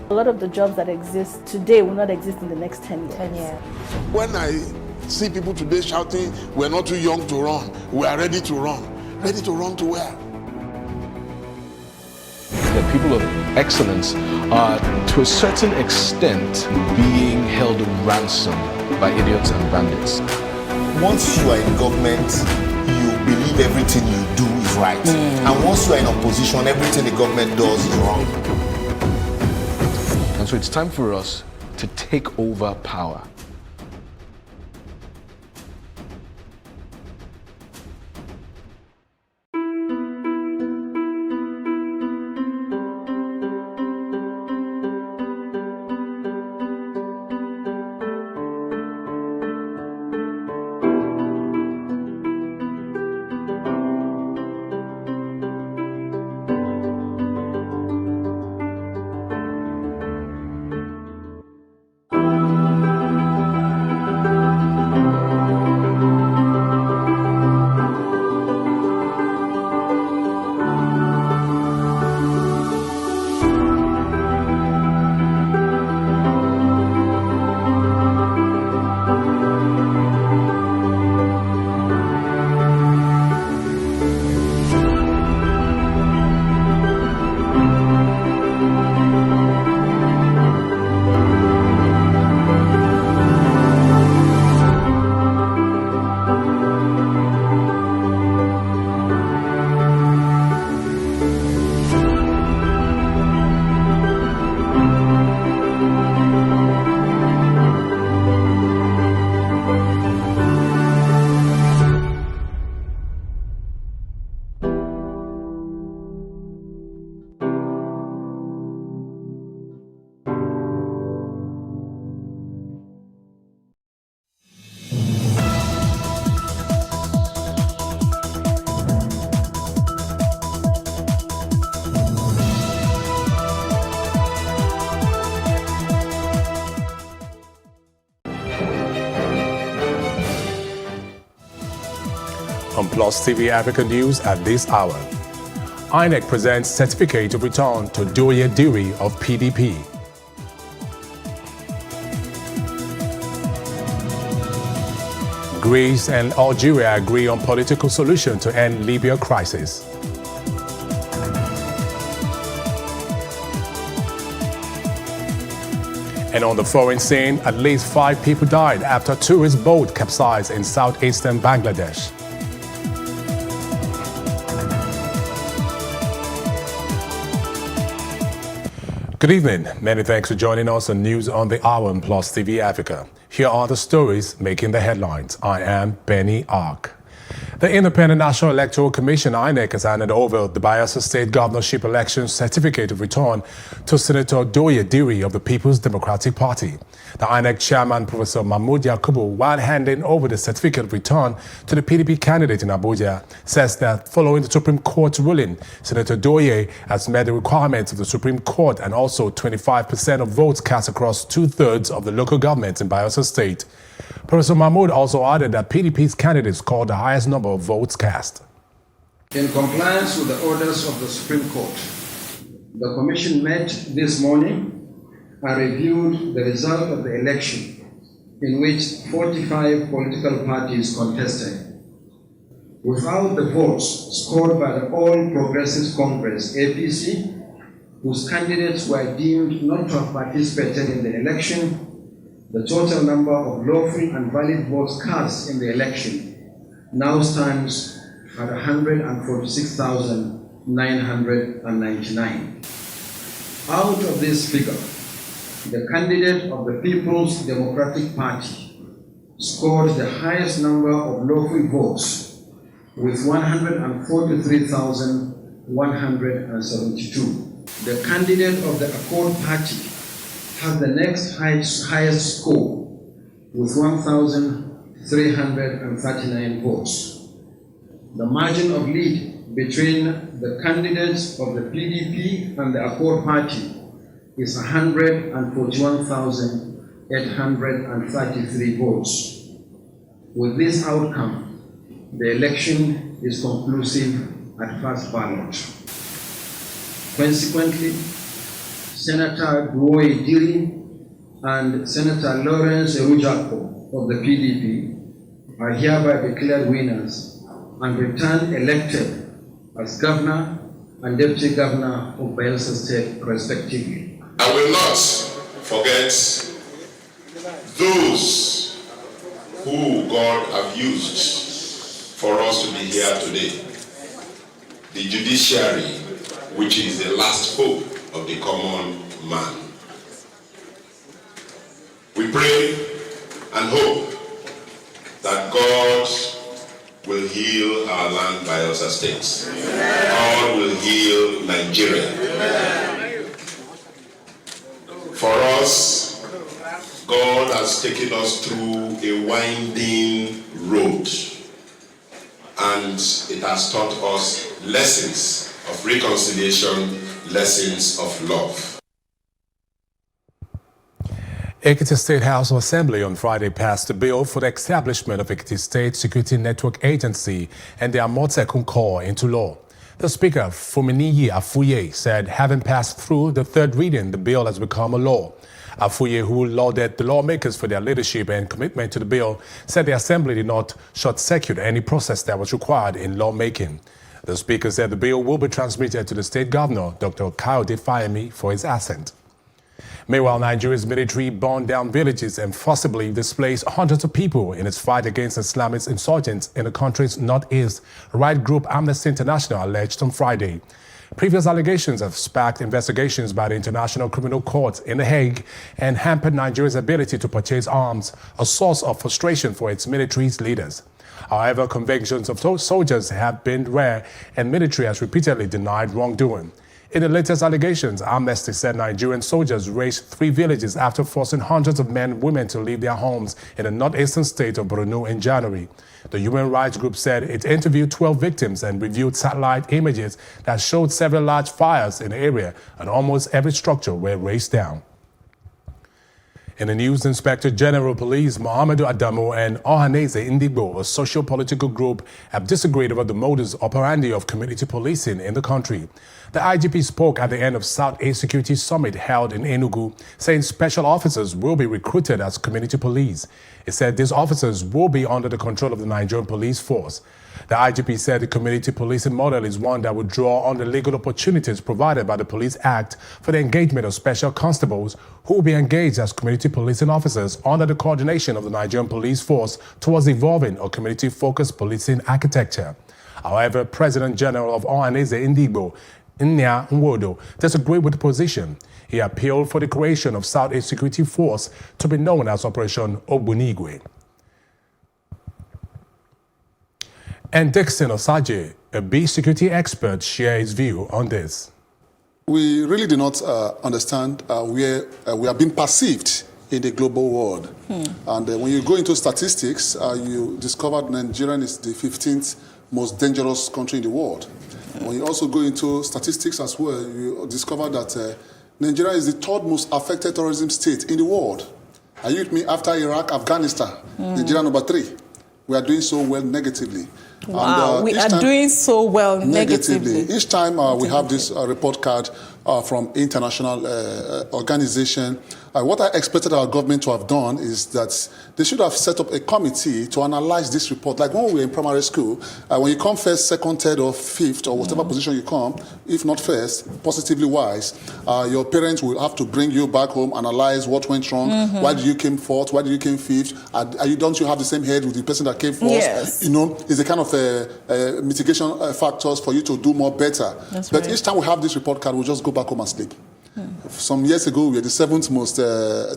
A lot of the jobs that exist today will not exist in the next 10 years. When I see people today shouting, we're not too young to run, we are ready to run. Ready to run to where? The people of excellence are, to a certain extent, being held ransom by idiots and bandits. Once you are in government, you believe everything you do is right. And once you are in opposition, everything the government does is wrong. And so it's time for us to take over power. Plus TV Africa News at this hour. INEC presents certificate of return to Doye Diri of PDP. Greece and Algeria agree on political solution to end Libya crisis. And on the foreign scene, at least 5 people died after a tourist boat capsized in southeastern Bangladesh. Good evening. Many thanks for joining us on News on the Hour on Plus TV Africa. Here are the stories making the headlines. I am Benny Ark. The Independent National Electoral Commission, INEC, has handed over the Bayelsa State Governorship Election Certificate of Return to Senator Doye Diri of the People's Democratic Party. The INEC chairman, Professor Mahmoud Yakubu, while handing over the certificate of return to the PDP candidate in Abuja, says that following the Supreme Court ruling, Senator Doye has met the requirements of the Supreme Court and also 25% of votes cast across 2/3 of the local governments in Bayelsa State. Professor Mahmoud also added that PDP's candidate scored the highest number of votes cast. In compliance with the orders of the Supreme Court, the Commission met this morning and reviewed the result of the election in which 45 political parties contested. Without the votes scored by the All Progressives Congress, APC, whose candidates were deemed not to have participated in the election, the total number of lawful and valid votes cast in the election now stands at 146,999. Out of this figure, the candidate of the People's Democratic Party scored the highest number of lawful votes with 143,172. The candidate of the Accord Party has the next highest score with 1,339 votes. The margin of lead between the candidates of the PDP and the Accord Party is 141,833 votes. With this outcome, the election is conclusive at first ballot. Consequently, Senator Doye Diri and Senator Lawrence Erujako of the PDP are hereby declared winners and returned elected as Governor and Deputy Governor of Bayelsa State, respectively. I will not forget those who God have used for us to be here today. The judiciary, which is the last hope of the common man. We pray and hope that God will heal our land, Bayelsa State. God will heal Nigeria. For us, God has taken us through a winding road, and it has taught us lessons of reconciliation, lessons of love. Ekiti State House of Assembly on Friday passed a bill for the establishment of Ekiti State Security Network Agency and the Amotekun Corps into law. The Speaker, Fuminiyi Afuye, said having passed through the third reading, the bill has become a law. Afuye, who lauded the lawmakers for their leadership and commitment to the bill, said the Assembly did not short-circuit any process that was required in lawmaking. The Speaker said the bill will be transmitted to the State Governor, Dr. Kayode Fayemi, for his assent. Meanwhile, Nigeria's military burned down villages and forcibly displaced hundreds of people in its fight against Islamist insurgents in the country's northeast, right group Amnesty International alleged on Friday. Previous allegations have sparked investigations by the International Criminal Court in The Hague and hampered Nigeria's ability to purchase arms, a source of frustration for its military's leaders. However, convictions of soldiers have been rare, and military has repeatedly denied wrongdoing. In the latest allegations, Amnesty said Nigerian soldiers razed 3 villages after forcing hundreds of men and women to leave their homes in the northeastern state of Burna in January. The human rights group said it interviewed 12 victims and reviewed satellite images that showed several large fires in the area, and almost every structure were razed down. In the news, Inspector General Police Muhammadu Adamu and Ohaneze Indigbo, a socio-political group, have disagreed over the modus operandi of community policing in the country. The IGP spoke at the end of South A Security Summit held in Enugu, saying special officers will be recruited as community police. He said these officers will be under the control of the Nigerian police force. The IGP said the community policing model is one that would draw on the legal opportunities provided by the Police Act for the engagement of special constables who will be engaged as community policing officers under the coordination of the Nigerian police force towards evolving a community-focused policing architecture. However, President General of Ohaneze Indigbo, Nya Nwodo, disagreed with the position. He appealed for the creation of South East Security Force to be known as Operation Ogbunigwe. And Dixon Osaje, a big security expert, shares his view on this. We really do not understand where we are being perceived in the global world. And when you go into statistics, you discover Nigeria is the 15th most dangerous country in the world. When you also go into statistics as well, you discover that Nigeria is the third most affected terrorism state in the world. Are you with me? After Iraq, Afghanistan, Nigeria number 3. We are doing so well negatively. Wow, we are doing so well negatively. Each time we have this report card from international organization, what I expected our government to have done is that they should have set up a committee to analyze this report. Like when we were in primary school, when you come first, second, third, or fifth, or whatever position you come, if not first, positively wise, your parents will have to bring you back home, analyze what went wrong, why did you came fourth, why did you came fifth, don't you have the same head with the person that came first? Yes. You know, it's a kind of mitigation factors for you to do more better. But each time we have this report card, we'll just go back home and sleep. Some years ago, we were the 7th most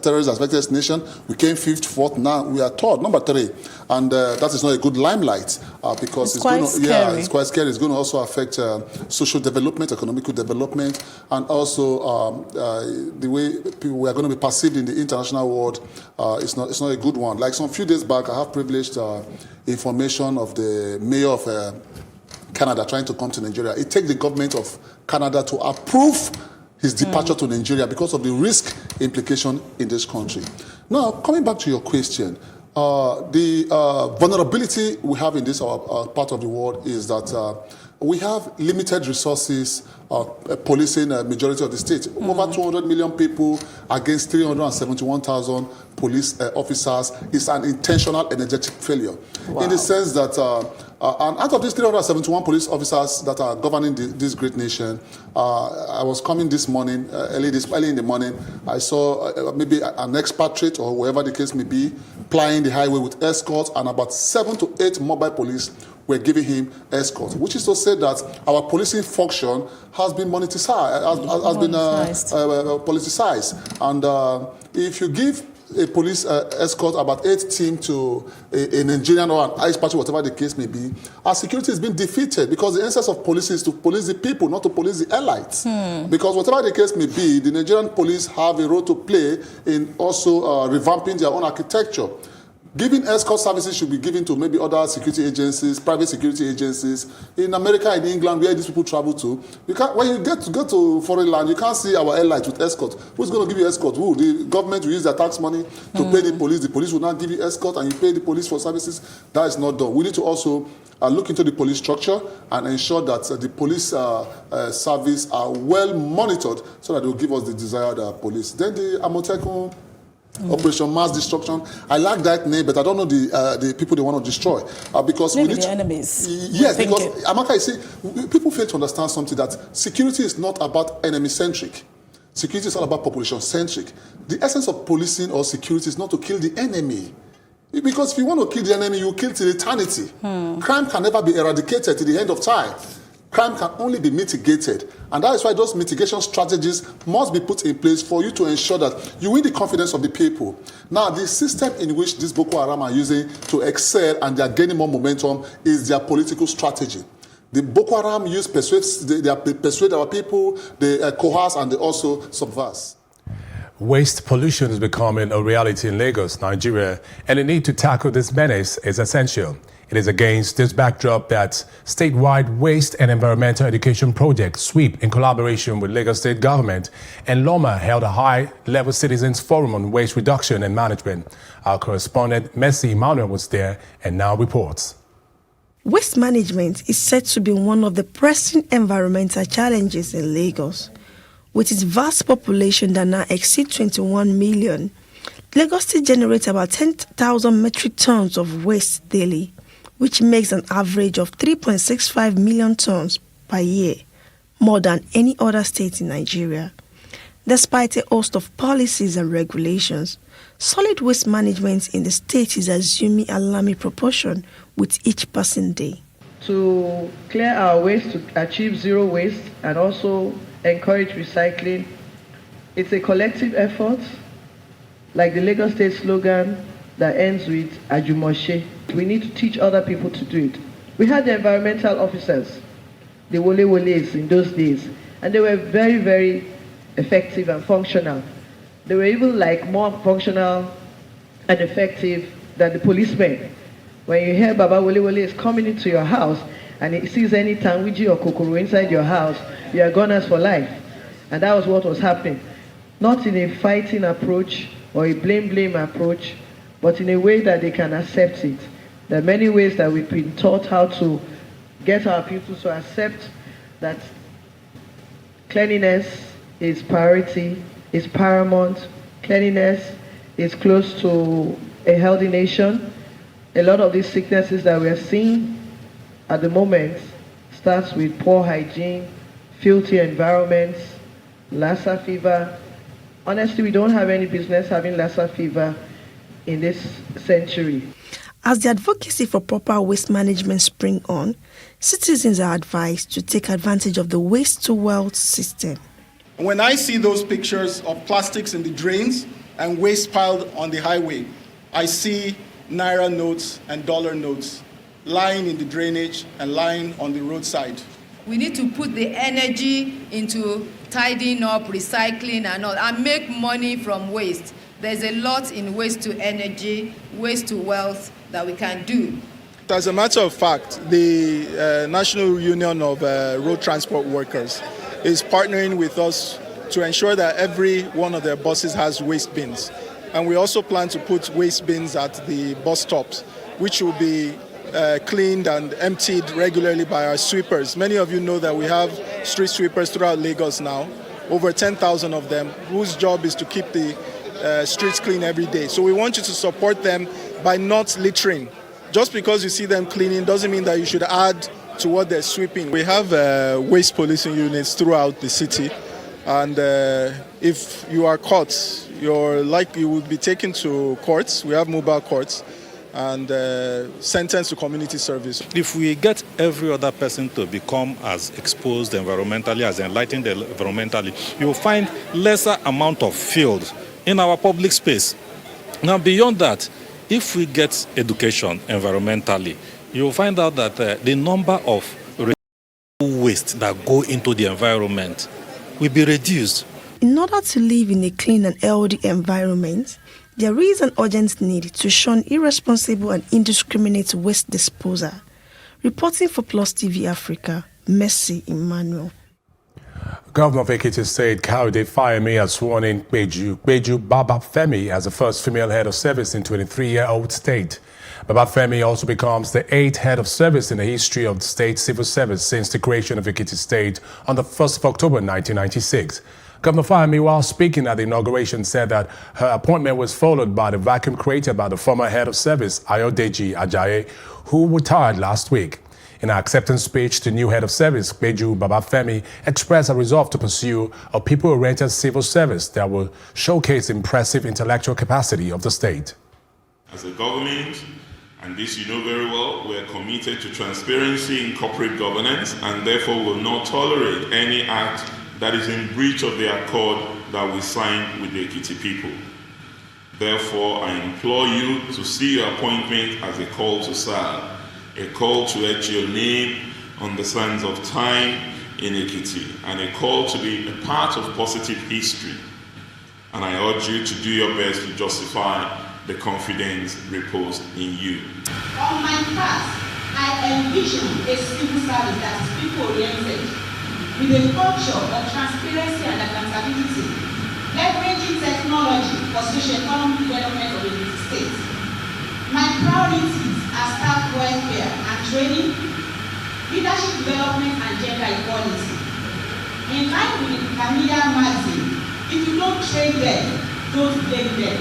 terrorist-affected nation. We came 5th, 4th. Now we are third, number 3. And that is not a good limelight because it's quite scary. Yeah, it's quite scary. It's going to also affect social development, economical development, and also the way we are going to be perceived in the international world. It's not a good one. Like some few days back, I have privileged information of the mayor of Canada trying to come to Nigeria. It takes the government of Canada to approve his departure to Nigeria because of the risk implication in this country. Now, coming back to your question, the vulnerability we have in this part of the world is that we have limited resources policing a majority of the state. Over 200 million people against 371,000 police officers is an intentional energetic failure. Wow. In the sense that, and out of these 371 police officers that are governing this great nation, I was coming this morning, early in the morning, I saw maybe an expatriate or whoever the case may be, plying the highway with escorts, and about 7 to 8 mobile police were giving him escort, which is to say that our policing function has been politicized. And if you give a police escort about 8 teams to a Nigerian or an ICE party, whatever the case may be, our security has been defeated because the essence of police is to police the people, not to police the elites. Because whatever the case may be, the Nigerian police have a role to play in also revamping their own architecture. Giving escort services should be given to maybe other security agencies, private security agencies. In America and England, where these people travel to, you can't, when you get to go to foreign land, you can't see our airlines with escort. Who's going to give you escort? Who? The government will use their tax money to pay the police. The police will not give you escort, and you pay the police for services. That is not done. We need to also look into the police structure and ensure that the police service are well monitored so that they will give us the desired police. Then the Amotekun Operation Mass Destruction. I like that name, but I don't know the people they want to destroy. Because maybe we need the enemies. Yes, because Amaka, you see, people fail to understand something, that security is not about enemy-centric. Security is all about population-centric. The essence of policing or security is not to kill the enemy. Because if you want to kill the enemy, you kill till eternity. Crime can never be eradicated till the end of time. Crime can only be mitigated. And that is why those mitigation strategies must be put in place for you to ensure that you win the confidence of the people. Now, the system in which this Boko Haram are using to excel and they are gaining more momentum is their political strategy. The Boko Haram they persuade our people, they coerce, and they also subvert. Waste pollution is becoming a reality in Lagos, Nigeria, and the need to tackle this menace is essential. It is against this backdrop that statewide waste and environmental education project SWEEP, in collaboration with Lagos State Government and LOMA, held a high-level citizens forum on waste reduction and management. Our correspondent Mercy Emmanuel was there and now reports. Waste management is said to be one of the pressing environmental challenges in Lagos. With its vast population that now exceeds 21 million, Lagos State generates about 10,000 metric tons of waste daily, which makes an average of 3.65 million tons per year, more than any other state in Nigeria. Despite a host of policies and regulations, solid waste management in the state is assuming alarming proportion with each passing day. To clear our waste, to achieve zero waste, and also encourage recycling, it's a collective effort, like the Lagos State slogan that ends with Ajumoshe. We need to teach other people to do it. We had the environmental officers, the Woles in those days, and they were very, very effective and functional. They were even more functional and effective than the policemen. When you hear Baba Wole is coming into your house and he sees any tanwiji or kokoro inside your house, you are gunners for life. And that was what was happening. Not in a fighting approach or a blame approach, but in a way that they can accept it. There are many ways that we've been taught how to get our people to accept that cleanliness is priority, is paramount. Cleanliness is close to a healthy nation. A lot of these sicknesses that we are seeing at the moment starts with poor hygiene, filthy environments, Lassa fever. Honestly, we don't have any business having Lassa fever in this century. As the advocacy for proper waste management spring on, citizens are advised to take advantage of the waste-to-wealth system. When I see those pictures of plastics in the drains and waste piled on the highway, I see Naira notes and dollar notes lying in the drainage and lying on the roadside. We need to put the energy into tidying up, recycling and all, and make money from waste. There's a lot in waste to energy, waste to wealth that we can do. As a matter of fact, the National Union of Road Transport Workers is partnering with us to ensure that every one of their buses has waste bins. And we also plan to put waste bins at the bus stops, which will be cleaned and emptied regularly by our sweepers. Many of you know that we have street sweepers throughout Lagos now, over 10,000 of them, whose job is to keep the streets clean every day. So we want you to support them by not littering. Just because you see them cleaning doesn't mean that you should add to what they're sweeping. We have waste policing units throughout the city, and if you are caught, you will be taken to courts. We have mobile courts, and sentenced to community service. If we get every other person to become as exposed environmentally, as enlightened environmentally, you will find lesser amount of field in our public space. Now, beyond that, if we get education environmentally, you will find out that the number of waste that go into the environment will be reduced. In order to live in a clean and healthy environment, there is an urgent need to shun irresponsible and indiscriminate waste disposal. Reporting for Plus TV Africa, Mercy Emmanuel. Governor of Ekiti State, Kayode Fayemi, has sworn in Beju Baba Femi as the first female head of service in 23-year-old state. Baba Femi also becomes the 8th head of service in the history of the state civil service since the creation of Ekiti State on the 1st of October 1996. Governor Fayemi, while speaking at the inauguration, said that her appointment was followed by the vacuum created by the former head of service, Ayodeji Ajayi, who retired last week. In her acceptance speech to new head of service, Beju Baba Femi expressed a resolve to pursue a people-oriented civil service that will showcase the impressive intellectual capacity of the state. As a government, and this you know very well, we are committed to transparency in corporate governance and therefore will not tolerate any act that is in breach of the accord that we signed with the Ekiti people. Therefore, I implore you to see your appointment as a call to serve, a call to etch your name on the sands of time in Ekiti, and a call to be a part of positive history. And I urge you to do your best to justify the confidence reposed in you. On my part, I envision a civil service that is people-oriented, with a culture of transparency and accountability, leveraging technology for socio-economic development of the state. My priorities are staff welfare and training, leadership development and gender equality. In line with the familiar maxim, if you don't train them, don't blame them.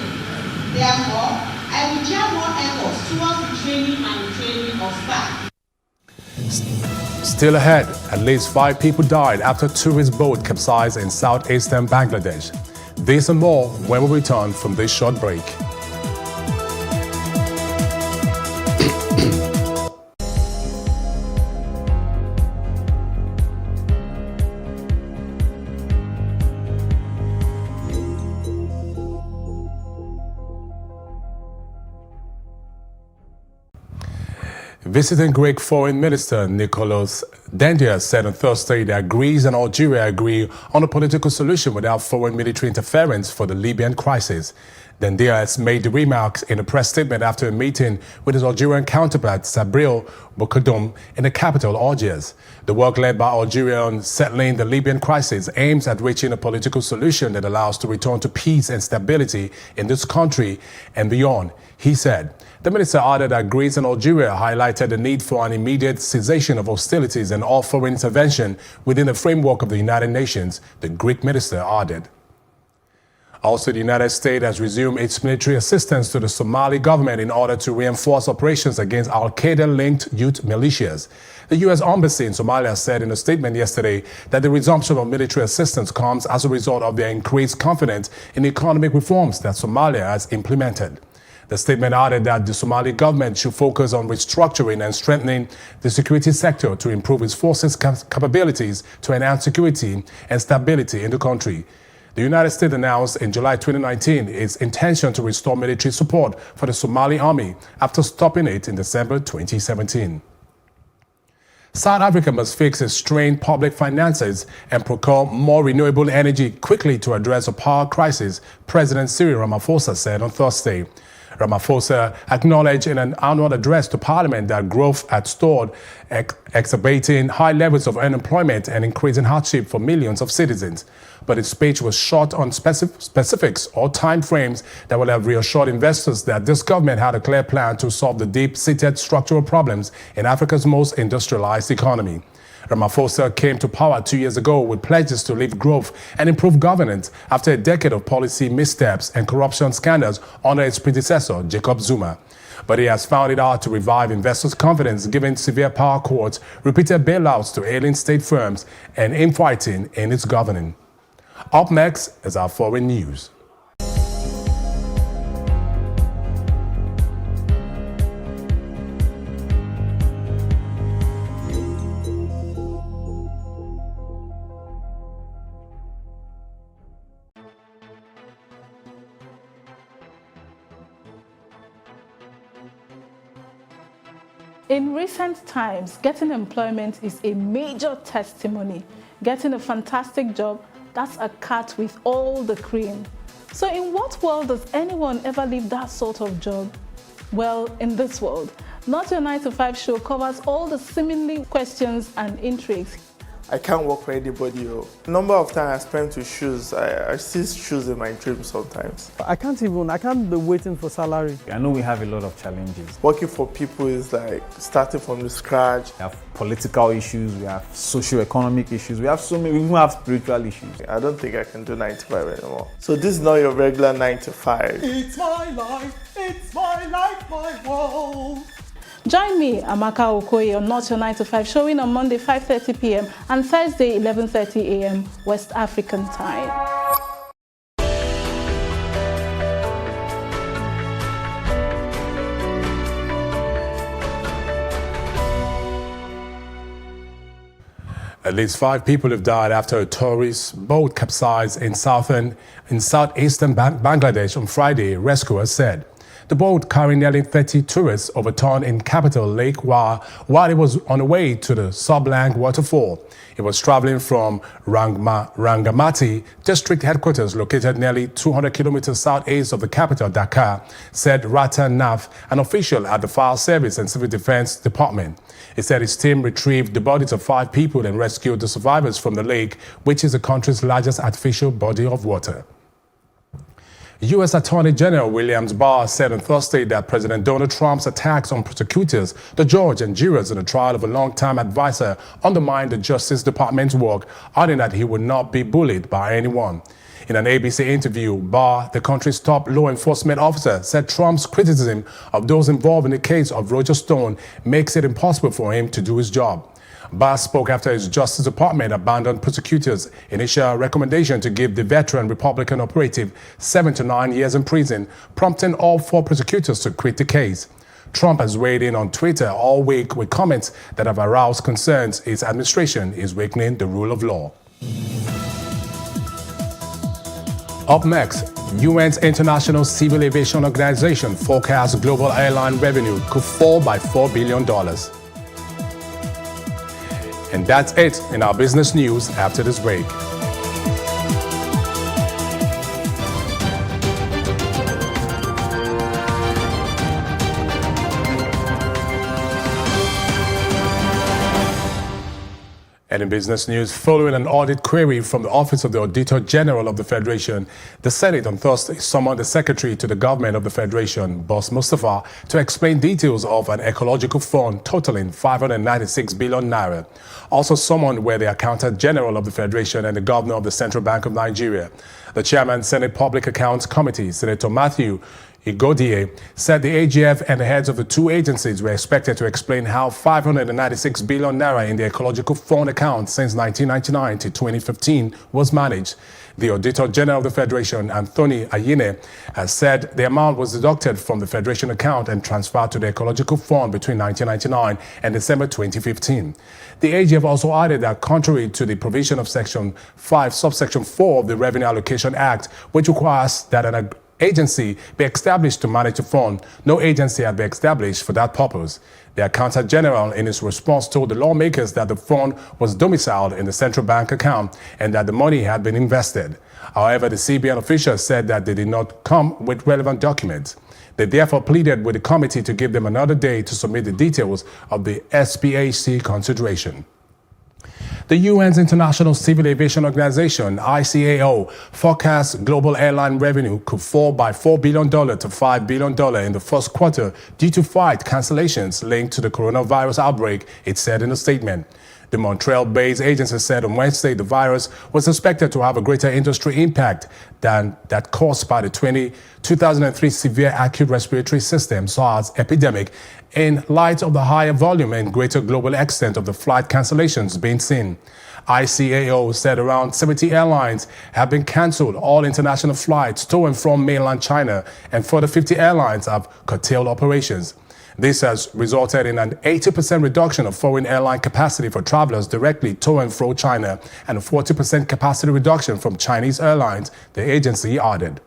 Therefore, I will share more efforts towards the training and training of staff. Still ahead, at least 5 people died after a tourist boat capsized in southeastern Bangladesh. This and more when we return from this short break. Visiting Greek Foreign Minister Nikolaos Dendias said on Thursday that Greece and Algeria agree on a political solution without foreign military interference for the Libyan crisis. Dendias made the remarks in a press statement after a meeting with his Algerian counterpart Sabril Bokoudom in the capital, Algiers. The work led by Algeria on settling the Libyan crisis aims at reaching a political solution that allows to return to peace and stability in this country and beyond, he said. The minister added that Greece and Algeria highlighted the need for an immediate cessation of hostilities and all foreign intervention within the framework of the United Nations, the Greek minister added. Also, the United States has resumed its military assistance to the Somali government in order to reinforce operations against Al-Qaeda-linked youth militias. The U.S. Embassy in Somalia said in a statement yesterday that the resumption of military assistance comes as a result of their increased confidence in economic reforms that Somalia has implemented. The statement added that the Somali government should focus on restructuring and strengthening the security sector to improve its forces' capabilities to enhance security and stability in the country. The United States announced in July 2019 its intention to restore military support for the Somali army after stopping it in December 2017. South Africa must fix its strained public finances and procure more renewable energy quickly to address a power crisis, President Cyril Ramaphosa said on Thursday. Ramaphosa acknowledged in an annual address to Parliament that growth had stalled, exacerbating high levels of unemployment and increasing hardship for millions of citizens. But his speech was short on specifics or time frames that would have reassured investors that this government had a clear plan to solve the deep-seated structural problems in Africa's most industrialized economy. Ramaphosa came to power 2 years ago with pledges to lift growth and improve governance after a decade of policy missteps and corruption scandals under its predecessor, Jacob Zuma. But he has found it hard to revive investors' confidence given severe power cuts, repeated bailouts to alien state firms, and infighting in its governing. Up next is our foreign news. In recent times, getting employment is a major testimony. Getting a fantastic job, that's a cat with all the cream. So in what world does anyone ever leave that sort of job? Well, in this world. Not Your 9 to 5 show covers all the seemingly questions and intrigues. I can't work for anybody. Number of times I spent with shoes, I see shoes in my dreams sometimes. I can't be waiting for salary. I know we have a lot of challenges. Working for people is like starting from the scratch. We have political issues, we have socio-economic issues, we have we even have spiritual issues. I don't think I can do 9 to 5 anymore. So this is not your regular 9 to 5. It's my life, my world. Join me, Amaka Okoye, on Not Your 9 to 5, showing on Monday 5:30 p.m. and Thursday 11:30 a.m. West African time. At least 5 people have died after a tourist boat capsized in southeastern Bangladesh on Friday, rescuers said. The boat carrying nearly 30 tourists overturned in Capital Lake while it was on the way to the Sublang waterfall. It was traveling from Rangamati district headquarters located nearly 200 kilometers southeast of the capital, Dakar, said Ratan Naf, an official at the Fire Service and Civil Defense Department. He said his team retrieved the bodies of 5 people and rescued the survivors from the lake, which is the country's largest artificial body of water. U.S. Attorney General William Barr said on Thursday that President Donald Trump's attacks on prosecutors, the judge, and jurors in the trial of a long-time advisor undermined the Justice Department's work, adding that he would not be bullied by anyone. In an ABC interview, Barr, the country's top law enforcement officer, said Trump's criticism of those involved in the case of Roger Stone makes it impossible for him to do his job. Barr spoke after his Justice Department abandoned prosecutors' initial recommendation to give the veteran Republican operative 7 to 9 years in prison, prompting all 4 prosecutors to quit the case. Trump has weighed in on Twitter all week with comments that have aroused concerns his administration is weakening the rule of law. Up next, UN's International Civil Aviation Organization forecasts global airline revenue could fall by $4 billion. And that's it in our business news after this break. And in business news, following an audit query from the Office of the Auditor General of the Federation, the Senate on Thursday summoned the Secretary to the Government of the Federation, Boss Mustafa, to explain details of an ecological fund totaling 596 billion naira. Also summoned were the Accountant General of the Federation and the Governor of the Central Bank of Nigeria. The Chairman, Senate Public Accounts Committee, Senator Matthew Igodie, said the AGF and the heads of the 2 agencies were expected to explain how 596 billion naira in the ecological fund account since 1999 to 2015 was managed. The Auditor General of the Federation, Anthony Ayine, has said the amount was deducted from the Federation account and transferred to the ecological fund between 1999 and December 2015. The AGF also added that contrary to the provision of Section 5, Subsection 4 of the Revenue Allocation Act, which requires that an agency be established to manage the fund, no agency had been established for that purpose. The Accountant General, in his response, told the lawmakers that the fund was domiciled in the central bank account and that the money had been invested. However, the CBN officials said that they did not come with relevant documents. They therefore pleaded with the committee to give them another day to submit the details of the SPAC consideration. The UN's International Civil Aviation Organization, ICAO, forecasts global airline revenue could fall by $4 billion to $5 billion in the first quarter due to flight cancellations linked to the coronavirus outbreak, it said in a statement. The Montreal-based agency said on Wednesday the virus was expected to have a greater industry impact than that caused by the 2003 severe acute respiratory system SARS epidemic, in light of the higher volume and greater global extent of the flight cancellations being seen. ICAO said around 70 airlines have been cancelled all international flights to and from mainland China, and further 50 airlines have curtailed operations. This has resulted in an 80% reduction of foreign airline capacity for travelers directly to and from China and a 40% capacity reduction from Chinese airlines, the agency added.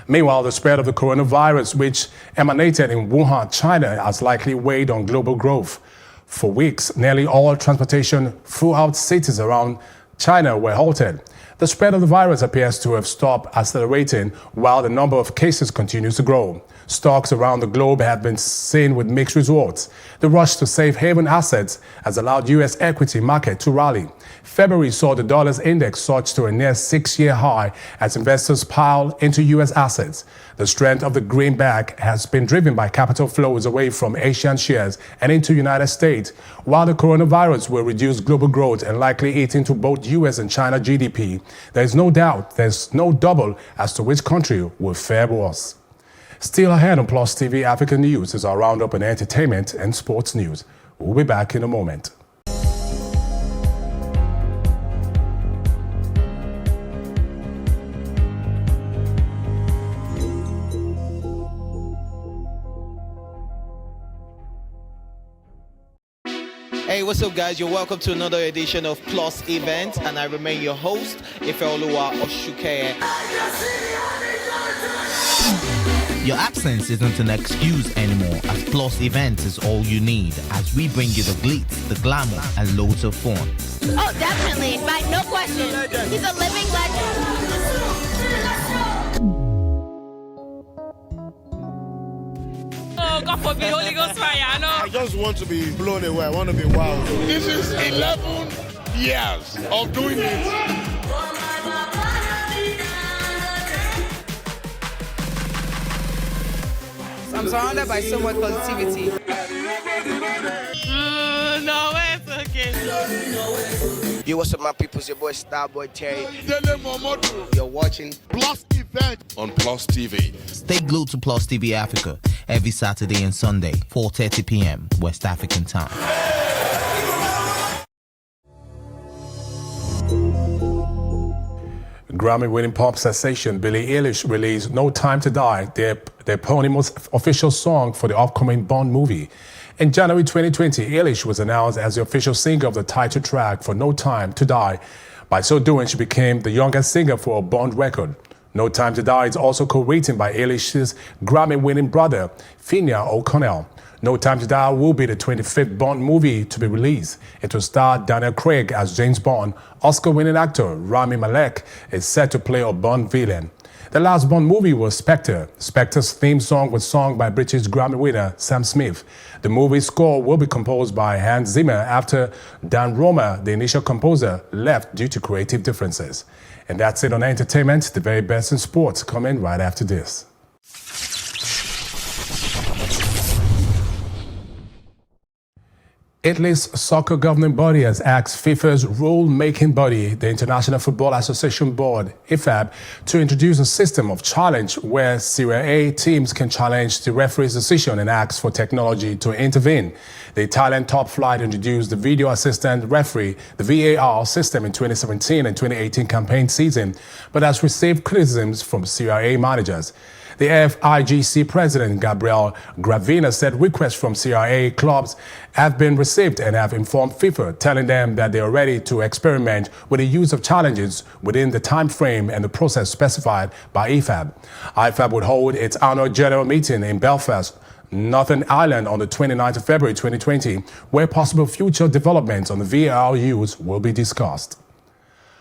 Meanwhile, the spread of the coronavirus, which emanated in Wuhan, China, has likely weighed on global growth. For weeks, nearly all transportation throughout cities around China were halted. The spread of the virus appears to have stopped accelerating while the number of cases continues to grow. Stocks around the globe have been seen with mixed results. The rush to safe haven assets has allowed U.S. equity market to rally. February saw the dollar's index surge to a near 6-year high as investors pile into U.S. assets. The strength of the greenback has been driven by capital flows away from Asian shares and into United States, while the coronavirus will reduce global growth and likely eat into both U.S. and China GDP. There is no doubt there's no double as to which country will fare worse. Still ahead on Plus TV African News is our roundup on entertainment and sports news. We'll be back in a moment. Hey, what's up, guys? You're welcome to another edition of Plus Event, and I remain your host, Ifeoluwa Oshukeye. Your absence isn't an excuse anymore, as Plus Events is all you need, as we bring you the glitz, the glamour, and loads of fun. Oh, definitely. Right, no question. He's a living legend. Oh, God forbid, Holy Ghost fire, no. I just want to be blown away. I want to be wild. This is 11 years of doing it. I'm surrounded by so much positivity. No, it's okay. Yo, what's up, my people? It's your boy Starboy Terry. You're watching Plus Event on Plus TV. Stay glued to Plus TV Africa every Saturday and Sunday, 4:30 p.m. West African time. Grammy-winning pop sensation Billie Eilish released No Time to Die, their eponymous official song for the upcoming Bond movie. In January 2020, Eilish was announced as the official singer of the title track for No Time to Die. By so doing, she became the youngest singer for a Bond record. No Time to Die is also co-written by Eilish's Grammy-winning brother, Finney O'Connell. No Time to Die will be the 25th Bond movie to be released. It will star Daniel Craig as James Bond. Oscar-winning actor Rami Malek is set to play a Bond villain. The last Bond movie was Spectre. Spectre's theme song was sung by British Grammy winner Sam Smith. The movie's score will be composed by Hans Zimmer after Dan Romer, the initial composer, left due to creative differences. And that's it on entertainment. The very best in sports coming right after this. Italy's soccer governing body has asked FIFA's rule-making body, the International Football Association Board, IFAB, to introduce a system of challenge where Serie A teams can challenge the referee's decision and ask for technology to intervene. The Italian top flight introduced the video assistant referee, the VAR system in 2017 and 2018 campaign season, but has received criticisms from Serie A managers. The FIGC president, Gabriel Gravina, said requests from Serie A clubs have been received and have informed FIFA, telling them that they are ready to experiment with the use of challenges within the time frame and the process specified by IFAB. IFAB would hold its annual general meeting in Belfast, Northern Ireland on the 29th of February 2020, where possible future developments on the VAR use will be discussed.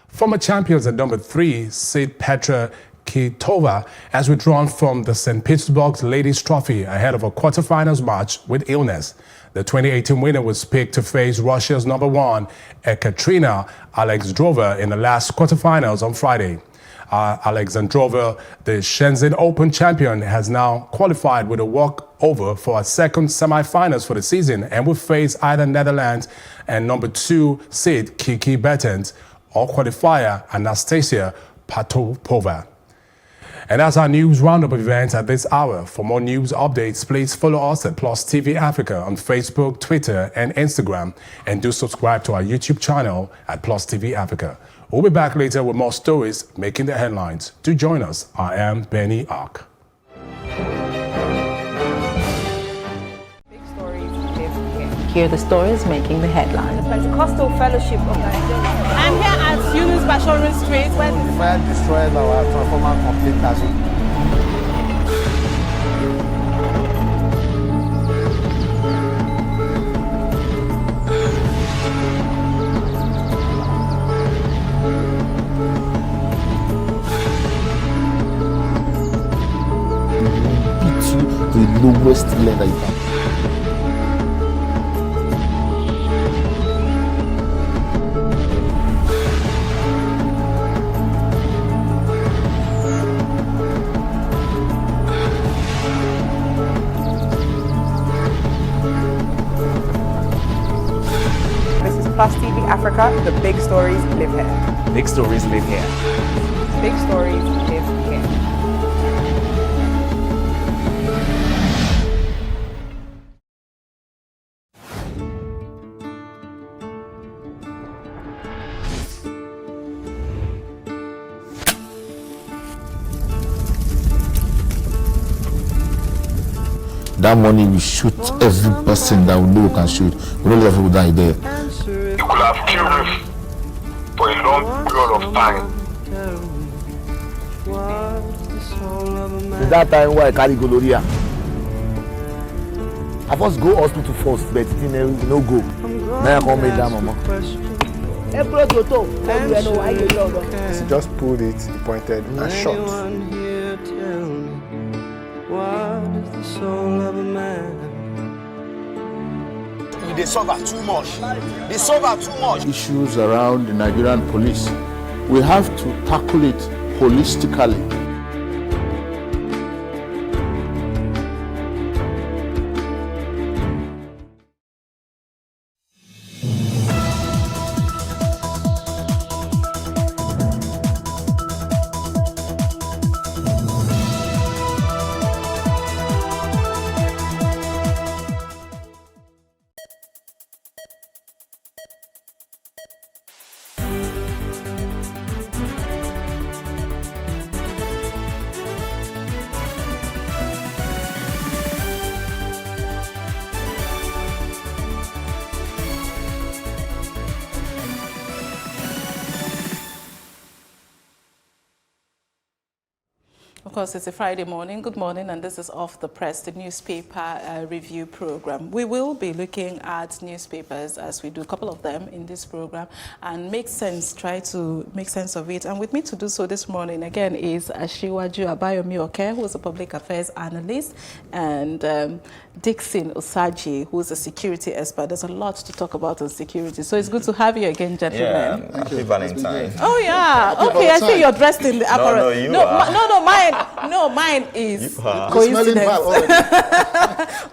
Former champions at number 3 seed Petra Kvitova has withdrawn from the St. Petersburg Ladies Trophy ahead of a quarterfinals match with illness. The 2018 winner was picked to face Russia's number 1, Ekaterina Alexandrova, in the last quarterfinals on Friday. Alexandrova, the Shenzhen Open champion, has now qualified with a walkover for a second semifinals for the season and will face either Netherlands and number 2 seed Kiki Bertens or qualifier Anastasia Patopova. And that's our news roundup events at this hour. For more news updates, please follow us at Plus TV Africa on Facebook, Twitter, and Instagram. And do subscribe to our YouTube channel at Plus TV Africa. We'll be back later with more stories making the headlines. Do join us. I am Benny Ark. Hear the stories making the headlines. Pentecostal Fellowship of Nigeria. I'm here at Yunus Bashorin Street where the fire destroyed our transformer complete. The lowest level you can. Plus TV Africa, the big stories live here. Big stories live here. Big stories live here. That money will shoot every person that we know can shoot. We don't let people die there. It could have killed me for a long period of time. that time why I carry gonorrhea. I first go hospital first, but it no go. Now I come make that mama. He just pulled it, he pointed and shot. What is the soul of a man? They suffer too much. They suffer too much. Issues around the Nigerian police, we have to tackle it holistically. Of course, it's a Friday morning. Good morning, and this is Off the Press, the newspaper review program. We will be looking at newspapers as we do a couple of them in this program and try to make sense of it. And with me to do so this morning, again, is Ashiwaju Abayomi Oke, who is a public affairs analyst, and Dixon Osaji, who's a security expert. There's a lot to talk about on security. So it's good to have you again, gentlemen. Yeah, happy Valentine. Oh, yeah. Okay, I see you're dressed in the apparel. Mine is a coincidence.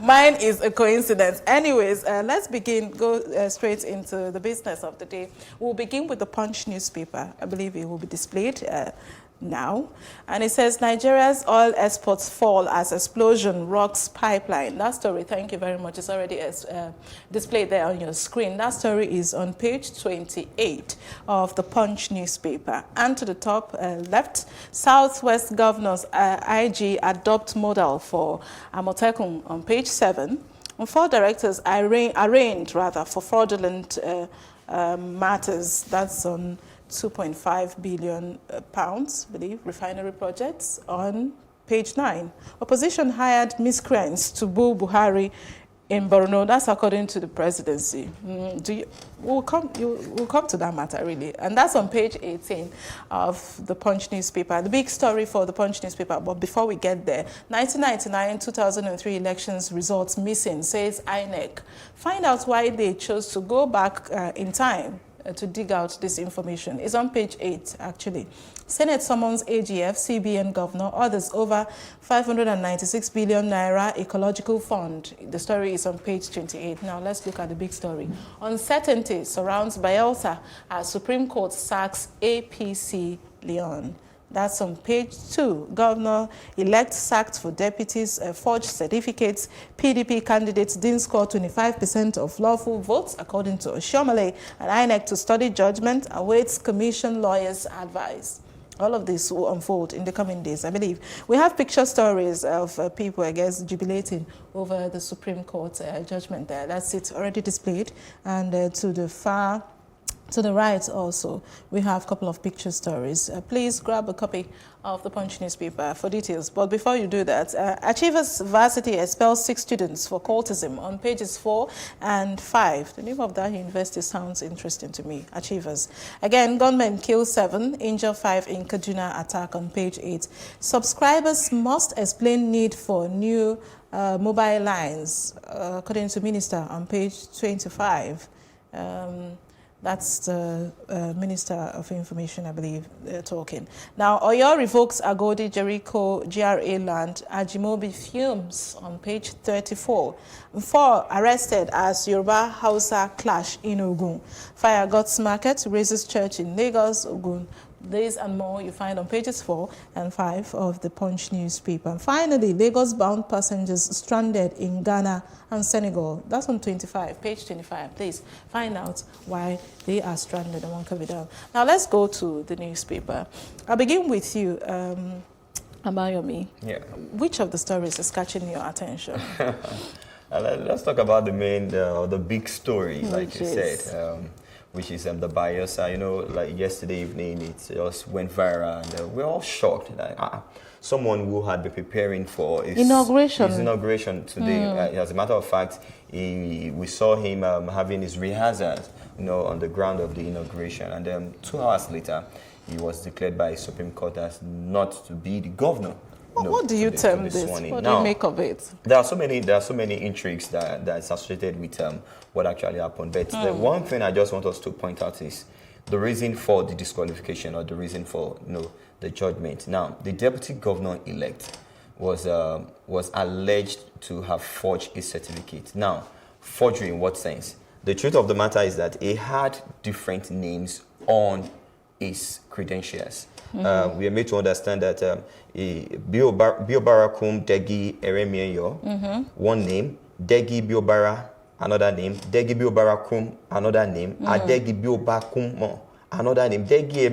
Mine is a coincidence. Anyways, let's begin, go straight into the business of the day. We'll begin with the Punch newspaper. I believe it will be displayed now. And it says, Nigeria's oil exports fall as explosion rocks pipeline. That story, thank you very much, is already displayed there on your screen. That story is on page 28 of the Punch newspaper. And to the top left, Southwest Governors IG adopt model for Amotekun on page 7. And 4 directors arraigned for fraudulent matters. That's on 2.5 billion pounds, I believe, refinery projects on page 9. Opposition hired miscreants to boo Buhari in Burna. That's according to the presidency. We'll come to that matter, really. And that's on page 18 of the Punch newspaper. The big story for the Punch newspaper, but before we get there, 1999-2003 elections results missing, says INEC. Find out why they chose to go back in time to dig out this information. It's on page 8, actually. Senate summons AGF, CBN governor, others over 596 billion naira ecological fund. The story is on page 28. Now let's look at the big story. Uncertainty surrounds Bayelsa as Supreme Court sacks APC Leon. That's on page 2. Governor-elect sacked for deputies, forged certificates. PDP candidates didn't score 25% of lawful votes, according to Oshiomhole. And INEC to study judgment awaits commission lawyers' advice. All of this will unfold in the coming days, I believe. We have picture stories of people, I guess, jubilating over the Supreme Court judgment there. That's it, already displayed. And to the right also, we have a couple of picture stories. Please grab a copy of the Punch newspaper for details. But before you do that, Achievers Varsity expels 6 students for cultism on pages 4 and 5. The name of that university sounds interesting to me, Achievers. Again, gunmen kill 7, injure 5 in Kaduna attack on page 8. Subscribers must explain need for new mobile lines, according to Minister on page 25. That's the Minister of Information, I believe, talking. Now, Oyo revokes Agodi Jericho GRA land. Ajimobi fumes on page 34. 4 arrested as Yoruba Hausa clash in Ogun. Fire God's Market raises church in Lagos, Ogun. These and more you find on pages 4 and 5 of the Punch newspaper. And finally, Lagos-bound passengers stranded in Ghana and Senegal. That's on 25, page 25. Please find out why they are stranded and won't come down. Now let's go to the newspaper. I'll begin with you, Abayomi. Yeah. Which of the stories is catching your attention? Let's talk about the main, the big story, like you said. which is the Bayelsa. You know, like yesterday evening, it just went viral, and we're all shocked. Like, someone who had been preparing for his inauguration today. As a matter of fact, we saw him having his rehearsals, you know, on the ground of the inauguration, and then 2 hours later, he was declared by Supreme Court as not to be the governor. What do you term this? What do you make of it? There are so many intrigues that's associated with what actually happened. But the one thing I just want us to point out is the reason for the disqualification, or the reason for the judgment. Now, the deputy governor-elect was alleged to have forged a certificate. Now, forgery in what sense? The truth of the matter is that he had different names on his credentials. We are made to understand that Biobarakum Degi Eremieyo, one name, Degi Biobara, another name, Degi Biobarakum, another name, Adegi Biobakum, another name, Degi,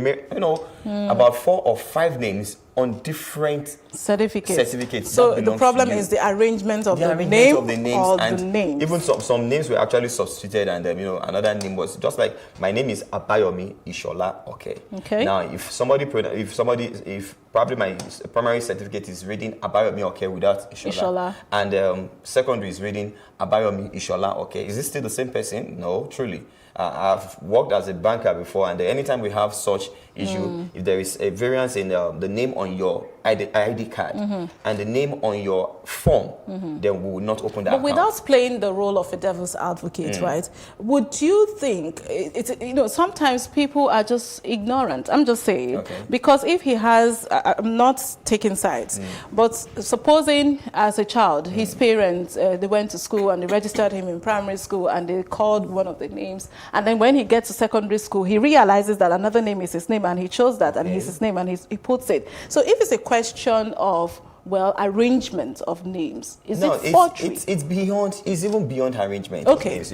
about 4 or 5 names on different certificates. So the problem is the arrangement of the name or the names. Even some names were actually substituted, and another name was just like, my name is Abayomi Ishola. Okay. Now, if probably my primary certificate is reading Abayomi okay without Ishola. And secondary is reading Abayomi Ishola okay. Is this still the same person? No, truly. I've worked as a banker before, and anytime we have such issue, if there is a variance in the name on your ID card and the name on your form, then we will not open that account. But without playing the role of a devil's advocate, right? Would you think sometimes people are just ignorant? I'm just saying, because if he has, I'm not taking sides, but supposing as a child, his parents they went to school and they registered him in primary school and they called one of the names. And then when he gets to secondary school, he realizes that another name is his name, and he chose that, and it's his name, and he puts it. So if it's a question of, arrangement of names, is it forgery? It's even beyond arrangement. Okay. Let's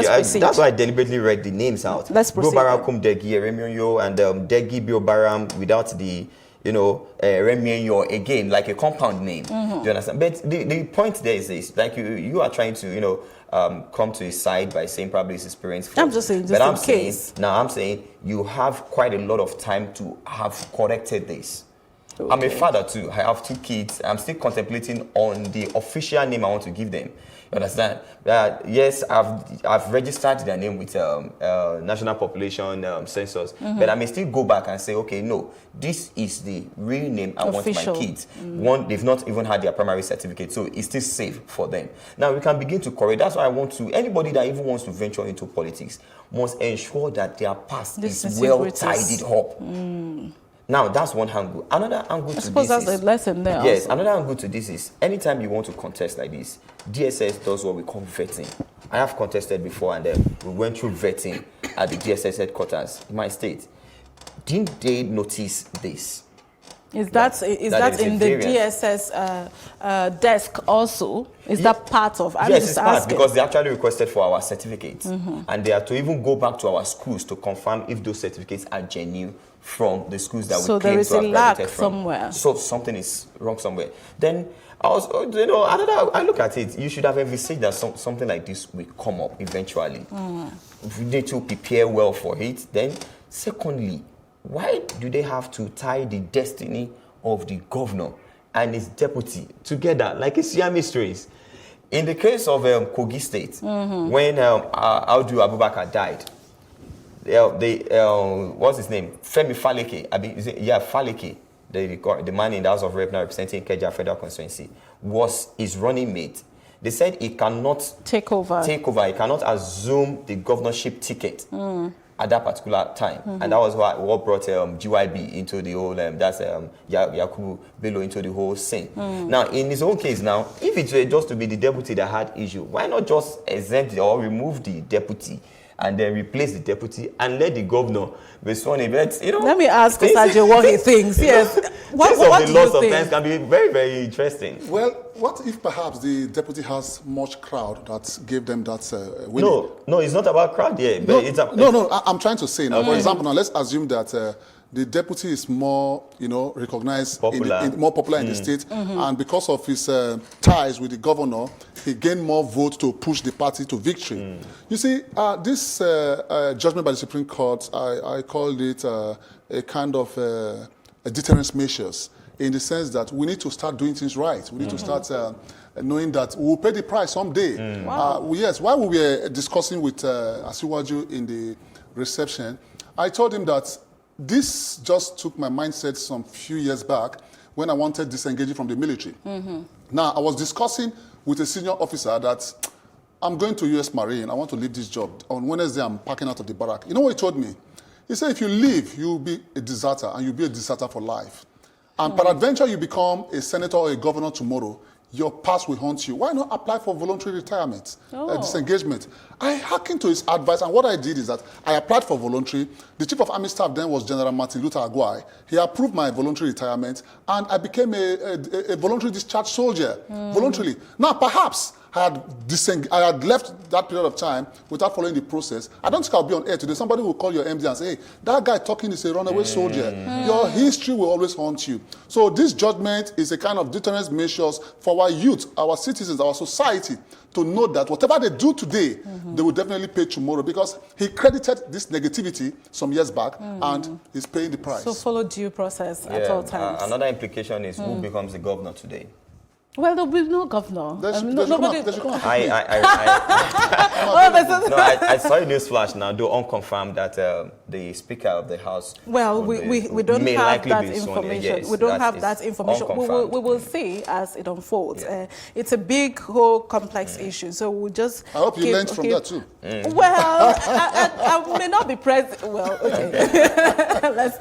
proceed. That's why I deliberately read the names out. Let's proceed. Biobarakum Degi Eremionyo and Degi Biobaram without the Remienyo again, like a compound name. Do you understand? But the point there is this, like you are trying to, come to his side by saying probably his parents. I'm just saying, I'm saying you have quite a lot of time to have corrected this. I'm a father too. I have 2 kids. I'm still contemplating on the official name I want to give them. You understand? Yes, I've registered their name with National Population Census, but I may still go back and say, okay, no, this is the real name I want my kids. One, they've not even had their primary certificate, so it's still safe for them. Now we can begin to correct. That's why I want to, anybody that even wants to venture into politics must ensure that their past is well tidied up. Now, that's one angle. Another angle to this is... I suppose that's a lesson there. Yes, also. Another angle to this is, anytime you want to contest like this, DSS does what we call vetting. I have contested before, and then we went through vetting at the DSS headquarters in my state. Didn't they notice this? Is that in the DSS desk also? Is that part of? Yes, it's part, because they actually requested for our certificates, and they are to even go back to our schools to confirm if those certificates are genuine from the schools that we claim to have graduated from. So there is a lack somewhere. So something is wrong somewhere. Then I look at it. You should have envisaged that something like this will come up eventually. We need to prepare well for it. Then, secondly, why do they have to tie the destiny of the governor and his deputy together like a Siamese twins? In the case of Kogi State, when Audu Abubakar died, what's his name? Femi Faleke. Faleke, the man in the House of Rep now representing Ikeja Federal Constituency, was his running mate. They said he cannot take over. He cannot assume the governorship ticket at that particular time, and that was what brought GYB into the whole. That's Yakubu Bello into the whole scene. Now, in his own case, now, if it were just to be the deputy that had issue, why not just exempt or remove the deputy and then replace the deputy and let the governor be sworn in? Let me ask Osaje what he thinks. Yes. What do you think? Sometimes can be very, very interesting. Well, what if perhaps the deputy has much crowd that gave them that winning? No, it's not about crowd here. I'm trying to say now. For example, now let's assume that the deputy is more, recognized, popular. More popular in the state, and because of his ties with the governor, he gained more votes to push the party to victory. You see, this judgment by the Supreme Court, I called it a kind of a deterrence measures, in the sense that we need to start doing things right. We need to start knowing that we will pay the price someday. Yes, while we were discussing with Asiwaju in the reception, I told him that this just took my mindset some few years back when I wanted disengaging from the military. Now, I was discussing with a senior officer that I'm going to US Marine, I want to leave this job. On Wednesday, I'm packing out of the barrack. You know what he told me? He said, if you leave, you'll be a deserter, and you'll be a deserter for life. And peradventure, you become a senator or a governor tomorrow, your past will haunt you. Why not apply for voluntary retirement, disengagement? I hearkened to his advice, and what I did is that I applied for voluntary. The chief of army staff then was General Martin Luther Agwai. He approved my voluntary retirement, and I became a voluntary discharge soldier, voluntarily. Now, perhaps I had left that period of time without following the process. I don't think I'll be on air today. Somebody will call your MD and say, hey, that guy talking is a runaway soldier. Your history will always haunt you. So this judgment is a kind of deterrence measures for our youth, our citizens, our society, to know that whatever they do today, they will definitely pay tomorrow, because he credited this negativity some years back, and he's paying the price. So follow due process at all times. Another implication is who becomes the governor today. Well, there'll be no governor. I saw a news flash now, though unconfirmed, that the Speaker of the House. Well, we don't have that information. Yes, we don't have that information. We will see as it unfolds. Yeah. It's a big, whole, complex issue. So we'll just. I hope you learned from that too. Well, I may not be present. Well, okay.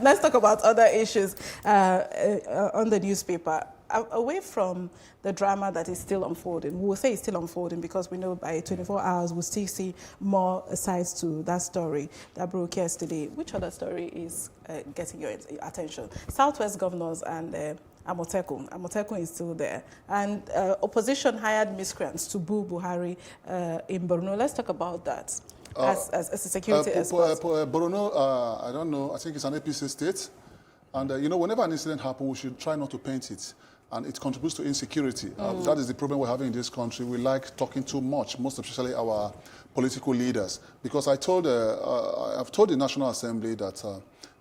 let's talk about other issues on the newspaper. Away from the drama that is still unfolding, we'll say it's still unfolding because we know by 24 hours we'll still see more sides to that story that broke yesterday. Which other story is getting your attention? Southwest governors and Amotekun. Amotekun is still there. And opposition hired miscreants to boo Buhari in Burna. Let's talk about that as a security expert. Burna, I don't know, I think it's an APC state. And, whenever an incident happens, we should try not to paint it. And it contributes to insecurity. That is the problem we're having in this country. We like talking too much, most especially our political leaders. Because I've told the National Assembly that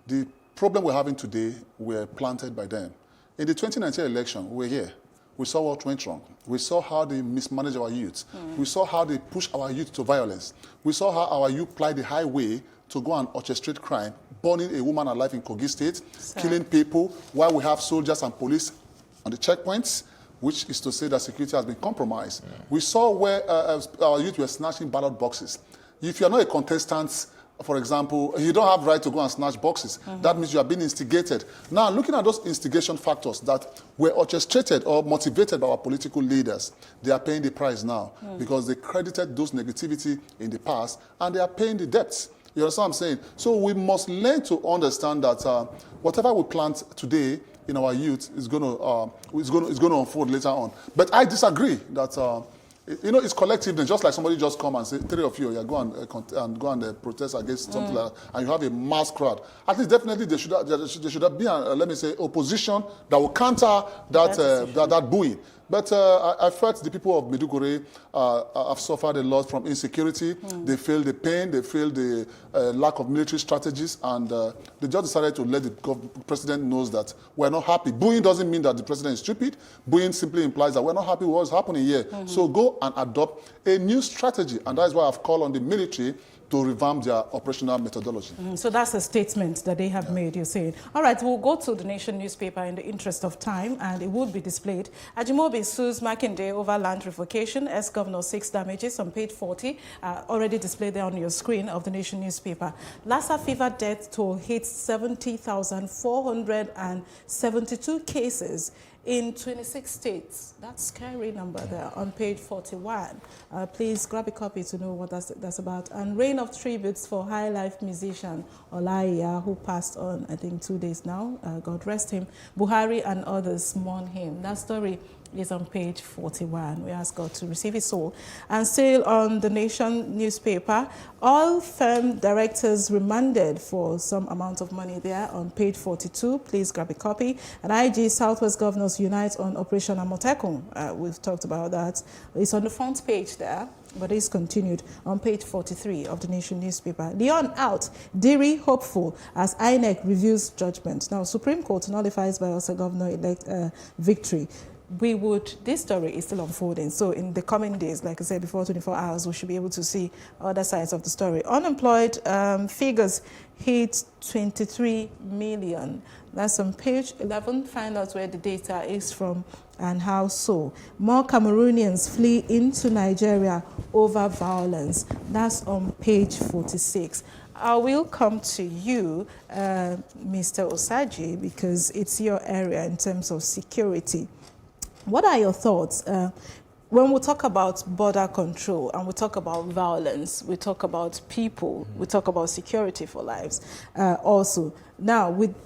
the problem we're having today were planted by them. In the 2019 election, we were here. We saw what went wrong. We saw how they mismanaged our youth. We saw how they pushed our youth to violence. We saw how our youth plied the highway to go and orchestrate crime, burning a woman alive in Kogi State, killing people, while we have soldiers and police on the checkpoints, which is to say that security has been compromised. We saw where our youth were snatching ballot boxes. If you're not a contestant, for example, you don't have right to go and snatch boxes. That means you are being instigated. Now, looking at those instigation factors that were orchestrated or motivated by our political leaders, they are paying the price now because they credited those negativity in the past, and they are paying the debts. You understand what I'm saying? So we must learn to understand that whatever we plant today in our youth is going to unfold later on. But I disagree that it's collective. Just like somebody just come and say, 3 of you, go and protest against something like that, and you have a mass crowd. At least definitely there should be let me say, opposition that will counter that booing. But I felt the people of Maiduguri have suffered a lot from insecurity. They feel the pain, they feel the lack of military strategies, and they just decided to let the president knows that we're not happy. Booing doesn't mean that the president is stupid. Booing simply implies that we're not happy with what's happening here. So go and adopt a new strategy, and that is why I've called on the military to revamp their operational methodology. So that's a statement that they have made, you're saying. All right, we'll go to the Nation newspaper in the interest of time, and it would be displayed. Ajimobi sues Makinde over land revocation. Ex-governor seeks damages on page 40, already displayed there on your screen of the Nation newspaper. Lassa fever death toll hits 70,472 cases in 26 states. That's a scary number there on page 41. Please grab a copy to know what that's about. And rain of tributes for high life musician Olaiya, who passed on, I think, 2 days now. God rest him. Buhari and others mourn him. That story is on page 41. We ask God to receive his soul. And still on the Nation newspaper, all firm directors remanded for some amount of money there on page 42. Please grab a copy. And IG Southwest Governors Unite on Operation Amotekun. We've talked about that. It's on the front page there, but it's continued on page 43 of the Nation newspaper. Leon out, Diri hopeful as INEC reviews judgment. Now, Supreme Court nullifies Bayelsa governor-elect victory. This story is still unfolding. So in the coming days, like I said, before 24 hours, we should be able to see other sides of the story. Unemployed figures hit 23 million. That's on page 11. Find out where the data is from and how so. More Cameroonians flee into Nigeria over violence. That's on page 46. I will come to you, Mr. Osaji, because it's your area in terms of security. What are your thoughts? When we talk about border control and we talk about violence, we talk about people, we talk about security for lives also. Now, with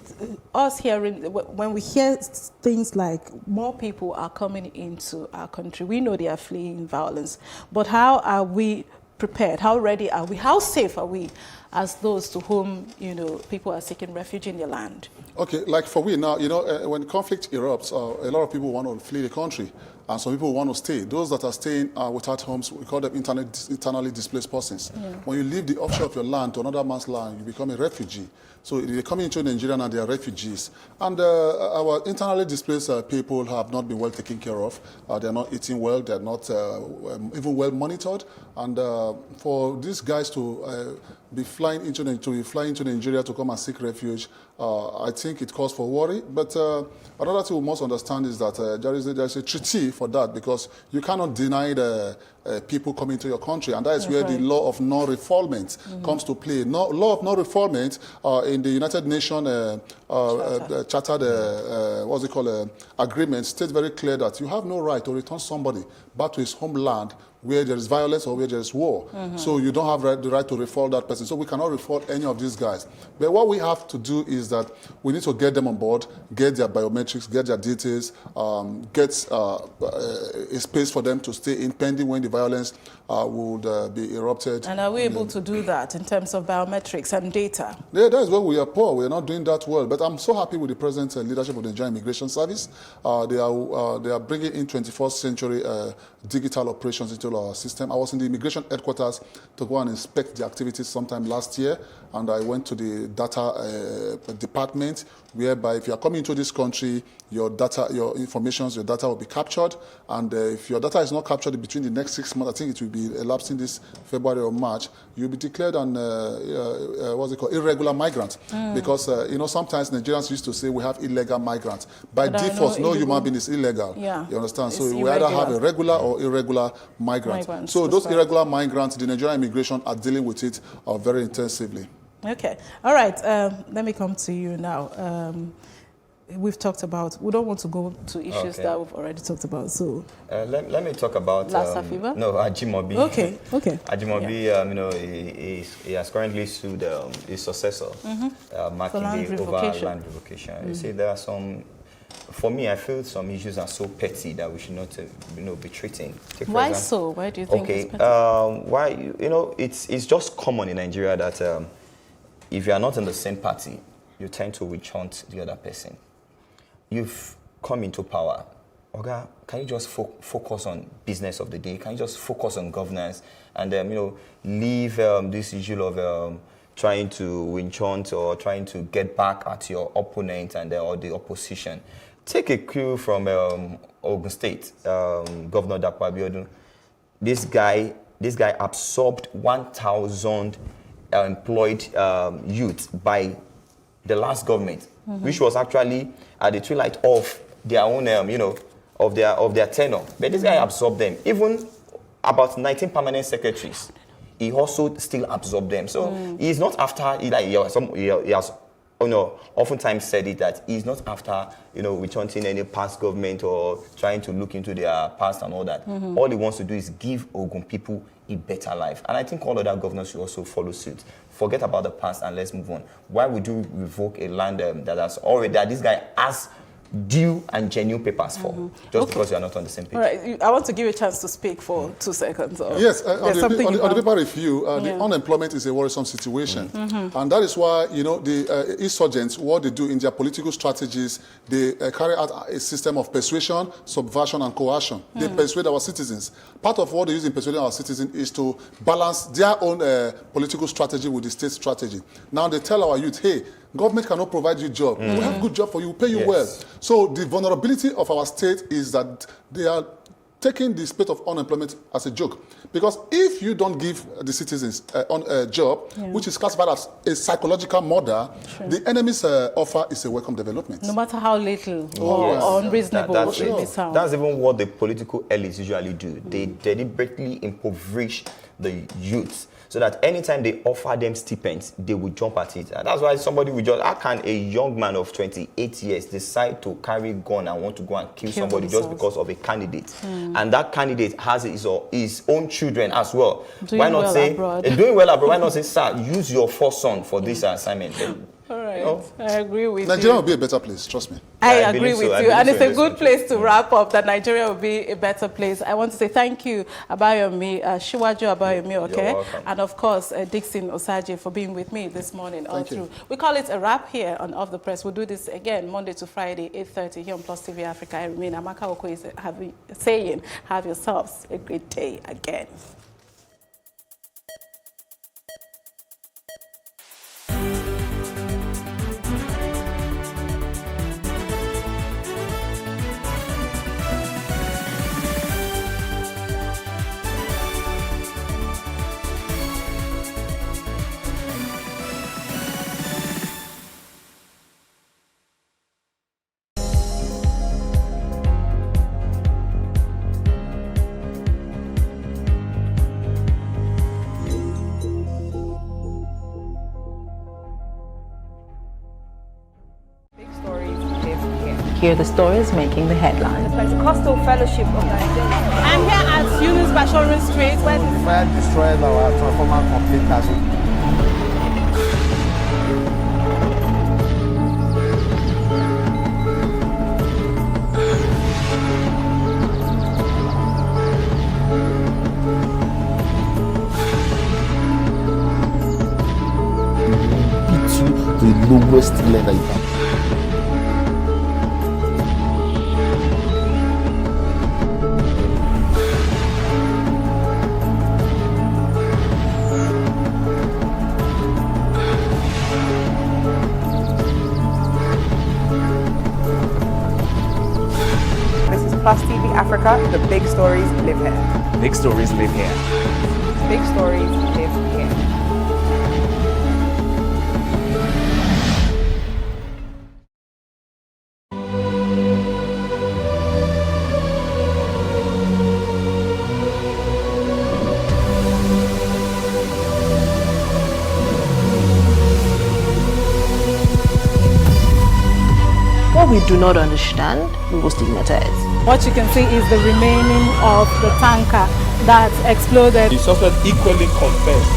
us hearing, when we hear things like more people are coming into our country, we know they are fleeing violence, but how are we prepared? How ready are we? How safe are we as those to whom, people are seeking refuge in their land? Okay, like for we now, when conflict erupts, a lot of people want to flee the country, and some people want to stay. Those that are staying without homes, we call them internally displaced persons. Yeah. When you leave the offshore of your land to another man's land, you become a refugee. So they come into Nigeria and they are refugees. And our internally displaced people have not been well taken care of. They're not eating well. They're not even well monitored. And for these guys to be flying into Nigeria to come and seek refuge, I think it calls for worry. But another thing we must understand is that there is a treaty for that, because you cannot deny the people coming to your country, and that is where the law of non-refoulement comes to play. Law of non-refoulement in the United Nations Chartered agreement states very clear that you have no right to return somebody back to his homeland where there is violence or where there is war. So you don't have the right to refoul that person. So we cannot refoul any of these guys. But what we have to do is that we need to get them on board, get their biometrics, get their details, get a space for them to stay in pending when the violence would be erupted. And are we able to do that in terms of biometrics and data? Yeah, that is where we are poor. We are not doing that well. But I'm so happy with the present leadership of the Nigerian Immigration Service. They are bringing in 21st century digital operations into our system. I was in the immigration headquarters to go and inspect the activities sometime last year, and I went to the data department, whereby if you are coming into this country, your data, your data will be captured, and if your data is not captured between the next 6 months, I think it will be elapsing this February or March, you'll be declared an irregular migrant, because sometimes Nigerians used to say we have illegal migrants. By default, no human being is illegal. Yeah. You understand? So we either have a regular or irregular migrant. So those irregular migrants, the Nigerian immigration are dealing with it very intensively. Okay. All right. Let me come to you now. We've talked about, we don't want to go to issues that we've already talked about. So let me talk about Lassa fever? No, Ajimobi. Okay. Ajimobi, he has currently sued his successor, Makinde, over land revocation. You see, there are some. For me, I feel some issues are so petty that we should not, be treating. Why so? Why do you think it's petty? Why? It's just common in Nigeria that if you are not in the same party, you tend to witch-hunt the other person. You've come into power. Okay, can you just focus on business of the day? Can you just focus on governance and leave this issue of trying to witch-hunt or trying to get back at your opponent and or the opposition? Take a cue from Ogun State, Governor Dapo Abiodun. This guy absorbed 1,000 employed youth by the last government, which was actually at the twilight of their own, of their tenure. But this guy absorbed them. Even about 19 permanent secretaries, he also still absorbed them. So he's not after. He has oftentimes said it that he's not after witch-hunting any past government or trying to look into their past and all that. All he wants to do is give Ogun people a better life. And I think all other governors should also follow suit. Forget about the past and let's move on. Why would you revoke a land that this guy has due and genuine papers for, just because you are not on the same page. All right, I want to give you a chance to speak for 2 seconds. Yes, on the paper review, the unemployment is a worrisome situation. And that is why, you know, the insurgents, what they do in their political strategies, they carry out a system of persuasion, subversion, and coercion. They persuade our citizens. Part of what they use in persuading our citizens is to balance their own political strategy with the state strategy. Now they tell our youth, hey, government cannot provide you a job. We have a good job for you, pay you well. So the vulnerability of our state is that they are taking the spate of unemployment as a joke. Because if you don't give the citizens a job, which is classified as a psychological murder, the enemy's offer is a welcome development. No matter how little or unreasonable it may sound. That's even what the political elites usually do. They deliberately impoverish the youth, so that anytime they offer them stipends, they will jump at it. And that's why somebody will just, how can a young man of 28 years decide to carry a gun and want to go and kill somebody just because of a candidate? And that candidate has his own children as well. Why not say, doing well abroad, why not say, sir, use your first son for this assignment? All right, I agree with Nigeria will be a better place, trust me. I agree with you, and it's a good place to wrap up, that Nigeria will be a better place. I want to say thank you, Abayomi, Shiwaju Abayomi, okay? And of course, Dixon Osaje for being with me this morning all through. We call it a wrap here on Off the Press. We'll do this again Monday to Friday, 8:30 here on Plus TV Africa. I remain Amaka Oko is saying, have yourselves a great day again. Hear the stories making the headlines. The Pentecostal Fellowship of Nigeria. I'm here at Yunus Bashorin Street. Where the fire destroyed our transformer completely. The lowest level you can. Plus TV Africa, the big stories live here. Big stories live here. Big stories live here. What we do not understand, we will stigmatize. What you can see is the remaining of the tanker that exploded. He suffered equally confessed.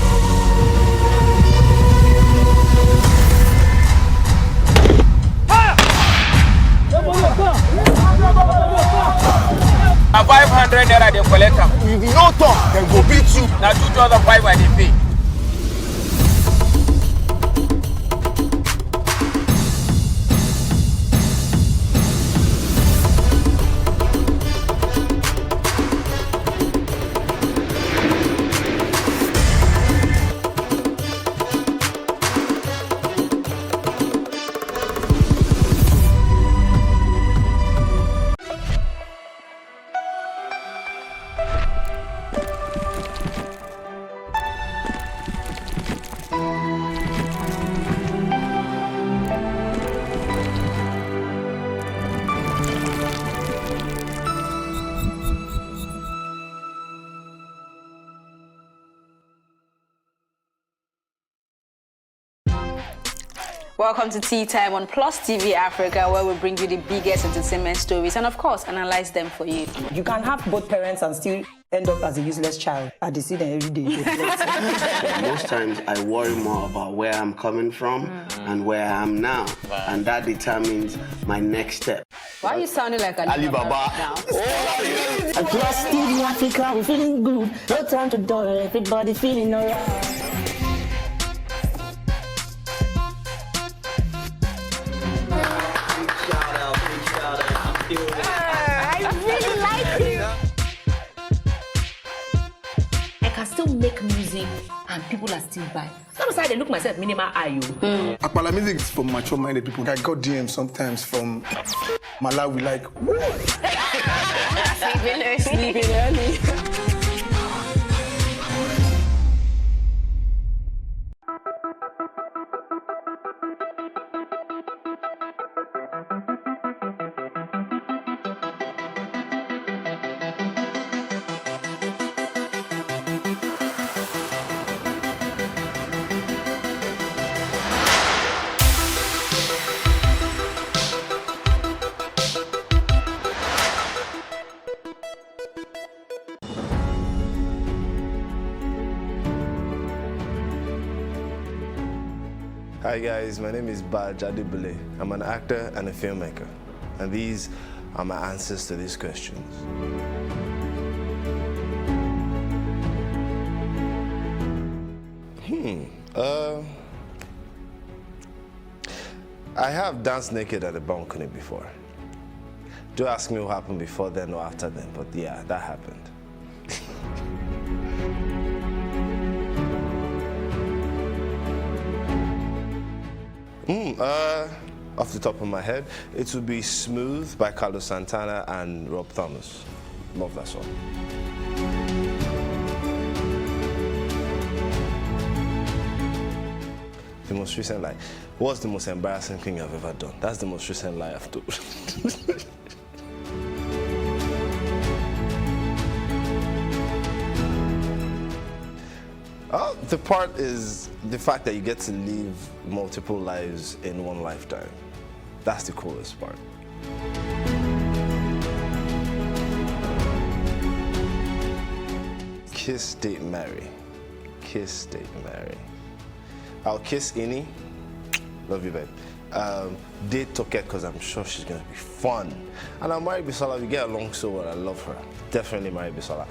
Now 500 naira they collect them. If you no talk, they go beat you. Now 2,500 they pay. Welcome to Tea Time on Plus TV Africa, where we bring you the biggest entertainment stories and, of course, analyze them for you. You can have both parents and still end up as a useless child. I see them every day. Most times I worry more about where I'm coming from and where I am now, and that determines my next step. Why are you sounding like Alibaba now? Across TV Africa, we're feeling good. No time to dull, everybody feeling alright. I really like you. I can still make music and people are still buying. Sometimes I look myself minimal IU. Apala music is for mature-minded people. I got DMs sometimes from Malawi, like, Sleeping early. Hi guys, my name is Advocacy. I'm an actor and a filmmaker, and these are my answers to these questions. I have danced naked at a balcony before. Don't ask me what happened before then or after then, but yeah, that happened. Off the top of my head, it would be Smooth by Carlos Santana and Rob Thomas. Love that song. The most recent lie. What's the most embarrassing thing I've ever done? That's the most recent lie I've told. The part is the fact that you get to live multiple lives in one lifetime. That's the coolest part. Kiss, date, marry. Kiss, date, marry. I'll kiss Ini. Love you, babe. Date Toket because I'm sure she's gonna be fun. And I'll marry Bisola. We get along so well. I love her. Definitely marry Bisola.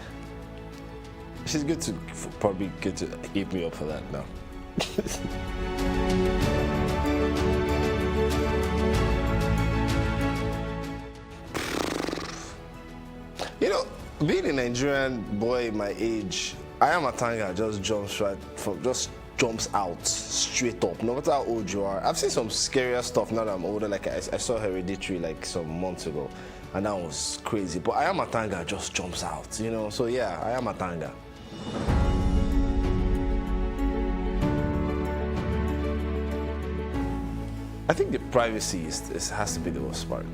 She's good to probably good to eat me up for that now. You know, being a Nigerian boy my age, I am a tanga just jumps out straight up, no matter how old you are. I've seen some scarier stuff now that I'm older, like I saw Hereditary like some months ago, and that was crazy. But I am a tanga just jumps out, you know, so yeah, I am a tanga. I think the privacy has to be the worst part.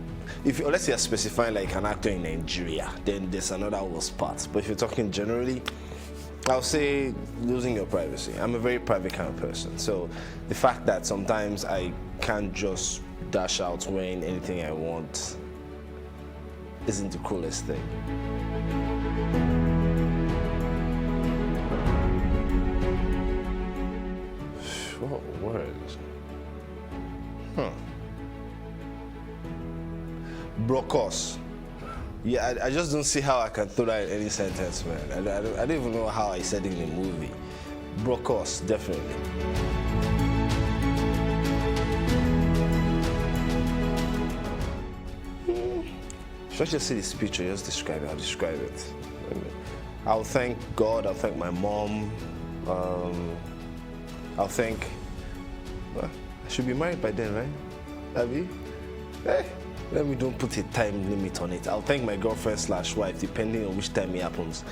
Unless you're specifying like an actor in Nigeria, then there's another worst part. But if you're talking generally, I'll say losing your privacy. I'm a very private kind of person. So the fact that sometimes I can't just dash out wearing anything I want isn't the coolest thing. What words? Brokos. Yeah, I just don't see how I can throw that in any sentence, man. I don't even know how I said it in the movie. Brokos, definitely. Should I just see this picture, just describe it? I'll describe it. I'll thank God, I'll thank my mom. I'll thank... Well, I should be married by then, right? Abby? Hey, let me don't put a time limit on it. I'll thank my girlfriend/wife, depending on which time it happens.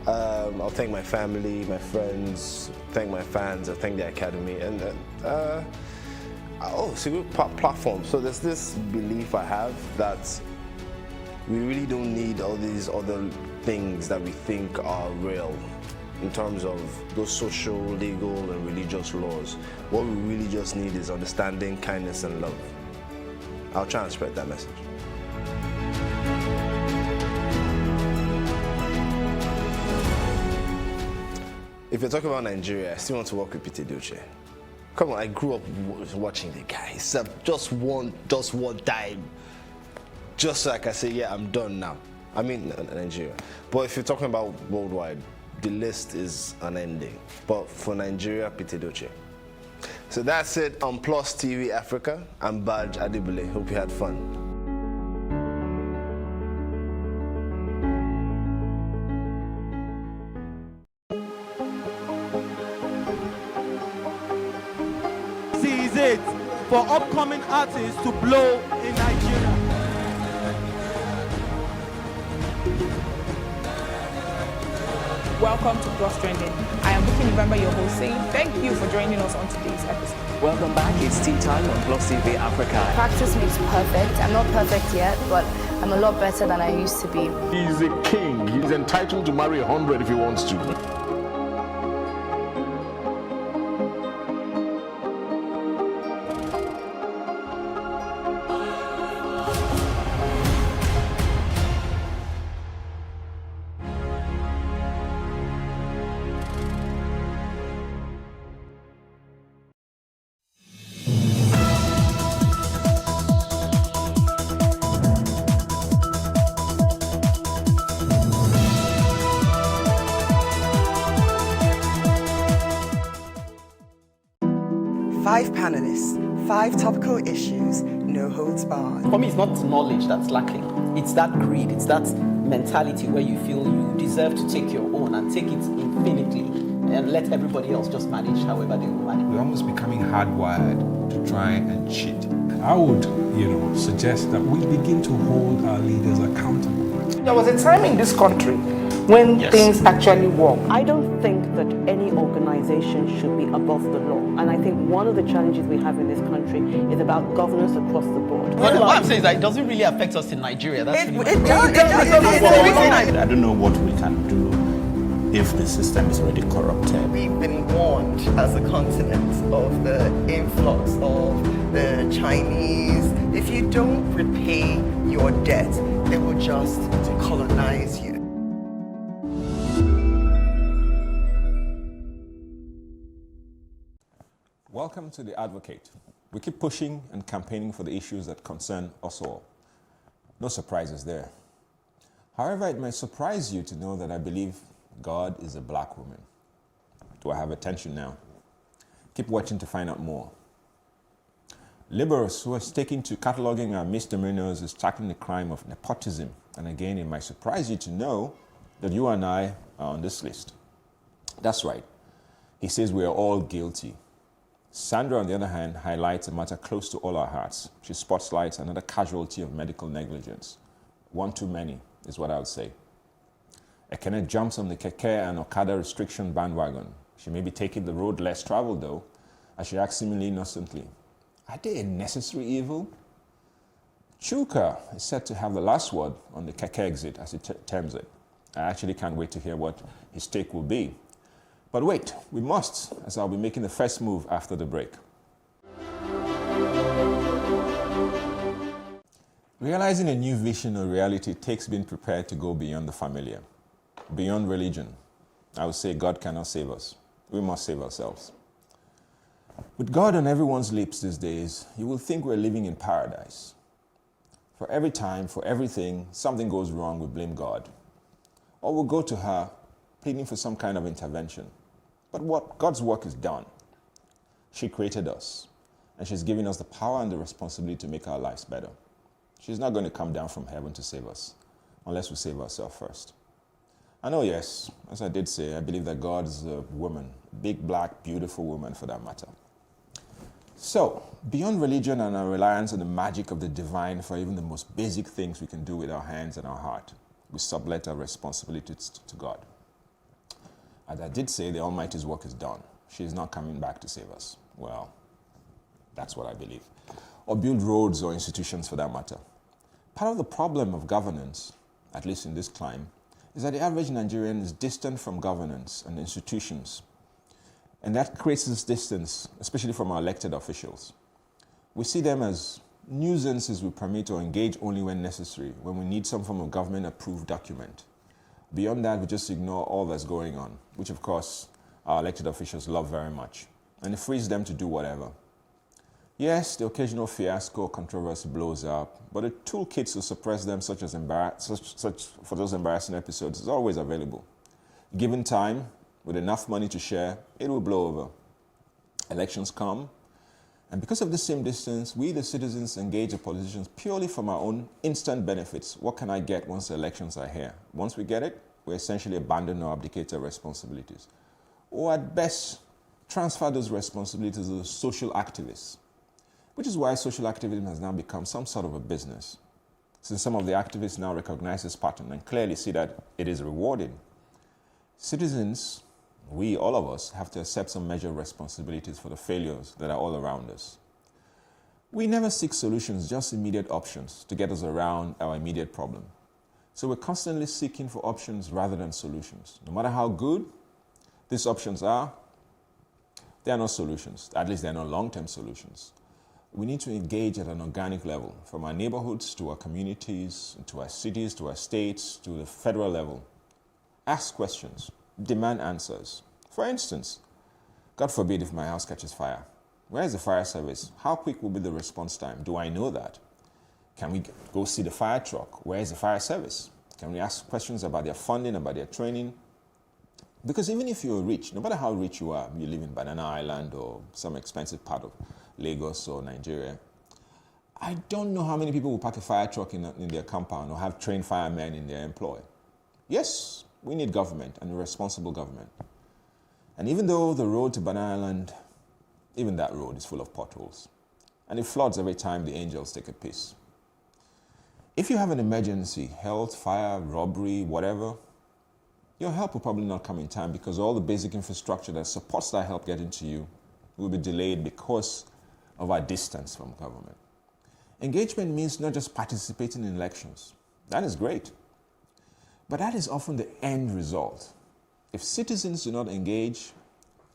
I'll thank my family, my friends, thank my fans, I'll thank the academy, and it's a good platform. So there's this belief I have that we really don't need all these other things that we think are real in terms of those social, legal, and religious laws. What we really just need is understanding, kindness, and love. I'll try and spread that message. If you're talking about Nigeria, I still want to work with Peter Duce. Come on, I grew up watching the guy. Just one time. just so I can say, yeah, I'm done now. I mean, Nigeria. But if you're talking about worldwide, the list is unending. But for Nigeria, Pete Doche. So that's it on Plus TV Africa. I'm Badge Adibule. Hope you had fun. This is it for upcoming artists to blow in Nigeria. Welcome to Plus Trending. I am Ibukun Awosika, your host, saying thank you for joining us on today's episode. Welcome back. It's tea time on Plus TV Africa. Practice makes perfect. I'm not perfect yet, but I'm a lot better than I used to be. He's a king. He's entitled to marry 100 if he wants to. Five panelists, 5 topical issues, no holds barred. For me, it's not knowledge that's lacking. It's that greed, it's that mentality where you feel you deserve to take your own and take it infinitely and let everybody else just manage however they will manage. We're almost becoming hardwired to try and cheat. I would, suggest that we begin to hold our leaders accountable. There was a time in this country when things actually work. I don't think that any organization should be above the law. And I think one of the challenges we have in this country is about governance across the board. Well, what I'm saying is that it doesn't really affect us in Nigeria. That's I don't know what we can do if the system is already corrupted. We've been warned as a continent of the influx of the Chinese. If you don't repay your debt, they will just colonize you. Welcome to The Advocate. We keep pushing and campaigning for the issues that concern us all. No surprises there. However, it might surprise you to know that I believe God is a black woman. Do I have attention now? Keep watching to find out more. Liberals who are sticking to cataloging our misdemeanors is tackling the crime of nepotism. And again, it might surprise you to know that you and I are on this list. That's right. He says we are all guilty. Sandra, on the other hand, highlights a matter close to all our hearts. She spotlights another casualty of medical negligence. One too many, is what I would say. Ekene jumps on the keke and Okada restriction bandwagon. She may be taking the road less traveled, though, as she asks seemingly innocently, are they a necessary evil? Chuka is said to have the last word on the keke exit, as he terms it. I actually can't wait to hear what his take will be. But wait, we must, as I'll be making the first move after the break. Realizing a new vision or reality takes being prepared to go beyond the familiar, beyond religion. I would say God cannot save us. We must save ourselves. With God on everyone's lips these days, you will think we're living in paradise. For every time, for everything, something goes wrong, we blame God. Or we'll go to her, pleading for some kind of intervention. But what God's work is done. She created us, and she's giving us the power and the responsibility to make our lives better. She's not going to come down from heaven to save us, unless we save ourselves first. I know, yes, as I did say, I believe that God is a woman, a big, black, beautiful woman for that matter. So, beyond religion and our reliance on the magic of the divine for even the most basic things we can do with our hands and our heart, we sublet our responsibilities to God. As I did say, the Almighty's work is done. She is not coming back to save us. Well, that's what I believe. Or build roads or institutions for that matter. Part of the problem of governance, at least in this climate, is that the average Nigerian is distant from governance and institutions. And that creates this distance, especially from our elected officials. We see them as nuisances we permit or engage only when necessary, when we need some form of government-approved document. Beyond that, we just ignore all that's going on, which of course our elected officials love very much. And it frees them to do whatever. Yes, the occasional fiasco or controversy blows up, but the toolkits to suppress them, such for those embarrassing episodes, is always available. Given time, with enough money to share, it will blow over. Elections come, and because of the same distance, we the citizens engage the politicians purely from our own instant benefits. What can I get once the elections are here? Once we get it, we essentially abandon or abdicate our responsibilities. Or at best, transfer those responsibilities to the social activists. Which is why social activism has now become some sort of a business. Since some of the activists now recognize this pattern and clearly see that it is rewarding. Citizens, we, all of us, have to accept some measure of responsibilities for the failures that are all around us. We never seek solutions, just immediate options to get us around our immediate problem. So we're constantly seeking for options rather than solutions. No matter how good these options are, they are not solutions. At least they're not long-term solutions. We need to engage at an organic level, from our neighborhoods to our communities, to our cities, to our states, to the federal level. Ask questions, demand answers. For instance, God forbid if my house catches fire. Where is the fire service? How quick will be the response time? Do I know that? Can we go see the fire truck? Where is the fire service? Can we ask questions about their funding, about their training? Because even if you're rich, no matter how rich you are, you live in Banana Island or some expensive part of Lagos or Nigeria, I don't know how many people will park a fire truck in their compound or have trained firemen in their employ. Yes, we need government and a responsible government. And even though the road to Banana Island, even that road is full of potholes, and it floods every time the angels take a piss. If you have an emergency, health, fire, robbery, whatever, your help will probably not come in time because all the basic infrastructure that supports that help getting to you will be delayed because of our distance from government. Engagement means not just participating in elections. That is great. But that is often the end result. If citizens do not engage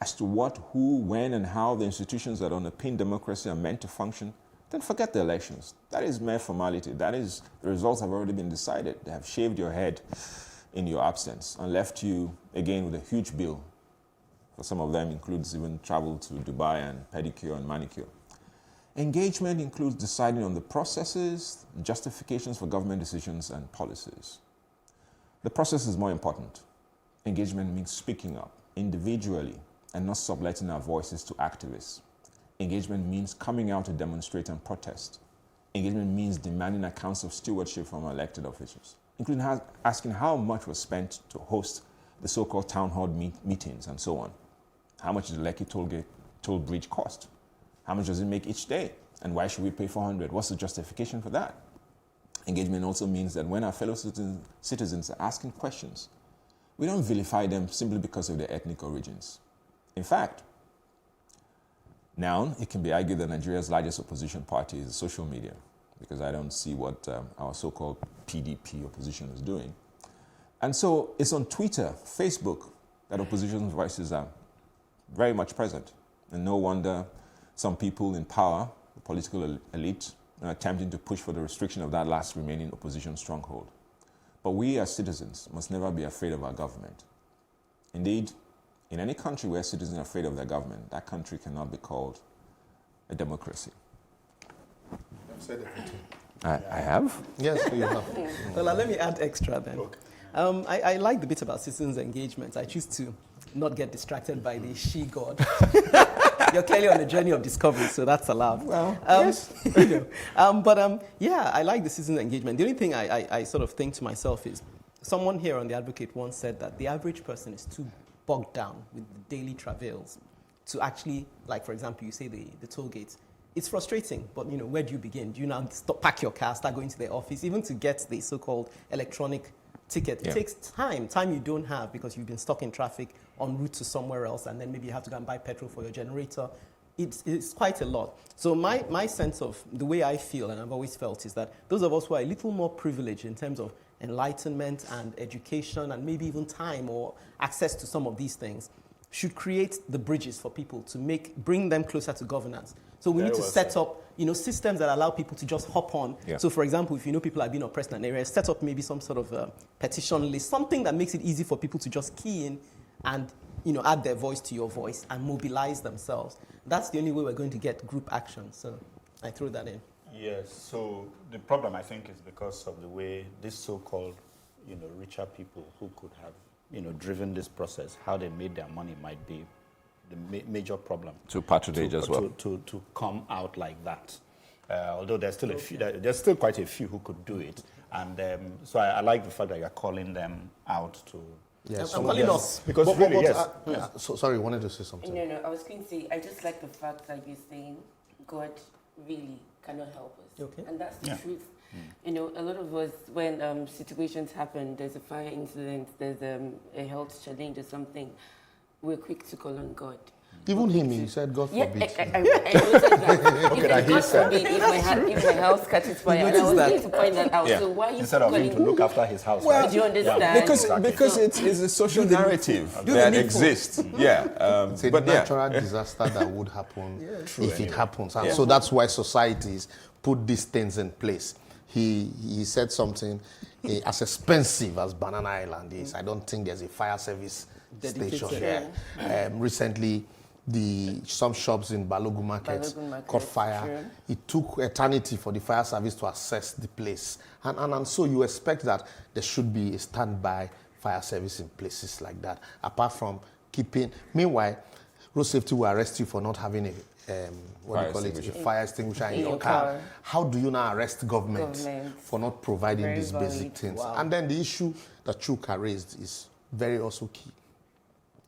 as to what, who, when, and how the institutions that underpin democracy are meant to function, then forget the elections. That is mere formality. That is, the results have already been decided. They have shaved your head in your absence and left you again with a huge bill. For some of them includes even travel to Dubai and pedicure and manicure. Engagement includes deciding on the processes, justifications for government decisions and policies. The process is more important. Engagement means speaking up individually and not subletting our voices to activists. Engagement means coming out to demonstrate and protest. Engagement means demanding accounts of stewardship from our elected officials, including asking how much was spent to host the so-called town hall meetings and so on. How much does the Lekki toll bridge cost? How much does it make each day? And why should we pay 400? What's the justification for that? Engagement also means that when our fellow citizens are asking questions, we don't vilify them simply because of their ethnic origins. In fact, now it can be argued that Nigeria's largest opposition party is social media, because I don't see what our so-called PDP opposition is doing. And so it's on Twitter, Facebook, that opposition voices are very much present. And no wonder some people in power, the political elite, are attempting to push for the restriction of that last remaining opposition stronghold. But we as citizens must never be afraid of our government. Indeed, in any country where citizens are afraid of their government, that country cannot be called a democracy. I've said everything. I have? Yes, you have. Well, let me add extra then. Okay. I like the bit about citizens' engagement. I choose to not get distracted by the she god. You're clearly on a journey of discovery, so that's allowed. Well, yes. Yeah, I like the citizen engagement. The only thing I sort of think to myself is, someone here on The Advocate once said that the average person is too bogged down with the daily travails to actually, like for example, you say the toll gates. It's frustrating, but where do you begin? Do you now pack your car, start going to the office, even to get the so-called electronic ticket? It takes time you don't have because you've been stuck in traffic en route to somewhere else, and then maybe you have to go and buy petrol for your generator. It's quite a lot. So my sense of the way I feel, and I've always felt, is that those of us who are a little more privileged in terms of enlightenment and education and maybe even time or access to some of these things should create the bridges for people to bring them closer to governance. So we need to set up, systems that allow people to just hop on. Yeah. So for example, if people are being oppressed in an area, set up maybe some sort of petition list, something that makes it easy for people to just key in and add their voice to your voice and mobilize themselves. That's the only way we're going to get group action. So I threw that in. Yes, so the problem I think is because of the way this so-called, richer people who could have, driven this process, how they made their money might be the major problem. To patronage as well. To come out like that. Although there's still there's still quite a few who could do it. And so I like the fact that you're calling them out to... Yes, I'm calling us. Because sorry, you wanted to say something. No, I was going to say, I just like the fact that you're saying God really cannot help us. Okay. And that's the truth. A lot of us, when situations happen, there's a fire incident, there's a health challenge or something, we're quick to call on God. Even him, he said, God forbid. I noted that. God forbid if my house catches fire. And I was going to point that out. So why are you instead of him to look after his house? Well, do you understand? Because it's a social narrative that exists. It's a natural disaster that would happen if it happens. And so that's why societies put these things in place. He said something as expensive as Banana Island is. I don't think there's a fire service station here. Recently, some shops in Balogun Market caught fire. Sure. It took eternity for the fire service to assess the place. And so you expect that there should be a standby fire service in places like that, apart from keeping... Meanwhile, road safety will arrest you for not having a fire extinguisher in your car. How do you now arrest government for not providing these basic things? Wow. And then the issue that Chuka raised is very also key.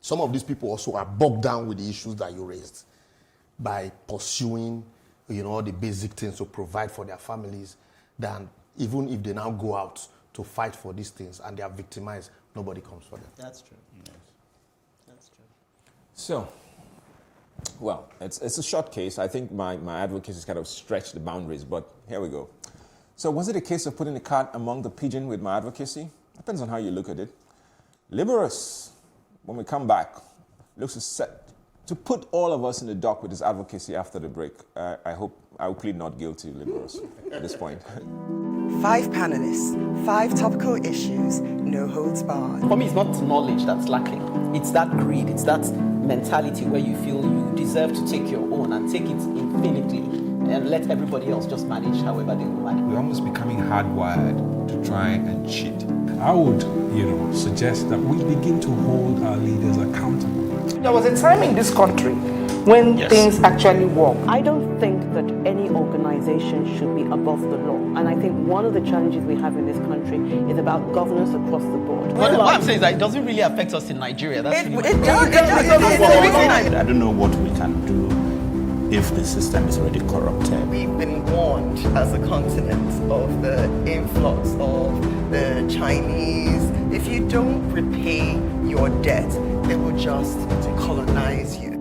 Some of these people also are bogged down with the issues that you raised by pursuing, all the basic things to provide for their families. Than even if they now go out to fight for these things and they are victimized, nobody comes for them. That's true. Yes. That's true. So, well, it's a short case. I think my advocacy has kind of stretched the boundaries, but here we go. So was it a case of putting the cat among the pigeon with my advocacy? Depends on how you look at it. Liberus, when we come back, looks set to put all of us in the dock with his advocacy after the break. I will plead not guilty, Liberus, at this point. 5 panelists, 5 topical issues, no holds barred. For me, it's not knowledge that's lacking. It's that greed. It's that mentality where you feel you deserve to take your own and take it infinitely and let everybody else just manage however they would like. We're almost becoming hardwired to try and cheat. I would, suggest that we begin to hold our leaders accountable. There was a time in this country when things actually work. I don't think that any organization should be above the law. And I think one of the challenges we have in this country is about governance across the board. What I'm saying is that it doesn't really affect us in Nigeria. That's really I don't know what we can do if the system is already corrupted. We've been warned as a continent of the influx of the Chinese. If you don't repay your debt, they will just colonize you.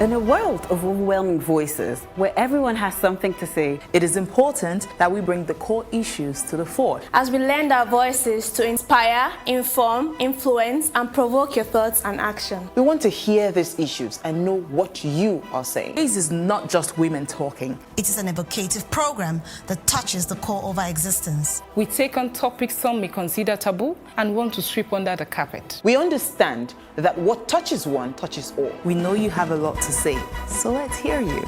In a world of overwhelming voices, where everyone has something to say, it is important that we bring the core issues to the fore. As we lend our voices to inspire, inform, influence, and provoke your thoughts and action. We want to hear these issues and know what you are saying. This is not just women talking. It is an evocative program that touches the core of our existence. We take on topics some may consider taboo and want to sweep under the carpet. We understand that what touches one touches all. We know you have a lot to say, so let's hear you.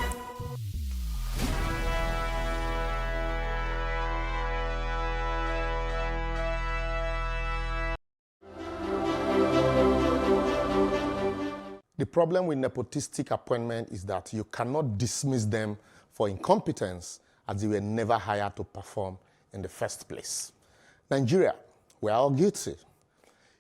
The problem with nepotistic appointment is that you cannot dismiss them for incompetence as they were never hired to perform in the first place. Nigeria, we are all guilty.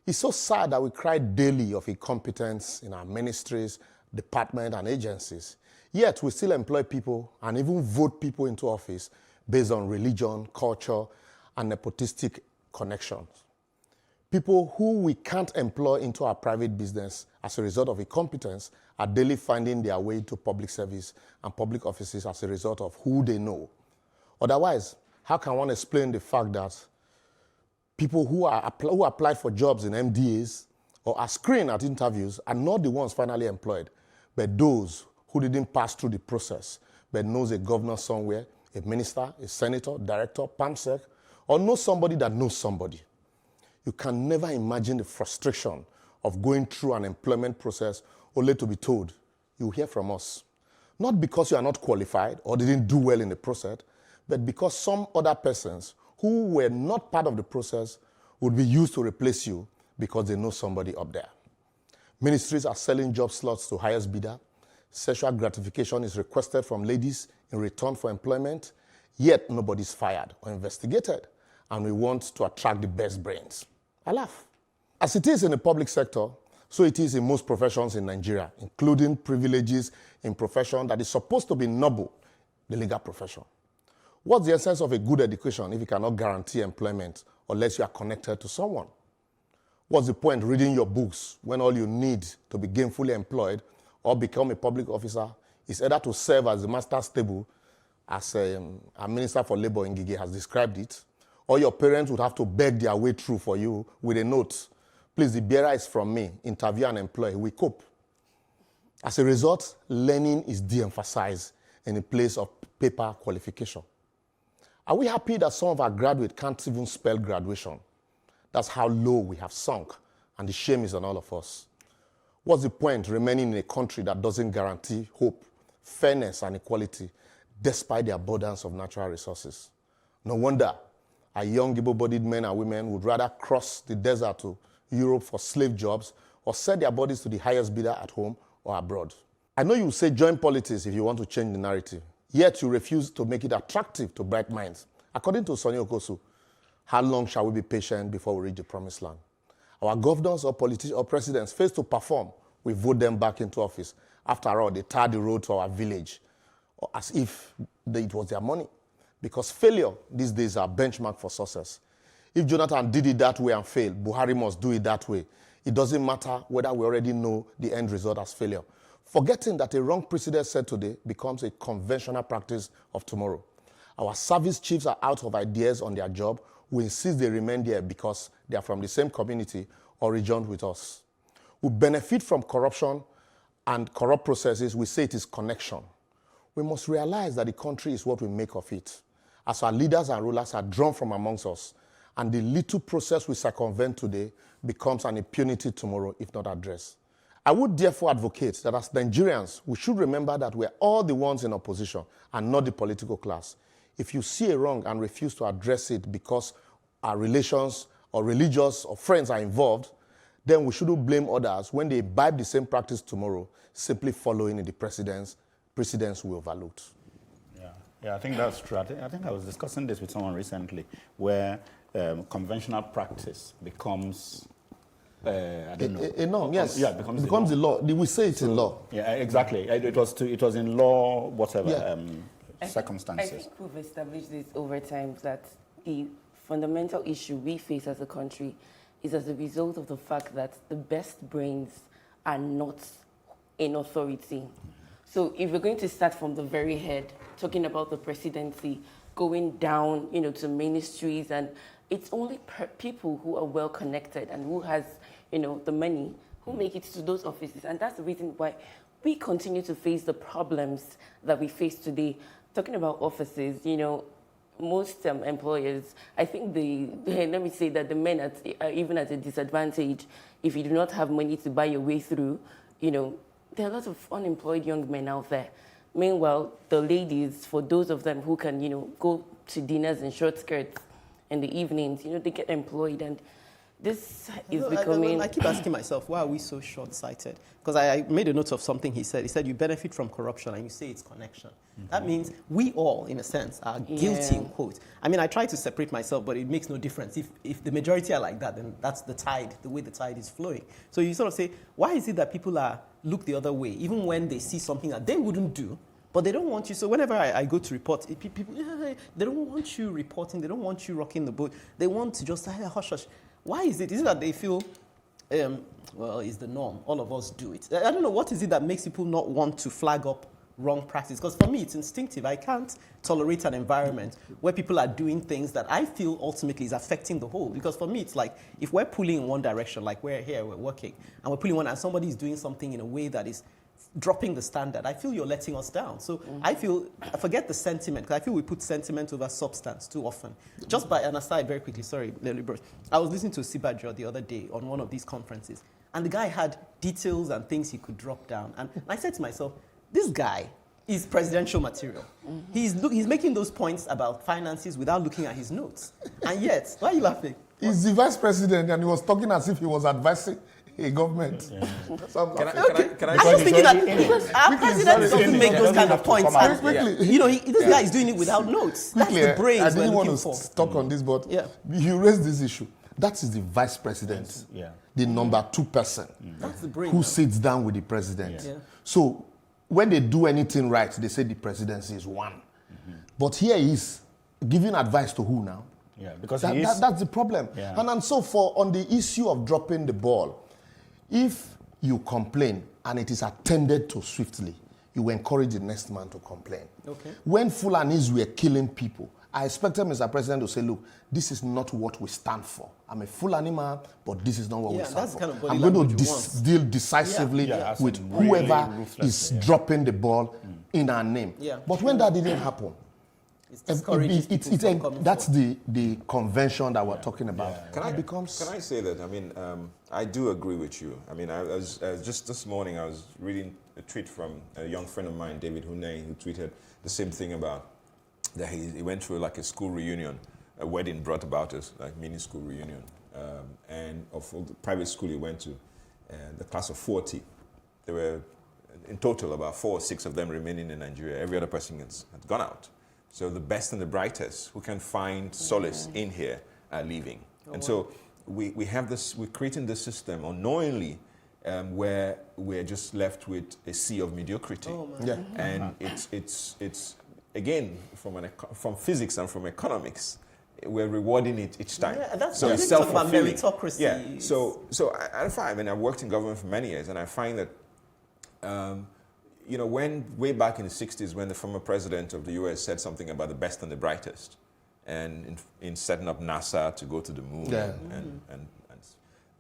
It's so sad that we cry daily of incompetence in our ministries, departments, and agencies. Yet we still employ people and even vote people into office based on religion, culture, and nepotistic connections. People who we can't employ into our private business as a result of incompetence are daily finding their way to public service and public offices as a result of who they know. Otherwise, how can one explain the fact that People who applied for jobs in MDAs or are screened at interviews are not the ones finally employed, but those who didn't pass through the process, but knows a governor somewhere, a minister, a senator, director, PAMSEC, or knows somebody that knows somebody. You can never imagine the frustration of going through an employment process only to be told, you'll hear from us. Not because you are not qualified or didn't do well in the process, but because some other persons who were not part of the process would be used to replace you because they know somebody up there. Ministries are selling job slots to highest bidder. Sexual gratification is requested from ladies in return for employment, yet nobody's fired or investigated, and we want to attract the best brains. I laugh. As it is in the public sector, so it is in most professions in Nigeria, including privileges in profession that is supposed to be noble, the legal profession. What's the essence of a good education if you cannot guarantee employment unless you are connected to someone? What's the point reading your books when all you need to be gainfully employed or become a public officer is either to serve as the master's table, as a Minister for Labour in Ngige has described it, or your parents would have to beg their way through for you with a note. Please, the bearer is from me. Interview and employ. We cope. As a result, learning is de-emphasized in the place of paper qualification. Are we happy that some of our graduates can't even spell graduation? That's how low we have sunk, and the shame is on all of us. What's the point remaining in a country that doesn't guarantee hope, fairness, and equality, despite the abundance of natural resources? No wonder our young, able-bodied men and women would rather cross the desert to Europe for slave jobs or sell their bodies to the highest bidder at home or abroad. I know you say join politics if you want to change the narrative, yet you refuse to make it attractive to bright minds. According to Sonny Okosu, how long shall we be patient before we reach the promised land? Our governors or politicians or presidents fail to perform, we vote them back into office. After all, they tar the road to our village as if it was their money. Because failure these days are a benchmark for success. If Jonathan did it that way and failed, Buhari must do it that way. It doesn't matter whether we already know the end result as failure. Forgetting that a wrong precedent set today becomes a conventional practice of tomorrow. Our service chiefs are out of ideas on their job. We insist they remain there because they are from the same community or region with us. We benefit from corruption and corrupt processes. We say it is connection. We must realize that the country is what we make of it. As our leaders and rulers are drawn from amongst us, and the little process we circumvent today becomes an impunity tomorrow if not addressed. I would therefore advocate that as Nigerians, we should remember that we're all the ones in opposition and not the political class. If you see a wrong and refuse to address it because our relations or religious or friends are involved, then we shouldn't blame others when they imbibe the same practice tomorrow, simply following in the precedents we overlooked. Yeah, I think that's true. I think I was discussing this with someone recently, where conventional practice becomes, I don't know. A norm, yes. Yeah, it becomes the law. We say it in law. Yeah, exactly. It was in law, whatever circumstances. I think we've established this over time that the fundamental issue we face as a country is as a result of the fact that the best brains are not in authority. So if we're going to start from the very head, talking about the presidency, going down, to ministries, and it's only people who are well connected and who has, the money who make it to those offices. And that's the reason why we continue to face the problems that we face today. Talking about offices, most employers, I think let me say that the men are even at a disadvantage if you do not have money to buy your way through, there are a lot of unemployed young men out there. Meanwhile, the ladies, for those of them who can, go to dinners in short skirts in the evenings, they get employed. And this is becoming... I keep asking myself, why are we so short-sighted? Because I made a note of something he said. He said, you benefit from corruption, and you say it's connection. Mm-hmm. That means we all, in a sense, are guilty, in quote. I mean, I try to separate myself, but it makes no difference. If the majority are like that, then that's the tide, the way the tide is flowing. So you sort of say, why is it that people look the other way, even when they see something that they wouldn't do, but they don't want you. So whenever I go to report, people, they don't want you reporting. They don't want you rocking the boat. They want to just hush, hush. Why is it? Is it that they feel, well, it's the norm. All of us do it. I don't know. What is it that makes people not want to flag up wrong practice? Because for me, it's instinctive. I can't tolerate an environment where people are doing things that I feel ultimately is affecting the whole. Because for me, it's like if we're pulling in one direction, like we're here, we're working, and we're pulling one, and somebody is doing something in a way that is dropping the standard, I feel you're letting us down. So I forget the sentiment, because I feel we put sentiment over substance too often. Just by an aside, very quickly, sorry, Bruce. I was listening to Sibajo the other day on one of these conferences, and the guy had details and things he could drop down. And I said to myself, this guy is presidential material. He's making those points about finances without looking at his notes. And yet, why are you laughing? He's the vice president, and he was talking as if he was advising a government. Can I I'm just thinking that our president doesn't make those kind of points. You know, this guy is doing it without notes. That's the brains I didn't we're want looking to for. talk on this, but you raised this issue. That is the vice president, the number 2 person That's the brain, who sits down with the president. Yeah. So when they do anything right, they say the presidency is one. But here he is giving advice to who now? Yeah, because that's the problem. Yeah. And so on the issue of dropping the ball, if you complain and it is attended to swiftly, you encourage the next man to complain. Okay. When Fulanis were killing people, I expected Mr. President to say, look, this is not what we stand for. I'm a Fulani man, but this is not what we stand that's for. kind of body I'm going to language you want. deal decisively with whoever is dropping the ball in our name. Yeah. But when that didn't happen, that's the convention that we're talking about. Can I say that? I mean, I do agree with you. I mean, I was just this morning I was reading a tweet from a young friend of mine, David Hunay, who tweeted the same thing about that he went through like a school reunion, a wedding brought about us, like mini school reunion, and of all the private school he went to, the class of 40, there were in total about 4 or 6 of them remaining in Nigeria. Every other person had gone out. So the best and the brightest who can find solace in here are leaving. So we have this, we're creating this system unknowingly where we're just left with a sea of mediocrity. And it's again, from physics and from economics, we're rewarding it each time. Yeah, that's so it's self-fulfilling. Meritocracy. Yeah. So I find, I mean, I've worked in government for many years, and I find that you know, when way back in the 60s, when the former president of the US said something about the best and the brightest, and in setting up NASA to go to the moon, and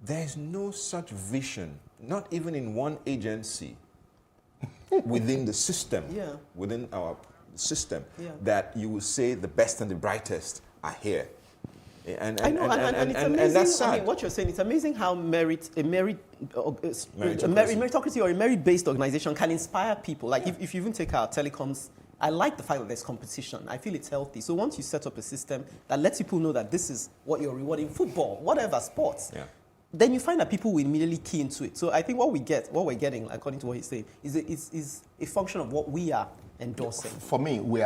there's no such vision, not even in one agency within the system, within our system, that you will say the best and the brightest are here. And it's amazing. that's sad. I mean, what you're saying, it's amazing how meritocracy or a merit-based organization can inspire people. Like if you even take our telecoms, I like the fact that there's competition. I feel it's healthy. So once you set up a system that lets people know that this is what you're rewarding, football, whatever, sports, then you find that people will immediately key into it. So I think what we're getting, according to what he's saying, is a function of what we are endorsing. For me, we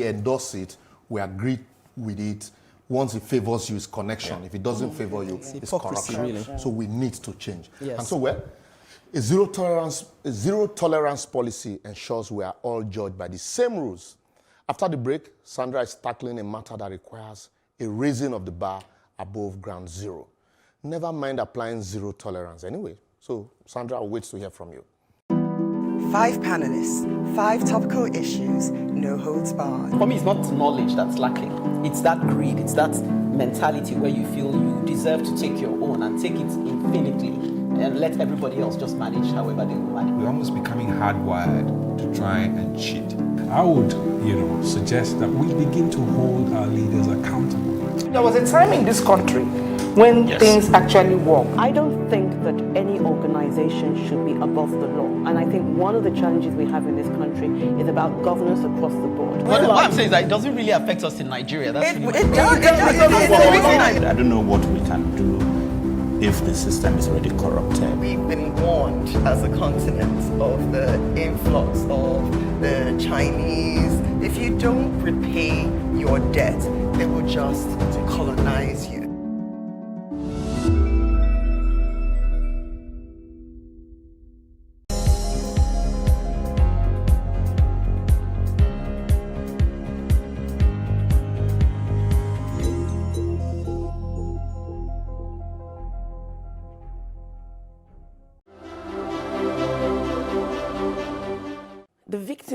endorse it, we agree with it. Once it favors you, it's connection. If it doesn't favor you, it's corruption. Really. So we need to change. Yes. And so, a zero tolerance policy ensures we are all judged by the same rules. After the break, Sandra is tackling a matter that requires a raising of the bar above ground zero. Never mind applying zero tolerance anyway. So, Sandra, I'll wait to hear from you. 5 panelists, 5 topical issues, no holds barred. For me, it's not knowledge that's lacking. It's that greed. It's that mentality where you feel you deserve to take your own and take it infinitely and let everybody else just manage however they will manage. We're almost becoming hardwired to try and cheat. I would, suggest that we begin to hold our leaders accountable. There was a time in this country when things actually work. I don't think that any organization should be above the law. And I think one of the challenges we have in this country is about governance across the board. What I'm saying is that it doesn't really affect us in Nigeria. That's really I don't know what we can do if the system is already corrupted. We've been warned as a continent of the influx of the Chinese. If you don't repay your debt, they will just colonize you.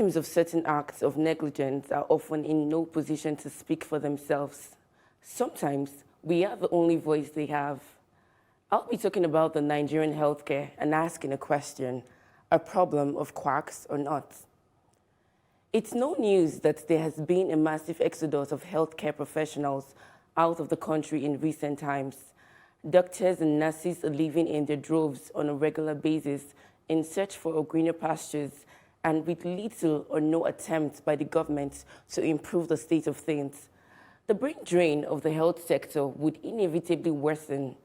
victims of certain acts of negligence are often in no position to speak for themselves. Sometimes we are the only voice they have. I'll be talking about the Nigerian healthcare and asking a question, a problem of quacks or not. It's no news that there has been a massive exodus of healthcare professionals out of the country in recent times. Doctors and nurses are living in their droves on a regular basis in search for greener pastures and with little or no attempt by the government to improve the state of things. The brain drain of the health sector would inevitably worsen.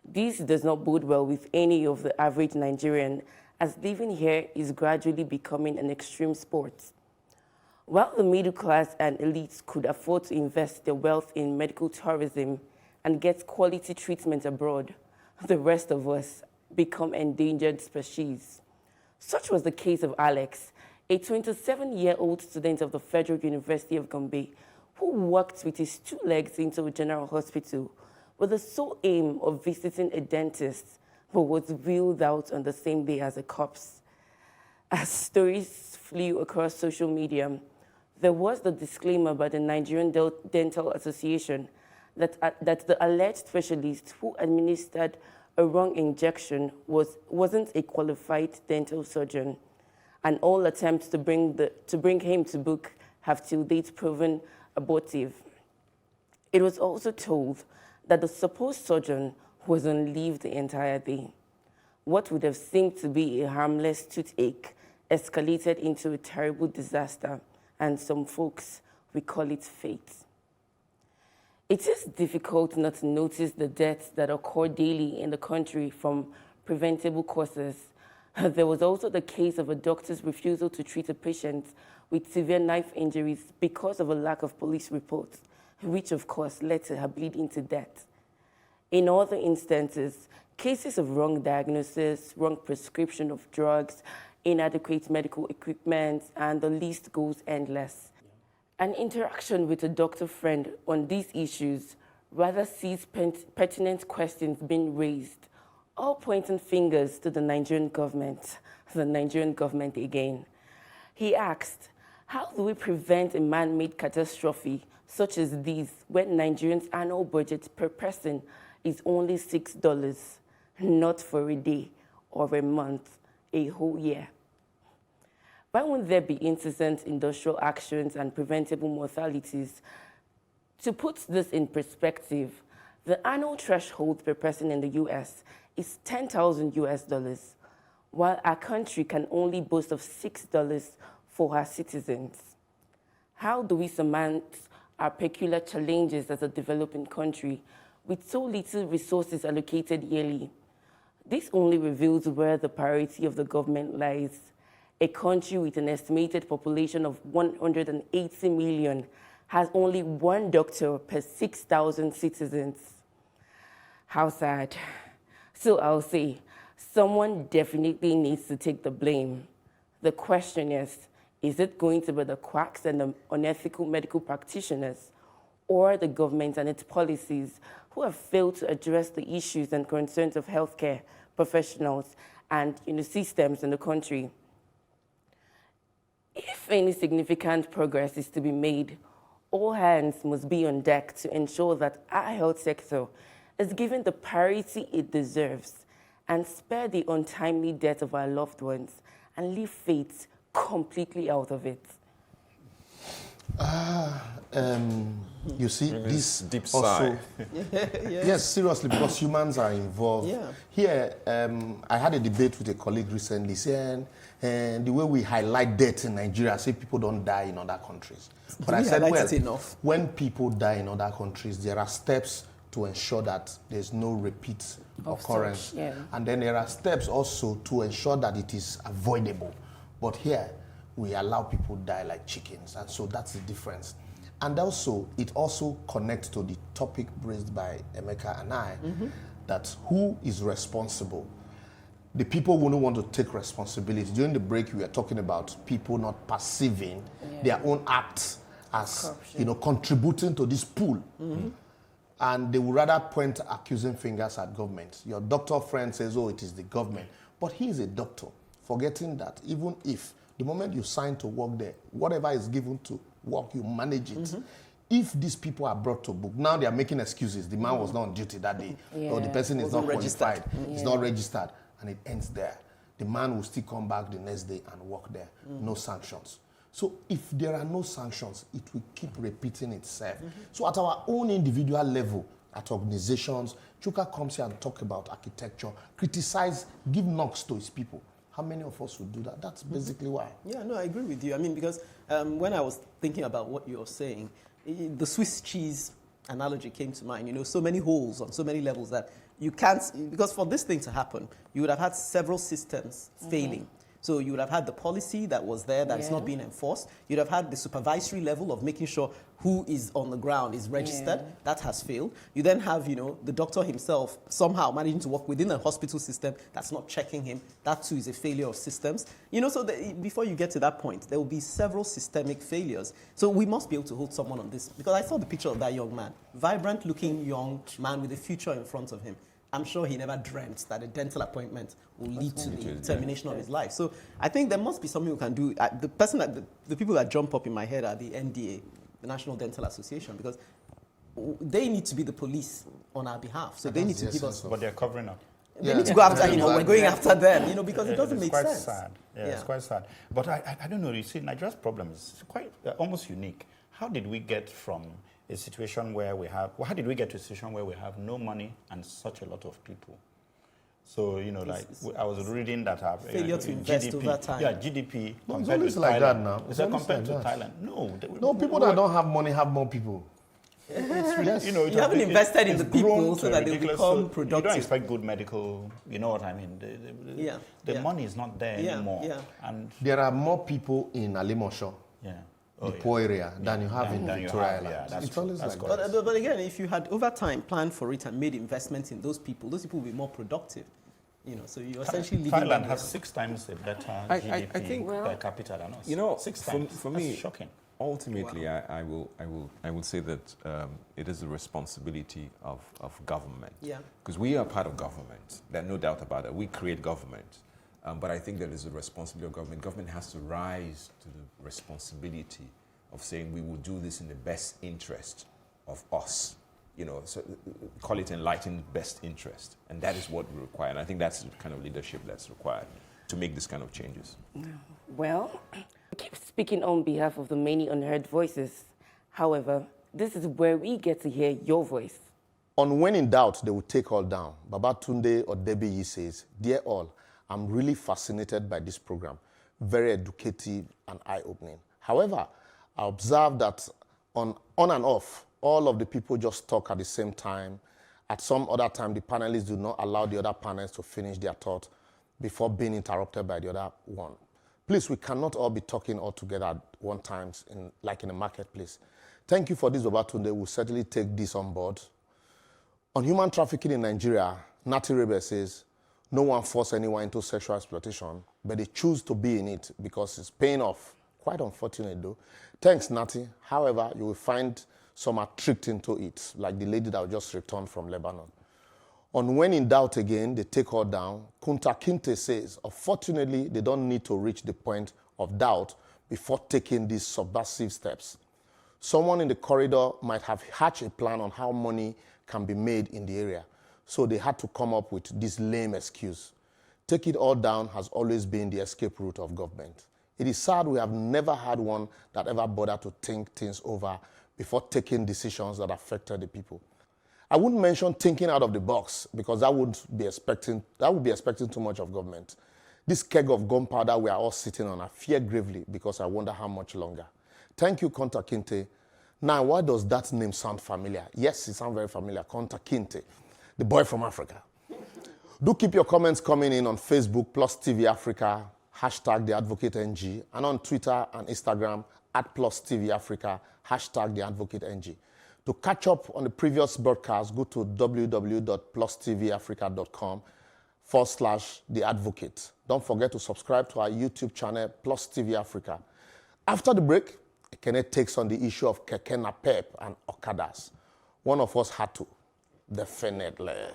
This does not bode well with any of the average Nigerian, as living here is gradually becoming an extreme sport. While the middle class and elites could afford to invest their wealth in medical tourism and get quality treatment abroad, the rest of us become endangered species. Such was the case of Alex, a 27-year-old student of the Federal University of Gombe, who walked with his 2 legs into a general hospital with the sole aim of visiting a dentist, but was wheeled out on the same day as a corpse. As stories flew across social media, there was the disclaimer by the Nigerian Dental Association that the alleged specialist who administered a wrong injection wasn't a qualified dental surgeon, and all attempts to bring him to book have till date proven abortive. It was also told that the supposed surgeon was on leave the entire day. What would have seemed to be a harmless toothache escalated into a terrible disaster, and some folks, we call it fate. It is difficult not to notice the deaths that occur daily in the country from preventable causes. There was also the case of a doctor's refusal to treat a patient with severe knife injuries because of a lack of police reports, which of course led to her bleeding to death. In other instances, cases of wrong diagnosis, wrong prescription of drugs, inadequate medical equipment, and the list goes endless. An interaction with a doctor friend on these issues rather sees pertinent questions being raised, all pointing fingers to the Nigerian government again. He asked, how do we prevent a man-made catastrophe such as these when Nigerians' annual budget per person is only $6, not for a day or a month, a whole year? Why won't there be incessant industrial actions and preventable mortalities? To put this in perspective, the annual threshold per person in the US is $10,000, while our country can only boast of $6 for her citizens. How do we surmount our peculiar challenges as a developing country with so little resources allocated yearly? This only reveals where the priority of the government lies. A country with an estimated population of 180 million has only 1 doctor per 6,000 citizens. How sad. So I'll say, someone definitely needs to take the blame. The question is it going to be the quacks and the unethical medical practitioners, or the government and its policies who have failed to address the issues and concerns of healthcare professionals and systems in the country? If any significant progress is to be made, all hands must be on deck to ensure that our health sector is given the priority it deserves and spare the untimely death of our loved ones and leave fate completely out of it. You see, this deep also, sigh. Yes, seriously, because humans are involved. Yeah. Here, I had a debate with a colleague recently saying, the way we highlight death in Nigeria, say people don't die in other countries. But I said, well, when people die in other countries, there are steps to ensure that there's no repeat occurrence. Yeah. And then there are steps also to ensure that it is avoidable. But here, we allow people die like chickens. And so that's the difference. And also, it also connects to the topic raised by Emeka and I, that who is responsible? The people who don't want to take responsibility. During the break, we were talking about people not perceiving their own acts as contributing to this pool. And they would rather point accusing fingers at government. Your doctor friend says, oh, it is the government. But he is a doctor, forgetting that even if The moment you sign to work there, whatever is given to work, you manage it. If these people are brought to book, now they are making excuses. The man was not on duty that day, or the person is not qualified, it's not registered, and it ends there. The man will still come back the next day and work there. No sanctions. So if there are no sanctions, it will keep repeating itself. So at our own individual level, at organizations, Chuka comes here and talk about architecture, criticize, give knocks to his people. How many of us would do that? That's basically why. Yeah, no, I agree with you. I mean, because when I was thinking about what you're saying, the Swiss cheese analogy came to mind. You know, so many holes on so many levels that you can't, because for this thing to happen, you would have had several systems failing. So you would have had the policy that was there that is not being enforced. You'd have had the supervisory level of making sure who is on the ground is registered. That has failed. You then have, you know, the doctor himself somehow managing to work within a hospital system that's not checking him. That too is a failure of systems. You know, so before you get to that point, there will be several systemic failures. So we must be able to hold someone on this. Because I saw the picture of that young man, vibrant looking young man with a future in front of him. I'm sure he never dreamt that a dental appointment will lead to the termination of his life. So I think there must be something we can do. The people that jump up in my head are the NDA, the National Dental Association, because they need to be the police on our behalf. So they need to give us. But they're covering up. They need to go after, we're going after them, because it doesn't make sense. Sad. It's quite sad. But I don't know, you see, Nigeria's problem is quite almost unique. How did we get from a situation where we have, how did we get to a situation where we have no money and such a lot of people? So, I was reading that our failure to invest over time. Yeah, GDP compared with like Thailand. That now. Is that compared to Thailand? No, people that don't have money have more people. It's you haven't invested in the people so that they become productive. You don't expect good medical, you know what I mean? The money is not there anymore. And there are more people in Alimosho. The poor area than you have in Victoria Island. It's always like that. But again, if you had over time planned for it and made investments in those people will be more productive. So you're essentially leaving Thailand has 6 times a better GDP per capita than us. 6 times. For me, that's shocking. Ultimately, I will say that it is the responsibility of government. Because we are part of government. There's no doubt about it. We create government. But I think there is a responsibility of government. Government has to rise to the responsibility of saying we will do this in the best interest of us. So call it enlightened best interest. And that is what we require. And I think that's the kind of leadership that's required to make this kind of changes. Well, we keep speaking on behalf of the many unheard voices. However, this is where we get to hear your voice. On When in Doubt, they will take all down. Babatunde Odebiyi says, "Dear all, I'm really fascinated by this program, very educative and eye-opening. However, I observed that on and off, all of the people just talk at the same time. At some other time, the panelists do not allow the other panelists to finish their thought before being interrupted by the other one. Please, we cannot all be talking all together at one time, like in a marketplace. Thank you for this, Babatunde. We'll certainly take this on board. On human trafficking in Nigeria, Nati Rebe says, no one forces anyone into sexual exploitation, but they choose to be in it because it's paying off. Quite unfortunate, though. Thanks, Nati. However, you will find some are tricked into it, like the lady that just returned from Lebanon. On When in Doubt again, they take her down. Kunta Kinte says, unfortunately, they don't need to reach the point of doubt before taking these subversive steps. Someone in the corridor might have hatched a plan on how money can be made in the area. So they had to come up with this lame excuse. Take it all down has always been the escape route of government. It is sad we have never had one that ever bothered to think things over before taking decisions that affected the people. I wouldn't mention thinking out of the box because that would be expecting too much of government. This keg of gunpowder we are all sitting on, I fear gravely because I wonder how much longer. Thank you, Kunta Kinte. Now, why does that name sound familiar? Yes, it sounds very familiar, Kunta Kinte. The boy from Africa. Do keep your comments coming in on Facebook, Plus TV Africa, hashtag The Advocate NG, and on Twitter and Instagram, @Plus TV Africa, hashtag The Advocate NG. To catch up on the previous broadcast, go to www.plustvafrica.com/The Advocate. Don't forget to subscribe to our YouTube channel, Plus TV Africa. After the break, Kenneth takes on the issue of Keke Napep and Okadas. One of us had to. Definitely.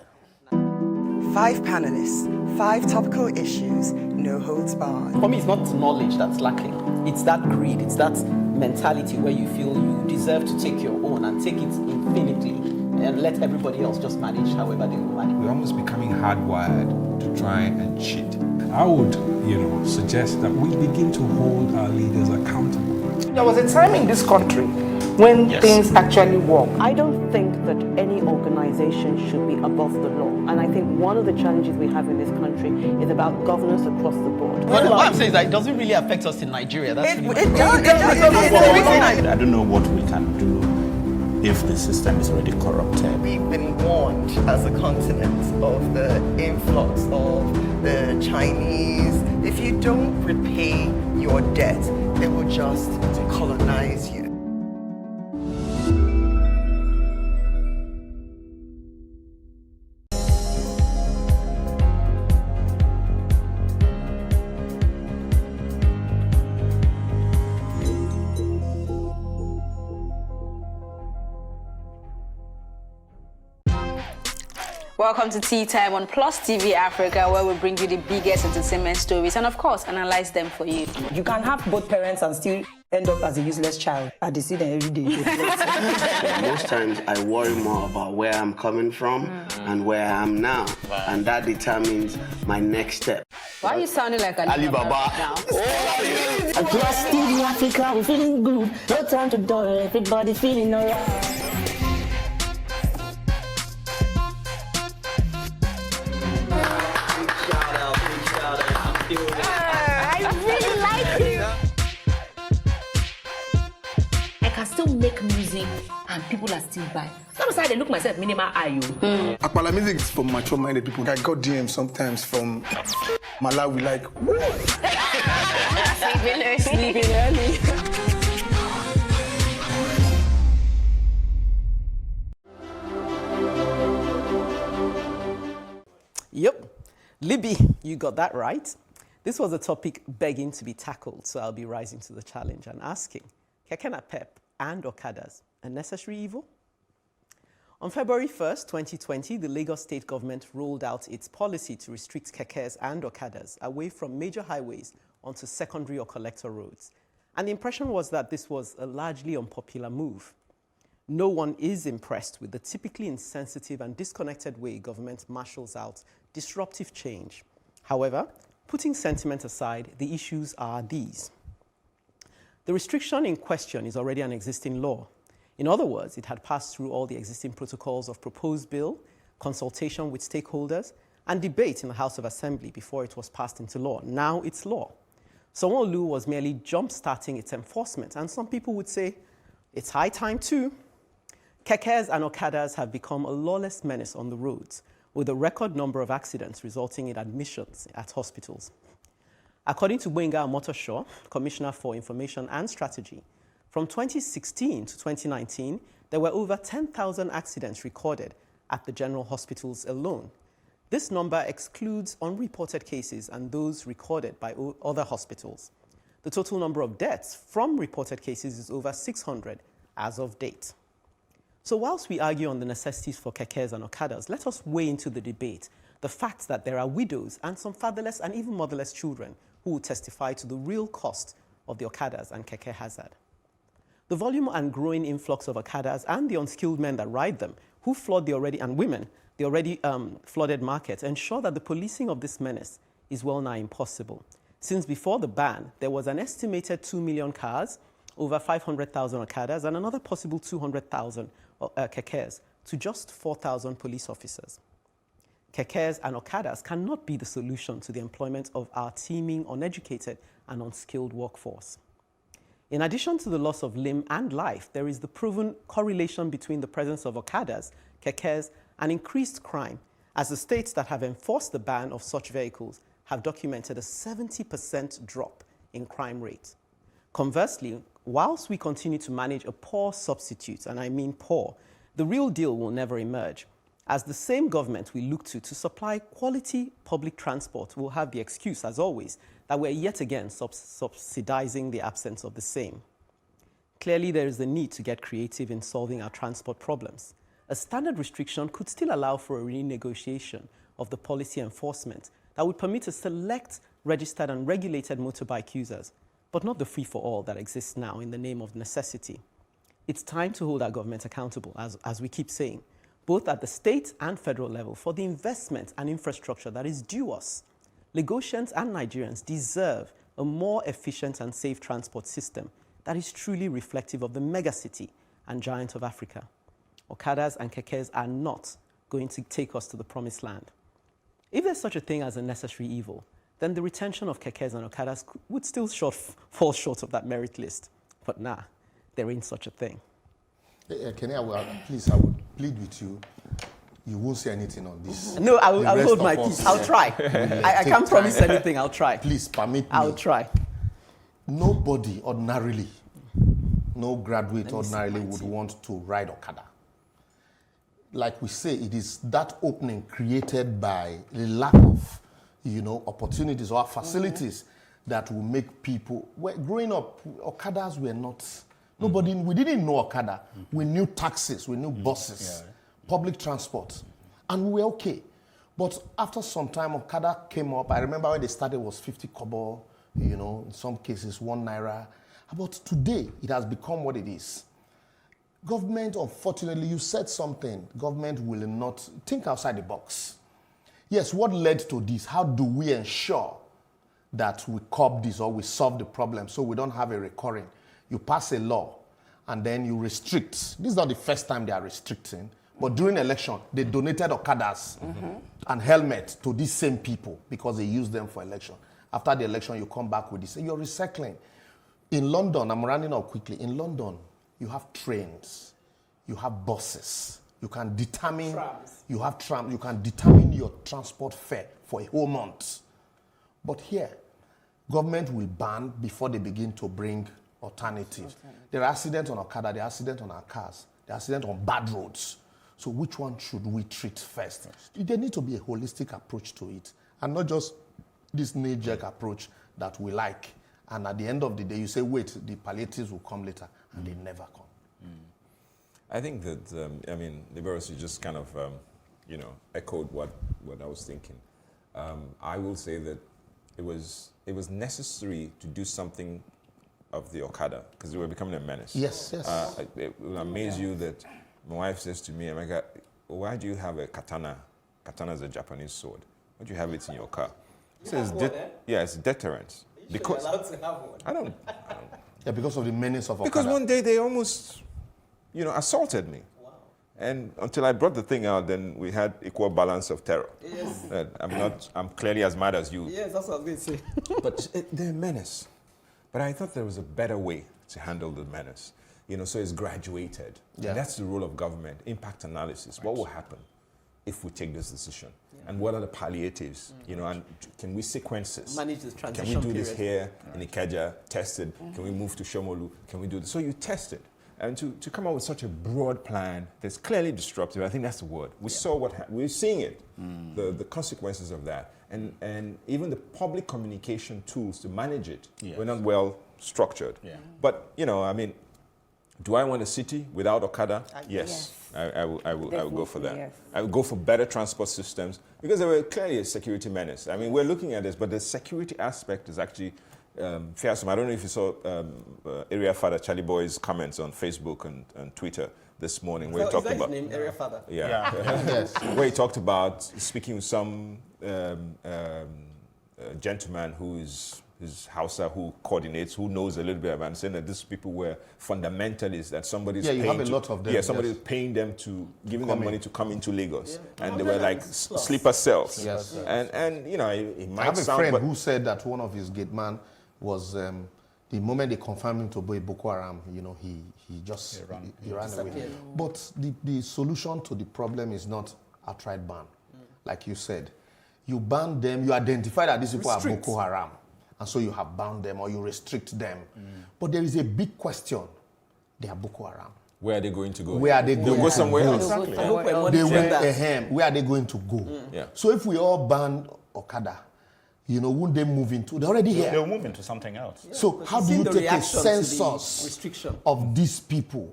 5 panelists, 5 topical issues, no holds barred. For me, it's not knowledge that's lacking. It's that greed, it's that mentality where you feel you deserve to take your own and take it infinitely and let everybody else just manage however they will manage. We're almost becoming hardwired to try and cheat. I would, suggest that we begin to hold our leaders accountable. There was a time in this country when things actually work. I don't think that any organization should be above the law. And I think one of the challenges we have in this country is about governance across the board. But what I'm saying is that it doesn't really affect us in Nigeria. That's really I don't know what we can do if the system is already corrupted. We've been warned as a continent of the influx of the Chinese. If you don't repay your debt, they will just colonize you. Welcome to Tea Time on Plus TV Africa, where we bring you the biggest entertainment stories and, of course, analyze them for you. You can have both parents and still end up as a useless child. I see them every day. Most times I worry more about where I'm coming from and where I am now, and that determines my next step. Why are you sounding like Alibaba now? Plus TV Africa, we're feeling good. No time to dull, everybody feeling alright. Still make music and people are still buying. Sometimes I look myself minimal IU. Akpala music is for mature-minded people. I got DMs sometimes from Malawi like, Sleeping early. Yep, Libby, you got that right. This was a topic begging to be tackled, so I'll be rising to the challenge and asking, Keke Napep and Okadas, a necessary evil? On February 1st, 2020, the Lagos state government rolled out its policy to restrict kekes and Okadas away from major highways onto secondary or collector roads. And the impression was that this was a largely unpopular move. No one is impressed with the typically insensitive and disconnected way government marshals out disruptive change. However, putting sentiment aside, the issues are these. The restriction in question is already an existing law. In other words, it had passed through all the existing protocols of proposed bill, consultation with stakeholders, and debate in the House of Assembly before it was passed into law. Now it's law. Sanwo-Olu was merely jump-starting its enforcement, and some people would say it's high time too. Kekes and Okadas have become a lawless menace on the roads, with a record number of accidents resulting in admissions at hospitals. According to Gbenga Omotosho, Commissioner for Information and Strategy, from 2016 to 2019, there were over 10,000 accidents recorded at the general hospitals alone. This number excludes unreported cases and those recorded by other hospitals. The total number of deaths from reported cases is over 600 as of date. So whilst we argue on the necessities for kekes and Okadas, let us weigh into the debate the fact that there are widows and some fatherless and even motherless children who will testify to the real cost of the Okadas and keke hazard. The volume and growing influx of Okadas and the unskilled men that ride them, who flood the already, and women, the already flooded market, ensure that the policing of this menace is well nigh impossible. Since before the ban, there was an estimated 2 million cars, over 500,000 Okadas, and another possible 200,000 kekes to just 4,000 police officers. Kekes and Okadas cannot be the solution to the employment of our teeming, uneducated and unskilled workforce. In addition to the loss of limb and life, there is the proven correlation between the presence of Okadas, kekes, and increased crime, as the states that have enforced the ban of such vehicles have documented a 70% drop in crime rate. Conversely, whilst we continue to manage a poor substitute, and I mean poor, the real deal will never emerge, as the same government we look to supply quality public transport will have the excuse, as always, that we're yet again subsidizing the absence of the same. Clearly, there is a need to get creative in solving our transport problems. A standard restriction could still allow for a renegotiation of the policy enforcement that would permit a select registered and regulated motorbike users, but not the free-for-all that exists now in the name of necessity. It's time to hold our government accountable, as we keep saying, both at the state and federal level, for the investment and infrastructure that is due us. Lagosians and Nigerians deserve a more efficient and safe transport system that is truly reflective of the megacity and giant of Africa. Okadas and kekes are not going to take us to the promised land. If there's such a thing as a necessary evil, then the retention of kekes and okadas would still fall short of that merit list. But nah, there ain't such a thing. Kenny, please, I would plead with you. You won't say anything on this. No, I'll hold my peace. I'll try. I can't promise anything. I'll try. Please permit me. I'll try. Nobody ordinarily, no graduate ordinarily would want to ride Okada. Like we say, it is that opening created by the lack of, opportunities or facilities that will make people. Growing up, Okadas were not. Nobody. We didn't know Okada. We knew taxis. We knew buses, public transport, and we were okay. But after some time, Okada came up. I remember when they started, it was 50 kobo. In some cases 1 naira. But today, it has become what it is. Government, unfortunately, you said something. Government will not think outside the box. Yes, what led to this? How do we ensure that we curb this or we solve the problem so we don't have a recurring? You pass a law and then you restrict. This is not the first time they are restricting, but during election, they donated Okadas and helmets to these same people because they used them for election. After the election, you come back with this. You're recycling. In London, I'm running up quickly. In London, you have trains, you have buses. You can determine, you have trams, you can determine your transport fare for a whole month. But here, government will ban before they begin to bring alternatives. There are accidents on Okada, there are accidents on our cars, there are accidents on bad roads. So which one should we treat first? There needs to be a holistic approach to it, and not just this knee-jerk approach that we like. And at the end of the day, you say, wait, the palliatives will come later, and they never come. I think that, Liberos, you just kind of, echoed what I was thinking. I will say that it was necessary to do something of the Okada because they were becoming a menace. Yes. It will amaze you that my wife says to me, "Emeka, why do you have a katana? Katana is a Japanese sword. Why do you have it in your car?" He says, it's deterrence. Because you're allowed to have one? I don't. Yeah, because of the menace of Okada. Because one day they almost, assaulted me. Wow. And until I brought the thing out, then we had equal balance of terror. Yes. I'm clearly as mad as you. Yes, that's what I was going to say. But they're a menace. But I thought there was a better way to handle the menace. So it's graduated. Yeah. And that's the role of government, impact analysis. Right. What will happen if we take this decision? Yeah. And what are the palliatives? And can we sequence this? Manage this transition Can we do period. this here in Ikeja, test it? Can we move to Shomolu? Can we do this? So you test it. And to come up with such a broad plan that's clearly disruptive, I think that's the word. We saw we're seeing it, the consequences of that. And even the public communication tools to manage it were not well structured. Yeah. But, do I want a city without Okada? Yes. I will go for that. Yes. I will go for better transport systems because they were clearly a security menace. We're looking at this, but the security aspect is actually fearsome. I don't know if you saw Area Father Charlie Boy's comments on Facebook and Twitter this morning where he talked about his name, Area Father. Yeah. Yes. Where he talked about speaking with some gentleman who's Hausa, who coordinates, who knows a little bit about it, and saying that these people were fundamentalists, that somebody's paying have a lot of them. Yeah, somebody's paying them to, giving them money to come into Lagos. Yeah. And they were like sleeper cells. Yes. And it might I have a sound... friend who said that one of his gate man was, the moment they confirmed him to be Boko Haram, he ran away. But the solution to the problem is not outright ban. Like you said, you ban them, you identify that these people are Boko Haram. And so you have bound them or you restrict them. But there is a big question. They are Boko Haram. Where are they going to go? Where are they going to go? Go somewhere else. Exactly. Where are they going to go? Yeah. So if we all ban Okada, won't they move into? They're already here. They'll move into something else. Yeah. So how do you take a census of these people?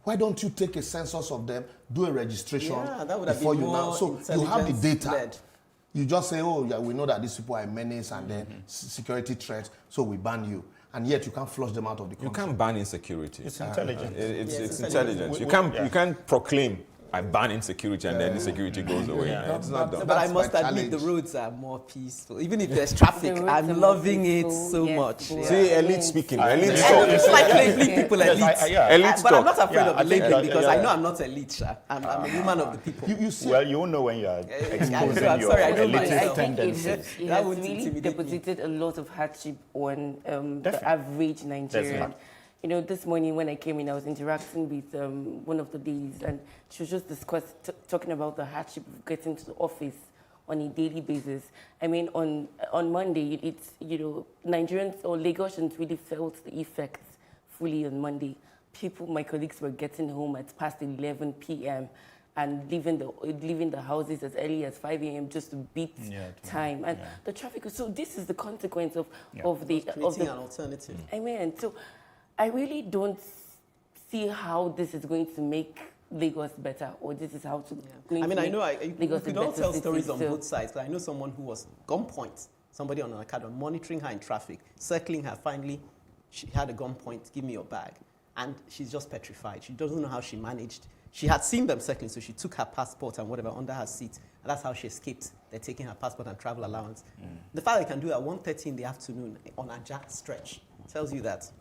Why don't you take a census of them, do a registration that would have before been you now? So you have the data. You just say, oh, yeah, we know that these people are a menace and then security threats, so we ban you. And yet you can't flush them out of the country. You can't ban insecurity. It's intelligence. It's intelligence. You can't proclaim, I ban insecurity, and then insecurity goes away. It's not done. But I must admit, the roads are more peaceful. Even if there's traffic, I'm loving it so much. Yeah. See, elite speaking. Elite talk. It's like labeling people elite. Elite but I'm not afraid of the labeling because I know I'm not elite. I'm a woman of the people. Well, you won't know when you are exposing I'm sorry, I don't elitist tendencies. It has really deposited a lot of hardship on the average Nigerian. You know, this morning when I came in, I was interacting with one of the ladies, and she was just talking about the hardship of getting to the office on a daily basis. I mean, on Monday, it's, you know, Nigerians or Lagosians really felt the effects fully on Monday. My colleagues were getting home at past 11 p.m. and leaving the houses as early as 5 a.m. just to beat time. And the traffic. So this is the consequence of the creating an alternative. Amen. So I really don't see how this is going to make Lagos better, or this is how to. I mean, I know you could all tell stories on both sides. I know someone who was gunpoint, somebody on an academy monitoring her in traffic, circling her. Finally, she had a gunpoint. Give me your bag, and she's just petrified. She doesn't know how she managed. She had seen them circling, so she took her passport and whatever under her seat, and that's how she escaped. They're taking her passport and travel allowance. The fact they can do it at 1:30 in the afternoon on a jack stretch tells you that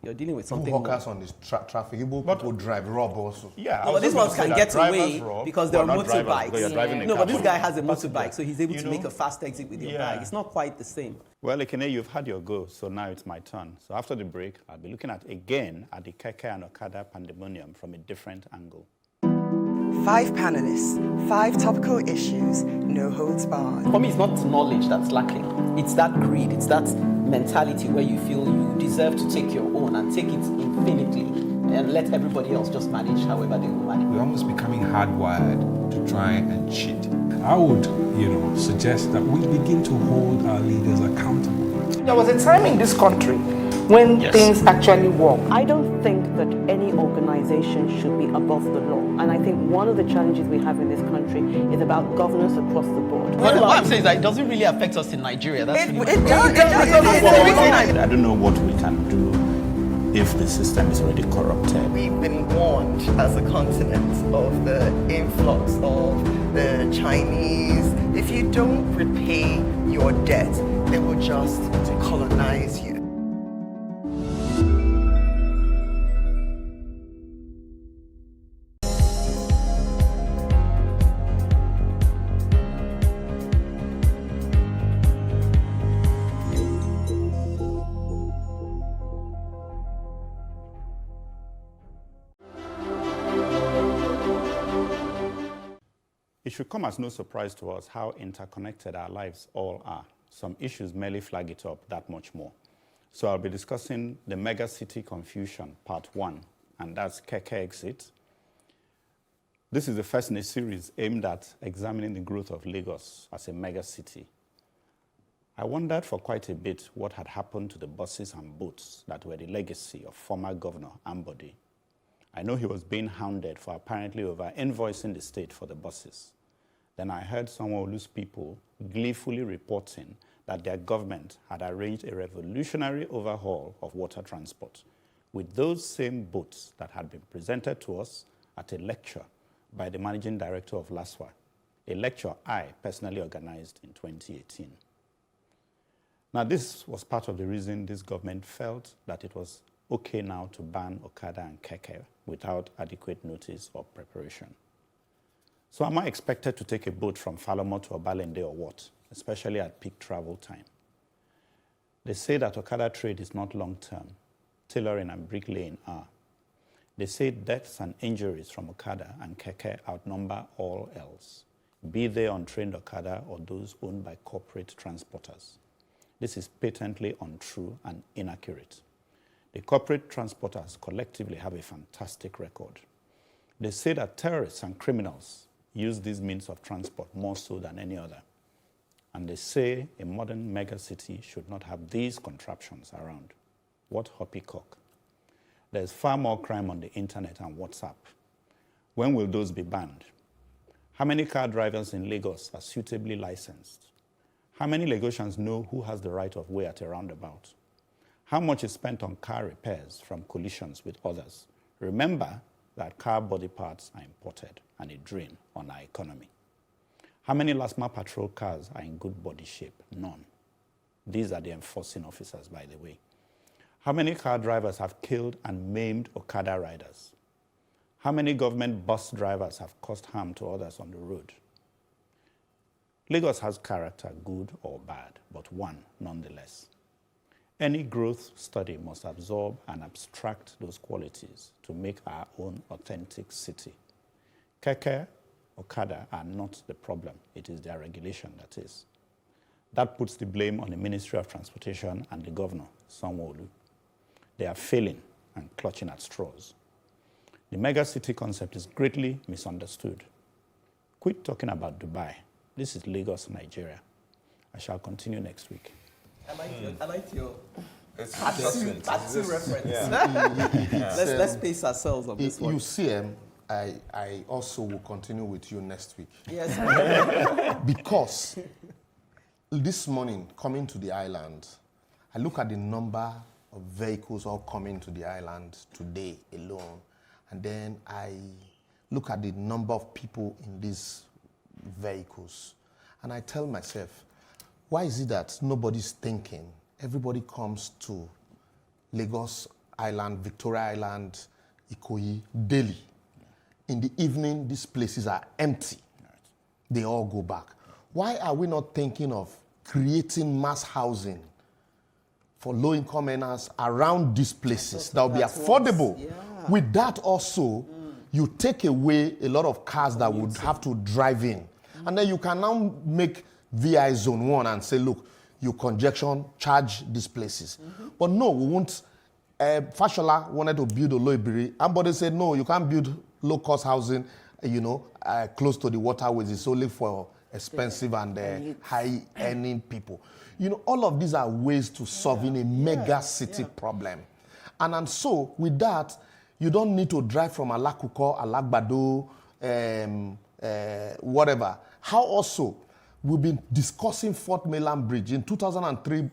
you're dealing with something. Hawkers on this traffic, people drive, rob also. Yeah, no, but these ones can get away because they're motorbikes. No, but this guy has a motorbike, so he's able to make a fast exit with your bag. It's not quite the same. Well, Ekene, you've had your go, so now it's my turn. So after the break, I'll be looking at the Keke and Okada pandemonium from a different angle. 5 panelists, 5 topical issues, no holds barred. For me, it's not knowledge that's lacking. It's that greed. It's that mentality where you feel you deserve to take your own and take it infinitely and let everybody else just manage however they will manage. We're almost becoming hardwired to try and cheat. I would, suggest that we begin to hold our leaders accountable. There was a time in this country when things actually work. I don't think that any organization should be above the law. And I think one of the challenges we have in this country is about governance across the board. What I'm saying is that it doesn't really affect us in Nigeria. That's it does. I don't know what we can do if the system is already corrupted. We've been warned as a continent of the influx of the Chinese. If you don't repay your debt, they will just colonize you. It should come as no surprise to us how interconnected our lives all are. Some issues merely flag it up that much more. So I'll be discussing the mega city confusion, part 1, and that's Keke exit. This is the first in a series aimed at examining the growth of Lagos as a mega city. I wondered for quite a bit what had happened to the buses and boats that were the legacy of former Governor Ambode. I know he was being hounded for apparently over-invoicing the state for the buses. Then I heard Sanwo-Olu's people gleefully reporting that their government had arranged a revolutionary overhaul of water transport with those same boats that had been presented to us at a lecture by the managing director of LASWA, a lecture I personally organized in 2018. Now, this was part of the reason this government felt that it was okay now to ban Okada and Keke without adequate notice or preparation. So am I expected to take a boat from Falomo to Obalende or what, especially at peak travel time? They say that Okada trade is not long-term. Tailoring and bricklaying are. They say deaths and injuries from Okada and Keke outnumber all else, be they untrained Okada or those owned by corporate transporters. This is patently untrue and inaccurate. The corporate transporters collectively have a fantastic record. They say that terrorists and criminals use these means of transport more so than any other. And they say a modern megacity should not have these contraptions around. What hoppycock? There's far more crime on the internet and WhatsApp. When will those be banned? How many car drivers in Lagos are suitably licensed? How many Lagosians know who has the right of way at a roundabout? How much is spent on car repairs from collisions with others? Remember that car body parts are imported and a drain on our economy. How many LASMA patrol cars are in good body shape? None. These are the enforcing officers, by the way. How many car drivers have killed and maimed Okada riders? How many government bus drivers have caused harm to others on the road? Lagos has character, good or bad, but one nonetheless. Any growth study must absorb and abstract those qualities to make our own authentic city. Keke, Okada are not the problem. It is their regulation that is. That puts the blame on the Ministry of Transportation and the governor, Sanwo-Olu. They are failing and clutching at straws. The mega city concept is greatly misunderstood. Quit talking about Dubai. This is Lagos, Nigeria. I shall continue next week. I like your it's Atsu reference. Yeah. Let's pace ourselves on this one. You see, I also will continue with you next week. Yes. Because this morning, coming to the island, I look at the number of vehicles all coming to the island today alone, and then I look at the number of people in these vehicles, and I tell myself, why is it that nobody's thinking? Everybody comes to Lagos Island, Victoria Island, Ikoyi daily. In the evening, these places are empty. They all go back. Why are we not thinking of creating mass housing for low-income earners around these places that will be affordable? Yeah. With that also, you take away a lot of cars that would have to drive in. And then you can now make VI Zone 1 and say, look, you congestion, charge these places. But no, we won't. Fashola wanted to build Oloibiri. Somebody said, no, you can't build low-cost housing, close to the waterways. It's only for expensive and high-earning people. All of these are ways to solving a mega city problem. And so, with that, you don't need to drive from Alakuko, Alagbado, whatever. How also, we've been discussing Fort Mainland Bridge. In 2003,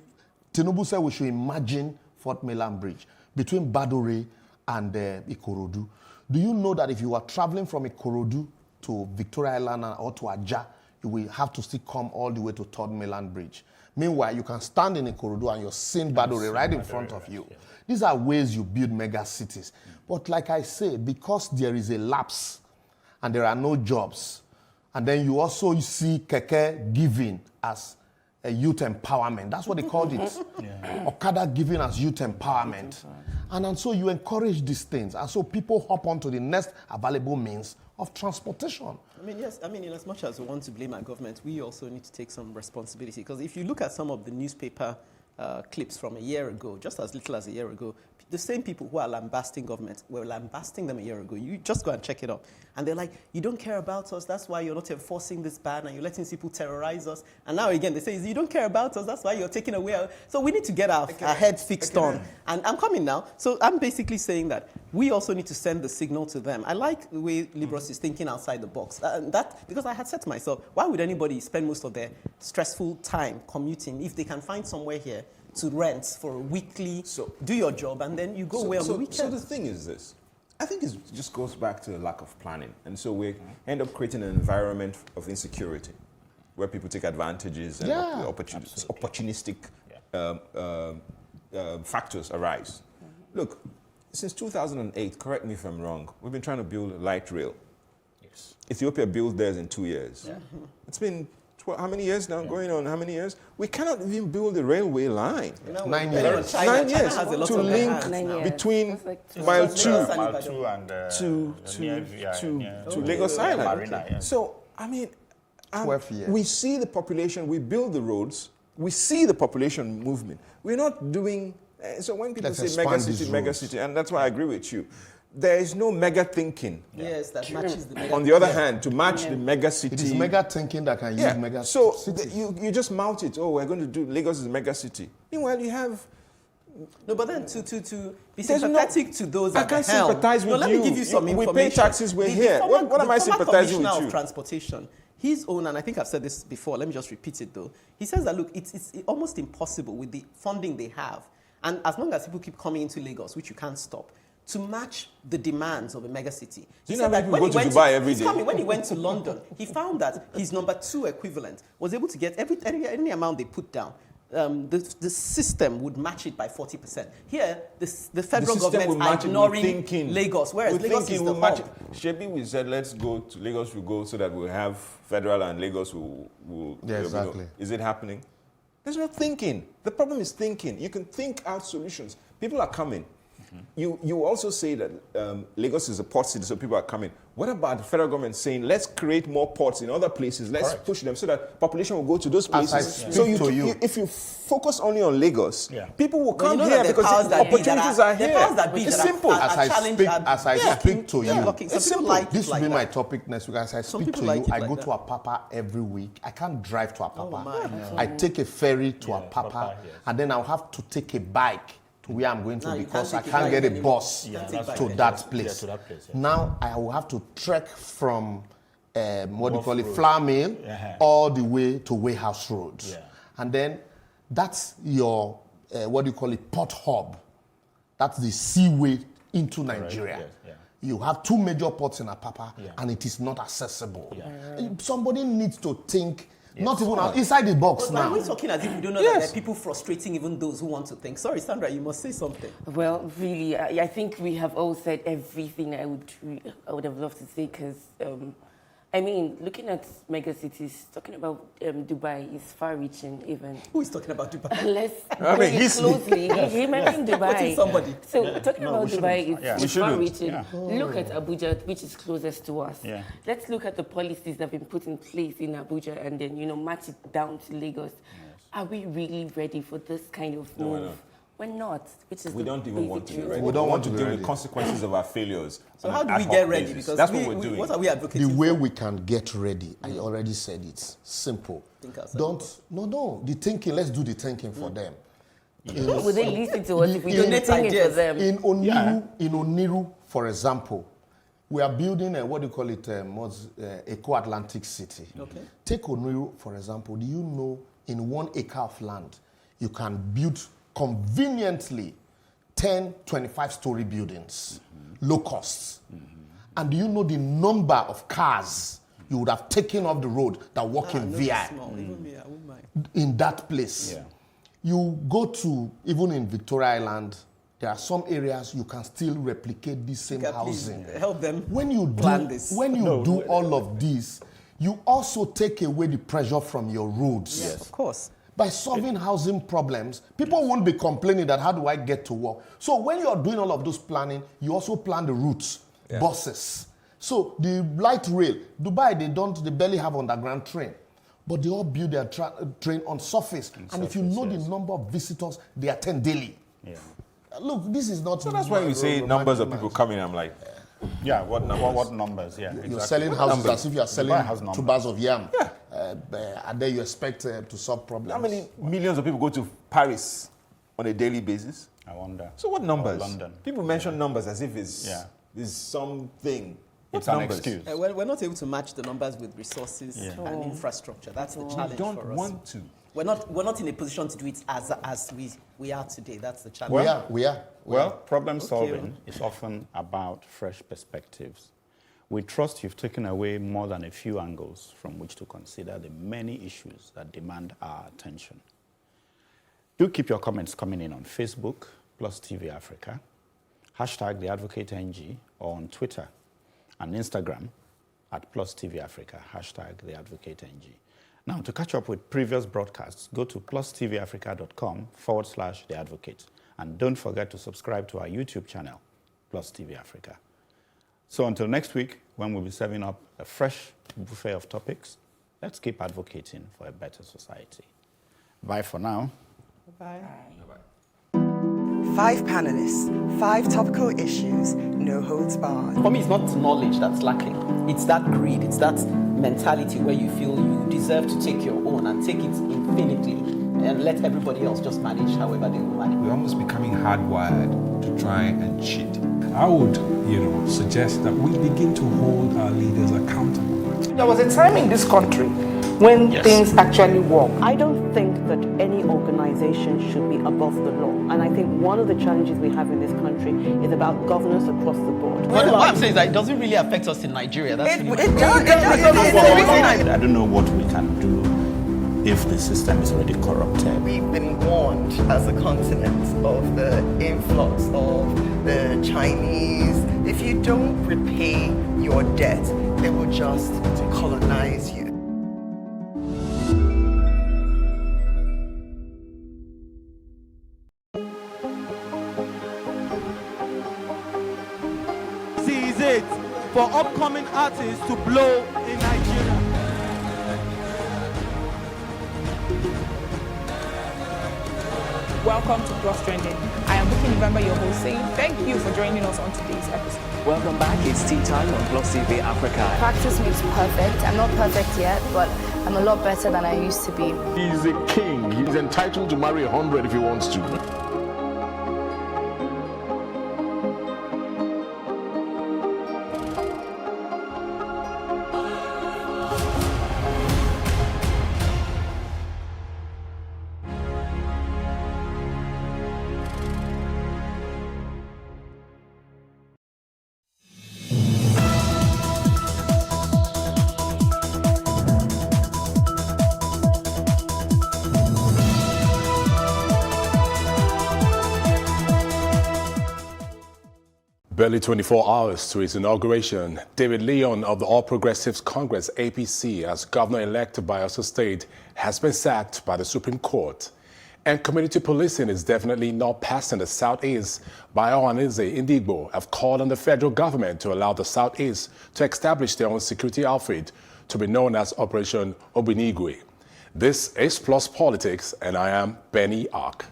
Tinubu said we should imagine Fort Mainland Bridge between Badore and Ikorodu. Do you know that if you are traveling from Ikorodu to Victoria Island or to Ajah, you will have to still come all the way to Third Mainland Bridge? Meanwhile, you can stand in Ikorodu and you're seeing Badore right in front of you. These are ways you build mega cities. But like I say, because there is a lapse and there are no jobs, and then you also see Keke giving as a youth empowerment. That's what they called it. Okada giving as youth empowerment. And so you encourage these things. And so people hop onto the next available means of transportation. Yes. In as much as we want to blame our government, we also need to take some responsibility. Because if you look at some of the newspaper clips from a year ago, just as little as a year ago, the same people who are lambasting government were lambasting them a year ago. You just go and check it up. And they're like, you don't care about us, that's why you're not enforcing this ban, and you're letting people terrorize us. And now again, they say, you don't care about us, that's why you're taking away our... So we need to get our heads fixed on. And I'm coming now. So I'm basically saying that we also need to send the signal to them. I like the way Libros is thinking outside the box. Because I had said to myself, why would anybody spend most of their stressful time commuting if they can find somewhere here to rent for a weekly, do your job, and then you go away on the weekend? So the thing is this. I think it just goes back to the lack of planning. And so we end up creating an environment of insecurity where people take advantages and opportunistic factors arise. Look, since 2008, correct me if I'm wrong, we've been trying to build a light rail. Yes. Ethiopia built theirs in 2 years. Yeah. It's been how many years now? Going on how many years? We cannot even build a railay line. 9 years. 9 years to link between Mile 2 to Lagos Island. So, 12 years. We see the population, we build the roads, we see the population movement. We're not doing... So when people say mega city, and that's why I agree with you, there is no mega thinking. Yes, that matches the mega. On the other hand, to match the mega city. It is mega thinking that can use mega so cities. you just mount it. Oh, we're going to do Lagos is a mega city. Meanwhile, you have No, but then to be sympathetic to those at the helm. I can't sympathize with you. Let me give you some information. We pay taxes, we're here. What am I sympathizing with you? Commissioner of Transportation, his own, and I think I've said this before, let me just repeat it though. He says that, look, it's almost impossible with the funding they have, and as long as people keep coming into Lagos, which you can't stop, to match the demands of a megacity. Do you know how many people go to Dubai every day? When he went to London, he found that his number 2 equivalent was able to get any amount they put down. The system would match it by 40%. Here, the federal government are ignoring Lagos, whereas Lagos is the hub. Shebi, we said, let's go to Lagos, we'll go so that we'll have federal and Lagos will exactly. Is it happening? There's no thinking. The problem is thinking. You can think out solutions. People are coming. You also say that Lagos is a port city, so people are coming. What about the federal government saying, let's create more ports in other places, let's push them so that population will go to those places? So if you focus only on Lagos, people will come here because the opportunities are here. It's simple. As I speak to you, it's simple. This will be my topic next week. As I speak to you, I go to Apapa every week. I can't drive to Apapa. I take a ferry to Apapa, and then I'll have to take a bike to where I'm going to because I can't get a bus to that place. Now I will have to trek from Flour Mill all the way to Warehouse Road. And then that's your, port hub. That's the seaway into Nigeria. You have 2 major ports in Apapa and it is not accessible. Somebody needs to think. Not even inside the box now. But we're talking as if we don't know that there are people frustrating even those who want to think. Sorry, Sandra, you must say something. Well, really, I think we have all said everything I would have loved to say because, looking at mega cities, talking about Dubai is far-reaching even. Who is talking about Dubai? Let's closely. He mentioned Dubai. Somebody. So talking about Dubai is far-reaching. Look at Abuja, which is closest to us. Let's look at the policies that have been put in place in Abuja and then, match it down to Lagos. Are we really ready for this kind of move? We're not. We don't even want to be ready. We don't want to deal with consequences of our failures. So how do we get ready? Because that's what we're doing. What are we advocating The way for? we can get ready, I already said it's simple. The thinking, let's do the thinking for them. Will they listen to us if we donate thinking for them? In Oniru, for example, we are building a co-Atlantic city. Take Oniru, for example. Do you know in 1 acre of land, you can build conveniently 10, 25-story buildings, low costs. And do you know the number of cars you would have taken off the road that walk in VI in that place? You go to, even in Victoria Island, there are some areas you can still replicate this same housing. Help them when you plan this. When you do all of this, you also take away the pressure from your roads. Yes, of course. By solving housing problems, people won't be complaining that how do I get to work? So when you're doing all of those planning, you also plan the routes, buses. So the light rail, Dubai, they barely have underground train, but they all build their train on surface. And if you know the number of visitors they attend daily. Look, this is not... So that's why we say numbers of people coming, I'm like... what numbers? You're selling houses as if you're selling 2 bars of yam. And then you expect to solve problems. How many millions of people go to Paris on a daily basis? I wonder. So what numbers? London. People mention numbers as if it's something. It's an excuse. We're not able to match the numbers with resources and infrastructure. That's the challenge for us. We don't want to. We're not in a position to do it as we are today. That's the challenge. We are. Problem solving is often about fresh perspectives. We trust you've taken away more than a few angles from which to consider the many issues that demand our attention. Do keep your comments coming in on Facebook, Plus TV Africa, #TheAdvocateNG, or on Twitter and Instagram @Plus TV Africa, #TheAdvocateNG. Now, to catch up with previous broadcasts, go to plustvafrica.com/theadvocate. And don't forget to subscribe to our YouTube channel, Plus TV Africa. So until next week, when we'll be serving up a fresh buffet of topics, let's keep advocating for a better society. Bye for now. Bye. Bye. 5 panelists, 5 topical issues, no holds barred. For me, it's not knowledge that's lacking. It's that greed. It's that mentality where you feel you deserve to take your own and take it infinitely and let everybody else just manage however they will manage. We're almost becoming hardwired to try and cheat. I would, suggest that we begin to hold our leaders accountable. There was a time in this country when things actually work. I don't think that any organization should be above the law. And I think one of the challenges we have in this country is about governance across the board. What I'm saying is that it doesn't really affect us in Nigeria. That's It really does. I don't know what we can do if the system is already corrupted. We've been warned as a continent of the influx of the Chinese. If you don't repay your debt, they will just colonize you. Is it for upcoming artists to blow in Nigeria? Welcome to Cross Trending. I am Ibukun Awosika, your host, saying thank you for joining us on today's episode. Welcome back. It's tea time on Plus TV Africa. Practice makes perfect. I'm not perfect yet, but I'm a lot better than I used to be. He's a king. He's entitled to marry 100 if he wants to. Barely 24 hours to its inauguration, David Leon of the All Progressives Congress, APC, as governor-elect of Bayelsa State, has been sacked by the Supreme Court. And community policing is definitely not passing the Southeast. Odion Ighalo have called on the federal government to allow the Southeast to establish their own security outfit to be known as Operation Obinigwe. This is Plus Politics, and I am Benny Ark.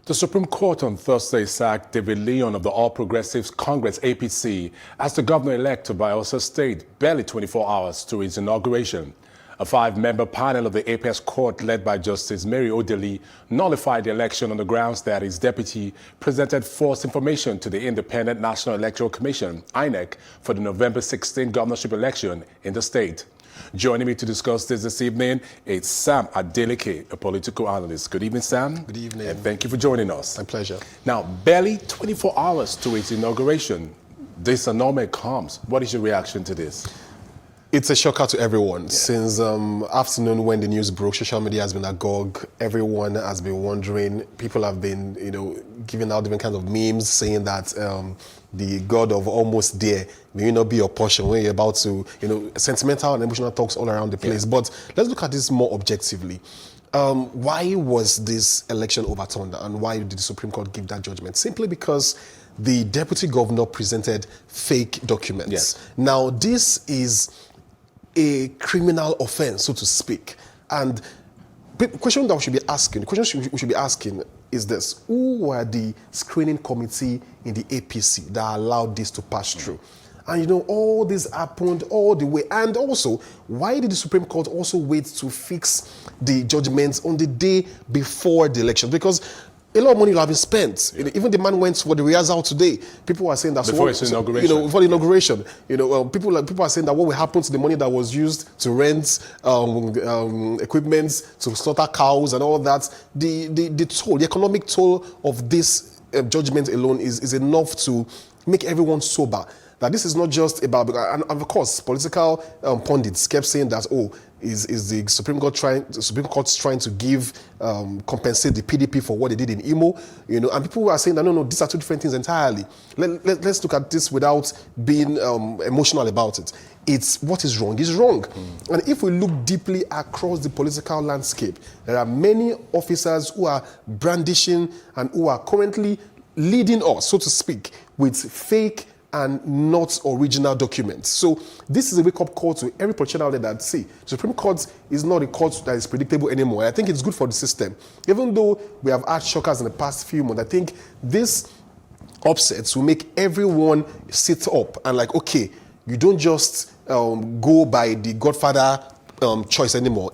The Supreme Court on Thursday sacked David Leon of the All Progressives Congress, APC, as the governor-elect of Bayelsa State, barely 24 hours to its inauguration. A 5-member panel of the Apex Court, led by Justice Mary Odili, nullified the election on the grounds that his deputy presented false information to the Independent National Electoral Commission, INEC, for the November 16 governorship election in the state. Joining me to discuss this evening is Sam Adeleke, a political analyst. Good evening, Sam. Good evening. And thank you for joining us. My pleasure. Now, barely 24 hours to its inauguration, this annulment comes. What is your reaction to this? It's a shocker to everyone. Since afternoon when the news broke, social media has been agog. Everyone has been wondering. People have been, giving out different kinds of memes saying that the God of almost there may not be your portion when you're about to, sentimental and emotional talks all around the place. But let's look at this more objectively. Why was this election overturned, and why did the Supreme Court give that judgment? Simply because the deputy governor presented fake documents. Yes. Now, this is a criminal offense, so to speak. And the question that we should be asking is this: who were the screening committee in the APC that allowed this to pass through? And all this happened all the way. And also, why did the Supreme Court also wait to fix the judgments on the day before the election? Because a lot of money will have been spent. Even the man went for the rehearsal today. People are saying that before the inauguration. Before the inauguration, people are saying that what will happen to the money that was used to rent equipment, to slaughter cows, and all that. The toll, the economic toll of this judgment alone is enough to make everyone sober. That this is not just about, and of course, political pundits kept saying that, is the Supreme Court trying to give compensate the PDP for what they did in Imo, and people are saying that no, these are two different things entirely. Let's look at this without being emotional about it. It's what is wrong is wrong. And if we look deeply across the political landscape, there are many officers who are brandishing and who are currently leading us, so to speak, with fake and not original documents. So this is a wake-up call to every politician out there that, see, the Supreme Court is not a court that is predictable anymore. I think it's good for the system. Even though we have had shockers in the past few months, I think this upsets will make everyone sit up and like, okay, you don't just go by the Godfather choice anymore.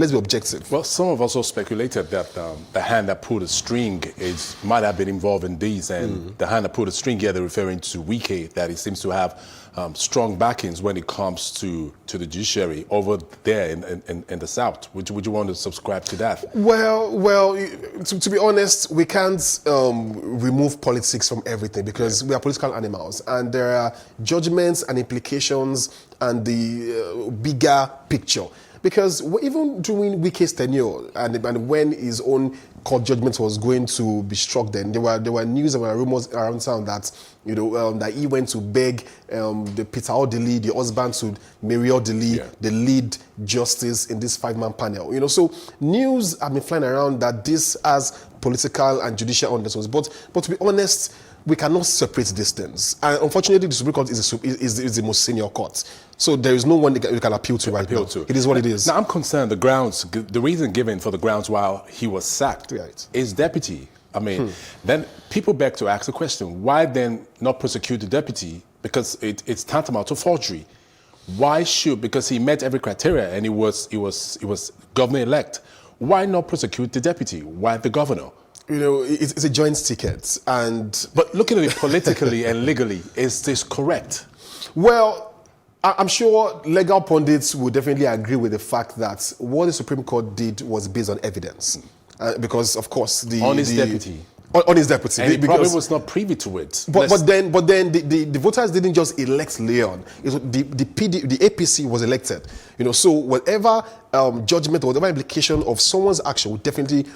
Let's be objective. Well, some have also speculated that the hand that pulled the string might have been involved in these, and the hand that pulled the string here, they're referring to Wike, that he seems to have strong backings when it comes to the judiciary over there in the South. Would you want to subscribe to that? Well, to be honest, we can't remove politics from everything because we are political animals, and there are judgments and implications and the bigger picture. Because even during Wike's tenure and when his own court judgment was going to be struck, then there were news and rumors around town that that he went to beg the Peter Odili, the husband to Mary Odili, the lead justice in this 5-man panel. So news have been flying around that this has political and judicial undertones. But to be honest, we cannot separate these things. And unfortunately, the Supreme Court is the most senior court. So there is no one we can appeal to right now. It is what it is. Now, I'm concerned the reason given for the grounds while he was sacked is deputy. I mean, then people beg to ask the question, why then not prosecute the deputy? Because it's tantamount to forgery. Why should, because he met every criteria and he was governor-elect, why not prosecute the deputy? Why the governor? It's a joint ticket. But looking at it politically and legally, is this correct? Well, I'm sure legal pundits would definitely agree with the fact that what the Supreme Court did was based on evidence. Because, of course, on his deputy. On his deputy. And he probably was not privy to it. But then the voters didn't just elect Leon. The APC was elected. So whatever judgment or whatever implication of someone's action would definitely,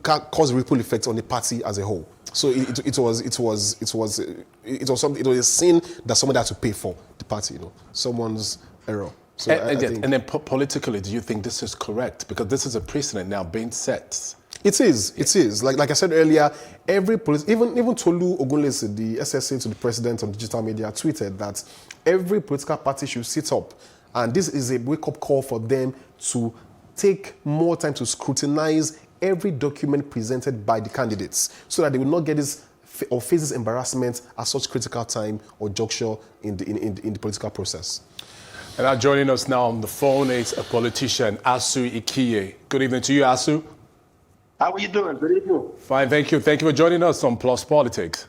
cause ripple effects on the party as a whole. So it was a sin that someone had to pay for, the party, someone's error. So and then politically, do you think this is correct? Because this is a precedent now being set. It is. Like I said earlier, even Tolu Ogunlesi, the SSA to the president on digital media, tweeted that every political party should sit up. And this is a wake-up call for them to take more time to scrutinize every document presented by the candidates so that they will not get this or face this embarrassment at such critical time or juncture in the political process. And now joining us now on the phone is a politician, Asu Ikiye. Good evening to you, Asu. How are you doing? Good evening. Fine, thank you. Thank you for joining us on Plus Politics.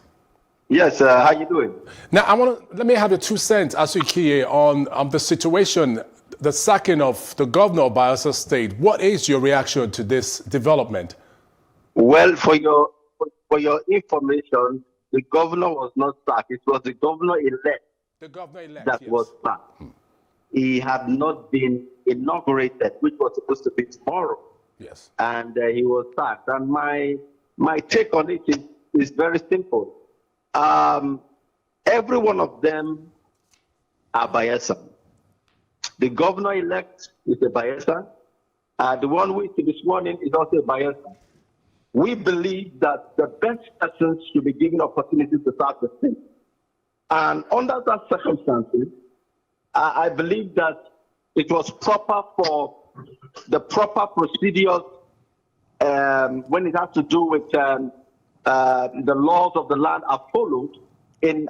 Yes, how you doing? Now, let me have your 2 cents, Asu Ikiye, on the situation, the sacking of the governor of Bayelsa State. What is your reaction to this development? Well, for your information, the governor was not sacked. It was the governor-elect that was sacked. He had not been inaugurated, which was supposed to be tomorrow. Yes. And he was sacked. And my take on it is very simple. Every one of them are Bayelsa. The governor-elect is a Bayelsa. The one who is to be sworn in is also a Bayelsa. We believe that the best persons should be given opportunities to serve the state. And under that circumstances, I believe that it was proper for the proper procedures when it has to do with the laws of the land are followed in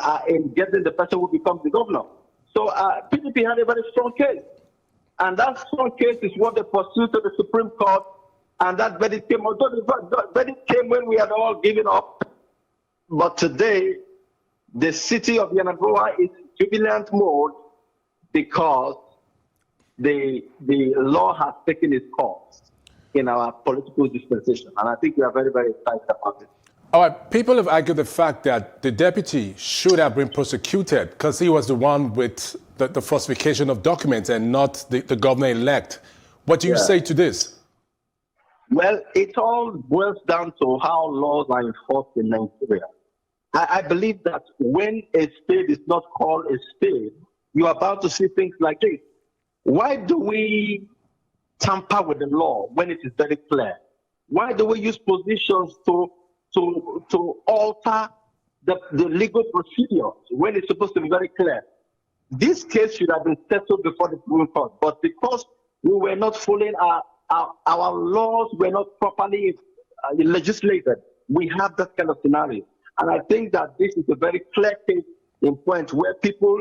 getting the person who becomes the governor. So PDP had a very strong case. And that strong case is what they pursued to the Supreme Court. And that verdict came, although the verdict came when we had all given up. But today, the city of Yenagoa is in jubilant mode because the law has taken its course in our political dispensation. And I think we are very, very excited about it. All right, people have argued the fact that the deputy should have been prosecuted because he was the one with the falsification of documents and not the governor-elect. What do you say to this? Well, it all boils down to how laws are enforced in Nigeria. I believe that when a state is not called a state, you are about to see things like this. Why do we tamper with the law when it is very clear? Why do we use positions to alter the legal procedures when it's supposed to be very clear. This case should have been settled before the Supreme Court, but because we were not following our laws, were not properly legislated, we have that kind of scenario. And I think that this is a very clear case in point where people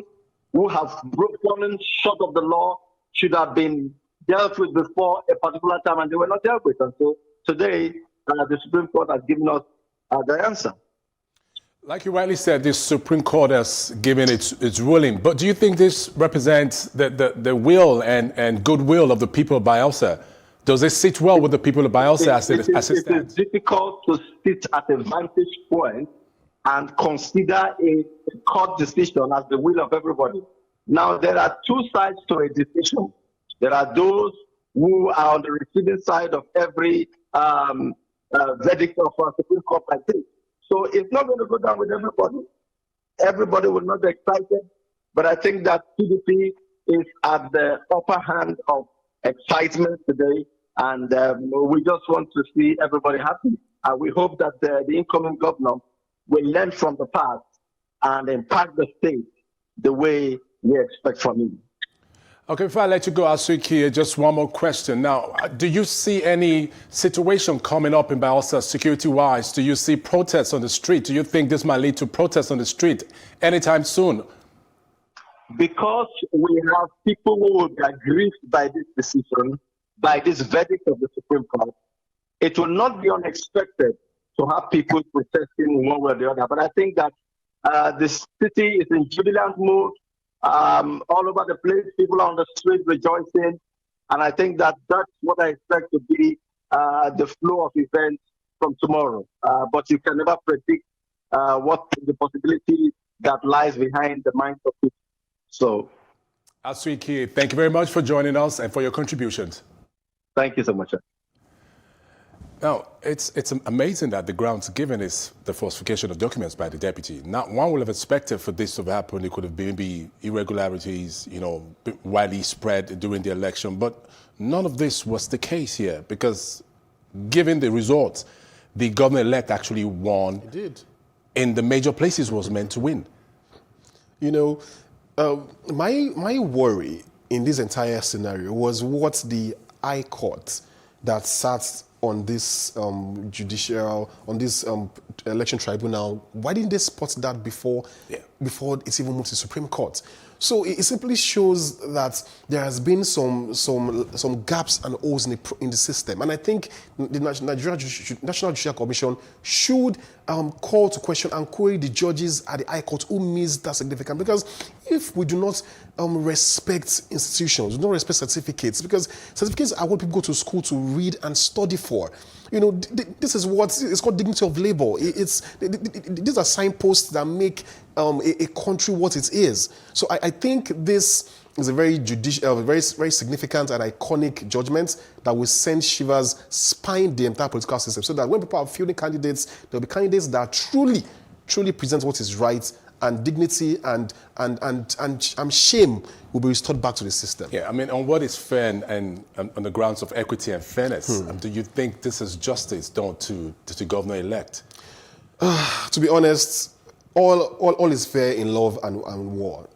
who have fallen short of the law should have been dealt with before a particular time, and they were not dealt with. And so today, the Supreme Court has given us the answer. Like you rightly said, the Supreme Court has given its ruling. But do you think this represents the will and goodwill of the people of Bayelsa? Does it sit well with the people of Bayelsa as it stands? It is difficult to sit at a vantage point and consider a court decision as the will of everybody. Now, there are two sides to a decision. There are those who are on the receiving side of every verdict of a Supreme Court like this. So it's not going to go down with everybody. Everybody will not be excited. But I think that PDP is at the upper hand of excitement today. And we just want to see everybody happy. And we hope that the incoming governor will learn from the past and impact the state the way we expect from him. Okay, before I let you go, Asuiki, just one more question. Now, do you see any situation coming up in Bayelsa security-wise? Do you see protests on the street? Do you think this might lead to protests on the street anytime soon? Because we have people who will be aggrieved by this decision, by this verdict of the Supreme Court, it will not be unexpected to have people protesting one way or the other. But I think that the city is in jubilant mood. All over the place, people are on the street rejoicing, and I think that that's what I expect to be the flow of events from tomorrow. But you can never predict what the possibility that lies behind the minds of people. So, Asuiki, thank you very much for joining us and for your contributions. Thank you so much. Now, it's amazing that the grounds given is the falsification of documents by the deputy. Now, one would have expected for this to happen. It could have been maybe irregularities, widely spread during the election. But none of this was the case here because given the results, the governor-elect actually won. He did. In the major places was meant to win. My worry in this entire scenario was what the High Court that sat on this judicial, on this election tribunal, why didn't they spot that before it's even moved to the Supreme Court? So it simply shows that there has been some gaps and holes in the system. And I think the National Judicial Commission should call to question and query the judges at the High Court who missed that significant. Because if we do not respect institutions, we don't respect certificates, because certificates are what people go to school to read and study for. This is what it's called dignity of labor. These are signposts that make a country what it is. So I think this is a very very significant and iconic judgment that will send shivers spine the entire political system. So that when people are fielding candidates, there will be candidates that truly present what is right, and dignity and shame will be restored back to the system. Yeah, I mean, on what is fair and on the grounds of equity and fairness, do you think this is justice done to the governor-elect? To be honest, all is fair in love and war.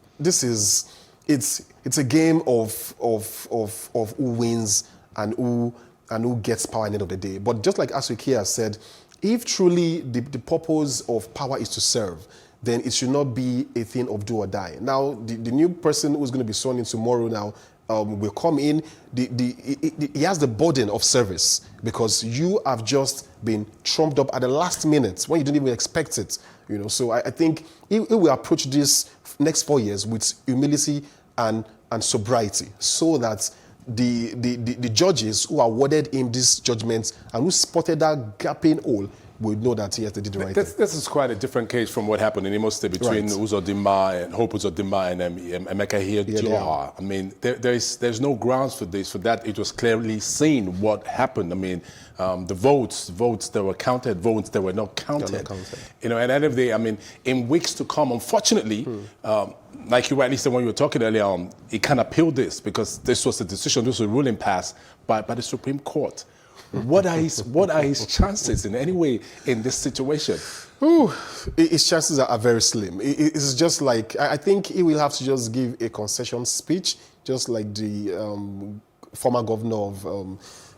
It's a game of who wins and who gets power at the end of the day. But just like Asuiki has said, if truly the purpose of power is to serve, then it should not be a thing of do or die. Now, the new person who's going to be sworn in tomorrow now will come in. He has the burden of service because you have just been trumped up at the last minute when you didn't even expect it. So I think if we approach this next 4 years with humility and sobriety, so that the judges who awarded him these judgments and who spotted that gaping hole will know that yes, they did the right thing. This is quite a different case from what happened in Imo State between Uzodinma and Hope Uzodinma and Emeka Johar. I mean, there's no grounds for this. For that, it was clearly seen what happened. I mean, the votes that were counted, votes that were not counted. And at the end of the day, I mean, in weeks to come, unfortunately, like you rightly said when you were talking earlier on, it can appeal this because this was a decision, this was a ruling passed by the Supreme Court. What are his chances in any way in this situation? Ooh, his chances are very slim. It's just like, I think he will have to just give a concession speech, just like the former governor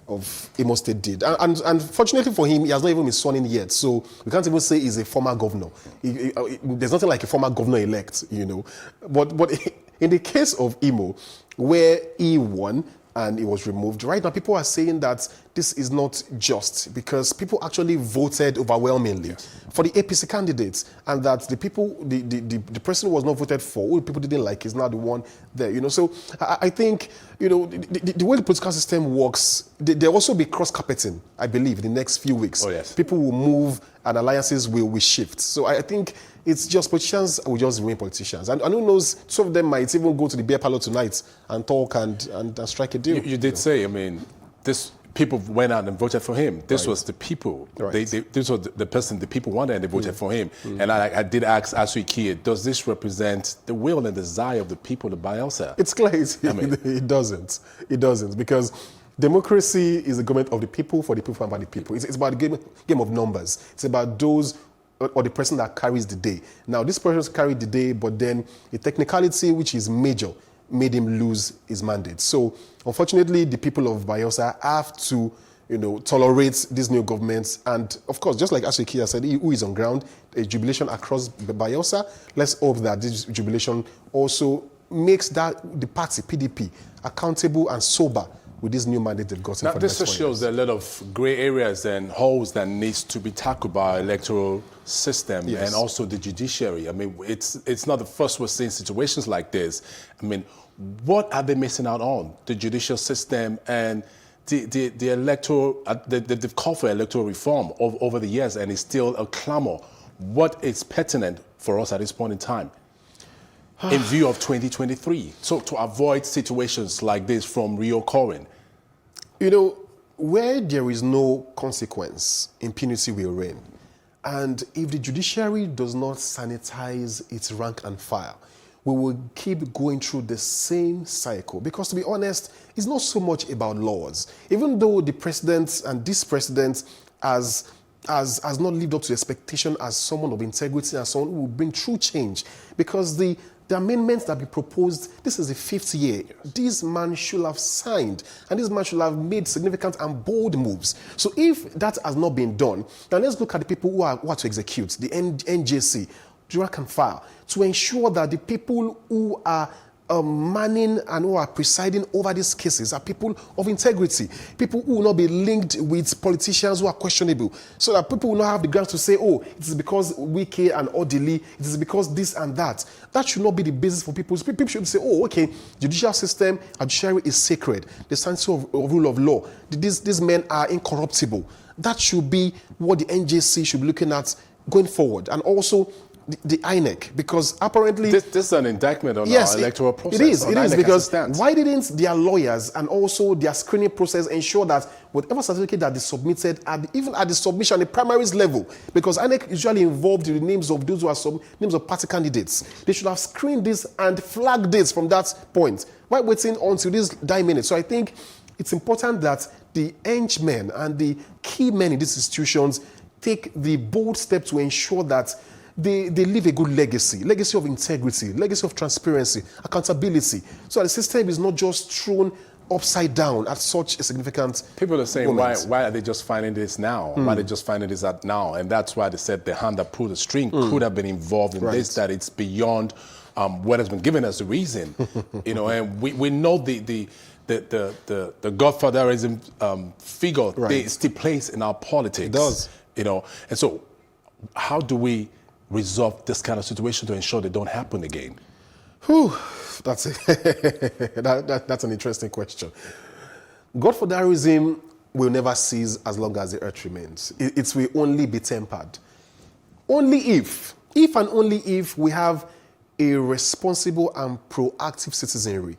of Imo State did. And fortunately for him, he has not even been sworn in yet. So we can't even say he's a former governor. There's nothing like a former governor-elect, you know. But in the case of Imo, where he won and he was removed, right now people are saying that this is not just because people actually voted overwhelmingly for the APC candidates, and that the people, the person who was not voted for, who people didn't like, is now the one there, you know. So I think, you know, the way the political system works, there'll also be cross-carpeting, I believe, in the next few weeks. Oh, yes. People will move and alliances will shift. So I think it's just politicians will just remain politicians. And who knows, some of them might even go to the beer parlor tonight and talk and strike a deal. You did say, I mean, this people went out and voted for him. This was the people. Right. This was the person the people wanted and they voted for him. And I did ask Asuikia, does this represent the will and desire of the people of Bayelsa? It's clear it doesn't. It doesn't, because democracy is the government of the people, for the people, and by the people. It's about a game of numbers. It's about those or the person that carries the day. Now, this person carried the day, but then a technicality which is major made him lose his mandate. So, unfortunately, the people of Bayelsa have to, you know, tolerate these new governments. And, of course, just like Asuikia said, who is on ground, a jubilation across Bayelsa. Let's hope that this jubilation also makes the party, PDP, accountable and sober with this new mandate they've gotten. Now, this just shows there are a lot of grey areas and holes that needs to be tackled by electoral system and also the judiciary. I mean, it's not the first we're seeing situations like this. I mean, what are they missing out on? The judicial system and the electoral, they've called for electoral reform over the years, and it's still a clamor. What is pertinent for us at this point in time in view of 2023? So to avoid situations like this from reoccurring. You know, where there is no consequence, impunity will reign. And if the judiciary does not sanitize its rank and file, we will keep going through the same cycle. Because to be honest, it's not so much about laws. Even though the president and this president has not lived up to expectation as someone of integrity and someone who will bring true change. Because the amendments that be proposed, this is the 5th year. This man should have signed, and this man should have made significant and bold moves. So if that has not been done, now let's look at the people who are to execute, the NJC, the rank and file, to ensure that the people who are manning and who are presiding over these cases are people of integrity, people who will not be linked with politicians who are questionable, so that people will not have the grounds to say, oh, it is because Wike and Odili, it is because this and that. That should not be the basis for people. People should say, oh, okay, judicial system, judiciary is sacred, the sanctity of rule of law, these men are incorruptible. That should be what the NJC should be looking at going forward. And also the INEC, because apparently this is an indictment on our electoral process. It is because why didn't their lawyers and also their screening process ensure that whatever certificate that they submitted, even at the submission, the primaries level, because INEC usually involved in the names of those who are names of party candidates, they should have screened this and flagged this from that point. Why waiting until this dying minute? So I think it's important that the henchmen and the key men in these institutions take the bold step to ensure that they leave a good legacy of integrity, legacy of transparency, accountability, so that the system is not just thrown upside down at such a significant People are saying, moment. why are they just finding this now? Why are they just finding this out now? And that's why they said the hand that pulled the string could have been involved in this, that it's beyond what has been given as a reason. You know, and we know the godfatherism figure they still plays in our politics. It does. You know, and so how do we resolve this kind of situation to ensure they don't happen again? Whew, that's an interesting question. Godfatherism will never cease as long as the earth remains. It will only be tempered. Only if and only if we have a responsible and proactive citizenry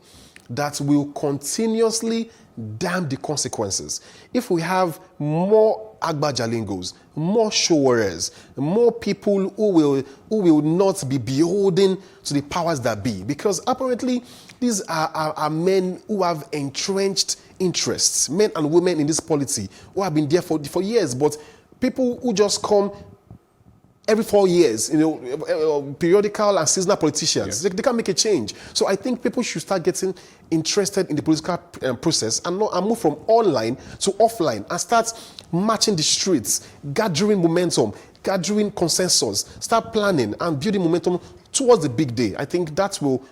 that will continuously damn the consequences. If we have more agbajalingos, more showerers, more people who will not be beholden to the powers that be, because apparently these are men who have entrenched interests, men and women in this polity who have been there for years, but people who just come every 4 years, periodical and seasonal politicians, they can't make a change. So I think people should start getting interested in the political process and move from online to offline and start marching the streets, gathering momentum, gathering consensus, start planning and building momentum towards the big day. I think that will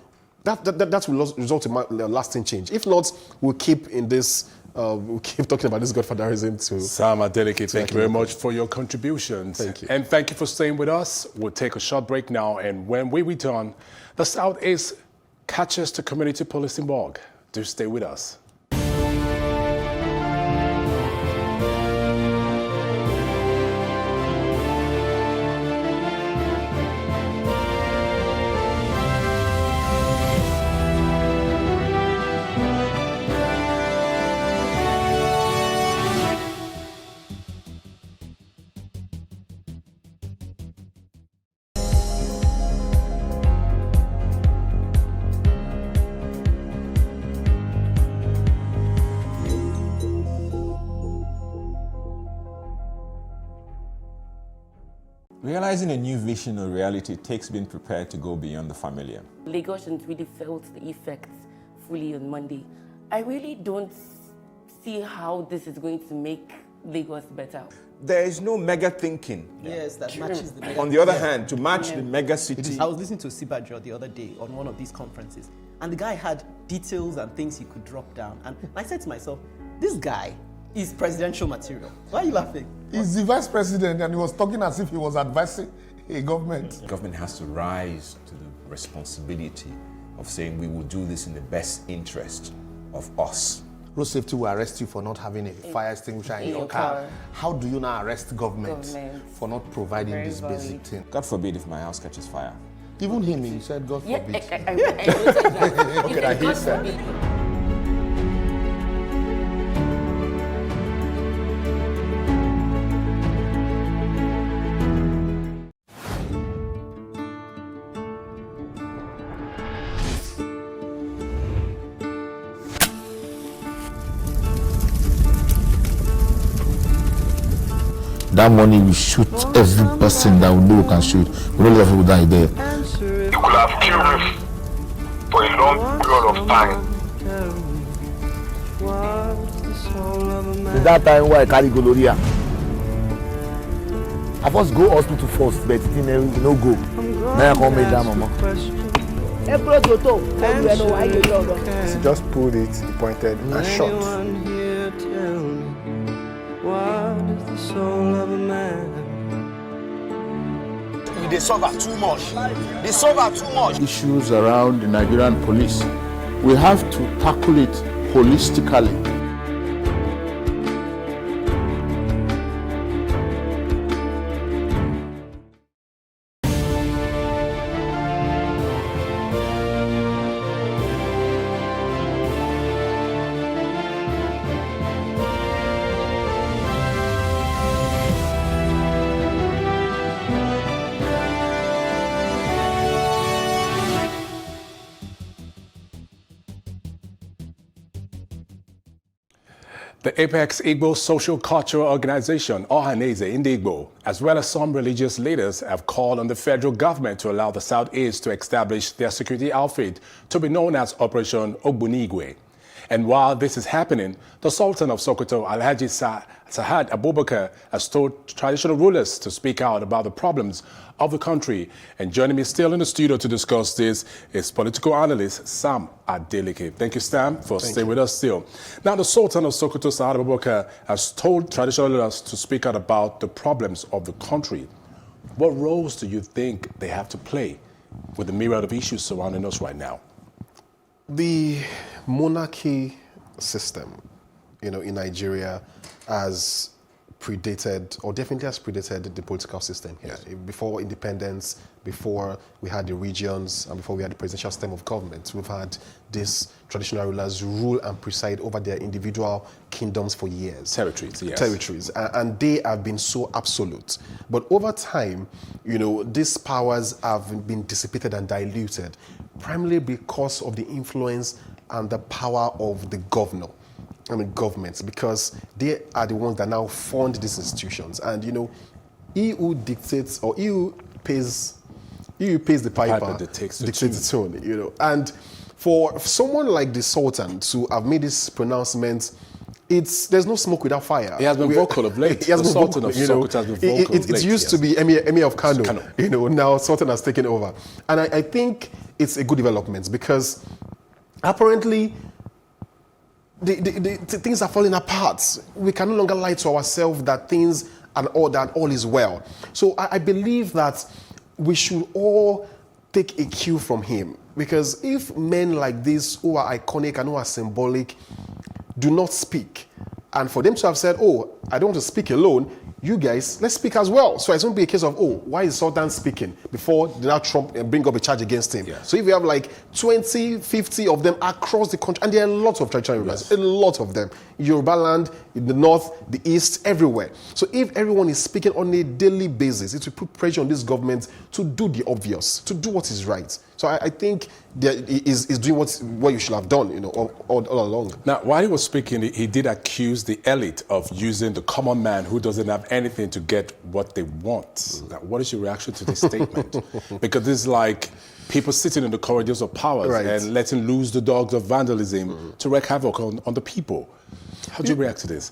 result in lasting change. If not, we'll keep in this. We'll keep talking about this godfatherism too. Sam Adeleke, thank you very much for your contributions. Thank you. And thank you for staying with us. We'll take a short break now, and when we return, the Southeast catches the community policing bug. Do stay with us. Realizing a new vision or reality takes being prepared to go beyond the familiar. Lagosians really felt the effects fully on Monday. I really don't see how this is going to make Lagos better. There is no mega thinking. Yes, that matches the mega. On the other hand, to match the mega city. I was listening to Sibajo the other day on one of these conferences, and the guy had details and things he could drop down. And I said to myself, this guy is presidential material. Why are you laughing? He's the vice president and he was talking as if he was advising a government. The government has to rise to the responsibility of saying we will do this in the best interest of us. Road safety will arrest you for not having a fire extinguisher in your car. How do you now arrest government for not providing this basic thing? God forbid if my house catches fire. Even him, he said, God forbid. Okay, that he said. That money will shoot every person that we know can shoot. We don't let people die there. You could have killed me for a long period of time. At that time why I carry gonorrhea. I first go hospital first, but it no go. Now I come make that mama. He just pulled it, he pointed and shot. What is the soul of a man? They suffer too much. They suffer too much. Issues around the Nigerian police, we have to tackle it holistically. The Apex Igbo Social Cultural Organization, Ohaneze in the Igbo, as well as some religious leaders, have called on the federal government to allow the Southeast to establish their security outfit to be known as Operation Ogbunigwe. And while this is happening, the Sultan of Sokoto, Alhaji Sahad Abubakar, has told traditional rulers to speak out about the problems of the country. And joining me still in the studio to discuss this is political analyst Sam Adeleke. Thank you, Sam, for staying with us still. Now, the Sultan of Sokoto, Sahad Abubakar, has told traditional rulers to speak out about the problems of the country. What roles do you think they have to play with the myriad of issues surrounding us right now? The monarchy system, in Nigeria has predated, or definitely has predated the political system here. Before independence, before we had the regions, and before we had the presidential system of government, we've had these traditional rulers rule and preside over their individual kingdoms for years. Territories, yes. Territories, and they have been so absolute. But over time, these powers have been dissipated and diluted, primarily because of the influence and the power of the governments, because they are the ones that now fund these institutions. And he who dictates, or he who pays the piper dictates the tone. And for someone like the Sultan to have made this pronouncement, there's no smoke without fire. He has been vocal of late. The Sultan of Sokoto has been vocal of late. It used to be Emir of Kano. Now Sultan has taken over. And I think it's a good development, because apparently the things are falling apart. We can no longer lie to ourselves that things and all is well. So I believe that we should all take a cue from him, because if men like this, who are iconic and who are symbolic, do not speak, and for them to have said, oh, I don't want to speak alone, you guys, let's speak as well. So it's going to be a case of, oh, why is Sultan speaking before Donald Trump bring up a charge against him? So if you have like 20, 50 of them across the country, and there are lots of traditional rulers, a lot of them, Yoruba land, in the north, the east, everywhere. So if everyone is speaking on a daily basis, it will put pressure on this government to do the obvious, to do what is right. So I think is doing what you should have done, all along. Now, while he was speaking, he did accuse the elite of using the common man who doesn't have anything to get what they want. Now, what is your reaction to this statement? Because this is like people sitting in the corridors of power and letting loose the dogs of vandalism to wreak havoc on the people. How do you react to this?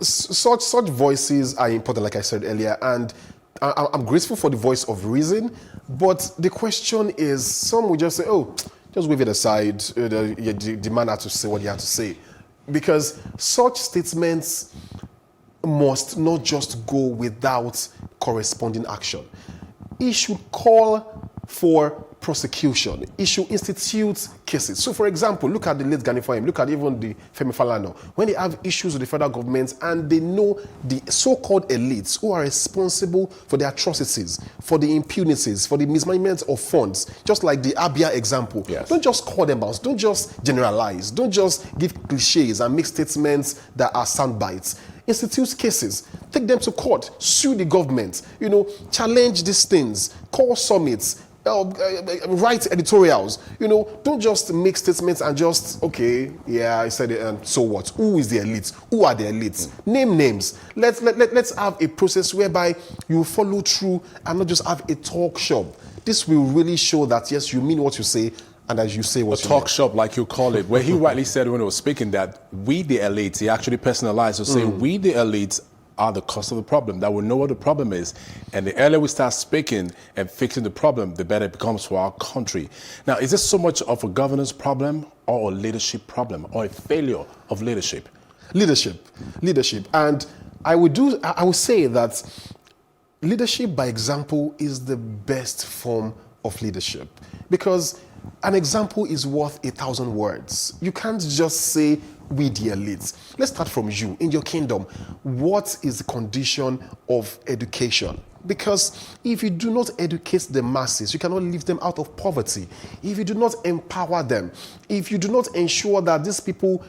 Such voices are important, like I said earlier, and I'm grateful for the voice of reason, but the question is, some will just say, oh, just wave it aside, the man had to say what he had to say. Because such statements must not just go without corresponding action. He should call for prosecution. He should institute cases. So, for example, look at the late Gani Fahim, look at even the Femi Falana. When they have issues with the federal government and they know the so-called elites who are responsible for the atrocities, for the impunities, for the mismanagement of funds, just like the Abia example, don't just call them out, don't just generalize, don't just give cliches and make statements that are sound bites. Institute cases, take them to court, sue the government, challenge these things, call summits, write editorials. Don't just make statements and just, okay, yeah, I said it, and so what? Who is the elites? Who are the elites? Name names. Let's have a process whereby you follow through and not just have a talk shop. This will really show that, yes, you mean what you say, and as you say what you talk shop, like you call it, where he rightly said when he was speaking that we the elites, he actually personalized to say we the elites are the cause of the problem, that we know what the problem is. And the earlier we start speaking and fixing the problem, the better it becomes for our country. Now, is this so much of a governance problem or a leadership problem or a failure of leadership? Leadership. And I would say that leadership by example is the best form of leadership, because an example is worth 1,000 words. You can't just say we the elites. Let's start from you. In your kingdom, what is the condition of education? Because if you do not educate the masses, you cannot lift them out of poverty. If you do not empower them, if you do not ensure that these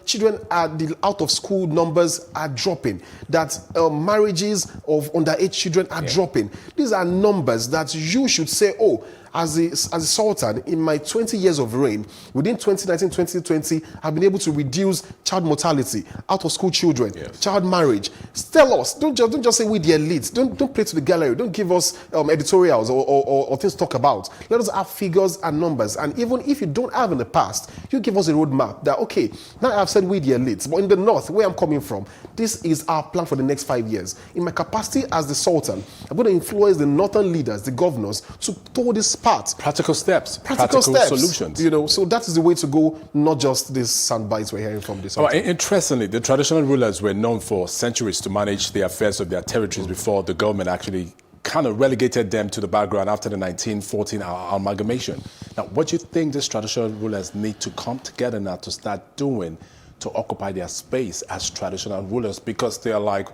children the out of school numbers are dropping, that marriages of underage children are dropping, these are numbers that you should say, oh, as a Sultan, in my 20 years of reign, within 2019, 2020, I've been able to reduce child mortality, out of school children, child marriage. Tell us, don't just say we the elites. Don't play to the gallery. Don't give us editorials or things to talk about. Let us have figures and numbers. And even if you don't have in the past, you give us a roadmap that, okay, now I've said we the elites, but in the north, where I'm coming from, this is our plan for the next 5 years. In my capacity as the Sultan, I'm going to influence the northern leaders, the governors, to tow this part. Practical steps. Practical solutions. So that is the way to go, not just these sound bites we're hearing from this. Interestingly, the traditional rulers were known for centuries to manage the affairs of their territories before the government actually kind of relegated them to the background after the 1914 amalgamation. Now, what do you think these traditional rulers need to come together now to start doing to occupy their space as traditional rulers because they're like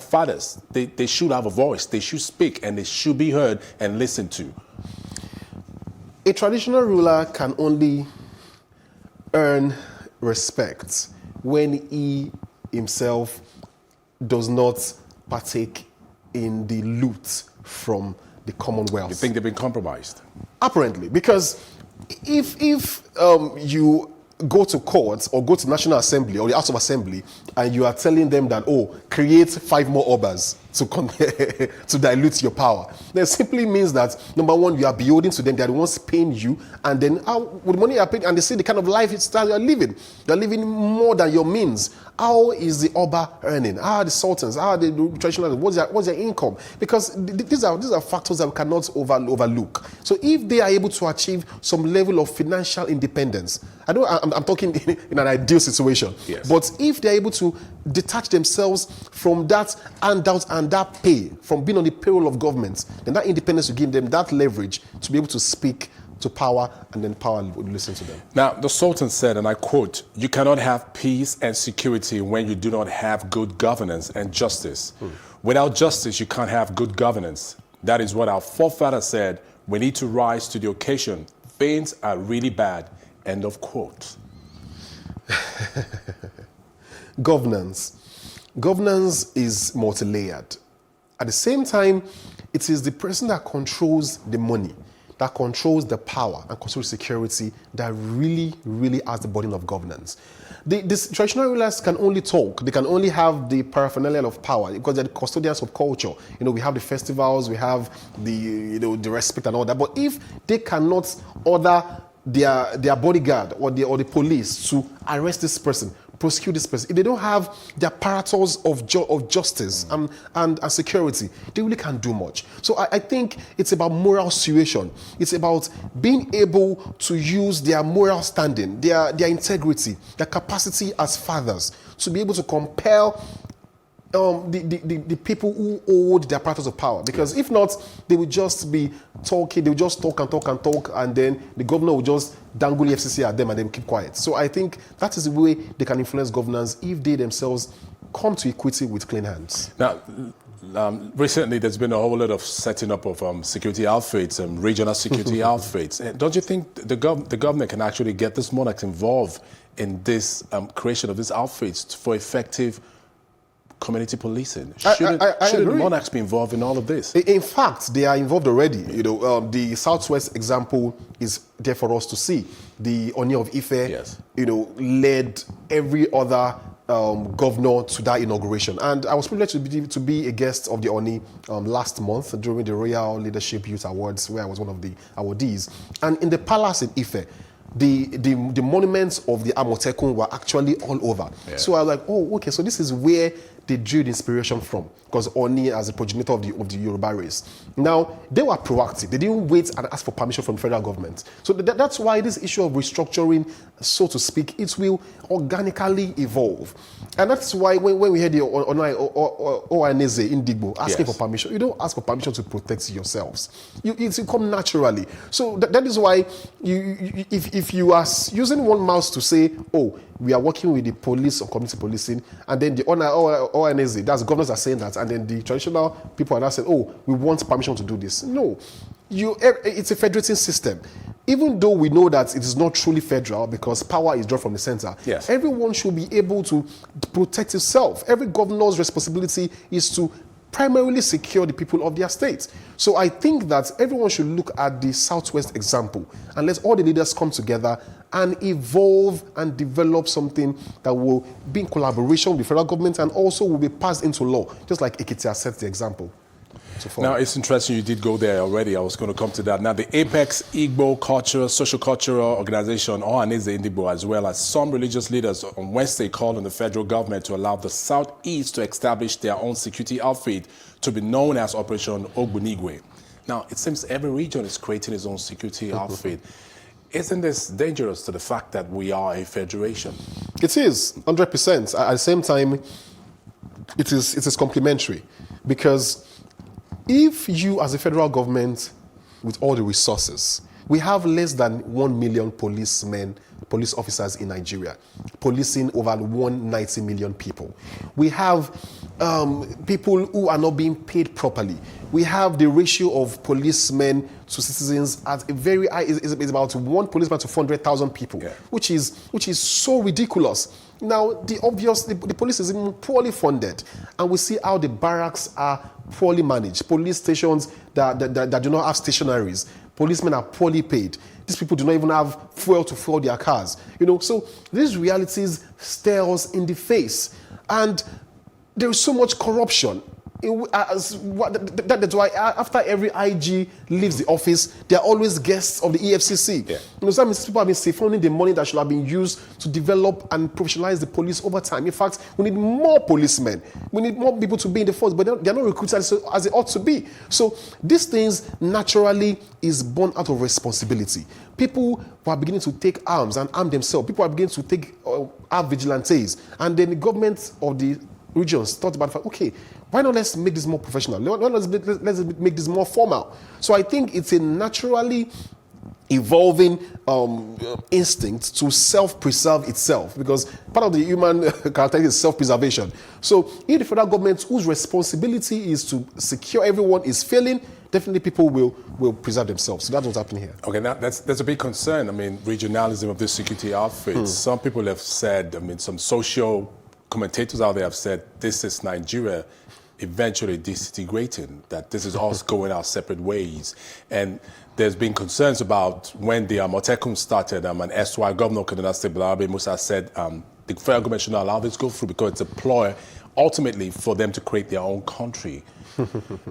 fathers. They should have a voice, they should speak, and they should be heard and listened to. A traditional ruler can only earn respect when he himself does not partake in the loot from the Commonwealth. You think they've been compromised? Apparently, because if you go to courts or go to National Assembly or the House of Assembly and you are telling them that, oh, create 5 more obas to dilute your power, then it simply means that, number one, you are beholden to them. They are the ones paying you, and then with money you are paying, and they see the kind of lifestyle you are living. You are living more than your means. How is the Oba earning? How are the sultans? How are the traditional? What's their income? Because these are factors that we cannot overlook. So if they are able to achieve some level of financial independence, I'm talking in an ideal situation. Yes. But if they are able to detach themselves from that handout and that pay, from being on the payroll of government, then that independence will give them that leverage to be able to speak to power, and then power would listen to them. Now, the Sultan said, and I quote, "You cannot have peace and security when you do not have good governance and justice. Without justice, you can't have good governance. That is what our forefathers said. We need to rise to the occasion. Things are really bad." End of quote. Governance. Governance is multi-layered. At the same time, it is the person that controls the money, that controls the power and controls security, that really, really has the burden of governance. These traditional rulers can only talk. They can only have the paraphernalia of power because they're the custodians of culture. We have the festivals, we have the respect and all that. But if they cannot order their bodyguard or the police to arrest this person, prosecute this person, if they don't have the apparatus of justice and security, they really can't do much. So I think it's about moral suasion. It's about being able to use their moral standing, their integrity, their capacity as fathers to be able to compel the people who hold the apparatus of power. Because if not, they will just be talking, they will just talk, and then the governor will just dangle the FCC at them and then keep quiet. So I think that is the way they can influence governance if they themselves come to equity with clean hands. Now, recently there's been a whole lot of setting up of security outfits and regional security outfits. Don't you think the government can actually get this monarchs involved in this creation of these outfits for effective community policing? Shouldn't the monarchs be involved in all of this? In fact, they are involved already. The Southwest example is there for us to see. The Oni of Ife, led every other governor to that inauguration. And I was privileged to be a guest of the Oni last month during the Royal Leadership Youth Awards, where I was one of the awardees. And in the palace in Ife, the monuments of the Amotekun were actually all over. Yeah. So I was like, oh, okay, so this is where they drew the inspiration from, because Oni as a progenitor of the Yoruba race. Now, they were proactive. They didn't wait and ask for permission from the federal government. So that's why this issue of restructuring, so to speak, it will organically evolve. And that's why when we heard the Oaneze in Digbo asking for permission, you don't ask for permission to protect yourselves. It will come naturally. So that is why if you are using one mouse to say, oh, we are working with the police or community policing, and then the Oaneze, that's governors are saying that, and then the traditional people are now saying, oh, we want permission to do this. No, it's a federating system. Even though we know that it is not truly federal because power is drawn from the center, everyone should be able to protect itself. Every governor's responsibility is to primarily secure the people of their state. So I think that everyone should look at the Southwest example and let all the leaders come together and evolve and develop something that will be in collaboration with the federal government and also will be passed into law, just like Ekiti has set the example. Now, it's interesting you did go there already. I was going to come to that. Now, the Apex Igbo Social-Cultural Organization, Ohaneze Ndigbo, as well as some religious leaders on Wednesday called on the federal government to allow the Southeast to establish their own security outfit to be known as Operation Ogbunigwe. Now, it seems every region is creating its own security outfit. Isn't this dangerous to the fact that we are a federation? It is, 100%. At the same time, it is complementary, because if you as a federal government with all the resources We have less than 1 million police officers in Nigeria, policing over 190 million people. We have people who are not being paid properly. We have the ratio of policemen to citizens at a very high, is about 1 policeman to 400,000 people, which is so ridiculous. Now, the police is even poorly funded, and we see how the barracks are poorly managed. Police stations that do not have stationaries. Policemen are poorly paid. These people do not even have fuel to fuel their cars. So these realities stare us in the face, and there is so much corruption. That's why after every IG leaves the office, there are always guests of the EFCC. So that means people have been siphoning the money that should have been used to develop and professionalize the police over time. In fact, we need more policemen. We need more people to be in the force, but they're not recruited as they ought to be. So these things naturally is born out of responsibility. People who are beginning to take arms and arm themselves. People are beginning to have vigilantes. And then the government of the regions thought about, okay, why not let's make this more professional? Let's make this more formal. So I think it's a naturally evolving instinct to self-preserve itself, because part of the human characteristic is self-preservation. So if the federal government, whose responsibility is to secure everyone, is failing, definitely people will preserve themselves. So that's what's happening here. Okay, now that's a big concern. I mean, regionalism of the security outfits. Some people have said, some social commentators out there have said, this is Nigeria eventually disintegrating, that this is us going our separate ways. And there's been concerns about when the Amotekun started, an SY governor of Kaduna State, Balarabe Musa, said the federal government should not allow this to go through because it's a ploy ultimately for them to create their own country.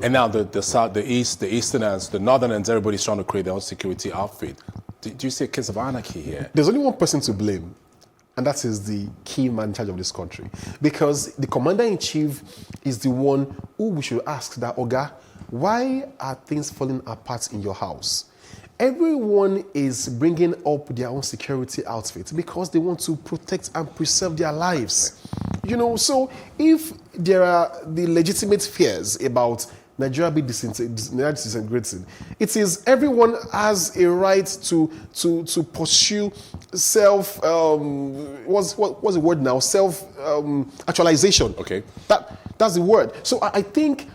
And now the South, the East, the Easterners, the Northerners, everybody's trying to create their own security outfit. Do you see a case of anarchy here? There's only one person to blame, and that is the key man in charge of this country. Because the commander-in-chief is the one who we should ask that, Oga, why are things falling apart in your house? Everyone is bringing up their own security outfit because they want to protect and preserve their lives. So if there are the legitimate fears about Nigeria be disintegrating, it is everyone has a right to pursue self what's the word now? Self-actualization. Okay. That's the word. So I think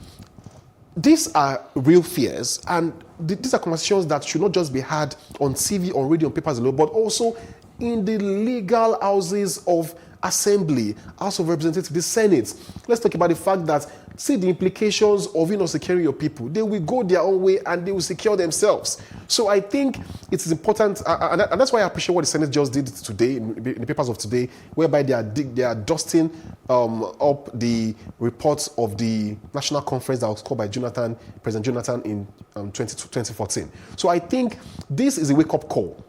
these are real fears, and these are conversations that should not just be had on TV, on radio, on papers alone, but also in the legal houses of Assembly, House of Representatives, the Senate. Let's talk about the fact that, see the implications of securing your people. They will go their own way and they will secure themselves. So I think it is important, and that's why I appreciate what the Senate just did today, in the papers of today, whereby they are dusting up the reports of the national conference that was called by President Jonathan in 2014. So I think this is a wake-up call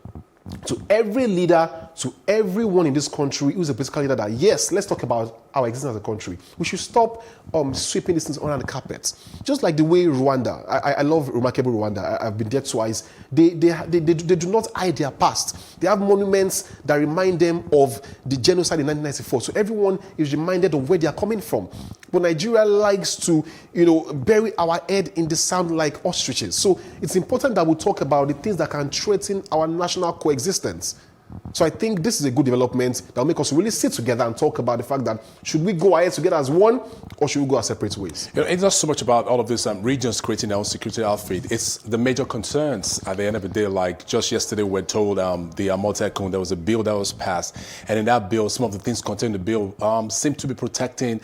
to every leader, to everyone in this country who's a political leader, that yes, let's talk about our existence as a country. We should stop sweeping these things under the carpet. Just like the way Rwanda, I love remarkable Rwanda. I've been there twice. They do not hide their past. They have monuments that remind them of the genocide in 1994. So everyone is reminded of where they are coming from. But Nigeria likes to, bury our head in the sand like ostriches. So it's important that we talk about the things that can threaten our national coexistence. So I think this is a good development that will make us really sit together and talk about the fact that should we go ahead together as one, or should we go our separate ways? It's not so much about all of this regions creating their own security outfit. It's the major concerns at the end of the day. Like just yesterday, we're told the Amotekun, there was a bill that was passed, and in that bill, some of the things contained in the bill seem to be protecting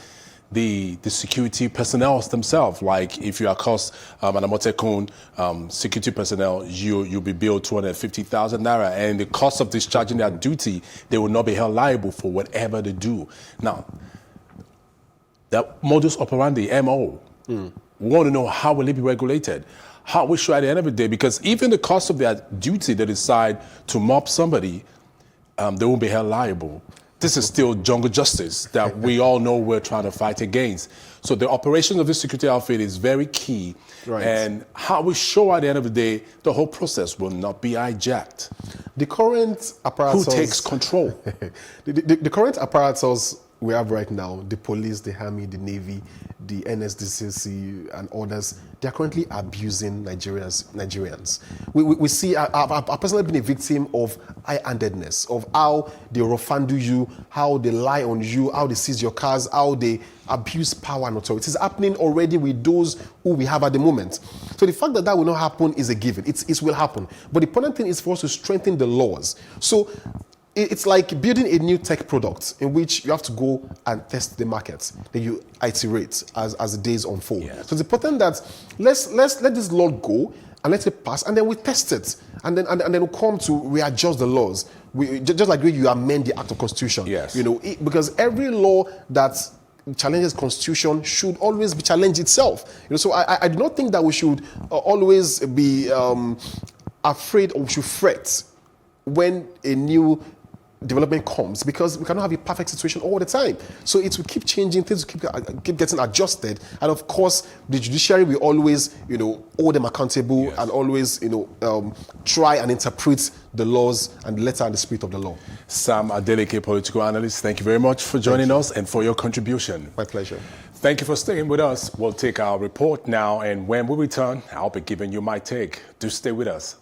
the security personnel themselves. Like if you accost an Amotekun security personnel, you'll be billed 250,000 naira, and in the cost of discharging their duty, they will not be held liable for whatever they do. Now, the modus operandi, MO, we want to know how will it be regulated? How we should at the end of the day, because even the cost of their duty, they decide to mob somebody, they won't be held liable. This is still jungle justice that we all know we're trying to fight against. So the operation of this security outfit is very key. Right. And how we show at the end of the day, the whole process will not be hijacked. The current apparatus... Who takes control? the current apparatus we have right now, the police, the army, the navy, the NSDCC and others, they are currently abusing Nigerians. We see, I've personally been a victim of high-handedness, of how they rough-handle you, how they lie on you, how they seize your cars, how they abuse power and authority. It's happening already with those who we have at the moment. So the fact that that will not happen is a given. It will happen. But the important thing is for us to strengthen the laws. So it's like building a new tech product in which you have to go and test the market. Then you iterate as the days unfold. Yes. So it's important that let's let this law go and let it pass, and then we test it, and then we'll come to readjust the laws. Just like you amend the Act of Constitution. Yes. Because every law that challenges Constitution should always be challenged itself. So I do not think that we should always be afraid or we should fret when a new development comes, because we cannot have a perfect situation all the time. So it will keep changing, things will keep getting adjusted, and of course the judiciary will always hold them accountable. Yes. And always try and interpret the laws and the letter and the spirit of the law. Sam Adeleke, political analyst, thank you very much for joining us and for your contribution. My pleasure. Thank you for staying with us. We'll take our report now, and when we return, I'll be giving you my take. Do stay with us.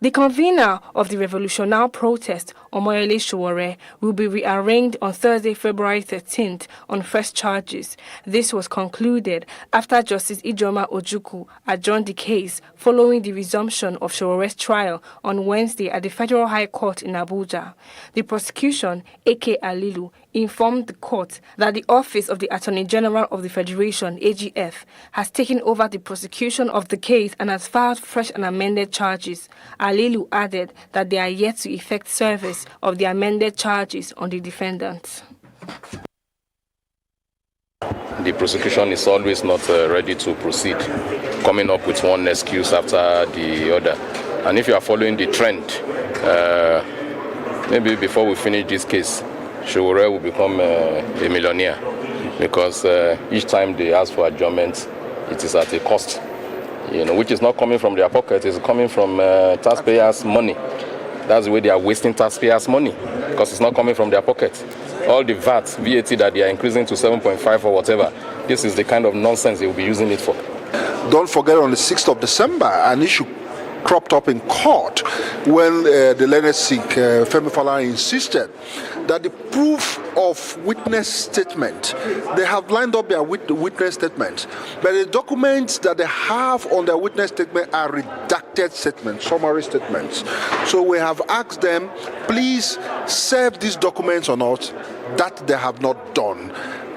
The convener of the Revolutionary protest, Omoyele Sowore, will be rearraigned on Thursday, February 13th on fresh charges. This was concluded after Justice Ijoma Ojukwu adjourned the case following the resumption of Sowore's trial on Wednesday at the Federal High Court in Abuja. The prosecution, A.K. Alilu, informed the court that the Office of the Attorney General of the Federation, AGF, has taken over the prosecution of the case and has filed fresh and amended charges. Alilu added that they are yet to effect service of the amended charges on the defendants. The prosecution is always not ready to proceed, coming up with one excuse after the other. And if you are following the trend, maybe before we finish this case, Sowore will become a millionaire, because each time they ask for adjournment, it is at a cost, which is not coming from their pocket, it's coming from taxpayers' money. That's the way they are wasting taxpayers' money, because it's not coming from their pocket. All the VAT that they are increasing to 7.5 or whatever, this is the kind of nonsense they will be using it for. Don't forget, on the 6th of December, an issue cropped up in court when the learned Sikh, Femi Falana, insisted that the proof of witness statement, they have lined up their witness statement, but the documents that they have on their witness statement are redacted statements, summary statements. So we have asked them, please serve these documents on us. That they have not done.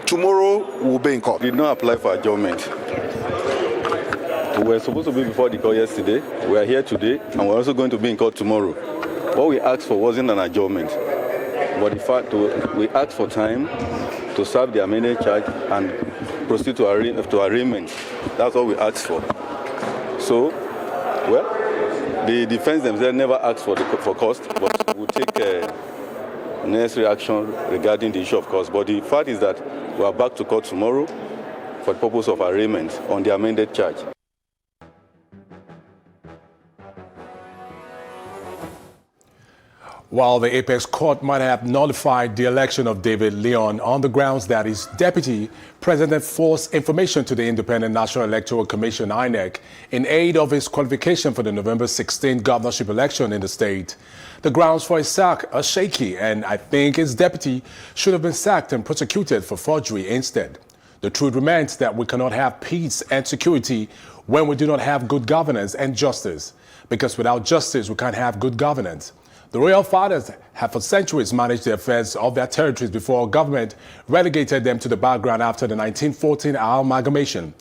Tomorrow we'll be in court. We did not apply for adjournment. We were supposed to be before the court yesterday, we are here today, and we're also going to be in court tomorrow. What we asked for wasn't an adjournment, but in fact we asked for time to serve the amended charge and proceed to arraignment. That's what we asked for. So, well, the defense themselves never asked for cost, but we'll take necessary action regarding the issue of cost. But the fact is that we are back to court tomorrow for the purpose of arraignment on the amended charge. While the Apex Court might have nullified the election of David Leon on the grounds that his deputy president forced information to the Independent National Electoral Commission, INEC, in aid of his qualification for the November 16 governorship election in the state, the grounds for his sack are shaky, and I think his deputy should have been sacked and prosecuted for forgery instead. The truth remains that we cannot have peace and security when we do not have good governance and justice, because without justice, we can't have good governance. The royal fathers have for centuries managed the affairs of their territories before government relegated them to the background after the 1914 amalgamation.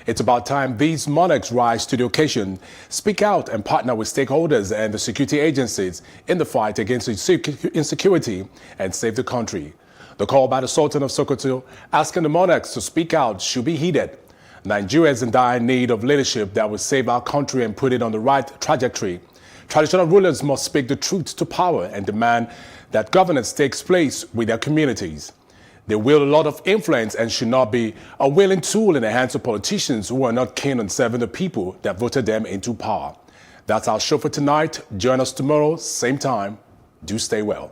It's about time these monarchs rise to the occasion, speak out and partner with stakeholders and the security agencies in the fight against insecurity and save the country. The call by the Sultan of Sokoto asking the monarchs to speak out should be heeded. Nigeria is in dire need of leadership that will save our country and put it on the right trajectory. Traditional rulers must speak the truth to power and demand that governance takes place with their communities. They wield a lot of influence and should not be a willing tool in the hands of politicians who are not keen on serving the people that voted them into power. That's our show for tonight. Join us tomorrow, same time. Do stay well.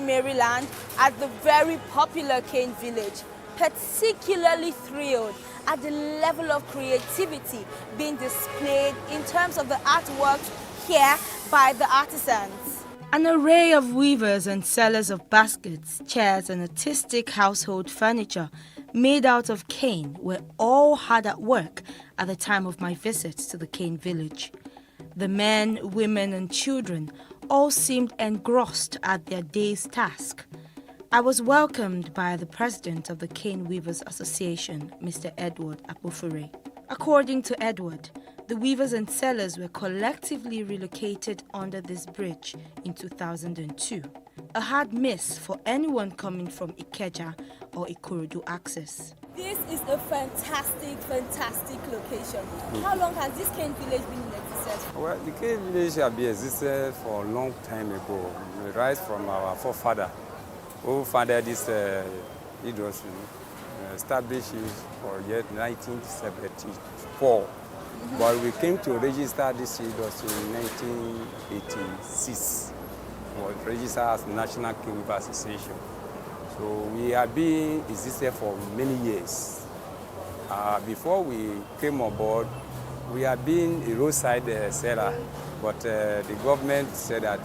Maryland at the very popular Cane Village, particularly thrilled at the level of creativity being displayed in terms of the artwork here by the artisans. An array of weavers and sellers of baskets, chairs and artistic household furniture made out of cane were all hard at work at the time of my visit to the Cane Village. The men, women and children all seemed engrossed at their day's task. I was welcomed by the president of the Cane Weavers Association, Mr. Edward Akpofure. According to Edward, the weavers and sellers were collectively relocated under this bridge in 2002. A hard miss for anyone coming from Ikeja or Ikorodu access. This is a fantastic location. How long has this Cane Village been in existence? Well, the Cane Village has been existed for a long time ago. We rise from our forefather who founded this industry, established it for year 1974. But we came to register this industry in 1986. It was registered as National Cane Weaver Association. So we have been existed for many years. Before we came on board, we have been a roadside seller, but the government said that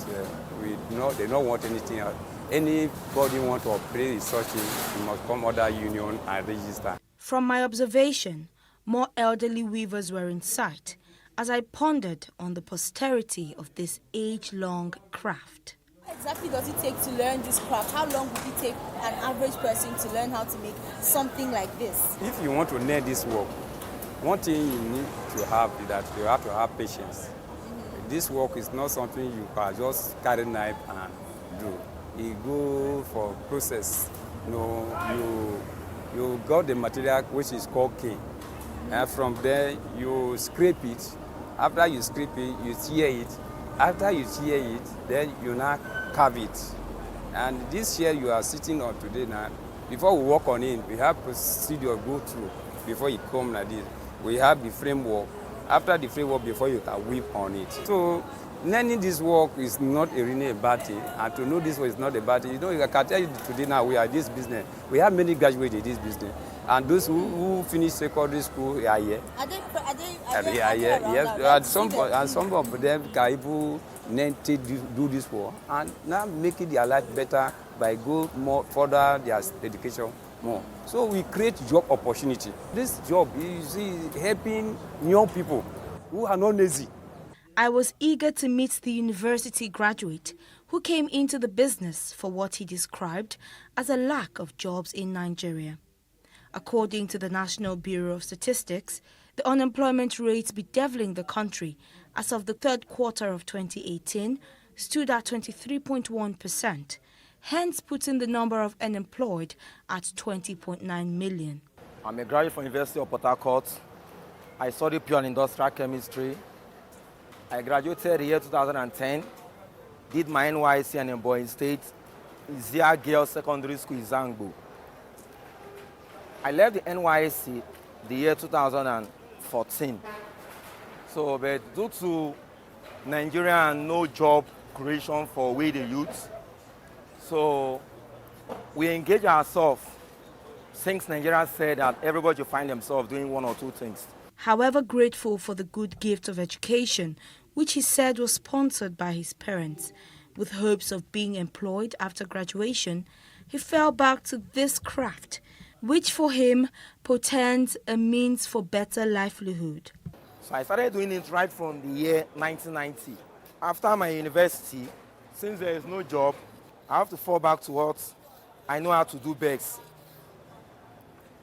they don't want anything else. Anybody want to operate such thing, you must come under union and register. From my observation, more elderly weavers were in sight as I pondered on the posterity of this age-long craft. What exactly does it take to learn this craft? How long would it take an average person to learn how to make something like this? If you want to learn this work, one thing you need to have is that you have to have patience. This work is not something you can just carry knife and do. You go for process. You got the material which is called cane. And from there, you scrape it. After you scrape it, you tear it. After you tear it, then you now carve it. And this here you are sitting on today now, before we work on it, we have procedure go through before you come like this. We have the framework. After the framework, before you can weave on it. So learning this work is not really a bad thing, and to know this work is not a bad thing. I can tell you today now we are this business. We have many graduates in this business, and those who finish secondary school are here. Are Yes. And some of them can even do this for and now making their life better by go more further their education more. So we create job opportunity. This job is helping young people who are not lazy. I was eager to meet the university graduate who came into the business for what he described as a lack of jobs in Nigeria. According to the National Bureau of Statistics, the unemployment rate bedeviling the country as of the third quarter of 2018 stood at 23.1%, hence putting the number of unemployed at 20.9 million. I'm a graduate from University of Port Harcourt. I studied pure and industrial chemistry. I graduated the year 2010, did my NYSC in Boy State, Zia Girls Secondary School in Zangbo. I left the NYSC the year 2014. So, but due to Nigerian no job creation for we the youth, so we engage ourselves since Nigeria said that everybody should find themselves doing one or two things. However grateful for the good gift of education, which he said was sponsored by his parents, with hopes of being employed after graduation, he fell back to this craft, which for him portends a means for better livelihood. So I started doing it right from the year 1990. After my university, since there is no job, I have to fall back to what I know how to do best.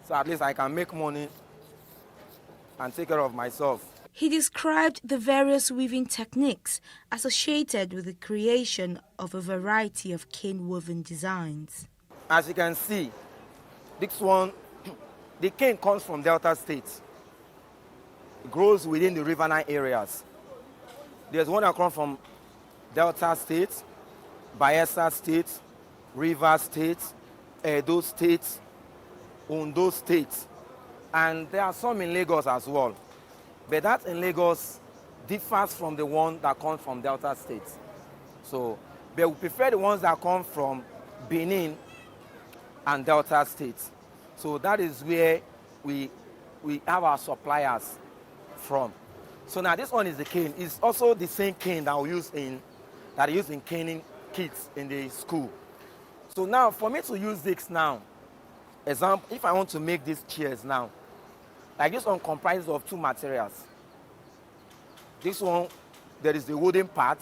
So at least I can make money and take care of myself. He described the various weaving techniques associated with the creation of a variety of cane-woven designs. As you can see, this one, the cane comes from Delta State. It grows within the riverine areas. There's one that comes from Delta State, Bayelsa State, River State, Edo State, Ondo State, and there are some in Lagos as well. But that in Lagos differs from the one that comes from Delta State. So, but we prefer the ones that come from Benin and Delta State. So that is where we have our suppliers from. So now this one is the cane. It's also the same cane that we use in caning kits in the school. So now for me to use this now, example, if I want to make these chairs now, like this one comprises of two materials. This one, there is the wooden part,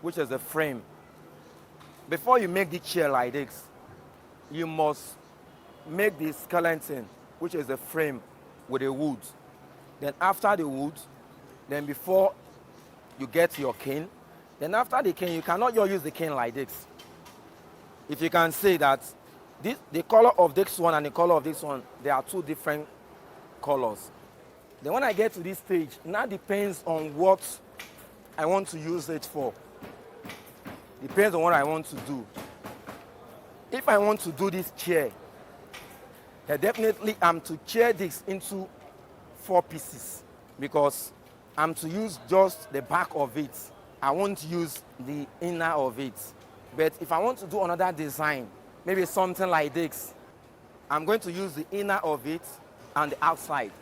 which is the frame. Before you make the chair like this, you must make the skeleton, which is the frame, with the wood. Then after the wood, then before you get your cane, then after the cane, you cannot just use the cane like this. If you can say that the color of this one and the color of this one, they are two different colors. Then when I get to this stage, now depends on what I want to use it for. Depends on what I want to do. If I want to do this chair, then definitely I'm to chair this into 4 pieces because I'm to use just the back of it. I won't use the inner of it. But if I want to do another design, maybe something like this, I'm going to use the inner of it and the outside.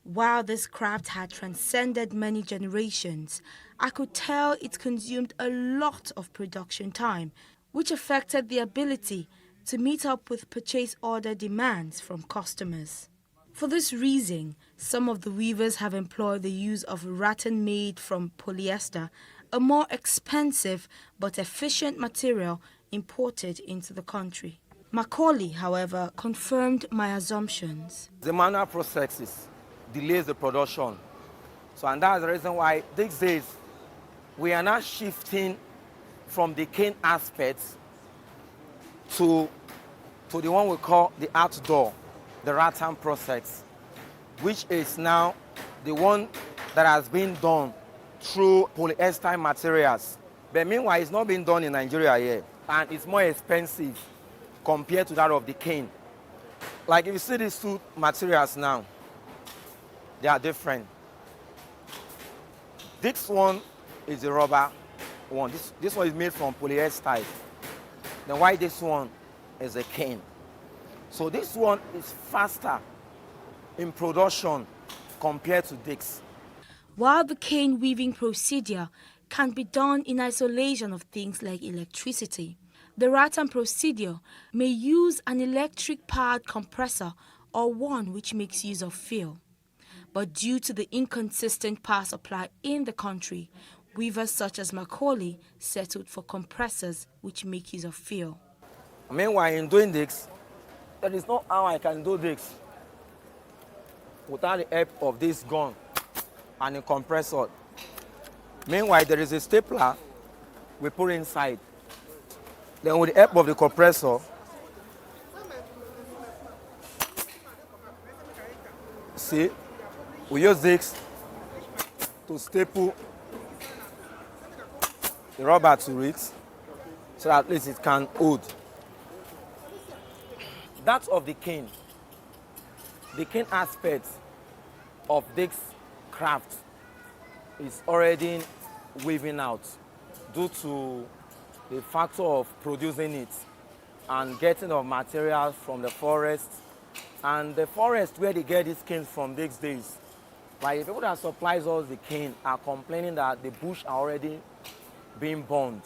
While this craft had transcended many generations, I could tell it consumed a lot of production time, which affected the ability to meet up with purchase order demands from customers. For this reason, some of the weavers have employed the use of rattan made from polyester, a more expensive but efficient material imported into the country. Macaulay, however, confirmed my assumptions. The manual processes delays the production. So, and that's the reason why these days we are now shifting from the cane aspects to the one we call the outdoor, the rattan process, which is now the one that has been done through polyester materials. But meanwhile, it's not being done in Nigeria yet, and it's more expensive compared to that of the cane. Like if you see these two materials now, they are different. This one is the rubber one. This one is made from polyester. Then why this one is a cane. So this one is faster in production compared to this. While the cane weaving procedure can be done in isolation of things like electricity, the rattan procedure may use an electric-powered compressor or one which makes use of fuel. But due to the inconsistent power supply in the country, weavers such as Macaulay settled for compressors which make use of fuel. Meanwhile, in doing this, there is no how I can do this without the help of this gun and a compressor. Meanwhile, there is a stapler we put inside. Then with the help of the compressor, see, we use this to staple the rubber to it so that at least it can hold. That of the cane aspect of this craft is already weaving out due to the factor of producing it and getting of materials from the forest. And the forest where they get these canes from these days, like the people that supplies us the cane are complaining that the bush are already being burned.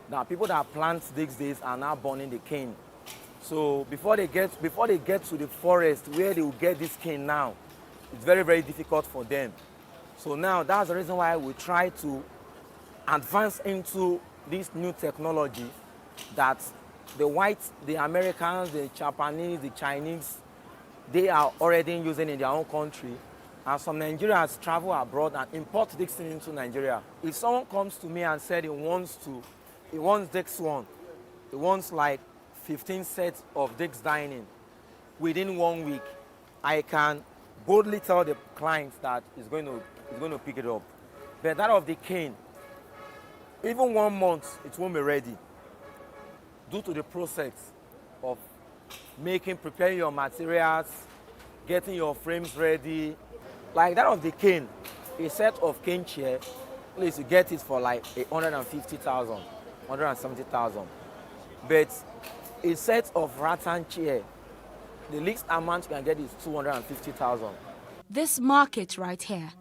Now people that plant these days are now burning the cane. So before they get to the forest where they will get this cane now, it's very, very difficult for them. So now that's the reason why we try to advance into this new technology that the whites, the Americans, the Japanese, the Chinese, they are already using in their own country. And some Nigerians travel abroad and import this thing into Nigeria. If someone comes to me and said he wants this one, he wants like 15 sets of Dick's dining within 1 week, I can boldly tell the clients that he's going to pick it up. But that of the cane, even 1 month, it won't be ready due to the process of preparing your materials, getting your frames ready. Like that of the cane, a set of cane chair, at least you get it for like 150,000, 170,000. But a set of rattan chair, the least amount you can get is 250,000. This market right here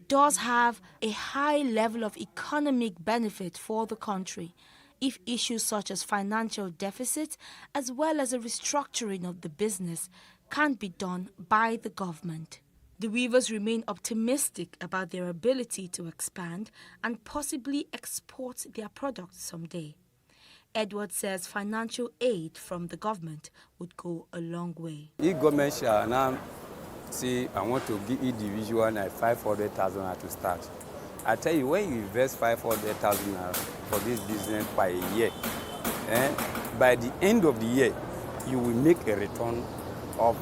does have a high level of economic benefit for the country if issues such as financial deficit as well as a restructuring of the business can be done by the government. The weavers remain optimistic about their ability to expand and possibly export their products someday. Edward says financial aid from the government would go a long way. If government shall now say, I want to give individual 500,000 to start. I tell you, when you invest 500,000 for this business by a year, by the end of the year, you will make a return of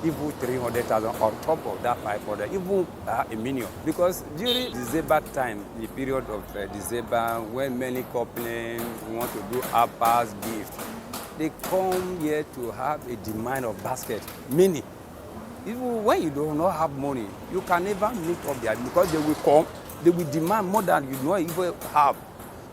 even 300,000 on top of that 500, even $1 million. Because during December time, the period of December, when many companies want to do outpass gift, they come here to have a demand of basket, meaning even when you do not have money, you can never meet up there because they will come, they will demand more than you don't even have.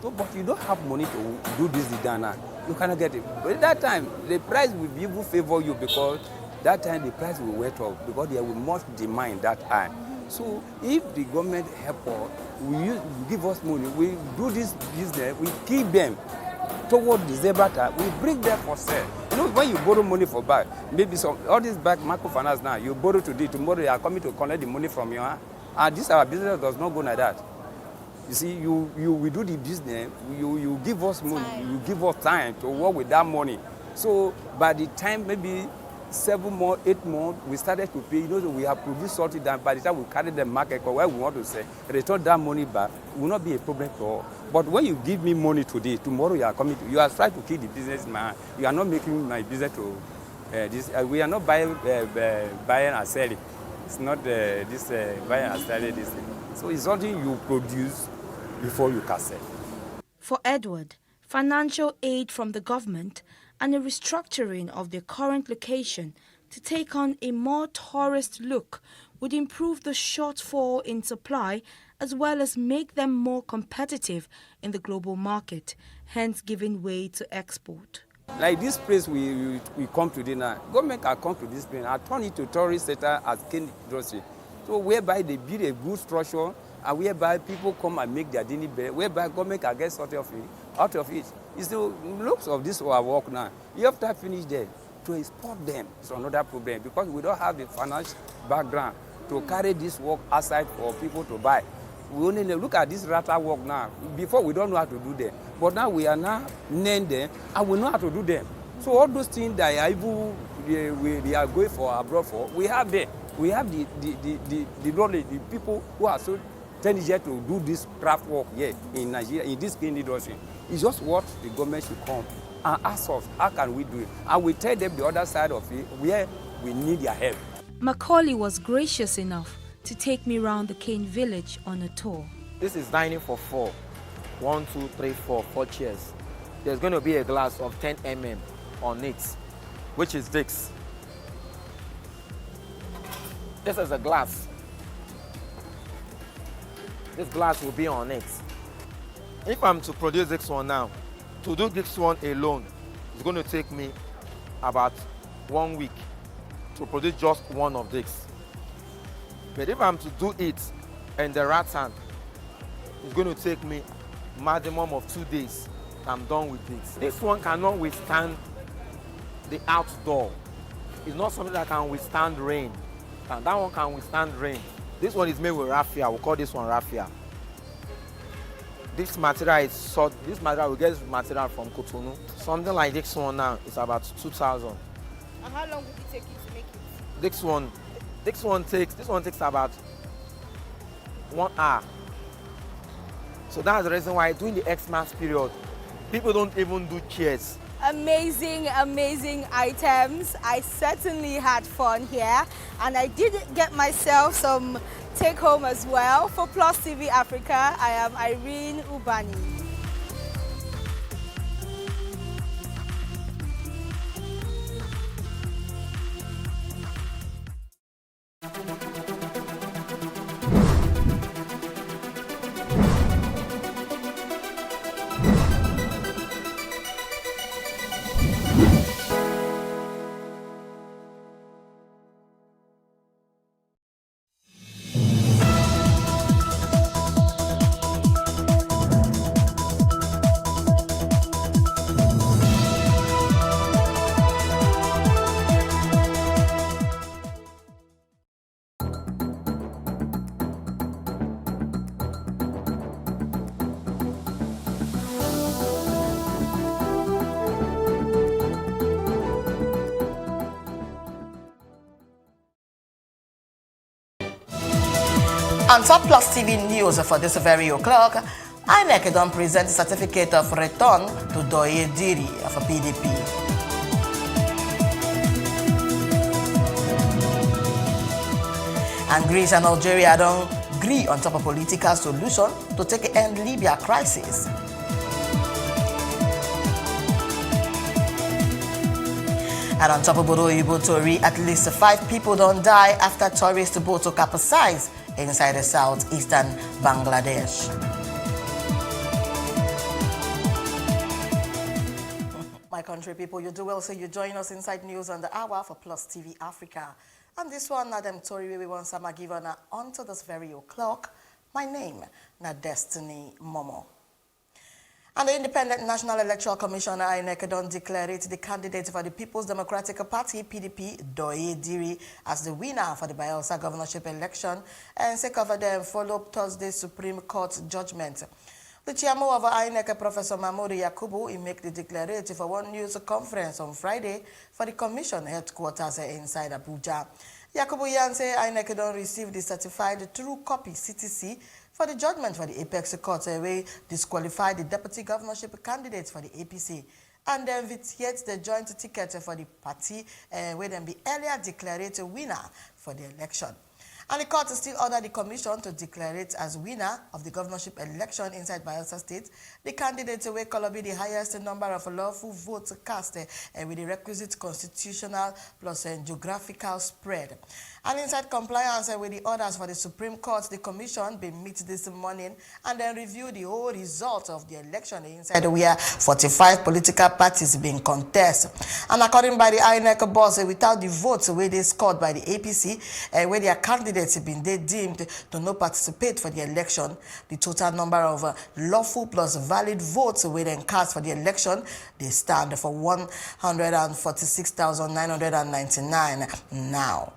So, but you don't have money to do this Dana, you cannot get it. But at that time, the price will even favor you because that time the price will wait up because there will much demand that time. So if the government help us, we give us money, we do this business, we keep them toward December time, we bring them for sale. You know, when you borrow money for back, maybe all these back microfinance now, you borrow today, tomorrow you are coming to collect the money from you. And this our business does not go like that. You see, we do the business, you give us money, you give us time to work with that money. So by the time maybe 7 months, 8 months, we started to pay. You know, we have produced something that by the time we carry the market or where we want to say, return that money back, will not be a problem at all. But when you give me money today, tomorrow you are coming to, you are trying to kill the businessman. You are not making my business to this. We are not buying and selling. It's not this buying and selling this thing. So it's something you produce before you can sell. For Edward, financial aid from the government and a restructuring of their current location to take on a more tourist look would improve the shortfall in supply as well as make them more competitive in the global market, hence giving way to export. Like this place we come to dinner, government can come to this place and turn it to tourist center as cane industry. So whereby they build a good structure, and whereby people come and make their daily bread, whereby government can get sort of it, out of it. It's the looks of this our work now. You have to finish them. To export them is another problem because we don't have the financial background to carry this work outside for people to buy. We only look at this rata work now. Before we don't know how to do them, but now we are now named them and we know how to do them. So all those things that are even we are going for abroad for, we have them. We have the knowledge, the people who are so intelligent to do this craft work here in Nigeria, in this game industry. It's just what the government should come and ask us, how can we do it? And we tell them the other side of it, where we need their help. Macaulay was gracious enough to take me round the cane village on a tour. This is dining for 4. 1, 2, 3, 4, 4 chairs. There's going to be a glass of 10 mm on it, which is this. This is a glass. This glass will be on it. If I'm to produce this one now, to do this one alone, it's going to take me about 1 week to produce just one of this. But if I'm to do it in the rattan, it's going to take me maximum of 2 days. I'm done with it. This one cannot withstand the outdoor. It's not something that can withstand rain. And that one can withstand rain. This one is made with raffia. We'll call this one raffia. This material is sort. This material, we get this material from Cotonou. Something like this one now is about 2,000. And how long would it take you to make it? This one takes about 1 hour. So that's the reason why during the Xmas period, people don't even do chairs. Amazing, amazing items. I certainly had fun here, and I did get myself some take home as well. For Plus TV Africa, I am Irene Ubani. On Top Plus TV News for this very o'clock, INEC don't present certificate of return to Doye Diri of PDP. And Greece and Algeria don't agree on top of political solution to take end Libya crisis. And on top of Bodo Yobo Tori, at least 5 people don't die after tourist boat to capsize inside the southeastern Bangladesh. My country people, you do well, so you join us inside News on the Hour for Plus TV Africa. And this one, Nadem Tori, we want some given until this very o'clock. My name, na Destiny Momo. And the Independent National Electoral Commission, INEC, don't declare it the candidate for the People's Democratic Party, PDP, Doye Diri, as the winner for the Bayelsa governorship election, and sake of them follow Thursday's Supreme Court judgment. The chairman of INEC, Professor Mamoru Yakubu, he make the declaration for one news conference on Friday for the commission headquarters inside Abuja. Yakubu Yan say INEC don't receive the certified true copy CTC for the judgment for the Apex Court, where disqualified the deputy governorship candidates for the APC, and then yet the joint ticket for the party, where then be earlier declared a winner for the election. And the court still ordered the commission to declare it as winner of the governorship election inside Bayelsa State. The candidate will be the highest number of lawful votes cast with the requisite constitutional plus geographical spread. And inside compliance with the orders for the Supreme Court, the Commission been meet this morning and then review the whole result of the election inside where 45 political parties been contest. And according by the INEC boss, without the votes where they scored by the APC, where their candidates been deemed to not participate for the election, the total number of lawful plus valid votes where then cast for the election, they stand for 146,999 now.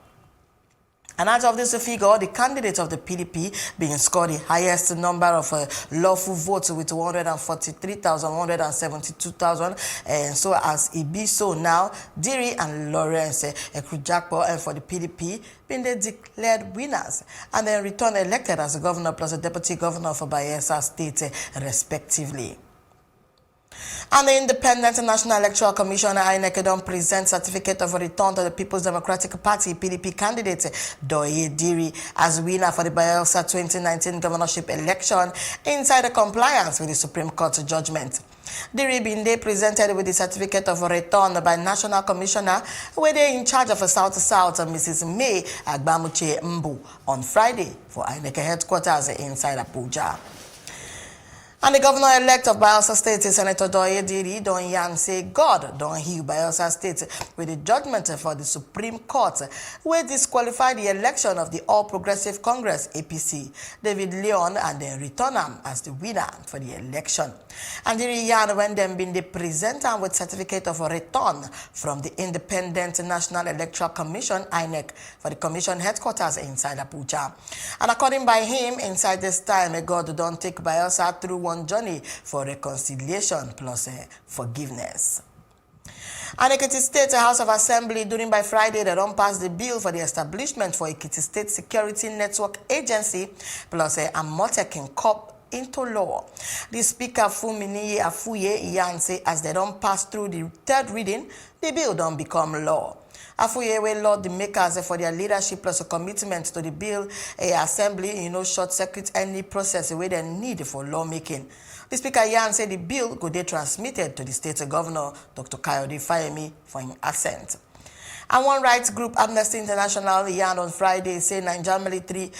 And out of this figure, the candidate of the PDP being scored the highest number of lawful votes with 143,172,000. And so as it be so now, Diri and Lawrence Ekrujakpo and for the PDP being they declared winners and then returned elected as a governor plus a deputy governor for Bayelsa State respectively. And the Independent National Electoral Commission, INEC, don't present certificate of return to the People's Democratic Party PDP candidate Doye Diri as winner for the Bayelsa 2019 governorship election inside the compliance with the Supreme Court judgment. Diri Binde presented with the certificate of return by National Commissioner, where they in charge of South-South, Mrs. May Agbamuche Mbu, on Friday for INEC headquarters inside Abuja. And the governor-elect of Bayelsa State, Senator Doye Diri, don yan say God don heal Bayelsa State with the judgment for the Supreme Court, where disqualified the election of the All Progressive Congress, APC, David Leon, and then return him as the winner for the election. And Diri yan when them been the presenter with certificate of return from the Independent National Electoral Commission, INEC, for the commission headquarters inside Abuja. And according by him, inside this time, God don't take Bayelsa through one journey for reconciliation plus forgiveness. And Ekiti State House of Assembly during by Friday, they don't pass the bill for the establishment for Ekiti State Security Network Agency plus a Amotekin Corp into law. The Speaker Fumini Afuye Iyanse, as they don't pass through the third reading, the bill don't become law. Afuye will laud the makers for their leadership plus a commitment to the bill assembly, short circuit any process where they need for lawmaking. The Speaker Yan said the bill could be transmitted to the state governor, Dr. Kayode Fayemi, for his assent. And one rights group, Amnesty International, Yan on Friday, say Nigerian military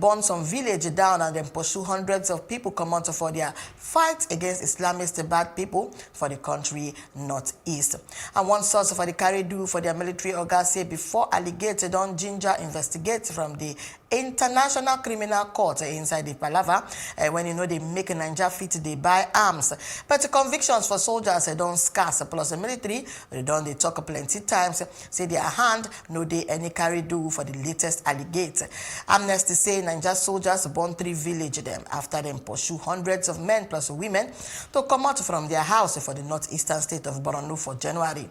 burned some village down and then pursue hundreds of people come out for their fight against Islamist bad people for the country northeast. And one source for the carry-do for their military organ say before alligator don ginger investigate from the International Criminal Court inside the Palava, when they make Nigeria fit, they buy arms. But the convictions for soldiers don't scarce, plus the military, they talk plenty times, say their hand no dey any carry do for the latest alligator. Amnesty say Nigeria soldiers burn 3 village them after them pursue hundreds of men plus women to come out from their house for the northeastern state of Burna for January.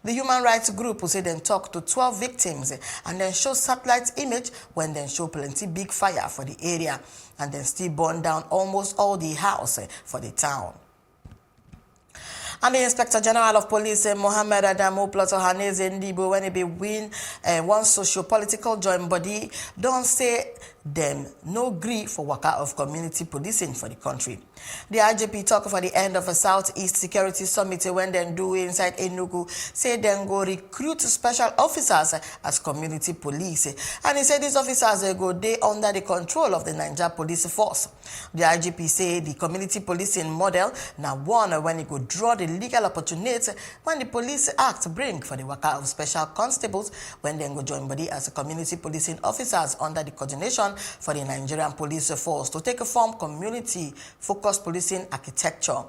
The human rights group will say then talk to 12 victims and then show satellite image when then show plenty big fire for the area and then still burn down almost all the house for the town. And the Inspector General of Police, Mohammed Adamu Plato Haneze Ndibo, when he be win one socio-political joint body, don't say them no agree for worker of community policing for the country. The IGP talk for the end of a Southeast Security Summit when they do inside Enugu, say then go recruit special officers as community police. And he said these officers go day under the control of the Nigeria Police Force. The IGP say the community policing model now one when it go draw the legal opportunity when the Police Act bring for the worker of special constables when they go join body as community policing officers under the coordination for the Nigerian Police Force to take a form community-focused policing architecture.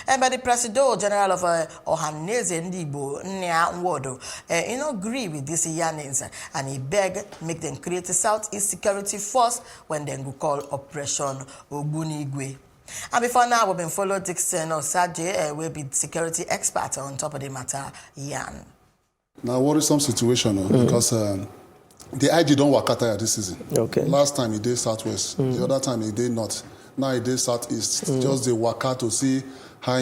And by the President General of Ohaneze Ndibo, Nya Nwodo, agree with these yarnings and he beg make them create a Southeast Security Force when they go call Operation Ogbunigwe. And before now, we've been followed Dixon Osaje, will be security expert on top of the matter, Yan. Now, worrisome situation because the IG don't work out this season. Okay. Last time he did Southwest, the other time he did North. Now he did Southeast. Just the work out to see how